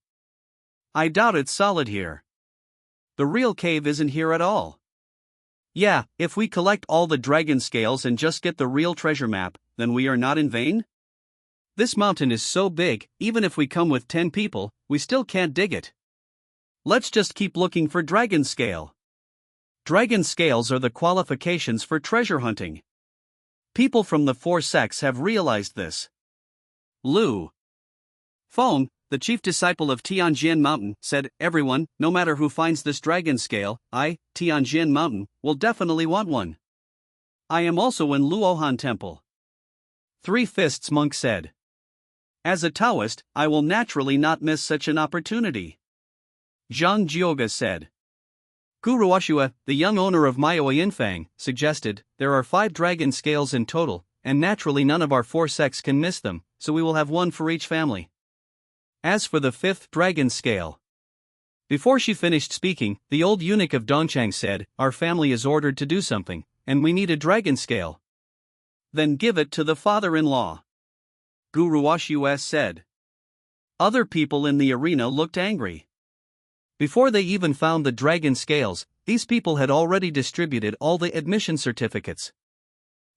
I doubt it's solid here. The real cave isn't here at all. Yeah, if we collect all the dragon scales and just get the real treasure map, then we are not in vain? This mountain is so big, even if we come with 10 people, we still can't dig it. Let's just keep looking for dragon scale. Dragon scales are the qualifications for treasure hunting. People from the 4 sects have realized this. Lu Feng, the chief disciple of Tianjin Mountain, said, "Everyone, no matter who finds this dragon scale, I, Tianjin Mountain, will definitely want one. I am also in Luohan Temple." 3 Fists Monk said, "As a Taoist, I will naturally not miss such an opportunity." Zhang Jioga said. Guru Ashua, the young owner of Maoi Infang, suggested, "There are 5 dragon scales in total, and naturally none of our 4 sects can miss them, so we will have one for each family." As for the 5th dragon scale. Before she finished speaking, the old eunuch of Dongchang said, "Our family is ordered to do something, and we need a dragon scale." "Then give it to the father-in-law," Guru Ashua said. Other people in the arena looked angry. Before they even found the dragon scales, these people had already distributed all the admission certificates.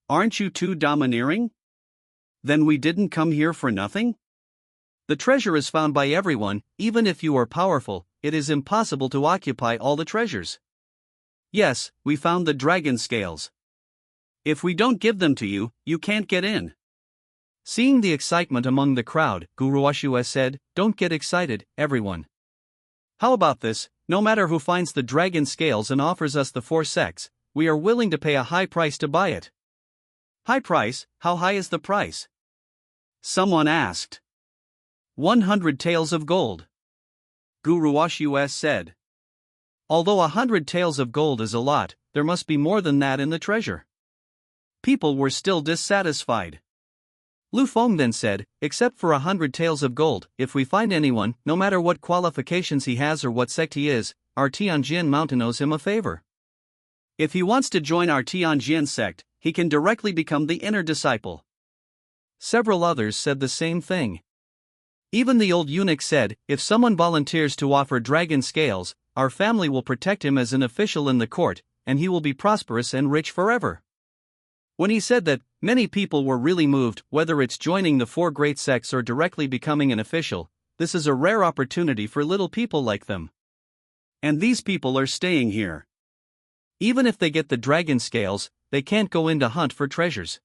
"Aren't you too domineering? Then we didn't come here for nothing?" The treasure is found by everyone, even if you are powerful, it is impossible to occupy all the treasures. "Yes, we found the dragon scales. If we don't give them to you, you can't get in." Seeing the excitement among the crowd, Guru Ashua said, "Don't get excited, everyone. How about this? No matter who finds the dragon scales and offers us the 4 sects, we are willing to pay a high price to buy it." "High price? How high is the price?" someone asked. 100 taels of gold. Guru Ashua said. Although 100 taels of gold is a lot, there must be more than that in the treasure. People were still dissatisfied. Lu Feng then said, except for 100 taels of gold, if we find anyone, no matter what qualifications he has or what sect he is, our Tianjin mountain owes him a favor. If he wants to join our Tianjin sect, he can directly become the inner disciple. Several others said the same thing. Even the old eunuch said, if someone volunteers to offer dragon scales, our family will protect him as an official in the court, and he will be prosperous and rich forever. When he said that, many people were really moved, whether it's joining the 4 great sects or directly becoming an official. This is a rare opportunity for little people like them. And these people are staying here. Even if they get the dragon scales, they can't go in to hunt for treasures.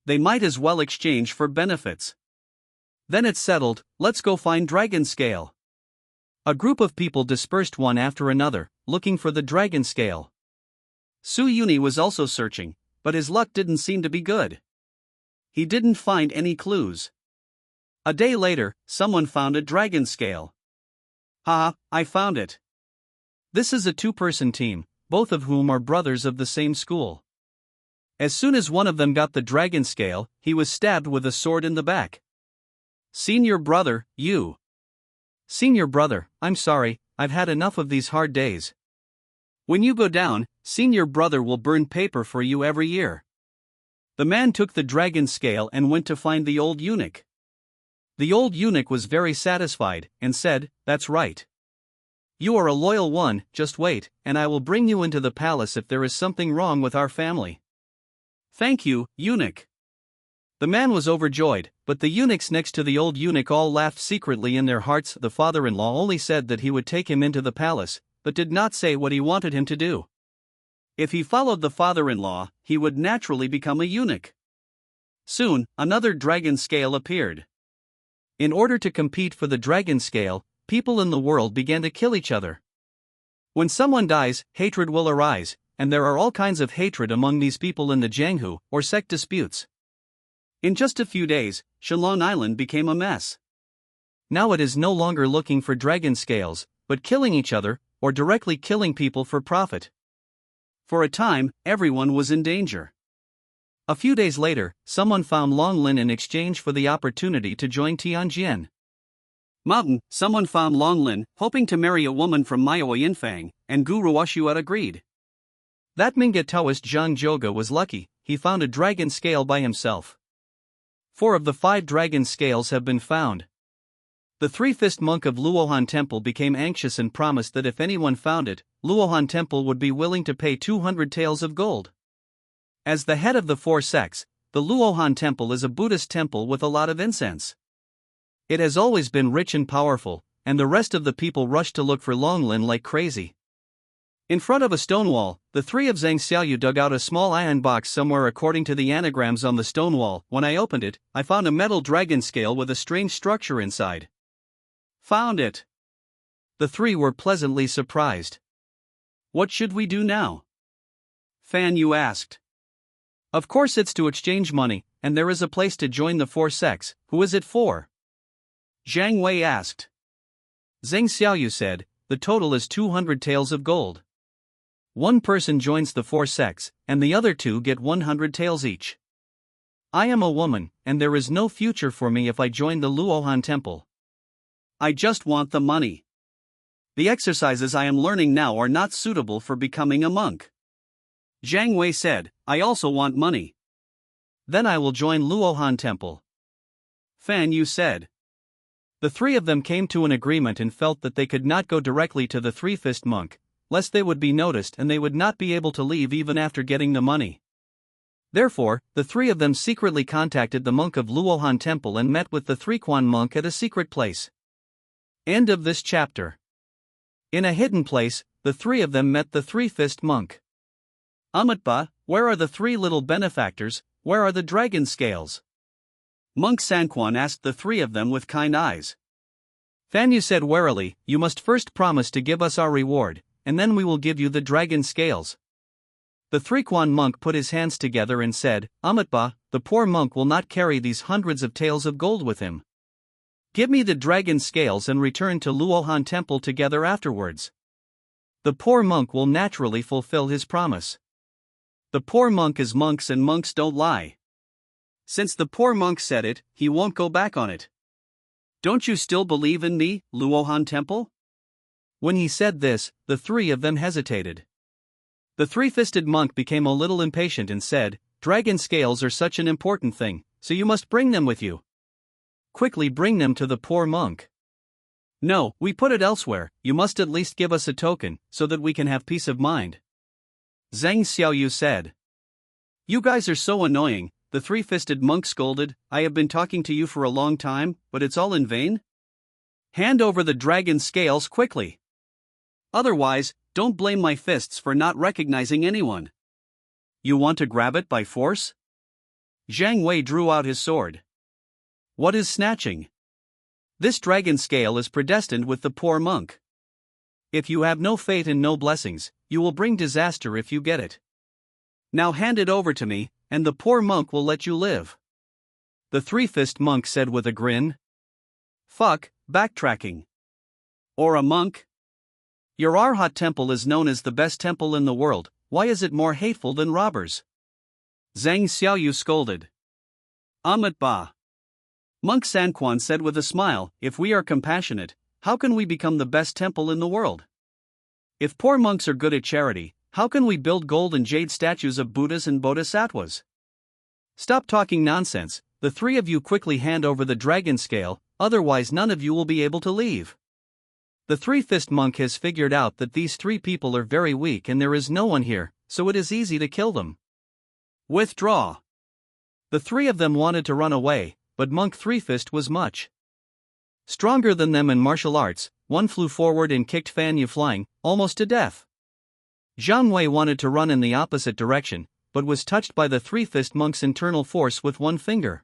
They might as well exchange for benefits. Then it's settled, let's go find dragon scale. A group of people dispersed one after another, looking for the dragon scale. Su Yuni was also searching, but his luck didn't seem to be good. He didn't find any clues. A day later, someone found a dragon scale. Haha, I found it. This is a 2-person team, both of whom are brothers of the same school. As soon as one of them got the dragon scale, he was stabbed with a sword in the back. Senior brother, you. Senior brother, I'm sorry, I've had enough of these hard days. When you go down, senior brother will burn paper for you every year. The man took the dragon scale and went to find the old eunuch. The old eunuch was very satisfied, and said, that's right. You are a loyal one, just wait, and I will bring you into the palace if there is something wrong with our family. Thank you, eunuch. The man was overjoyed, but the eunuchs next to the old eunuch all laughed secretly in their hearts. The father-in-law only said that he would take him into the palace, but did not say what he wanted him to do. If he followed the father-in-law, he would naturally become a eunuch. Soon, another dragon scale appeared. In order to compete for the dragon scale, people in the world began to kill each other. When someone dies, hatred will arise, and there are all kinds of hatred among these people in the Jianghu, or sect disputes. In just a few days, Shalon Island became a mess. Now it is no longer looking for dragon scales, but killing each other, or directly killing people for profit. For a time, everyone was in danger. A few days later, someone found Long Lin in exchange for the opportunity to join Tianjin. Mountain, someone found Long Lin, hoping to marry a woman from Maoyi Yinfang, and Gu Ruoshuat agreed. That Manga Taoist Zhang Zhoga was lucky, he found a dragon scale by himself. 4 of the 5 dragon scales have been found. The 3-fist monk of Luohan Temple became anxious and promised that if anyone found it, Luohan Temple would be willing to pay 200 taels of gold. As the head of the 4 sects, the Luohan Temple is a Buddhist temple with a lot of incense. It has always been rich and powerful, and the rest of the people rushed to look for Long Lin like crazy. In front of a stone wall, the 3 of Zhang Xiaoyu dug out a small iron box somewhere according to the anagrams on the stone wall. When I opened it, I found a metal dragon scale with a strange structure inside. Found it. The 3 were pleasantly surprised. What should we do now? Fan Yu asked. Of course it's to exchange money, and there is a place to join the 4 sects. Who is it for? Zhang Wei asked. Zhang Xiaoyu said, the total is 200 taels of gold. 1 person joins the 4 sects, and the other 2 get 100 taels each. I am a woman, and there is no future for me if I join the Luohan Temple. I just want the money. The exercises I am learning now are not suitable for becoming a monk. Zhang Wei said, I also want money. Then I will join Luohan Temple. Fan Yu said. The 3 of them came to an agreement and felt that they could not go directly to the 3-fist monk, lest they would be noticed and they would not be able to leave even after getting the money. Therefore, the 3 of them secretly contacted the monk of Luohan Temple and met with the 3-Quan monk at a secret place. End of this chapter. In a hidden place, the 3 of them met the 3-fist monk. Amitba, where are the 3 little benefactors, where are the dragon scales? Monk Sanquan asked the 3 of them with kind eyes. Fan Yu said warily, you must first promise to give us our reward, and then we will give you the dragon scales. The 3-Quan monk put his hands together and said, Amitba, the poor monk will not carry these hundreds of taels of gold with him. Give me the dragon scales and return to Luohan Temple together afterwards. The poor monk will naturally fulfill his promise. The poor monk is monks and monks don't lie. Since the poor monk said it, he won't go back on it. Don't you still believe in me, Luohan Temple? When he said this, the three of them hesitated. The three-fisted monk became a little impatient and said, "Dragon scales are such an important thing, so you must bring them with you. Quickly bring them to the poor monk." "No, we put it elsewhere, you must at least give us a token, so that we can have peace of mind," Zhang Xiaoyu said. "You guys are so annoying," the three-fisted monk scolded. "I have been talking to you for a long time, but it's all in vain? Hand over the dragon scales quickly. Otherwise, don't blame my fists for not recognizing anyone. You want to grab it by force?" Zhang Wei drew out his sword. "What is snatching? This dragon scale is predestined with the poor monk. If you have no fate and no blessings, you will bring disaster if you get it. Now hand it over to me, and the poor monk will let you live," the three-fist monk said with a grin. "Fuck, backtracking. Or a monk? Your Arhat temple is known as the best temple in the world, why is it more hateful than robbers?" Zhang Xiaoyu scolded. "Ahmet Ba," Monk Sanquan said with a smile, "if we are compassionate, how can we become the best temple in the world? If poor monks are good at charity, how can we build gold and jade statues of Buddhas and Bodhisattvas? Stop talking nonsense, the three of you quickly hand over the dragon scale, otherwise none of you will be able to leave. The three-fist monk has figured out that these three people are very weak and there is no one here, so it is easy to kill them. Withdraw." The three of them wanted to run away, but Monk Three-Fist was much stronger than them in martial arts. One flew forward and kicked Fan Yu flying, almost to death. Zhang Wei wanted to run in the opposite direction, but was touched by the three-fist monk's internal force with one finger.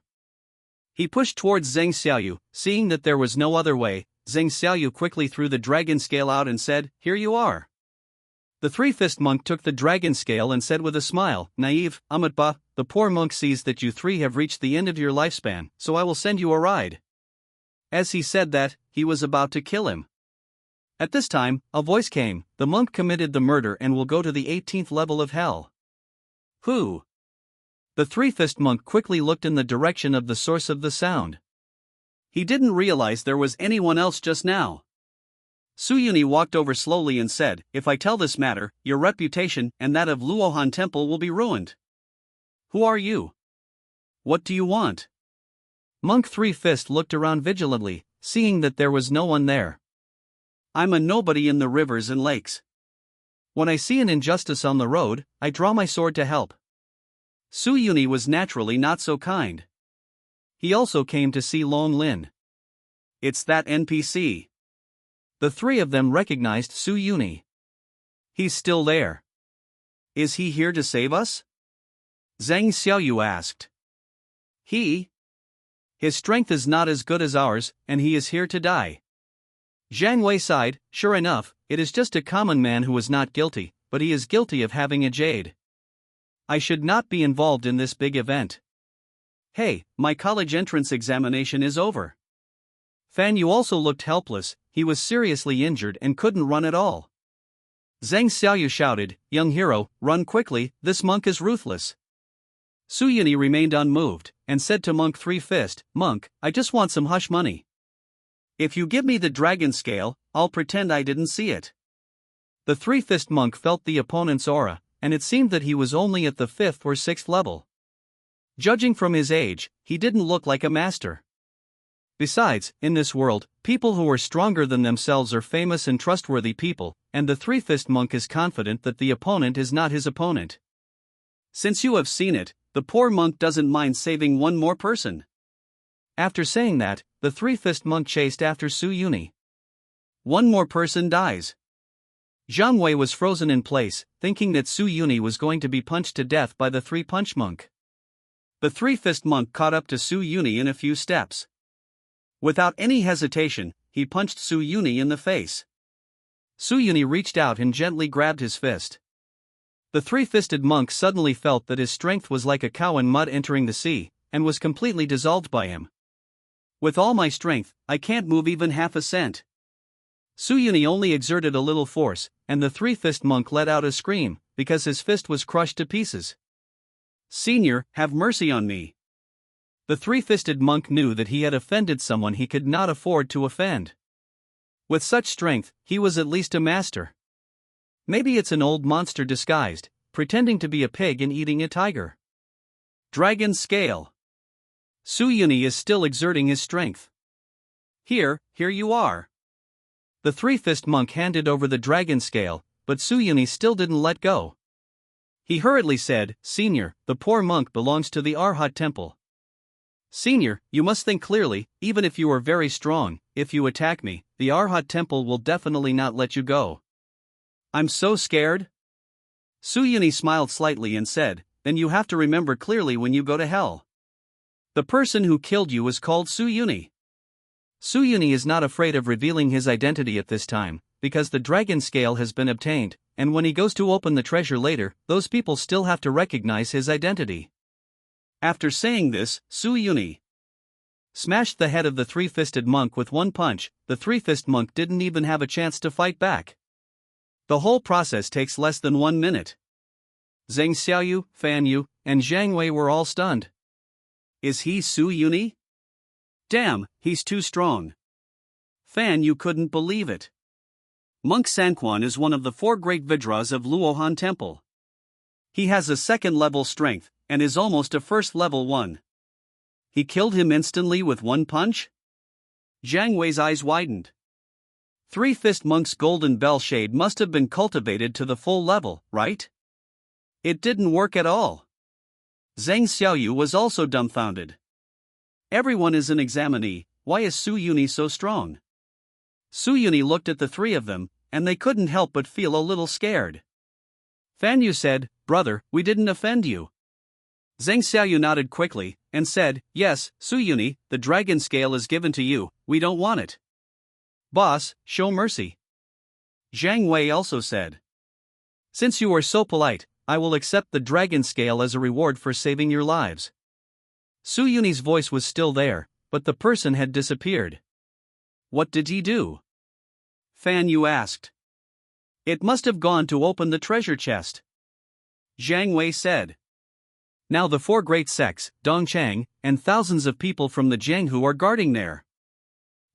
He pushed towards Zhang Xiaoyu, seeing that there was no other way. Zhang Xiaoyu quickly threw the dragon scale out and said, "Here you are." The three-fist monk took the dragon scale and said with a smile, "Naive, Amatba, the poor monk sees that you three have reached the end of your lifespan, so I will send you a ride." As he said that, he was about to kill him. At this time, a voice came, "The monk committed the murder and will go to the 18th level of hell." "Who?" The three-fist monk quickly looked in the direction of the source of the sound. He didn't realize there was anyone else just now. Su Yuni walked over slowly and said, "If I tell this matter, your reputation and that of Luohan Temple will be ruined. Who are you? What do you want?" Monk Three-Fist looked around vigilantly, seeing that there was no one there. "I'm a nobody in the rivers and lakes. When I see an injustice on the road, I draw my sword to help." Su Yuni was naturally not so kind. He also came to see Long Lin. "It's that NPC." The three of them recognized Su Yuni. "He's still there. Is he here to save us?" Zhang Xiaoyu asked. His strength is not as good as ours, and he is here to die." Zhang Wei sighed. "Sure enough, it is just a common man who is not guilty, but he is guilty of having a jade. I should not be involved in this big event. Hey, my college entrance examination is over." Fan Yu also looked helpless, he was seriously injured and couldn't run at all. Zhang Xiaoyu shouted, "Young hero, run quickly, this monk is ruthless." Su Yuni remained unmoved, and said to Monk Three-Fist, "Monk, I just want some hush money. If you give me the dragon scale, I'll pretend I didn't see it." The Three-Fist monk felt the opponent's aura, and it seemed that he was only at the 5th or 6th level. Judging from his age, he didn't look like a master. Besides, in this world, people who are stronger than themselves are famous and trustworthy people, and the Three-Fist monk is confident that the opponent is not his opponent. "Since you have seen it, the poor monk doesn't mind saving one more person." After saying that, the Three-Fist monk chased after Su Yuni. One more person dies. Zhang Wei was frozen in place, thinking that Su Yuni was going to be punched to death by the three-punch monk. The Three-Fist monk caught up to Su Yuni in a few steps. Without any hesitation, he punched Su Yuni in the face. Su Yuni reached out and gently grabbed his fist. The three-fisted monk suddenly felt that his strength was like a cow in mud entering the sea, and was completely dissolved by him. "With all my strength, I can't move even half a cent." Su Yuni only exerted a little force, and the three-fist monk let out a scream, because his fist was crushed to pieces. "Senior, have mercy on me. The three-fisted monk knew that he had offended someone he could not afford to offend. With such strength, he was at least a master. Maybe it's an old monster disguised, pretending to be a pig and eating a tiger. Dragon Scale. Suyuni is still exerting his strength. Here you are. The three-fist monk handed over the dragon scale, but Suyuni still didn't let go. He hurriedly said, "Senior, the poor monk belongs to the Arhat temple. Senior, you must think clearly, even if you are very strong, if you attack me, the Arhat temple will definitely not let you go." "I'm so scared." Suyuni smiled slightly and said, "Then you have to remember clearly when you go to hell. The person who killed you is called Suyuni." Suyuni is not afraid of revealing his identity at this time, because the dragon scale has been obtained, and when he goes to open the treasure later, those people still have to recognize his identity. After saying this, Suyuni smashed the head of the three-fisted monk with one punch. The three-fist monk didn't even have a chance to fight back. The whole process takes less than 1 minute. Zhang Xiaoyu, Fan Yu, and Zhang Wei were all stunned. Is he Suyuni? Damn, he's too strong. Fan Yu couldn't believe it. Monk Sanquan is one of the 4 great Vidras of Luohan Temple. He has a second-level strength, and is almost a first-level one. He killed him instantly with one punch? Zhang Wei's eyes widened. Three-fist monk's golden bell shade must have been cultivated to the full level, right? It didn't work at all. Zhang Xiaoyu was also dumbfounded. Everyone is an examinee, why is Suyuni so strong? Suyuni looked at the 3 of them, and they couldn't help but feel a little scared. Fan Yu said, "Brother, we didn't offend you." Zhang Xiaoyu nodded quickly, and said, "Yes, Suyuni, the dragon scale is given to you, we don't want it. Boss, show mercy." Zhang Wei also said, "Since you are so polite, I will accept the dragon scale as a reward for saving your lives." Suyuni's voice was still there, but the person had disappeared. What did he do? Fan Yu asked. It must have gone to open the treasure chest. Zhang Wei said. Now the 4 great sects, Dongchang, and thousands of people from the Jianghu are guarding there.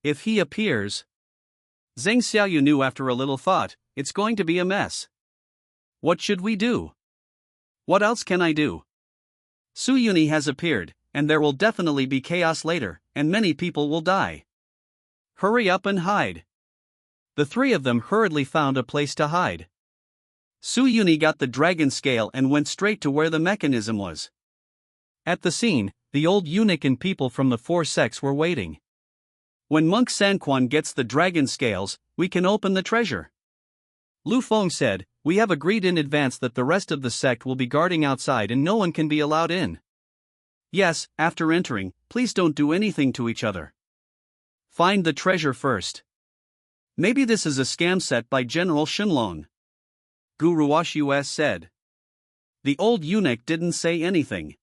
If he appears... Zhang Xiaoyu knew after a little thought, it's going to be a mess. What should we do? What else can I do? Suyuni has appeared, and there will definitely be chaos later, and many people will die. Hurry up and hide. The 3 of them hurriedly found a place to hide. Suyuni got the dragon scale and went straight to where the mechanism was. At the scene, the old eunuch and people from the 4 sects were waiting. When Monk Sanquan gets the dragon scales, we can open the treasure. Lu Feng said, we have agreed in advance that the rest of the sect will be guarding outside and no one can be allowed in. Yes, after entering, please don't do anything to each other. Find the treasure first. Maybe this is a scam set by General Shenlong. Guruwash US said. The old eunuch didn't say anything.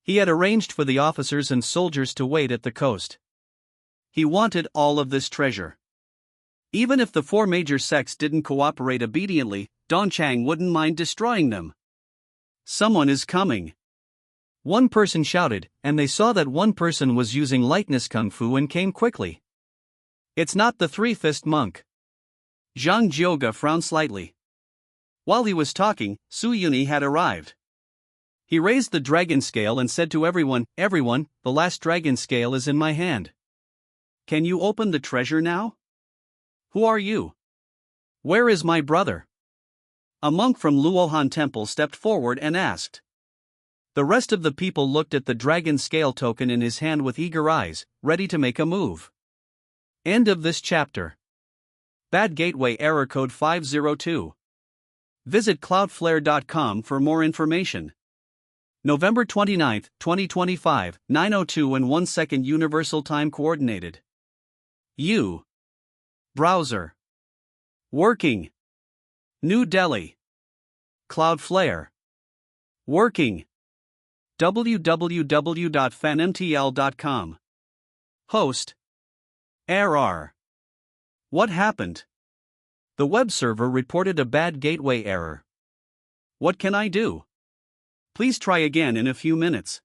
He had arranged for the officers and soldiers to wait at the coast. He wanted all of this treasure. Even if the 4 major sects didn't cooperate obediently, Dongchang wouldn't mind destroying them. Someone is coming. One person shouted, and they saw that one person was using lightness kung fu and came quickly. It's not the 3-fist monk. Zhang Jioga frowned slightly. While he was talking, Suyuni had arrived. He raised the dragon scale and said to everyone, Everyone, the last dragon scale is in my hand. Can you open the treasure now? Who are you? Where is my brother? A monk from Luohan Temple stepped forward and asked. The rest of the people looked at the dragon scale token in his hand with eager eyes, ready to make a move. End of this chapter. Bad Gateway Error Code 502. Visit cloudflare.com for more information. November 29, 2025, 9:02 and 1 second Universal Time Coordinated. Browser. Working. New Delhi. Cloudflare. Working. www.fanmtl.com. Host. Error. What happened? The web server reported a bad gateway error. What can I do? Please try again in a few minutes.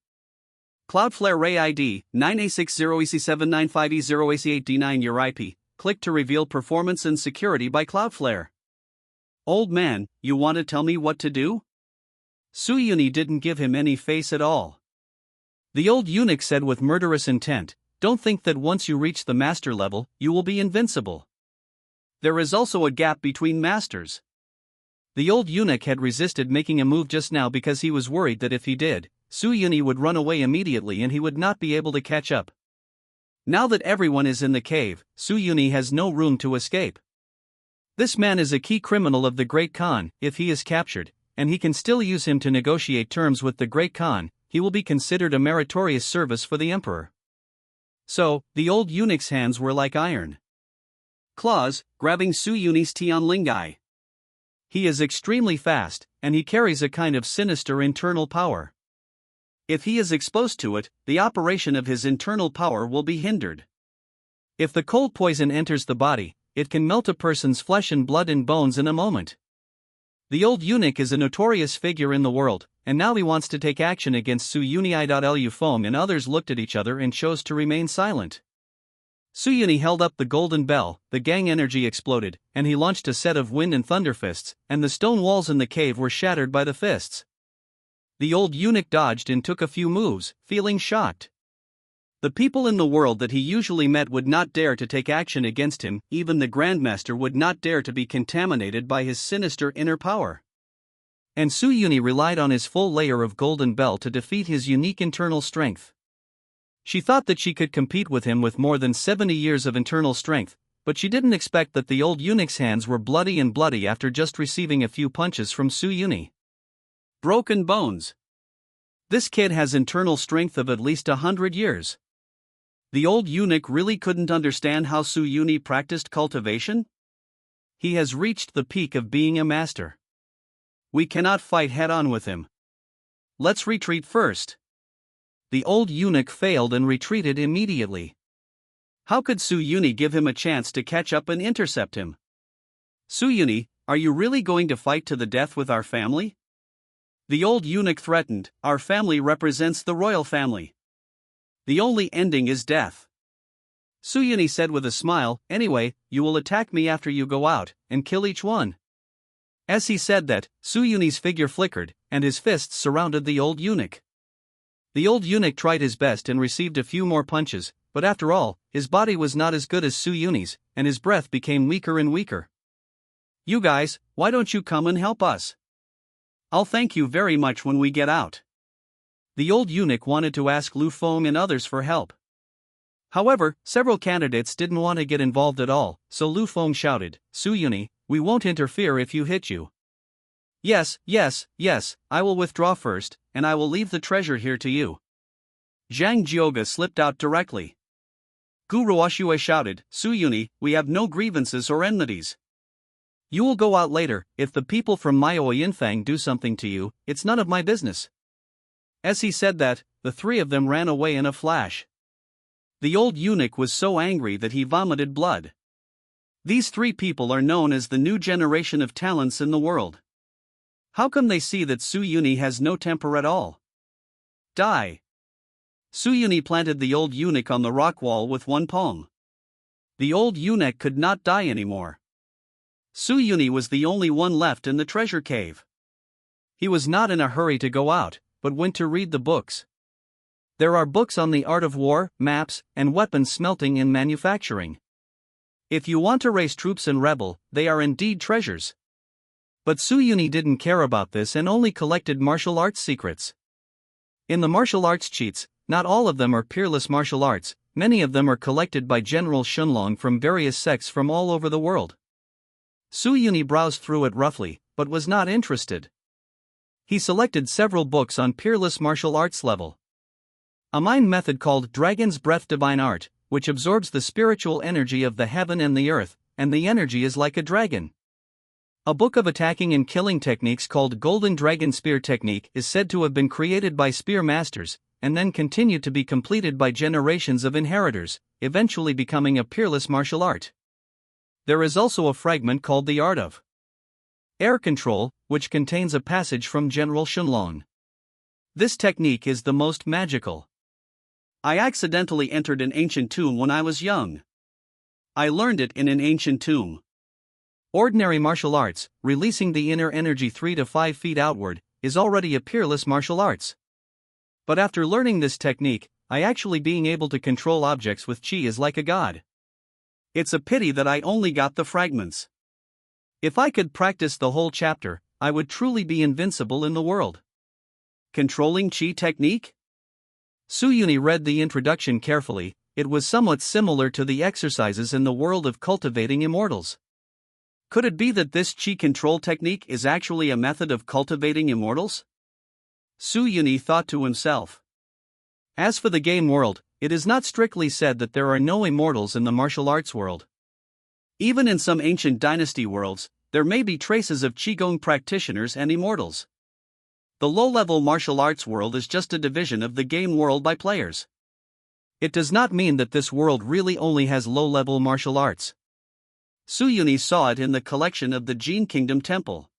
Cloudflare Ray ID 9A60EC795E0AC8D9 your IP. Click to reveal performance and security by Cloudflare. Old man, you want to tell me what to do? Suyuni didn't give him any face at all. The old eunuch said with murderous intent, "Don't think that once you reach the master level, you will be invincible. There is also a gap between masters." The old eunuch had resisted making a move just now because he was worried that if he did, Suyuni would run away immediately and he would not be able to catch up. Now that everyone is in the cave, Suyuni has no room to escape. This man is a key criminal of the Great Khan. If he is captured, and he can still use him to negotiate terms with the Great Khan, he will be considered a meritorious service for the emperor. So, the old eunuch's hands were like iron claws, grabbing Suyuni's Tianlingai. He is extremely fast, and he carries a kind of sinister internal power. If he is exposed to it, the operation of his internal power will be hindered. If the cold poison enters the body, it can melt a person's flesh and blood and bones in a moment. The old eunuch is a notorious figure in the world, and now he wants to take action against Suyuni. Foam and others looked at each other and chose to remain silent. Suyuni held up the golden bell, the gang energy exploded, and he launched a set of wind and thunder fists, and the stone walls in the cave were shattered by the fists. The old eunuch dodged and took a few moves, feeling shocked. The people in the world that he usually met would not dare to take action against him, even the Grandmaster would not dare to be contaminated by his sinister inner power. And Suyuni relied on his full layer of golden bell to defeat his unique internal strength. She thought that she could compete with him with more than 70 years of internal strength, but she didn't expect that the old eunuch's hands were bloody after just receiving a few punches from Suyuni. Broken bones. This kid has internal strength of at least 100 years. The old eunuch really couldn't understand how Suyuni practiced cultivation? He has reached the peak of being a master. We cannot fight head-on with him. Let's retreat first. The old eunuch failed and retreated immediately. How could Suyuni give him a chance to catch up and intercept him? Suyuni, are you really going to fight to the death with our family? The old eunuch threatened, our family represents the royal family. The only ending is death. Suyuni said with a smile, anyway, you will attack me after you go out, and kill each one. As he said that, Suyuni's figure flickered, and his fists surrounded the old eunuch. The old eunuch tried his best and received a few more punches, but after all, his body was not as good as Suyuni's, and his breath became weaker and weaker. You guys, why don't you come and help us? I'll thank you very much when we get out. The old eunuch wanted to ask Lu Feng and others for help. However, several candidates didn't want to get involved at all, so Lu Feng shouted, Suyuni, we won't interfere if you hit you. Yes, I will withdraw first, and I will leave the treasure here to you. Zhang Jioga slipped out directly. Gu Ruoxue shouted, Suyuni, we have no grievances or enmities. You will go out later. If the people from Mayo Yinfang do something to you, it's none of my business. As he said that, the three of them ran away in a flash. The old eunuch was so angry that he vomited blood. These three people are known as the new generation of talents in the world. How come they see that Suyuni has no temper at all? Die. Suyuni planted the old eunuch on the rock wall with one palm. The old eunuch could not die anymore. Suyuni was the only one left in the treasure cave. He was not in a hurry to go out, but went to read the books. There are books on the art of war, maps, and weapons smelting and manufacturing. If you want to raise troops and rebel, they are indeed treasures. But Suyuni didn't care about this and only collected martial arts secrets. In the martial arts cheats, not all of them are peerless martial arts, many of them are collected by General Shunlong from various sects from all over the world. Suyuni browsed through it roughly, but was not interested. He selected several books on peerless martial arts level. A mind method called Dragon's Breath Divine Art, which absorbs the spiritual energy of the heaven and the earth, and the energy is like a dragon. A book of attacking and killing techniques called Golden Dragon Spear Technique is said to have been created by spear masters, and then continued to be completed by generations of inheritors, eventually becoming a peerless martial art. There is also a fragment called the Art of Air Control, which contains a passage from General Shunlong. This technique is the most magical. I accidentally entered an ancient tomb when I was young. I learned it in an ancient tomb. Ordinary martial arts, releasing the inner energy 3 to 5 feet outward, is already a peerless martial arts. But after learning this technique, I actually being able to control objects with chi is like a god. It's a pity that I only got the fragments. If I could practice the whole chapter, I would truly be invincible in the world. Controlling chi technique? Suyuni read the introduction carefully. It was somewhat similar to the exercises in the world of cultivating immortals. Could it be that this chi control technique is actually a method of cultivating immortals? Suyuni thought to himself. As for the game world, it is not strictly said that there are no immortals in the martial arts world. Even in some ancient dynasty worlds, there may be traces of qigong practitioners and immortals. The low-level martial arts world is just a division of the game world by players. It does not mean that this world really only has low-level martial arts. Suyuni saw it in the collection of the Jin Kingdom Temple.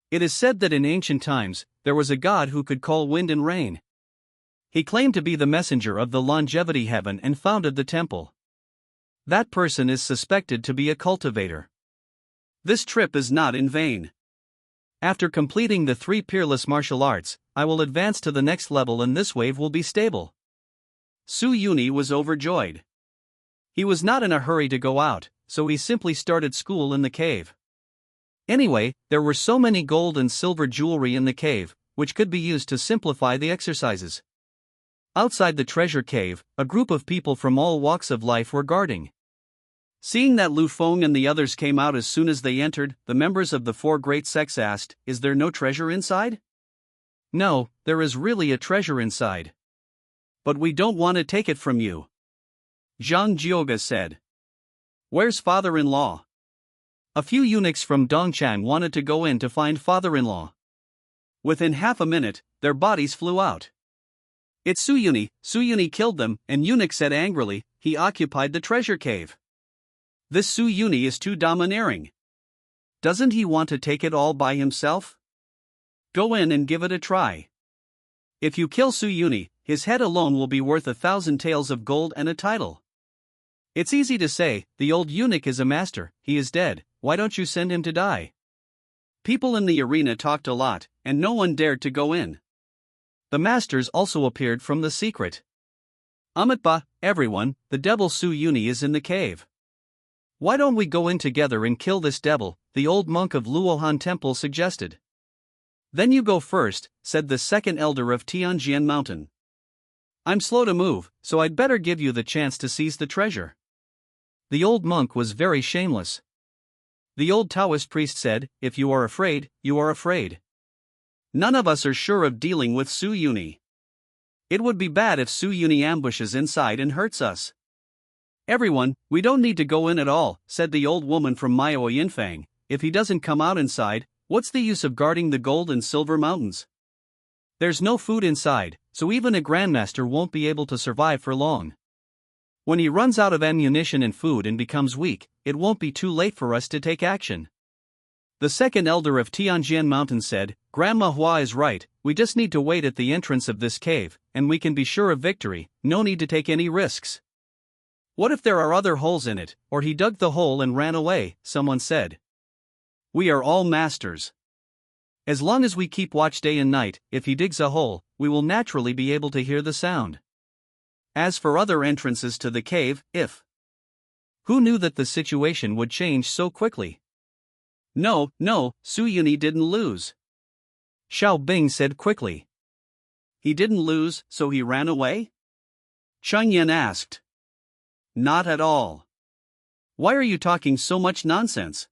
It is said that in ancient times, there was a god who could call wind and rain. He claimed to be the messenger of the longevity heaven and founded the temple. That person is suspected to be a cultivator. This trip is not in vain. After completing the 3 peerless martial arts, I will advance to the next level and this wave will be stable. Suyuni was overjoyed. He was not in a hurry to go out, so he simply started school in the cave. Anyway, there were so many gold and silver jewelry in the cave, which could be used to simplify the exercises. Outside the treasure cave, a group of people from all walks of life were guarding. Seeing that Lu Feng and the others came out as soon as they entered, the members of the 4 great sects asked, "Is there no treasure inside?" "No, there is really a treasure inside. But we don't want to take it from you," Zhang Jioga said. "Where's father-in-law?" A few eunuchs from Dongchang wanted to go in to find father-in-law. Within half a minute, their bodies flew out. "It's Suyuni, Suyuni killed them," and eunuch said angrily, "He occupied the treasure cave. This Suyuni is too domineering. Doesn't he want to take it all by himself? Go in and give it a try. If you kill Suyuni, his head alone will be worth 1,000 taels of gold and a title." "It's easy to say, the old eunuch is a master, he is dead, why don't you send him to die?" People in the arena talked a lot, and no one dared to go in. The masters also appeared from the secret. "Amitba, everyone, the devil Suyuni is in the cave. Why don't we go in together and kill this devil?" the old monk of Luohan Temple suggested. "Then you go first," said the second elder of Tianjian Mountain. "I'm slow to move, so I'd better give you the chance to seize the treasure." The old monk was very shameless. The old Taoist priest said, "If you are afraid, you are afraid. None of us are sure of dealing with Suyuni. It would be bad if Suyuni ambushes inside and hurts us." "Everyone, we don't need to go in at all," said the old woman from Myo Yinfang. "If he doesn't come out inside, what's the use of guarding the gold and silver mountains? There's no food inside, so even a grandmaster won't be able to survive for long. When he runs out of ammunition and food and becomes weak, it won't be too late for us to take action." The second elder of Tianjian Mountain said, "Grandma Hua is right, we just need to wait at the entrance of this cave, and we can be sure of victory, no need to take any risks." "What if there are other holes in it, or he dug the hole and ran away?" someone said. "We are all masters. As long as we keep watch day and night, if he digs a hole, we will naturally be able to hear the sound. As for other entrances to the cave, who knew that the situation would change so quickly?" No, Suyuni didn't lose," Xiao Bing said quickly. "He didn't lose, so he ran away?" Cheng Yan asked. "Not at all. Why are you talking so much nonsense?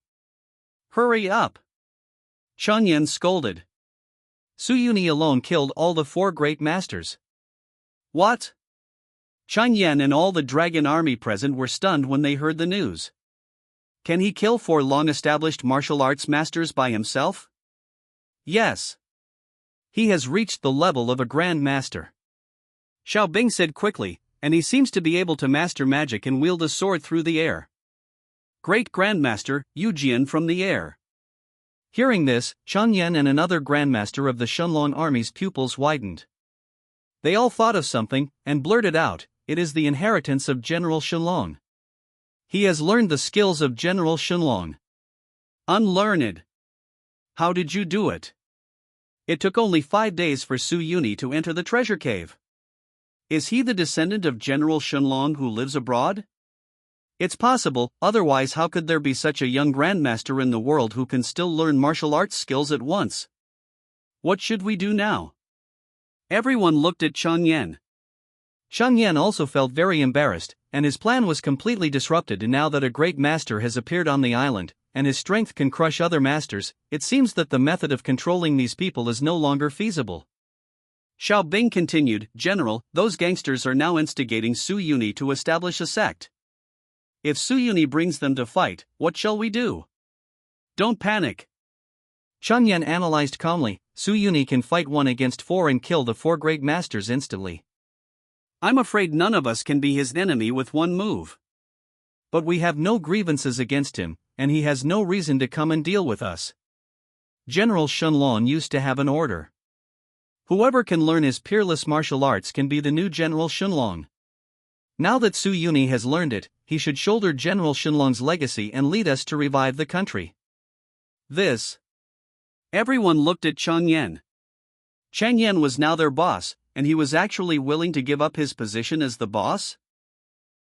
Hurry up!" Cheng Yan scolded. "Suyuni alone killed all the 4 great masters." "What?" Cheng Yan and all the dragon army present were stunned when they heard the news. "Can he kill 4 long-established martial arts masters by himself?" "Yes. He has reached the level of a grand master," Xiao Bing said quickly, "and he seems to be able to master magic and wield a sword through the air. Great Grandmaster, Yujian from the air." Hearing this, Cheng Yan and another grandmaster of the Shunlong army's pupils widened. They all thought of something, and blurted out, "It is the inheritance of General Shenlong. He has learned the skills of General Shenlong." Unlearned. How did you do it? It took only 5 days for Su Yuni to enter the treasure cave. Is he the descendant of General Shenlong who lives abroad? It's possible, otherwise how could there be such a young grandmaster in the world who can still learn martial arts skills at once? What should we do now? Everyone looked at Chang Yan. Chang Yan also felt very embarrassed, and his plan was completely disrupted. Now that a great master has appeared on the island, and his strength can crush other masters, it seems that the method of controlling these people is no longer feasible. Xiao Bing continued, "General, those gangsters are now instigating Su Yuni to establish a sect. If Su Yuni brings them to fight, what shall we do? Don't panic." Chang Yan analyzed calmly. Su Yuni can fight 1 against 4 and kill the 4 great masters instantly. I'm afraid none of us can be his enemy with one move. But we have no grievances against him, and he has no reason to come and deal with us. General Shenlong used to have an order. Whoever can learn his peerless martial arts can be the new General Shenlong. Now that Su Yuni has learned it, he should shoulder General Shenlong's legacy and lead us to revive the country. This. Everyone looked at Chang Yan. Chang Yan was now their boss, and he was actually willing to give up his position as the boss?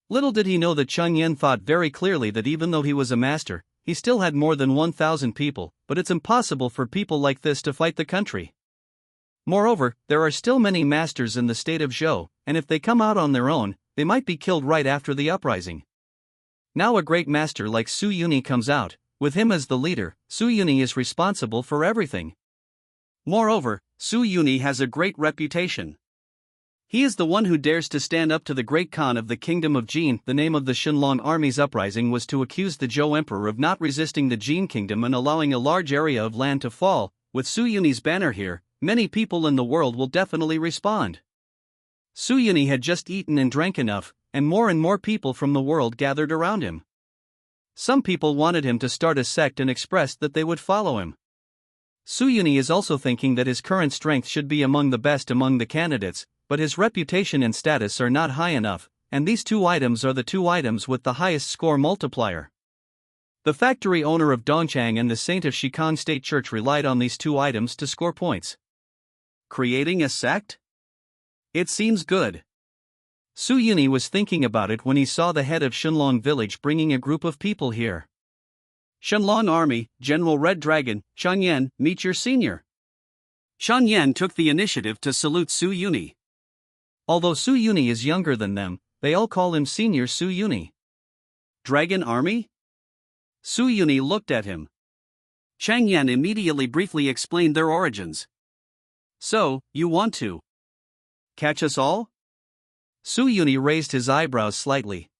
Little did he know that Chang Yan thought very clearly that even though he was a master, he still had more than 1,000 people, but it's impossible for people like this to fight the country. Moreover, there are still many masters in the state of Zhou, and if they come out on their own, they might be killed right after the uprising. Now a great master like Su Yuni comes out. With him as the leader, Su Yuni is responsible for everything. Moreover, Su Yuni has a great reputation. He is the one who dares to stand up to the great Khan of the kingdom of Jin. The name of the Shenlong army's uprising was to accuse the Zhou emperor of not resisting the Jin kingdom and allowing a large area of land to fall. With Su Yuni's banner here, many people in the world will definitely respond. Su Yuni had just eaten and drank enough, and more people from the world gathered around him. Some people wanted him to start a sect and expressed that they would follow him. Su Yuni is also thinking that his current strength should be among the best among the candidates, but his reputation and status are not high enough, and these 2 items are the 2 items with the highest score multiplier. The factory owner of Dongchang and the saint of Shikang State Church relied on these 2 items to score points. Creating a sect? It seems good. Su Yuni was thinking about it when he saw the head of Shenlong village bringing a group of people here. Shenlong Army, General Red Dragon, Chang Yan, meet your senior. Chang Yan took the initiative to salute Su Yuni. Although Su Yuni is younger than them, they all call him Senior Su Yuni. Dragon Army? Su Yuni looked at him. Chang Yan immediately briefly explained their origins. So, you want to catch us all? Su Yuni raised his eyebrows slightly.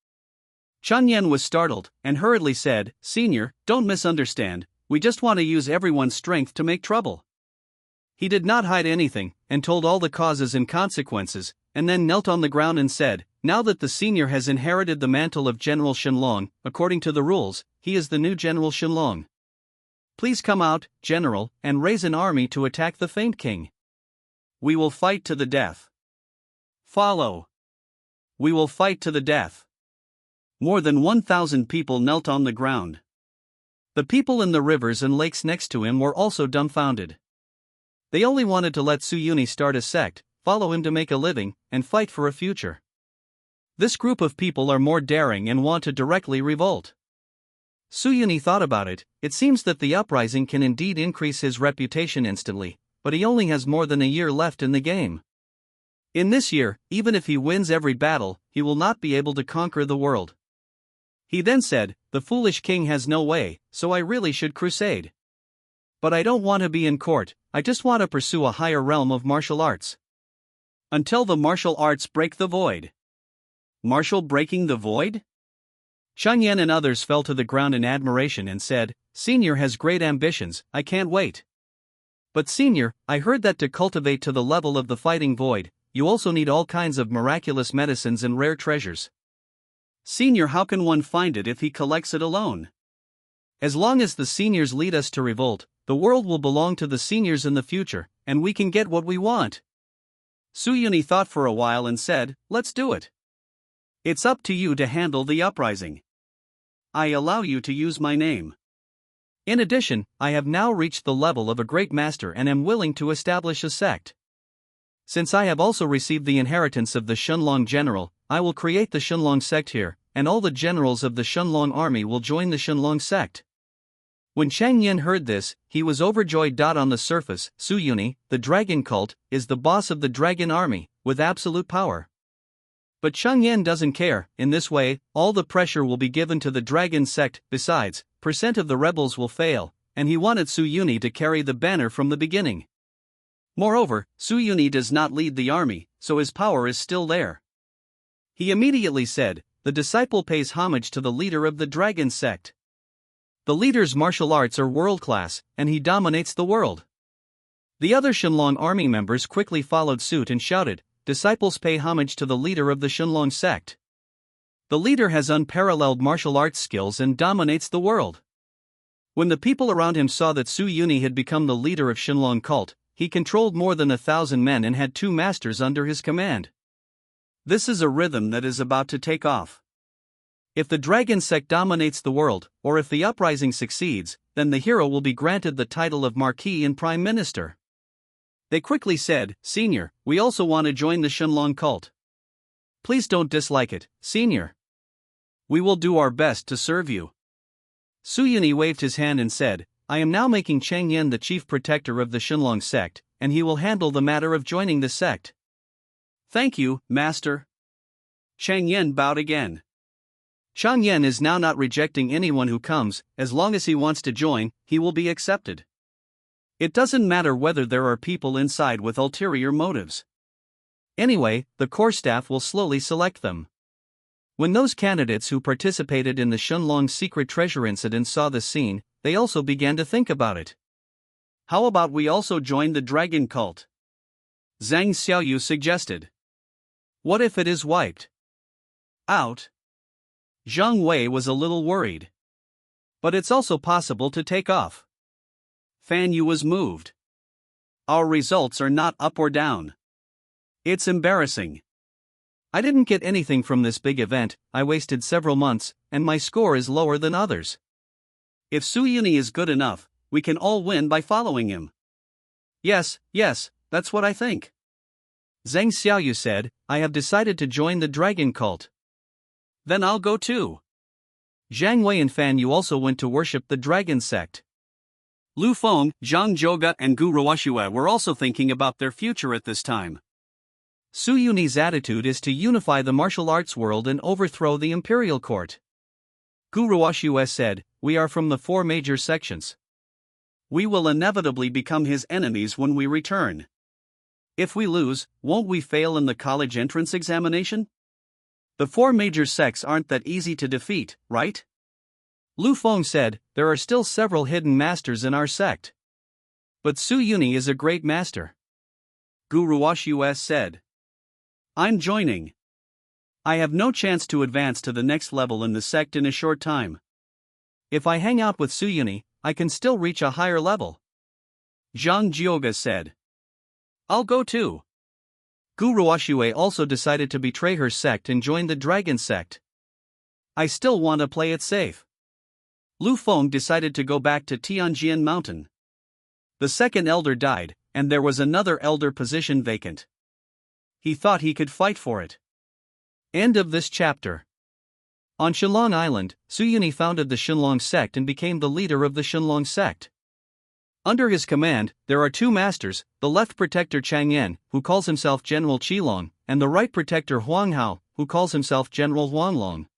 Chang Yan was startled, and hurriedly said, "Senior, don't misunderstand, we just want to use everyone's strength to make trouble." He did not hide anything, and told all the causes and consequences, and then knelt on the ground and said, "Now that the senior has inherited the mantle of General Shenlong, according to the rules, he is the new General Shenlong. Please come out, General, and raise an army to attack the Faint King. We will fight to the death. Follow. We will fight to the death." More than 1,000 people knelt on the ground. The people in the rivers and lakes next to him were also dumbfounded. They only wanted to let Su Yuni start a sect, follow him to make a living, and fight for a future. This group of people are more daring and want to directly revolt. Su Yuni thought about it. It seems that the uprising can indeed increase his reputation instantly, but he only has more than a year left in the game. In this year, even if he wins every battle, he will not be able to conquer the world. He then said, "The foolish king has no way, so I really should crusade. But I don't want to be in court, I just want to pursue a higher realm of martial arts. Until the martial arts break the void." Martial breaking the void? Chang Yan and others fell to the ground in admiration and said, "Senior has great ambitions, I can't wait." But Senior, I heard that to cultivate to the level of the fighting void, you also need all kinds of miraculous medicines and rare treasures. Senior, how can one find it if he collects it alone? As long as the seniors lead us to revolt, the world will belong to the seniors in the future, and we can get what we want. Suyuni thought for a while and said, "Let's do it. It's up to you to handle the uprising. I allow you to use my name. In addition, I have now reached the level of a great master and am willing to establish a sect. Since I have also received the inheritance of the Shunlong general, I will create the Shunlong sect here, and all the generals of the Shunlong army will join the Shunlong sect." When Chang Yen heard this, he was overjoyed. On the surface, Suyuni, the dragon cult, is the boss of the dragon army, with absolute power. But Chang Yen doesn't care. In this way, all the pressure will be given to the dragon sect. Besides, percent of the rebels will fail, and he wanted Suyuni to carry the banner from the beginning. Moreover, Suyuni does not lead the army, so his power is still there. He immediately said, "The disciple pays homage to the leader of the dragon sect. The leader's martial arts are world-class, and he dominates the world." The other Shunlong army members quickly followed suit and shouted, "Disciples pay homage to the leader of the Shunlong sect. The leader has unparalleled martial arts skills and dominates the world." When the people around him saw that Suyuni had become the leader of Shunlong cult, he controlled more than 1,000 men and had 2 masters under his command. This is a rhythm that is about to take off. If the dragon sect dominates the world, or if the uprising succeeds, then the hero will be granted the title of Marquis and Prime Minister. They quickly said, "Senior, we also want to join the Shunlong cult. Please don't dislike it, Senior. We will do our best to serve you." Suyuni waved his hand and said, "I am now making Chang Yen the chief protector of the Shunlong sect, and he will handle the matter of joining the sect." "Thank you, Master." Chang Yen bowed again. Chang Yen is now not rejecting anyone who comes. As long as he wants to join, he will be accepted. It doesn't matter whether there are people inside with ulterior motives. Anyway, the core staff will slowly select them. When those candidates who participated in the Shunlong secret treasure incident saw the scene, they also began to think about it. "How about we also join the dragon cult?" Zhang Xiaoyu suggested. "What if it is wiped out?" Zhang Wei was a little worried. "But it's also possible to take off." Fan Yu was moved. "Our results are not up or down. It's embarrassing. I didn't get anything from this big event. I wasted several months, and my score is lower than others. If Suyuni is good enough, we can all win by following him." Yes, that's what I think." Zhang Xiaoyu said, "I have decided to join the dragon cult." "Then I'll go too." Zhang Wei and Fan Yu also went to worship the dragon sect. Lu Feng, Zhang Zhouge and Gu Ruoxue were also thinking about their future at this time. Suyuni's attitude is to unify the martial arts world and overthrow the imperial court. Gu Ruoxue said, "We are from the 4 major sections. We will inevitably become his enemies when we return. If we lose, won't we fail in the college entrance examination? The 4 major sects aren't that easy to defeat, right?" Lu Feng said, "There are still several hidden masters in our sect. But Suyuni is a great master." Gu Ruoxue said, "I'm joining. I have no chance to advance to the next level in the sect in a short time. If I hang out with Suyuni, I can still reach a higher level." Zhang Zhouge said, "I'll go too." Gu Ruoxue also decided to betray her sect and join the dragon sect. "I still want to play it safe." Lu Feng decided to go back to Tianjian Mountain. The second elder died, and there was another elder position vacant. He thought he could fight for it. End of this chapter. On Shunlong Island, Suyuni founded the Shunlong sect and became the leader of the Shunlong sect. Under his command, there are 2 masters, the left protector Chang Yen, who calls himself General Qilong, and the right protector Huang Hao, who calls himself General Huanglong.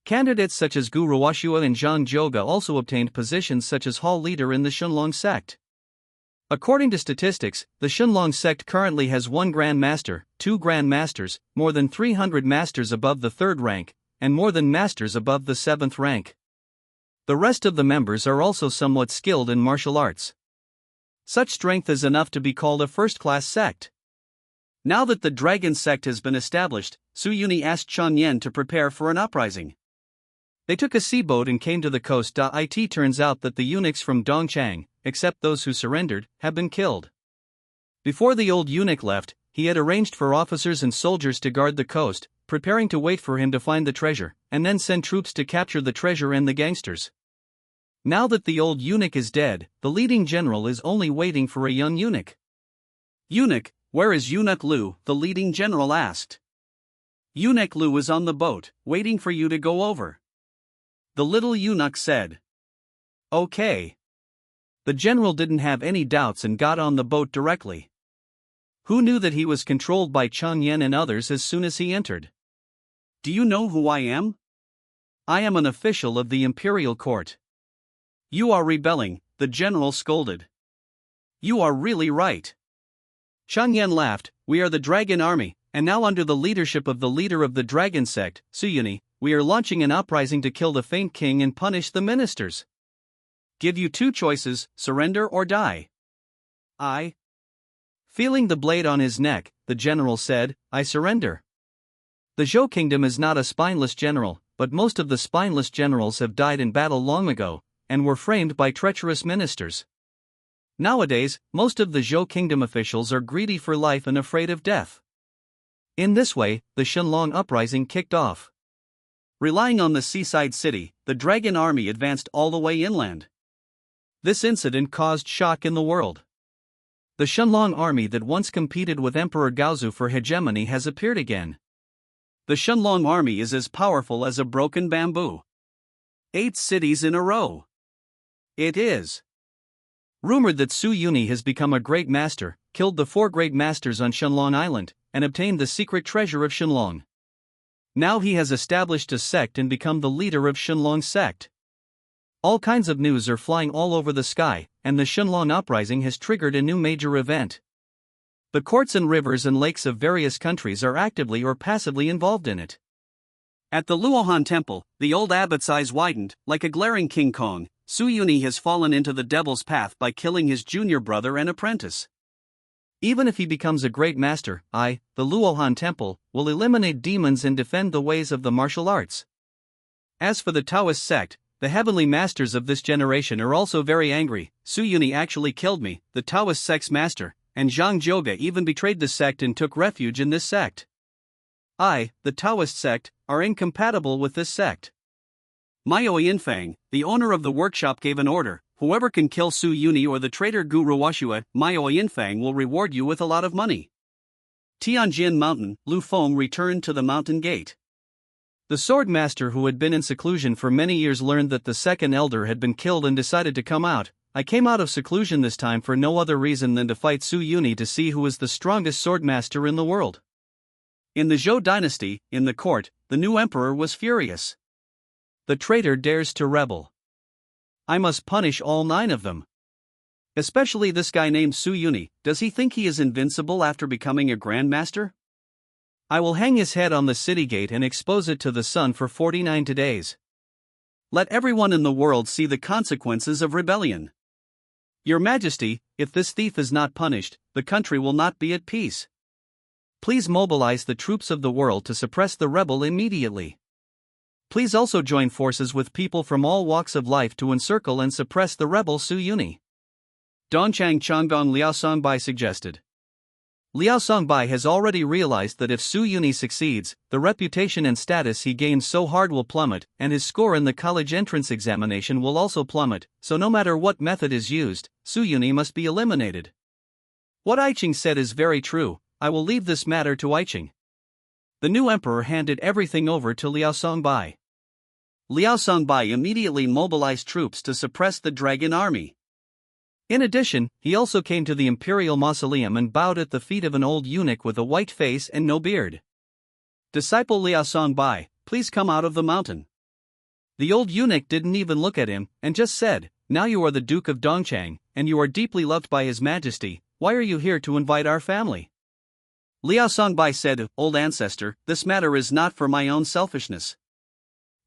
Candidates such as Gu Ruoxue and Zhang Zhouge also obtained positions such as hall leader in the Shunlong sect. According to statistics, the Shunlong sect currently has 1 Grand Master, 2 Grand Masters, more than 300 Masters above the 3rd rank, and more than Masters above the 7th rank. The rest of the members are also somewhat skilled in martial arts. Such strength is enough to be called a first-class sect. Now that the dragon sect has been established, Suyuni asked Chang Yen to prepare for an uprising. They took a seaboat and came to the coast. It turns out that the eunuchs from Dongchang, except those who surrendered, have been killed. Before the old eunuch left, he had arranged for officers and soldiers to guard the coast, preparing to wait for him to find the treasure, and then send troops to capture the treasure and the gangsters. Now that the old eunuch is dead, the leading general is only waiting for a young eunuch. Eunuch, where is Eunuch Lu? The leading general asked. Eunuch Lu is on the boat, waiting for you to go over. The little eunuch said. Okay. The general didn't have any doubts and got on the boat directly. Who knew that he was controlled by Chang Yen and others as soon as he entered? Do you know who I am? I am an official of the imperial court. You are rebelling, the general scolded. You are really right. Chang Yen laughed. We are the dragon army, and now under the leadership of the leader of the dragon sect, Suyuni, we are launching an uprising to kill the faint king and punish the ministers. Give you two choices, surrender or die. Feeling the blade on his neck, the general said, I surrender. The Zhou kingdom is not a spineless general, but most of the spineless generals have died in battle long ago, and were framed by treacherous ministers. Nowadays, most of the Zhou kingdom officials are greedy for life and afraid of death. In this way, the Shenlong uprising kicked off. Relying on the seaside city, the dragon army advanced all the way inland. This incident caused shock in the world. The Shenlong army that once competed with Emperor Gaozu for hegemony has appeared again. The Shenlong army is as powerful as a broken bamboo. 8 cities in a row. It is. Rumored that Su Yuni has become a great master, killed the 4 great masters on Shenlong Island, and obtained the secret treasure of Shenlong. Now he has established a sect and become the leader of Shenlong sect. All kinds of news are flying all over the sky, and the Shenlong uprising has triggered a new major event. The courts and rivers and lakes of various countries are actively or passively involved in it. At the Luohan temple, the old abbot's eyes widened, like a glaring King Kong. Su Yuni has fallen into the devil's path by killing his junior brother and apprentice. Even if he becomes a great master, the Luohan temple, will eliminate demons and defend the ways of the martial arts. As for the Taoist sect, the heavenly masters of this generation are also very angry. Su Yuni actually killed me, the Taoist sect's master, and Zhang Zhouge even betrayed the sect and took refuge in this sect. I, the Taoist sect, are incompatible with this sect. Miao Yinfang, the owner of the workshop, gave an order. Whoever can kill Su Yuni or the traitor Gu Ruoshua, Miao Yinfang will reward you with a lot of money. Tianjin Mountain, Lu Feng returned to the mountain gate. The sword master who had been in seclusion for many years learned that the second elder had been killed and decided to come out. I came out of seclusion this time for no other reason than to fight Su Yuni to see who is the strongest sword master in the world. In the Zhou dynasty, in the court, the new emperor was furious. The traitor dares to rebel. I must punish all 9 of them. Especially this guy named Su Yuni. Does he think he is invincible after becoming a grandmaster? I will hang his head on the city gate and expose it to the sun for 49 days. Let everyone in the world see the consequences of rebellion. Your Majesty, if this thief is not punished, the country will not be at peace. Please mobilize the troops of the world to suppress the rebel immediately. Please also join forces with people from all walks of life to encircle and suppress the rebel Su Yuni. Dongchang Changdong Liao Songbai suggested. Liao Songbai has already realized that if Su Yuni succeeds, the reputation and status he gains so hard will plummet, and his score in the college entrance examination will also plummet, so no matter what method is used, Su Yuni must be eliminated. What Aiching said is very true. I will leave this matter to Aiching. The new emperor handed everything over to Liao Songbai. Liao Songbai immediately mobilized troops to suppress the dragon army. In addition, he also came to the imperial mausoleum and bowed at the feet of an old eunuch with a white face and no beard. Disciple Liao Songbai, please come out of the mountain. The old eunuch didn't even look at him, and just said, Now you are the Duke of Dongchang, and you are deeply loved by His Majesty. Why are you here to invite our family? Liao Songbai said, Old ancestor, this matter is not for my own selfishness.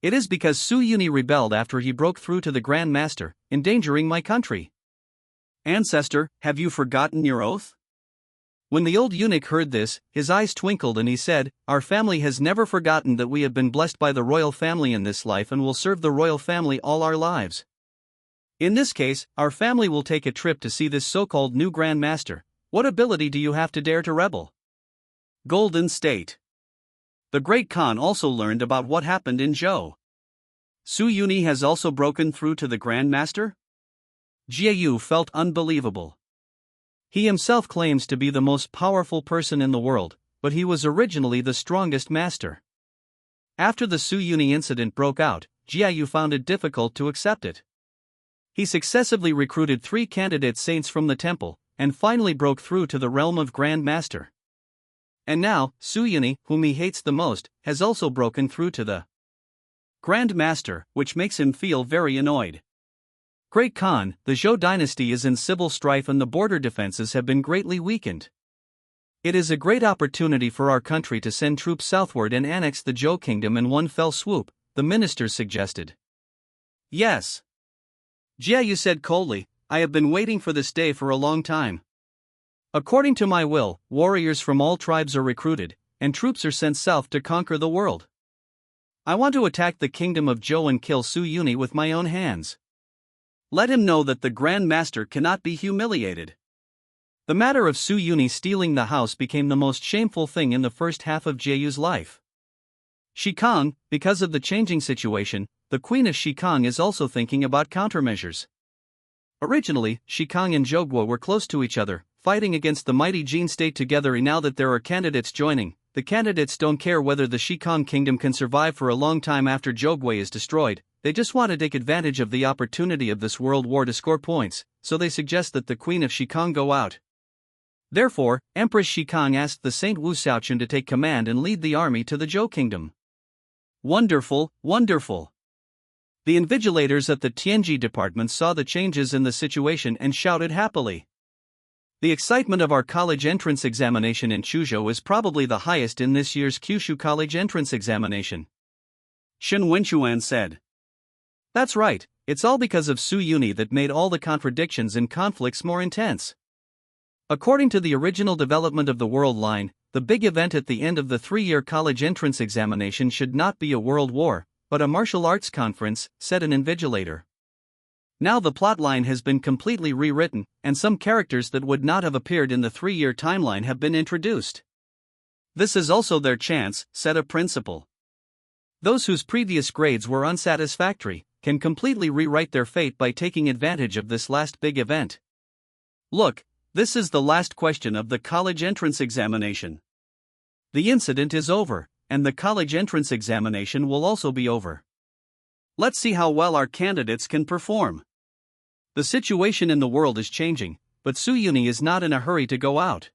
It is because Su Yuni rebelled after he broke through to the Grand Master, endangering my country. Ancestor, have you forgotten your oath? When the old eunuch heard this, his eyes twinkled and he said, Our family has never forgotten that we have been blessed by the royal family in this life and will serve the royal family all our lives. In this case, our family will take a trip to see this so-called new Grand Master. What ability do you have to dare to rebel? Golden State. The Great Khan also learned about what happened in Zhou. Su Yuni has also broken through to the Grand Master? Jiayu felt unbelievable. He himself claims to be the most powerful person in the world, but he was originally the strongest master. After the Su Yuni incident broke out, Jiayu found it difficult to accept it. He successively recruited 3 candidate saints from the temple, and finally broke through to the realm of Grand Master. And now, Su Yuni, whom he hates the most, has also broken through to the Grand Master, which makes him feel very annoyed. Great Khan, the Zhou dynasty is in civil strife and the border defenses have been greatly weakened. It is a great opportunity for our country to send troops southward and annex the Zhou kingdom in one fell swoop, the minister suggested. Yes. Jiayu said coldly, I have been waiting for this day for a long time. According to my will, warriors from all tribes are recruited, and troops are sent south to conquer the world. I want to attack the kingdom of Zhou and kill Su Yuni with my own hands. Let him know that the Grand Master cannot be humiliated. The matter of Su Yuni stealing the house became the most shameful thing in the first half of Jiayu's life. Shikang, because of the changing situation, the queen of Shikang is also thinking about countermeasures. Originally, Shikang and Zhougua were close to each other, fighting against the mighty Jin state together, and now that there are candidates joining, the candidates don't care whether the Shikang kingdom can survive for a long time after Zhougua is destroyed, they just want to take advantage of the opportunity of this world war to score points, so they suggest that the queen of Shikang go out. Therefore, Empress Shikang asked the Saint Wu Xiaochun to take command and lead the army to the Zhou kingdom. Wonderful, wonderful. The invigilators at the Tianji department saw the changes in the situation and shouted happily. The excitement of our college entrance examination in Chuzhou is probably the highest in this year's Kyushu College entrance examination. Shen Wenchuan said. That's right, it's all because of Su Yuni that made all the contradictions and conflicts more intense. According to the original development of the world line, the big event at the end of the 3-year college entrance examination should not be a world war, but a martial arts conference, said an invigilator. Now the plotline has been completely rewritten, and some characters that would not have appeared in the 3-year timeline have been introduced. This is also their chance, said a principal. Those whose previous grades were unsatisfactory can completely rewrite their fate by taking advantage of this last big event. Look, this is the last question of the college entrance examination. The incident is over, and the college entrance examination will also be over. Let's see how well our candidates can perform. The situation in the world is changing, but Su Yuni is not in a hurry to go out.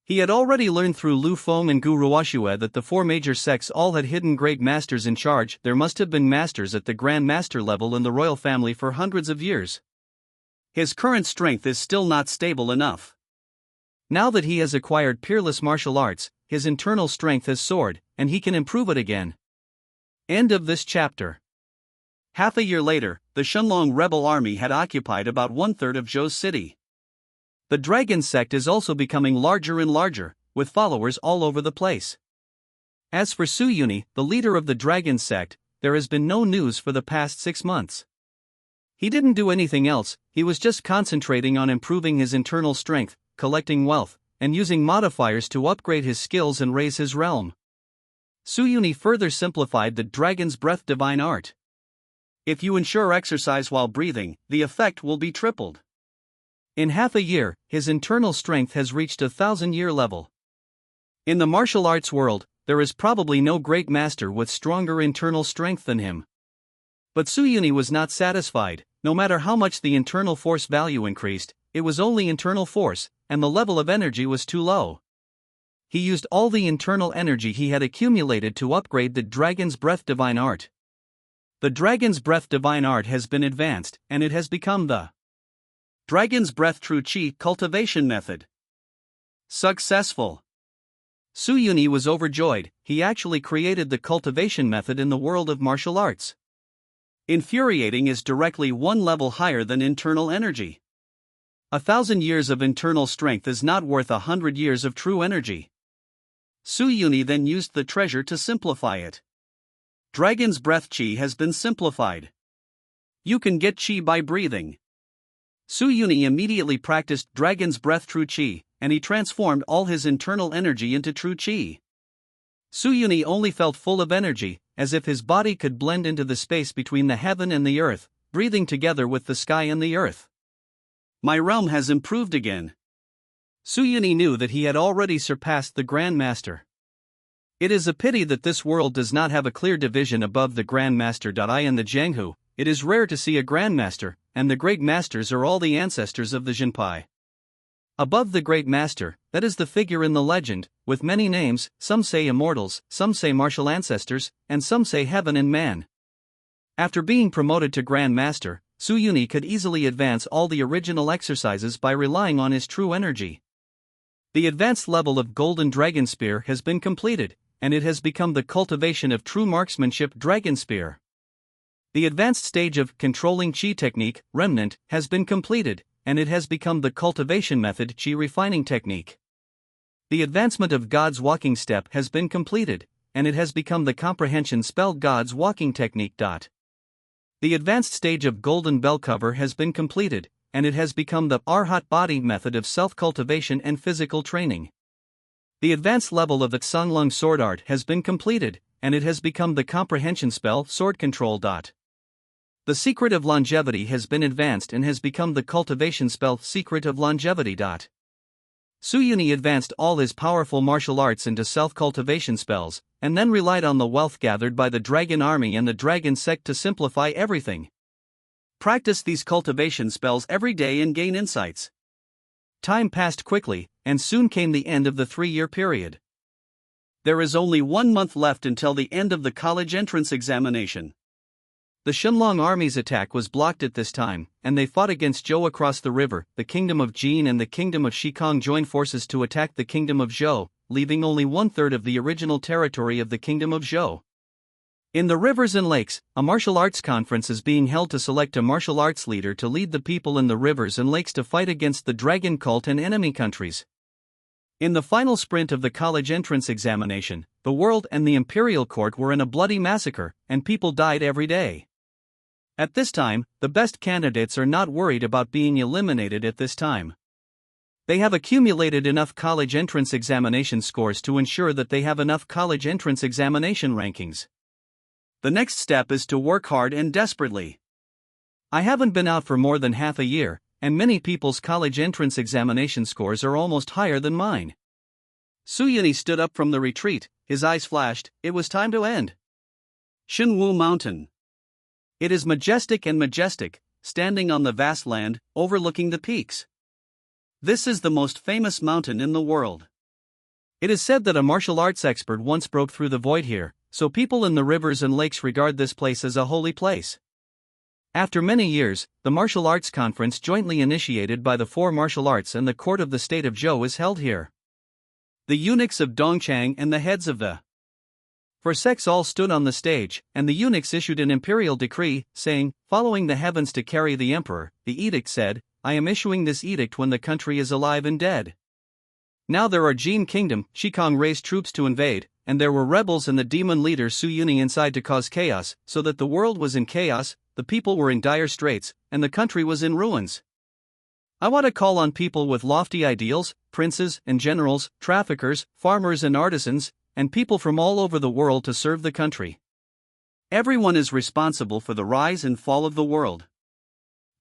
He had already learned through Lu Feng and Gu Ruoxue that the 4 major sects all had hidden great masters in charge. There must have been masters at the Grand Master level in the royal family for hundreds of years. His current strength is still not stable enough. Now that he has acquired peerless martial arts, his internal strength has soared, and he can improve it again. End of this chapter. Half a year later, the Shenlong rebel army had occupied about 1/3 of Zhou's city. The dragon sect is also becoming larger and larger, with followers all over the place. As for Su Yuni, the leader of the dragon sect, there has been no news for the past 6 months. He didn't do anything else, he was just concentrating on improving his internal strength, collecting wealth, and using modifiers to upgrade his skills and raise his realm. Su Yuni further simplified the Dragon's Breath divine art. If you ensure exercise while breathing, the effect will be tripled. In half a year, his internal strength has reached a 1,000-year level. In the martial arts world, there is probably no great master with stronger internal strength than him. But Su Yuni was not satisfied. No matter how much the internal force value increased, it was only internal force, and the level of energy was too low. He used all the internal energy he had accumulated to upgrade the Dragon's Breath divine art. The Dragon's Breath divine art has been advanced, and it has become the Dragon's Breath True Qi cultivation method. Successful. Su Yuni was overjoyed. He actually created the cultivation method in the world of martial arts. Infuriating is directly 1 level higher than internal energy. 1,000 years of internal strength is not worth 100 years of true energy. Su Yuni then used the treasure to simplify it. Dragon's Breath Qi has been simplified. You can get Qi by breathing. Su Yuni immediately practiced Dragon's Breath True Qi, and he transformed all his internal energy into true chi. Suyuni only felt full of energy, as if his body could blend into the space between the heaven and the earth, breathing together with the sky and the earth. My realm has improved again. Suyuni knew that he had already surpassed the Grand Master. It is a pity that this world does not have a clear division above the Grand Master. I and the Jianghu, it is rare to see a Grand Master, and the Great Masters are all the ancestors of the Jinpai. Above the Great Master, that is the figure in the legend, with many names, some say immortals, some say martial ancestors, and some say heaven and man. After being promoted to Grand Master, Suyuni could easily advance all the original exercises by relying on his true energy. The advanced level of Golden Dragon Spear has been completed, and it has become the cultivation of true marksmanship Dragon Spear. The advanced stage of Controlling Chi Technique, Remnant, has been completed, and it has become the cultivation method Chi Refining Technique. The advancement of God's Walking Step has been completed, and it has become the Comprehension Spell God's Walking Technique. The advanced stage of Golden Bell Cover has been completed, and it has become the Arhat Body method of self-cultivation and physical training. The advanced level of the Tsunglung Sword Art has been completed, and it has become the Comprehension Spell Sword Control. The Secret of Longevity has been advanced and has become the Cultivation Spell Secret of Longevity. Suyuni advanced all his powerful martial arts into self-cultivation spells, and then relied on the wealth gathered by the Dragon Army and the Dragon Sect to simplify everything. Practice these cultivation spells every day and gain insights. Time passed quickly, and soon came the end of the 3-year period. There is only 1 month left until the end of the college entrance examination. The Shenlong army's attack was blocked at this time, and they fought against Zhou across the river. The kingdom of Jin and the kingdom of Shikong joined forces to attack the kingdom of Zhou, leaving only 1/3 of the original territory of the kingdom of Zhou. In the rivers and lakes, a martial arts conference is being held to select a martial arts leader to lead the people in the rivers and lakes to fight against the dragon cult and enemy countries. In the final sprint of the college entrance examination, the world and the imperial court were in a bloody massacre, and people died every day. At this time, the best candidates are not worried about being eliminated at this time. They have accumulated enough college entrance examination scores to ensure that they have enough college entrance examination rankings. The next step is to work hard and desperately. I haven't been out for more than half a year, and many people's college entrance examination scores are almost higher than mine. Suyuni stood up from the retreat, his eyes flashed. It was time to end. Shinwu Mountain. It is majestic and majestic, standing on the vast land, overlooking the peaks. This is the most famous mountain in the world. It is said that a martial arts expert once broke through the void here, so people in the rivers and lakes regard this place as a holy place. After many years, the martial arts conference jointly initiated by the 4 martial arts and the court of the state of Zhou is held here. The eunuchs of Dongchang and the heads of the four sects all stood on the stage, and the eunuchs issued an imperial decree, saying, "Following the heavens to carry the emperor," the edict said, "I am issuing this edict when the country is alive and dead." Now there are Jin Kingdom, Shikong raised troops to invade, and there were rebels and the demon leader Suyuni inside to cause chaos, so that the world was in chaos, the people were in dire straits, and the country was in ruins. I want to call on people with lofty ideals, princes and generals, traffickers, farmers and artisans, and people from all over the world to serve the country. Everyone is responsible for the rise and fall of the world.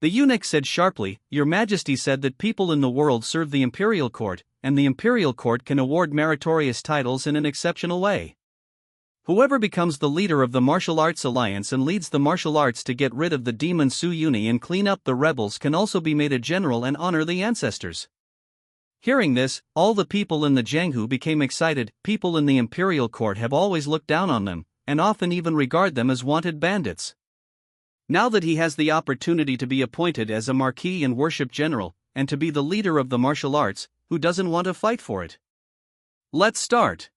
The eunuch said sharply, "Your Majesty said that people in the world serve the imperial court, and the imperial court can award meritorious titles in an exceptional way. Whoever becomes the leader of the martial arts alliance and leads the martial arts to get rid of the demon Suyuni and clean up the rebels can also be made a general and honor the ancestors." Hearing this, all the people in the Jianghu became excited. People in the imperial court have always looked down on them, and often even regard them as wanted bandits. Now that he has the opportunity to be appointed as a marquis and worship general, and to be the leader of the martial arts, who doesn't want to fight for it? Let's start.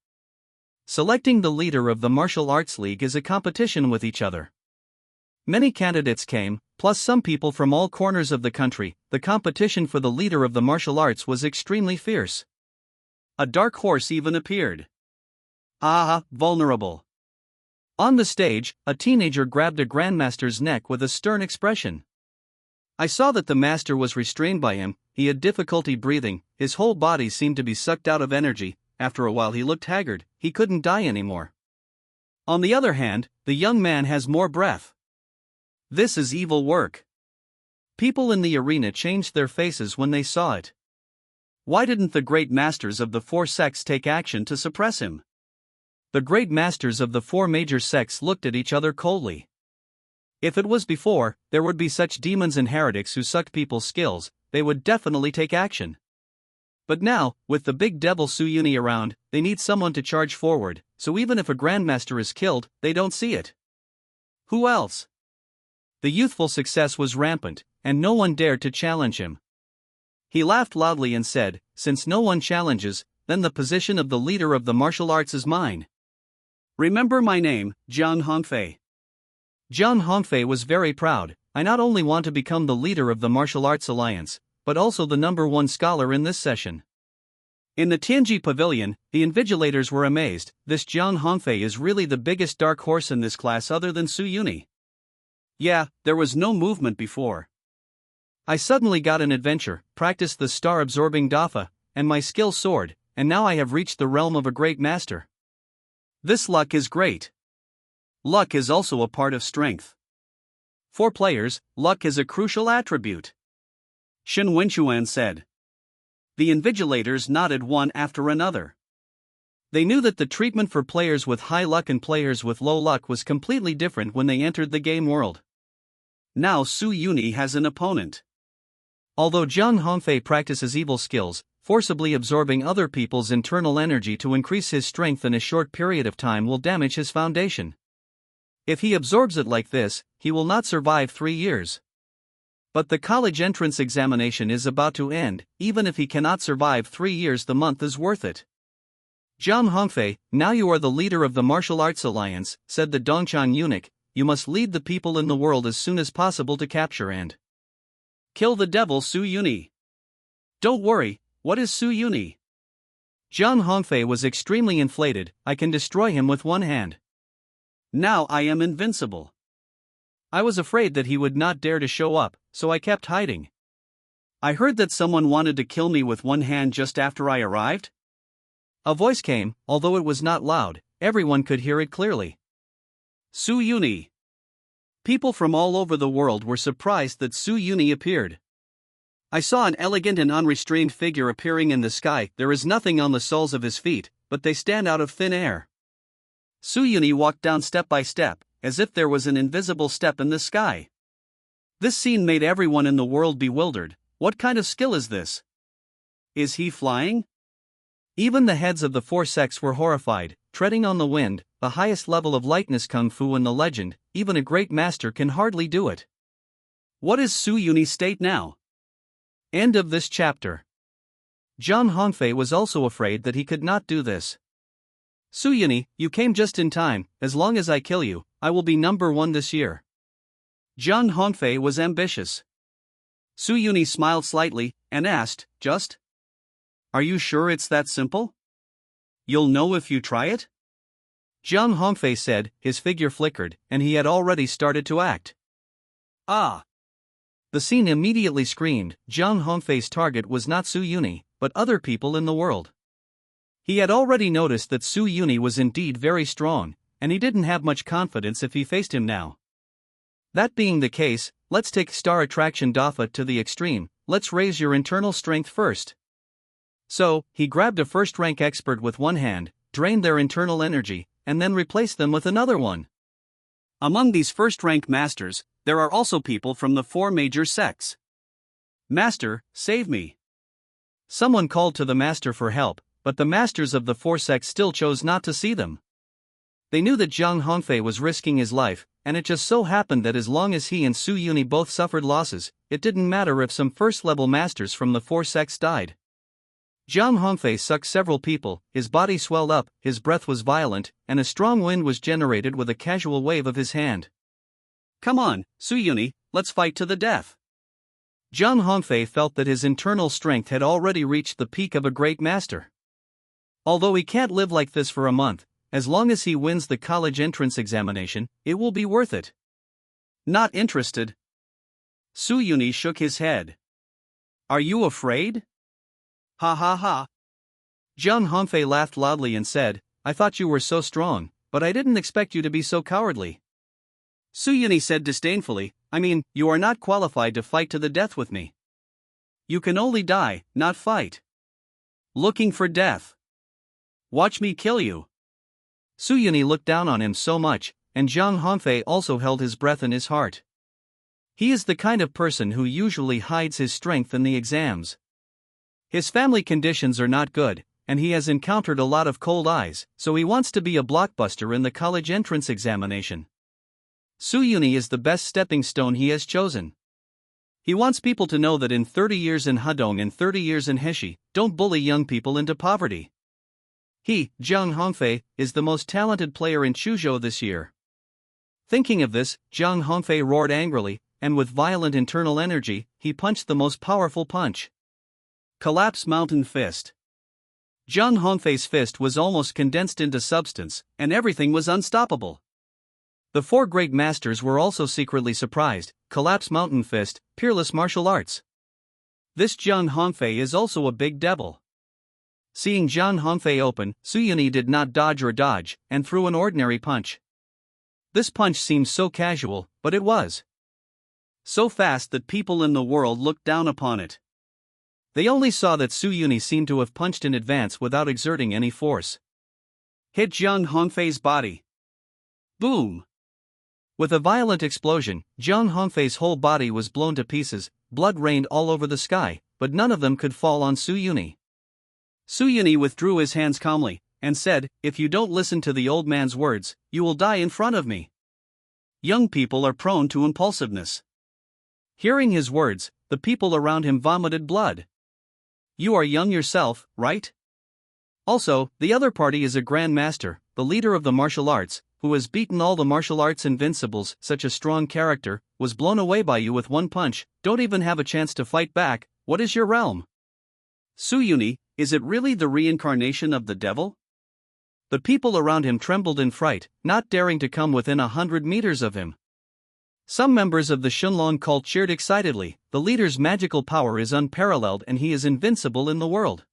Selecting the leader of the martial arts league is a competition with each other. Many candidates came, plus some people from all corners of the country. The competition for the leader of the martial arts was extremely fierce. A dark horse even appeared. Vulnerable. On the stage, a teenager grabbed a grandmaster's neck with a stern expression. I saw that the master was restrained by him, he had difficulty breathing, his whole body seemed to be sucked out of energy. After a while he looked haggard, he couldn't die anymore. On the other hand, the young man has more breath. This is evil work. People in the arena changed their faces when they saw it. Why didn't the great masters of the four sects take action to suppress him? The great masters of the four major sects looked at each other coldly. If it was before, there would be such demons and heretics who sucked people's skills, they would definitely take action. But now, with the big devil Suyuni around, they need someone to charge forward, so even if a grandmaster is killed, they don't see it. Who else? The youthful success was rampant, and no one dared to challenge him. He laughed loudly and said, "Since no one challenges, then the position of the leader of the martial arts is mine. Remember my name, Jiang Hongfei." Jiang Hongfei was very proud. "I not only want to become the leader of the Martial Arts Alliance, but also the #1 scholar in this session." In the Tianji Pavilion, the invigilators were amazed. This Jiang Hongfei is really the biggest dark horse in this class other than Suyuni. Yeah, there was no movement before. I suddenly got an adventure, practiced the star-absorbing Dafa, and my skill soared, and now I have reached the realm of a great master. This luck is great. Luck is also a part of strength. For players, luck is a crucial attribute. Shen Wenchuan said. The invigilators nodded one after another. They knew that the treatment for players with high luck and players with low luck was completely different when they entered the game world. Now Suyuni has an opponent. Although Jiang Hongfei practices evil skills, forcibly absorbing other people's internal energy to increase his strength in a short period of time will damage his foundation. If he absorbs it like this, he will not survive 3 years. But the college entrance examination is about to end. Even if he cannot survive 3 years, the month is worth it. Jiang Hongfei, now you are the leader of the Martial Arts Alliance, said the Dongchang eunuch. You must lead the people in the world as soon as possible to capture and kill the devil Suyuni. Don't worry, what is Suyuni? Jiang Hongfei was extremely inflated. I can destroy him with one hand. Now I am invincible. I was afraid that he would not dare to show up, so I kept hiding. I heard that someone wanted to kill me with one hand just after I arrived. A voice came, although it was not loud, everyone could hear it clearly. Suyuni. People from all over the world were surprised that Suyuni appeared. I saw an elegant and unrestrained figure appearing in the sky. There is nothing on the soles of his feet, but they stand out of thin air. Suyuni walked down step by step, as if there was an invisible step in the sky. This scene made everyone in the world bewildered. What kind of skill is this? Is he flying? Even the heads of the four sects were horrified, treading on the wind, the highest level of lightness kung fu in the legend. Even a great master can hardly do it. What is Suyuni's state now? End of this chapter. Jiang Hongfei was also afraid that he could not do this. Suyuni, you came just in time. As long as I kill you, I will be #1 this year. Jiang Hongfei was ambitious. Suyuni smiled slightly and asked, "Just? Are you sure it's that simple? You'll know if you try it?" Jiang Hongfei said. His figure flickered, and he had already started to act. Ah! The scene immediately screamed. Jiang Hongfei's target was not Suyuni, but other people in the world. He had already noticed that Suyuni was indeed very strong, and he didn't have much confidence if he faced him now. That being the case, let's take Star Attraction Dafa to the extreme. Let's raise your internal strength first. So, he grabbed a first-rank expert with one hand, drained their internal energy, and then replaced them with another one. Among these first-rank masters, there are also people from the four major sects. Master, save me. Someone called to the master for help, but the masters of the four sects still chose not to see them. They knew that Jiang Hongfei was risking his life, and it just so happened that as long as he and Suyuni both suffered losses, it didn't matter if some first-level masters from the four sects died. Jiang Hongfei sucked several people, his body swelled up, his breath was violent, and a strong wind was generated with a casual wave of his hand. Come on, Suyuni, let's fight to the death. Jiang Hongfei felt that his internal strength had already reached the peak of a great master. Although he can't live like this for a month, as long as he wins the college entrance examination, it will be worth it. Not interested. Suyuni shook his head. Are you afraid? Ha ha ha. Zhang Hongfei laughed loudly and said, I thought you were so strong, but I didn't expect you to be so cowardly. Su Yuni said disdainfully, I mean, you are not qualified to fight to the death with me. You can only die, not fight. Looking for death. Watch me kill you. Su Yuni looked down on him so much, and Zhang Hongfei also held his breath in his heart. He is the kind of person who usually hides his strength in the exams. His family conditions are not good, and he has encountered a lot of cold eyes, so he wants to be a blockbuster in the college entrance examination. Su Yuni is the best stepping stone he has chosen. He wants people to know that in 30 years in Hedong and 30 years in Heshi, don't bully young people into poverty. He, Zhang Hongfei, is the most talented player in Chuzhou this year. Thinking of this, Zhang Hongfei roared angrily, and with violent internal energy, he punched the most powerful punch. Collapse Mountain Fist. Zhang Hongfei's fist was almost condensed into substance, and everything was unstoppable. The four great masters were also secretly surprised. Collapse Mountain Fist, peerless martial arts. This Zhang Hongfei is also a big devil. Seeing Zhang Hongfei open, Su Yuni did not dodge, and threw an ordinary punch. This punch seemed so casual, but it was so fast that people in the world looked down upon it. They only saw that Su Yuni seemed to have punched in advance without exerting any force. Hit Zhang Hongfei's body. Boom! With a violent explosion, Zhang Hongfei's whole body was blown to pieces, blood rained all over the sky, but none of them could fall on Su Yuni. Su Yuni withdrew his hands calmly, and said, If you don't listen to the old man's words, you will die in front of me. Young people are prone to impulsiveness. Hearing his words, the people around him vomited blood. You are young yourself, right? Also, the other party is a Grand Master, the leader of the martial arts, who has beaten all the martial arts invincibles. Such a strong character, was blown away by you with one punch, don't even have a chance to fight back. What is your realm? Su Yuni, is it really the reincarnation of the devil? The people around him trembled in fright, not daring to come within 100 meters of him. Some members of the Shunlong cult cheered excitedly. The leader's magical power is unparalleled and he is invincible in the world.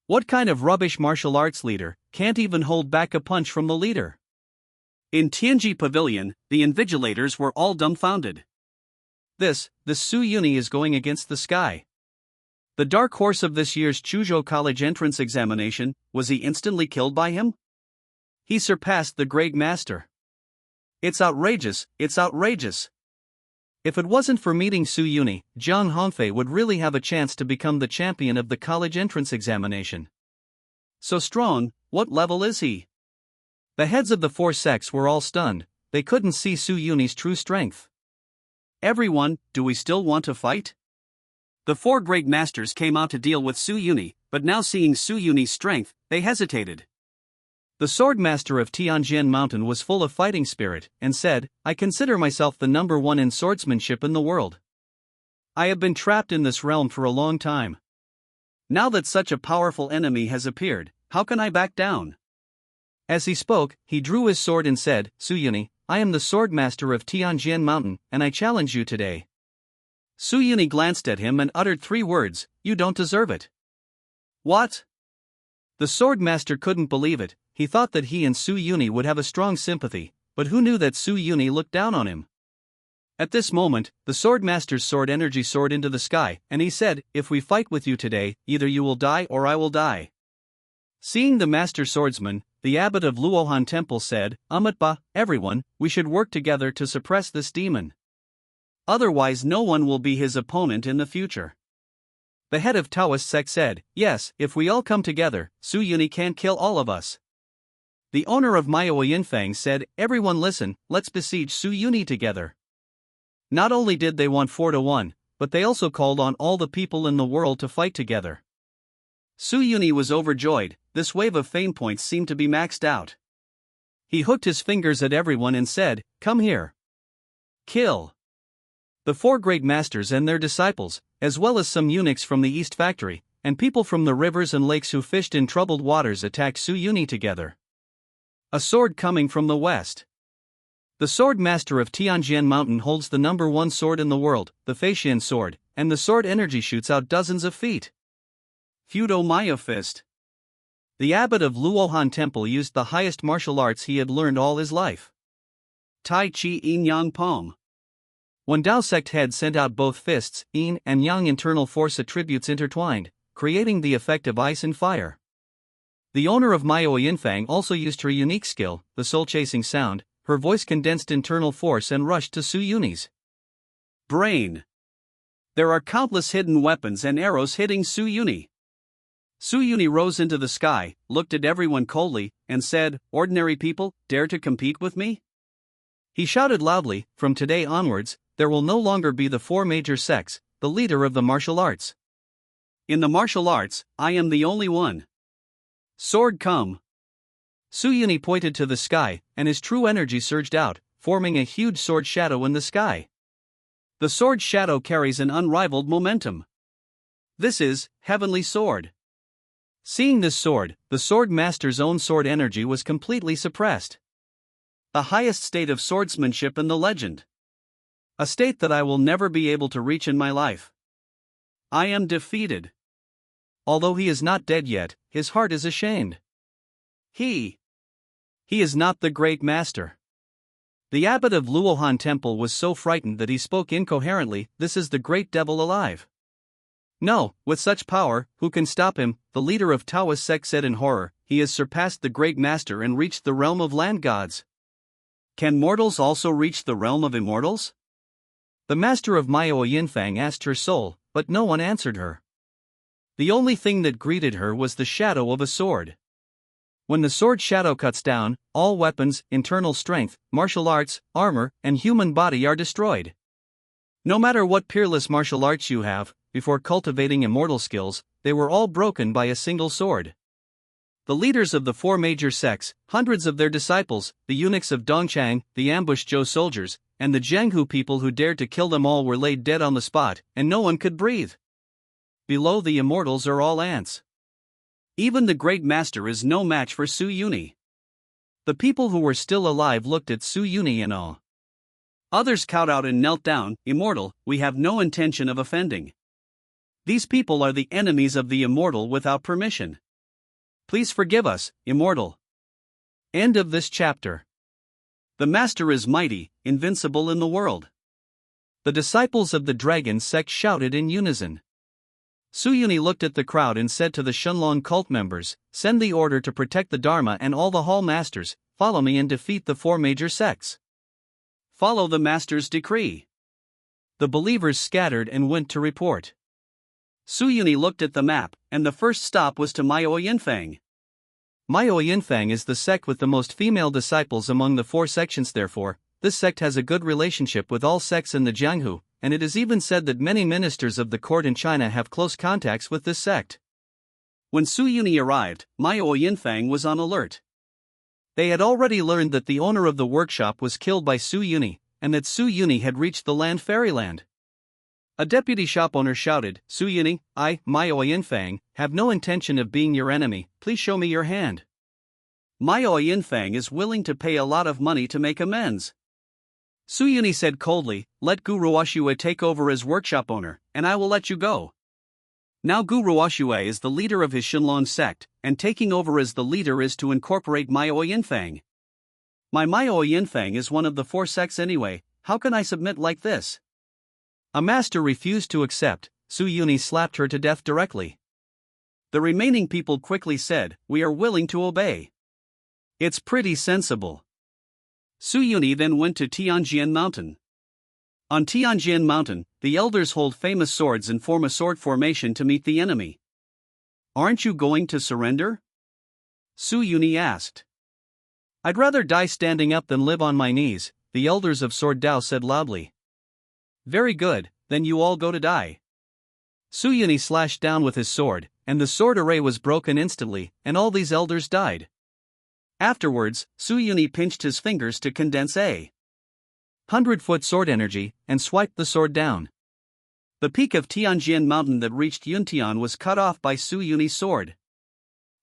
What kind of rubbish martial arts leader can't even hold back a punch from the leader? In Tianji Pavilion, the invigilators were all dumbfounded. This Su Yuni is going against the sky. The dark horse of this year's Chuzhou College entrance examination, was he instantly killed by him? He surpassed the great master. It's outrageous, it's outrageous. If it wasn't for meeting Su Yuni, Zhang Hongfei would really have a chance to become the champion of the college entrance examination. So strong, what level is he? The heads of the four sects were all stunned, they couldn't see Su Yuni's true strength. Everyone, do we still want to fight? The four great masters came out to deal with Su Yuni, but now seeing Su Yuni's strength, they hesitated. The sword master of Tianjin Mountain was full of fighting spirit, and said, I consider myself the number one in swordsmanship in the world. I have been trapped in this realm for a long time. Now that such a powerful enemy has appeared, how can I back down? As he spoke, he drew his sword and said, Su Yuni, I am the sword master of Tianjin Mountain, and I challenge you today. Su Yuni glanced at him and uttered 3 words, You don't deserve it. What? The sword master couldn't believe it. He thought that he and Su Yuni would have a strong sympathy, but who knew that Su Yuni looked down on him? At this moment, the sword master's sword energy soared into the sky, and he said, If we fight with you today, either you will die or I will die. Seeing the master swordsman, the abbot of Luohan Temple said, Amatba, everyone, we should work together to suppress this demon. Otherwise no one will be his opponent in the future. The head of Taoist sect said, Yes, if we all come together, Su Yuni can't kill all of us. The owner of Mayo Yinfang said, Everyone listen, let's besiege Su Yuni together. Not only did they want 4 to 1, but they also called on all the people in the world to fight together. Su Yuni was overjoyed, this wave of fame points seemed to be maxed out. He hooked his fingers at everyone and said, Come here. Kill. The 4 great masters and their disciples, as well as some eunuchs from the East Factory, and people from the rivers and lakes who fished in troubled waters attacked Su Yuni together. A sword coming from the west. The sword master of Tianjian Mountain holds the number 1 sword in the world, the Feixian sword, and the sword energy shoots out dozens of feet. Feudo Maya Fist. The abbot of Luohan Temple used the highest martial arts he had learned all his life. Tai Chi Yin Yang Pong. When Dao sect head sent out both fists, yin and yang internal force attributes intertwined, creating the effect of ice and fire. The owner of Miao Yinfang also used her unique skill, the soul-chasing sound. Her voice condensed internal force and rushed to Su Yuni's brain. There are countless hidden weapons and arrows hitting Su Yuni. Su Yuni rose into the sky, looked at everyone coldly, and said, "Ordinary people, dare to compete with me?" He shouted loudly, "From today onwards, there will no longer be the 4 major sects, the leader of the martial arts. In the martial arts, I am the only one. Sword come." Su Yuni pointed to the sky, and his true energy surged out, forming a huge sword shadow in the sky. The sword shadow carries an unrivaled momentum. This is Heavenly Sword. Seeing this sword, the sword master's own sword energy was completely suppressed. The highest state of swordsmanship in the legend. A state that I will never be able to reach in my life. I am defeated. Although he is not dead yet, his heart is ashamed. He is not the great master. The abbot of Luohan Temple was so frightened that he spoke incoherently, "This is the great devil alive." "No, with such power, who can stop him?" the leader of Taoist sect said in horror. "He has surpassed the great master and reached the realm of land gods." Can mortals also reach the realm of immortals? The master of Miao Yinfang asked her soul, but no one answered her. The only thing that greeted her was the shadow of a sword. When the sword shadow cuts down, all weapons, internal strength, martial arts, armor, and human body are destroyed. No matter what peerless martial arts you have, before cultivating immortal skills, they were all broken by a single sword. The leaders of the 4 major sects, hundreds of their disciples, the eunuchs of Dongchang, the ambushed Zhou soldiers, and the Jianghu people who dared to kill them all were laid dead on the spot, and no one could breathe. Below the immortals are all ants. Even the great master is no match for Su Yuni. The people who were still alive looked at Su Yuni in awe. Others cowed out and knelt down. "Immortal, we have no intention of offending. These people are the enemies of the immortal without permission. Please forgive us, immortal." End of this chapter. The master is mighty, invincible in the world. The disciples of the dragon sect shouted in unison. Su Yuni looked at the crowd and said to the Shunlong cult members, "Send the order to protect the Dharma and all the hall masters. Follow me and defeat the 4 major sects. Follow the master's decree." The believers scattered and went to report. Su Yuni looked at the map, and the first stop was to Miao Yinfang. Miao Yinfang is the sect with the most female disciples among the 4 sections. Therefore, this sect has a good relationship with all sects in the Jianghu, and it is even said that many ministers of the court in China have close contacts with this sect. When Su Yuni arrived, Miao Yinfang was on alert. They had already learned that the owner of the workshop was killed by Su Yuni, and that Su Yuni had reached the land fairyland. A deputy shop owner shouted, "Su Yuni, I, Miao Yinfang, have no intention of being your enemy, please show me your hand." Miao Yinfang is willing to pay a lot of money to make amends. Su Yuni said coldly, "Let Gu Ruoxue take over as workshop owner, and I will let you go." Now Gu Ruoxue is the leader of his Shenlong sect, and taking over as the leader is to incorporate Miao Yinfang. My Miao Yinfang is one of the 4 sects anyway, how can I submit like this? A master refused to accept. Su Yuni slapped her to death directly. The remaining people quickly said, "We are willing to obey. It's pretty sensible." Su Yuni then went to Tianjian Mountain. On Tianjian Mountain, the elders hold famous swords and form a sword formation to meet the enemy. "Aren't you going to surrender?" Su Yuni asked. "I'd rather die standing up than live on my knees," the elders of Sword Dao said loudly. "Very good, then you all go to die." Su Yuni slashed down with his sword, and the sword array was broken instantly, and all these elders died. Afterwards, Su Yuni pinched his fingers to condense a 100-foot sword energy, and swiped the sword down. The peak of Tianjian Mountain that reached Yuntian was cut off by Su Yuni's sword.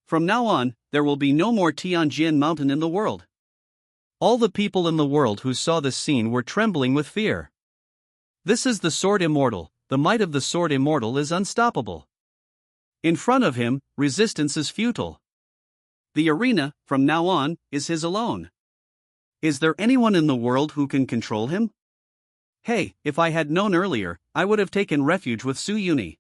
From now on, there will be no more Tianjian Mountain in the world. All the people in the world who saw this scene were trembling with fear. This is the sword immortal, the might of the sword immortal is unstoppable. In front of him, resistance is futile. The arena, from now on, is his alone. Is there anyone in the world who can control him? Hey, if I had known earlier, I would have taken refuge with Su Yuni.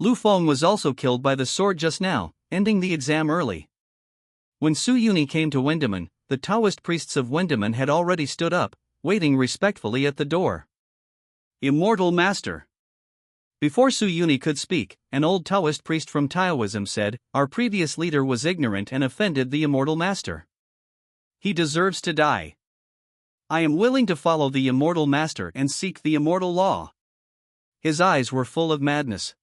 Lu Feng was also killed by the sword just now, ending the exam early. When Su Yuni came to Wendaman, the Taoist priests of Wendaman had already stood up, waiting respectfully at the door. Immortal Master. Before Su Yuni could speak, an old Taoist priest from Taoism said, "Our previous leader was ignorant and offended the Immortal Master. He deserves to die. I am willing to follow the Immortal Master and seek the immortal law." His eyes were full of madness.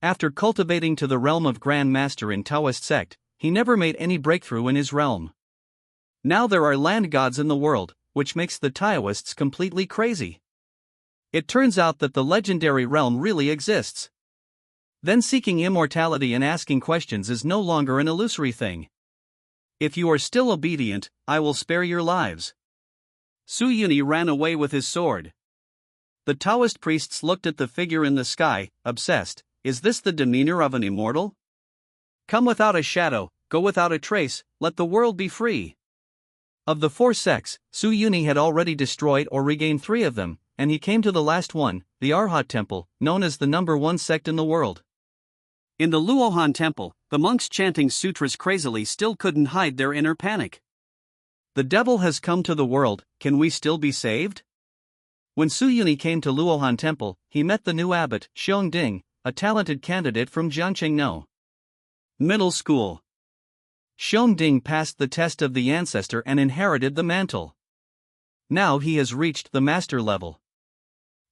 After cultivating to the realm of Grand Master in Taoist sect, he never made any breakthrough in his realm. Now there are land gods in the world, which makes the Taoists completely crazy. It turns out that the legendary realm really exists. Then seeking immortality and asking questions is no longer an illusory thing. If you are still obedient, I will spare your lives. Su Yuni ran away with his sword. The Taoist priests looked at the figure in the sky, obsessed. Is this the demeanor of an immortal? Come without a shadow, go without a trace, let the world be free. Of the 4 sects, Su Yuni had already destroyed or regained 3 of them, and he came to the last one, the Arhat Temple, known as the number 1 sect in the world. In the Luohan Temple, the monks chanting sutras crazily still couldn't hide their inner panic. The devil has come to the world, can we still be saved? When Su Yuni came to Luohan Temple, he met the new abbot, Xiong Ding, a talented candidate from Jiangchengno Middle School. Xiong Ding passed the test of the ancestor and inherited the mantle. Now he has reached the master level.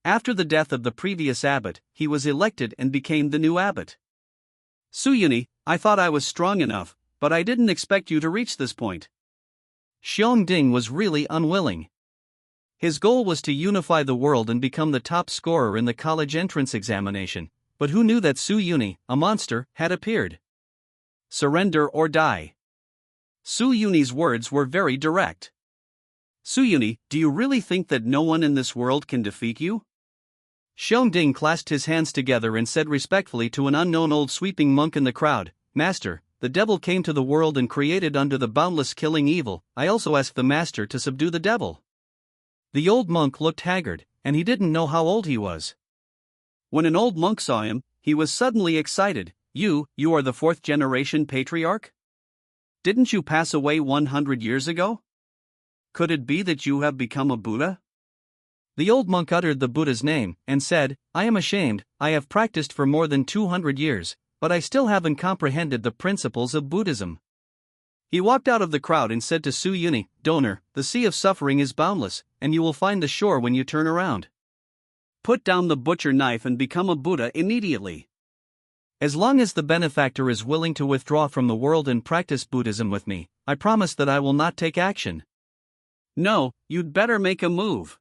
After the death of the previous abbot, he was elected and became the new abbot. Su Yuni, I thought I was strong enough, but I didn't expect you to reach this point. Xiong Ding was really unwilling. His goal was to unify the world and become the top scorer in the college entrance examination, but who knew that Su Yuni, a monster, had appeared? Surrender or die. Su Yuni's words were very direct. Su Yuni, do you really think that no one in this world can defeat you? Xiong Ding clasped his hands together and said respectfully to an unknown old sweeping monk in the crowd, Master, the devil came to the world and created under the boundless killing evil, I also ask the Master to subdue the devil. The old monk looked haggard, and he didn't know how old he was. When an old monk saw him, he was suddenly excited. You are the 4th generation patriarch? Didn't you pass away 100 years ago? Could it be that you have become a Buddha? The old monk uttered the Buddha's name, and said, I am ashamed, I have practiced for more than 200 years, but I still haven't comprehended the principles of Buddhism. He walked out of the crowd and said to Su Yuni, Donor, the sea of suffering is boundless, and you will find the shore when you turn around. Put down the butcher knife and become a Buddha immediately. As long as the benefactor is willing to withdraw from the world and practice Buddhism with me, I promise that I will not take action. No, you'd better make a move.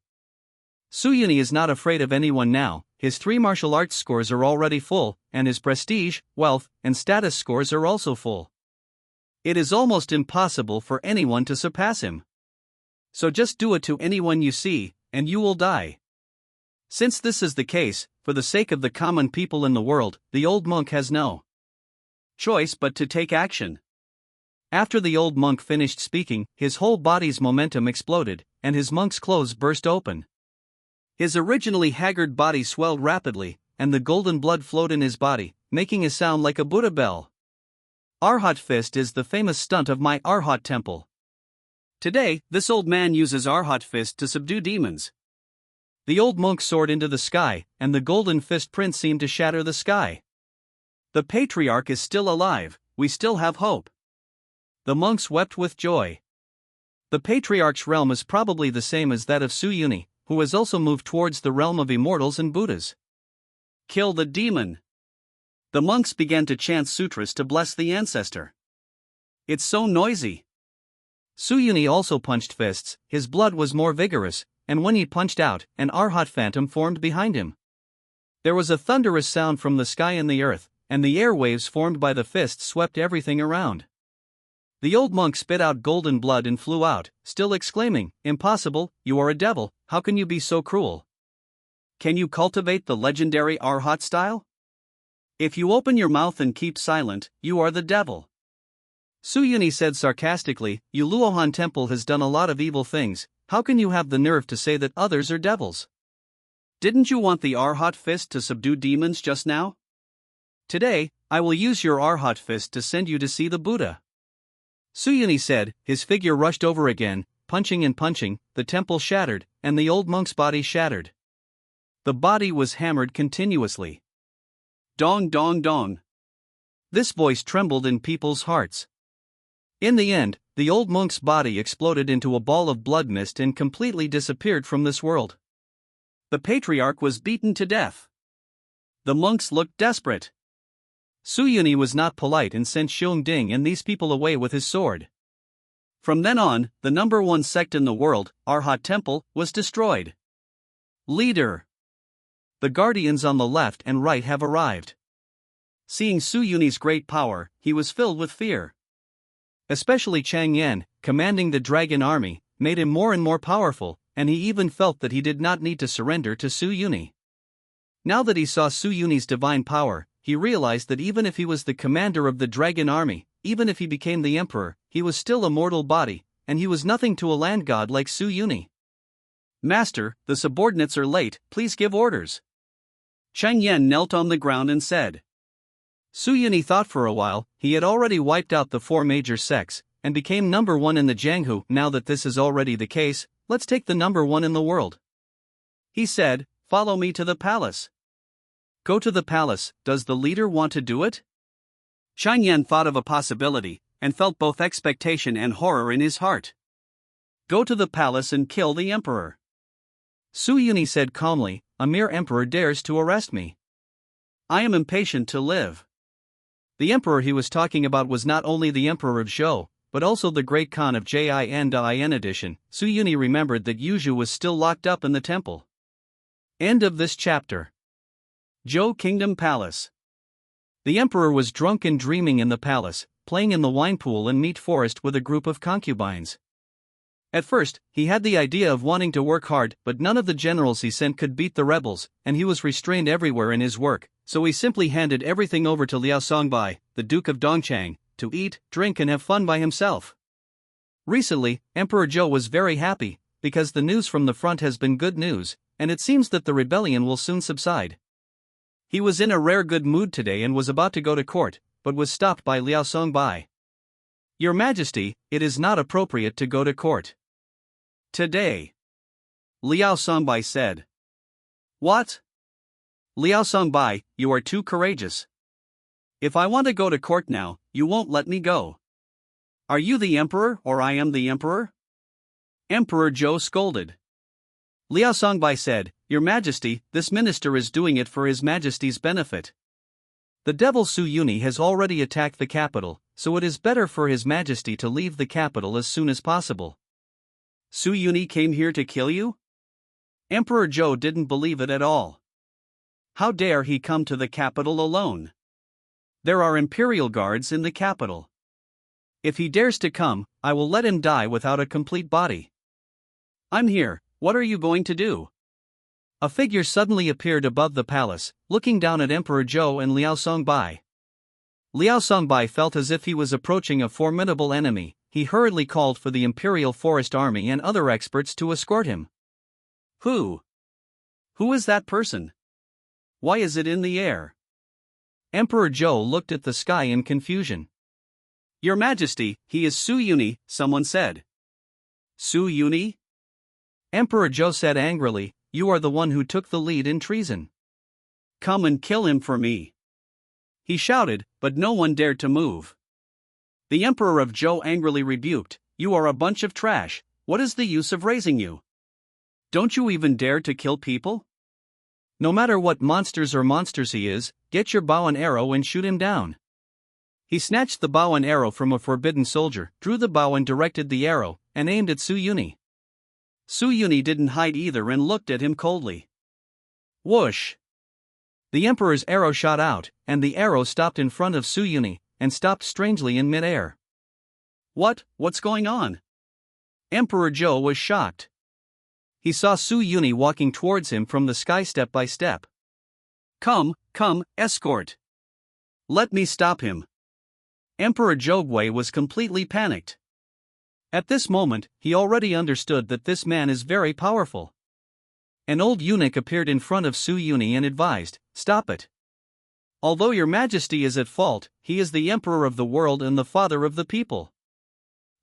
Su Yuni is not afraid of anyone now, his 3 martial arts scores are already full, and his prestige, wealth, and status scores are also full. It is almost impossible for anyone to surpass him. So just do it to anyone you see, and you will die. Since this is the case, for the sake of the common people in the world, the old monk has no choice but to take action. After the old monk finished speaking, his whole body's momentum exploded, and his monk's clothes burst open. His originally haggard body swelled rapidly, and the golden blood flowed in his body, making a sound like a Buddha bell. Arhat Fist is the famous stunt of my Arhat Temple. Today, this old man uses Arhat Fist to subdue demons. The old monk soared into the sky, and the golden fist print seemed to shatter the sky. The patriarch is still alive, we still have hope. The monks wept with joy. The patriarch's realm is probably the same as that of Su Yuni, who has also moved towards the realm of immortals and Buddhas. Kill the demon. The monks began to chant sutras to bless the ancestor. It's so noisy. Su Yuni also punched fists, his blood was more vigorous, and when he punched out, an Arhat phantom formed behind him. There was a thunderous sound from the sky and the earth, and the airwaves formed by the fists swept everything around. The old monk spit out golden blood and flew out, still exclaiming, "Impossible, you are a devil, how can you be so cruel? Can you cultivate the legendary Arhat style? If you open your mouth and keep silent, you are the devil." Suyuni said sarcastically, "Yu Luohan Temple has done a lot of evil things, how can you have the nerve to say that others are devils? Didn't you want the Arhat fist to subdue demons just now? Today, I will use your Arhat fist to send you to see the Buddha." Suyuni said, his figure rushed over again, punching and punching, the temple shattered, and the old monk's body shattered. The body was hammered continuously. Dong dong dong. This voice trembled in people's hearts. In the end, the old monk's body exploded into a ball of blood mist and completely disappeared from this world. The patriarch was beaten to death. The monks looked desperate. Suyuni was not polite and sent Xiong Ding and these people away with his sword. From then on, the number one sect in the world, Arhat Temple, was destroyed. Leader. The guardians on the left and right have arrived. Seeing Suyuni's great power, he was filled with fear. Especially Chang Yan, commanding the dragon army, made him more and more powerful, and he even felt that he did not need to surrender to Suyuni. Now that he saw Suyuni's divine power, he realized that even if he was the commander of the dragon army, even if he became the emperor, he was still a mortal body, and he was nothing to a land god like Suyuni. "Master, the subordinates are late, please give orders." Chang Yan knelt on the ground and said. Suyuni thought for a while, he had already wiped out the 4 major sects, and became number 1 in the Jianghu. Now that this is already the case, let's take the number 1 in the world. He said, "Follow me to the palace." Go to the palace, does the leader want to do it? Chang Yan thought of a possibility, and felt both expectation and horror in his heart. Go to the palace and kill the emperor. Suyuni said calmly, "A mere emperor dares to arrest me. I am impatient to live." The emperor he was talking about was not only the emperor of Zhou, but also the great Khan of Jin. In addition, Suyuni remembered that Yuzhu was still locked up in the temple. End of this chapter. Zhou Kingdom Palace. The emperor was drunk and dreaming in the palace, playing in the wine pool and meat forest with a group of concubines. At first, he had the idea of wanting to work hard, but none of the generals he sent could beat the rebels, and he was restrained everywhere in his work, so he simply handed everything over to Liao Songbai, the Duke of Dongchang, to eat, drink and have fun by himself. Recently, Emperor Zhou was very happy, because the news from the front has been good news, and it seems that the rebellion will soon subside. He was in a rare good mood today and was about to go to court, but was stopped by Liao Songbai. "Your Majesty, it is not appropriate to go to court today," Liao Songbai said. "What? Liao Songbai, you are too courageous. If I want to go to court now, you won't let me go. Are you the emperor or I am the emperor?" Emperor Zhou scolded. Liao Songbai said, "Your Majesty, this minister is doing it for His Majesty's benefit. The devil Suyuni has already attacked the capital, so it is better for His Majesty to leave the capital as soon as possible." "Suyuni came here to kill you?" Emperor Zhou didn't believe it at all. "How dare he come to the capital alone? There are imperial guards in the capital. If he dares to come, I will let him die without a complete body." "I'm here, what are you going to do?" A figure suddenly appeared above the palace, looking down at Emperor Zhou and Liao Songbai. Liao Songbai felt as if he was approaching a formidable enemy. He hurriedly called for the Imperial Forest Army and other experts to escort him. Who is that person? Why is it in the air?" Emperor Zhou looked at the sky in confusion. "Your Majesty, he is Suyuni," someone said. "Suyuni?" Emperor Zhou said angrily, "You are the one who took the lead in treason. Come and kill him for me." He shouted, but no one dared to move. The Emperor of Zhou angrily rebuked, "You are a bunch of trash, what is the use of raising you? Don't you even dare to kill people? No matter what monsters he is, get your bow and arrow and shoot him down." He snatched the bow and arrow from a forbidden soldier, drew the bow and directed the arrow, and aimed at Suyuni. Suyuni didn't hide either and looked at him coldly. Whoosh! The Emperor's arrow shot out, and the arrow stopped in front of Suyuni, and stopped strangely in mid-air. What's going on? Emperor Zhou was shocked. He saw Su Yuni walking towards him from the sky step by step. Come, escort. Let me stop him. Emperor Zhou was completely panicked. At this moment, he already understood that this man is very powerful. An old eunuch appeared in front of Su Yuni and advised, "Stop it. Although your majesty is at fault, he is the emperor of the world and the father of the people.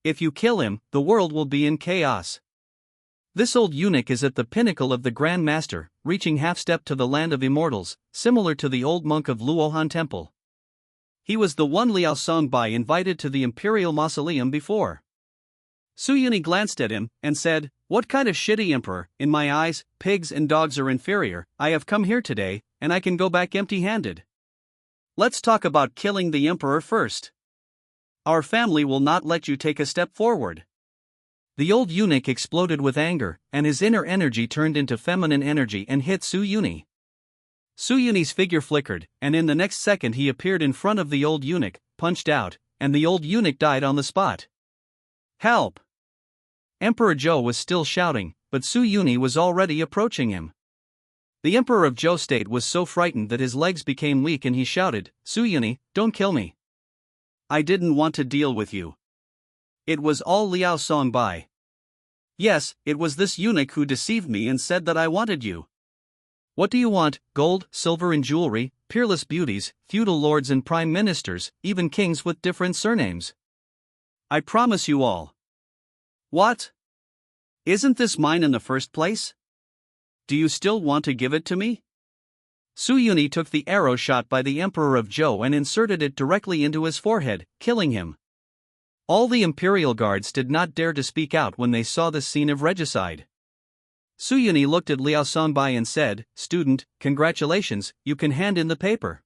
If you kill him, the world will be in chaos." This old eunuch is at the pinnacle of the Grand Master, reaching half-step to the land of immortals, similar to the old monk of Luohan Temple. He was the one Liao Songbai invited to the imperial mausoleum before. Su Yuni glanced at him and said, "What kind of shitty emperor? In my eyes, pigs and dogs are inferior. I have come here today, and I can go back empty-handed. Let's talk about killing the emperor first. Our family will not let you take a step forward." The old eunuch exploded with anger, and his inner energy turned into feminine energy and hit Su Yuni. Su Yuni's figure flickered, and in the next second he appeared in front of the old eunuch, punched out, and the old eunuch died on the spot. "Help!" Emperor Zhou was still shouting, but Su Yuni was already approaching him. The Emperor of Zhou State was so frightened that his legs became weak and he shouted, "Su Yuni, don't kill me. I didn't want to deal with you. It was all Liao Songbai. Yes, it was this eunuch who deceived me and said that I wanted you. What do you want? Gold, silver and jewelry, peerless beauties, feudal lords and prime ministers, even kings with different surnames. I promise you all." "What? Isn't this mine in the first place? Do you still want to give it to me?" Su Yuni took the arrow shot by the Emperor of Zhou and inserted it directly into his forehead, killing him. All the imperial guards did not dare to speak out when they saw this scene of regicide. Su Yuni looked at Liao Songbai and said, "Student, congratulations, you can hand in the paper."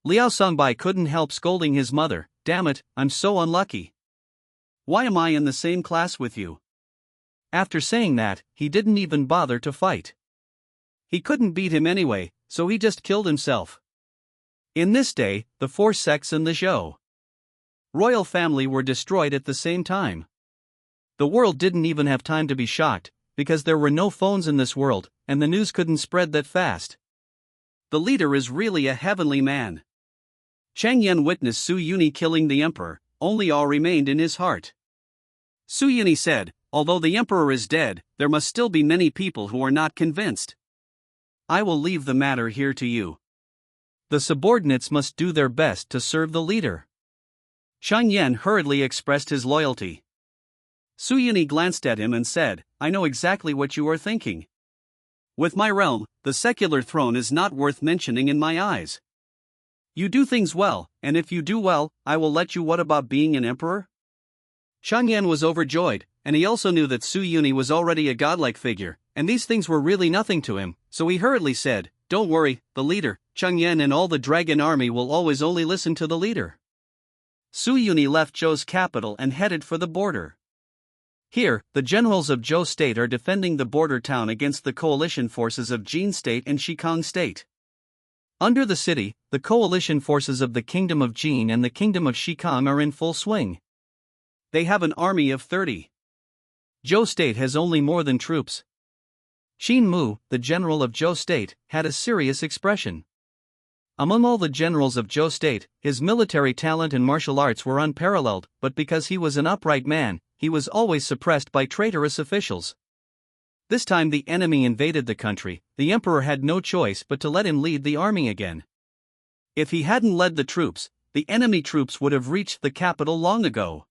Liao Songbai couldn't help scolding his mother, "Damn it, I'm so unlucky. Why am I in the same class with you?" After saying that, he didn't even bother to fight. He couldn't beat him anyway, so he just killed himself. In this day, the four sects and the Zhou royal family were destroyed at the same time. The world didn't even have time to be shocked, because there were no phones in this world, and the news couldn't spread that fast. The leader is really a heavenly man. Chang Yan witnessed Su Yuni killing the emperor, only all remained in his heart. Su Yuni said, "Although the emperor is dead, there must still be many people who are not convinced. I will leave the matter here to you. The subordinates must do their best to serve the leader." Chang Yan hurriedly expressed his loyalty. Su Yuni glanced at him and said, "I know exactly what you are thinking. With my realm, the secular throne is not worth mentioning in my eyes. You do things well, and if you do well, I will let you. What about being an emperor?" Chang Yan was overjoyed, and he also knew that Su Yuni was already a godlike figure, and these things were really nothing to him, so he hurriedly said, "Don't worry, the leader, Chang Yan and all the dragon army will always only listen to the leader." Su Yuni left Zhou's capital and headed for the border. Here, the generals of Zhou State are defending the border town against the coalition forces of Jin State and Shikang State. Under the city, the coalition forces of the Kingdom of Jin and the Kingdom of Shikang are in full swing. They have an army of 30. Zhou State has only more than troops. Qin Mu, the general of Zhou State, had a serious expression. Among all the generals of Zhou State, his military talent and martial arts were unparalleled, but because he was an upright man, he was always suppressed by traitorous officials. This time the enemy invaded the country, the emperor had no choice but to let him lead the army again. If he hadn't led the troops, the enemy troops would have reached the capital long ago.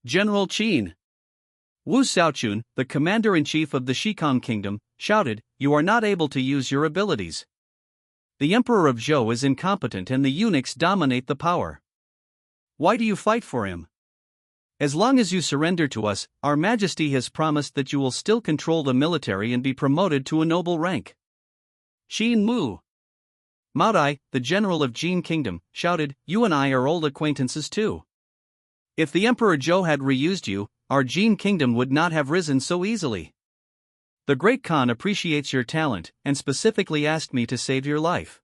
General Qin Wu Xiaochun, the commander-in-chief of the Shikang Kingdom, shouted, "You are not able to use your abilities. The Emperor of Zhou is incompetent and the eunuchs dominate the power. Why do you fight for him? As long as you surrender to us, our Majesty has promised that you will still control the military and be promoted to a noble rank." Qin Mu Mao Dai, the general of Jin Kingdom, shouted, "You and I are old acquaintances too. If the Emperor Zhou had reused you, our Jin Kingdom would not have risen so easily. The Great Khan appreciates your talent and specifically asked me to save your life.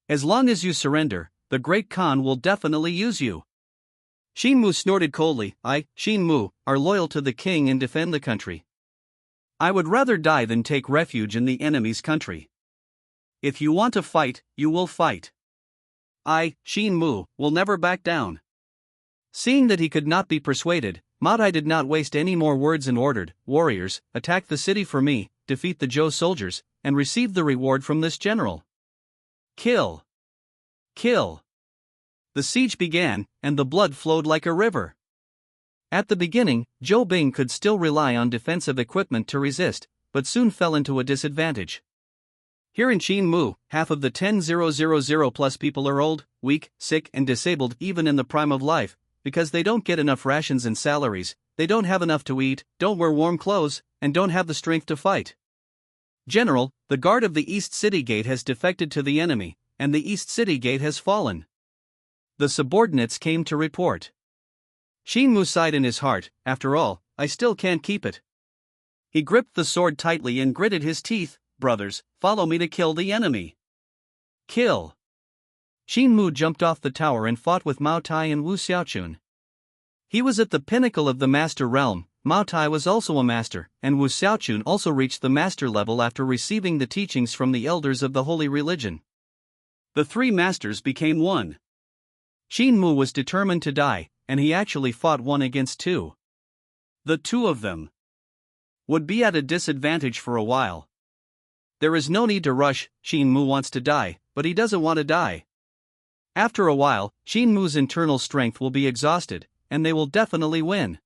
As long as you surrender, the Great Khan will definitely use you." Shinmu snorted coldly. I, Shinmu, are loyal to the king and defend the country. I would rather die than take refuge in the enemy's country. If you want to fight, you will fight. I, Shinmu, will never back down. Seeing that he could not be persuaded, Madai did not waste any more words and ordered, warriors, attack the city for me, defeat the Zhou soldiers, and receive the reward from this general. Kill! Kill! The siege began, and the blood flowed like a river. At the beginning, Zhou Bing could still rely on defensive equipment to resist, but soon fell into a disadvantage. Here in Shinmu, half of the 10,000 plus people are old, weak, sick, and disabled even in the prime of life, because they don't get enough rations and salaries, they don't have enough to eat, don't wear warm clothes, and don't have the strength to fight. General, the guard of the East City Gate has defected to the enemy, and the East City Gate has fallen. The subordinates came to report. Shinmu sighed in his heart. After all, I still can't keep it. He gripped the sword tightly and gritted his teeth. Brothers, follow me to kill the enemy. Kill! Shinmu jumped off the tower and fought with Mao Tai and Wu Xiaochun. He was at the pinnacle of the master realm. Mao Tai was also a master, and Wu Xiaochun also reached the master level after receiving the teachings from the elders of the holy religion. The three masters became one. Shinmu was determined to die, and he actually fought one against two. The two of them would be at a disadvantage for a while. There is no need to rush. Shinmu wants to die, but he doesn't want to die. After a while, Shinmu's internal strength will be exhausted, and they will definitely win.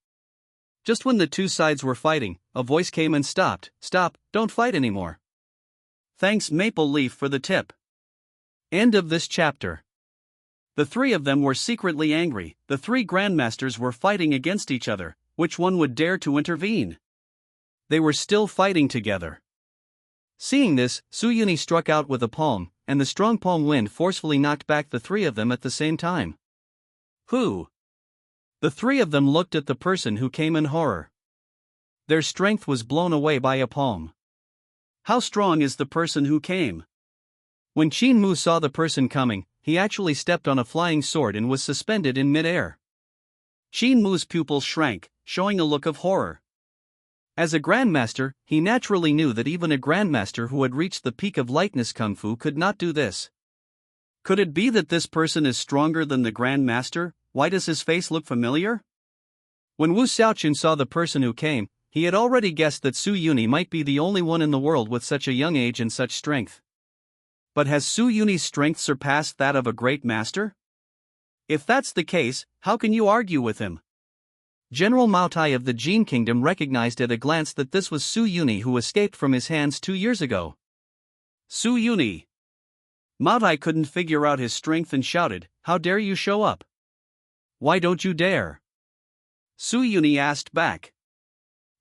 Just when the two sides were fighting, a voice came and stopped. Stop, don't fight anymore. Thanks Maple Leaf for the tip. End of this chapter. The three of them were secretly angry. The three grandmasters were fighting against each other. Which one would dare to intervene? They were still fighting together. Seeing this, Su Yuni struck out with a palm, and the strong palm wind forcefully knocked back the three of them at the same time. Who? The three of them looked at the person who came in horror. Their strength was blown away by a palm. How strong is the person who came? When Shinmu saw the person coming, he actually stepped on a flying sword and was suspended in mid-air. Shinmu's pupils shrank, showing a look of horror. As a grandmaster, he naturally knew that even a grandmaster who had reached the peak of lightness kung fu could not do this. Could it be that this person is stronger than the grandmaster? Why does his face look familiar? When Wu Xiaochun saw the person who came, he had already guessed that Su Yuni might be the only one in the world with such a young age and such strength. But has Su Yuni's strength surpassed that of a great master? If that's the case, how can you argue with him? General Mao Tai of the Jin Kingdom recognized at a glance that this was Su Yuni who escaped from his hands 2 years ago. Su Yuni! Mao Tai couldn't figure out his strength and shouted, "How dare you show up? Why don't you dare?" Su Yuni asked back.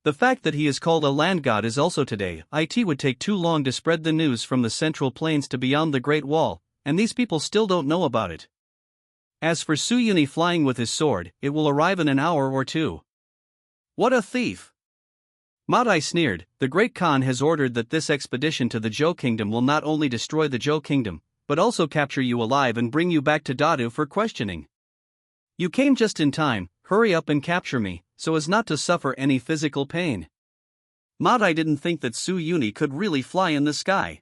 The fact that he is called a land god is also today. It would take too long to spread the news from the central plains to beyond the Great Wall, and these people still don't know about it. As for Su Yuni flying with his sword, it will arrive in an hour or two. What a thief! Mao Tai sneered. The Great Khan has ordered that this expedition to the Zhou Kingdom will not only destroy the Zhou Kingdom, but also capture you alive and bring you back to Dadu for questioning. You came just in time. Hurry up and capture me, so as not to suffer any physical pain. Mao Tai didn't think that Su Yuni could really fly in the sky.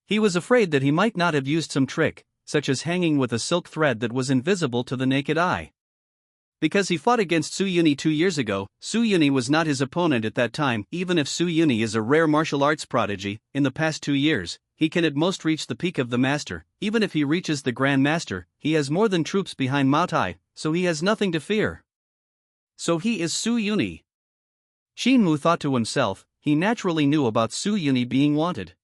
He was afraid that he might not have used some trick, such as hanging with a silk thread that was invisible to the naked eye. Because he fought against Su Yuni 2 years ago, Su Yuni was not his opponent at that time. Even if Su Yuni is a rare martial arts prodigy, in the past 2 years, he can at most reach the peak of the master. Even if he reaches the Grand Master, he has more than troops behind Mao Tai, so he has nothing to fear. So he is Su Yuni. Shinmu thought to himself. He naturally knew about Su Yuni being wanted.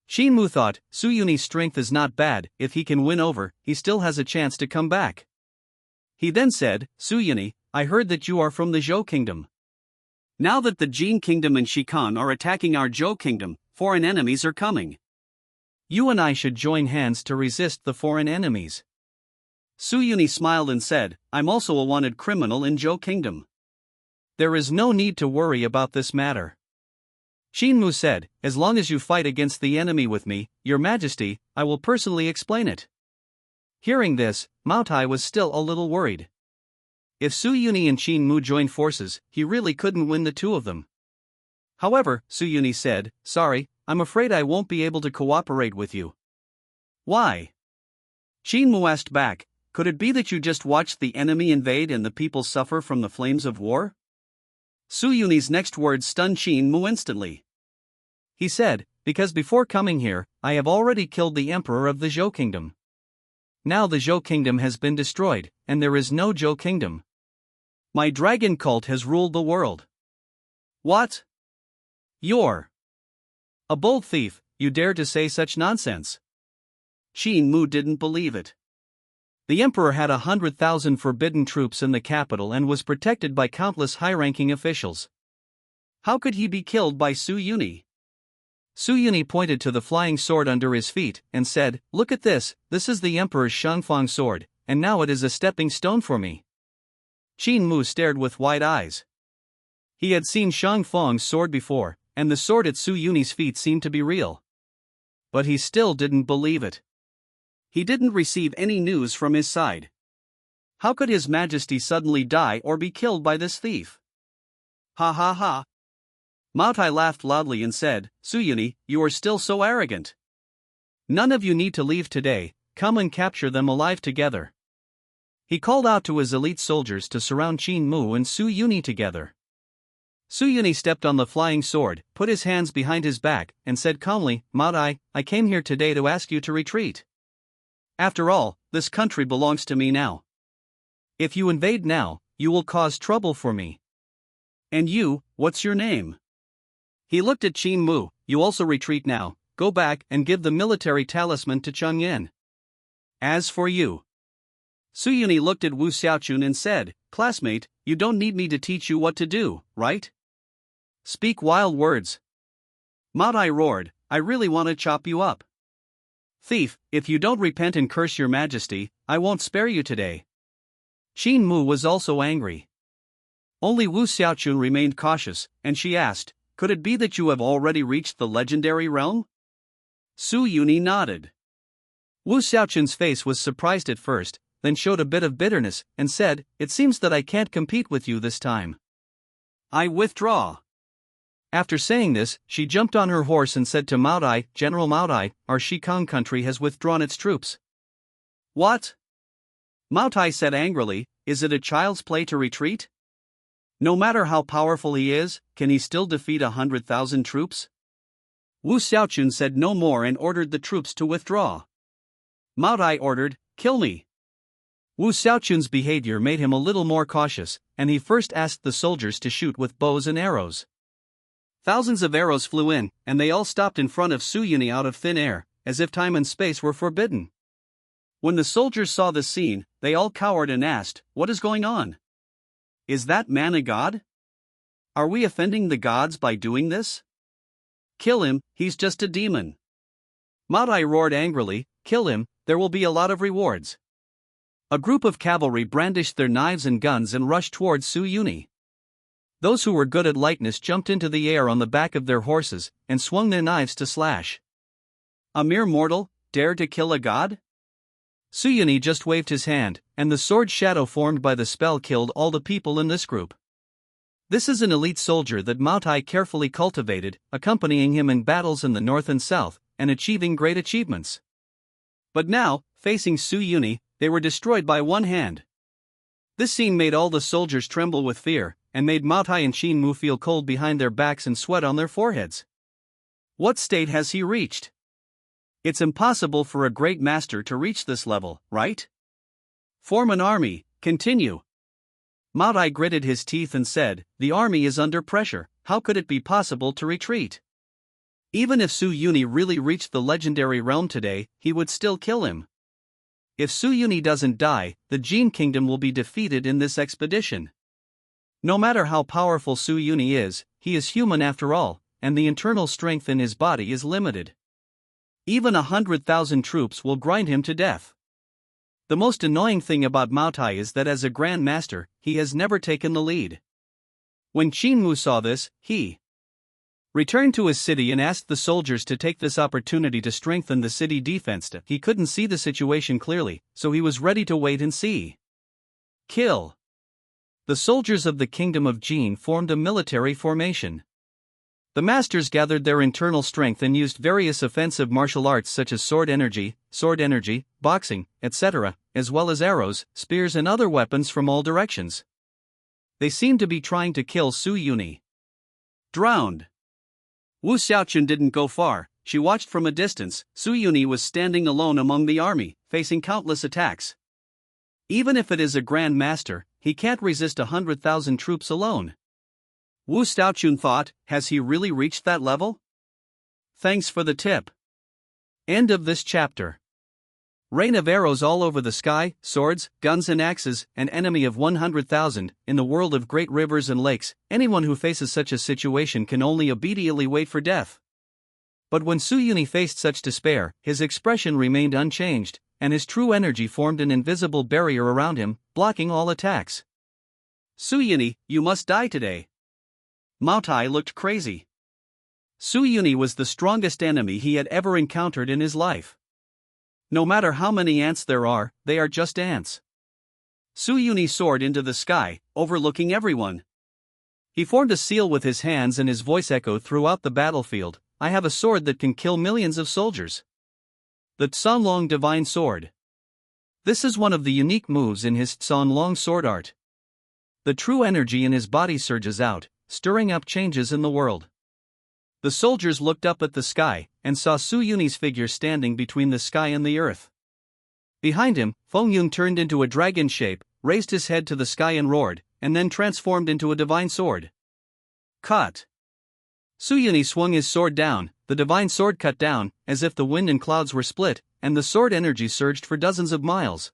Shinmu thought, Su Yuni's strength is not bad. If he can win over, he still has a chance to come back. He then said, Su Yuni, I heard that you are from the Zhou Kingdom. Now that the Jin Kingdom and Shikan are attacking our Zhou Kingdom, foreign enemies are coming. You and I should join hands to resist the foreign enemies. Su Yuni smiled and said, I'm also a wanted criminal in Zhou Kingdom. There is no need to worry about this matter. Shinmu said, as long as you fight against the enemy with me, Your Majesty, I will personally explain it. Hearing this, Mao Tai was still a little worried. If Su Yuni and Qin Mu joined forces, he really couldn't win the two of them. However, Su Yuni said, "Sorry, I'm afraid I won't be able to cooperate with you." Why? Qin Mu asked back, could it be that you just watched the enemy invade and the people suffer from the flames of war? Su Yuni's next words stunned Qin Mu instantly. He said, "Because before coming here, I have already killed the emperor of the Zhou kingdom. Now the Zhou kingdom has been destroyed, and there is no Zhou kingdom. My dragon cult has ruled the world." What? You're a bold thief, you dare to say such nonsense? Qin Mu didn't believe it. The emperor had 100,000 forbidden troops in the capital and was protected by countless high-ranking officials. How could he be killed by Su Yuni? Su Yuni pointed to the flying sword under his feet and said, "Look at this, this is the emperor's Shangfang sword, and now it is a stepping stone for me." Qin Mu stared with wide eyes. He had seen Shangfang's sword before, and the sword at Su Yuni's feet seemed to be real. But he still didn't believe it. He didn't receive any news from his side. How could His Majesty suddenly die or be killed by this thief? Ha ha ha. Mao Tai laughed loudly and said, "Su Yuni, you are still so arrogant. None of you need to leave today, come and capture them alive together." He called out to his elite soldiers to surround Qin Mu and Su Yuni together. Su Yuni stepped on the flying sword, put his hands behind his back, and said calmly, "Mao Tai, I came here today to ask you to retreat. After all, this country belongs to me now. If you invade now, you will cause trouble for me." "And you, what's your name?" He looked at Qin Mu. "You also retreat now, go back and give the military talisman to Changyan. As for you..." Su Yuni looked at Wu Xiaochun and said, "Classmate, you don't need me to teach you what to do, right? Speak wild words." Mao Tai roared, "I really want to chop you up. Thief, if you don't repent and curse your majesty, I won't spare you today." Qin Mu was also angry. Only Wu Xiaochun remained cautious, and she asked, "Could it be that you have already reached the legendary realm?" Su Yuni nodded. Wu Xiaochun's face was surprised at first, then showed a bit of bitterness, and said, "It seems that I can't compete with you this time. I withdraw." After saying this, she jumped on her horse and said to Mao Tai, "General Mao Tai, our Shikang country has withdrawn its troops." "What?" Mao Tai said angrily, "Is it a child's play to retreat? No matter how powerful he is, can he still defeat 100,000 troops?" Wu Xiaochun said no more and ordered the troops to withdraw. Mao Tai ordered, "Kill me." Wu Xiaochun's behavior made him a little more cautious, and he first asked the soldiers to shoot with bows and arrows. Thousands of arrows flew in, and they all stopped in front of Su Yuni out of thin air, as if time and space were forbidden. When the soldiers saw the scene, they all cowered and asked, "What is going on? Is that man a god? Are we offending the gods by doing this? Kill him, he's just a demon." Mao Tai roared angrily, "Kill him, there will be a lot of rewards." A group of cavalry brandished their knives and guns and rushed towards Su Yuni. Those who were good at lightness jumped into the air on the back of their horses and swung their knives to slash. A mere mortal dared to kill a god? Su Yuni just waved his hand, and the sword shadow formed by the spell killed all the people in this group. This is an elite soldier that Mao Tai carefully cultivated, accompanying him in battles in the north and south, and achieving great achievements. But now, facing Su Yuni, they were destroyed by one hand. This scene made all the soldiers tremble with fear, and made Mao Tai and Qin Mu feel cold behind their backs and sweat on their foreheads. What state has he reached? It's impossible for a great master to reach this level, right? Form an army, continue. Mao Tai gritted his teeth and said, "The army is under pressure, how could it be possible to retreat? Even if Su Yuni really reached the legendary realm today, he would still kill him. If Su Yuni doesn't die, the Jin kingdom will be defeated in this expedition. No matter how powerful Su Yuni is, he is human after all, and the internal strength in his body is limited. Even 100,000 troops will grind him to death." The most annoying thing about Mao Tai is that as a Grand Master, he has never taken the lead. When Qin Mu saw this, he returned to his city and asked the soldiers to take this opportunity to strengthen the city defense. He couldn't see the situation clearly, so he was ready to wait and see. Kill. The soldiers of the Kingdom of Jin formed a military formation. The masters gathered their internal strength and used various offensive martial arts such as sword energy, boxing, etc., as well as arrows, spears and other weapons from all directions. They seemed to be trying to kill Su Yuni. Drowned. Wu Xiaochun didn't go far. She watched from a distance. Su Yuni was standing alone among the army, facing countless attacks. Even if it is a Grand Master, he can't resist 100,000 troops alone. Wu Xiaochun thought, has he really reached that level? Thanks for the tip. End of this chapter. Rain of arrows all over the sky, swords, guns and axes, an enemy of 100,000. In the world of great rivers and lakes, anyone who faces such a situation can only obediently wait for death. But when Su Yuni faced such despair, his expression remained unchanged, and his true energy formed an invisible barrier around him, blocking all attacks. Su Yuni, you must die today. Mao Tai looked crazy. Su Yuni was the strongest enemy he had ever encountered in his life. No matter how many ants there are, they are just ants. Su Yuni soared into the sky, overlooking everyone. He formed a seal with his hands and his voice echoed throughout the battlefield, I have a sword that can kill millions of soldiers. The Tsanlong Divine Sword. This is one of the unique moves in his Tsanlong sword art. The true energy in his body surges out, stirring up changes in the world. The soldiers looked up at the sky, and saw Su Yuni's figure standing between the sky and the earth. Behind him, Feng Yun turned into a dragon shape, raised his head to the sky and roared, and then transformed into a divine sword. Cut! Su Yuni swung his sword down, the divine sword cut down, as if the wind and clouds were split, and the sword energy surged for dozens of miles.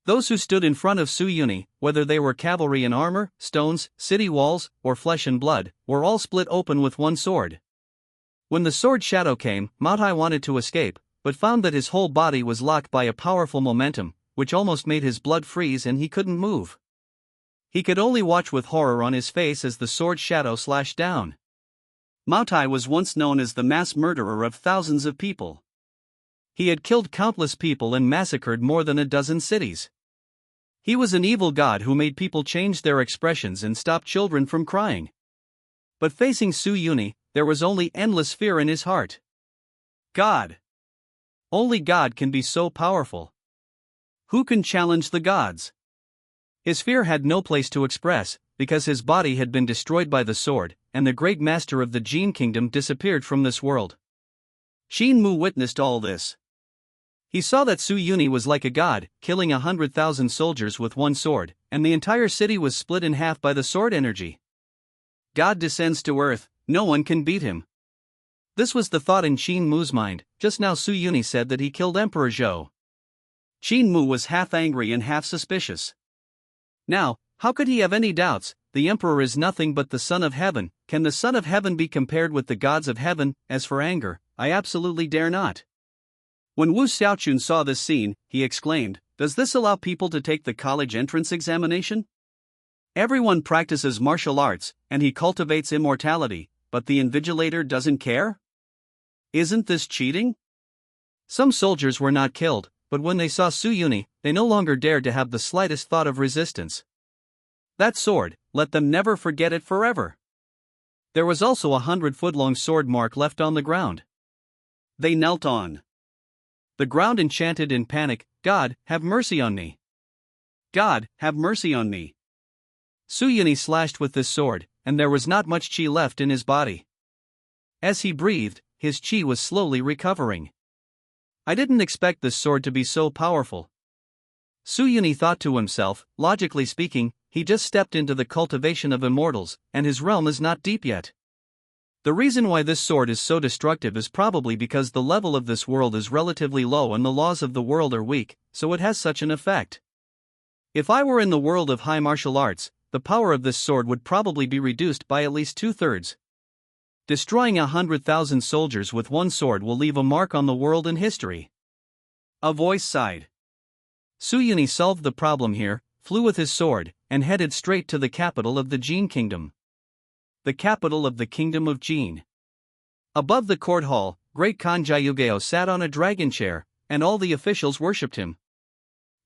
Those who stood in front of Su Yuni, whether they were cavalry in armor, stones, city walls, or flesh and blood, were all split open with one sword. When the sword shadow came, Mao Tai wanted to escape, but found that his whole body was locked by a powerful momentum, which almost made his blood freeze and he couldn't move. He could only watch with horror on his face as the sword shadow slashed down. Mao Tai was once known as the mass murderer of thousands of people. He had killed countless people and massacred more than a dozen cities. He was an evil god who made people change their expressions and stop children from crying. But facing Su Yuni, there was only endless fear in his heart. God! Only God can be so powerful. Who can challenge the gods? His fear had no place to express, because his body had been destroyed by the sword, and the great master of the Jin kingdom disappeared from this world. Xin Mu witnessed all this. He saw that Su Yuni was like a god, killing 100,000 soldiers with one sword, and the entire city was split in half by the sword energy. God descends to earth, no one can beat him. This was the thought in Xin Mu's mind. Just now Su Yuni said that he killed Emperor Zhou. Xin Mu was half angry and half suspicious. Now, how could he have any doubts? The emperor is nothing but the son of heaven. Can the son of heaven be compared with the gods of heaven? As for anger, I absolutely dare not. When Wu Xiaochun saw this scene, he exclaimed, does this allow people to take the college entrance examination? Everyone practices martial arts, and he cultivates immortality, but the invigilator doesn't care? Isn't this cheating? Some soldiers were not killed, but when they saw Su Yuni, they no longer dared to have the slightest thought of resistance. That sword, let them never forget it forever. There was also a 100-foot-long sword mark left on the ground. They knelt on the ground and chanted in panic, God, have mercy on me. God, have mercy on me. Su Yuni slashed with this sword, and there was not much chi left in his body. As he breathed, his chi was slowly recovering. I didn't expect this sword to be so powerful. Su Yuni thought to himself, logically speaking, he just stepped into the cultivation of immortals, and his realm is not deep yet. The reason why this sword is so destructive is probably because the level of this world is relatively low and the laws of the world are weak, so it has such an effect. If I were in the world of high martial arts, the power of this sword would probably be reduced by at least 2/3. Destroying 100,000 soldiers with one sword will leave a mark on the world and history. A voice sighed. Su Yuni solved the problem here, flew with his sword, and headed straight to the capital of the Jin kingdom. The capital of the kingdom of Jin. Above the court hall, great Khan Jayugeo sat on a dragon chair, and all the officials worshipped him.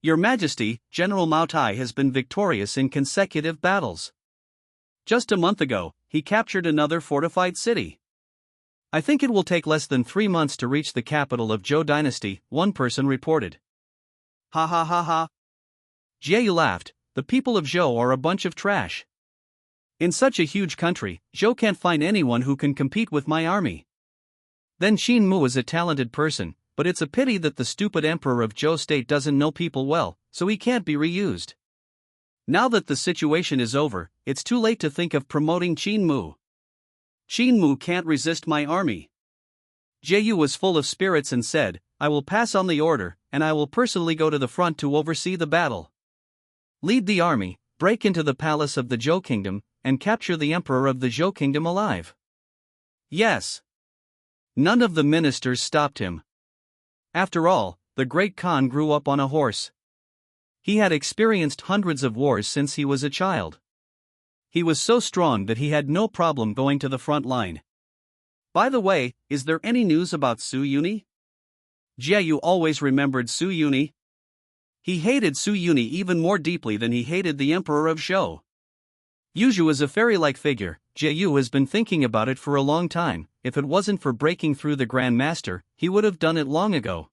Your Majesty, General Mao Tai has been victorious in consecutive battles. Just a month ago, he captured another fortified city. I think it will take less than 3 months to reach the capital of Zhou Dynasty, one person reported. Ha ha ha ha. Jieyu laughed, the people of Zhou are a bunch of trash. In such a huge country, Zhou can't find anyone who can compete with my army. Then Xin Mu is a talented person, but it's a pity that the stupid emperor of Zhou state doesn't know people well, so he can't be reused. Now that the situation is over, it's too late to think of promoting Xin Mu. Xin Mu can't resist my army. Jieyu was full of spirits and said, I will pass on the order, and I will personally go to the front to oversee the battle. Lead the army, break into the palace of the Zhou kingdom, and capture the emperor of the Zhou kingdom alive. Yes. None of the ministers stopped him. After all, the great Khan grew up on a horse. He had experienced hundreds of wars since he was a child. He was so strong that he had no problem going to the front line. By the way, is there any news about Su Yuni? Jieyu always remembered Su Yuni. He hated Su Yuni even more deeply than he hated the emperor of Zhou. Yuzhu is a fairy-like figure. Jieyu has been thinking about it for a long time. If it wasn't for breaking through the Grand Master, he would have done it long ago.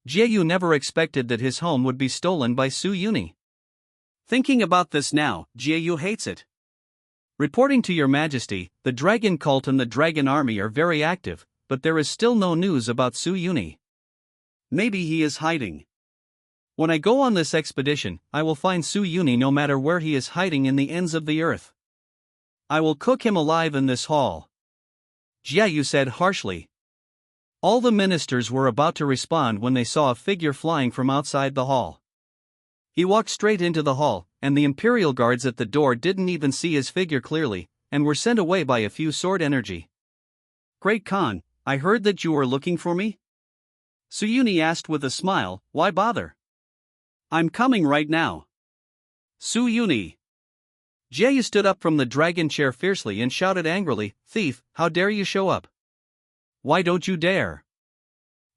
Jieyu never expected that his home would be stolen by Su Yuni. Thinking about this now, Jieyu hates it. Reporting to Your Majesty, the Dragon Cult and the Dragon Army are very active, but there is still no news about Su Yuni. Maybe he is hiding. When I go on this expedition, I will find Su Yuni no matter where he is hiding in the ends of the earth. I will cook him alive in this hall. Jieyu said harshly. All the ministers were about to respond when they saw a figure flying from outside the hall. He walked straight into the hall, and the imperial guards at the door didn't even see his figure clearly, and were sent away by a few sword energy. Great Khan, I heard that you were looking for me? Su Yuni asked with a smile, why bother? I'm coming right now. Su Yuni. Jieyu stood up from the dragon chair fiercely and shouted angrily, thief, how dare you show up? Why don't you dare?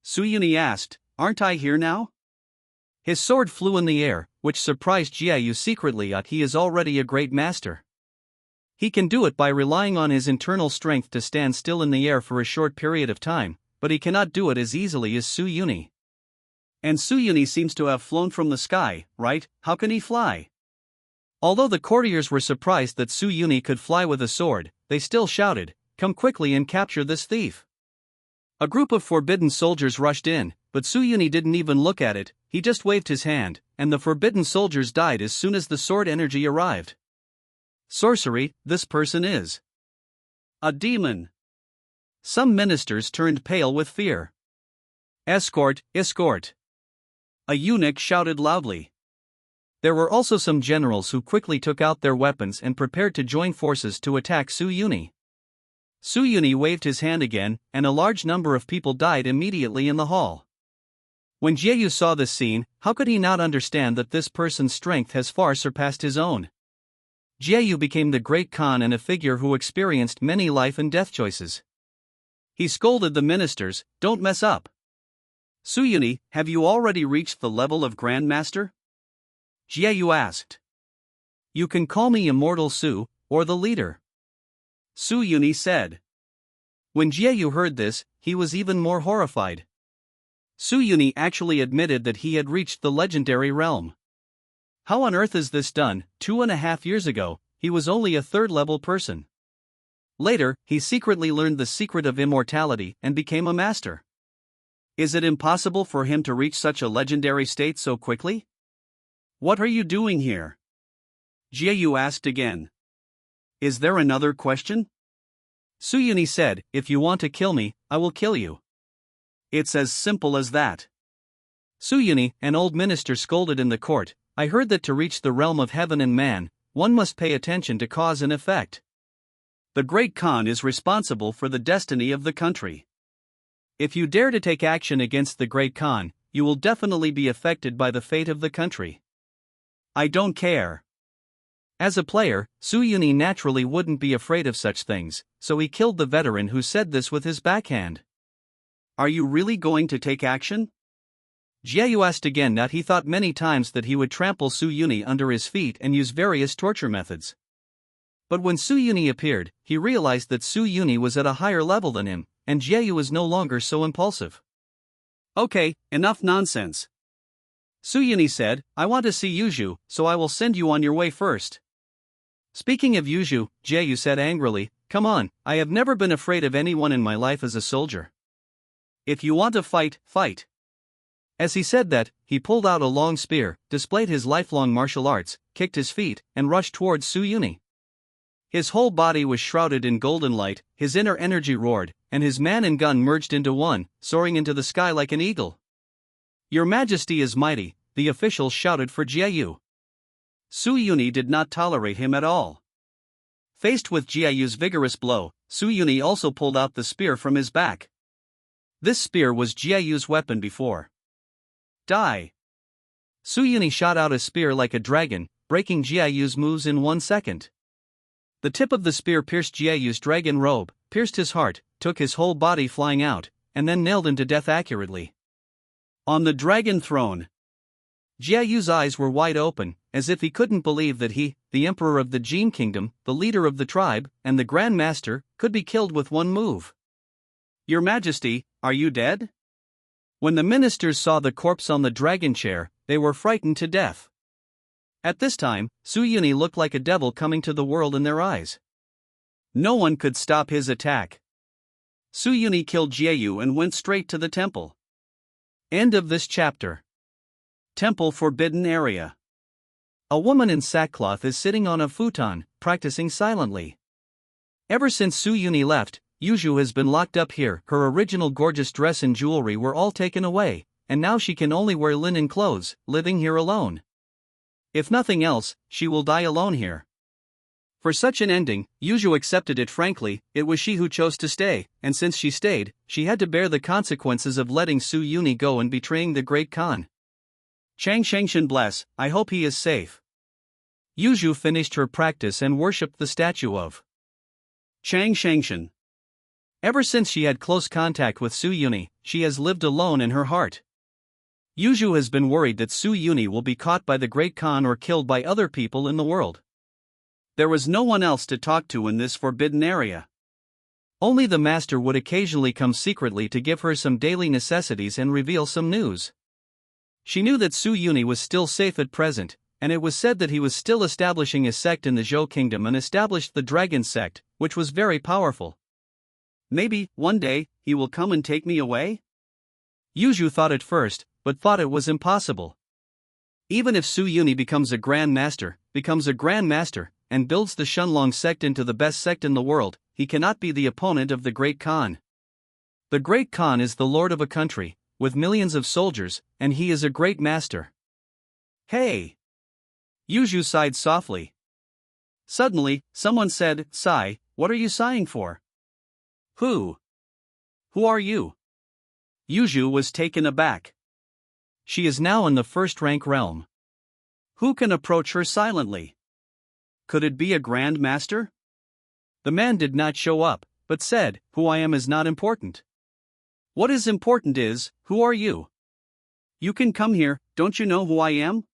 Su Yuni asked, aren't I here now? His sword flew in the air, which surprised Jieyu secretly. He is already a great master. He can do it by relying on his internal strength to stand still in the air for a short period of time, but he cannot do it as easily as Su Yuni. And Su Yuni seems to have flown from the sky, right? How can he fly? Although the courtiers were surprised that Su Yuni could fly with a sword, they still shouted, come quickly and capture this thief. A group of forbidden soldiers rushed in, but Su Yuni didn't even look at it, he just waved his hand, and the forbidden soldiers died as soon as the sword energy arrived. Sorcery, this person is a demon. Some ministers turned pale with fear. Escort, escort. A eunuch shouted loudly. There were also some generals who quickly took out their weapons and prepared to join forces to attack Su Yuni. Su Yuni waved his hand again, and a large number of people died immediately in the hall. When Jieyu saw this scene, how could he not understand that this person's strength has far surpassed his own? Jieyu became the great Khan and a figure who experienced many life and death choices. He scolded the ministers, don't mess up. Su Yuni, have you already reached the level of Grand Master? Jieyu asked. You can call me Immortal Su, or the leader. Su Yuni said. When Jieyu heard this, he was even more horrified. Su Yuni actually admitted that he had reached the legendary realm. How on earth is this done? 2.5 years ago, he was only a third-level person. Later, he secretly learned the secret of immortality and became a master. Is it impossible for him to reach such a legendary state so quickly? What are you doing here? Jieyu asked again. Is there another question? Su Yuni said, if you want to kill me, I will kill you. It's as simple as that. Su Yuni, an old minister, scolded in the court, I heard that to reach the realm of heaven and man, one must pay attention to cause and effect. The great Khan is responsible for the destiny of the country. If you dare to take action against the great Khan, you will definitely be affected by the fate of the country. I don't care. As a player, Su Yuni naturally wouldn't be afraid of such things, so he killed the veteran who said this with his backhand. Are you really going to take action? Jiayu asked again that he thought many times that he would trample Su Yuni under his feet and use various torture methods. But when Su Yuni appeared, he realized that Su Yuni was at a higher level than him, and Jiayu was no longer so impulsive. Okay, enough nonsense. Su Yuni said, I want to see Yuju, so I will send you on your way first. Speaking of Yuju, Jiayu said angrily, come on, I have never been afraid of anyone in my life as a soldier. If you want to fight, fight. As he said that, he pulled out a long spear, displayed his lifelong martial arts, kicked his feet, and rushed towards Su Yuni. His whole body was shrouded in golden light, his inner energy roared, and his man and gun merged into one, soaring into the sky like an eagle. Your Majesty is mighty, the officials shouted for Jiayu. Su Yuni did not tolerate him at all. Faced with Jiayu's vigorous blow, Su Yuni also pulled out the spear from his back. This spear was Jiayu's weapon before. Die! Su Yuni shot out a spear like a dragon, breaking Jiayu's moves in 1 second. The tip of the spear pierced Jiayu's dragon robe, pierced his heart, took his whole body flying out, and then nailed him to death accurately. On the dragon throne, Jiayu's eyes were wide open, as if he couldn't believe that he, the emperor of the Jin kingdom, the leader of the tribe, and the Grand Master, could be killed with one move. Your Majesty, are you dead? When the ministers saw the corpse on the dragon chair, they were frightened to death. At this time, Su Yuni looked like a devil coming to the world in their eyes. No one could stop his attack. Su Yuni killed Jiayu and went straight to the temple. End of this chapter. Temple Forbidden Area. A woman in sackcloth is sitting on a futon, practicing silently. Ever since Su Yuni left, Yuju has been locked up here. Her original gorgeous dress and jewelry were all taken away, and now she can only wear linen clothes, living here alone. If nothing else, she will die alone here. For such an ending, Yuju accepted it frankly. It was she who chose to stay, and since she stayed, she had to bear the consequences of letting Su Yuni go and betraying the Great Khan. Chang Shengshan bless, I hope he is safe. Yuju finished her practice and worshipped the statue of Chang Shengshan. Ever since she had close contact with Su Yuni, she has lived alone in her heart. Yuju has been worried that Su Yuni will be caught by the Great Khan or killed by other people in the world. There was no one else to talk to in this forbidden area. Only the master would occasionally come secretly to give her some daily necessities and reveal some news. She knew that Su Yuni was still safe at present, and it was said that he was still establishing a sect in the Zhou kingdom and established the Dragon sect, which was very powerful. Maybe, one day, he will come and take me away? Yuju thought at first, but thought it was impossible. Even if Su Yuni becomes a Grand Master, and builds the Shunlong sect into the best sect in the world, he cannot be the opponent of the Great Khan. The Great Khan is the lord of a country, with millions of soldiers, and he is a great master. Hey! Yuju sighed softly. Suddenly, someone said, Sigh, what are you sighing for? Who are you? Yuju was taken aback. She is now in the first rank realm. Who can approach her silently? Could it be a Grand Master? The man did not show up, but said, Who I am is not important. What is important is, who are you? You can come here, don't you know who I am?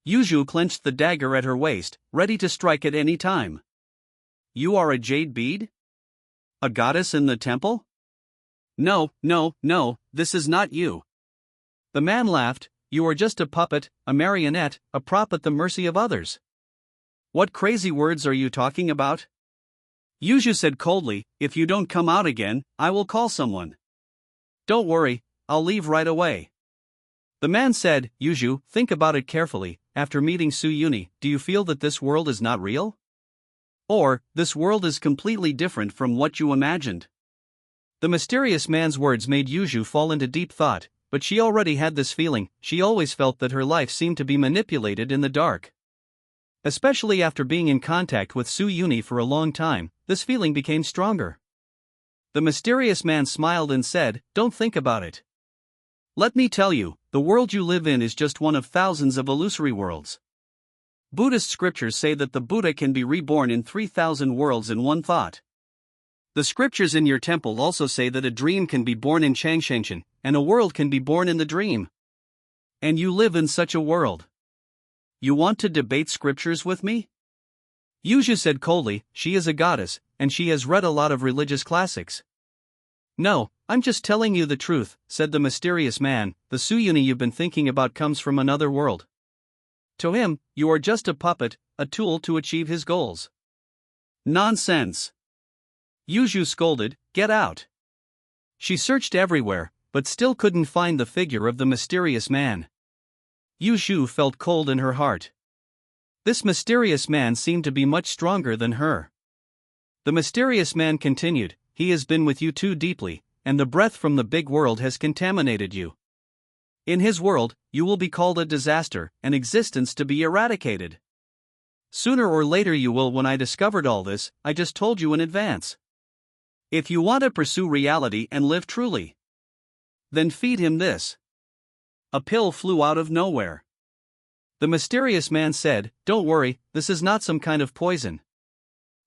Yuju clenched the dagger at her waist, ready to strike at any time. You are a jade bead? A goddess in the temple? No, this is not you. The man laughed, You are just a puppet, a marionette, a prop at the mercy of others. What crazy words are you talking about? Yuju said coldly, If you don't come out again, I will call someone. Don't worry, I'll leave right away. The man said, Yuju, think about it carefully. After meeting Su Yuni, do you feel that this world is not real? Or, this world is completely different from what you imagined? The mysterious man's words made Yuju fall into deep thought, but she already had this feeling. She always felt that her life seemed to be manipulated in the dark. Especially after being in contact with Su Yuni for a long time, this feeling became stronger. The mysterious man smiled and said, Don't think about it. Let me tell you, the world you live in is just one of thousands of illusory worlds. Buddhist scriptures say that the Buddha can be reborn in 3,000 worlds in one thought. The scriptures in your temple also say that a dream can be born in Changshengshan, and a world can be born in the dream. And you live in such a world. You want to debate scriptures with me? Yuju said coldly, she is a goddess, and she has read a lot of religious classics. No, I'm just telling you the truth, said the mysterious man. The Suyuni you've been thinking about comes from another world. To him, you are just a puppet, a tool to achieve his goals. Nonsense. Yuju scolded, get out. She searched everywhere, but still couldn't find the figure of the mysterious man. Yuju felt cold in her heart. This mysterious man seemed to be much stronger than her. The mysterious man continued, he has been with you too deeply, and the breath from the big world has contaminated you. In his world, you will be called a disaster, an existence to be eradicated. Sooner or later you will. When I discovered all this, I just told you in advance. If you want to pursue reality and live truly, then feed him this. A pill flew out of nowhere. The mysterious man said, don't worry, this is not some kind of poison.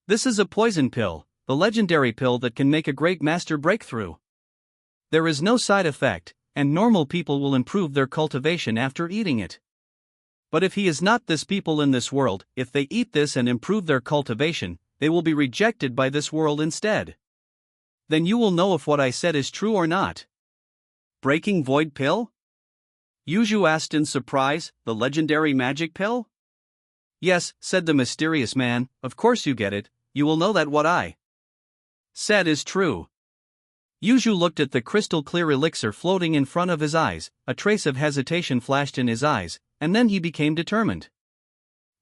This is a poison pill, the legendary pill that can make a great master breakthrough. There is no side effect, and normal people will improve their cultivation after eating it. But if he is not this people in this world, if they eat this and improve their cultivation, they will be rejected by this world instead. Then you will know if what I said is true or not. Breaking void pill? Yuju asked in surprise, the legendary magic pill? Yes, said the mysterious man, of course you get it, you will know that what I said is true. Yuju looked at the crystal clear elixir floating in front of his eyes, a trace of hesitation flashed in his eyes, and then he became determined.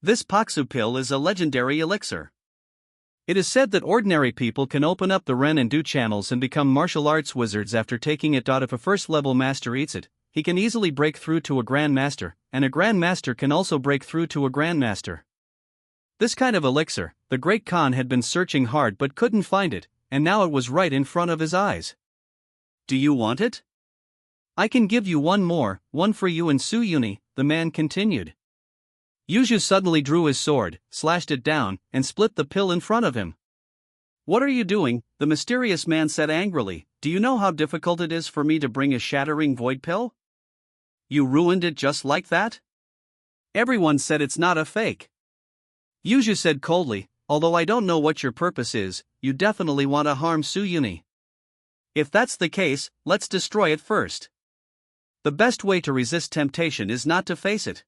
This Paksu pill is a legendary elixir. It is said that ordinary people can open up the Ren and Du channels and become martial arts wizards after taking it. If a first level master eats it, he can easily break through to a Grand Master, and a Grand Master can also break through to a Grand Master. This kind of elixir, the Great Khan had been searching hard but couldn't find it, and now it was right in front of his eyes. Do you want it? I can give you one more, one for you and Suyuni, the man continued. Yuju suddenly drew his sword, slashed it down, and split the pill in front of him. What are you doing? The mysterious man said angrily. Do you know how difficult it is for me to bring a shattering void pill? You ruined it just like that? Everyone said it's not a fake. Yuju said coldly, although I don't know what your purpose is, you definitely want to harm Suyuni. If that's the case, let's destroy it first. The best way to resist temptation is not to face it.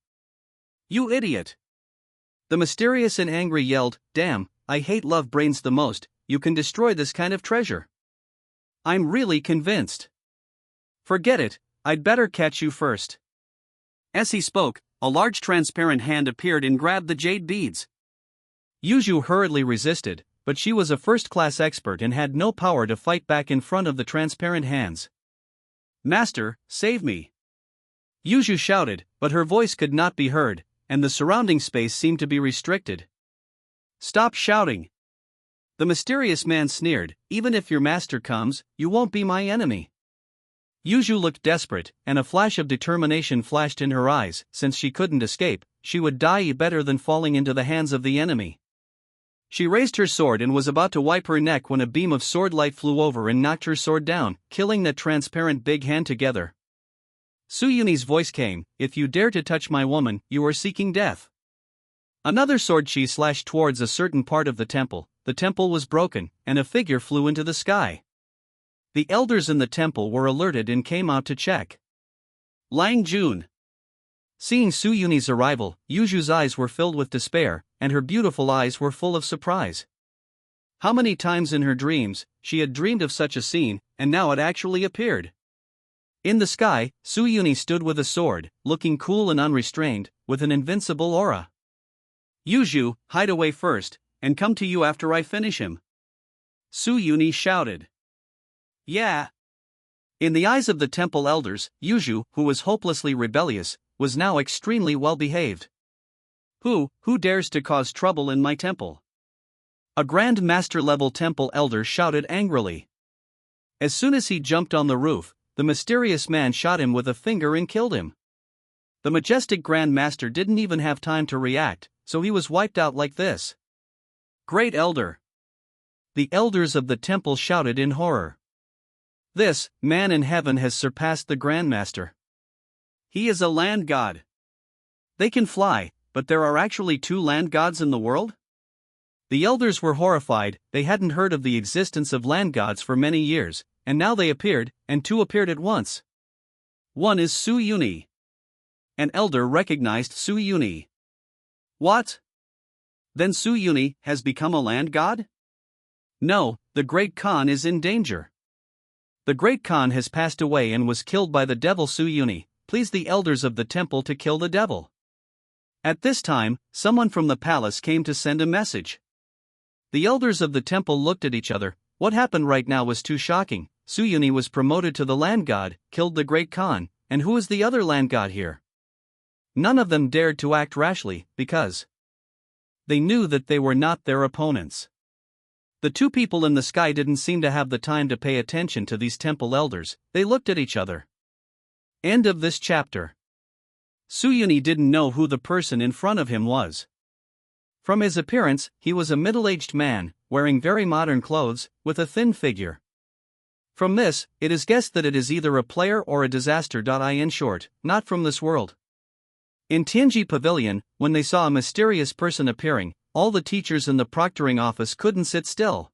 You idiot! The mysterious and angry yelled, damn, I hate love brains the most, you can destroy this kind of treasure. I'm really convinced. Forget it, I'd better catch you first. As he spoke, a large transparent hand appeared and grabbed the jade beads. Yuju hurriedly resisted, but she was a first-class expert and had no power to fight back in front of the transparent hands. Master, save me! Yuju shouted, but her voice could not be heard, and the surrounding space seemed to be restricted. Stop shouting! The mysterious man sneered, even if your master comes, you won't be my enemy. Yuju looked desperate, and a flash of determination flashed in her eyes. Since she couldn't escape, she would die better than falling into the hands of the enemy. She raised her sword and was about to wipe her neck when a beam of sword light flew over and knocked her sword down, killing that transparent big hand together. Suyuni's voice came, if you dare to touch my woman, you are seeking death. Another sword chi slashed towards a certain part of the temple was broken, and a figure flew into the sky. The elders in the temple were alerted and came out to check. Lang Jun. Seeing Suyuni's arrival, Yuju's eyes were filled with despair, and her beautiful eyes were full of surprise. How many times in her dreams, she had dreamed of such a scene, and now it actually appeared. In the sky, Suyuni stood with a sword, looking cool and unrestrained, with an invincible aura. Yuju, hide away first, and come to you after I finish him. Suyuni shouted. Yeah. In the eyes of the temple elders, Yuju, who was hopelessly rebellious, was now extremely well behaved. Who dares to cause trouble in my temple? A Grand Master level temple elder shouted angrily. As soon as he jumped on the roof, the mysterious man shot him with a finger and killed him. The majestic Grand Master didn't even have time to react, so he was wiped out like this. Great Elder! The elders of the temple shouted in horror. This man in heaven has surpassed the Grand Master. He is a land god. They can fly, but there are actually 2 land gods in the world? The elders were horrified. They hadn't heard of the existence of land gods for many years, and now they appeared, and 2 appeared at once. One is Su Yuni. An elder recognized Su Yuni. What? Then Su Yuni has become a land god? No, the Great Khan is in danger. The Great Khan has passed away and was killed by the devil Su Yuni. Please the elders of the temple to kill the devil. At this time, someone from the palace came to send a message. The elders of the temple looked at each other. What happened right now was too shocking. Su Yuni was promoted to the land god, killed the Great Khan, and who is the other land god here? None of them dared to act rashly, because they knew that they were not their opponents. The 2 people in the sky didn't seem to have the time to pay attention to these temple elders. They looked at each other. End of this chapter. Su Yuni didn't know who the person in front of him was. From his appearance, he was a middle-aged man, wearing very modern clothes, with a thin figure. From this, it is guessed that it is either a player or a disaster. In short, not from this world. In Tianji Pavilion, when they saw a mysterious person appearing, all the teachers in the proctoring office couldn't sit still.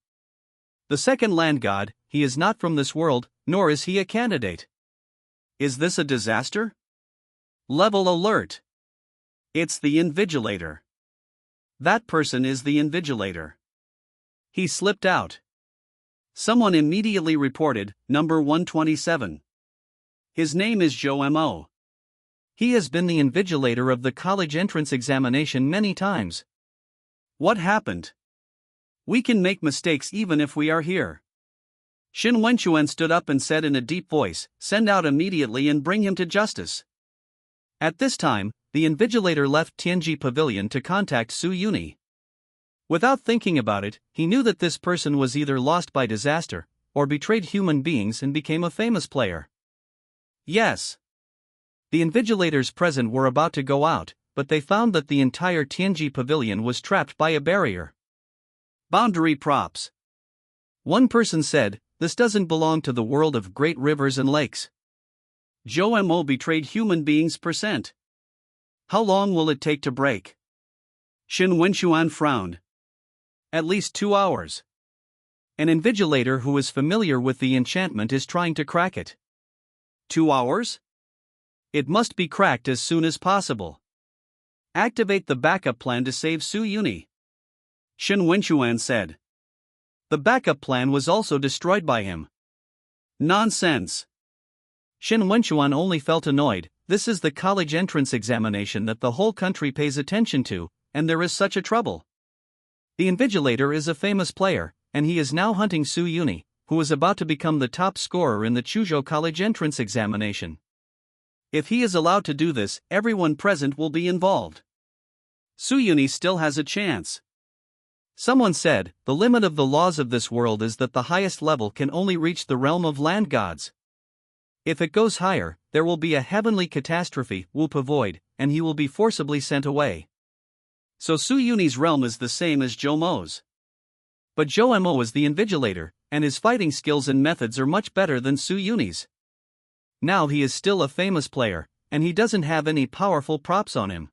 The second land god, he is not from this world, nor is he a candidate. Is this a disaster? Level alert! It's the Invigilator. That person is the Invigilator. He slipped out. Someone immediately reported, number 127. His name is Joe Mo. He has been the invigilator of the college entrance examination many times. What happened? We can make mistakes even if we are here. Xin Wenchuan stood up and said in a deep voice, send out immediately and bring him to justice. At this time, the invigilator left Tianji Pavilion to contact Su Yuni. Without thinking about it, he knew that this person was either lost by disaster, or betrayed human beings and became a famous player. Yes. The invigilators present were about to go out, but they found that the entire Tianji Pavilion was trapped by a barrier. Boundary props. One person said, this doesn't belong to the world of great rivers and lakes. Joe Mo betrayed human beings %. How long will it take to break? Xin Wenchuan frowned. At least 2 hours. An invigilator who is familiar with the enchantment is trying to crack it. 2 hours? It must be cracked as soon as possible. Activate the backup plan to save Su Yuni. Xin Wenchuan said. The backup plan was also destroyed by him. Nonsense. Xin Wenchuan only felt annoyed. This is the college entrance examination that the whole country pays attention to, and there is such a trouble. The invigilator is a famous player, and he is now hunting Su Yuni, who is about to become the top scorer in the Chuzhou College entrance examination. If he is allowed to do this, everyone present will be involved. Su Yuni still has a chance. Someone said, the limit of the laws of this world is that the highest level can only reach the realm of land gods. If it goes higher, there will be a heavenly catastrophe, whoop void, and he will be forcibly sent away. So Su Yuni's realm is the same as Joe Mo's. But Joe Mo is the invigilator, and his fighting skills and methods are much better than Su Yuni's. Now he is still a famous player, and he doesn't have any powerful props on him.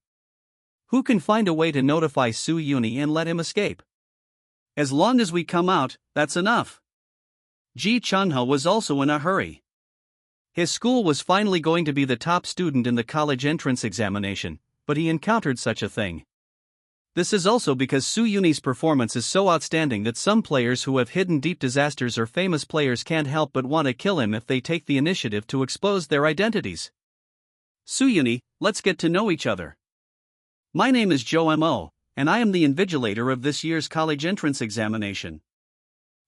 Who can find a way to notify Su Yuni and let him escape? As long as we come out, that's enough. Ji Chunha was also in a hurry. His school was finally going to be the top student in the college entrance examination, but he encountered such a thing. This is also because Su Yuni's performance is so outstanding that some players who have hidden deep disasters or famous players can't help but want to kill him if they take the initiative to expose their identities. Su Yuni, let's get to know each other. My name is Joe Mo, and I am the invigilator of this year's college entrance examination.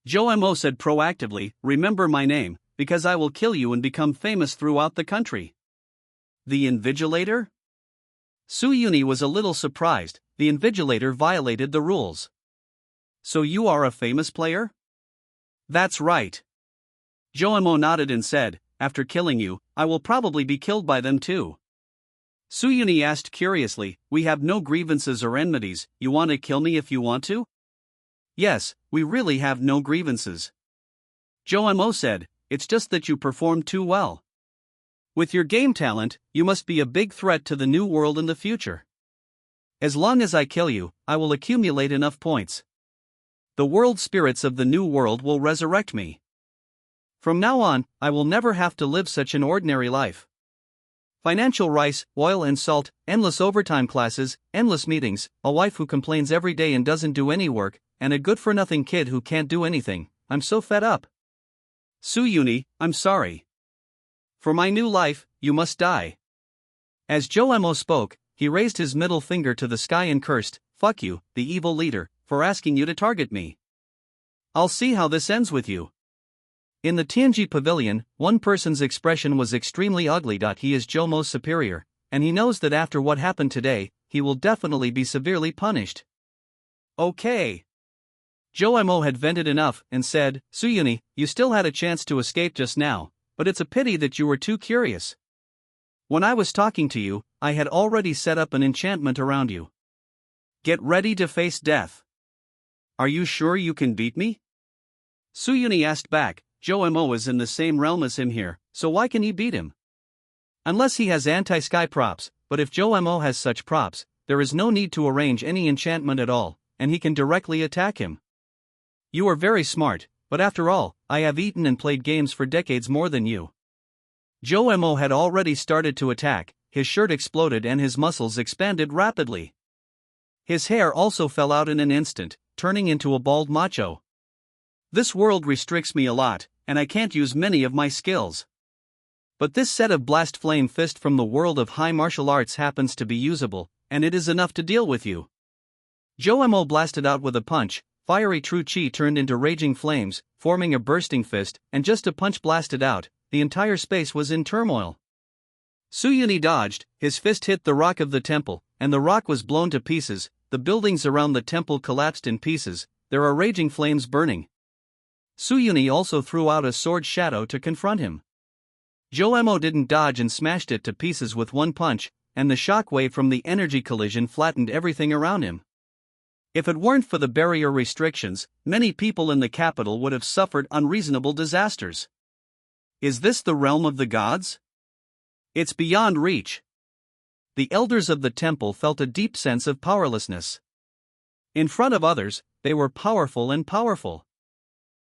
Joe Mo said proactively, remember my name, because I will kill you and become famous throughout the country. The invigilator? Su Yuni was a little surprised. The invigilator violated the rules. So you are a famous player? That's right. Joe Mo nodded and said, after killing you, I will probably be killed by them too. Su Yuni asked curiously, we have no grievances or enmities, you want to kill me if you want to? Yes, we really have no grievances. Joe Mo said, it's just that you performed too well. With your game talent, you must be a big threat to the new world in the future. As long as I kill you, I will accumulate enough points. The world spirits of the new world will resurrect me. From now on, I will never have to live such an ordinary life. Financial rice, oil and salt, endless overtime classes, endless meetings, a wife who complains every day and doesn't do any work, and a good-for-nothing kid who can't do anything. I'm so fed up. Suyuni, I'm sorry. For my new life, you must die. As Joemo spoke, he raised his middle finger to the sky and cursed, "Fuck you, the evil leader, for asking you to target me. I'll see how this ends with you." In the Tianji pavilion, one person's expression was extremely ugly. He is Jomo's superior, and he knows that after what happened today, he will definitely be severely punished. Okay. Joemo had vented enough and said, "Suyuni, you still had a chance to escape just now, but it's a pity that you were too curious. When I was talking to you, I had already set up an enchantment around you. Get ready to face death. Are you sure you can beat me?" Suyuni asked back. Joemo is in the same realm as him here, so why can he beat him? Unless he has anti-sky props, but if Joemo has such props, there is no need to arrange any enchantment at all, and he can directly attack him. You are very smart, but after all, I have eaten and played games for decades more than you. Joemo had already started to attack, his shirt exploded and his muscles expanded rapidly. His hair also fell out in an instant, turning into a bald macho. This world restricts me a lot, and I can't use many of my skills. But this set of blast flame fist from the world of high martial arts happens to be usable, and it is enough to deal with you. Joemo blasted out with a punch, fiery true chi turned into raging flames, forming a bursting fist, and just a punch blasted out, the entire space was in turmoil. Suyuni dodged, his fist hit the rock of the temple, and the rock was blown to pieces, the buildings around the temple collapsed in pieces, there are raging flames burning. Suyuni also threw out a sword shadow to confront him. Joemo didn't dodge and smashed it to pieces with one punch, and the shockwave from the energy collision flattened everything around him. If it weren't for the barrier restrictions, many people in the capital would have suffered unreasonable disasters. Is this the realm of the gods? It's beyond reach. The elders of the temple felt a deep sense of powerlessness. In front of others, they were powerful and powerful.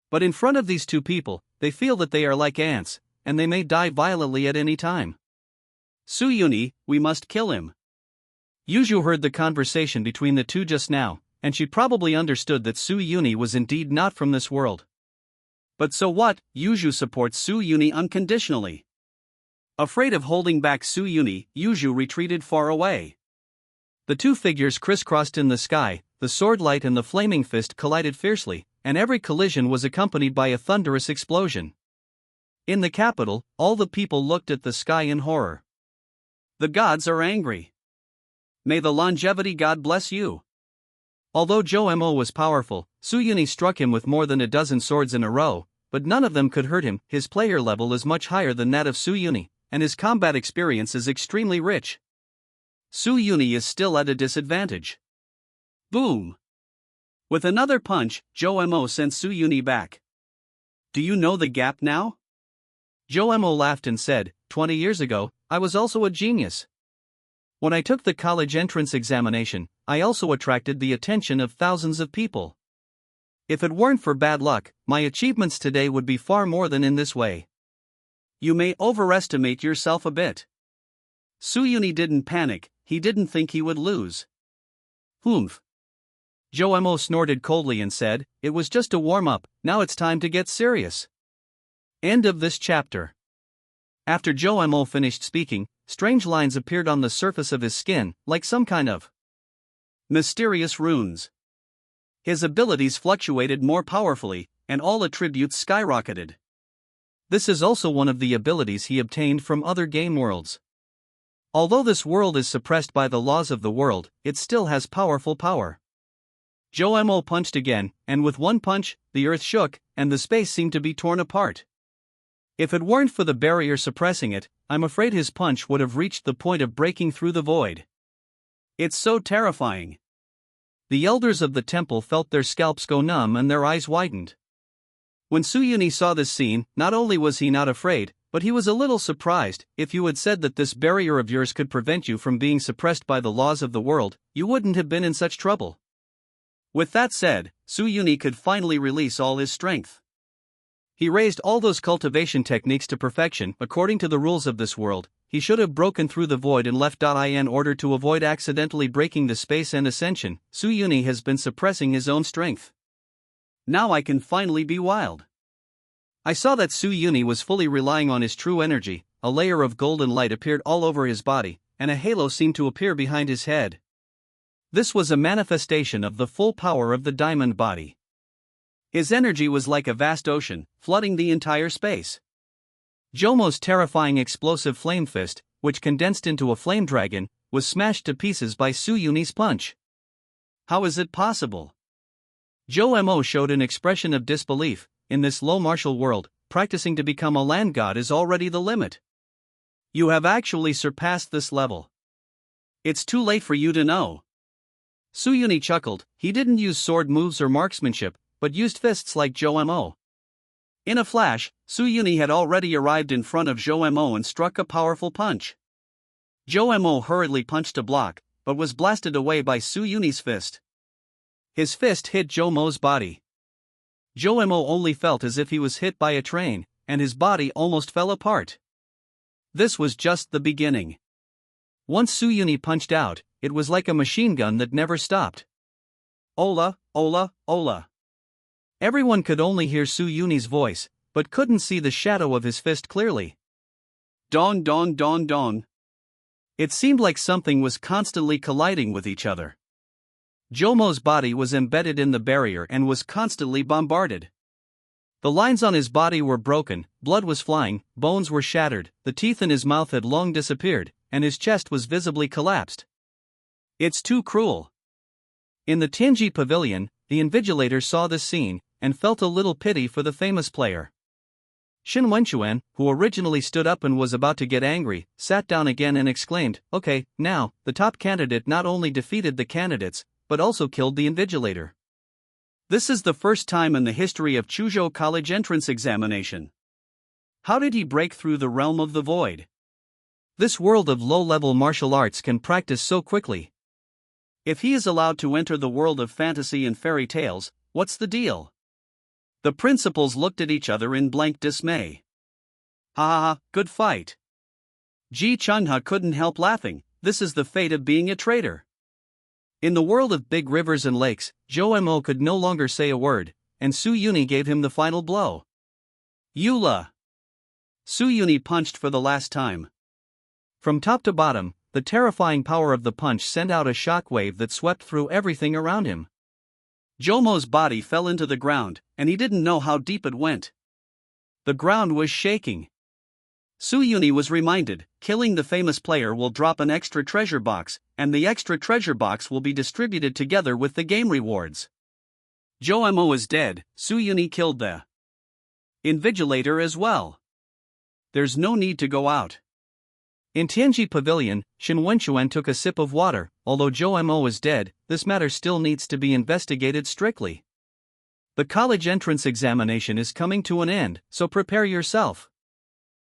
But in front of these two people, they feel that they are like ants, and they may die violently at any time. Suyuni, we must kill him. Yuju heard the conversation between the two just now, and she probably understood that Suyuni was indeed not from this world. But so what, Yuju supports Suyuni unconditionally. Afraid of holding back Suyuni, Yuju retreated far away. The two figures crisscrossed in the sky, the sword light and the flaming fist collided fiercely, and every collision was accompanied by a thunderous explosion. In the capital, all the people looked at the sky in horror. The gods are angry. May the longevity god bless you. Although Joemo was powerful, Suyuni struck him with more than a dozen swords in a row, but none of them could hurt him. His player level is much higher than that of Suyuni, and his combat experience is extremely rich. Suyuni is still at a disadvantage. Boom! With another punch, Joemo sent Suyuni back. Do you know the gap now? Joemo laughed and said, 20 years ago, I was also a genius. When I took the college entrance examination, I also attracted the attention of thousands of people. If it weren't for bad luck, my achievements today would be far more than in this way. You may overestimate yourself a bit. Suyuni didn't panic, he didn't think he would lose. Humph. Joemo snorted coldly and said, it was just a warm-up, now it's time to get serious. End of this chapter. After Joemo finished speaking, strange lines appeared on the surface of his skin, like some kind of mysterious runes. His abilities fluctuated more powerfully, and all attributes skyrocketed. This is also one of the abilities he obtained from other game worlds. Although this world is suppressed by the laws of the world, it still has powerful power. Joemo punched again, and with one punch, the earth shook, and the space seemed to be torn apart. If it weren't for the barrier suppressing it, I'm afraid his punch would have reached the point of breaking through the void. It's so terrifying. The elders of the temple felt their scalps go numb and their eyes widened. When Suyuni saw this scene, not only was he not afraid, but he was a little surprised. If you had said that this barrier of yours could prevent you from being suppressed by the laws of the world, you wouldn't have been in such trouble. With that said, Su-Yuni could finally release all his strength. He raised all those cultivation techniques to perfection. According to the rules of this world, he should have broken through the void and left. In order to avoid accidentally breaking the space and ascension, Su-Yuni has been suppressing his own strength. Now I can finally be wild. I saw that Su-Yuni was fully relying on his true energy. A layer of golden light appeared all over his body, and a halo seemed to appear behind his head. This was a manifestation of the full power of the diamond body. His energy was like a vast ocean, flooding the entire space. Jomo's terrifying explosive flame fist, which condensed into a flame dragon, was smashed to pieces by Su-Yuni's punch. How is it possible? Jomo showed an expression of disbelief. In this low martial world, practicing to become a land god is already the limit. You have actually surpassed this level. It's too late for you to know. Su-Yuni chuckled. He didn't use sword moves or marksmanship, but used fists like Jomo. In a flash, Su-Yuni had already arrived in front of Jomo and struck a powerful punch. Jomo hurriedly punched to block, but was blasted away by Su-Yuni's fist. His fist hit Jomo's body. Jomo only felt as if he was hit by a train, and his body almost fell apart. This was just the beginning. Once Su-Yuni punched out, it was like a machine gun that never stopped. Ola, ola, ola. Everyone could only hear Su-Yuni's voice, but couldn't see the shadow of his fist clearly. Dong dong dong dong. It seemed like something was constantly colliding with each other. Jomo's body was embedded in the barrier and was constantly bombarded. The lines on his body were broken, blood was flying, bones were shattered, the teeth in his mouth had long disappeared, and his chest was visibly collapsed. It's too cruel. In the Tianji Pavilion, the Invigilator saw this scene, and felt a little pity for the famous player. Shin Wenchuan, who originally stood up and was about to get angry, sat down again and exclaimed, "Okay, now, the top candidate not only defeated the candidates, but also killed the Invigilator. This is the first time in the history of Chuzhou College entrance examination. How did he break through the realm of the void? This world of low-level martial arts can practice so quickly. If he is allowed to enter the world of fantasy and fairy tales, what's the deal?" The principals looked at each other in blank dismay. Ha ha ha, good fight. Ji Chunha couldn't help laughing. This is the fate of being a traitor. In the world of big rivers and lakes, Jomo could no longer say a word, and Su-Yuni gave him the final blow. Eula! Su-Yuni punched for the last time. From top to bottom, the terrifying power of the punch sent out a shockwave that swept through everything around him. Jomo's body fell into the ground, and he didn't know how deep it went. The ground was shaking. Su-Yuni was reminded, killing the famous player will drop an extra treasure box, and the extra treasure box will be distributed together with the game rewards. Jomo is dead, Su-Yuni killed the Invigilator as well. There's no need to go out. In Tianji Pavilion, Shin Wenchuan took a sip of water. Although Jomo is dead, this matter still needs to be investigated strictly. The college entrance examination is coming to an end, so prepare yourself.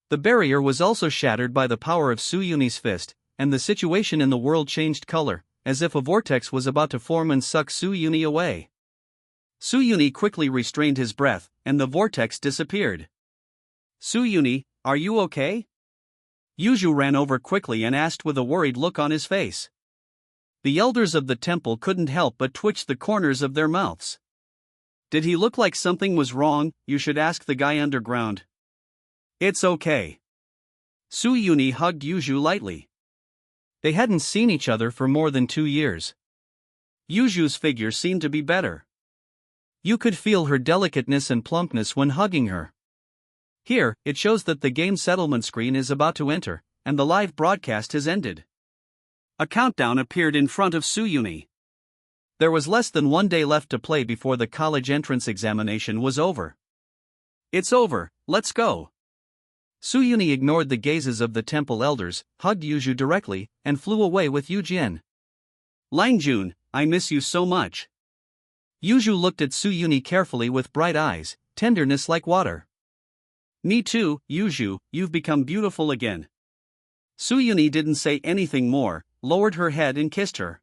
The barrier was also shattered by the power of Su-Yuni's fist, and the situation in the world changed color, as if a vortex was about to form and suck Su-Yuni away. Su-Yuni quickly restrained his breath, and the vortex disappeared. Su-Yuni, are you okay? Yuju ran over quickly and asked with a worried look on his face. The elders of the temple couldn't help but twitch the corners of their mouths. Did he look like something was wrong? You should ask the guy underground. It's okay. Su-Yuni hugged Yuju lightly. They hadn't seen each other for more than 2 years. Yuju's figure seemed to be better. You could feel her delicateness and plumpness when hugging her. Here, it shows that the game settlement screen is about to enter, and the live broadcast has ended. A countdown appeared in front of Su-Yuni. There was less than 1 day left to play before the college entrance examination was over. It's over, let's go. Su-Yuni ignored the gazes of the temple elders, hugged Yuju directly, and flew away with Yujin. Langjun, I miss you so much. Yuju looked at Su-Yuni carefully with bright eyes, tenderness like water. Me too, Yuju, you've become beautiful again. Suyuni didn't say anything more, lowered her head and kissed her.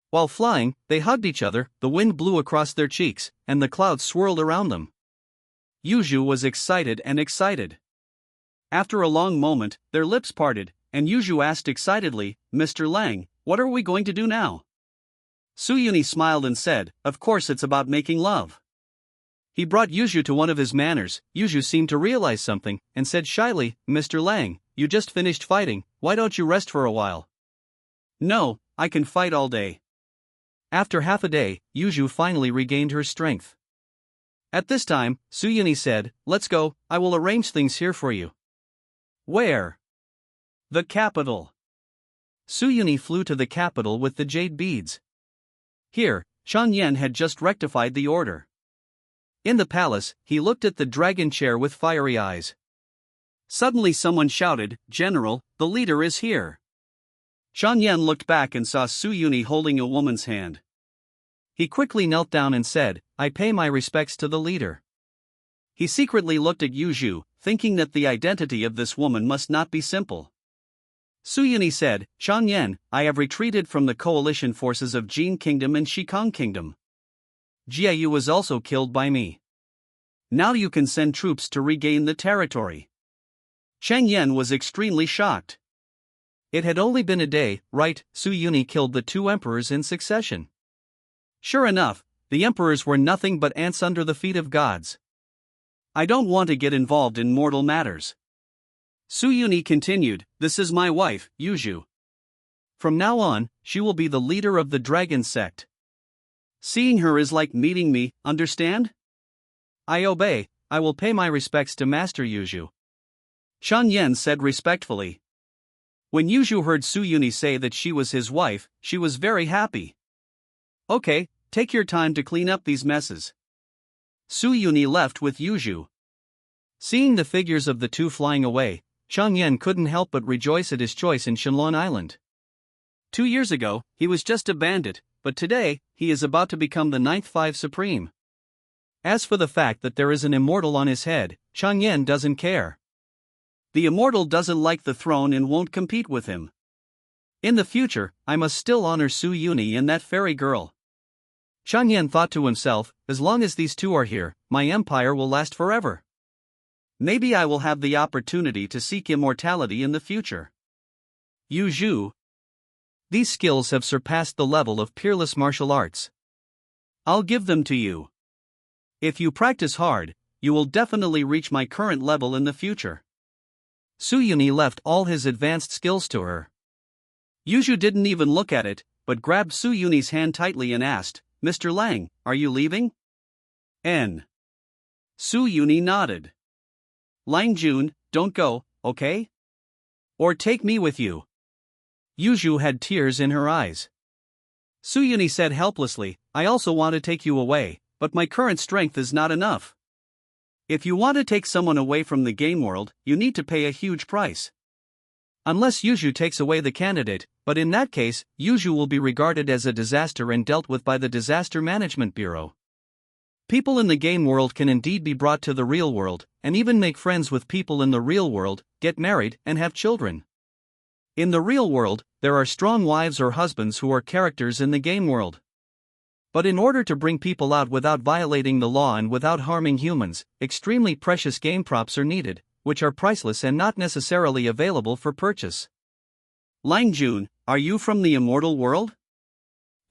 While flying, they hugged each other, the wind blew across their cheeks, and the clouds swirled around them. Yuju was excited and excited. After a long moment, their lips parted, and Yuju asked excitedly, Mr. Lang, what are we going to do now? Suyuni smiled and said, of course it's about making love. He brought Yuju to one of his manners. Yuju seemed to realize something, and said shyly, Mr. Lang, you just finished fighting, why don't you rest for a while? No, I can fight all day. After half a day, Yuju finally regained her strength. At this time, Suyuni said, let's go, I will arrange things here for you. Where? The capital. Suyuni flew to the capital with the jade beads. Here, Shan Yen had just rectified the order. In the palace, he looked at the dragon chair with fiery eyes. Suddenly someone shouted, General, the leader is here. Shan Yen looked back and saw Suyuni holding a woman's hand. He quickly knelt down and said, I pay my respects to the leader. He secretly looked at Yuju, thinking that the identity of this woman must not be simple. Suyuni said, Shan Yen, I have retreated from the coalition forces of Jin Kingdom and Shikong Kingdom. Jiayu was also killed by me. Now you can send troops to regain the territory. Cheng Yen was extremely shocked. It had only been a day, right? Suyuni killed the two emperors in succession. Sure enough, the emperors were nothing but ants under the feet of gods. I don't want to get involved in mortal matters. Suyuni continued, this is my wife, Yuju. From now on, she will be the leader of the dragon sect. Seeing her is like meeting me, understand? I obey, I will pay my respects to Master Yuju. Shan Yen said respectfully. When Yuju heard Suyuni say that she was his wife, she was very happy. Okay, take your time to clean up these messes. Suyuni left with Yuju. Seeing the figures of the two flying away, Shan Yen couldn't help but rejoice at his choice in Shenlong Island. 2 years ago, he was just a bandit, but today, he is about to become the ninth Five Supreme. As for the fact that there is an immortal on his head, Shan Yen doesn't care. The immortal doesn't like the throne and won't compete with him. In the future, I must still honor Suyuni and that fairy girl. Shan Yen thought to himself, as long as these two are here, my empire will last forever. Maybe I will have the opportunity to seek immortality in the future. Yuju. These skills have surpassed the level of peerless martial arts. I'll give them to you. If you practice hard, you will definitely reach my current level in the future. Suyuni left all his advanced skills to her. Yuju didn't even look at it, but grabbed Suyuni's hand tightly and asked, Mr. Lang, are you leaving? N. Suyuni nodded. Lang Jun, don't go, okay? Or take me with you. Yuju had tears in her eyes. Suyuni said helplessly, I also want to take you away, but my current strength is not enough. If you want to take someone away from the game world, you need to pay a huge price. Unless Yuju takes away the candidate, but in that case, Yuju will be regarded as a disaster and dealt with by the Disaster Management Bureau. People in the game world can indeed be brought to the real world, and even make friends with people in the real world, get married, and have children. In the real world, there are strong wives or husbands who are characters in the game world. But in order to bring people out without violating the law and without harming humans, extremely precious game props are needed, which are priceless and not necessarily available for purchase. Lang Jun, are you from the immortal world?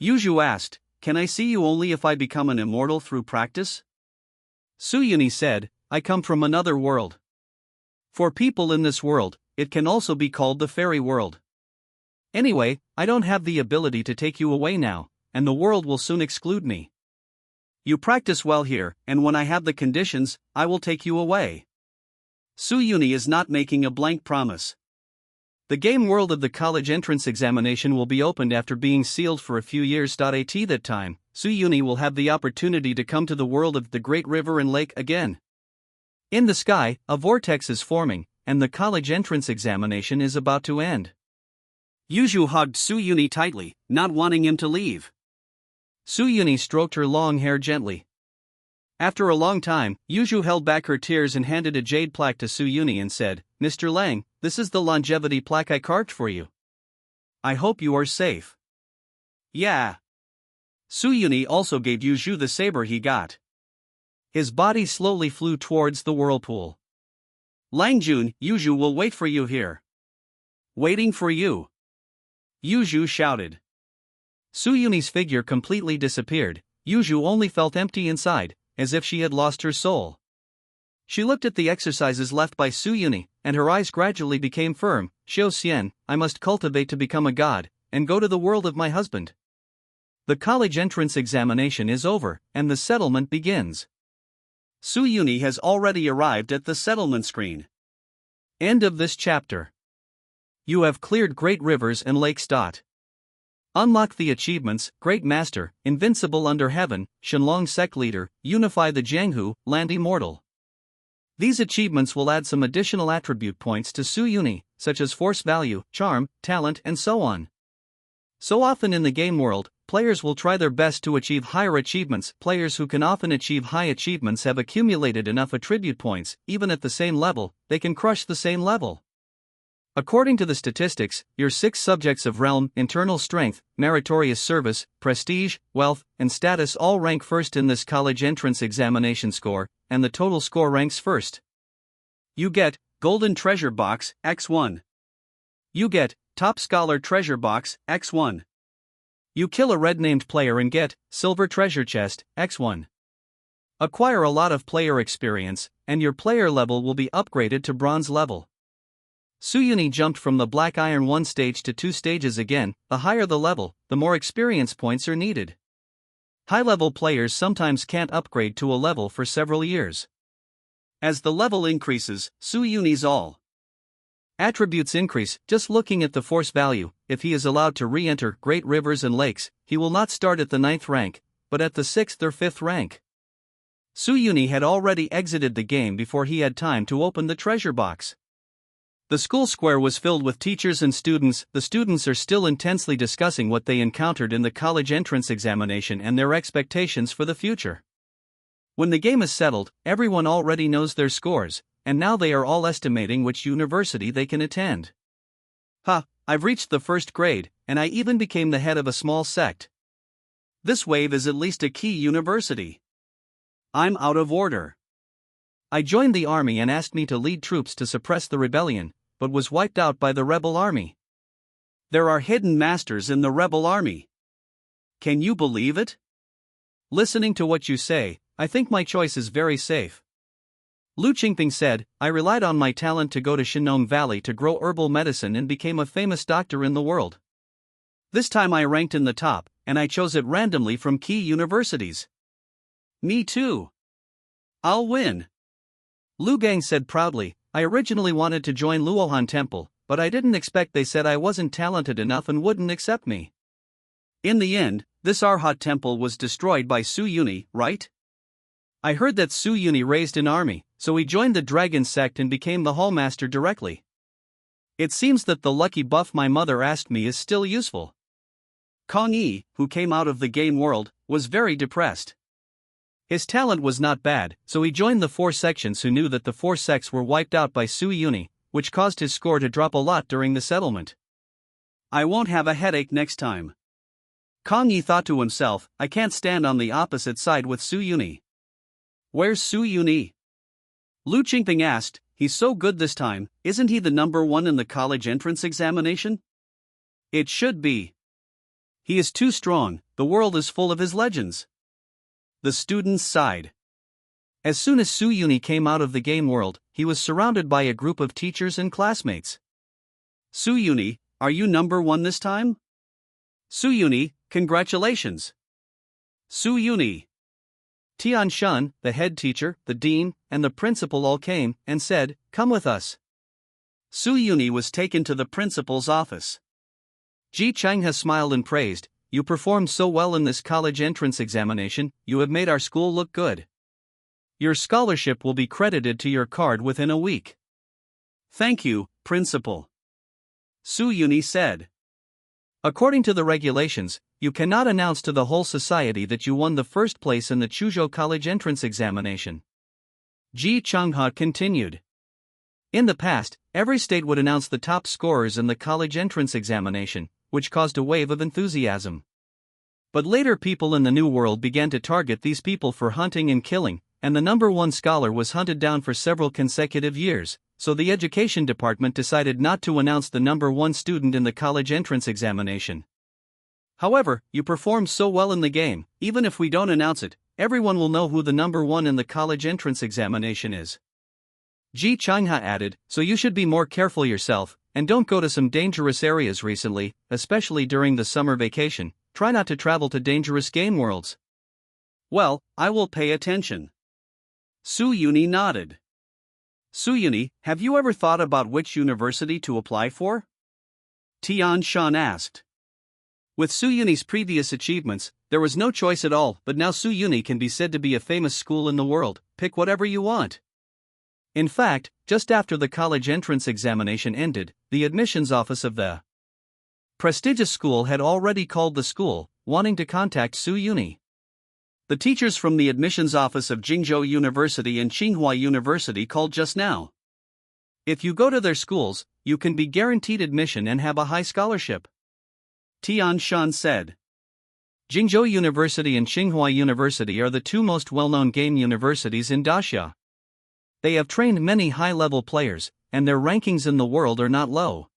Yuju asked, can I see you only if I become an immortal through practice? Suyuni said, I come from another world. For people in this world, it can also be called the fairy world. Anyway, I don't have the ability to take you away now, and the world will soon exclude me. You practice well here, and when I have the conditions, I will take you away. Suyuni is not making a blank promise. The game world of the college entrance examination will be opened after being sealed for a few years. At that time, Suyuni will have the opportunity to come to the world of the great river and lake again. In the sky, a vortex is forming, and the college entrance examination is about to end. Yuju hugged Suyuni tightly, not wanting him to leave. Suyuni stroked her long hair gently. After a long time, Yuju held back her tears and handed a jade plaque to Su Yuni and said, "Mr. Lang, this is the longevity plaque I carved for you. I hope you are safe." Yeah. Su Yuni also gave Yuju the saber he got. His body slowly flew towards the whirlpool. "Lang Jun, Yuju will wait for you here." "Waiting for you," Yuju shouted. Su Yuni's figure completely disappeared. Yuju only felt empty inside, as if she had lost her soul. She looked at the exercises left by Su Yuni, and her eyes gradually became firm. "Xiao Xian, I must cultivate to become a god, and go to the world of my husband." The college entrance examination is over, and the settlement begins. Su Yuni has already arrived at the settlement screen. End of this chapter. You have cleared great rivers and lakes. Unlock the achievements: Great Master, Invincible Under Heaven, Shenlong Sect Leader, Unify the Jianghu, Land Immortal. These achievements will add some additional attribute points to Su Yuni, such as force value, charm, talent, and so on. So often in the game world, players will try their best to achieve higher achievements. Players who can often achieve high achievements have accumulated enough attribute points. Even at the same level, they can crush the same level. According to the statistics, your 6 subjects of realm, internal strength, meritorious service, prestige, wealth, and status all rank first in this college entrance examination score, and the total score ranks first. You get Golden Treasure Box, X1. You get Top Scholar Treasure Box, X1. You kill a red-named player and get Silver Treasure Chest, X1. Acquire a lot of player experience, and your player level will be upgraded to bronze level. Su Yuni jumped from the Black Iron 1 stage to 2 stages again. The higher the level, the more experience points are needed. High-level players sometimes can't upgrade to a level for several years. As the level increases, Su Yuni's all attributes increase. Just looking at the force value, if he is allowed to re-enter great rivers and lakes, he will not start at the 9th rank, but at the 6th or 5th rank. Su Yuni had already exited the game before he had time to open the treasure box. The school square was filled with teachers and students. The students are still intensely discussing what they encountered in the college entrance examination and their expectations for the future. When the game is settled, everyone already knows their scores, and now they are all estimating which university they can attend. I've reached the 1st grade, and I even became the head of a small sect. This wave is at least a key university. I'm out of order. I joined the army and asked me to lead troops to suppress the rebellion, but was wiped out by the rebel army. There are hidden masters in the rebel army. Can you believe it? Listening to what you say, I think my choice is very safe. Lu Qingping said, I relied on my talent to go to Shenong Valley to grow herbal medicine and became a famous doctor in the world. This time I ranked in the top, and I chose it randomly from key universities. Me too. I'll win. Lu Gang said proudly, I originally wanted to join Luohan Temple, but I didn't expect they said I wasn't talented enough and wouldn't accept me. In the end, this Arhat Temple was destroyed by Su Yuni, right? I heard that Su Yuni raised an army, so he joined the Dragon Sect and became the Hallmaster directly. It seems that the lucky buff my mother asked me is still useful. Kong Yi, who came out of the game world, was very depressed. His talent was not bad, so he joined the 4 sections who knew that the 4 sects were wiped out by Su Yuni, which caused his score to drop a lot during the settlement. I won't have a headache next time. Kong Yi thought to himself, I can't stand on the opposite side with Su Yuni. Where's Su Yuni? Lu Qingping asked, he's so good this time, isn't he the number 1 in the college entrance examination? It should be. He is too strong, the world is full of his legends. The students sighed. As soon as Su Yuni came out of the game world, he was surrounded by a group of teachers and classmates. Su Yuni, are you number 1 this time? Su Yuni, congratulations. Su Yuni. Tian Shun, the head teacher, the dean, and the principal all came and said, come with us. Su Yuni was taken to the principal's office. Ji Changhe smiled and praised, you performed so well in this college entrance examination, you have made our school look good. Your scholarship will be credited to your card within a week. Thank you, principal. Su Yuni said. According to the regulations, you cannot announce to the whole society that you won the first place in the Chuzhou College entrance examination. Ji Changha continued. In the past, every state would announce the top scorers in the college entrance examination, which caused a wave of enthusiasm. But later people in the New World began to target these people for hunting and killing, and the number one scholar was hunted down for several consecutive years, so the education department decided not to announce the number one student in the college entrance examination. However, you performed so well in the game, even if we don't announce it, everyone will know who the number one in the college entrance examination is. Ji Changha added, so you should be more careful yourself, and don't go to some dangerous areas recently, especially during the summer vacation. Try not to travel to dangerous game worlds. Well, I will pay attention. Su Yuni nodded. Su Yuni, have you ever thought about which university to apply for? Tian Shan asked. With Su Yuni's previous achievements, there was no choice at all, but now Su Yuni can be said to be a famous school in the world. Pick whatever you want. In fact, just after the college entrance examination ended, the admissions office of the prestigious school had already called the school, wanting to contact Su Yuni. The teachers from the admissions office of Jingzhou University and Tsinghua University called just now. If you go to their schools, you can be guaranteed admission and have a high scholarship. Tian Shan said. Jingzhou University and Tsinghua University are the two most well-known game universities in Daxia. They have trained many high-level players, and their rankings in the world are not low.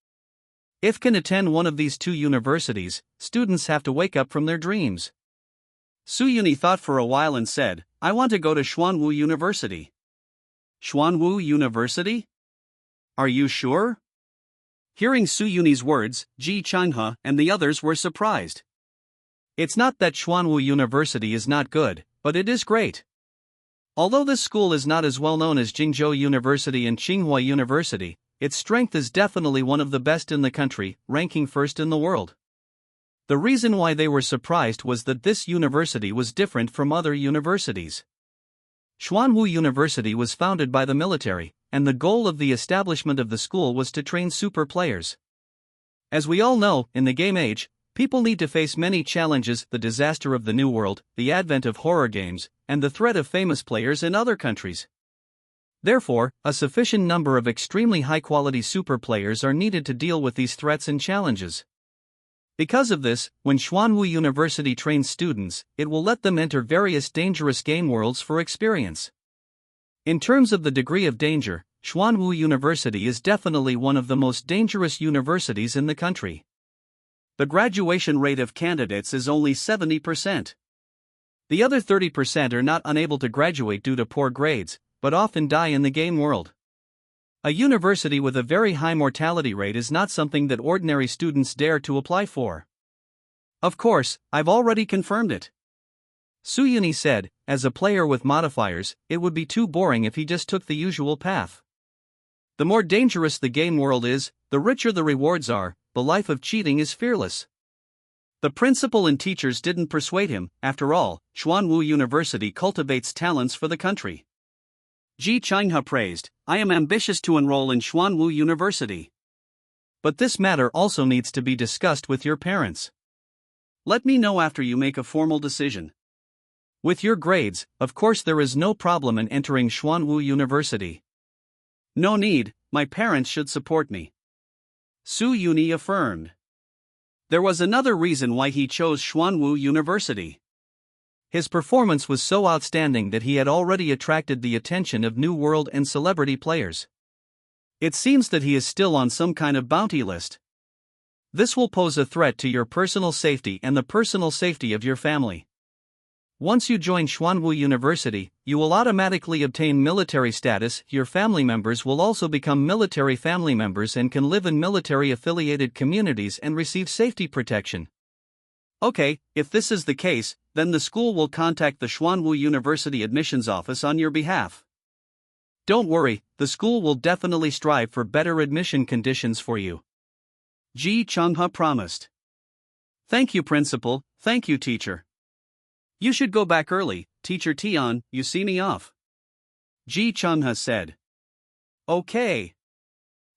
If can attend one of these two universities, students have to wake up from their dreams. Su Yuni thought for a while and said, I want to go to Xuanwu University. Xuanwu University? Are you sure? Hearing Su Yuni's words, Ji Changha and the others were surprised. It's not that Xuanwu University is not good, but it is great. Although this school is not as well known as Jingzhou University and Tsinghua University, its strength is definitely one of the best in the country, ranking first in the world. The reason why they were surprised was that this university was different from other universities. Xuanwu University was founded by the military, and the goal of the establishment of the school was to train super players. As we all know, in the game age, people need to face many challenges: the disaster of the New World, the advent of horror games, and the threat of famous players in other countries. Therefore, a sufficient number of extremely high-quality super players are needed to deal with these threats and challenges. Because of this, when Xuanwu University trains students, it will let them enter various dangerous game worlds for experience. In terms of the degree of danger, Xuanwu University is definitely one of the most dangerous universities in the country. The graduation rate of candidates is only 70%. The other 30% are not unable to graduate due to poor grades, but often die in the game world. A university with a very high mortality rate is not something that ordinary students dare to apply for. Of course, I've already confirmed it. Su Yuni said, as a player with modifiers, it would be too boring if he just took the usual path. The more dangerous the game world is, the richer the rewards are. The life of cheating is fearless. The principal and teachers didn't persuade him. After all, Xuanwu University cultivates talents for the country. Ji Changha praised, I am ambitious to enroll in Xuanwu University. But this matter also needs to be discussed with your parents. Let me know after you make a formal decision. With your grades, of course there is no problem in entering Xuanwu University. No need, my parents should support me. Su Yuni affirmed. There was another reason why he chose Xuanwu University. His performance was so outstanding that he had already attracted the attention of New World and celebrity players. It seems that he is still on some kind of bounty list. This will pose a threat to your personal safety and the personal safety of your family. Once you join Xuanwu University, you will automatically obtain military status. Your family members will also become military family members and can live in military-affiliated communities and receive safety protection. Okay, if this is the case, then the school will contact the Xuanwu University admissions office on your behalf. Don't worry, the school will definitely strive for better admission conditions for you. Ji Changha promised. Thank you, principal. Thank you, teacher. You should go back early, Teacher Tian, you see me off. Ji Changha said. Okay.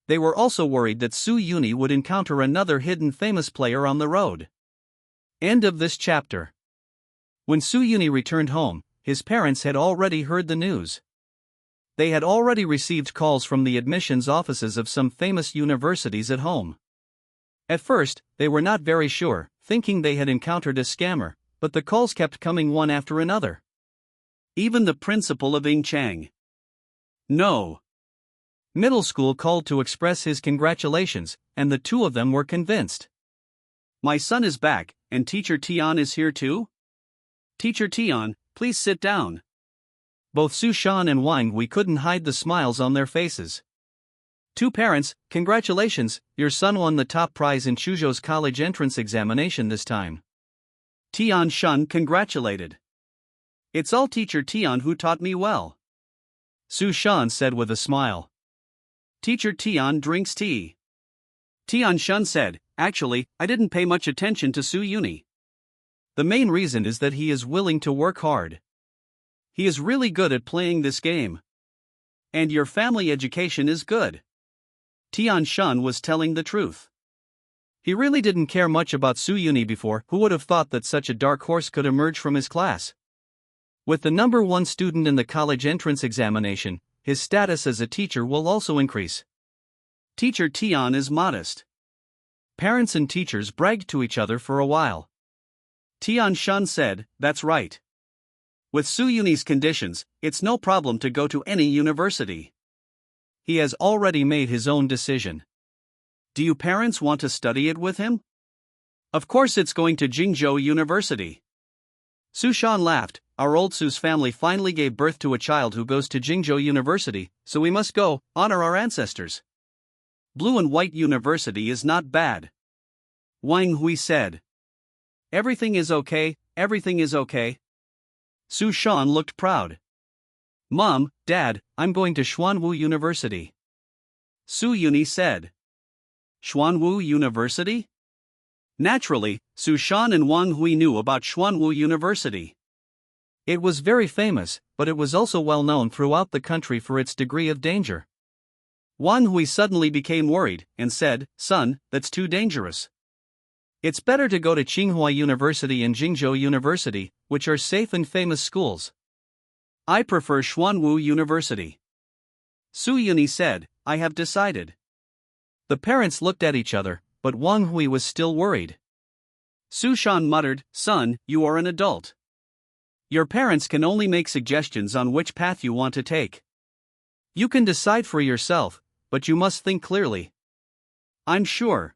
They were also worried that Su Yuni would encounter another hidden famous player on the road. End of this chapter. When Suyuni returned home, his parents had already heard the news. They had already received calls from the admissions offices of some famous universities at home. At first, they were not very sure, thinking they had encountered a scammer, but the calls kept coming one after another. Even the principal of Chang. No. Middle school called to express his congratulations, and the two of them were convinced. My son is back, and Teacher Tian is here too? Teacher Tian, please sit down. Both Su Shan and Wang Hui couldn't hide the smiles on their faces. Two parents, congratulations, your son won the top prize in Chuzhou's college entrance examination this time. Tian Shun congratulated. It's all Teacher Tian who taught me well. Su Shan said with a smile. Teacher Tian drinks tea. Tian Shun said, actually, I didn't pay much attention to Su Yuni. The main reason is that he is willing to work hard. He is really good at playing this game. And your family education is good. Tian Shun was telling the truth. He really didn't care much about Su Yuni before. Who would have thought that such a dark horse could emerge from his class? With the number one student in the college entrance examination, his status as a teacher will also increase. Teacher Tian is modest. Parents and teachers bragged to each other for a while. Tian Shun said, that's right. With Su Yuni's conditions, it's no problem to go to any university. He has already made his own decision. Do you parents want to study it with him? Of course it's going to Jingzhou University. Su Shan laughed. Our old Su's family finally gave birth to a child who goes to Jingzhou University, so we must go, honor our ancestors. Blue and White University is not bad. Wang Hui said. Everything is okay, everything is okay. Su Shan looked proud. Mom, Dad, I'm going to Xuanwu University. Su Yuni said. Xuanwu University? Naturally, Su Shan and Wang Hui knew about Xuanwu University. It was very famous, but it was also well known throughout the country for its degree of danger. Wang Hui suddenly became worried and said, Son, that's too dangerous. It's better to go to Tsinghua University and Jingzhou University, which are safe and famous schools. I prefer Xuanwu University. Su Yuni said, I have decided. The parents looked at each other, but Wang Hui was still worried. Su Shan muttered, Son, you are an adult. Your parents can only make suggestions on which path you want to take. You can decide for yourself, but you must think clearly. I'm sure.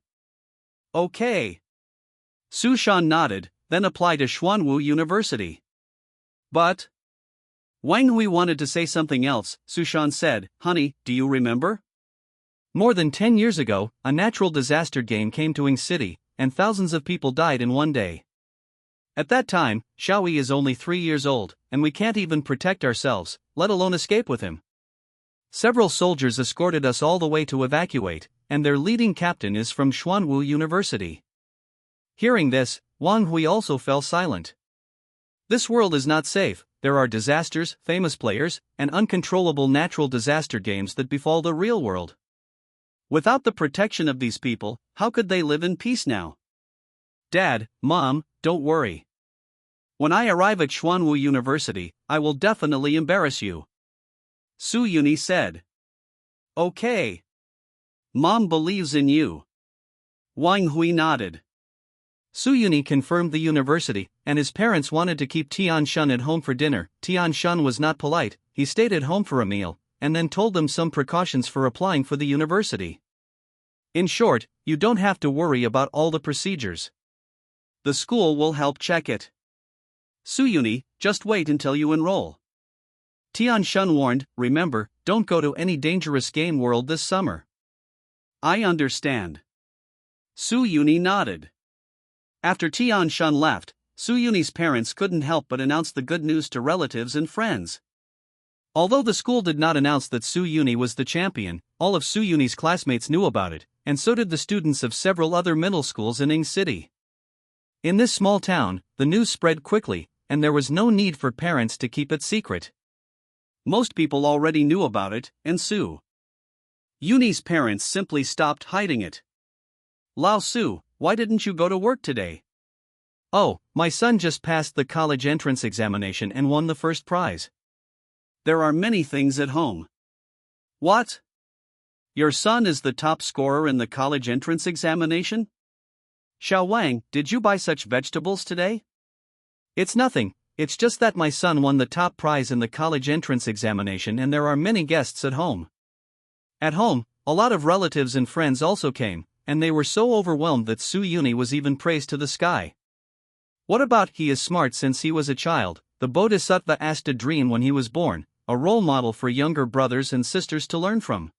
Okay. Su Shan nodded, then applied to Xuanwu University. But Wang Hui wanted to say something else. Su Shan said, Honey, do you remember? More than 10 years ago, a natural disaster game came to Ing City, and thousands of people died in one day. At that time, Xiaoyi is only 3 years old, and we can't even protect ourselves, let alone escape with him. Several soldiers escorted us all the way to evacuate, and their leading captain is from Xuanwu University. Hearing this, Wang Hui also fell silent. This world is not safe. There are disasters, famous players, and uncontrollable natural disaster games that befall the real world. Without the protection of these people, how could they live in peace now? Dad, Mom, don't worry. When I arrive at Xuanwu University, I will definitely embarrass you. Su Yuni said. Okay. Mom believes in you. Wang Hui nodded. Su Yuni confirmed the university, and his parents wanted to keep Tian Shun at home for dinner. Tian Shun was not polite, he stayed at home for a meal, and then told them some precautions for applying for the university. In short, you don't have to worry about all the procedures. The school will help check it. Su Yuni, just wait until you enroll. Tian Shun warned, remember, don't go to any dangerous game world this summer. I understand. Su Yuni nodded. After Tian Shun left, Su Yuni's parents couldn't help but announce the good news to relatives and friends. Although the school did not announce that Su Yuni was the champion, all of Su Yuni's classmates knew about it, and so did the students of several other middle schools in Ing City. In this small town, the news spread quickly, and there was no need for parents to keep it secret. Most people already knew about it, and Su Yuni's parents simply stopped hiding it. Lao Su, why didn't you go to work today? Oh, my son just passed the college entrance examination and won the first prize. There are many things at home. What? Your son is the top scorer in the college entrance examination? Xiao Wang, did you buy such vegetables today? It's nothing, it's just that my son won the top prize in the college entrance examination and there are many guests at home. At home, a lot of relatives and friends also came, and they were so overwhelmed that Su Yuni was even praised to the sky. What about he is smart since he was a child, the Bodhisattva asked a dream when he was born, a role model for younger brothers and sisters to learn from.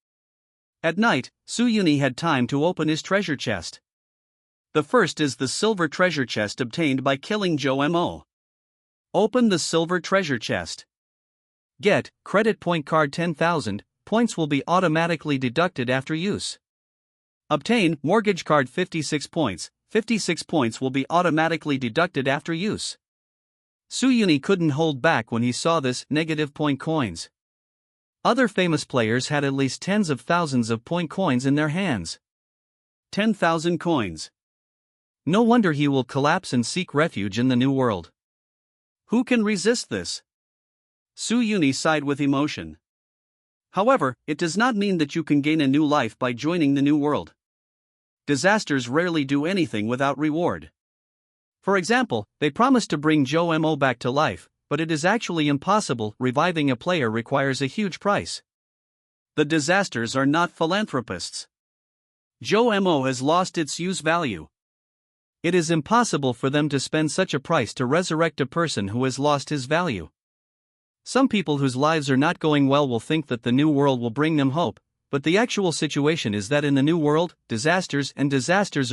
At night, Su Yuni had time to open his treasure chest. The first is the silver treasure chest obtained by killing Zhou Mo. Open the silver treasure chest. Get credit point card 10,000, points will be automatically deducted after use. Obtain mortgage card 56 points, 56 points will be automatically deducted after use. Su Yuni couldn't hold back when he saw this negative point coins. Other famous players had at least tens of thousands of point coins in their hands. 10,000 coins. No wonder he will collapse and seek refuge in the new world. Who can resist this? Su Yuni sighed with emotion. However, it does not mean that you can gain a new life by joining the new world. Disasters rarely do anything without reward. For example, they promise to bring Zhou Mo back to life, but it is actually impossible. Reviving a player requires a huge price. The disasters are not philanthropists. Zhou Mo has lost its use value. It is impossible for them to spend such a price to resurrect a person who has lost his value. Some people whose lives are not going well will think that the new world will bring them hope, but the actual situation is that in the new world, disasters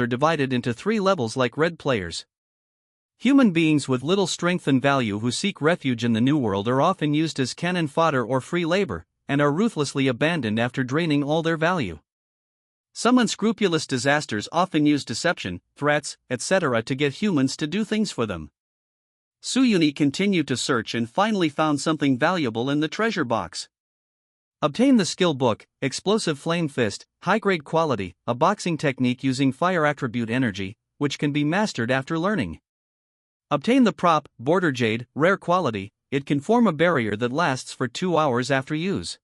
are divided into 3 levels like red players. Human beings with little strength and value who seek refuge in the new world are often used as cannon fodder or free labor, and are ruthlessly abandoned after draining all their value. Some unscrupulous disasters often use deception, threats, etc. to get humans to do things for them. Su Yuni continued to search and finally found something valuable in the treasure box. Obtain the skill book, Explosive Flame Fist, high-grade quality, a boxing technique using fire attribute energy, which can be mastered after learning. Obtain the prop, Border Jade, rare quality, it can form a barrier that lasts for 2 hours after use.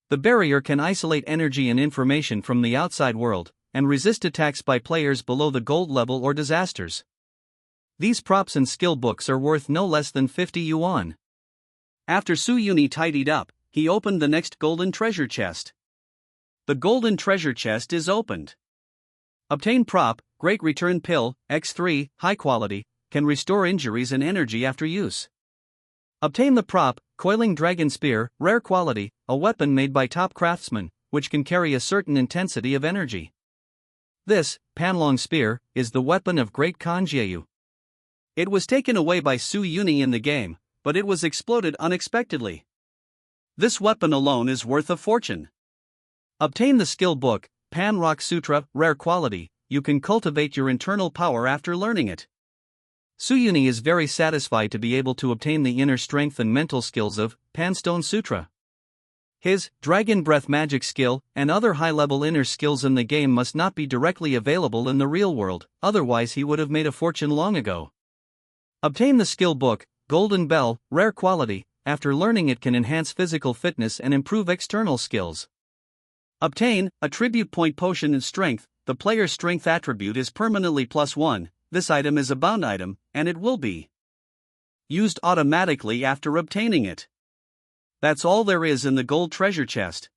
The barrier can isolate energy and information from the outside world, and resist attacks by players below the gold level or disasters. These props and skill books are worth no less than 50 yuan. After Su Yuni tidied up, he opened the next golden treasure chest. The golden treasure chest is opened. Obtain prop, Great Return Pill, X3, high quality, can restore injuries and energy after use. Obtain the prop, Coiling Dragon Spear, rare quality, a weapon made by top craftsmen, which can carry a certain intensity of energy. This, Panlong Spear, is the weapon of Great Khan Jieyu. It was taken away by Su Yuni in the game, but it was exploded unexpectedly. This weapon alone is worth a fortune. Obtain the skill book, Pan Rock Sutra, rare quality, you can cultivate your internal power after learning it. Su Yuni is very satisfied to be able to obtain the inner strength and mental skills of Panstone Sutra. His Dragon Breath magic skill and other high-level inner skills in the game must not be directly available in the real world, otherwise he would have made a fortune long ago. Obtain the skill book, Golden Bell, rare quality, after learning it can enhance physical fitness and improve external skills. Obtain Attribute Point Potion in Strength, the player's strength attribute is permanently +1, this item is a bound item, and it will be used automatically after obtaining it. That's all there is in the gold treasure chest.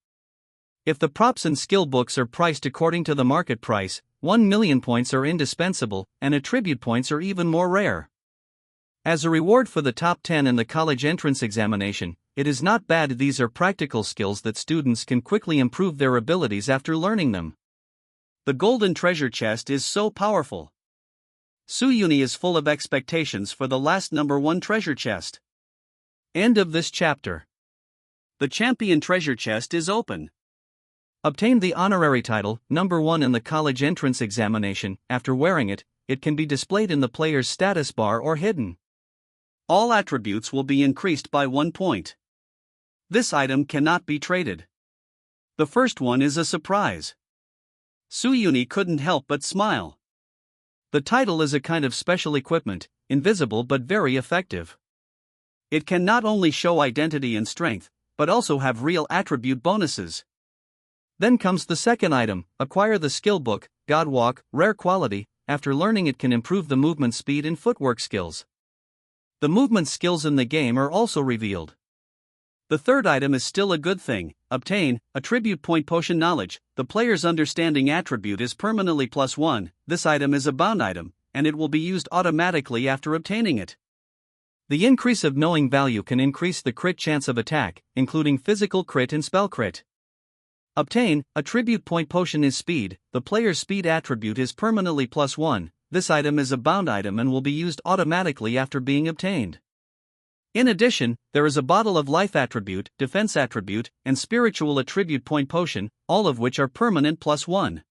If the props and skill books are priced according to the market price, 1 million points are indispensable, and attribute points are even more rare. As a reward for the top 10 in the college entrance examination, it is not bad. These are practical skills that students can quickly improve their abilities after learning them. The golden treasure chest is so powerful. Su Yuni is full of expectations for the last number 1 treasure chest. End of this chapter. The champion treasure chest is open. Obtain the honorary title, number 1 in the college entrance examination. After wearing it, it can be displayed in the player's status bar or hidden. All attributes will be increased by 1 point. This item cannot be traded. The first one is a surprise. Su Yuni couldn't help but smile. The title is a kind of special equipment, invisible but very effective. It can not only show identity and strength, but also have real attribute bonuses. Then comes the second item, acquire the skill book, God Walk, rare quality. After learning it can improve the movement speed and footwork skills. The movement skills in the game are also revealed. The third item is still a good thing, obtain, attribute point potion knowledge. The player's understanding attribute is permanently +1, this item is a bound item, and it will be used automatically after obtaining it. The increase of knowing value can increase the crit chance of attack, including physical crit and spell crit. Obtain, attribute point potion is speed, the player's speed attribute is permanently +1, this item is a bound item and will be used automatically after being obtained. In addition, there is a bottle of life attribute, defense attribute, and spiritual attribute point potion, all of which are permanent +1.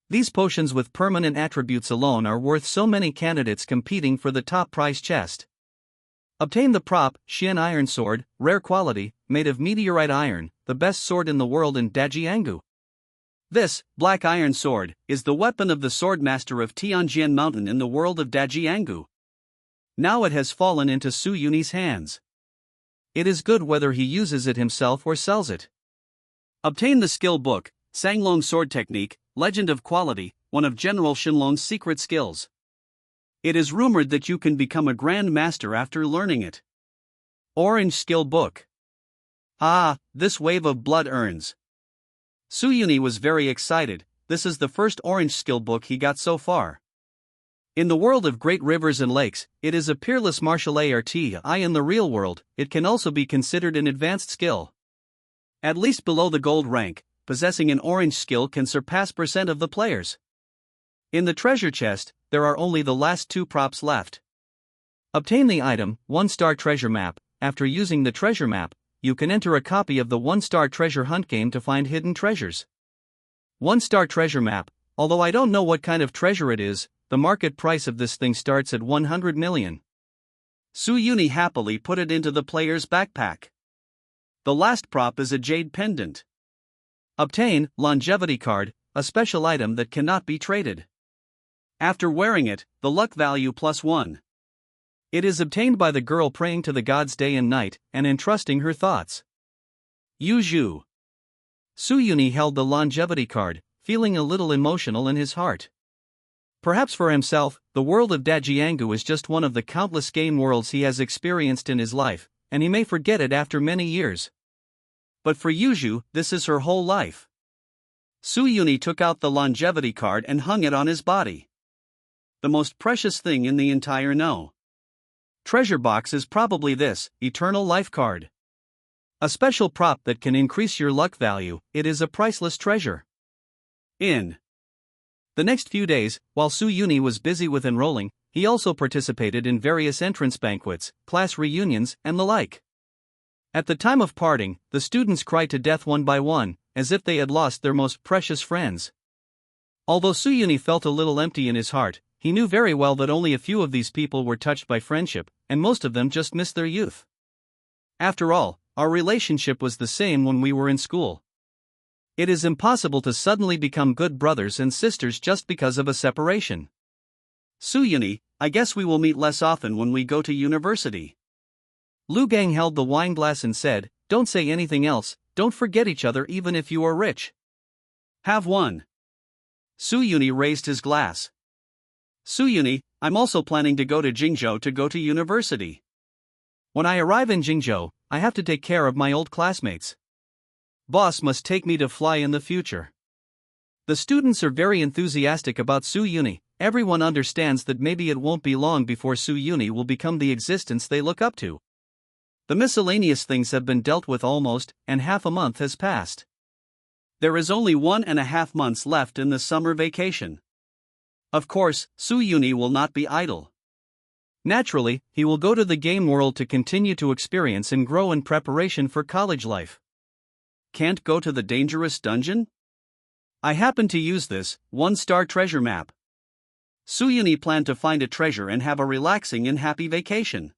These potions with permanent attributes alone are worth so many candidates competing for the top prize chest. Obtain the prop, Xian Iron Sword, rare quality, made of meteorite iron, the best sword in the world in Dajiangu. This, Black Iron Sword, is the weapon of the swordmaster of Tianjian Mountain in the world of Dajiangu. Now it has fallen into Su Yuni's hands. It is good whether he uses it himself or sells it. Obtain the skill book, Sanglong Sword Technique, Legend of Quality, one of General Shenlong's secret skills. It is rumored that you can become a Grand Master after learning it. Orange Skill Book. Ah, this wave of blood earns. Su Yuni was very excited, this is the first orange skill book he got so far. In the world of great rivers and lakes, it is a peerless martial art. In the real world, it can also be considered an advanced skill. At least below the gold rank, possessing an orange skill can surpass % of the players. In the treasure chest, there are only the last two props left. Obtain the item, 1-star treasure map. After using the treasure map, you can enter a copy of the 1-star treasure hunt game to find hidden treasures. 1-star treasure map, although I don't know what kind of treasure it is, the market price of this thing starts at 100 million. Su Yuni happily put it into the player's backpack. The last prop is a jade pendant. Obtain, longevity card, a special item that cannot be traded. After wearing it, the luck value +1. It is obtained by the girl praying to the gods day and night, and entrusting her thoughts. Yuju. Su Yuni held the longevity card, feeling a little emotional in his heart. Perhaps for himself, the world of Dajiangu is just one of the countless game worlds he has experienced in his life, and he may forget it after many years. But for Yuju, this is her whole life. Su Yuni took out the longevity card and hung it on his body. The most precious thing in the entire treasure box is probably this, Eternal Life card. A special prop that can increase your luck value, it is a priceless treasure. In the next few days, while Su Yuni was busy with enrolling, he also participated in various entrance banquets, class reunions, and the like. At the time of parting, the students cried to death one by one, as if they had lost their most precious friends. Although Su Yuni felt a little empty in his heart, he knew very well that only a few of these people were touched by friendship, and most of them just missed their youth. After all, our relationship was the same when we were in school. It is impossible to suddenly become good brothers and sisters just because of a separation. Su Yuni, I guess we will meet less often when we go to university. Lu Gang held the wine glass and said, "Don't say anything else, don't forget each other even if you are rich." Have one. Su Yuni raised his glass. Su Yuni, I'm also planning to go to Jingzhou to go to university. When I arrive in Jingzhou, I have to take care of my old classmates. Boss must take me to fly in the future. The students are very enthusiastic about Su Yuni. Everyone understands that maybe it won't be long before Su Yuni will become the existence they look up to. The miscellaneous things have been dealt with almost, and half a month has passed. There is only 1.5 months left in the summer vacation. Of course, Su Yuni will not be idle. Naturally, he will go to the game world to continue to experience and grow in preparation for college life. Can't go to the dangerous dungeon? I happen to use this 1-star treasure map. Su Yuni planned to find a treasure and have a relaxing and happy vacation.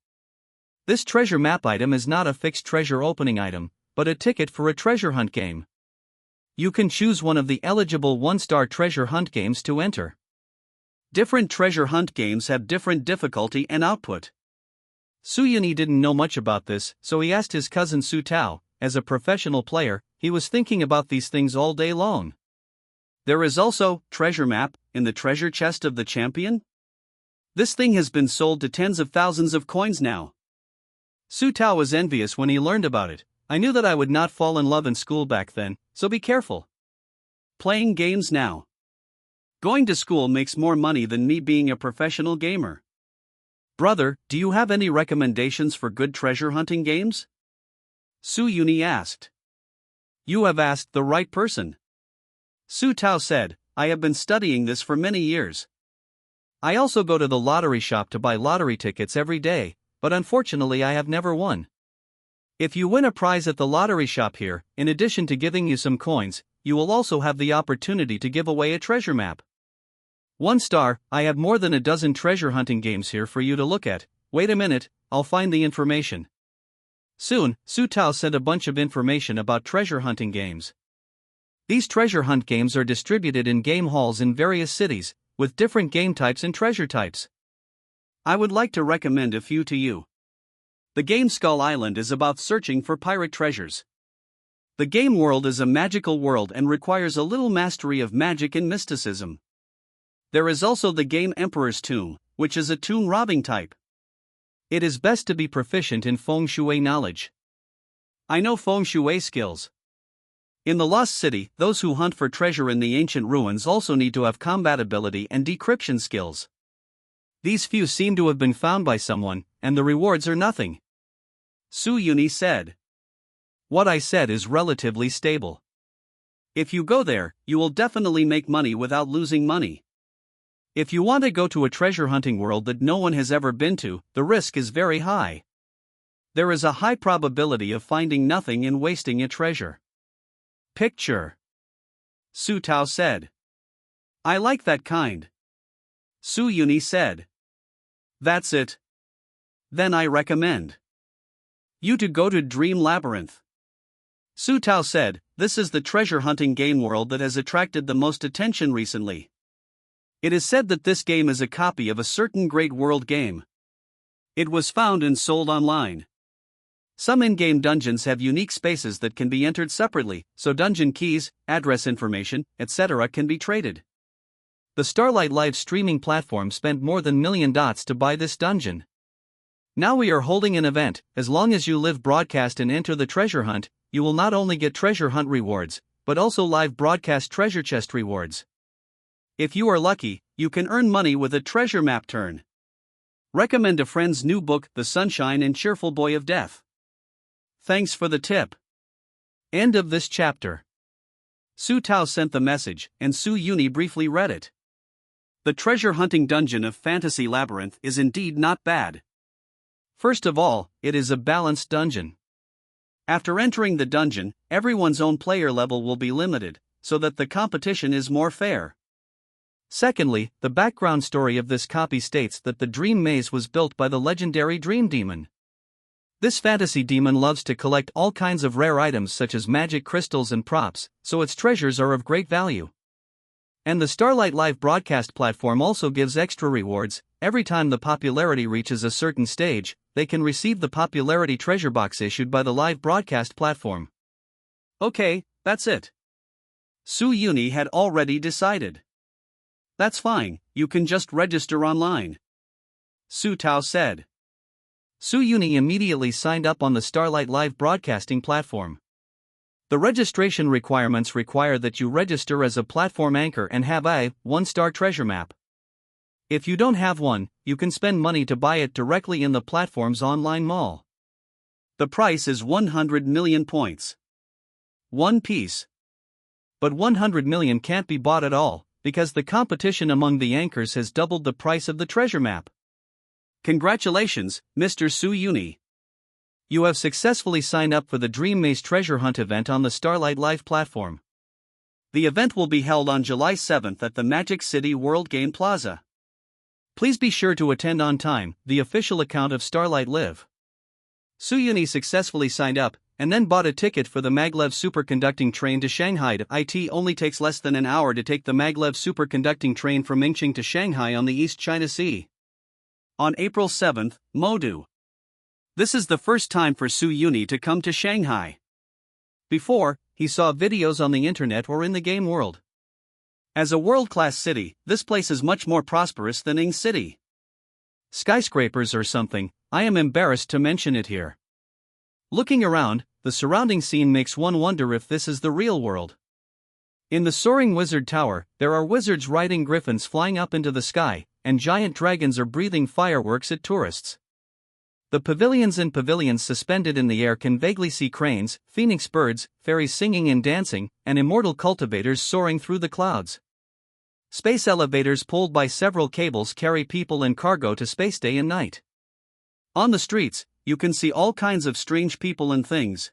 This treasure map item is not a fixed treasure opening item, but a ticket for a treasure hunt game. You can choose one of the eligible 1-star treasure hunt games to enter. Different treasure hunt games have different difficulty and output. Suyuni didn't know much about this, so he asked his cousin Su Tao. As a professional player, he was thinking about these things all day long. There is also treasure map in the treasure chest of the champion. This thing has been sold to tens of thousands of coins now. Su Tao was envious when he learned about it. I knew that I would not fall in love in school back then, so be careful. Playing games now. Going to school makes more money than me being a professional gamer. Brother, do you have any recommendations for good treasure hunting games? Suyuni asked. You have asked the right person. Su Tao said, I have been studying this for many years. I also go to the lottery shop to buy lottery tickets every day, but unfortunately I have never won. If you win a prize at the lottery shop here, in addition to giving you some coins, you will also have the opportunity to give away a treasure map. 1 star, I have more than a dozen treasure hunting games here for you to look at. Wait a minute, I'll find the information. Soon, Su Tao sent a bunch of information about treasure hunting games. These treasure hunt games are distributed in game halls in various cities, with different game types and treasure types. I would like to recommend a few to you. The game Skull Island is about searching for pirate treasures. The game world is a magical world and requires a little mastery of magic and mysticism. There is also the game Emperor's Tomb, which is a tomb robbing type. It is best to be proficient in feng shui knowledge. I know feng shui skills. In the Lost City, those who hunt for treasure in the ancient ruins also need to have combat ability and decryption skills. These few seem to have been found by someone, and the rewards are nothing. Suyuni said. What I said is relatively stable. If you go there, you will definitely make money without losing money. If you want to go to a treasure hunting world that no one has ever been to, the risk is very high. There is a high probability of finding nothing and wasting a treasure. Picture. Su Tao said. I like that kind. Suyuni said. That's it. Then I recommend you to go to Dream Labyrinth. Su Tao said, this is the treasure hunting game world that has attracted the most attention recently. It is said that this game is a copy of a certain great world game. It was found and sold online. Some in-game dungeons have unique spaces that can be entered separately, so dungeon keys, address information, etc. can be traded. The Starlight Live streaming platform spent more than $1 million to buy this dungeon. Now we are holding an event. As long as you live broadcast and enter the treasure hunt, you will not only get treasure hunt rewards, but also live broadcast treasure chest rewards. If you are lucky, you can earn money with a treasure map turn. Recommend a friend's new book, The Sunshine and Cheerful Boy of Death. Thanks for the tip. End of this chapter. Su Tao sent the message, and Suyuni briefly read it. The treasure hunting dungeon of Fantasy Labyrinth is indeed not bad. First of all, it is a balanced dungeon. After entering the dungeon, everyone's own player level will be limited, so that the competition is more fair. Secondly, the background story of this copy states that the Dream Maze was built by the legendary Dream Demon. This fantasy demon loves to collect all kinds of rare items such as magic crystals and props, so its treasures are of great value. And the Starlight Live broadcast platform also gives extra rewards. Every time the popularity reaches a certain stage, they can receive the popularity treasure box issued by the live broadcast platform. Okay, that's it. Suyuni had already decided. That's fine, you can just register online. Su Tao said. Suyuni immediately signed up on the Starlight Live broadcasting platform. The registration requirements require that you register as a platform anchor and have a 1-star treasure map. If you don't have one, you can spend money to buy it directly in the platform's online mall. The price is 100 million points. One piece. But 100 million can't be bought at all, because the competition among the anchors has doubled the price of the treasure map. Congratulations, Mr. Suyuni. You have successfully signed up for the Dream Maze Treasure Hunt event on the Starlight Live platform. The event will be held on July 7th at the Magic City World Game Plaza. Please be sure to attend on time. The official account of Starlight Live. Suyuni successfully signed up, and then bought a ticket for the maglev superconducting train to Shanghai. It only takes less than an hour to take the maglev superconducting train from Mingqing to Shanghai on the East China Sea. On April 7, Modu. This is the first time for Su Yuni to come to Shanghai. Before, he saw videos on the internet or in the game world. As a world-class city, this place is much more prosperous than Ing City. Skyscrapers or something, I am embarrassed to mention it here. Looking around, the surrounding scene makes one wonder if this is the real world. In the soaring wizard tower, there are wizards riding griffins flying up into the sky, and giant dragons are breathing fireworks at tourists. The pavilions and pavilions suspended in the air can vaguely see cranes, phoenix birds, fairies singing and dancing, and immortal cultivators soaring through the clouds. Space elevators pulled by several cables carry people and cargo to space day and night. On the streets, you can see all kinds of strange people and things.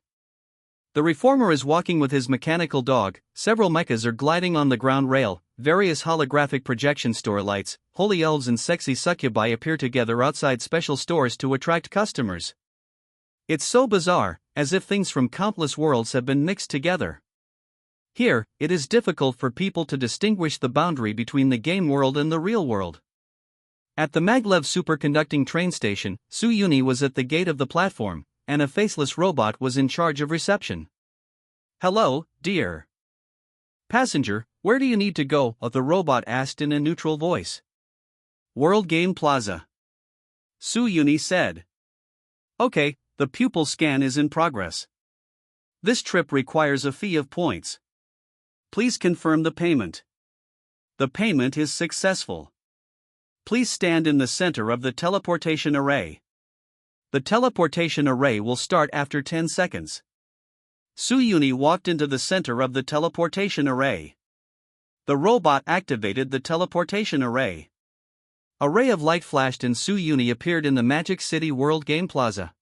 The reformer is walking with his mechanical dog, several mechas are gliding on the ground rail, various holographic projection store lights, holy elves and sexy succubi appear together outside special stores to attract customers. It's so bizarre, as if things from countless worlds have been mixed together. Here, it is difficult for people to distinguish the boundary between the game world and the real world. At the maglev superconducting train station, Su Yuni was at the gate of the platform, and a faceless robot was in charge of reception. "Hello, dear passenger, where do you need to go?" the robot asked in a neutral voice. "World Game Plaza," Su Yuni said. "Okay, the pupil scan is in progress. This trip requires a fee of points. Please confirm the payment." "The payment is successful. Please stand in the center of the teleportation array. The teleportation array will start after 10 seconds. Su Yuni walked into the center of the teleportation array. The robot activated the teleportation array. A ray of light flashed and Su Yuni appeared in the Magic City World Game Plaza.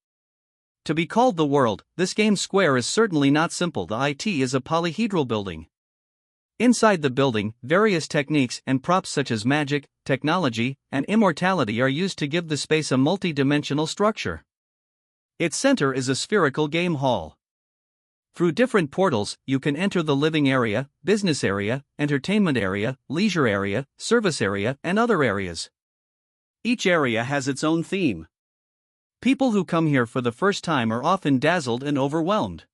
To be called the world, this game square is certainly not simple. The IT is a polyhedral building. Inside the building, various techniques and props such as magic, technology, and immortality are used to give the space a multi-dimensional structure. Its center is a spherical game hall. Through different portals, you can enter the living area, business area, entertainment area, leisure area, service area, and other areas. Each area has its own theme. People who come here for the first time are often dazzled and overwhelmed.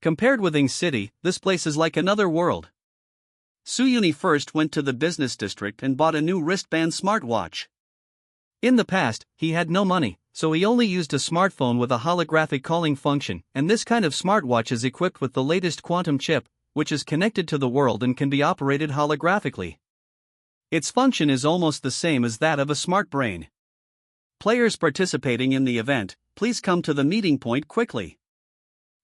Compared with Ing City, this place is like another world. Su Yuni first went to the business district and bought a new wristband smartwatch. In the past, he had no money, so he only used a smartphone with a holographic calling function, and this kind of smartwatch is equipped with the latest quantum chip, which is connected to the world and can be operated holographically. Its function is almost the same as that of a smart brain. Players participating in the event, please come to the meeting point quickly.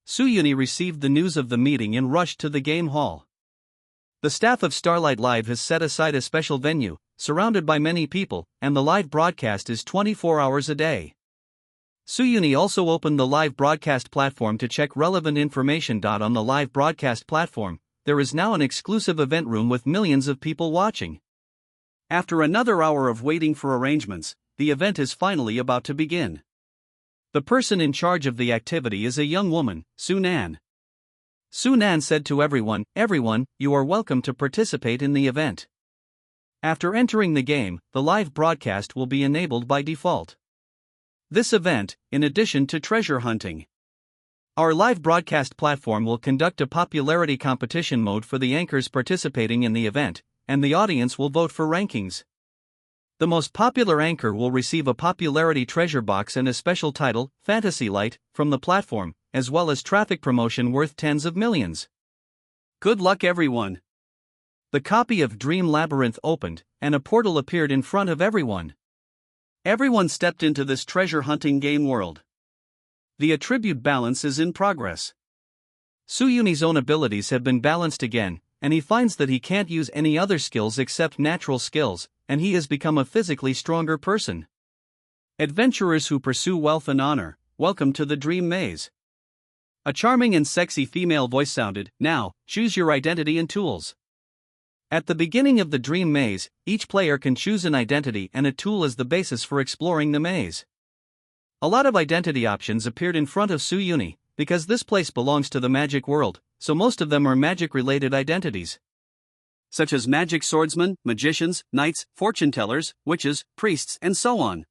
Su Yuni received the news of the meeting and rushed to the game hall. The staff of Starlight Live has set aside a special venue, surrounded by many people, and the live broadcast is 24 hours a day. Su Yuni also opened the live broadcast platform to check relevant information. On the live broadcast platform, there is now an exclusive event room with millions of people watching. After another hour of waiting for arrangements, the event is finally about to begin. The person in charge of the activity is a young woman, Su Nan. Su Nan said to everyone, "Everyone, you are welcome to participate in the event." After entering the game, the live broadcast will be enabled by default. This event, in addition to treasure hunting, our live broadcast platform will conduct a popularity competition mode for the anchors participating in the event, and the audience will vote for rankings. The most popular anchor will receive a popularity treasure box and a special title, Fantasy Light, from the platform, as well as traffic promotion worth tens of millions. Good luck everyone! The copy of Dream Labyrinth opened, and a portal appeared in front of everyone. Everyone stepped into this treasure hunting game world. The attribute balance is in progress. Su Yuni's own abilities have been balanced again, and he finds that he can't use any other skills except natural skills, and he has become a physically stronger person. Adventurers who pursue wealth and honor, welcome to the Dream Maze. A charming and sexy female voice sounded, "Now, choose your identity and tools." At the beginning of the Dream Maze, each player can choose an identity and a tool as the basis for exploring the maze. A lot of identity options appeared in front of Su Yuni, because this place belongs to the magic world, so most of them are magic-related identities. Such as magic swordsmen, magicians, knights, fortune-tellers, witches, priests, and so on.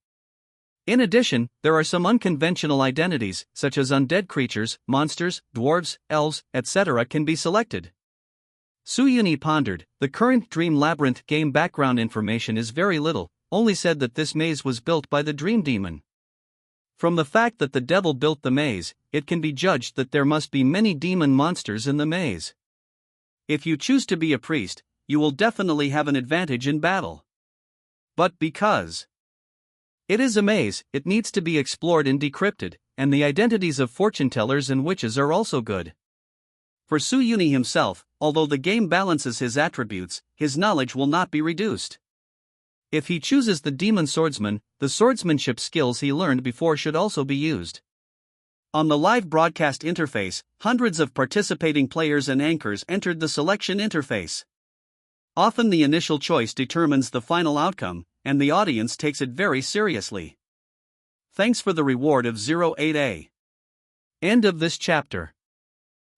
In addition, there are some unconventional identities, such as undead creatures, monsters, dwarves, elves, etc. can be selected. Suyuni pondered, the current Dream Labyrinth game background information is very little, only said that this maze was built by the Dream Demon. From the fact that the devil built the maze, it can be judged that there must be many demon monsters in the maze. If you choose to be a priest, you will definitely have an advantage in battle. But because it is a maze, it needs to be explored and decrypted, and the identities of fortune-tellers and witches are also good. For Suyuni himself, although the game balances his attributes, his knowledge will not be reduced. If he chooses the demon swordsman, the swordsmanship skills he learned before should also be used. On the live broadcast interface, hundreds of participating players and anchors entered the selection interface. Often the initial choice determines the final outcome, and the audience takes it very seriously. Thanks for the reward of 08A. End of this chapter.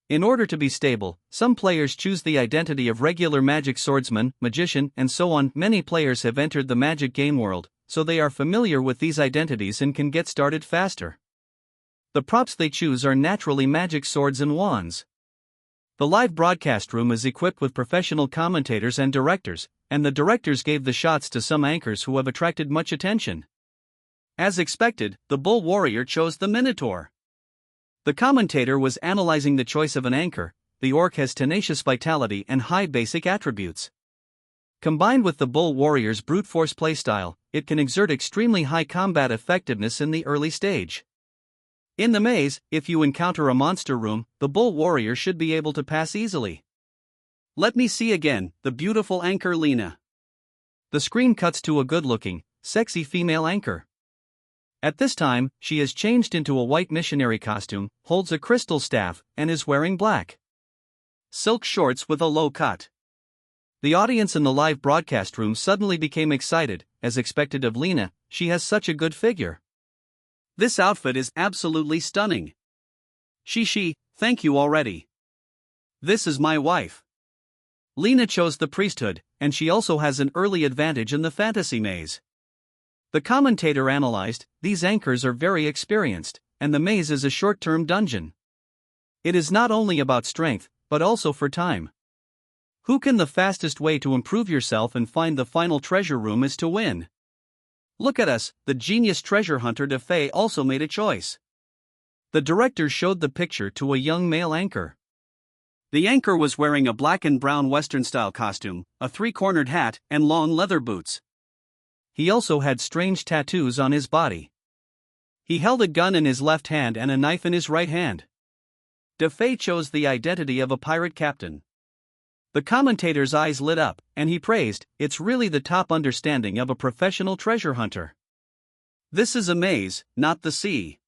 In order to be stable, some players choose the identity of regular magic swordsman, magician, and so on. Many players have entered the magic game world, so they are familiar with these identities and can get started faster. The props they choose are naturally magic swords and wands. The live broadcast room is equipped with professional commentators and directors, and the directors gave the shots to some anchors who have attracted much attention. As expected, the Bull Warrior chose the Minotaur. The commentator was analyzing the choice of an anchor. The orc has tenacious vitality and high basic attributes. Combined with the Bull Warrior's brute force playstyle, it can exert extremely high combat effectiveness in the early stage. In the maze, if you encounter a monster room, the Bull Warrior should be able to pass easily. Let me see again, the beautiful anchor Lena. The screen cuts to a good-looking, sexy female anchor. At this time, she has changed into a white missionary costume, holds a crystal staff, and is wearing black silk shorts with a low cut. The audience in the live broadcast room suddenly became excited, as expected of Lena, she has such a good figure. This outfit is absolutely stunning. She, thank you already. This is my wife. Lena chose the priesthood, and she also has an early advantage in the fantasy maze. The commentator analyzed, these anchors are very experienced, and the maze is a short-term dungeon. It is not only about strength, but also for time. Who can the fastest way to improve yourself and find the final treasure room is to win. Look at us, the genius treasure hunter DeFay also made a choice. The director showed the picture to a young male anchor. The anchor was wearing a black and brown Western-style costume, a three-cornered hat, and long leather boots. He also had strange tattoos on his body. He held a gun in his left hand and a knife in his right hand. DeFay chose the identity of a pirate captain. The commentator's eyes lit up, and he praised, it's really the top understanding of a professional treasure hunter. This is a maze, not the sea.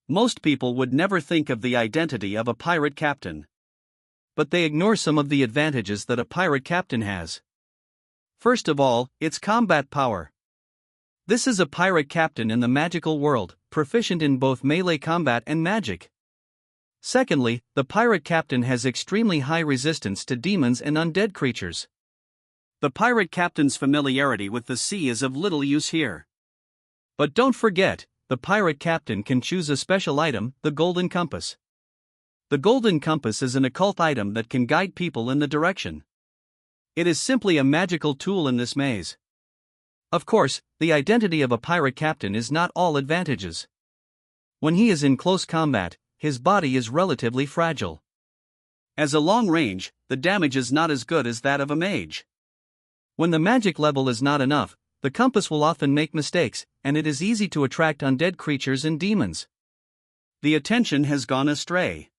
Most people would never think of the identity of a pirate captain. But they ignore some of the advantages that a pirate captain has. First of all, its combat power. This is a pirate captain in the magical world, proficient in both melee combat and magic. Secondly, the pirate captain has extremely high resistance to demons and undead creatures. The pirate captain's familiarity with the sea is of little use here. But don't forget, the pirate captain can choose a special item, the Golden Compass. The Golden Compass is an occult item that can guide people in the direction. It is simply a magical tool in this maze. Of course, the identity of a pirate captain is not all advantages. When he is in close combat, his body is relatively fragile. As a long range, the damage is not as good as that of a mage. When the magic level is not enough, the compass will often make mistakes, and it is easy to attract undead creatures and demons. The attention has gone astray.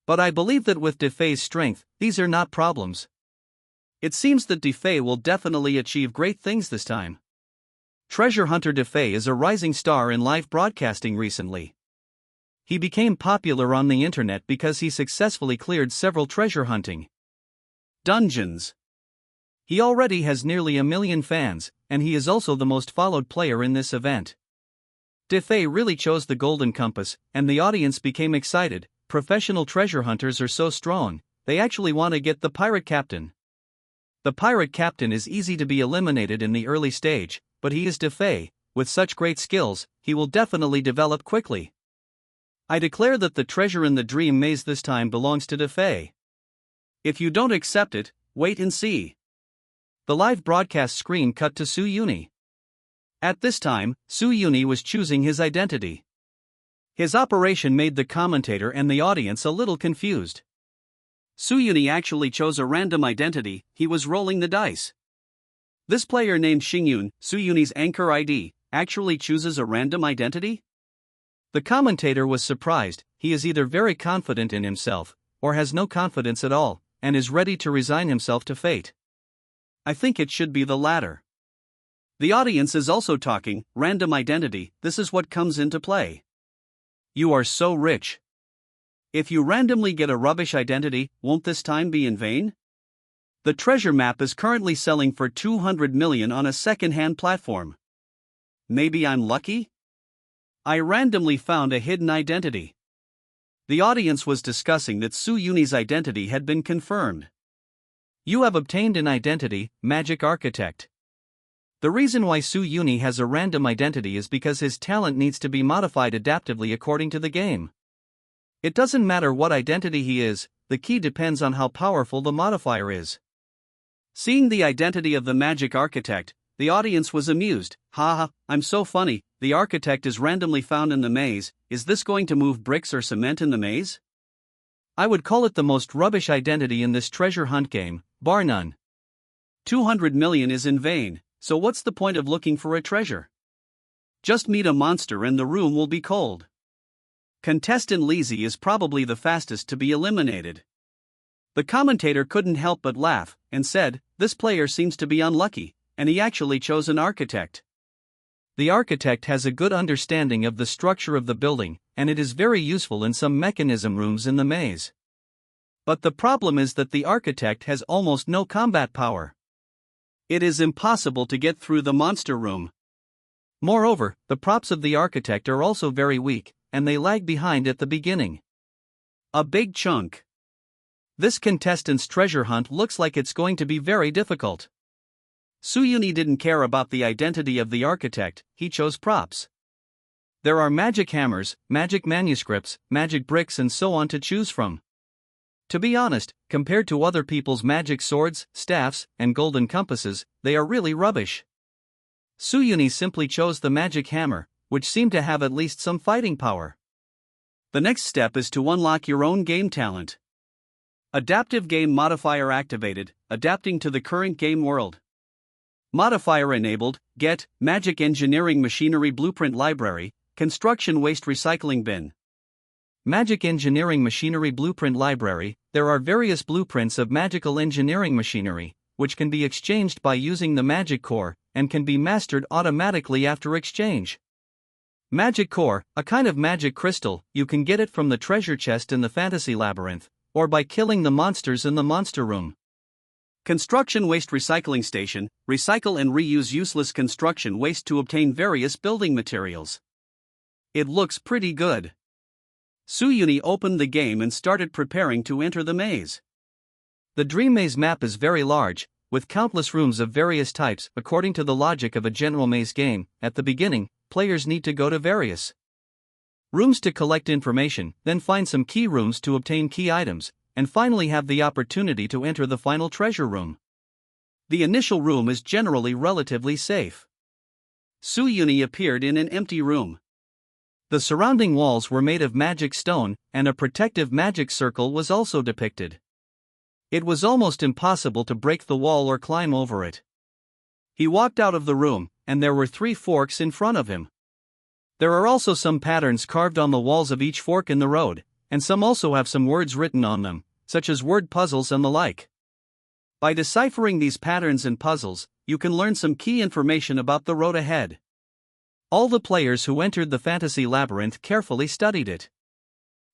But I believe that with DeFay's strength, these are not problems. It seems that DeFay will definitely achieve great things this time. Treasure hunter DeFay is a rising star in live broadcasting recently. He became popular on the internet because he successfully cleared several treasure hunting dungeons. He already has nearly 1 million fans, and he is also the most followed player in this event. Defei really chose the golden compass, and the audience became excited. Professional treasure hunters are so strong, they actually want to get the pirate captain. The pirate captain is easy to be eliminated in the early stage, but he is Defei. With such great skills, he will definitely develop quickly. I declare that the treasure in the dream maze this time belongs to Defei. If you don't accept it, wait and see. The live broadcast screen cut to Su Yuni. At this time, Su Yuni was choosing his identity. His operation made the commentator and the audience a little confused. Su Yuni actually chose a random identity, he was rolling the dice. This player named Xingyun, Su Yuni's anchor ID, actually chooses a random identity? The commentator was surprised. He is either very confident in himself, or has no confidence at all, and is ready to resign himself to fate. I think it should be the latter. The audience is also talking, random identity, this is what comes into play. You are so rich. If you randomly get a rubbish identity, won't this time be in vain? The treasure map is currently selling for 200 million on a second-hand platform. Maybe I'm lucky? I randomly found a hidden identity. The audience was discussing that Su Yuni's identity had been confirmed. You have obtained an identity, Magic Architect. The reason why Su Yuni has a random identity is because his talent needs to be modified adaptively according to the game. It doesn't matter what identity he is, the key depends on how powerful the modifier is. Seeing the identity of the Magic Architect, the audience was amused. Haha, I'm so funny, the architect is randomly found in the maze, is this going to move bricks or cement in the maze? I would call it the most rubbish identity in this treasure hunt game, bar none. 200 million is in vain, so what's the point of looking for a treasure? Just meet a monster and the room will be cold. Contestant Lizzie is probably the fastest to be eliminated. The commentator couldn't help but laugh, and said, this player seems to be unlucky, and he actually chose an architect. The architect has a good understanding of the structure of the building, and it is very useful in some mechanism rooms in the maze. But the problem is that the architect has almost no combat power. It is impossible to get through the monster room. Moreover, the props of the architect are also very weak, and they lag behind at the beginning. A big chunk. This contestant's treasure hunt looks like it's going to be very difficult. Su Yuni didn't care about the identity of the architect, he chose props. There are magic hammers, magic manuscripts, magic bricks and so on to choose from. To be honest, compared to other people's magic swords, staffs, and golden compasses, they are really rubbish. Su Yuni simply chose the magic hammer, which seemed to have at least some fighting power. The next step is to unlock your own game talent. Adaptive Game Modifier activated, adapting to the current game world. Modifier enabled, get, Magic Engineering Machinery Blueprint Library, Construction Waste Recycling Bin. Magic Engineering Machinery Blueprint Library, there are various blueprints of magical engineering machinery, which can be exchanged by using the Magic Core, and can be mastered automatically after exchange. Magic Core, a kind of magic crystal, you can get it from the treasure chest in the Fantasy Labyrinth, or by killing the monsters in the Monster Room. Construction Waste Recycling Station, recycle and reuse useless construction waste to obtain various building materials. It looks pretty good. Su Yuni opened the game and started preparing to enter the maze. The Dream Maze map is very large, with countless rooms of various types. According to the logic of a general maze game, at the beginning, players need to go to various rooms to collect information, then find some key rooms to obtain key items, and finally have the opportunity to enter the final treasure room. The initial room is generally relatively safe. Su Yuni appeared in an empty room. The surrounding walls were made of magic stone, and a protective magic circle was also depicted. It was almost impossible to break the wall or climb over it. He walked out of the room, and there were 3 forks in front of him. There are also some patterns carved on the walls of each fork in the road, and some also have some words written on them, such as word puzzles and the like. By deciphering these patterns and puzzles, you can learn some key information about the road ahead. All the players who entered the Fantasy Labyrinth carefully studied it.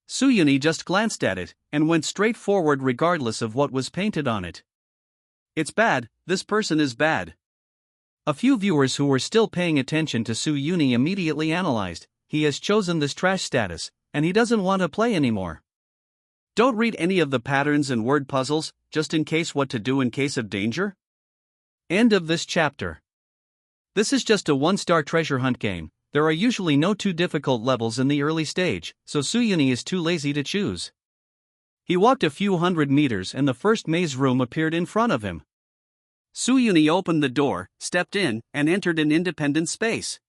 Su Yuni just glanced at it, and went straight forward regardless of what was painted on it. It's bad, this person is bad. A few viewers who were still paying attention to Su Yuni immediately analyzed, he has chosen this trash status, and he doesn't want to play anymore. Don't read any of the patterns and word puzzles, just in case what to do in case of danger? End of this chapter. This is just a 1-star treasure hunt game. There are usually no too difficult levels in the early stage, so Su Yuni is too lazy to choose. He walked a few hundred meters and the first maze room appeared in front of him. Su Yuni opened the door, stepped in, and entered an independent space.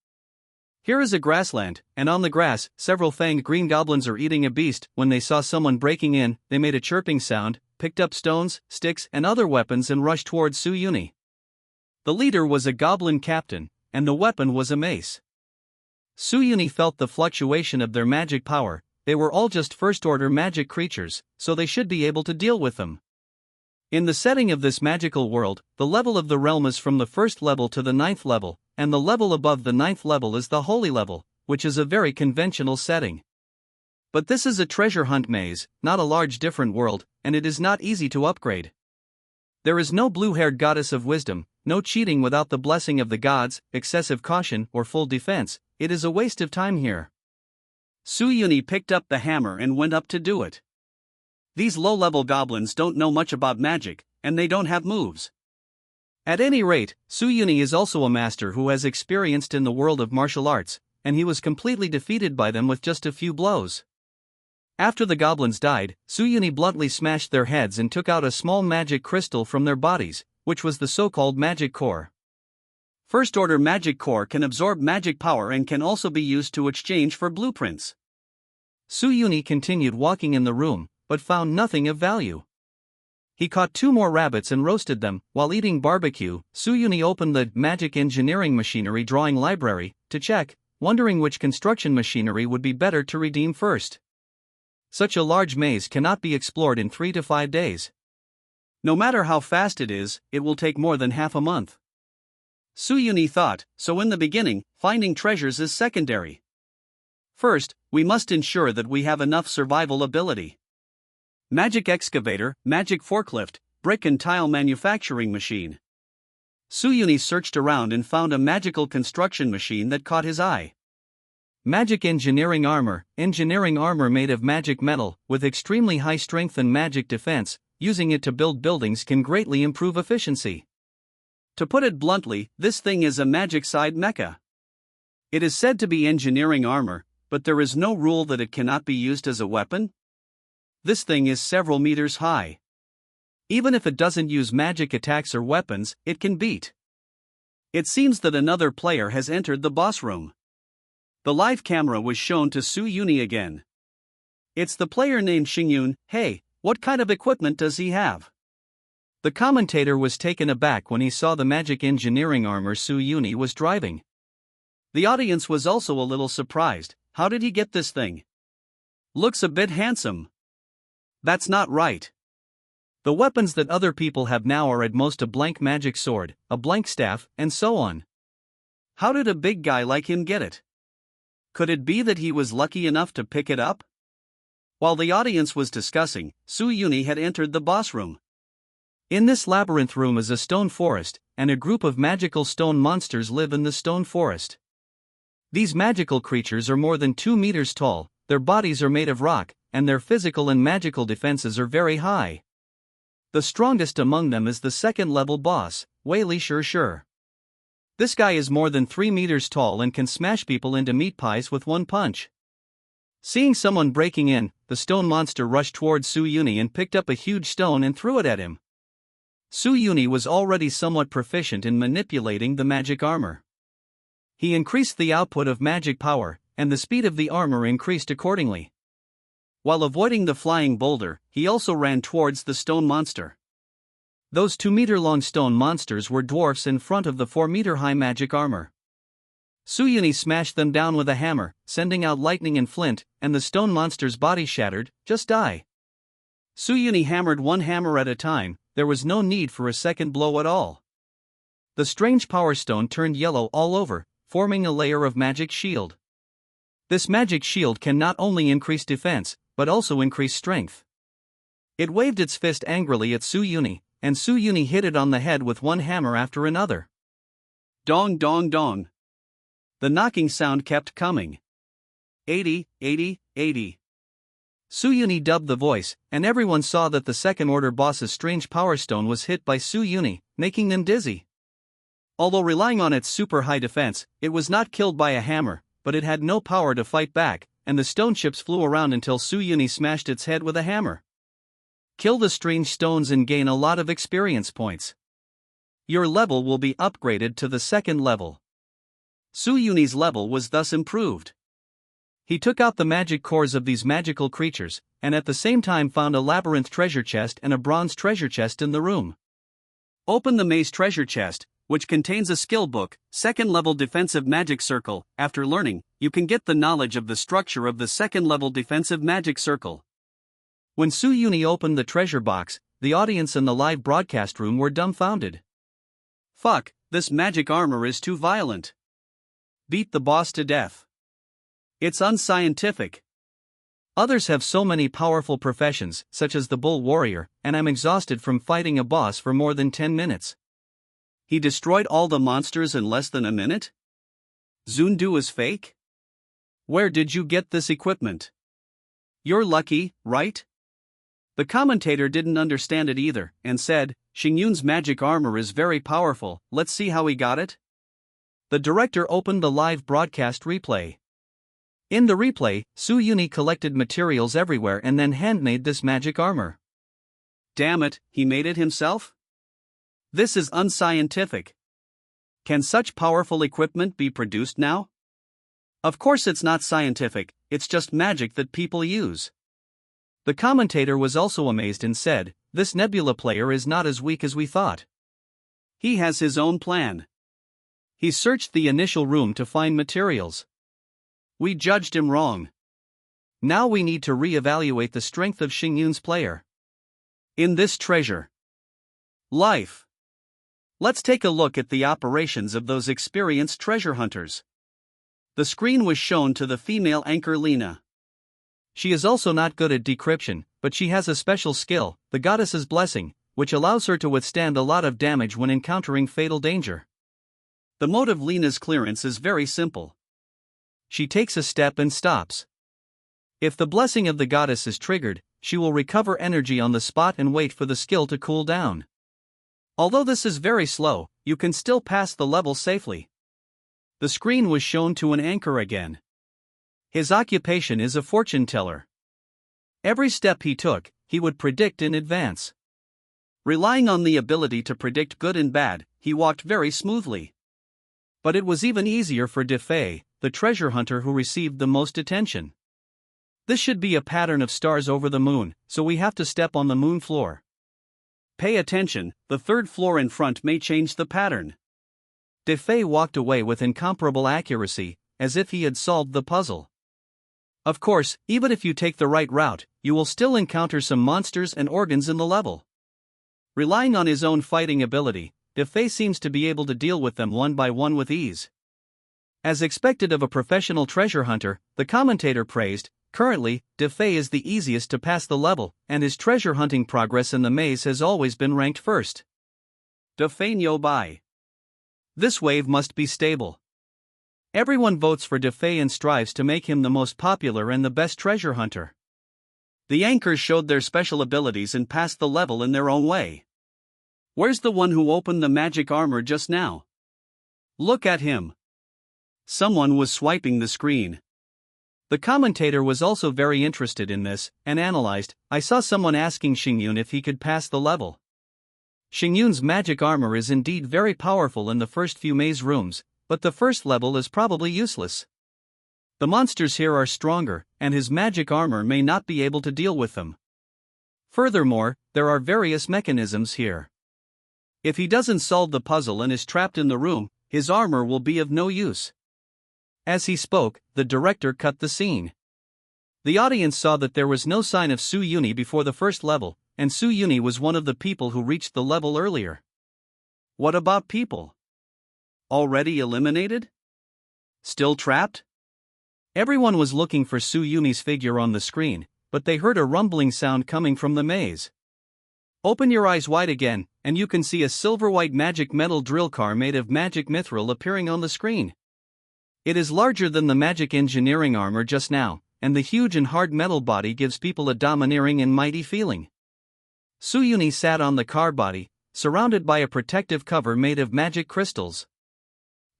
Here is a grassland, and on the grass, several fanged green goblins are eating a beast. When they saw someone breaking in, they made a chirping sound, picked up stones, sticks, and other weapons and rushed towards Su Yuni. The leader was a goblin captain, and the weapon was a mace. Su Yuni felt the fluctuation of their magic power. They were all just first-order magic creatures, so they should be able to deal with them. In the setting of this magical world, the level of the realm is from the 1st level to the 9th level, and the level above the 9th level is the holy level, which is a very conventional setting. But this is a treasure hunt maze, not a large different world, and it is not easy to upgrade. There is no blue-haired goddess of wisdom, no cheating without the blessing of the gods, excessive caution, or full defense. It is a waste of time here. Su Yuni picked up the hammer and went up to do it. These low-level goblins don't know much about magic, and they don't have moves. At any rate, Su Yuni is also a master who has experienced in the world of martial arts, and he was completely defeated by them with just a few blows. After the goblins died, Su Yuni bluntly smashed their heads and took out a small magic crystal from their bodies, which was the so-called magic core. First-order magic core can absorb magic power and can also be used to exchange for blueprints. Su Yuni continued walking in the room, but found nothing of value. He caught 2 more rabbits and roasted them. While eating barbecue, Su Yuni opened the magic engineering machinery drawing library to check, wondering which construction machinery would be better to redeem first. Such a large maze cannot be explored in 3 to 5 days. No matter how fast it is, it will take more than half a month. Su Yuni thought, so in the beginning, finding treasures is secondary. First, we must ensure that we have enough survival ability. Magic excavator, magic forklift, brick and tile manufacturing machine. Su Yuni searched around and found a magical construction machine that caught his eye. Magic engineering armor made of magic metal, with extremely high strength and magic defense. Using it to build buildings can greatly improve efficiency. To put it bluntly, this thing is a magic-side mecha. It is said to be engineering armor, but there is no rule that it cannot be used as a weapon. This thing is several meters high. Even if it doesn't use magic attacks or weapons, it can beat. It seems that another player has entered the boss room. The live camera was shown to Su Yuni again. It's the player named Xingyun. Hey, what kind of equipment does he have? The commentator was taken aback when he saw the magic engineering armor Su Yuni was driving. The audience was also a little surprised. How did he get this thing? Looks a bit handsome. That's not right. The weapons that other people have now are at most a blank magic sword, a blank staff, and so on. How did a big guy like him get it? Could it be that he was lucky enough to pick it up? While the audience was discussing, Su Yuni had entered the boss room. In this labyrinth room is a stone forest, and a group of magical stone monsters live in the stone forest. These magical creatures are more than 2 meters tall, their bodies are made of rock, and their physical and magical defenses are very high. The strongest among them is the 2nd-level boss, Wei Li Shi. This guy is more than 3 meters tall and can smash people into meat pies with one punch. Seeing someone breaking in, the stone monster rushed towards Su Yuni and picked up a huge stone and threw it at him. Su Yuni was already somewhat proficient in manipulating the magic armor. He increased the output of magic power, and the speed of the armor increased accordingly. While avoiding the flying boulder, he also ran towards the stone monster. Those 2-meter-long stone monsters were dwarfs in front of the 4-meter-high magic armor. Su Yuni smashed them down with a hammer, sending out lightning and flint, and the stone monster's body shattered. Just die. Su Yuni hammered one hammer at a time. There was no need for a second blow at all. The strange power stone turned yellow all over, forming a layer of magic shield. This magic shield can not only increase defense, but also increase strength. It waved its fist angrily at Su Yuni, and Su Yuni hit it on the head with one hammer after another. Dong dong dong. The knocking sound kept coming. 80, 80, 80. Suyuni dubbed the voice, and everyone saw that the second-order boss's strange power stone was hit by Suyuni, making them dizzy. Although relying on its super high defense, it was not killed by a hammer, but it had no power to fight back, and the stone chips flew around until Suyuni smashed its head with a hammer. Kill the strange stones and gain a lot of experience points. Your level will be upgraded to the second level. Suyuni's level was thus improved. He took out the magic cores of these magical creatures, and at the same time found a labyrinth treasure chest and a bronze treasure chest in the room. Open the maze treasure chest, which contains a skill book, second-level defensive magic circle. After learning, you can get the knowledge of the structure of the second-level defensive magic circle. When Suyuni opened the treasure box, the audience in the live broadcast room were dumbfounded. Fuck, this magic armor is too violent. Beat the boss to death. It's unscientific. Others have so many powerful professions, such as the bull warrior, and I'm exhausted from fighting a boss for more than 10 minutes. He destroyed all the monsters in less than a minute? Zundu is fake? Where did you get this equipment? You're lucky, right? The commentator didn't understand it either, and said, Xingyun's magic armor is very powerful, let's see how he got it. The director opened the live broadcast replay. In the replay, Suyuni collected materials everywhere and then handmade this magic armor. Damn it, he made it himself? This is unscientific. Can such powerful equipment be produced now? Of course it's not scientific, it's just magic that people use. The commentator was also amazed and said, this Nebula player is not as weak as we thought. He has his own plan. He searched the initial room to find materials. We judged him wrong. Now we need to re-evaluate the strength of Xingyun's player. In this treasure. Life. Let's take a look at the operations of those experienced treasure hunters. The screen was shown to the female anchor Lena. She is also not good at decryption, but she has a special skill, the goddess's blessing, which allows her to withstand a lot of damage when encountering fatal danger. The mode of Lena's clearance is very simple. She takes a step and stops. If the blessing of the goddess is triggered, she will recover energy on the spot and wait for the skill to cool down. Although this is very slow, you can still pass the level safely. The screen was shown to an anchor again. His occupation is a fortune teller. Every step he took, he would predict in advance. Relying on the ability to predict good and bad, he walked very smoothly. But it was even easier for Defei, the treasure hunter who received the most attention. This should be a pattern of stars over the moon, so we have to step on the moon floor. Pay attention, the third floor in front may change the pattern. Defei walked away with incomparable accuracy, as if he had solved the puzzle. Of course, even if you take the right route, you will still encounter some monsters and organs in the level. Relying on his own fighting ability, Defei seems to be able to deal with them one by one with ease. As expected of a professional treasure hunter, the commentator praised, currently, Defei is the easiest to pass the level, and his treasure hunting progress in the maze has always been ranked first. Defei no bai. This wave must be stable. Everyone votes for Defei and strives to make him the most popular and the best treasure hunter. The anchors showed their special abilities and passed the level in their own way. Where's the one who opened the magic armor just now? Look at him. Someone was swiping the screen. The commentator was also very interested in this, and analyzed, I saw someone asking Xingyun if he could pass the level. Xingyun's magic armor is indeed very powerful in the first few maze rooms, but the first level is probably useless. The monsters here are stronger, and his magic armor may not be able to deal with them. Furthermore, there are various mechanisms here. If he doesn't solve the puzzle and is trapped in the room, his armor will be of no use. As he spoke, the director cut the scene. The audience saw that there was no sign of Suyuni before the first level, and Suyuni was one of the people who reached the level earlier. What about people? Already eliminated? Still trapped? Everyone was looking for Suyuni's figure on the screen, but they heard a rumbling sound coming from the maze. Open your eyes wide again, and you can see a silver-white magic metal drill car made of magic mithril appearing on the screen. It is larger than the magic engineering armor just now, and the huge and hard metal body gives people a domineering and mighty feeling. Suyuni sat on the car body, surrounded by a protective cover made of magic crystals.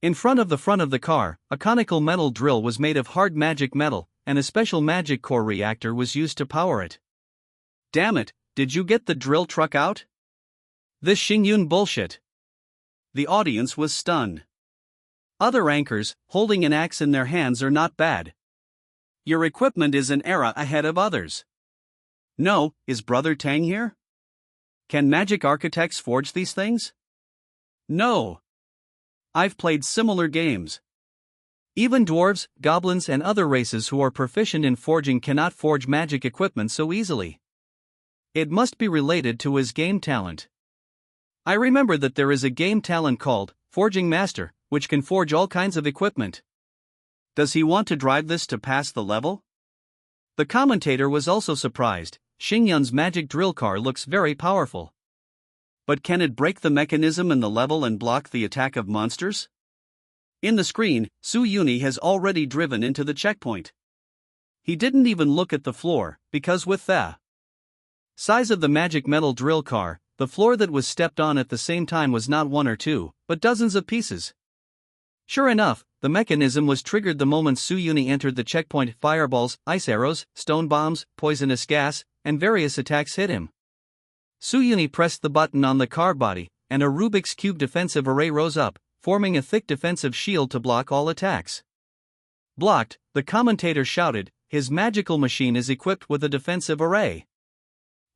In front of the car, a conical metal drill was made of hard magic metal, and a special magic core reactor was used to power it. Damn it, did you get the drill truck out? This Xingyun bullshit. The audience was stunned. Other anchors, holding an axe in their hands, are not bad. Your equipment is an era ahead of others. No, is Brother Tang here? Can magic architects forge these things? No. I've played similar games. Even dwarves, goblins, and other races who are proficient in forging cannot forge magic equipment so easily. It must be related to his game talent. I remember that there is a game talent called Forging Master, which can forge all kinds of equipment. Does he want to drive this to pass the level? The commentator was also surprised. Xingyun's magic drill car looks very powerful. But can it break the mechanism in the level and block the attack of monsters? In the screen, Suyuni has already driven into the checkpoint. He didn't even look at the floor, because with the size of the magic metal drill car, the floor that was stepped on at the same time was not one or two, but dozens of pieces. Sure enough, the mechanism was triggered the moment Suyuni entered the checkpoint. Fireballs, ice arrows, stone bombs, poisonous gas, and various attacks hit him. Suyuni pressed the button on the car body, and a Rubik's Cube defensive array rose up, forming a thick defensive shield to block all attacks. Blocked, the commentator shouted, his magical machine is equipped with a defensive array.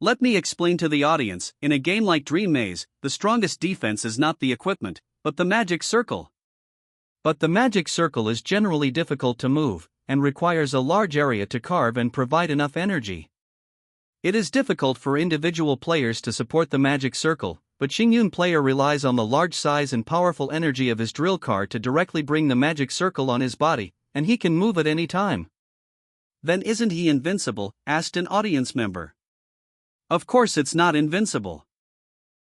Let me explain to the audience, in a game like Dream Maze, the strongest defense is not the equipment, but the magic circle. But the magic circle is generally difficult to move, and requires a large area to carve and provide enough energy. It is difficult for individual players to support the magic circle, but Xingyun player relies on the large size and powerful energy of his drill car to directly bring the magic circle on his body, and he can move at any time. Then isn't he invincible? Asked an audience member. Of course it's not invincible.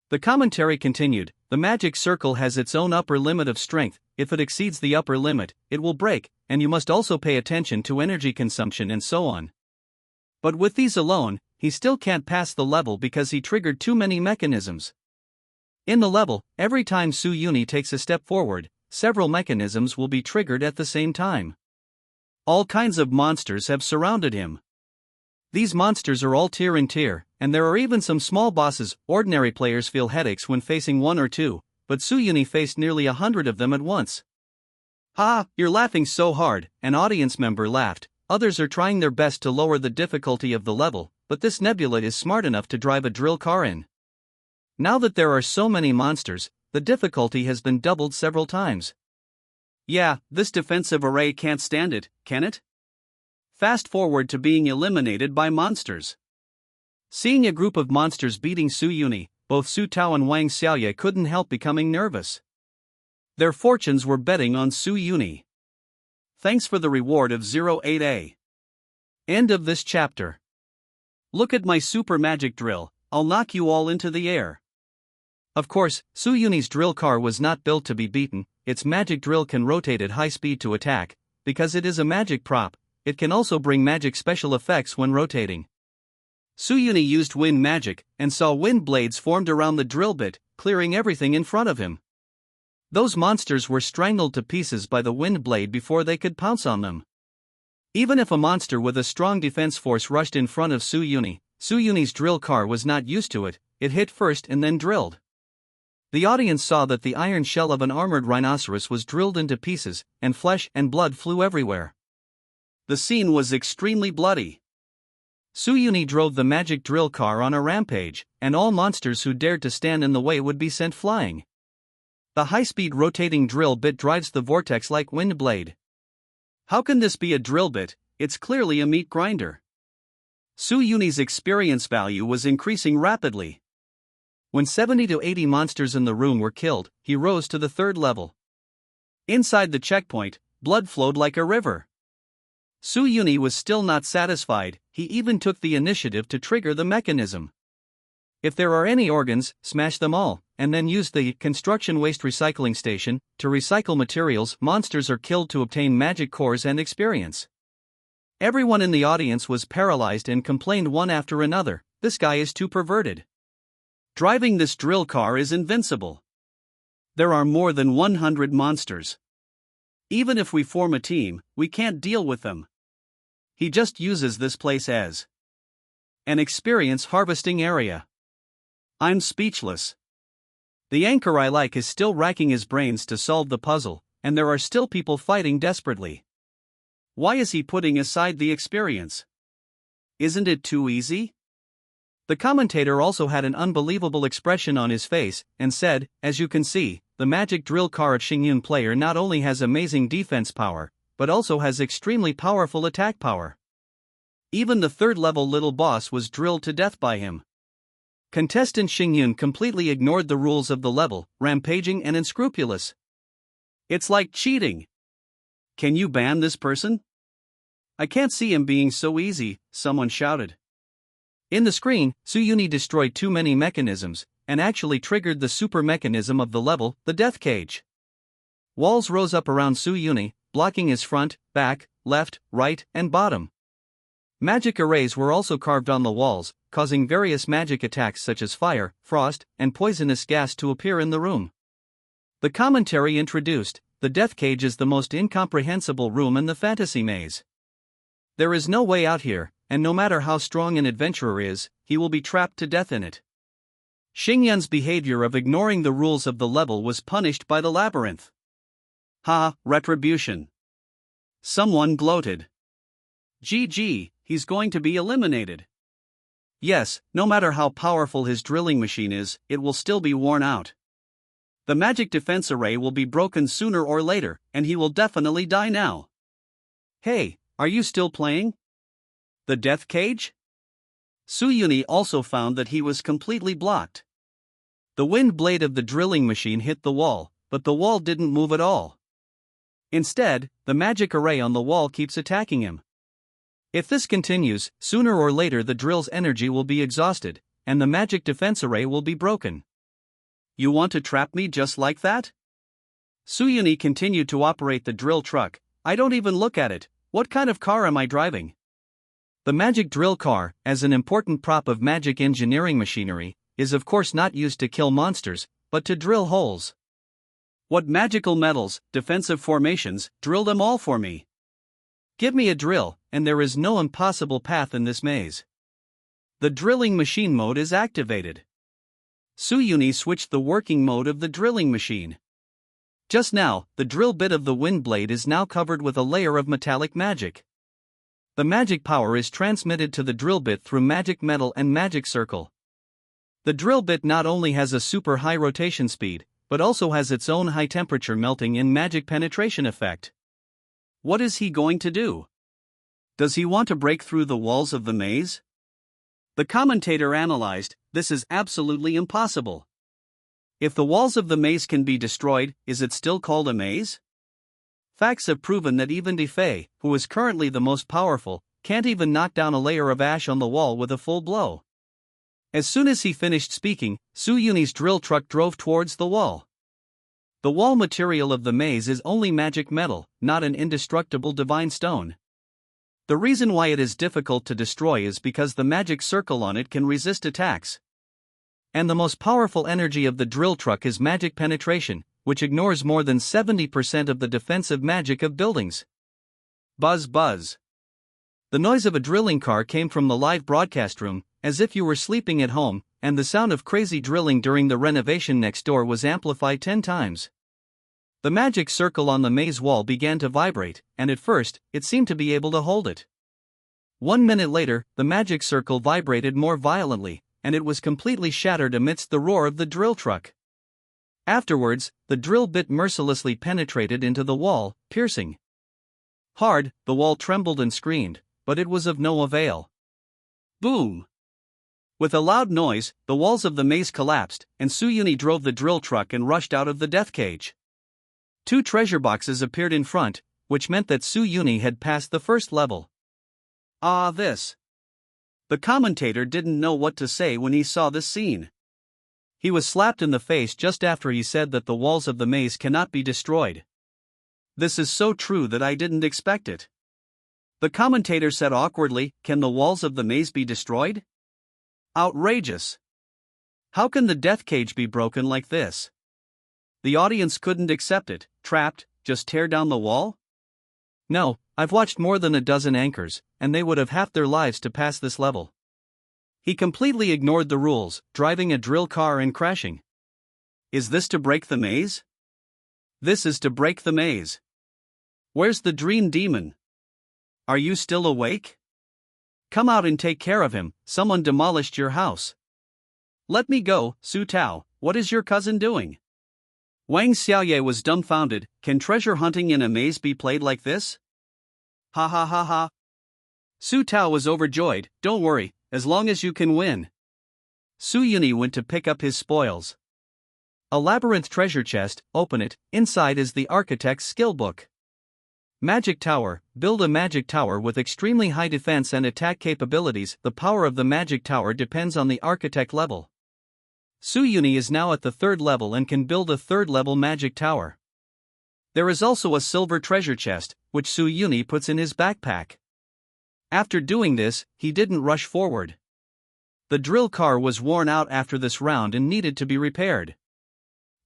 The commentary continued, the magic circle has its own upper limit of strength. If it exceeds the upper limit, it will break, and you must also pay attention to energy consumption and so on. But with these alone, he still can't pass the level because he triggered too many mechanisms. In the level, every time Suyuni takes a step forward, several mechanisms will be triggered at the same time. All kinds of monsters have surrounded him. These monsters are all tier in tier, and there are even some small bosses. Ordinary players feel headaches when facing one or two, but Suyuni faced nearly 100 of them at once. Ha, you're laughing so hard, an audience member laughed. Others are trying their best to lower the difficulty of the level, but this nebula is smart enough to drive a drill car in. Now that there are so many monsters, the difficulty has been doubled several times. Yeah, this defensive array can't stand it, can it? Fast forward to being eliminated by monsters. Seeing a group of monsters beating Suyuni, both Su Tao and Wang Xiaoye couldn't help becoming nervous. Their fortunes were betting on Suyuni. Thanks for the reward of 08A. End of this chapter. Look at my super magic drill, I'll knock you all into the air. Of course, Suyuni's drill car was not built to be beaten. Its magic drill can rotate at high speed to attack. Because it is a magic prop, it can also bring magic special effects when rotating. Suyuni used wind magic, and saw wind blades formed around the drill bit, clearing everything in front of him. Those monsters were strangled to pieces by the wind blade before they could pounce on them. Even if a monster with a strong defense force rushed in front of Suyuni's drill car was not used to it, it hit first and then drilled. The audience saw that the iron shell of an armored rhinoceros was drilled into pieces, and flesh and blood flew everywhere. The scene was extremely bloody. Suyuni drove the magic drill car on a rampage, and all monsters who dared to stand in the way would be sent flying. The high-speed rotating drill bit drives the vortex like wind blade. How can this be a drill bit? It's clearly a meat grinder. Suyuni's experience value was increasing rapidly. When 70 to 80 monsters in the room were killed, he rose to the third level. Inside the checkpoint, blood flowed like a river. Suyuni was still not satisfied, he even took the initiative to trigger the mechanism. If there are any organs, smash them all, and then use the construction waste recycling station to recycle materials. Monsters are killed to obtain magic cores and experience. Everyone in the audience was paralyzed and complained one after another, "This guy is too perverted. Driving this drill car is invincible. There are more than 100 monsters. Even if we form a team, we can't deal with them. He just uses this place as an experience harvesting area. I'm speechless." The anchor I like is still racking his brains to solve the puzzle, and there are still people fighting desperately. Why is he putting aside the experience? Isn't it too easy? The commentator also had an unbelievable expression on his face and said, "As you can see, the magic drill car of Xingyun player not only has amazing defense power, but also has extremely powerful attack power. Even the third-level little boss was drilled to death by him." Contestant Xingyun completely ignored the rules of the level, rampaging and unscrupulous. "It's like cheating. Can you ban this person? I can't see him being so easy," someone shouted. In the screen, Suyuni destroyed too many mechanisms, and actually triggered the super mechanism of the level, the death cage. Walls rose up around Suyuni, blocking his front, back, left, right, and bottom. Magic arrays were also carved on the walls, causing various magic attacks such as fire, frost, and poisonous gas to appear in the room. The commentary introduced, "The death cage is the most incomprehensible room in the fantasy maze. There is no way out here, and no matter how strong an adventurer is, he will be trapped to death in it." Xingyun's behavior of ignoring the rules of the level was punished by the labyrinth. "Ha, retribution." Someone gloated. "GG, he's going to be eliminated." Yes, no matter how powerful his drilling machine is, it will still be worn out. The magic defense array will be broken sooner or later, and he will definitely die now. "Hey, are you still playing? The death cage?" Suyuni also found that he was completely blocked. The wind blade of the drilling machine hit the wall, but the wall didn't move at all. Instead, the magic array on the wall keeps attacking him. If this continues, sooner or later the drill's energy will be exhausted, and the magic defense array will be broken. "You want to trap me just like that?" Suyuni continued to operate the drill truck. "I don't even look at it. What kind of car am I driving?" The magic drill car, as an important prop of magic engineering machinery, is of course not used to kill monsters, but to drill holes. "What magical metals, defensive formations, drill them all for me. Give me a drill, and there is no impossible path in this maze." The drilling machine mode is activated. Suyuni switched the working mode of the drilling machine. Just now, the drill bit of the wind blade is now covered with a layer of metallic magic. The magic power is transmitted to the drill bit through magic metal and magic circle. The drill bit not only has a super high rotation speed, but also has its own high temperature melting in magic penetration effect. What is he going to do? Does he want to break through the walls of the maze? The commentator analyzed, "This is absolutely impossible. If the walls of the maze can be destroyed, is it still called a maze?" Facts have proven that even Defei, who is currently the most powerful, can't even knock down a layer of ash on the wall with a full blow. As soon as he finished speaking, Suyuni's drill truck drove towards the wall. The wall material of the maze is only magic metal, not an indestructible divine stone. The reason why it is difficult to destroy is because the magic circle on it can resist attacks. And the most powerful energy of the drill truck is magic penetration, which ignores more than 70% of the defensive magic of buildings. Buzz buzz. The noise of a drilling car came from the live broadcast room, as if you were sleeping at home, and the sound of crazy drilling during the renovation next door was amplified 10 times. The magic circle on the maze wall began to vibrate, and at first, it seemed to be able to hold it. 1 minute later, the magic circle vibrated more violently, and it was completely shattered amidst the roar of the drill truck. Afterwards, the drill bit mercilessly penetrated into the wall, piercing hard. The wall trembled and screamed, but it was of no avail. Boom! With a loud noise, the walls of the maze collapsed, and Suyuni drove the drill truck and rushed out of the death cage. 2 treasure boxes appeared in front, which meant that Suyuni had passed the first level. Ah, this. The commentator didn't know what to say when he saw this scene. He was slapped in the face just after he said that the walls of the maze cannot be destroyed. This is so true that I didn't expect it. The commentator said awkwardly, "Can the walls of the maze be destroyed?" Outrageous! How can the death cage be broken like this? The audience couldn't accept it. Trapped, just tear down the wall? No, I've watched more than a dozen anchors, and they would have half their lives to pass this level. He completely ignored the rules, driving a drill car and crashing. Is this to break the maze? This is to break the maze. Where's the dream demon? Are you still awake? Come out and take care of him. Someone demolished your house. Let me go, Su Tao. What is your cousin doing? Wang Xiaoye was dumbfounded. Can treasure hunting in a maze be played like this? Ha ha ha ha. Su Tao was overjoyed. Don't worry, as long as you can win. Su Yuni went to pick up his spoils. A labyrinth treasure chest, open it, inside is the architect's skill book. Magic Tower, build a magic tower with extremely high defense and attack capabilities. The power of the magic tower depends on the architect level. Su Yuni is now at the 3rd level and can build a 3rd level magic tower. There is also a silver treasure chest, which Su Yuni puts in his backpack. After doing this, he didn't rush forward. The drill car was worn out after this round and needed to be repaired.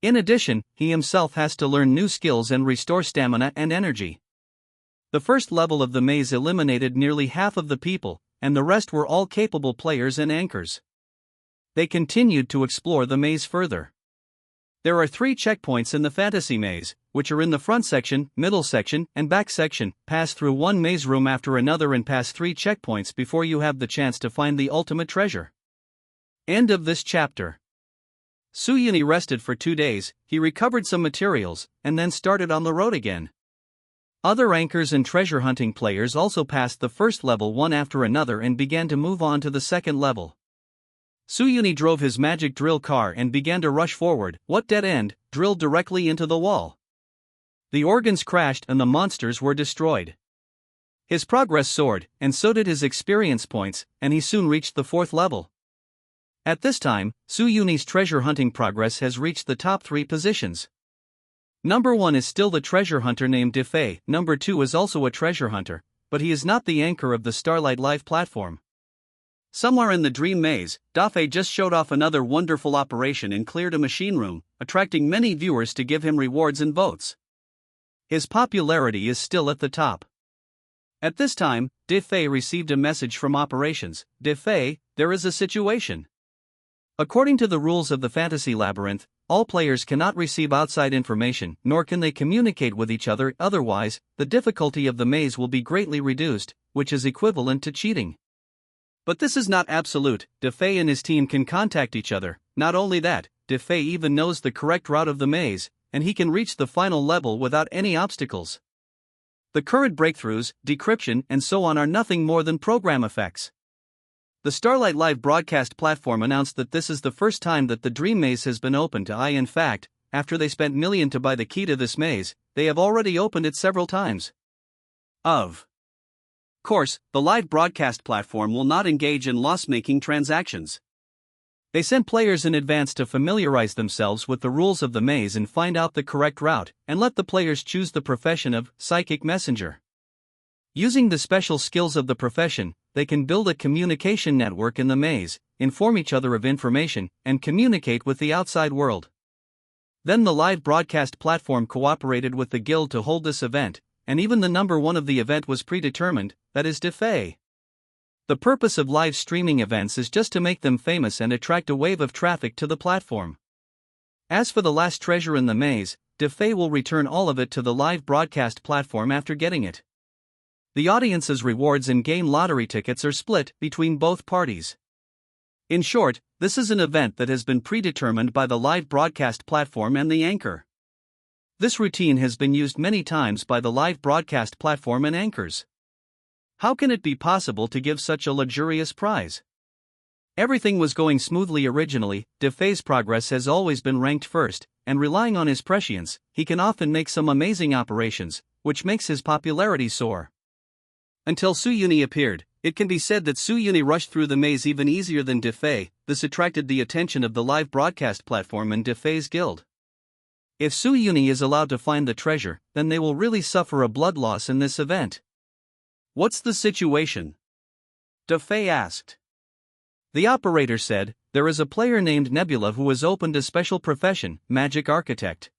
In addition, he himself has to learn new skills and restore stamina and energy. The first level of the maze eliminated nearly half of the people, and the rest were all capable players and anchors. They continued to explore the maze further. There are 3 checkpoints in the fantasy maze, which are in the front section, middle section, and back section. Pass through one maze room after another and pass 3 checkpoints before you have the chance to find the ultimate treasure. End of this chapter. Su Yuni rested for 2 days, he recovered some materials, and then started on the road again. Other anchors and treasure hunting players also passed the first level one after another and began to move on to the second level. Su Yuni drove his magic drill car and began to rush forward. What dead end, drilled directly into the wall. The organs crashed and the monsters were destroyed. His progress soared, and so did his experience points, and he soon reached the 4th level. At this time, Su Yuni's treasure hunting progress has reached the top 3 positions. Number 1 is still the treasure hunter named Defei. Number 2 is also a treasure hunter, but he is not the anchor of the Starlight Live platform. Somewhere in the dream maze, Defei just showed off another wonderful operation and cleared a machine room, attracting many viewers to give him rewards and votes. His popularity is still at the top. At this time, Defei received a message from operations. Defei, there is a situation. According to the rules of the Fantasy Labyrinth, all players cannot receive outside information, nor can they communicate with each other, otherwise, the difficulty of the maze will be greatly reduced, which is equivalent to cheating. But this is not absolute. Defei and his team can contact each other. Not only that, Defei even knows the correct route of the maze, and he can reach the final level without any obstacles. The current breakthroughs, decryption, and so on are nothing more than program effects. The Starlight Live broadcast platform announced that this is the first time that the Dream Maze has been opened to AI. In fact, after they spent millions to buy the key to this maze, they have already opened it several times. Of course, the live broadcast platform will not engage in loss-making transactions. They sent players in advance to familiarize themselves with the rules of the maze and find out the correct route, and let the players choose the profession of psychic messenger. Using the special skills of the profession, they can build a communication network in the maze, inform each other of information, and communicate with the outside world. Then the live broadcast platform cooperated with the guild to hold this event, and even the number 1 of the event was predetermined, that is Defei. The purpose of live streaming events is just to make them famous and attract a wave of traffic to the platform. As for the last treasure in the maze, Defei will return all of it to the live broadcast platform after getting it. The audience's rewards and game lottery tickets are split between both parties. In short, this is an event that has been predetermined by the live broadcast platform and the anchor. This routine has been used many times by the live broadcast platform and anchors. How can it be possible to give such a luxurious prize? Everything was going smoothly originally. Defei's progress has always been ranked first, and relying on his prescience, he can often make some amazing operations, which makes his popularity soar. Until Suyuni appeared, it can be said that Suyuni rushed through the maze even easier than Defei. This attracted the attention of the live broadcast platform and Defei's guild. If Suyuni is allowed to find the treasure, then they will really suffer a blood loss in this event. What's the situation? Defei asked. The operator said, there is a player named Nebula who has opened a special profession, magic architect.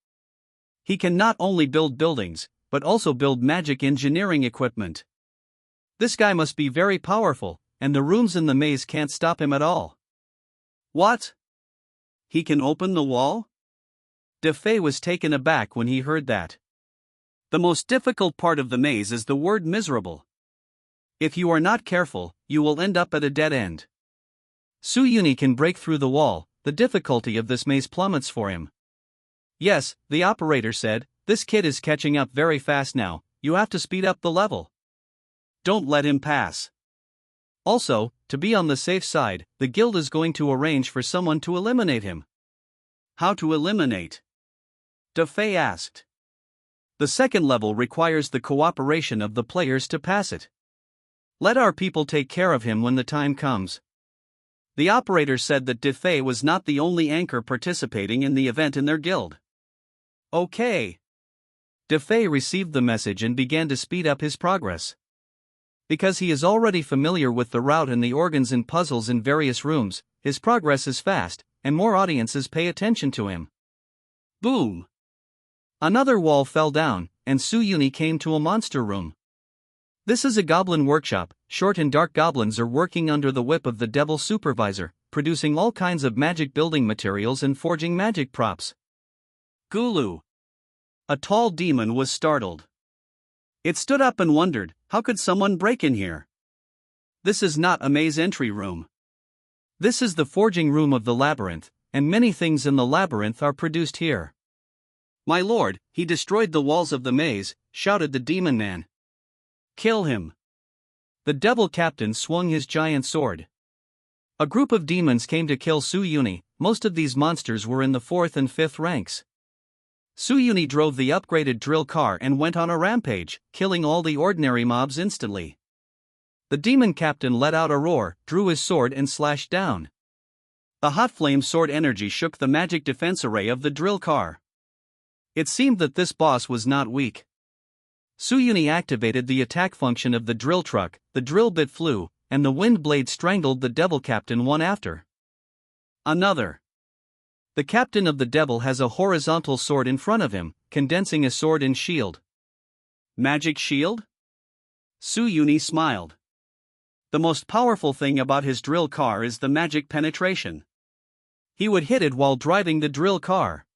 He can not only build buildings, but also build magic engineering equipment. This guy must be very powerful, and the rooms in the maze can't stop him at all. What? He can open the wall? Defei was taken aback when he heard that. The most difficult part of the maze is the word miserable. If you are not careful, you will end up at a dead end. Suyuni can break through the wall, the difficulty of this maze plummets for him. Yes, the operator said, this kid is catching up very fast now, you have to speed up the level. Don't let him pass. Also, to be on the safe side, the guild is going to arrange for someone to eliminate him. How to eliminate? Defei asked. The second level requires the cooperation of the players to pass it. Let our people take care of him when the time comes. The operator said that Defei was not the only anchor participating in the event in their guild. Okay. Defei received the message and began to speed up his progress. Because he is already familiar with the route and the organs and puzzles in various rooms, his progress is fast, and more audiences pay attention to him. Boom! Another wall fell down, and Suyuni came to a monster room. This is a goblin workshop. Short and dark goblins are working under the whip of the devil supervisor, producing all kinds of magic building materials and forging magic props. Gulu! A tall demon was startled. It stood up and wondered, how could someone break in here? This is not a maze entry room. This is the forging room of the labyrinth, and many things in the labyrinth are produced here. My lord, he destroyed the walls of the maze, shouted the demon man. Kill him. The devil captain swung his giant sword. A group of demons came to kill Suyuni. Most of these monsters were in the 4th and 5th ranks. Suyuni drove the upgraded drill car and went on a rampage, killing all the ordinary mobs instantly. The demon captain let out a roar, drew his sword and slashed down. The hot flame sword energy shook the magic defense array of the drill car. It seemed that this boss was not weak. Suyuni activated the attack function of the drill truck, the drill bit flew, and the wind blade strangled the devil captain one after another. The captain of the devil has a horizontal sword in front of him, condensing a sword and shield. Magic shield? Suyuni smiled. The most powerful thing about his drill car is the magic penetration. He would hit it while driving the drill car.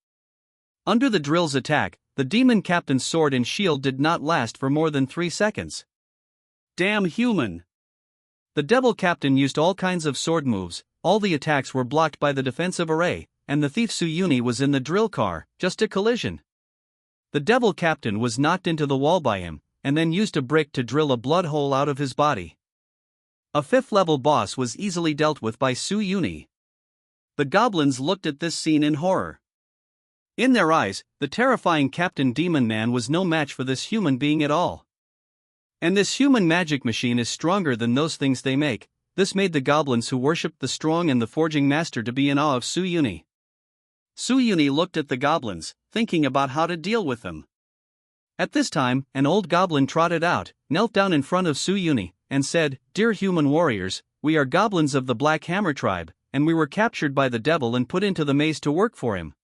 Under the drill's attack, the demon captain's sword and shield did not last for more than 3 seconds. Damn human! The devil captain used all kinds of sword moves, all the attacks were blocked by the defensive array, and the thief Suyuni was in the drill car, just a collision. The devil captain was knocked into the wall by him, and then used a brick to drill a blood hole out of his body. A 5th-level boss was easily dealt with by Suyuni. The goblins looked at this scene in horror. In their eyes, the terrifying Captain Demon Man was no match for this human being at all. And this human magic machine is stronger than those things they make. This made the goblins who worshipped the strong and the forging master to be in awe of Suyuni. Suyuni looked at the goblins, thinking about how to deal with them. At this time, an old goblin trotted out, knelt down in front of Suyuni, and said, "Dear human warriors, we are goblins of the Black Hammer tribe, and we were captured by the devil and put into the maze to work for him.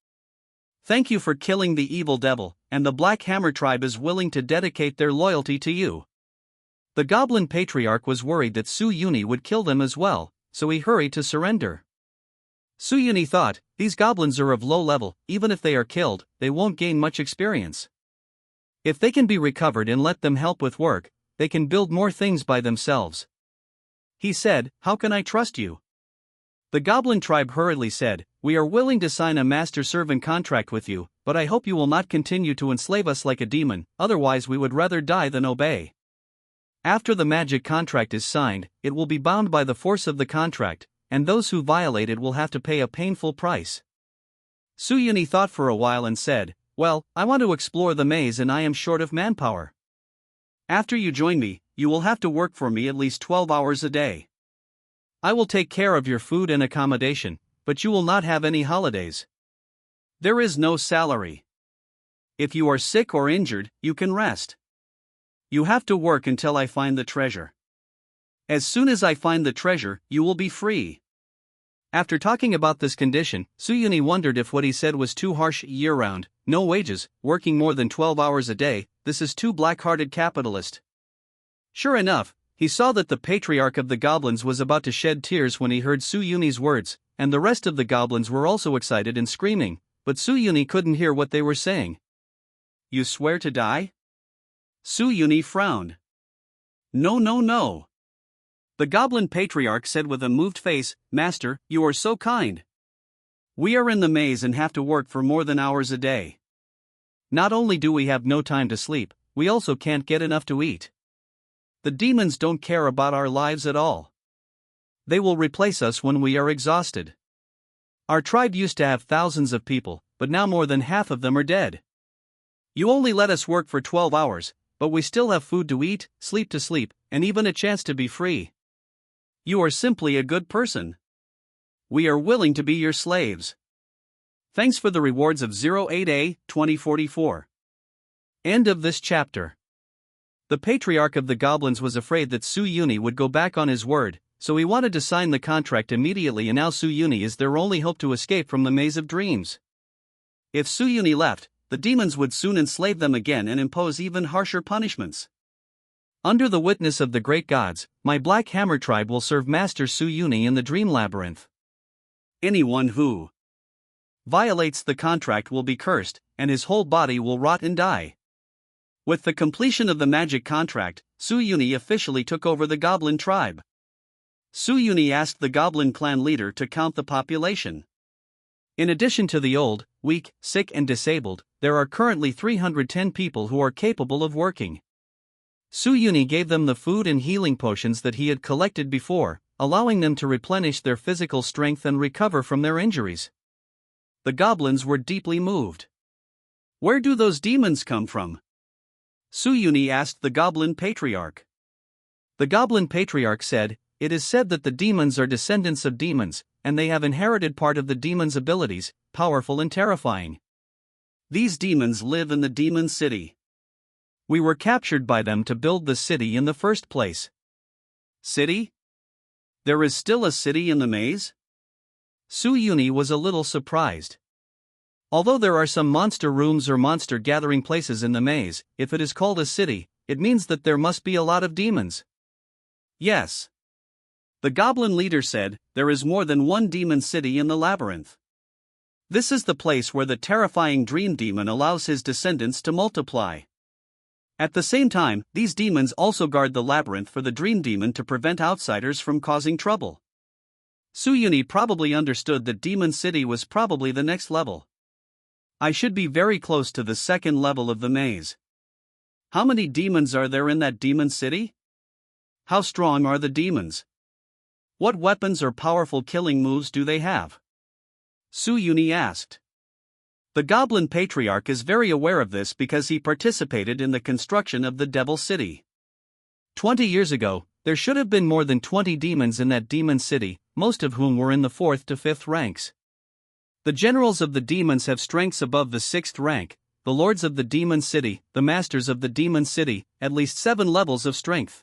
Thank you for killing the evil devil, and the Black Hammer tribe is willing to dedicate their loyalty to you." The goblin patriarch was worried that Suyuni would kill them as well, so he hurried to surrender. Suyuni thought, these goblins are of low level, even if they are killed, they won't gain much experience. If they can be recovered and let them help with work, they can build more things by themselves. He said, "How can I trust you?" The goblin tribe hurriedly said, "We are willing to sign a master-servant contract with you, but I hope you will not continue to enslave us like a demon, otherwise we would rather die than obey. After the magic contract is signed, it will be bound by the force of the contract, and those who violate it will have to pay a painful price." Suyuni thought for a while and said, "Well, I want to explore the maze and I am short of manpower. After you join me, you will have to work for me at least 12 hours a day. I will take care of your food and accommodation, but you will not have any holidays. There is no salary. If you are sick or injured, you can rest. You have to work until I find the treasure. As soon as I find the treasure, you will be free. After talking about this condition, Suyuni wondered if what he said was too harsh. Year-round, no wages, working more than 12 hours a day, this is too black-hearted capitalist. Sure enough, he saw that the patriarch of the goblins was about to shed tears when he heard Suyuni's words, and the rest of the goblins were also excited and screaming, but Suyuni couldn't hear what they were saying. You swear to die? Suyuni frowned. No, no, no. The goblin patriarch said with a moved face, Master, you are so kind. We are in the maze and have to work for more than hours a day. Not only do we have no time to sleep, we also can't get enough to eat. The demons don't care about our lives at all. They will replace us when we are exhausted. Our tribe used to have thousands of people, but now more than half of them are dead. You only let us work for 12 hours, but we still have food to eat, sleep, and even a chance to be free. You are simply a good person. We are willing to be your slaves. Thanks for the rewards of 08A 2044. End of this chapter. The patriarch of the goblins was afraid that Suyuni would go back on his word, so he wanted to sign the contract immediately, and now Suyuni is their only hope to escape from the maze of dreams. If Suyuni left, the demons would soon enslave them again and impose even harsher punishments. Under the witness of the great gods, my Black Hammer tribe will serve Master Suyuni in the Dream Labyrinth. Anyone who violates the contract will be cursed, and his whole body will rot and die. With the completion of the magic contract, Suyuni officially took over the goblin tribe. Suyuni asked the goblin clan leader to count the population. In addition to the old, weak, sick and disabled, there are currently 310 people who are capable of working. Suyuni gave them the food and healing potions that he had collected before, allowing them to replenish their physical strength and recover from their injuries. The goblins were deeply moved. Where do those demons come from? Suyuni asked the goblin patriarch. The goblin patriarch said, It is said that the demons are descendants of demons, and they have inherited part of the demons' abilities, powerful and terrifying. These demons live in the demon city. We were captured by them to build the city in the first place. City? There is still a city in the maze? Suyuni was a little surprised. Although there are some monster rooms or monster gathering places in the maze, if it is called a city, it means that there must be a lot of demons. Yes. The goblin leader said, there is more than one demon city in the labyrinth. This is the place where the terrifying dream demon allows his descendants to multiply. At the same time, these demons also guard the labyrinth for the dream demon to prevent outsiders from causing trouble. Suyuni probably understood that Demon City was probably the next level. I should be very close to the second level of the maze. How many demons are there in that Demon City? How strong are the demons? What weapons or powerful killing moves do they have? Suyuni asked. The Goblin Patriarch is very aware of this because he participated in the construction of the Devil City. 20 years ago, there should have been more than 20 demons in that Demon City, most of whom were in the 4th to 5th ranks. The generals of the demons have strengths above the 6th rank, the lords of the Demon City, the masters of the Demon City, at least 7 levels of strength.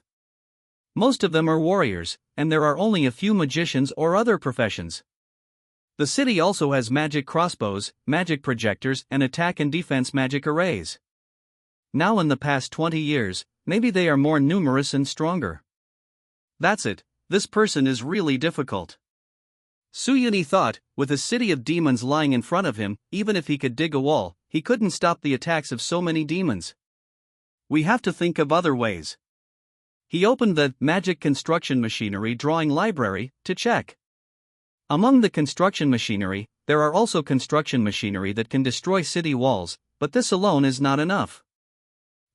Most of them are warriors, and there are only a few magicians or other professions. The city also has magic crossbows, magic projectors, and attack and defense magic arrays. Now in the past 20 years, maybe they are more numerous and stronger. That's it, this person is really difficult. Suyuni thought, with a city of demons lying in front of him, even if he could dig a wall, he couldn't stop the attacks of so many demons. We have to think of other ways. He opened the Magic Construction Machinery Drawing Library to check. Among the construction machinery, there are also construction machinery that can destroy city walls, but this alone is not enough.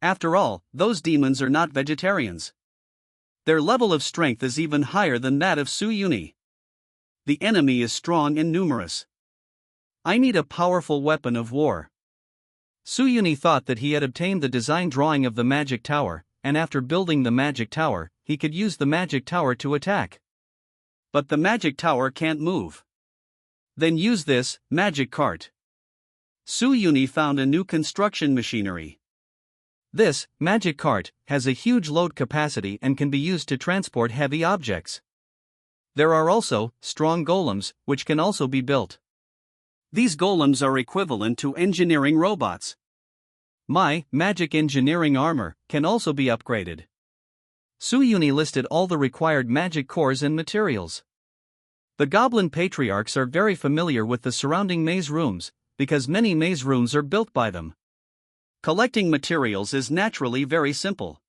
After all, those demons are not vegetarians. Their level of strength is even higher than that of Suyuni. The enemy is strong and numerous. I need a powerful weapon of war. Suyuni thought that he had obtained the design drawing of the magic tower, and after building the magic tower, he could use the magic tower to attack. But the magic tower can't move. Then use this magic cart. Suyuni found a new construction machinery. This magic cart has a huge load capacity and can be used to transport heavy objects. There are also strong golems, which can also be built. These golems are equivalent to engineering robots. My magic engineering armor can also be upgraded. Suyuni listed all the required magic cores and materials. The goblin patriarchs are very familiar with the surrounding maze rooms, because many maze rooms are built by them. Collecting materials is naturally very simple.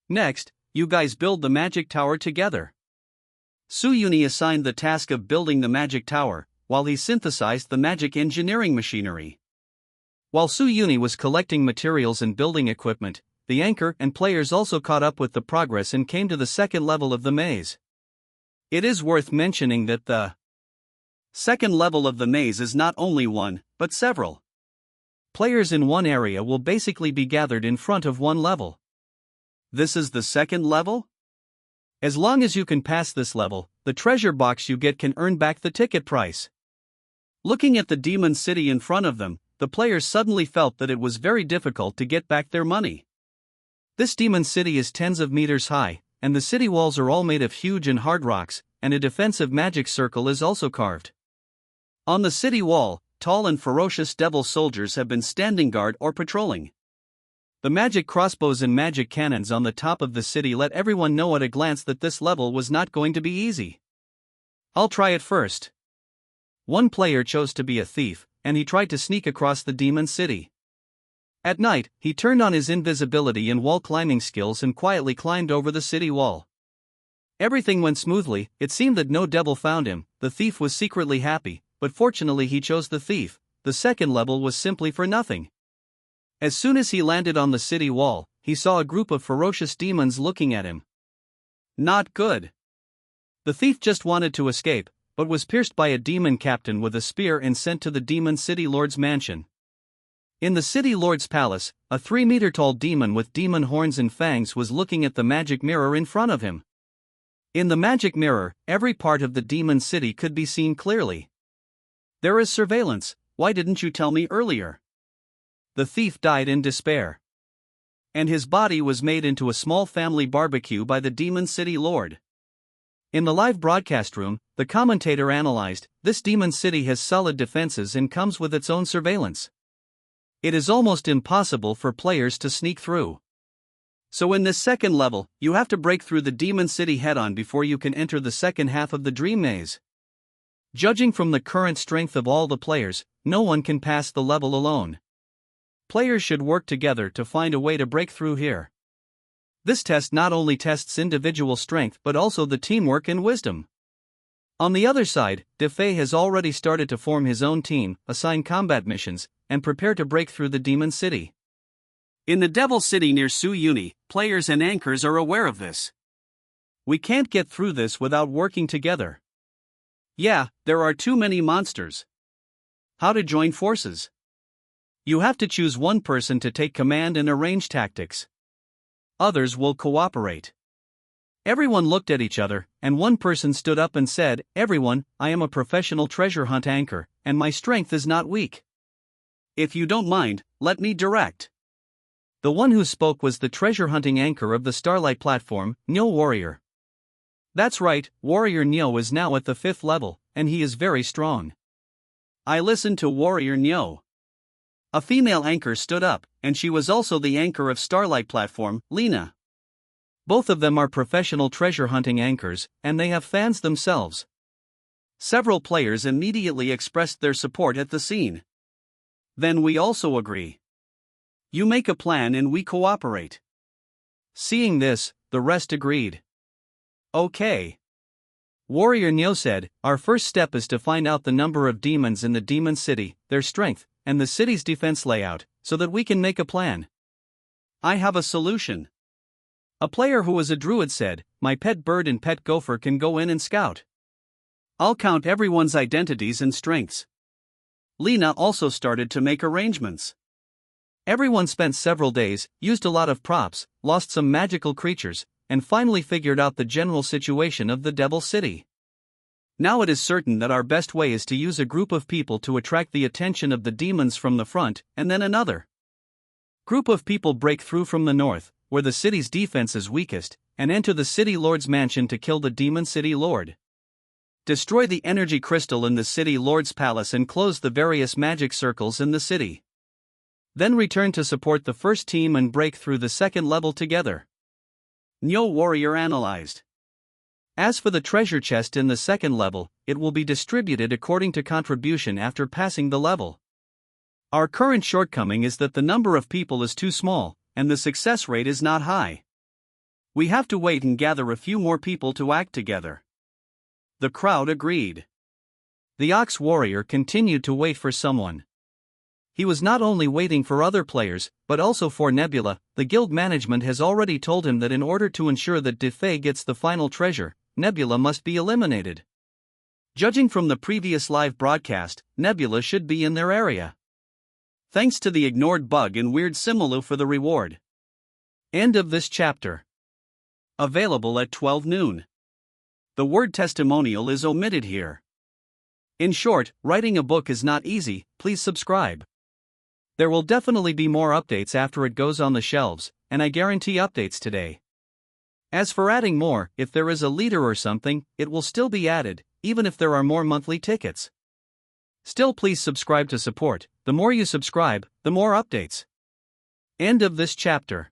Next, you guys build the magic tower together. Suyuni assigned the task of building the magic tower, while he synthesized the magic engineering machinery. While Suyuni was collecting materials and building equipment, the anchor and players also caught up with the progress and came to the second level of the maze. It is worth mentioning that the second level of the maze is not only one, but several. Players in one area will basically be gathered in front of one level. This is the second level? As long as you can pass this level, the treasure box you get can earn back the ticket price. Looking at the demon city in front of them, the players suddenly felt that it was very difficult to get back their money. This demon city is tens of meters high, and the city walls are all made of huge and hard rocks, and a defensive magic circle is also carved. On the city wall, tall and ferocious devil soldiers have been standing guard or patrolling. The magic crossbows and magic cannons on the top of the city let everyone know at a glance that this level was not going to be easy. I'll try it first. One player chose to be a thief, and he tried to sneak across the demon city. At night, he turned on his invisibility and wall climbing skills and quietly climbed over the city wall. Everything went smoothly. It seemed that no devil found him. The thief was secretly happy, but fortunately he chose the thief. The second level was simply for nothing. As soon as he landed on the city wall, he saw a group of ferocious demons looking at him. Not good. The thief just wanted to escape, but was pierced by a demon captain with a spear and sent to the demon city lord's mansion. In the city lord's palace, a 3-meter-tall demon with demon horns and fangs was looking at the magic mirror in front of him. In the magic mirror, every part of the demon city could be seen clearly. There is surveillance. Why didn't you tell me earlier? The thief died in despair. And his body was made into a small family barbecue by the demon city lord. In the live broadcast room, the commentator analyzed, this demon city has solid defenses and comes with its own surveillance. It is almost impossible for players to sneak through. So in this second level, you have to break through the demon city head-on before you can enter the second half of the dream maze. Judging from the current strength of all the players, no one can pass the level alone. Players should work together to find a way to break through here. This test not only tests individual strength but also the teamwork and wisdom. On the other side, Defei has already started to form his own team, assign combat missions, and prepare to break through the demon city. In the Devil City near Suyuni, players and anchors are aware of this. We can't get through this without working together. Yeah, there are too many monsters. How to join forces? You have to choose one person to take command and arrange tactics. Others will cooperate. Everyone looked at each other, and one person stood up and said, "Everyone, I am a professional treasure hunt anchor, and my strength is not weak. If you don't mind, let me direct." The one who spoke was the treasure hunting anchor of the Starlight platform, Nyo Warrior. That's right, Warrior Nyo is now at the 5th level, and he is very strong. I listened to Warrior Nyo. A female anchor stood up, and she was also the anchor of Starlight platform, Lena. Both of them are professional treasure hunting anchors, and they have fans themselves. Several players immediately expressed their support at the scene. Then we also agree. You make a plan and we cooperate. Seeing this, the rest agreed. Okay. Warrior Nyo said, our first step is to find out the number of demons in the demon city, their strength, and the city's defense layout, so that we can make a plan. I have a solution. A player who was a druid said, my pet bird and pet gopher can go in and scout. I'll count everyone's identities and strengths. Lena also started to make arrangements. Everyone spent several days, used a lot of props, lost some magical creatures, and finally figured out the general situation of the Devil City. Now it is certain that our best way is to use a group of people to attract the attention of the demons from the front, and then another group of people break through from the north, where the city's defense is weakest, and enter the city lord's mansion to kill the demon city lord. Destroy the energy crystal in the city lord's palace and close the various magic circles in the city. Then return to support the first team and break through the second level together. Nyo Warrior analyzed. As for the treasure chest in the second level, it will be distributed according to contribution after passing the level. Our current shortcoming is that the number of people is too small, and the success rate is not high. We have to wait and gather a few more people to act together. The crowd agreed. The Ox Warrior continued to wait for someone. He was not only waiting for other players, but also for Nebula. The guild management has already told him that in order to ensure that Defay gets the final treasure, Nebula must be eliminated. Judging from the previous live broadcast, Nebula should be in their area. Thanks to the ignored bug and weird Simulu for the reward. End of this chapter. Available at 12 noon. The word testimonial is omitted here. In short, writing a book is not easy. Please subscribe. There will definitely be more updates after it goes on the shelves, and I guarantee updates today. As for adding more, if there is a leader or something, it will still be added, even if there are more monthly tickets. Still, please subscribe to support. The more you subscribe, the more updates. End of this chapter.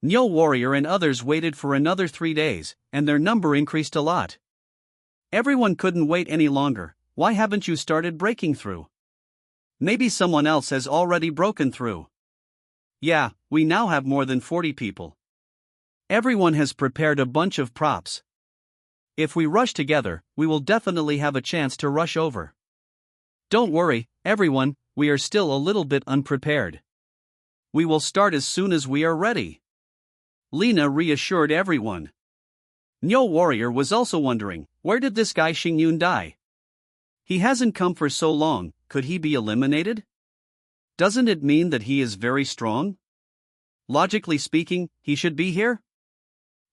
Nyo Warrior and others waited for another 3 days, and their number increased a lot. Everyone couldn't wait any longer. Why haven't you started breaking through? Maybe someone else has already broken through. Yeah, we now have more than 40 people. Everyone has prepared a bunch of props. If we rush together, we will definitely have a chance to rush over. Don't worry, everyone, we are still a little bit unprepared. We will start as soon as we are ready. Lena reassured everyone. Nyo Warrior was also wondering, where did this guy Xingyun die? He hasn't come for so long, could he be eliminated? Doesn't it mean that he is very strong? Logically speaking, he should be here?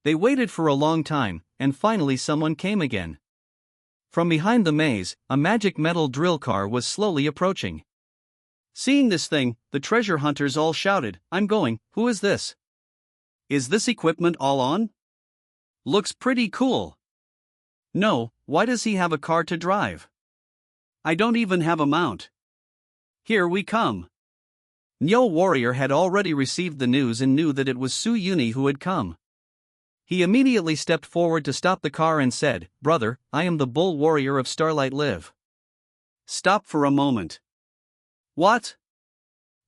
They waited for a long time, and finally someone came again. From behind the maze, a magic metal drill car was slowly approaching. Seeing this thing, the treasure hunters all shouted, "I'm going, who is this? Is this equipment all on? Looks pretty cool." No, why does he have a car to drive? I don't even have a mount. Here we come. Nyo Warrior had already received the news and knew that it was Su Yuni who had come. He immediately stepped forward to stop the car and said, "Brother, I am the Bull Warrior of Starlight Live." Stop for a moment. What?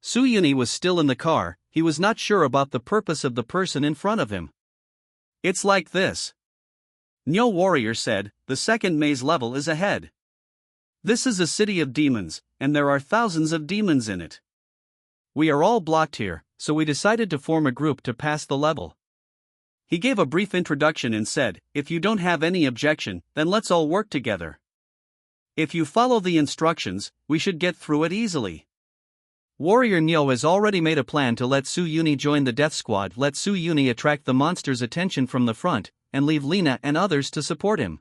Su Yuni was still in the car. He was not sure about the purpose of the person in front of him. It's like this. Nyo Warrior said, "The second maze level is ahead. This is a city of demons, and there are thousands of demons in it. We are all blocked here, so we decided to form a group to pass the level." He gave a brief introduction and said, "If you don't have any objection, then let's all work together. If you follow the instructions, we should get through it easily." Warrior Nyo has already made a plan to let Su Yuni join the death squad. Let Su Yuni attract the monster's attention from the front, and leave Lena and others to support him.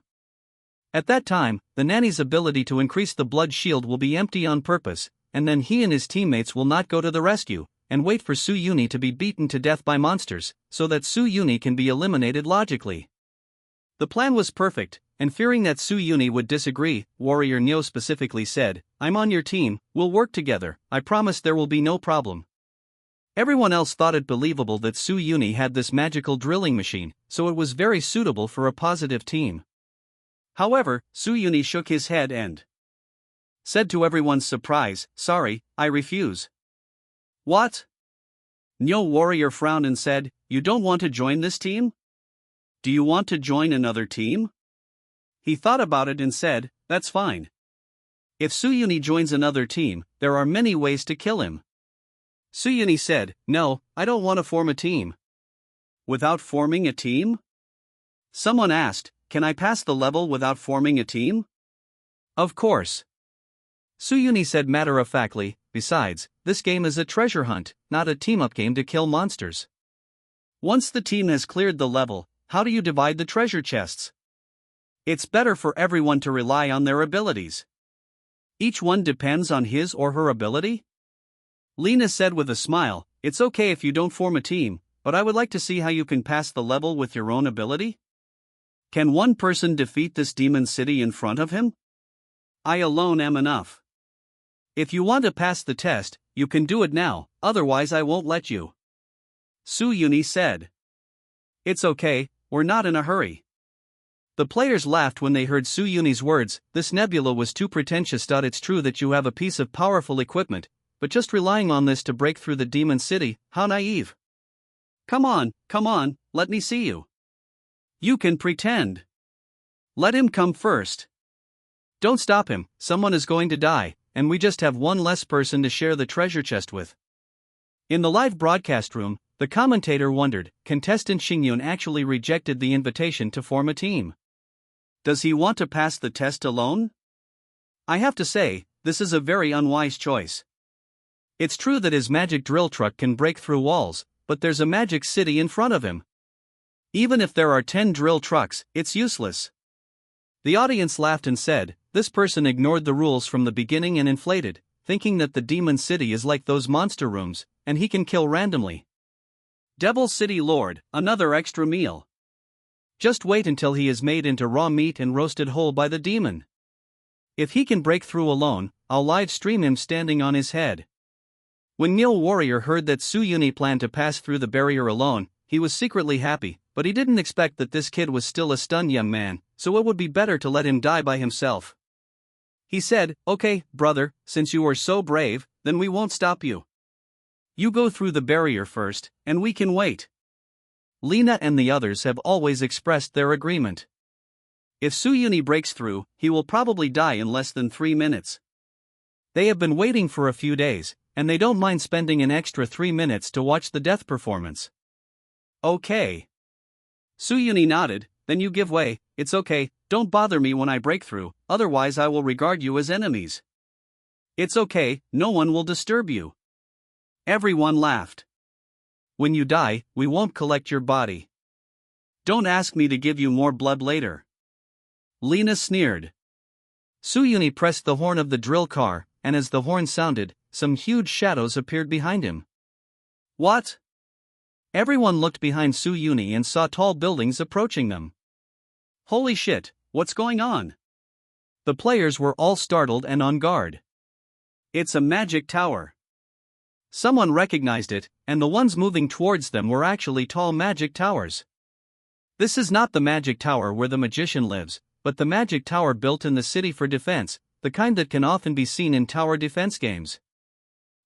At that time, the nanny's ability to increase the blood shield will be empty on purpose, and then he and his teammates will not go to the rescue, and wait for Su Yuni to be beaten to death by monsters, so that Su Yuni can be eliminated logically. The plan was perfect, and fearing that Su Yuni would disagree, Warrior Nyo specifically said, "I'm on your team, we'll work together, I promise there will be no problem." Everyone else thought it believable that Su Yuni had this magical drilling machine, so it was very suitable for a positive team. However, Su Yuni shook his head and said to everyone's surprise, "Sorry, I refuse." What? Nyo Warrior frowned and said, "You don't want to join this team? Do you want to join another team?" He thought about it and said, "That's fine. If Su Yuni joins another team, there are many ways to kill him." Su Yuni said, "No, I don't want to form a team." Without forming a team? Someone asked, "Can I pass the level without forming a team?" Of course. Su Yuni said matter-of-factly, Besides, this game is a treasure hunt, not a team-up game to kill monsters. Once the team has cleared the level, how do you divide the treasure chests? It's better for everyone to rely on their abilities. Each one depends on his or her ability? Lena said with a smile, "It's okay if you don't form a team, but I would like to see how you can pass the level with your own ability. Can one person defeat this demon city in front of him? I alone am enough. If you want to pass the test, you can do it now, otherwise I won't let you," Su-Yuni said. "It's okay, we're not in a hurry." The players laughed when they heard Su-Yuni's words. This nebula was too pretentious. It's true that you have a piece of powerful equipment, but just relying on this to break through the demon city, how naive. Come on, let me see you. You can pretend. Let him come first. Don't stop him, someone is going to die, and we just have one less person to share the treasure chest with. In the live broadcast room, the commentator wondered, contestant Xingyun actually rejected the invitation to form a team. Does he want to pass the test alone? I have to say, this is a very unwise choice. It's true that his magic drill truck can break through walls, but there's a magic city in front of him. Even if there are 10 drill trucks, it's useless. The audience laughed and said, this person ignored the rules from the beginning and inflated, thinking that the demon city is like those monster rooms, and he can kill randomly. Devil City Lord, another extra meal. Just wait until he is made into raw meat and roasted whole by the demon. If he can break through alone, I'll live stream him standing on his head. When Nil Warrior heard that Su-Yuni planned to pass through the barrier alone, he was secretly happy, but he didn't expect that this kid was still a stunned young man, so it would be better to let him die by himself. He said, "Okay, brother, since you are so brave, then we won't stop you. You go through the barrier first, and we can wait." Lena and the others have always expressed their agreement. If Su-Yuni breaks through, he will probably die in less than 3 minutes. They have been waiting for a few days, and they don't mind spending an extra 3 minutes to watch the death performance. Okay. Su-Yuni nodded, "Then you give way, it's okay, don't bother me when I break through, otherwise I will regard you as enemies." "It's okay, no one will disturb you." Everyone laughed. "When you die, we won't collect your body. Don't ask me to give you more blood later." Lena sneered. Su-Yuni pressed the horn of the drill car, and as the horn sounded, some huge shadows appeared behind him. What? Everyone looked behind Su-Yuni and saw tall buildings approaching them. Holy shit, what's going on? The players were all startled and on guard. It's a magic tower. Someone recognized it, and the ones moving towards them were actually tall magic towers. This is not the magic tower where the magician lives, but the magic tower built in the city for defense, the kind that can often be seen in tower defense games.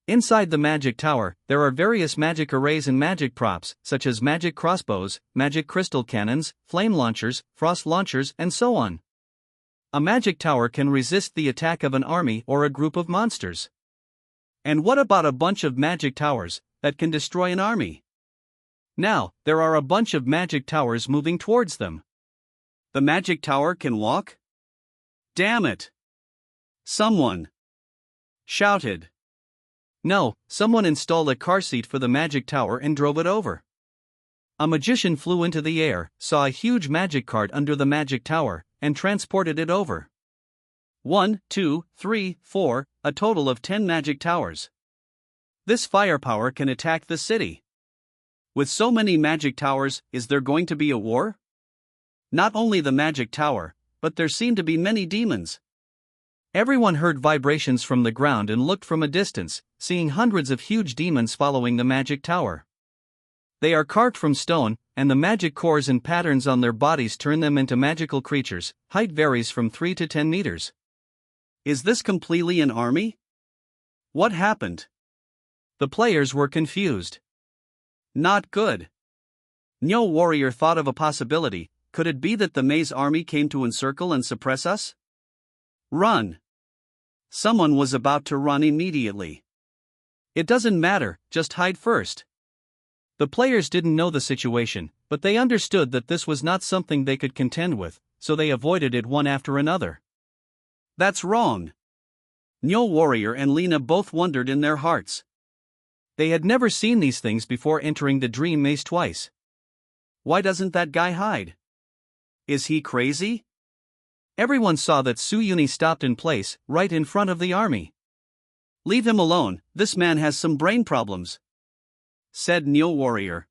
Inside the magic tower, there are various magic arrays and magic props, such as magic crossbows, magic crystal cannons, flame launchers, frost launchers, and so on. A magic tower can resist the attack of an army or a group of monsters. And what about a bunch of magic towers that can destroy an army? Now, there are a bunch of magic towers moving towards them. The magic tower can walk? Damn it! Someone shouted. No, someone installed a car seat for the magic tower and drove it over. A magician flew into the air, saw a huge magic cart under the magic tower, and transported it over. 1, 2, 3, 4, a total of 10 magic towers. This firepower can attack the city. With so many magic towers, is there going to be a war? Not only the magic tower, but there seem to be many demons. Everyone heard vibrations from the ground and looked from a distance, seeing hundreds of huge demons following the magic tower. They are carved from stone, and the magic cores and patterns on their bodies turn them into magical creatures. Height varies from 3 to 10 meters. Is this completely an army? What happened? The players were confused. Not good. No warrior thought of a possibility. Could it be that the maze army came to encircle and suppress us? Run. Someone was about to run immediately. It doesn't matter, just hide first. The players didn't know the situation, but they understood that this was not something they could contend with, so they avoided it one after another. That's wrong. Nyo Warrior and Lena both wondered in their hearts. They had never seen these things before entering the dream maze twice. Why doesn't that guy hide? Is he crazy? Everyone saw that Suyuni stopped in place, right in front of the army. Leave him alone, this man has some brain problems, said Nyo Warrior.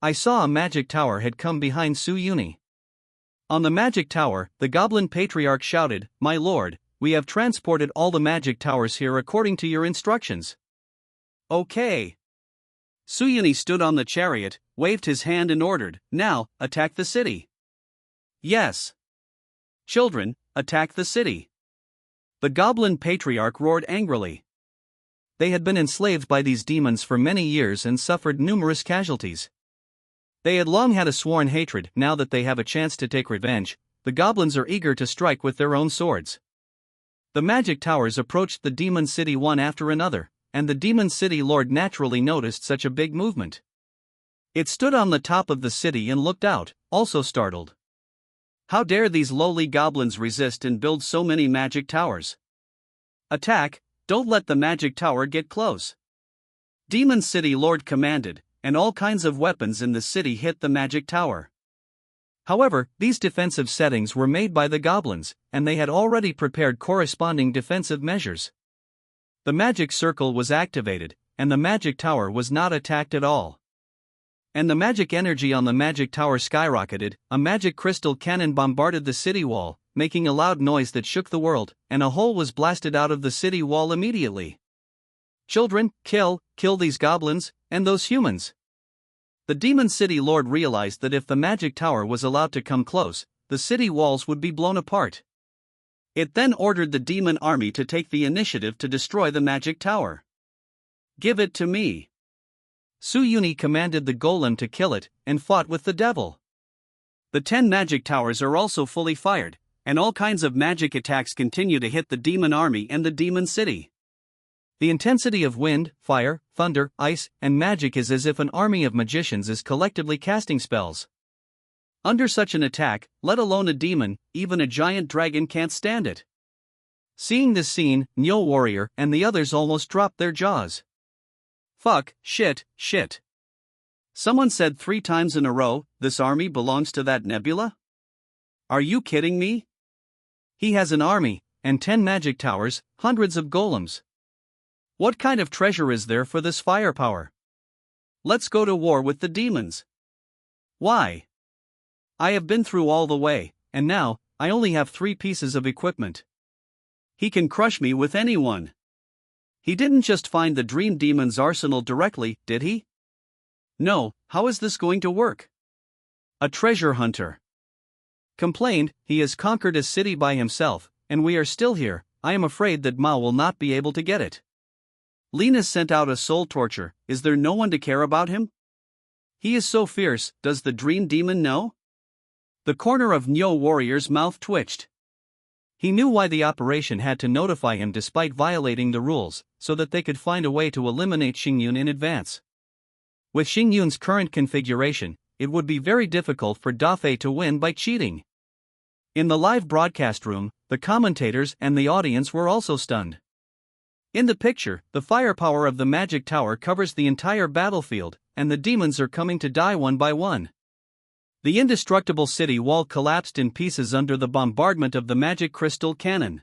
I saw a magic tower had come behind Suyuni. On the magic tower, the Goblin Patriarch shouted, "My lord, we have transported all the magic towers here according to your instructions." Okay. Suyuni stood on the chariot, waved his hand and ordered, "Now, attack the city." Yes. Children, attack the city. The Goblin Patriarch roared angrily. They had been enslaved by these demons for many years and suffered numerous casualties. They had long had a sworn hatred. Now that they have a chance to take revenge, the goblins are eager to strike with their own swords. The magic towers approached the demon city one after another, and the demon city lord naturally noticed such a big movement. It stood on the top of the city and looked out, also startled. How dare these lowly goblins resist and build so many magic towers? Attack, don't let the magic tower get close. Demon City Lord commanded, and all kinds of weapons in the city hit the magic tower. However, these defensive settings were made by the goblins, and they had already prepared corresponding defensive measures. The magic circle was activated, and the magic tower was not attacked at all. And the magic energy on the magic tower skyrocketed. A magic crystal cannon bombarded the city wall, making a loud noise that shook the world, and a hole was blasted out of the city wall immediately. Children, kill these goblins, and those humans. The Demon City Lord realized that if the magic tower was allowed to come close, the city walls would be blown apart. It then ordered the demon army to take the initiative to destroy the magic tower. Give it to me. Suyuni commanded the golem to kill it, and fought with the devil. The 10 magic towers are also fully fired, and all kinds of magic attacks continue to hit the demon army and the demon city. The intensity of wind, fire, thunder, ice, and magic is as if an army of magicians is collectively casting spells. Under such an attack, let alone a demon, even a giant dragon can't stand it. Seeing this scene, Nyo Warrior and the others almost dropped their jaws. Fuck, shit. Someone said 3 times in a row, this army belongs to that Nebula? Are you kidding me? He has an army, and 10 magic towers, hundreds of golems. What kind of treasure is there for this firepower? Let's go to war with the demons. Why? I have been through all the way, and now, I only have 3 pieces of equipment. He can crush me with anyone. He didn't just find the Dream Demon's arsenal directly, did he? No, how is this going to work? A treasure hunter complained, he has conquered a city by himself, and we are still here. I am afraid that Ma will not be able to get it. Lena sent out a soul torture. Is there no one to care about him? He is so fierce. Does the Dream Demon know? The corner of Nyo Warrior's mouth twitched. He knew why the operation had to notify him despite violating the rules, so that they could find a way to eliminate Xingyun in advance. With Xingyun's current configuration, it would be very difficult for Dafei to win by cheating. In the live broadcast room, the commentators and the audience were also stunned. In the picture, the firepower of the magic tower covers the entire battlefield, and the demons are coming to die one by one. The indestructible city wall collapsed in pieces under the bombardment of the magic crystal cannon.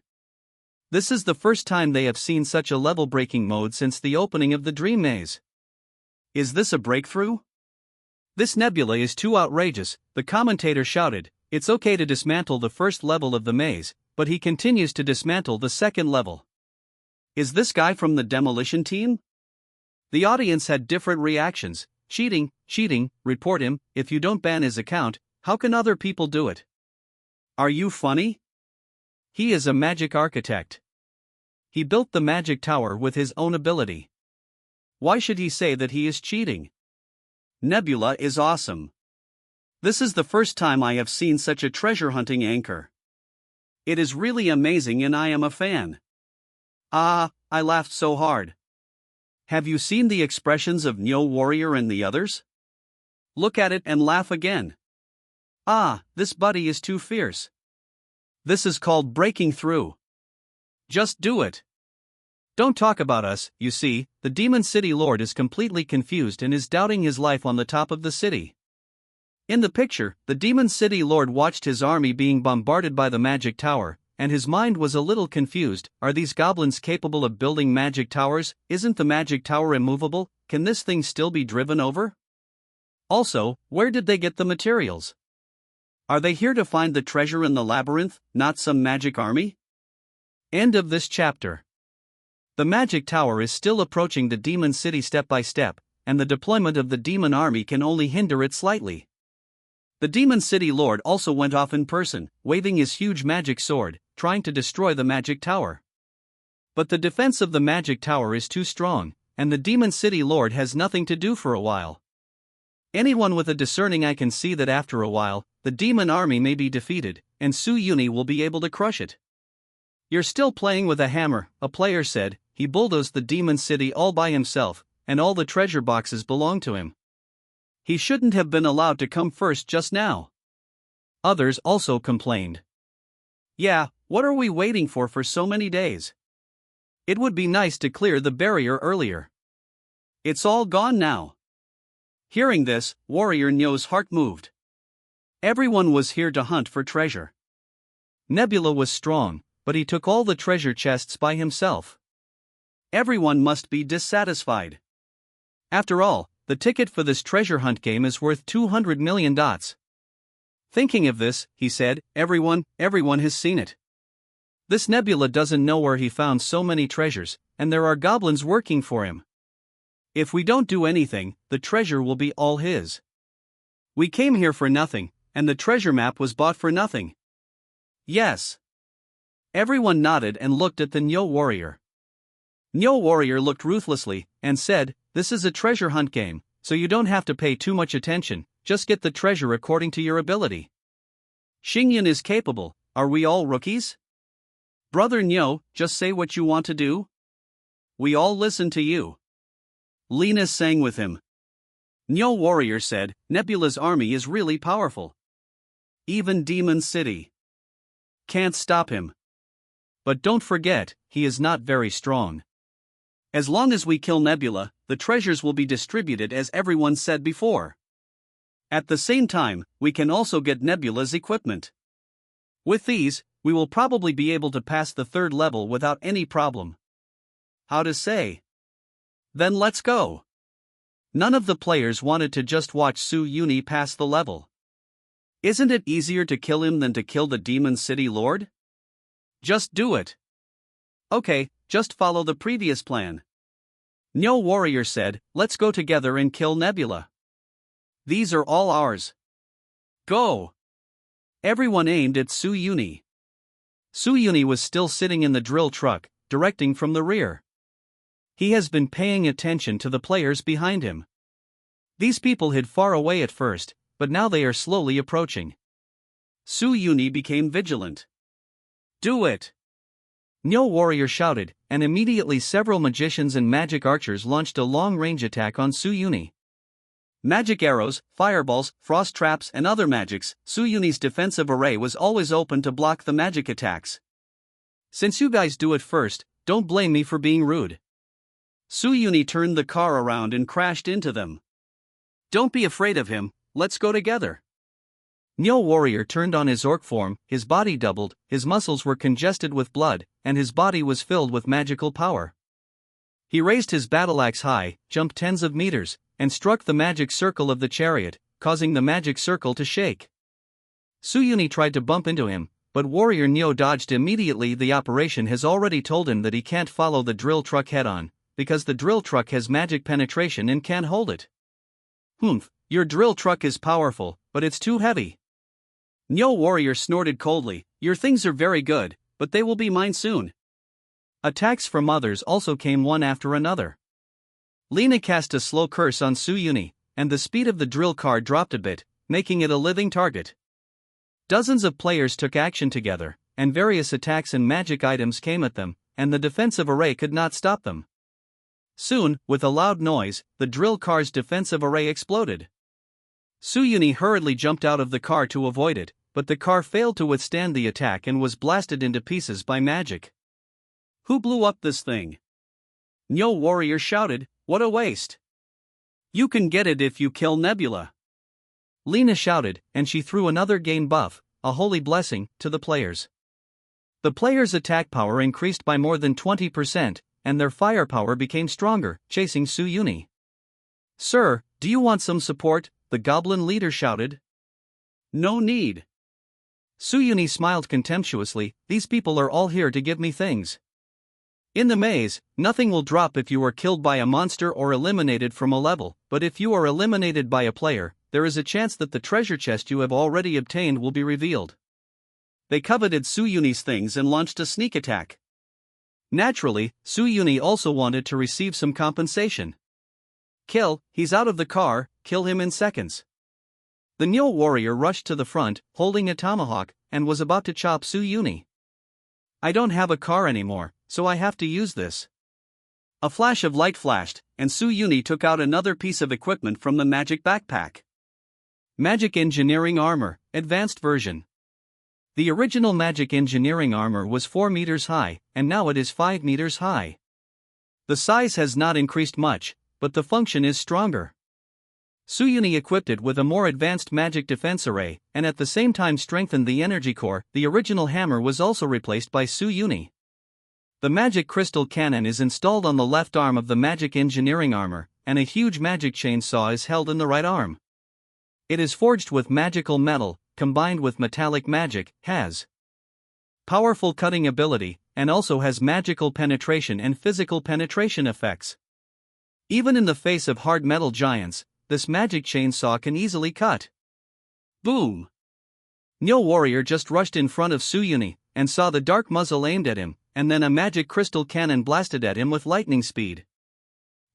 This is the first time they have seen such a level-breaking mode since the opening of the Dream Maze. Is this a breakthrough? This nebula is too outrageous, the commentator shouted. It's okay to dismantle the first level of the maze, but he continues to dismantle the second level. Is this guy from the demolition team? The audience had different reactions. Cheating, report him. If you don't ban his account, how can other people do it? Are you funny? He is a magic architect. He built the magic tower with his own ability. Why should he say that he is cheating? Nebula is awesome. This is the first time I have seen such a treasure hunting anchor. It is really amazing and I am a fan. Ah, I laughed so hard. Have you seen the expressions of Nyo Warrior and the others? Look at it and laugh again. Ah, this buddy is too fierce. This is called breaking through. Just do it. Don't talk about us. You see, the Demon City Lord is completely confused and is doubting his life on the top of the city. In the picture, the Demon City Lord watched his army being bombarded by the magic tower, and his mind was a little confused. Are these goblins capable of building magic towers? Isn't the magic tower immovable? Can this thing still be driven over? Also, where did they get the materials? Are they here to find the treasure in the labyrinth, not some magic army? End of this chapter. The magic tower is still approaching the demon city step by step, and the deployment of the demon army can only hinder it slightly. The demon city lord also went off in person, waving his huge magic sword, trying to destroy the magic tower. But the defense of the magic tower is too strong, and the demon city lord has nothing to do for a while. Anyone with a discerning eye can see that after a while, the demon army may be defeated, and Su Yuni will be able to crush it. You're still playing with a hammer, a player said. He bulldozed the demon city all by himself, and all the treasure boxes belong to him. He shouldn't have been allowed to come first just now. Others also complained. Yeah, what are we waiting for so many days? It would be nice to clear the barrier earlier. It's all gone now. Hearing this, Warrior Nyo's heart moved. Everyone was here to hunt for treasure. Nebula was strong, but he took all the treasure chests by himself. Everyone must be dissatisfied. After all, the ticket for this treasure hunt game is worth 200 million dots. Thinking of this, he said, everyone has seen it. This Nebula doesn't know where he found so many treasures, and there are goblins working for him. If we don't do anything, the treasure will be all his. We came here for nothing, and the treasure map was bought for nothing. Yes. Everyone nodded and looked at the Nyo warrior. Nyo warrior looked ruthlessly, and said, this is a treasure hunt game, so you don't have to pay too much attention, just get the treasure according to your ability. Xingyan is capable, are we all rookies? Brother Nyo, just say what you want to do. We all listen to you. Lena sang with him. Nyo warrior said, Nebula's army is really powerful. Even Demon City can't stop him. But don't forget, he is not very strong. As long as we kill Nebula, the treasures will be distributed as everyone said before. At the same time, we can also get Nebula's equipment. With these, we will probably be able to pass the third level without any problem. How to say? Then let's go. None of the players wanted to just watch Su Yuni pass the level. Isn't it easier to kill him than to kill the Demon City Lord? Just do it. Okay, just follow the previous plan. Nyo warrior said, let's go together and kill Nebula. These are all ours. Go! Everyone aimed at Su Yuni. Su Yuni was still sitting in the drill truck, directing from the rear. He has been paying attention to the players behind him. These people hid far away at first, but now they are slowly approaching. Su Yuni became vigilant. Do it! Nyo warrior shouted, and immediately several magicians and magic archers launched a long-range attack on Su Yuni. Magic arrows, fireballs, frost traps and other magics, Su Yuni's defensive array was always open to block the magic attacks. Since you guys do it first, don't blame me for being rude. Su Yuni turned the car around and crashed into them. Don't be afraid of him, let's go together. Nyo warrior turned on his orc form, his body doubled, his muscles were congested with blood, and his body was filled with magical power. He raised his battle axe high, jumped tens of meters, and struck the magic circle of the chariot, causing the magic circle to shake. Su Yuni tried to bump into him, but warrior Nyo dodged immediately. The operation has already told him that he can't follow the drill truck head-on, because the drill truck has magic penetration and can't hold it. Your drill truck is powerful, but it's too heavy. Nyo warrior snorted coldly, your things are very good, but they will be mine soon. Attacks from others also came one after another. Lena cast a slow curse on Su Yuni, and the speed of the drill car dropped a bit, making it a living target. Dozens of players took action together, and various attacks and magic items came at them, and the defensive array could not stop them. Soon, with a loud noise, the drill car's defensive array exploded. Su Yuni hurriedly jumped out of the car to avoid it, but the car failed to withstand the attack and was blasted into pieces by magic. Who blew up this thing? Nyo Warrior shouted, what a waste. You can get it if you kill Nebula. Lena shouted, and she threw another gain buff, a holy blessing, to the players. The players' attack power increased by more than 20%, and their firepower became stronger, chasing Su-Uni. Sir, do you want some support? The goblin leader shouted. No need. Su-Uni smiled contemptuously, these people are all here to give me things. In the maze, nothing will drop if you are killed by a monster or eliminated from a level, but if you are eliminated by a player, there is a chance that the treasure chest you have already obtained will be revealed. They coveted Su-Uni's things and launched a sneak attack. Naturally, Su-Uni also wanted to receive some compensation. Kill, he's out of the car, kill him in seconds. The Nyo warrior rushed to the front, holding a tomahawk, and was about to chop Su-Uni. I don't have a car anymore, so I have to use this. A flash of light flashed, and Su-Uni took out another piece of equipment from the magic backpack. Magic Engineering Armor, Advanced Version. The original Magic Engineering Armor was 4 meters high, and now it is 5 meters high. The size has not increased much, but the function is stronger. Su-Uni equipped it with a more advanced magic defense array, and at the same time strengthened the energy core. The original hammer was also replaced by Su-Uni. The magic crystal cannon is installed on the left arm of the magic engineering armor, and a huge magic chainsaw is held in the right arm. It is forged with magical metal, combined with metallic magic, has powerful cutting ability, and also has magical penetration and physical penetration effects. Even in the face of hard metal giants, this magic chainsaw can easily cut. Boom! Nyo Warrior just rushed in front of Su-Uni, and saw the dark muzzle aimed at him, and then a magic crystal cannon blasted at him with lightning speed.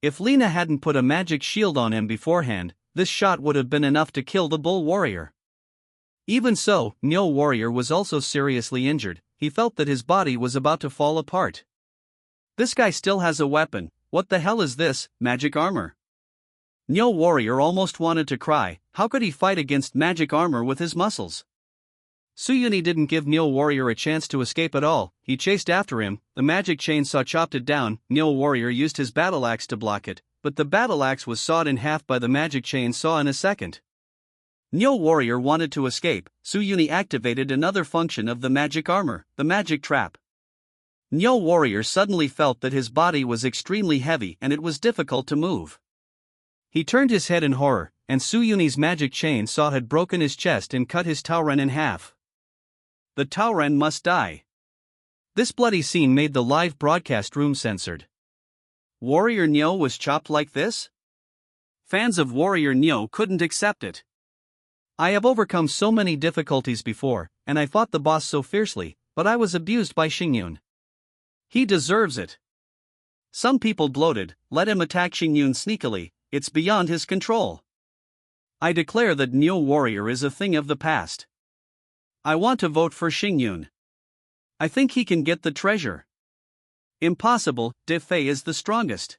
If Lena hadn't put a magic shield on him beforehand, this shot would have been enough to kill the Bull Warrior. Even so, Nyo Warrior was also seriously injured. He felt that his body was about to fall apart. This guy still has a weapon. What the hell is this, magic armor? Nyo Warrior almost wanted to cry. How could he fight against magic armor with his muscles? Su-Uni didn't give Nyo Warrior a chance to escape at all. He chased after him, the magic chainsaw chopped it down. Nyo Warrior used his battle axe to block it, but the battle axe was sawed in half by the magic chainsaw in a second. Nyo Warrior wanted to escape. Su-Uni activated another function of the magic armor, the magic trap. Nyo Warrior suddenly felt that his body was extremely heavy and it was difficult to move. He turned his head in horror, and Su-Uni's magic chainsaw had broken his chest and cut his Tauren in half. The Tauren must die. This bloody scene made the live broadcast room censored. Warrior Nyo was chopped like this? Fans of Warrior Nyo couldn't accept it. I have overcome so many difficulties before, and I fought the boss so fiercely, but I was abused by Xingyun. He deserves it. Some people gloated, let him attack Xingyun sneakily, it's beyond his control. I declare that Nyo Warrior is a thing of the past. I want to vote for Xingyun. I think he can get the treasure. Impossible, De Fei is the strongest.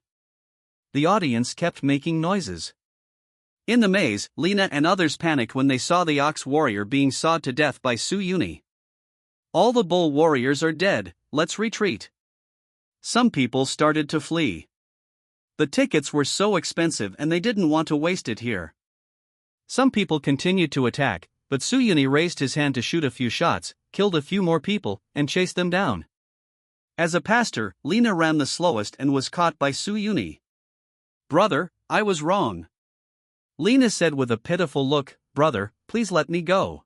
The audience kept making noises. In the maze, Lena and others panicked when they saw the Ox Warrior being sawed to death by Su-Uni. All the Bull Warriors are dead, let's retreat. Some people started to flee. The tickets were so expensive and they didn't want to waste it here. Some people continued to attack, but Su-Uni raised his hand to shoot a few shots, killed a few more people, and chased them down. As a pastor, Lena ran the slowest and was caught by Su-Uni. Brother, I was wrong. Lena said with a pitiful look, brother, please let me go.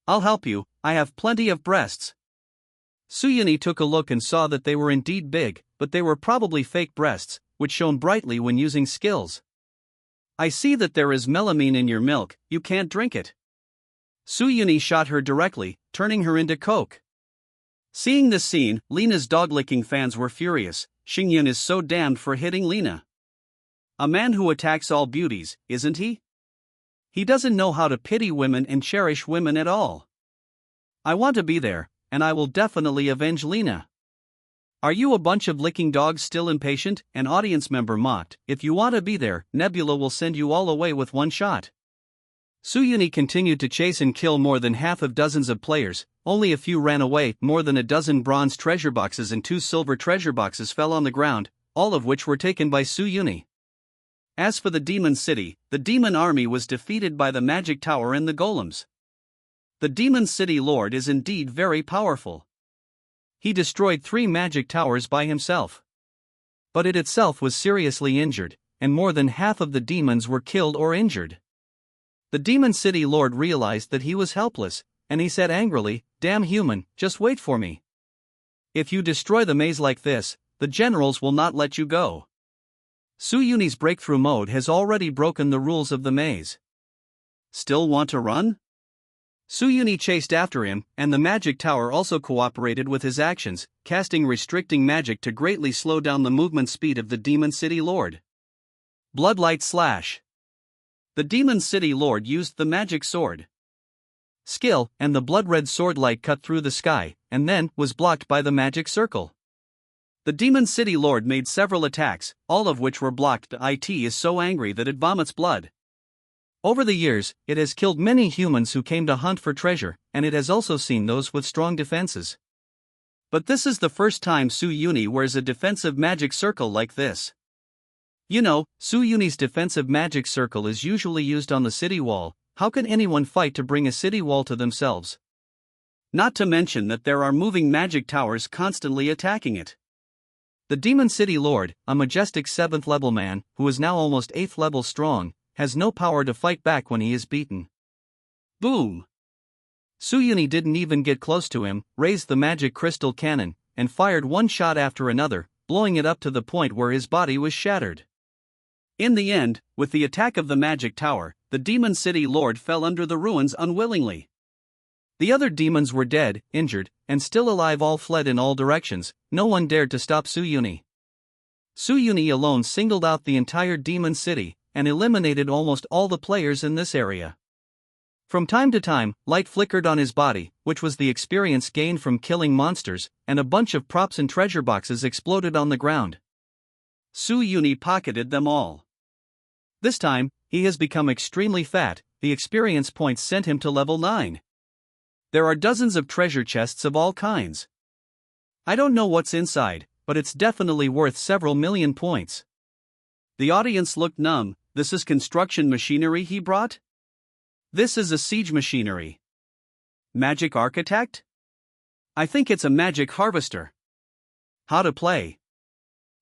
I'll help you, I have plenty of breasts. Su-Uni took a look and saw that they were indeed big, but they were probably fake breasts, which shone brightly when using skills. I see that there is melamine in your milk, you can't drink it. Su-Uni shot her directly, turning her into coke. Seeing this scene, Lena's dog-licking fans were furious. Xingyun is so damned for hitting Lena. A man who attacks all beauties, isn't he? He doesn't know how to pity women and cherish women at all. I want to be there, and I will definitely avenge Lena. Are you a bunch of licking dogs still impatient? An audience member mocked. If you want to be there, Nebula will send you all away with one shot. Su-Uni continued to chase and kill more than half of dozens of players, only a few ran away. More than a dozen bronze treasure boxes and 2 silver treasure boxes fell on the ground, all of which were taken by Su Yuni. As for the demon city, the demon army was defeated by the magic tower and the golems. The demon city lord is indeed very powerful. He destroyed 3 magic towers by himself. But it itself was seriously injured, and more than half of the demons were killed or injured. The demon city lord realized that he was helpless, and he said angrily, "Damn human, just wait for me. If you destroy the maze like this, the generals will not let you go." Su Yuni's breakthrough mode has already broken the rules of the maze. Still want to run? Su Yuni chased after him, and the magic tower also cooperated with his actions, casting restricting magic to greatly slow down the movement speed of the demon city lord. Bloodlight slash. The demon city lord used the magic sword. Skill, and the blood-red sword light cut through the sky, and then was blocked by the magic circle. The demon city lord made several attacks, all of which were blocked. It is so angry that it vomits blood. Over the years, it has killed many humans who came to hunt for treasure, and it has also seen those with strong defenses. But this is the first time Su Yuni wears a defensive magic circle like this. You know, Su Yuni's defensive magic circle is usually used on the city wall. How can anyone fight to bring a city wall to themselves? Not to mention that there are moving magic towers constantly attacking it. The demon city lord, a majestic 7th level man, who is now almost 8th level strong, has no power to fight back when he is beaten. Boom! Su Yuni didn't even get close to him, raised the magic crystal cannon, and fired one shot after another, blowing it up to the point where his body was shattered. In the end, with the attack of the magic tower, the demon city lord fell under the ruins unwillingly. The other demons were dead, injured, and still alive. All fled in all directions. No one dared to stop Su Yuni. Su Yuni alone singled out the entire demon city, and eliminated almost all the players in this area. From time to time, light flickered on his body, which was the experience gained from killing monsters, and a bunch of props and treasure boxes exploded on the ground. Su Yuni pocketed them all. This time, he has become extremely fat. The experience points sent him to level 9. There are dozens of treasure chests of all kinds. I don't know what's inside, but it's definitely worth several million points. The audience looked numb. This is construction machinery he brought? This is a siege machinery. Magic architect? I think it's a magic harvester. How to play?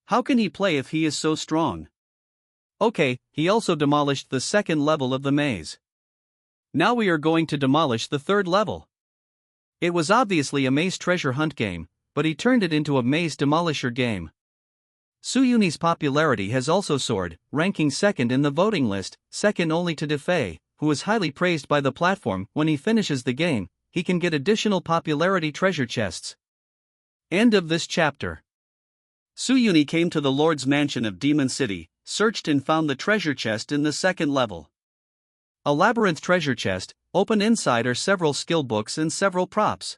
How can he play if he is so strong? Okay, he also demolished the 2nd level of the maze. Now we are going to demolish the 3rd level. It was obviously a maze treasure hunt game, but he turned it into a maze demolisher game. Su Yuni's popularity has also soared, ranking 2nd in the voting list, second only to Defei, who is highly praised by the platform. When he finishes the game, he can get additional popularity treasure chests. End of this chapter. Su Yuni came to the Lord's mansion of Demon City, searched and found the treasure chest in the 2nd level. A labyrinth treasure chest. Open inside are several skill books and several props.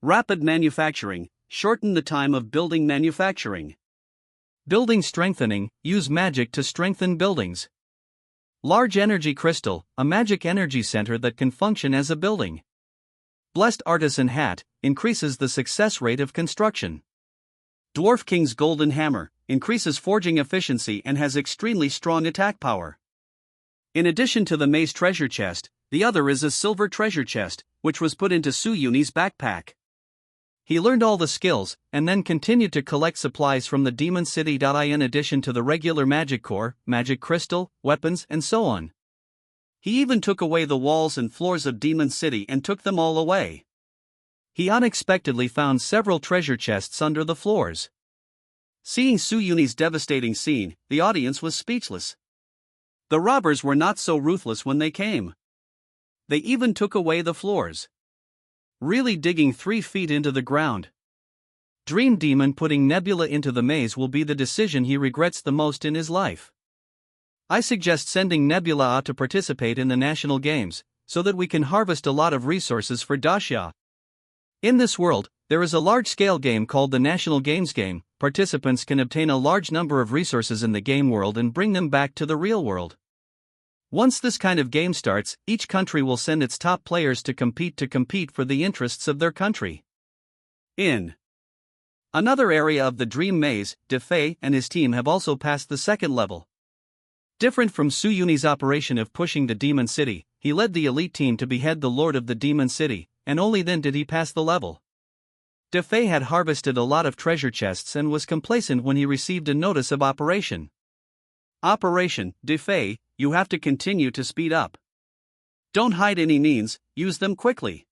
Rapid manufacturing. Shorten the time of building manufacturing. Building strengthening. Use magic to strengthen buildings. Large energy crystal. A magic energy center that can function as a building. Blessed artisan hat. Increases the success rate of construction. Dwarf King's golden hammer. Increases forging efficiency and has extremely strong attack power. In addition to the maze treasure chest, the other is a silver treasure chest, which was put into Su Yuni's backpack. He learned all the skills, and then continued to collect supplies from the Demon City. In addition to the regular magic core, magic crystal, weapons, and so on. He even took away the walls and floors of Demon City and took them all away. He unexpectedly found several treasure chests under the floors. Seeing Su Yuni's devastating scene, the audience was speechless. The robbers were not so ruthless when they came. They even took away the floors. Really digging 3 feet into the ground. Dream Demon putting Nebula into the maze will be the decision he regrets the most in his life. I suggest sending Nebula out to participate in the national games, so that we can harvest a lot of resources for Daxia. In this world, there is a large-scale game called the National Games game. Participants can obtain a large number of resources in the game world and bring them back to the real world. Once this kind of game starts, each country will send its top players to compete for the interests of their country. In another area of the Dream Maze, Defei and his team have also passed the second level. Different from Suyuni's operation of pushing the Demon City, he led the elite team to behead the Lord of the Demon City, and only then did he pass the level. Defei had harvested a lot of treasure chests and was complacent when he received a notice of operation. Operation Defei, you have to continue to speed up. Don't hide any means, use them quickly.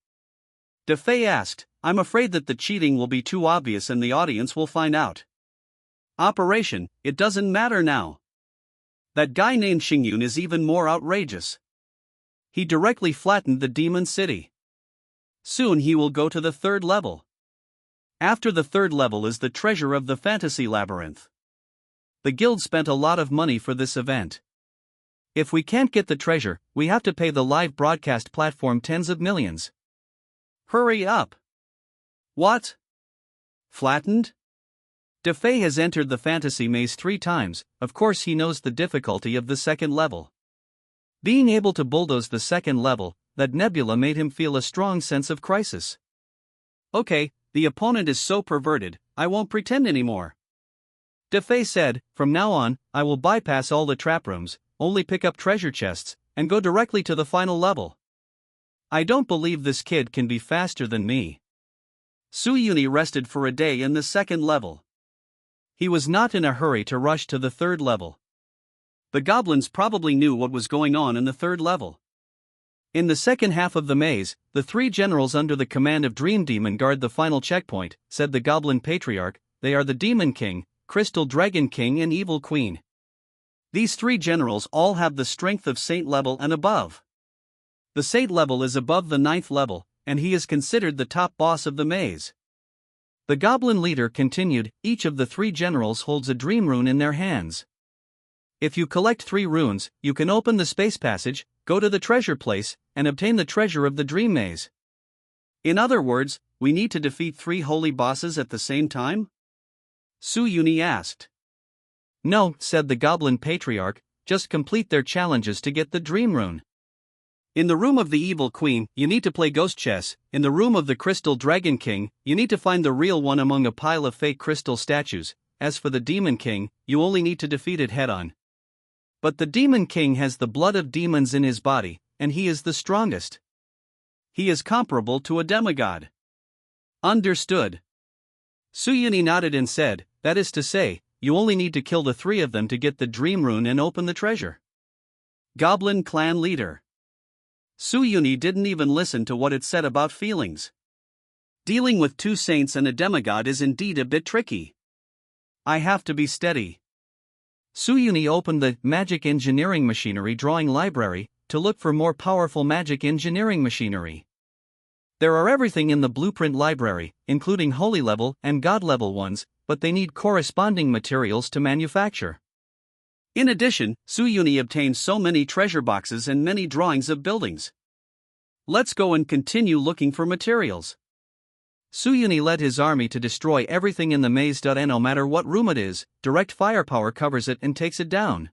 Defei asked, I'm afraid that the cheating will be too obvious and the audience will find out. Operation, it doesn't matter now. That guy named Xingyun is even more outrageous. He directly flattened the Demon City. Soon he will go to the third level. After the third level is the treasure of the Fantasy Labyrinth. The guild spent a lot of money for this event. If we can't get the treasure, we have to pay the live broadcast platform tens of millions. Hurry up. What? Flattened? Defei has entered the fantasy maze 3 times, of course he knows the difficulty of the second level. Being able to bulldoze the second level, that nebula made him feel a strong sense of crisis. Okay, the opponent is so perverted, I won't pretend anymore. Defei said, from now on, I will bypass all the trap rooms, only pick up treasure chests, and go directly to the final level. I don't believe this kid can be faster than me. Suyuni rested for a day in the second level. He was not in a hurry to rush to the third level. The goblins probably knew what was going on in the third level. In the second half of the maze, the 3 generals under the command of Dream Demon guard the final checkpoint, said the Goblin Patriarch. They are the Demon King, Crystal Dragon King and Evil Queen. These 3 generals all have the strength of Saint level and above. The Saint level is above the 9th level, and he is considered the top boss of the maze. The Goblin leader continued, each of the 3 generals holds a dream rune in their hands. If you collect 3 runes, you can open the space passage, go to the treasure place, and obtain the treasure of the dream maze. In other words, we need to defeat 3 holy bosses at the same time? Suyuni asked. No, said the Goblin Patriarch, just complete their challenges to get the dream rune. In the room of the Evil Queen, you need to play ghost chess. In the room of the Crystal Dragon King, you need to find the real one among a pile of fake crystal statues. As for the Demon King, you only need to defeat it head-on. But the Demon King has the blood of demons in his body, and he is the strongest. He is comparable to a demigod. Understood. Suyuni nodded and said, that is to say, you only need to kill the 3 of them to get the dream rune and open the treasure. Goblin Clan Leader. Suyuni didn't even listen to what it said about feelings. Dealing with 2 saints and a demigod is indeed a bit tricky. I have to be steady. Suyuni opened the Magic Engineering Machinery Drawing Library to look for more powerful magic engineering machinery. There are everything in the blueprint library, including holy level and god level ones, but they need corresponding materials to manufacture. In addition, Suyuni obtained so many treasure boxes and many drawings of buildings. Let's go and continue looking for materials. Suyuni led his army to destroy everything in the maze. No matter what room it is, direct firepower covers it and takes it down.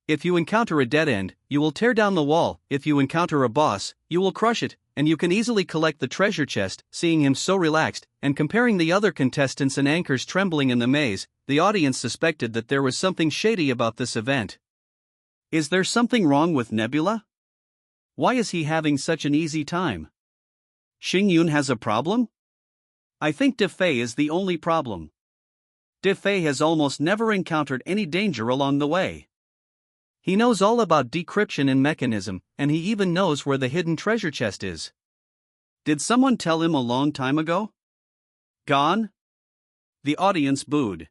If you encounter a dead end, you will tear down the wall. If you encounter a boss, you will crush it, and you can easily collect the treasure chest. Seeing him so relaxed, and comparing the other contestants and anchors trembling in the maze, the audience suspected that there was something shady about this event. Is there something wrong with Nebula? Why is he having such an easy time? Xingyun has a problem? I think Defei is the only problem. Defei has almost never encountered any danger along the way. He knows all about decryption and mechanism, and he even knows where the hidden treasure chest is. Did someone tell him a long time ago? Gone? The audience booed.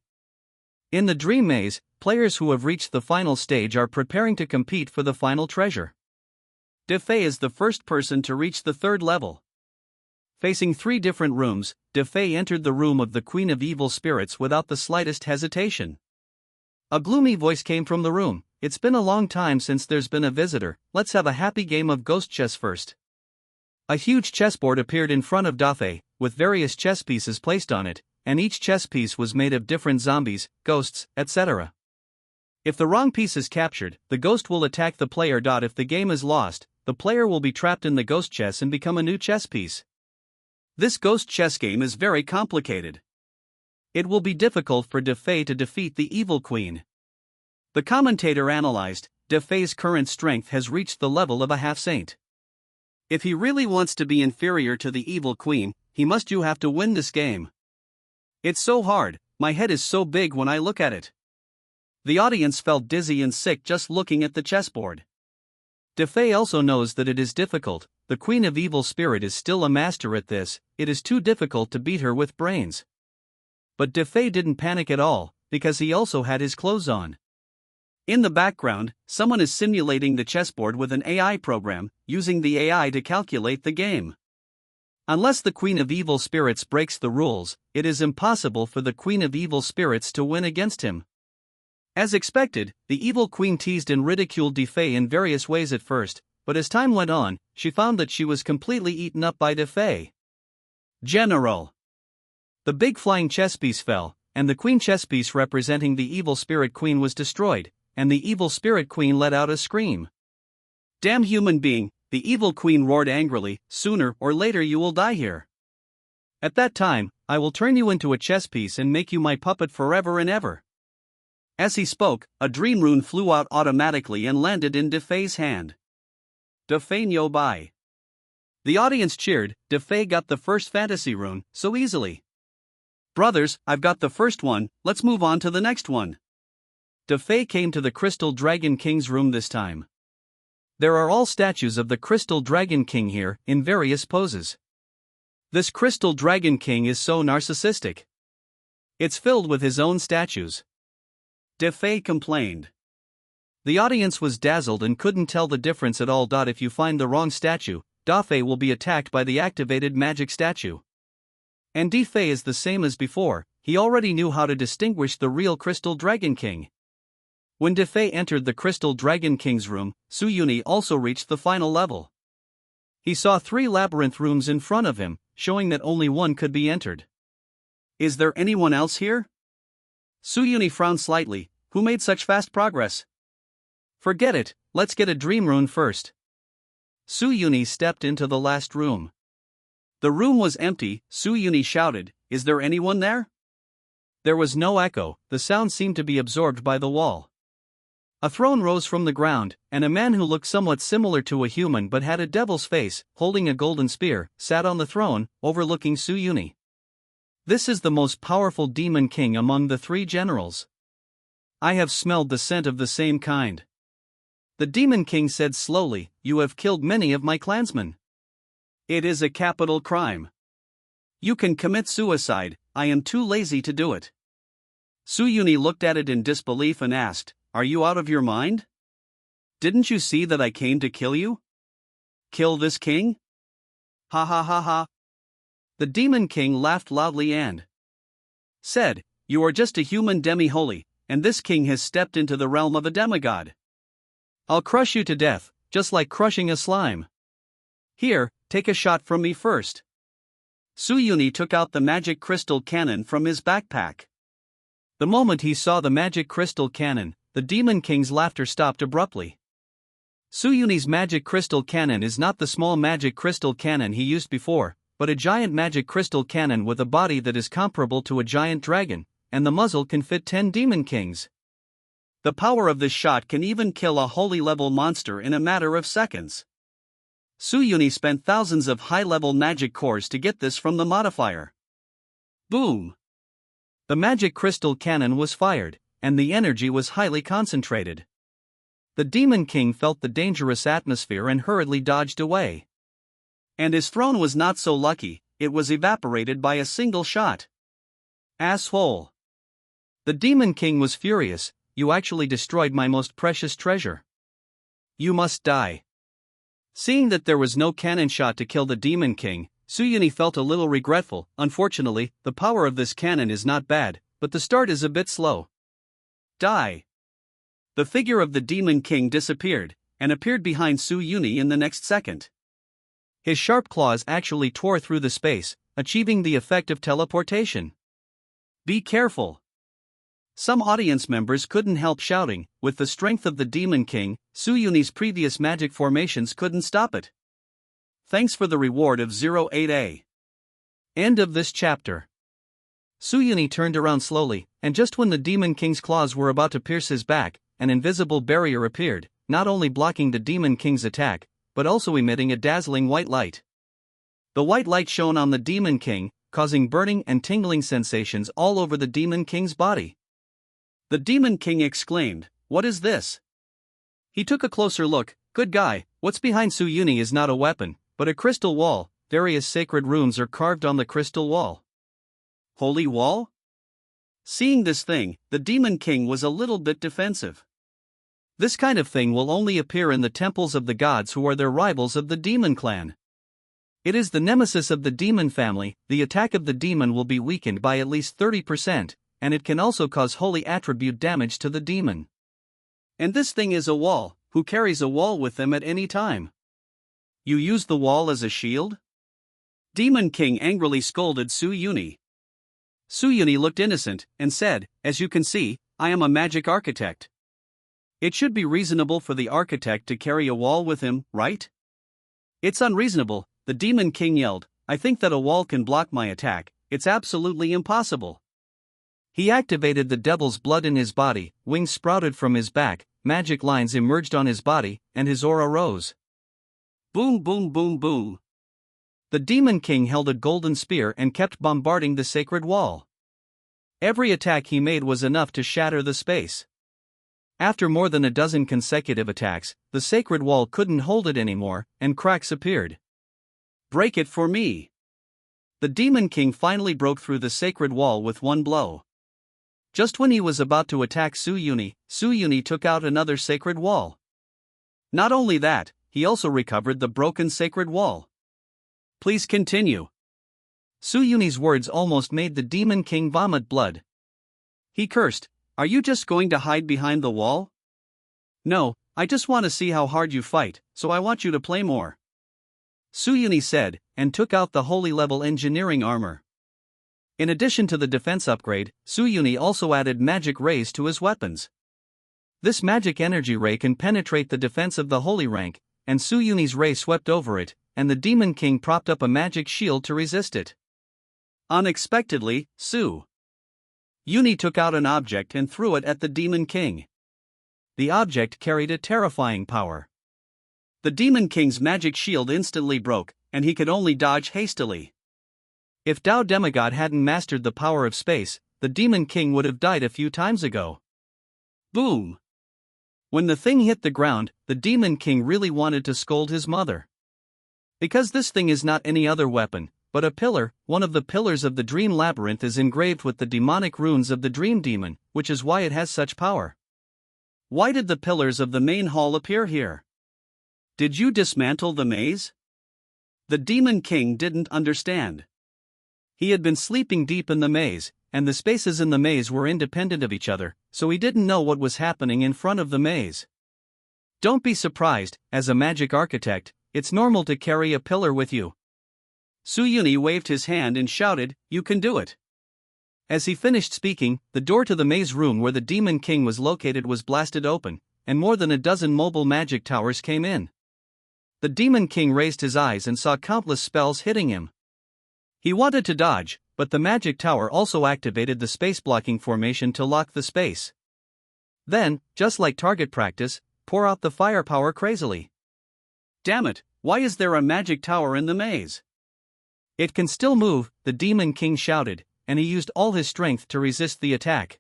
In the Dream Maze, players who have reached the final stage are preparing to compete for the final treasure. Defei is the first person to reach the third level. Facing 3 different rooms, Defei entered the room of the Queen of Evil Spirits without the slightest hesitation. A gloomy voice came from the room. It's been a long time since there's been a visitor, let's have a happy game of ghost chess first. A huge chessboard appeared in front of Defei, with various chess pieces placed on it, and each chess piece was made of different zombies, ghosts, etc. If the wrong piece is captured, the ghost will attack the player. If the game is lost, the player will be trapped in the ghost chess and become a new chess piece. This ghost chess game is very complicated. It will be difficult for Defei to defeat the evil queen. The commentator analyzed, Defei's current strength has reached the level of a half-saint. If he really wants to be inferior to the evil queen, he must have to win this game. It's so hard, my head is so big when I look at it. The audience felt dizzy and sick just looking at the chessboard. Defei also knows that it is difficult. The Queen of Evil Spirit is still a master at this. It is too difficult to beat her with brains. But Defei didn't panic at all, because he also had his clothes on. In the background, someone is simulating the chessboard with an AI program, using the AI to calculate the game. Unless the Queen of Evil Spirits breaks the rules, it is impossible for the Queen of Evil Spirits to win against him. As expected, the evil queen teased and ridiculed Defei in various ways at first, but as time went on, she found that she was completely eaten up by Defei. General. The big flying chess piece fell, and the queen chess piece representing the evil spirit queen was destroyed, and the evil spirit queen let out a scream. Damn human being, the evil queen roared angrily, sooner or later you will die here. At that time, I will turn you into a chess piece and make you my puppet forever and ever. As he spoke, a dream rune flew out automatically and landed in Defei's hand. Defei no bai. The audience cheered. Defei got the first fantasy rune, so easily. Brothers, I've got the first one, let's move on to the next one. Defei came to the Crystal Dragon King's room this time. There are all statues of the Crystal Dragon King here, in various poses. This Crystal Dragon King is so narcissistic. It's filled with his own statues. Defei complained. The audience was dazzled and couldn't tell the difference at all. If you find the wrong statue, Defei will be attacked by the activated magic statue. And Defei is the same as before, he already knew how to distinguish the real Crystal Dragon King. When Defei entered the Crystal Dragon King's room, Suyuni also reached the final level. He saw 3 labyrinth rooms in front of him, showing that only one could be entered. Is there anyone else here? Suyuni frowned slightly. Who made such fast progress? Forget it, let's get a dream rune first. Suyuni stepped into the last room. The room was empty. Suyuni shouted, is there anyone there? There was no echo, the sound seemed to be absorbed by the wall. A throne rose from the ground, and a man who looked somewhat similar to a human but had a devil's face, holding a golden spear, sat on the throne, overlooking Suyuni. This is the most powerful demon king among the 3 generals. I have smelled the scent of the same kind. The demon king said slowly, you have killed many of my clansmen. It is a capital crime. You can commit suicide, I am too lazy to do it. Suyuni looked at it in disbelief and asked, are you out of your mind? Didn't you see that I came to kill you? Kill this king? Ha ha ha ha. The demon king laughed loudly and said, you are just a human demi-holy, and this king has stepped into the realm of a demigod. I'll crush you to death, just like crushing a slime. Here, take a shot from me first. Suyuni took out the magic crystal cannon from his backpack. The moment he saw the magic crystal cannon, the demon king's laughter stopped abruptly. Suyuni's magic crystal cannon is not the small magic crystal cannon he used before, but a giant magic crystal cannon with a body that is comparable to a giant dragon, and the muzzle can fit 10 demon kings. The power of this shot can even kill a holy level monster in a matter of seconds. Suyuni spent thousands of high-level magic cores to get this from the modifier. Boom! The magic crystal cannon was fired, and the energy was highly concentrated. The demon king felt the dangerous atmosphere and hurriedly dodged away. And his throne was not so lucky, it was evaporated by a single shot. Asshole! The demon king was furious, you actually destroyed my most precious treasure. You must die. Seeing that there was no cannon shot to kill the demon king, Suyuni felt a little regretful. Unfortunately, the power of this cannon is not bad, but the start is a bit slow. Die! The figure of the demon king disappeared, and appeared behind Suyuni in the next second. His sharp claws actually tore through the space, achieving the effect of teleportation. Be careful! Some audience members couldn't help shouting. With the strength of the Demon King, Suyuni's previous magic formations couldn't stop it. Thanks for the reward of 08A. End of this chapter. Suyuni turned around slowly, and just when the Demon King's claws were about to pierce his back, an invisible barrier appeared, not only blocking the Demon King's attack, but also emitting a dazzling white light. The white light shone on the Demon King, causing burning and tingling sensations all over the Demon King's body. The Demon King exclaimed, "What is this?" He took a closer look. Good guy, what's behind Suyuni is not a weapon, but a crystal wall. Various sacred runes are carved on the crystal wall. Holy wall? Seeing this thing, the Demon King was a little bit defensive. This kind of thing will only appear in the temples of the gods who are their rivals of the demon clan. It is the nemesis of the demon family. The attack of the demon will be weakened by at least 30%, and it can also cause holy attribute damage to the demon. And this thing is a wall. Who carries a wall with them at any time? You use the wall as a shield? Demon King angrily scolded Suyuni. Suyuni looked innocent and said, "As you can see, I am a magic architect. It should be reasonable for the architect to carry a wall with him, right?" "It's unreasonable," the Demon King yelled. "I think that a wall can block my attack. It's absolutely impossible." He activated the devil's blood in his body, wings sprouted from his back, magic lines emerged on his body, and his aura rose. Boom, boom, boom, boom. The Demon King held a golden spear and kept bombarding the sacred wall. Every attack he made was enough to shatter the space. After more than a dozen consecutive attacks, the sacred wall couldn't hold it anymore, and cracks appeared. "Break it for me." The Demon King finally broke through the sacred wall with one blow. Just when he was about to attack Suyuni, Suyuni took out another sacred wall. Not only that, he also recovered the broken sacred wall. Please continue. Suyuni's words almost made the Demon King vomit blood. He cursed, "Are you just going to hide behind the wall?" "No, I just want to see how hard you fight, so I want you to play more," Suyuni said, and took out the holy level engineering armor. In addition to the defense upgrade, Suyuni also added magic rays to his weapons. This magic energy ray can penetrate the defense of the holy rank, and Suyuni's ray swept over it, and the Demon King propped up a magic shield to resist it. Unexpectedly, Suyuni took out an object and threw it at the Demon King. The object carried a terrifying power. The Demon King's magic shield instantly broke, and he could only dodge hastily. If Tao Demigod hadn't mastered the power of space, the Demon King would have died a few times ago. Boom! When the thing hit the ground, the Demon King really wanted to scold his mother. Because this thing is not any other weapon, but a pillar. One of the pillars of the Dream Labyrinth is engraved with the demonic runes of the Dream Demon, which is why it has such power. Why did the pillars of the main hall appear here? Did you dismantle the maze? The Demon King didn't understand. He had been sleeping deep in the maze, and the spaces in the maze were independent of each other, so he didn't know what was happening in front of the maze. Don't be surprised, as a magic architect, it's normal to carry a pillar with you. Suyuni waved his hand and shouted, "You can do it." As he finished speaking, the door to the maze room where the Demon King was located was blasted open, and more than a dozen mobile magic towers came in. The Demon King raised his eyes and saw countless spells hitting him. He wanted to dodge, but the magic tower also activated the space-blocking formation to lock the space. Then, just like target practice, pour out the firepower crazily. Damn it, why is there a magic tower in the maze? It can still move, the Demon King shouted, and he used all his strength to resist the attack.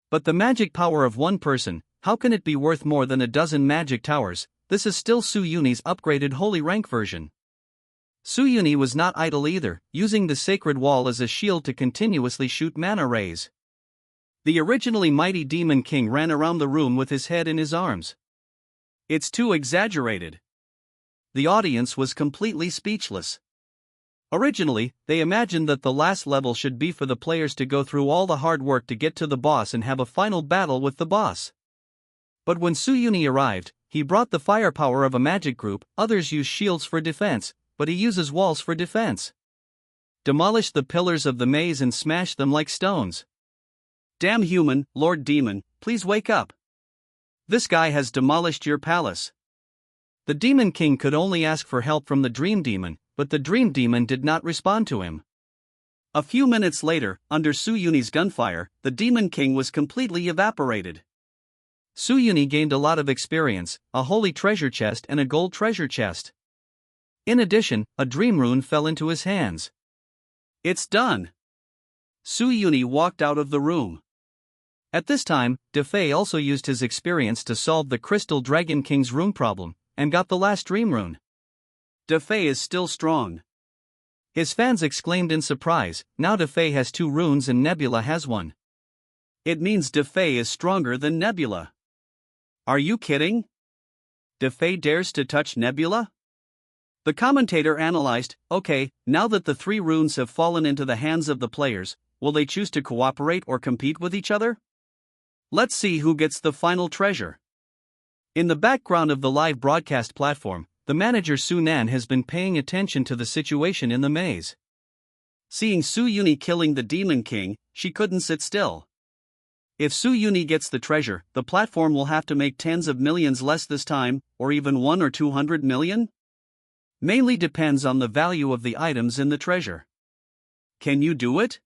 But the magic power of one person, how can it be worth more than a dozen magic towers? This is still Suyuni's upgraded holy rank version. Suyuni was not idle either, using the sacred wall as a shield to continuously shoot mana rays. The originally mighty Demon King ran around the room with his head in his arms. It's too exaggerated. The audience was completely speechless. Originally, they imagined that the last level should be for the players to go through all the hard work to get to the boss and have a final battle with the boss. But when Suyuni arrived, he brought the firepower of a magic group. Others use shields for defense, but he uses walls for defense. Demolish the pillars of the maze and smash them like stones. Damn human, Lord Demon, please wake up. This guy has demolished your palace. The Demon King could only ask for help from the Dream Demon, but the Dream Demon did not respond to him. A few minutes later, under Suyuni's gunfire, the Demon King was completely evaporated. Suyuni gained a lot of experience, a holy treasure chest and a gold treasure chest. In addition, a dream rune fell into his hands. It's done. Suyuni walked out of the room. At this time, Defei also used his experience to solve the Crystal Dragon King's rune problem, and got the last dream rune. Defei is still strong. His fans exclaimed in surprise, now Defei has 2 runes and Nebula has 1. It means Defei is stronger than Nebula. Are you kidding? Defei dares to touch Nebula? The commentator analyzed, okay, now that the 3 runes have fallen into the hands of the players, will they choose to cooperate or compete with each other? Let's see who gets the final treasure. In the background of the live broadcast platform, the manager Sunan has been paying attention to the situation in the maze. Seeing Suyuni killing the Demon King, she couldn't sit still. If Suyuni gets the treasure, the platform will have to make tens of millions less this time, or even 1 or 200 million? Mainly depends on the value of the items in the treasure. Can you do it?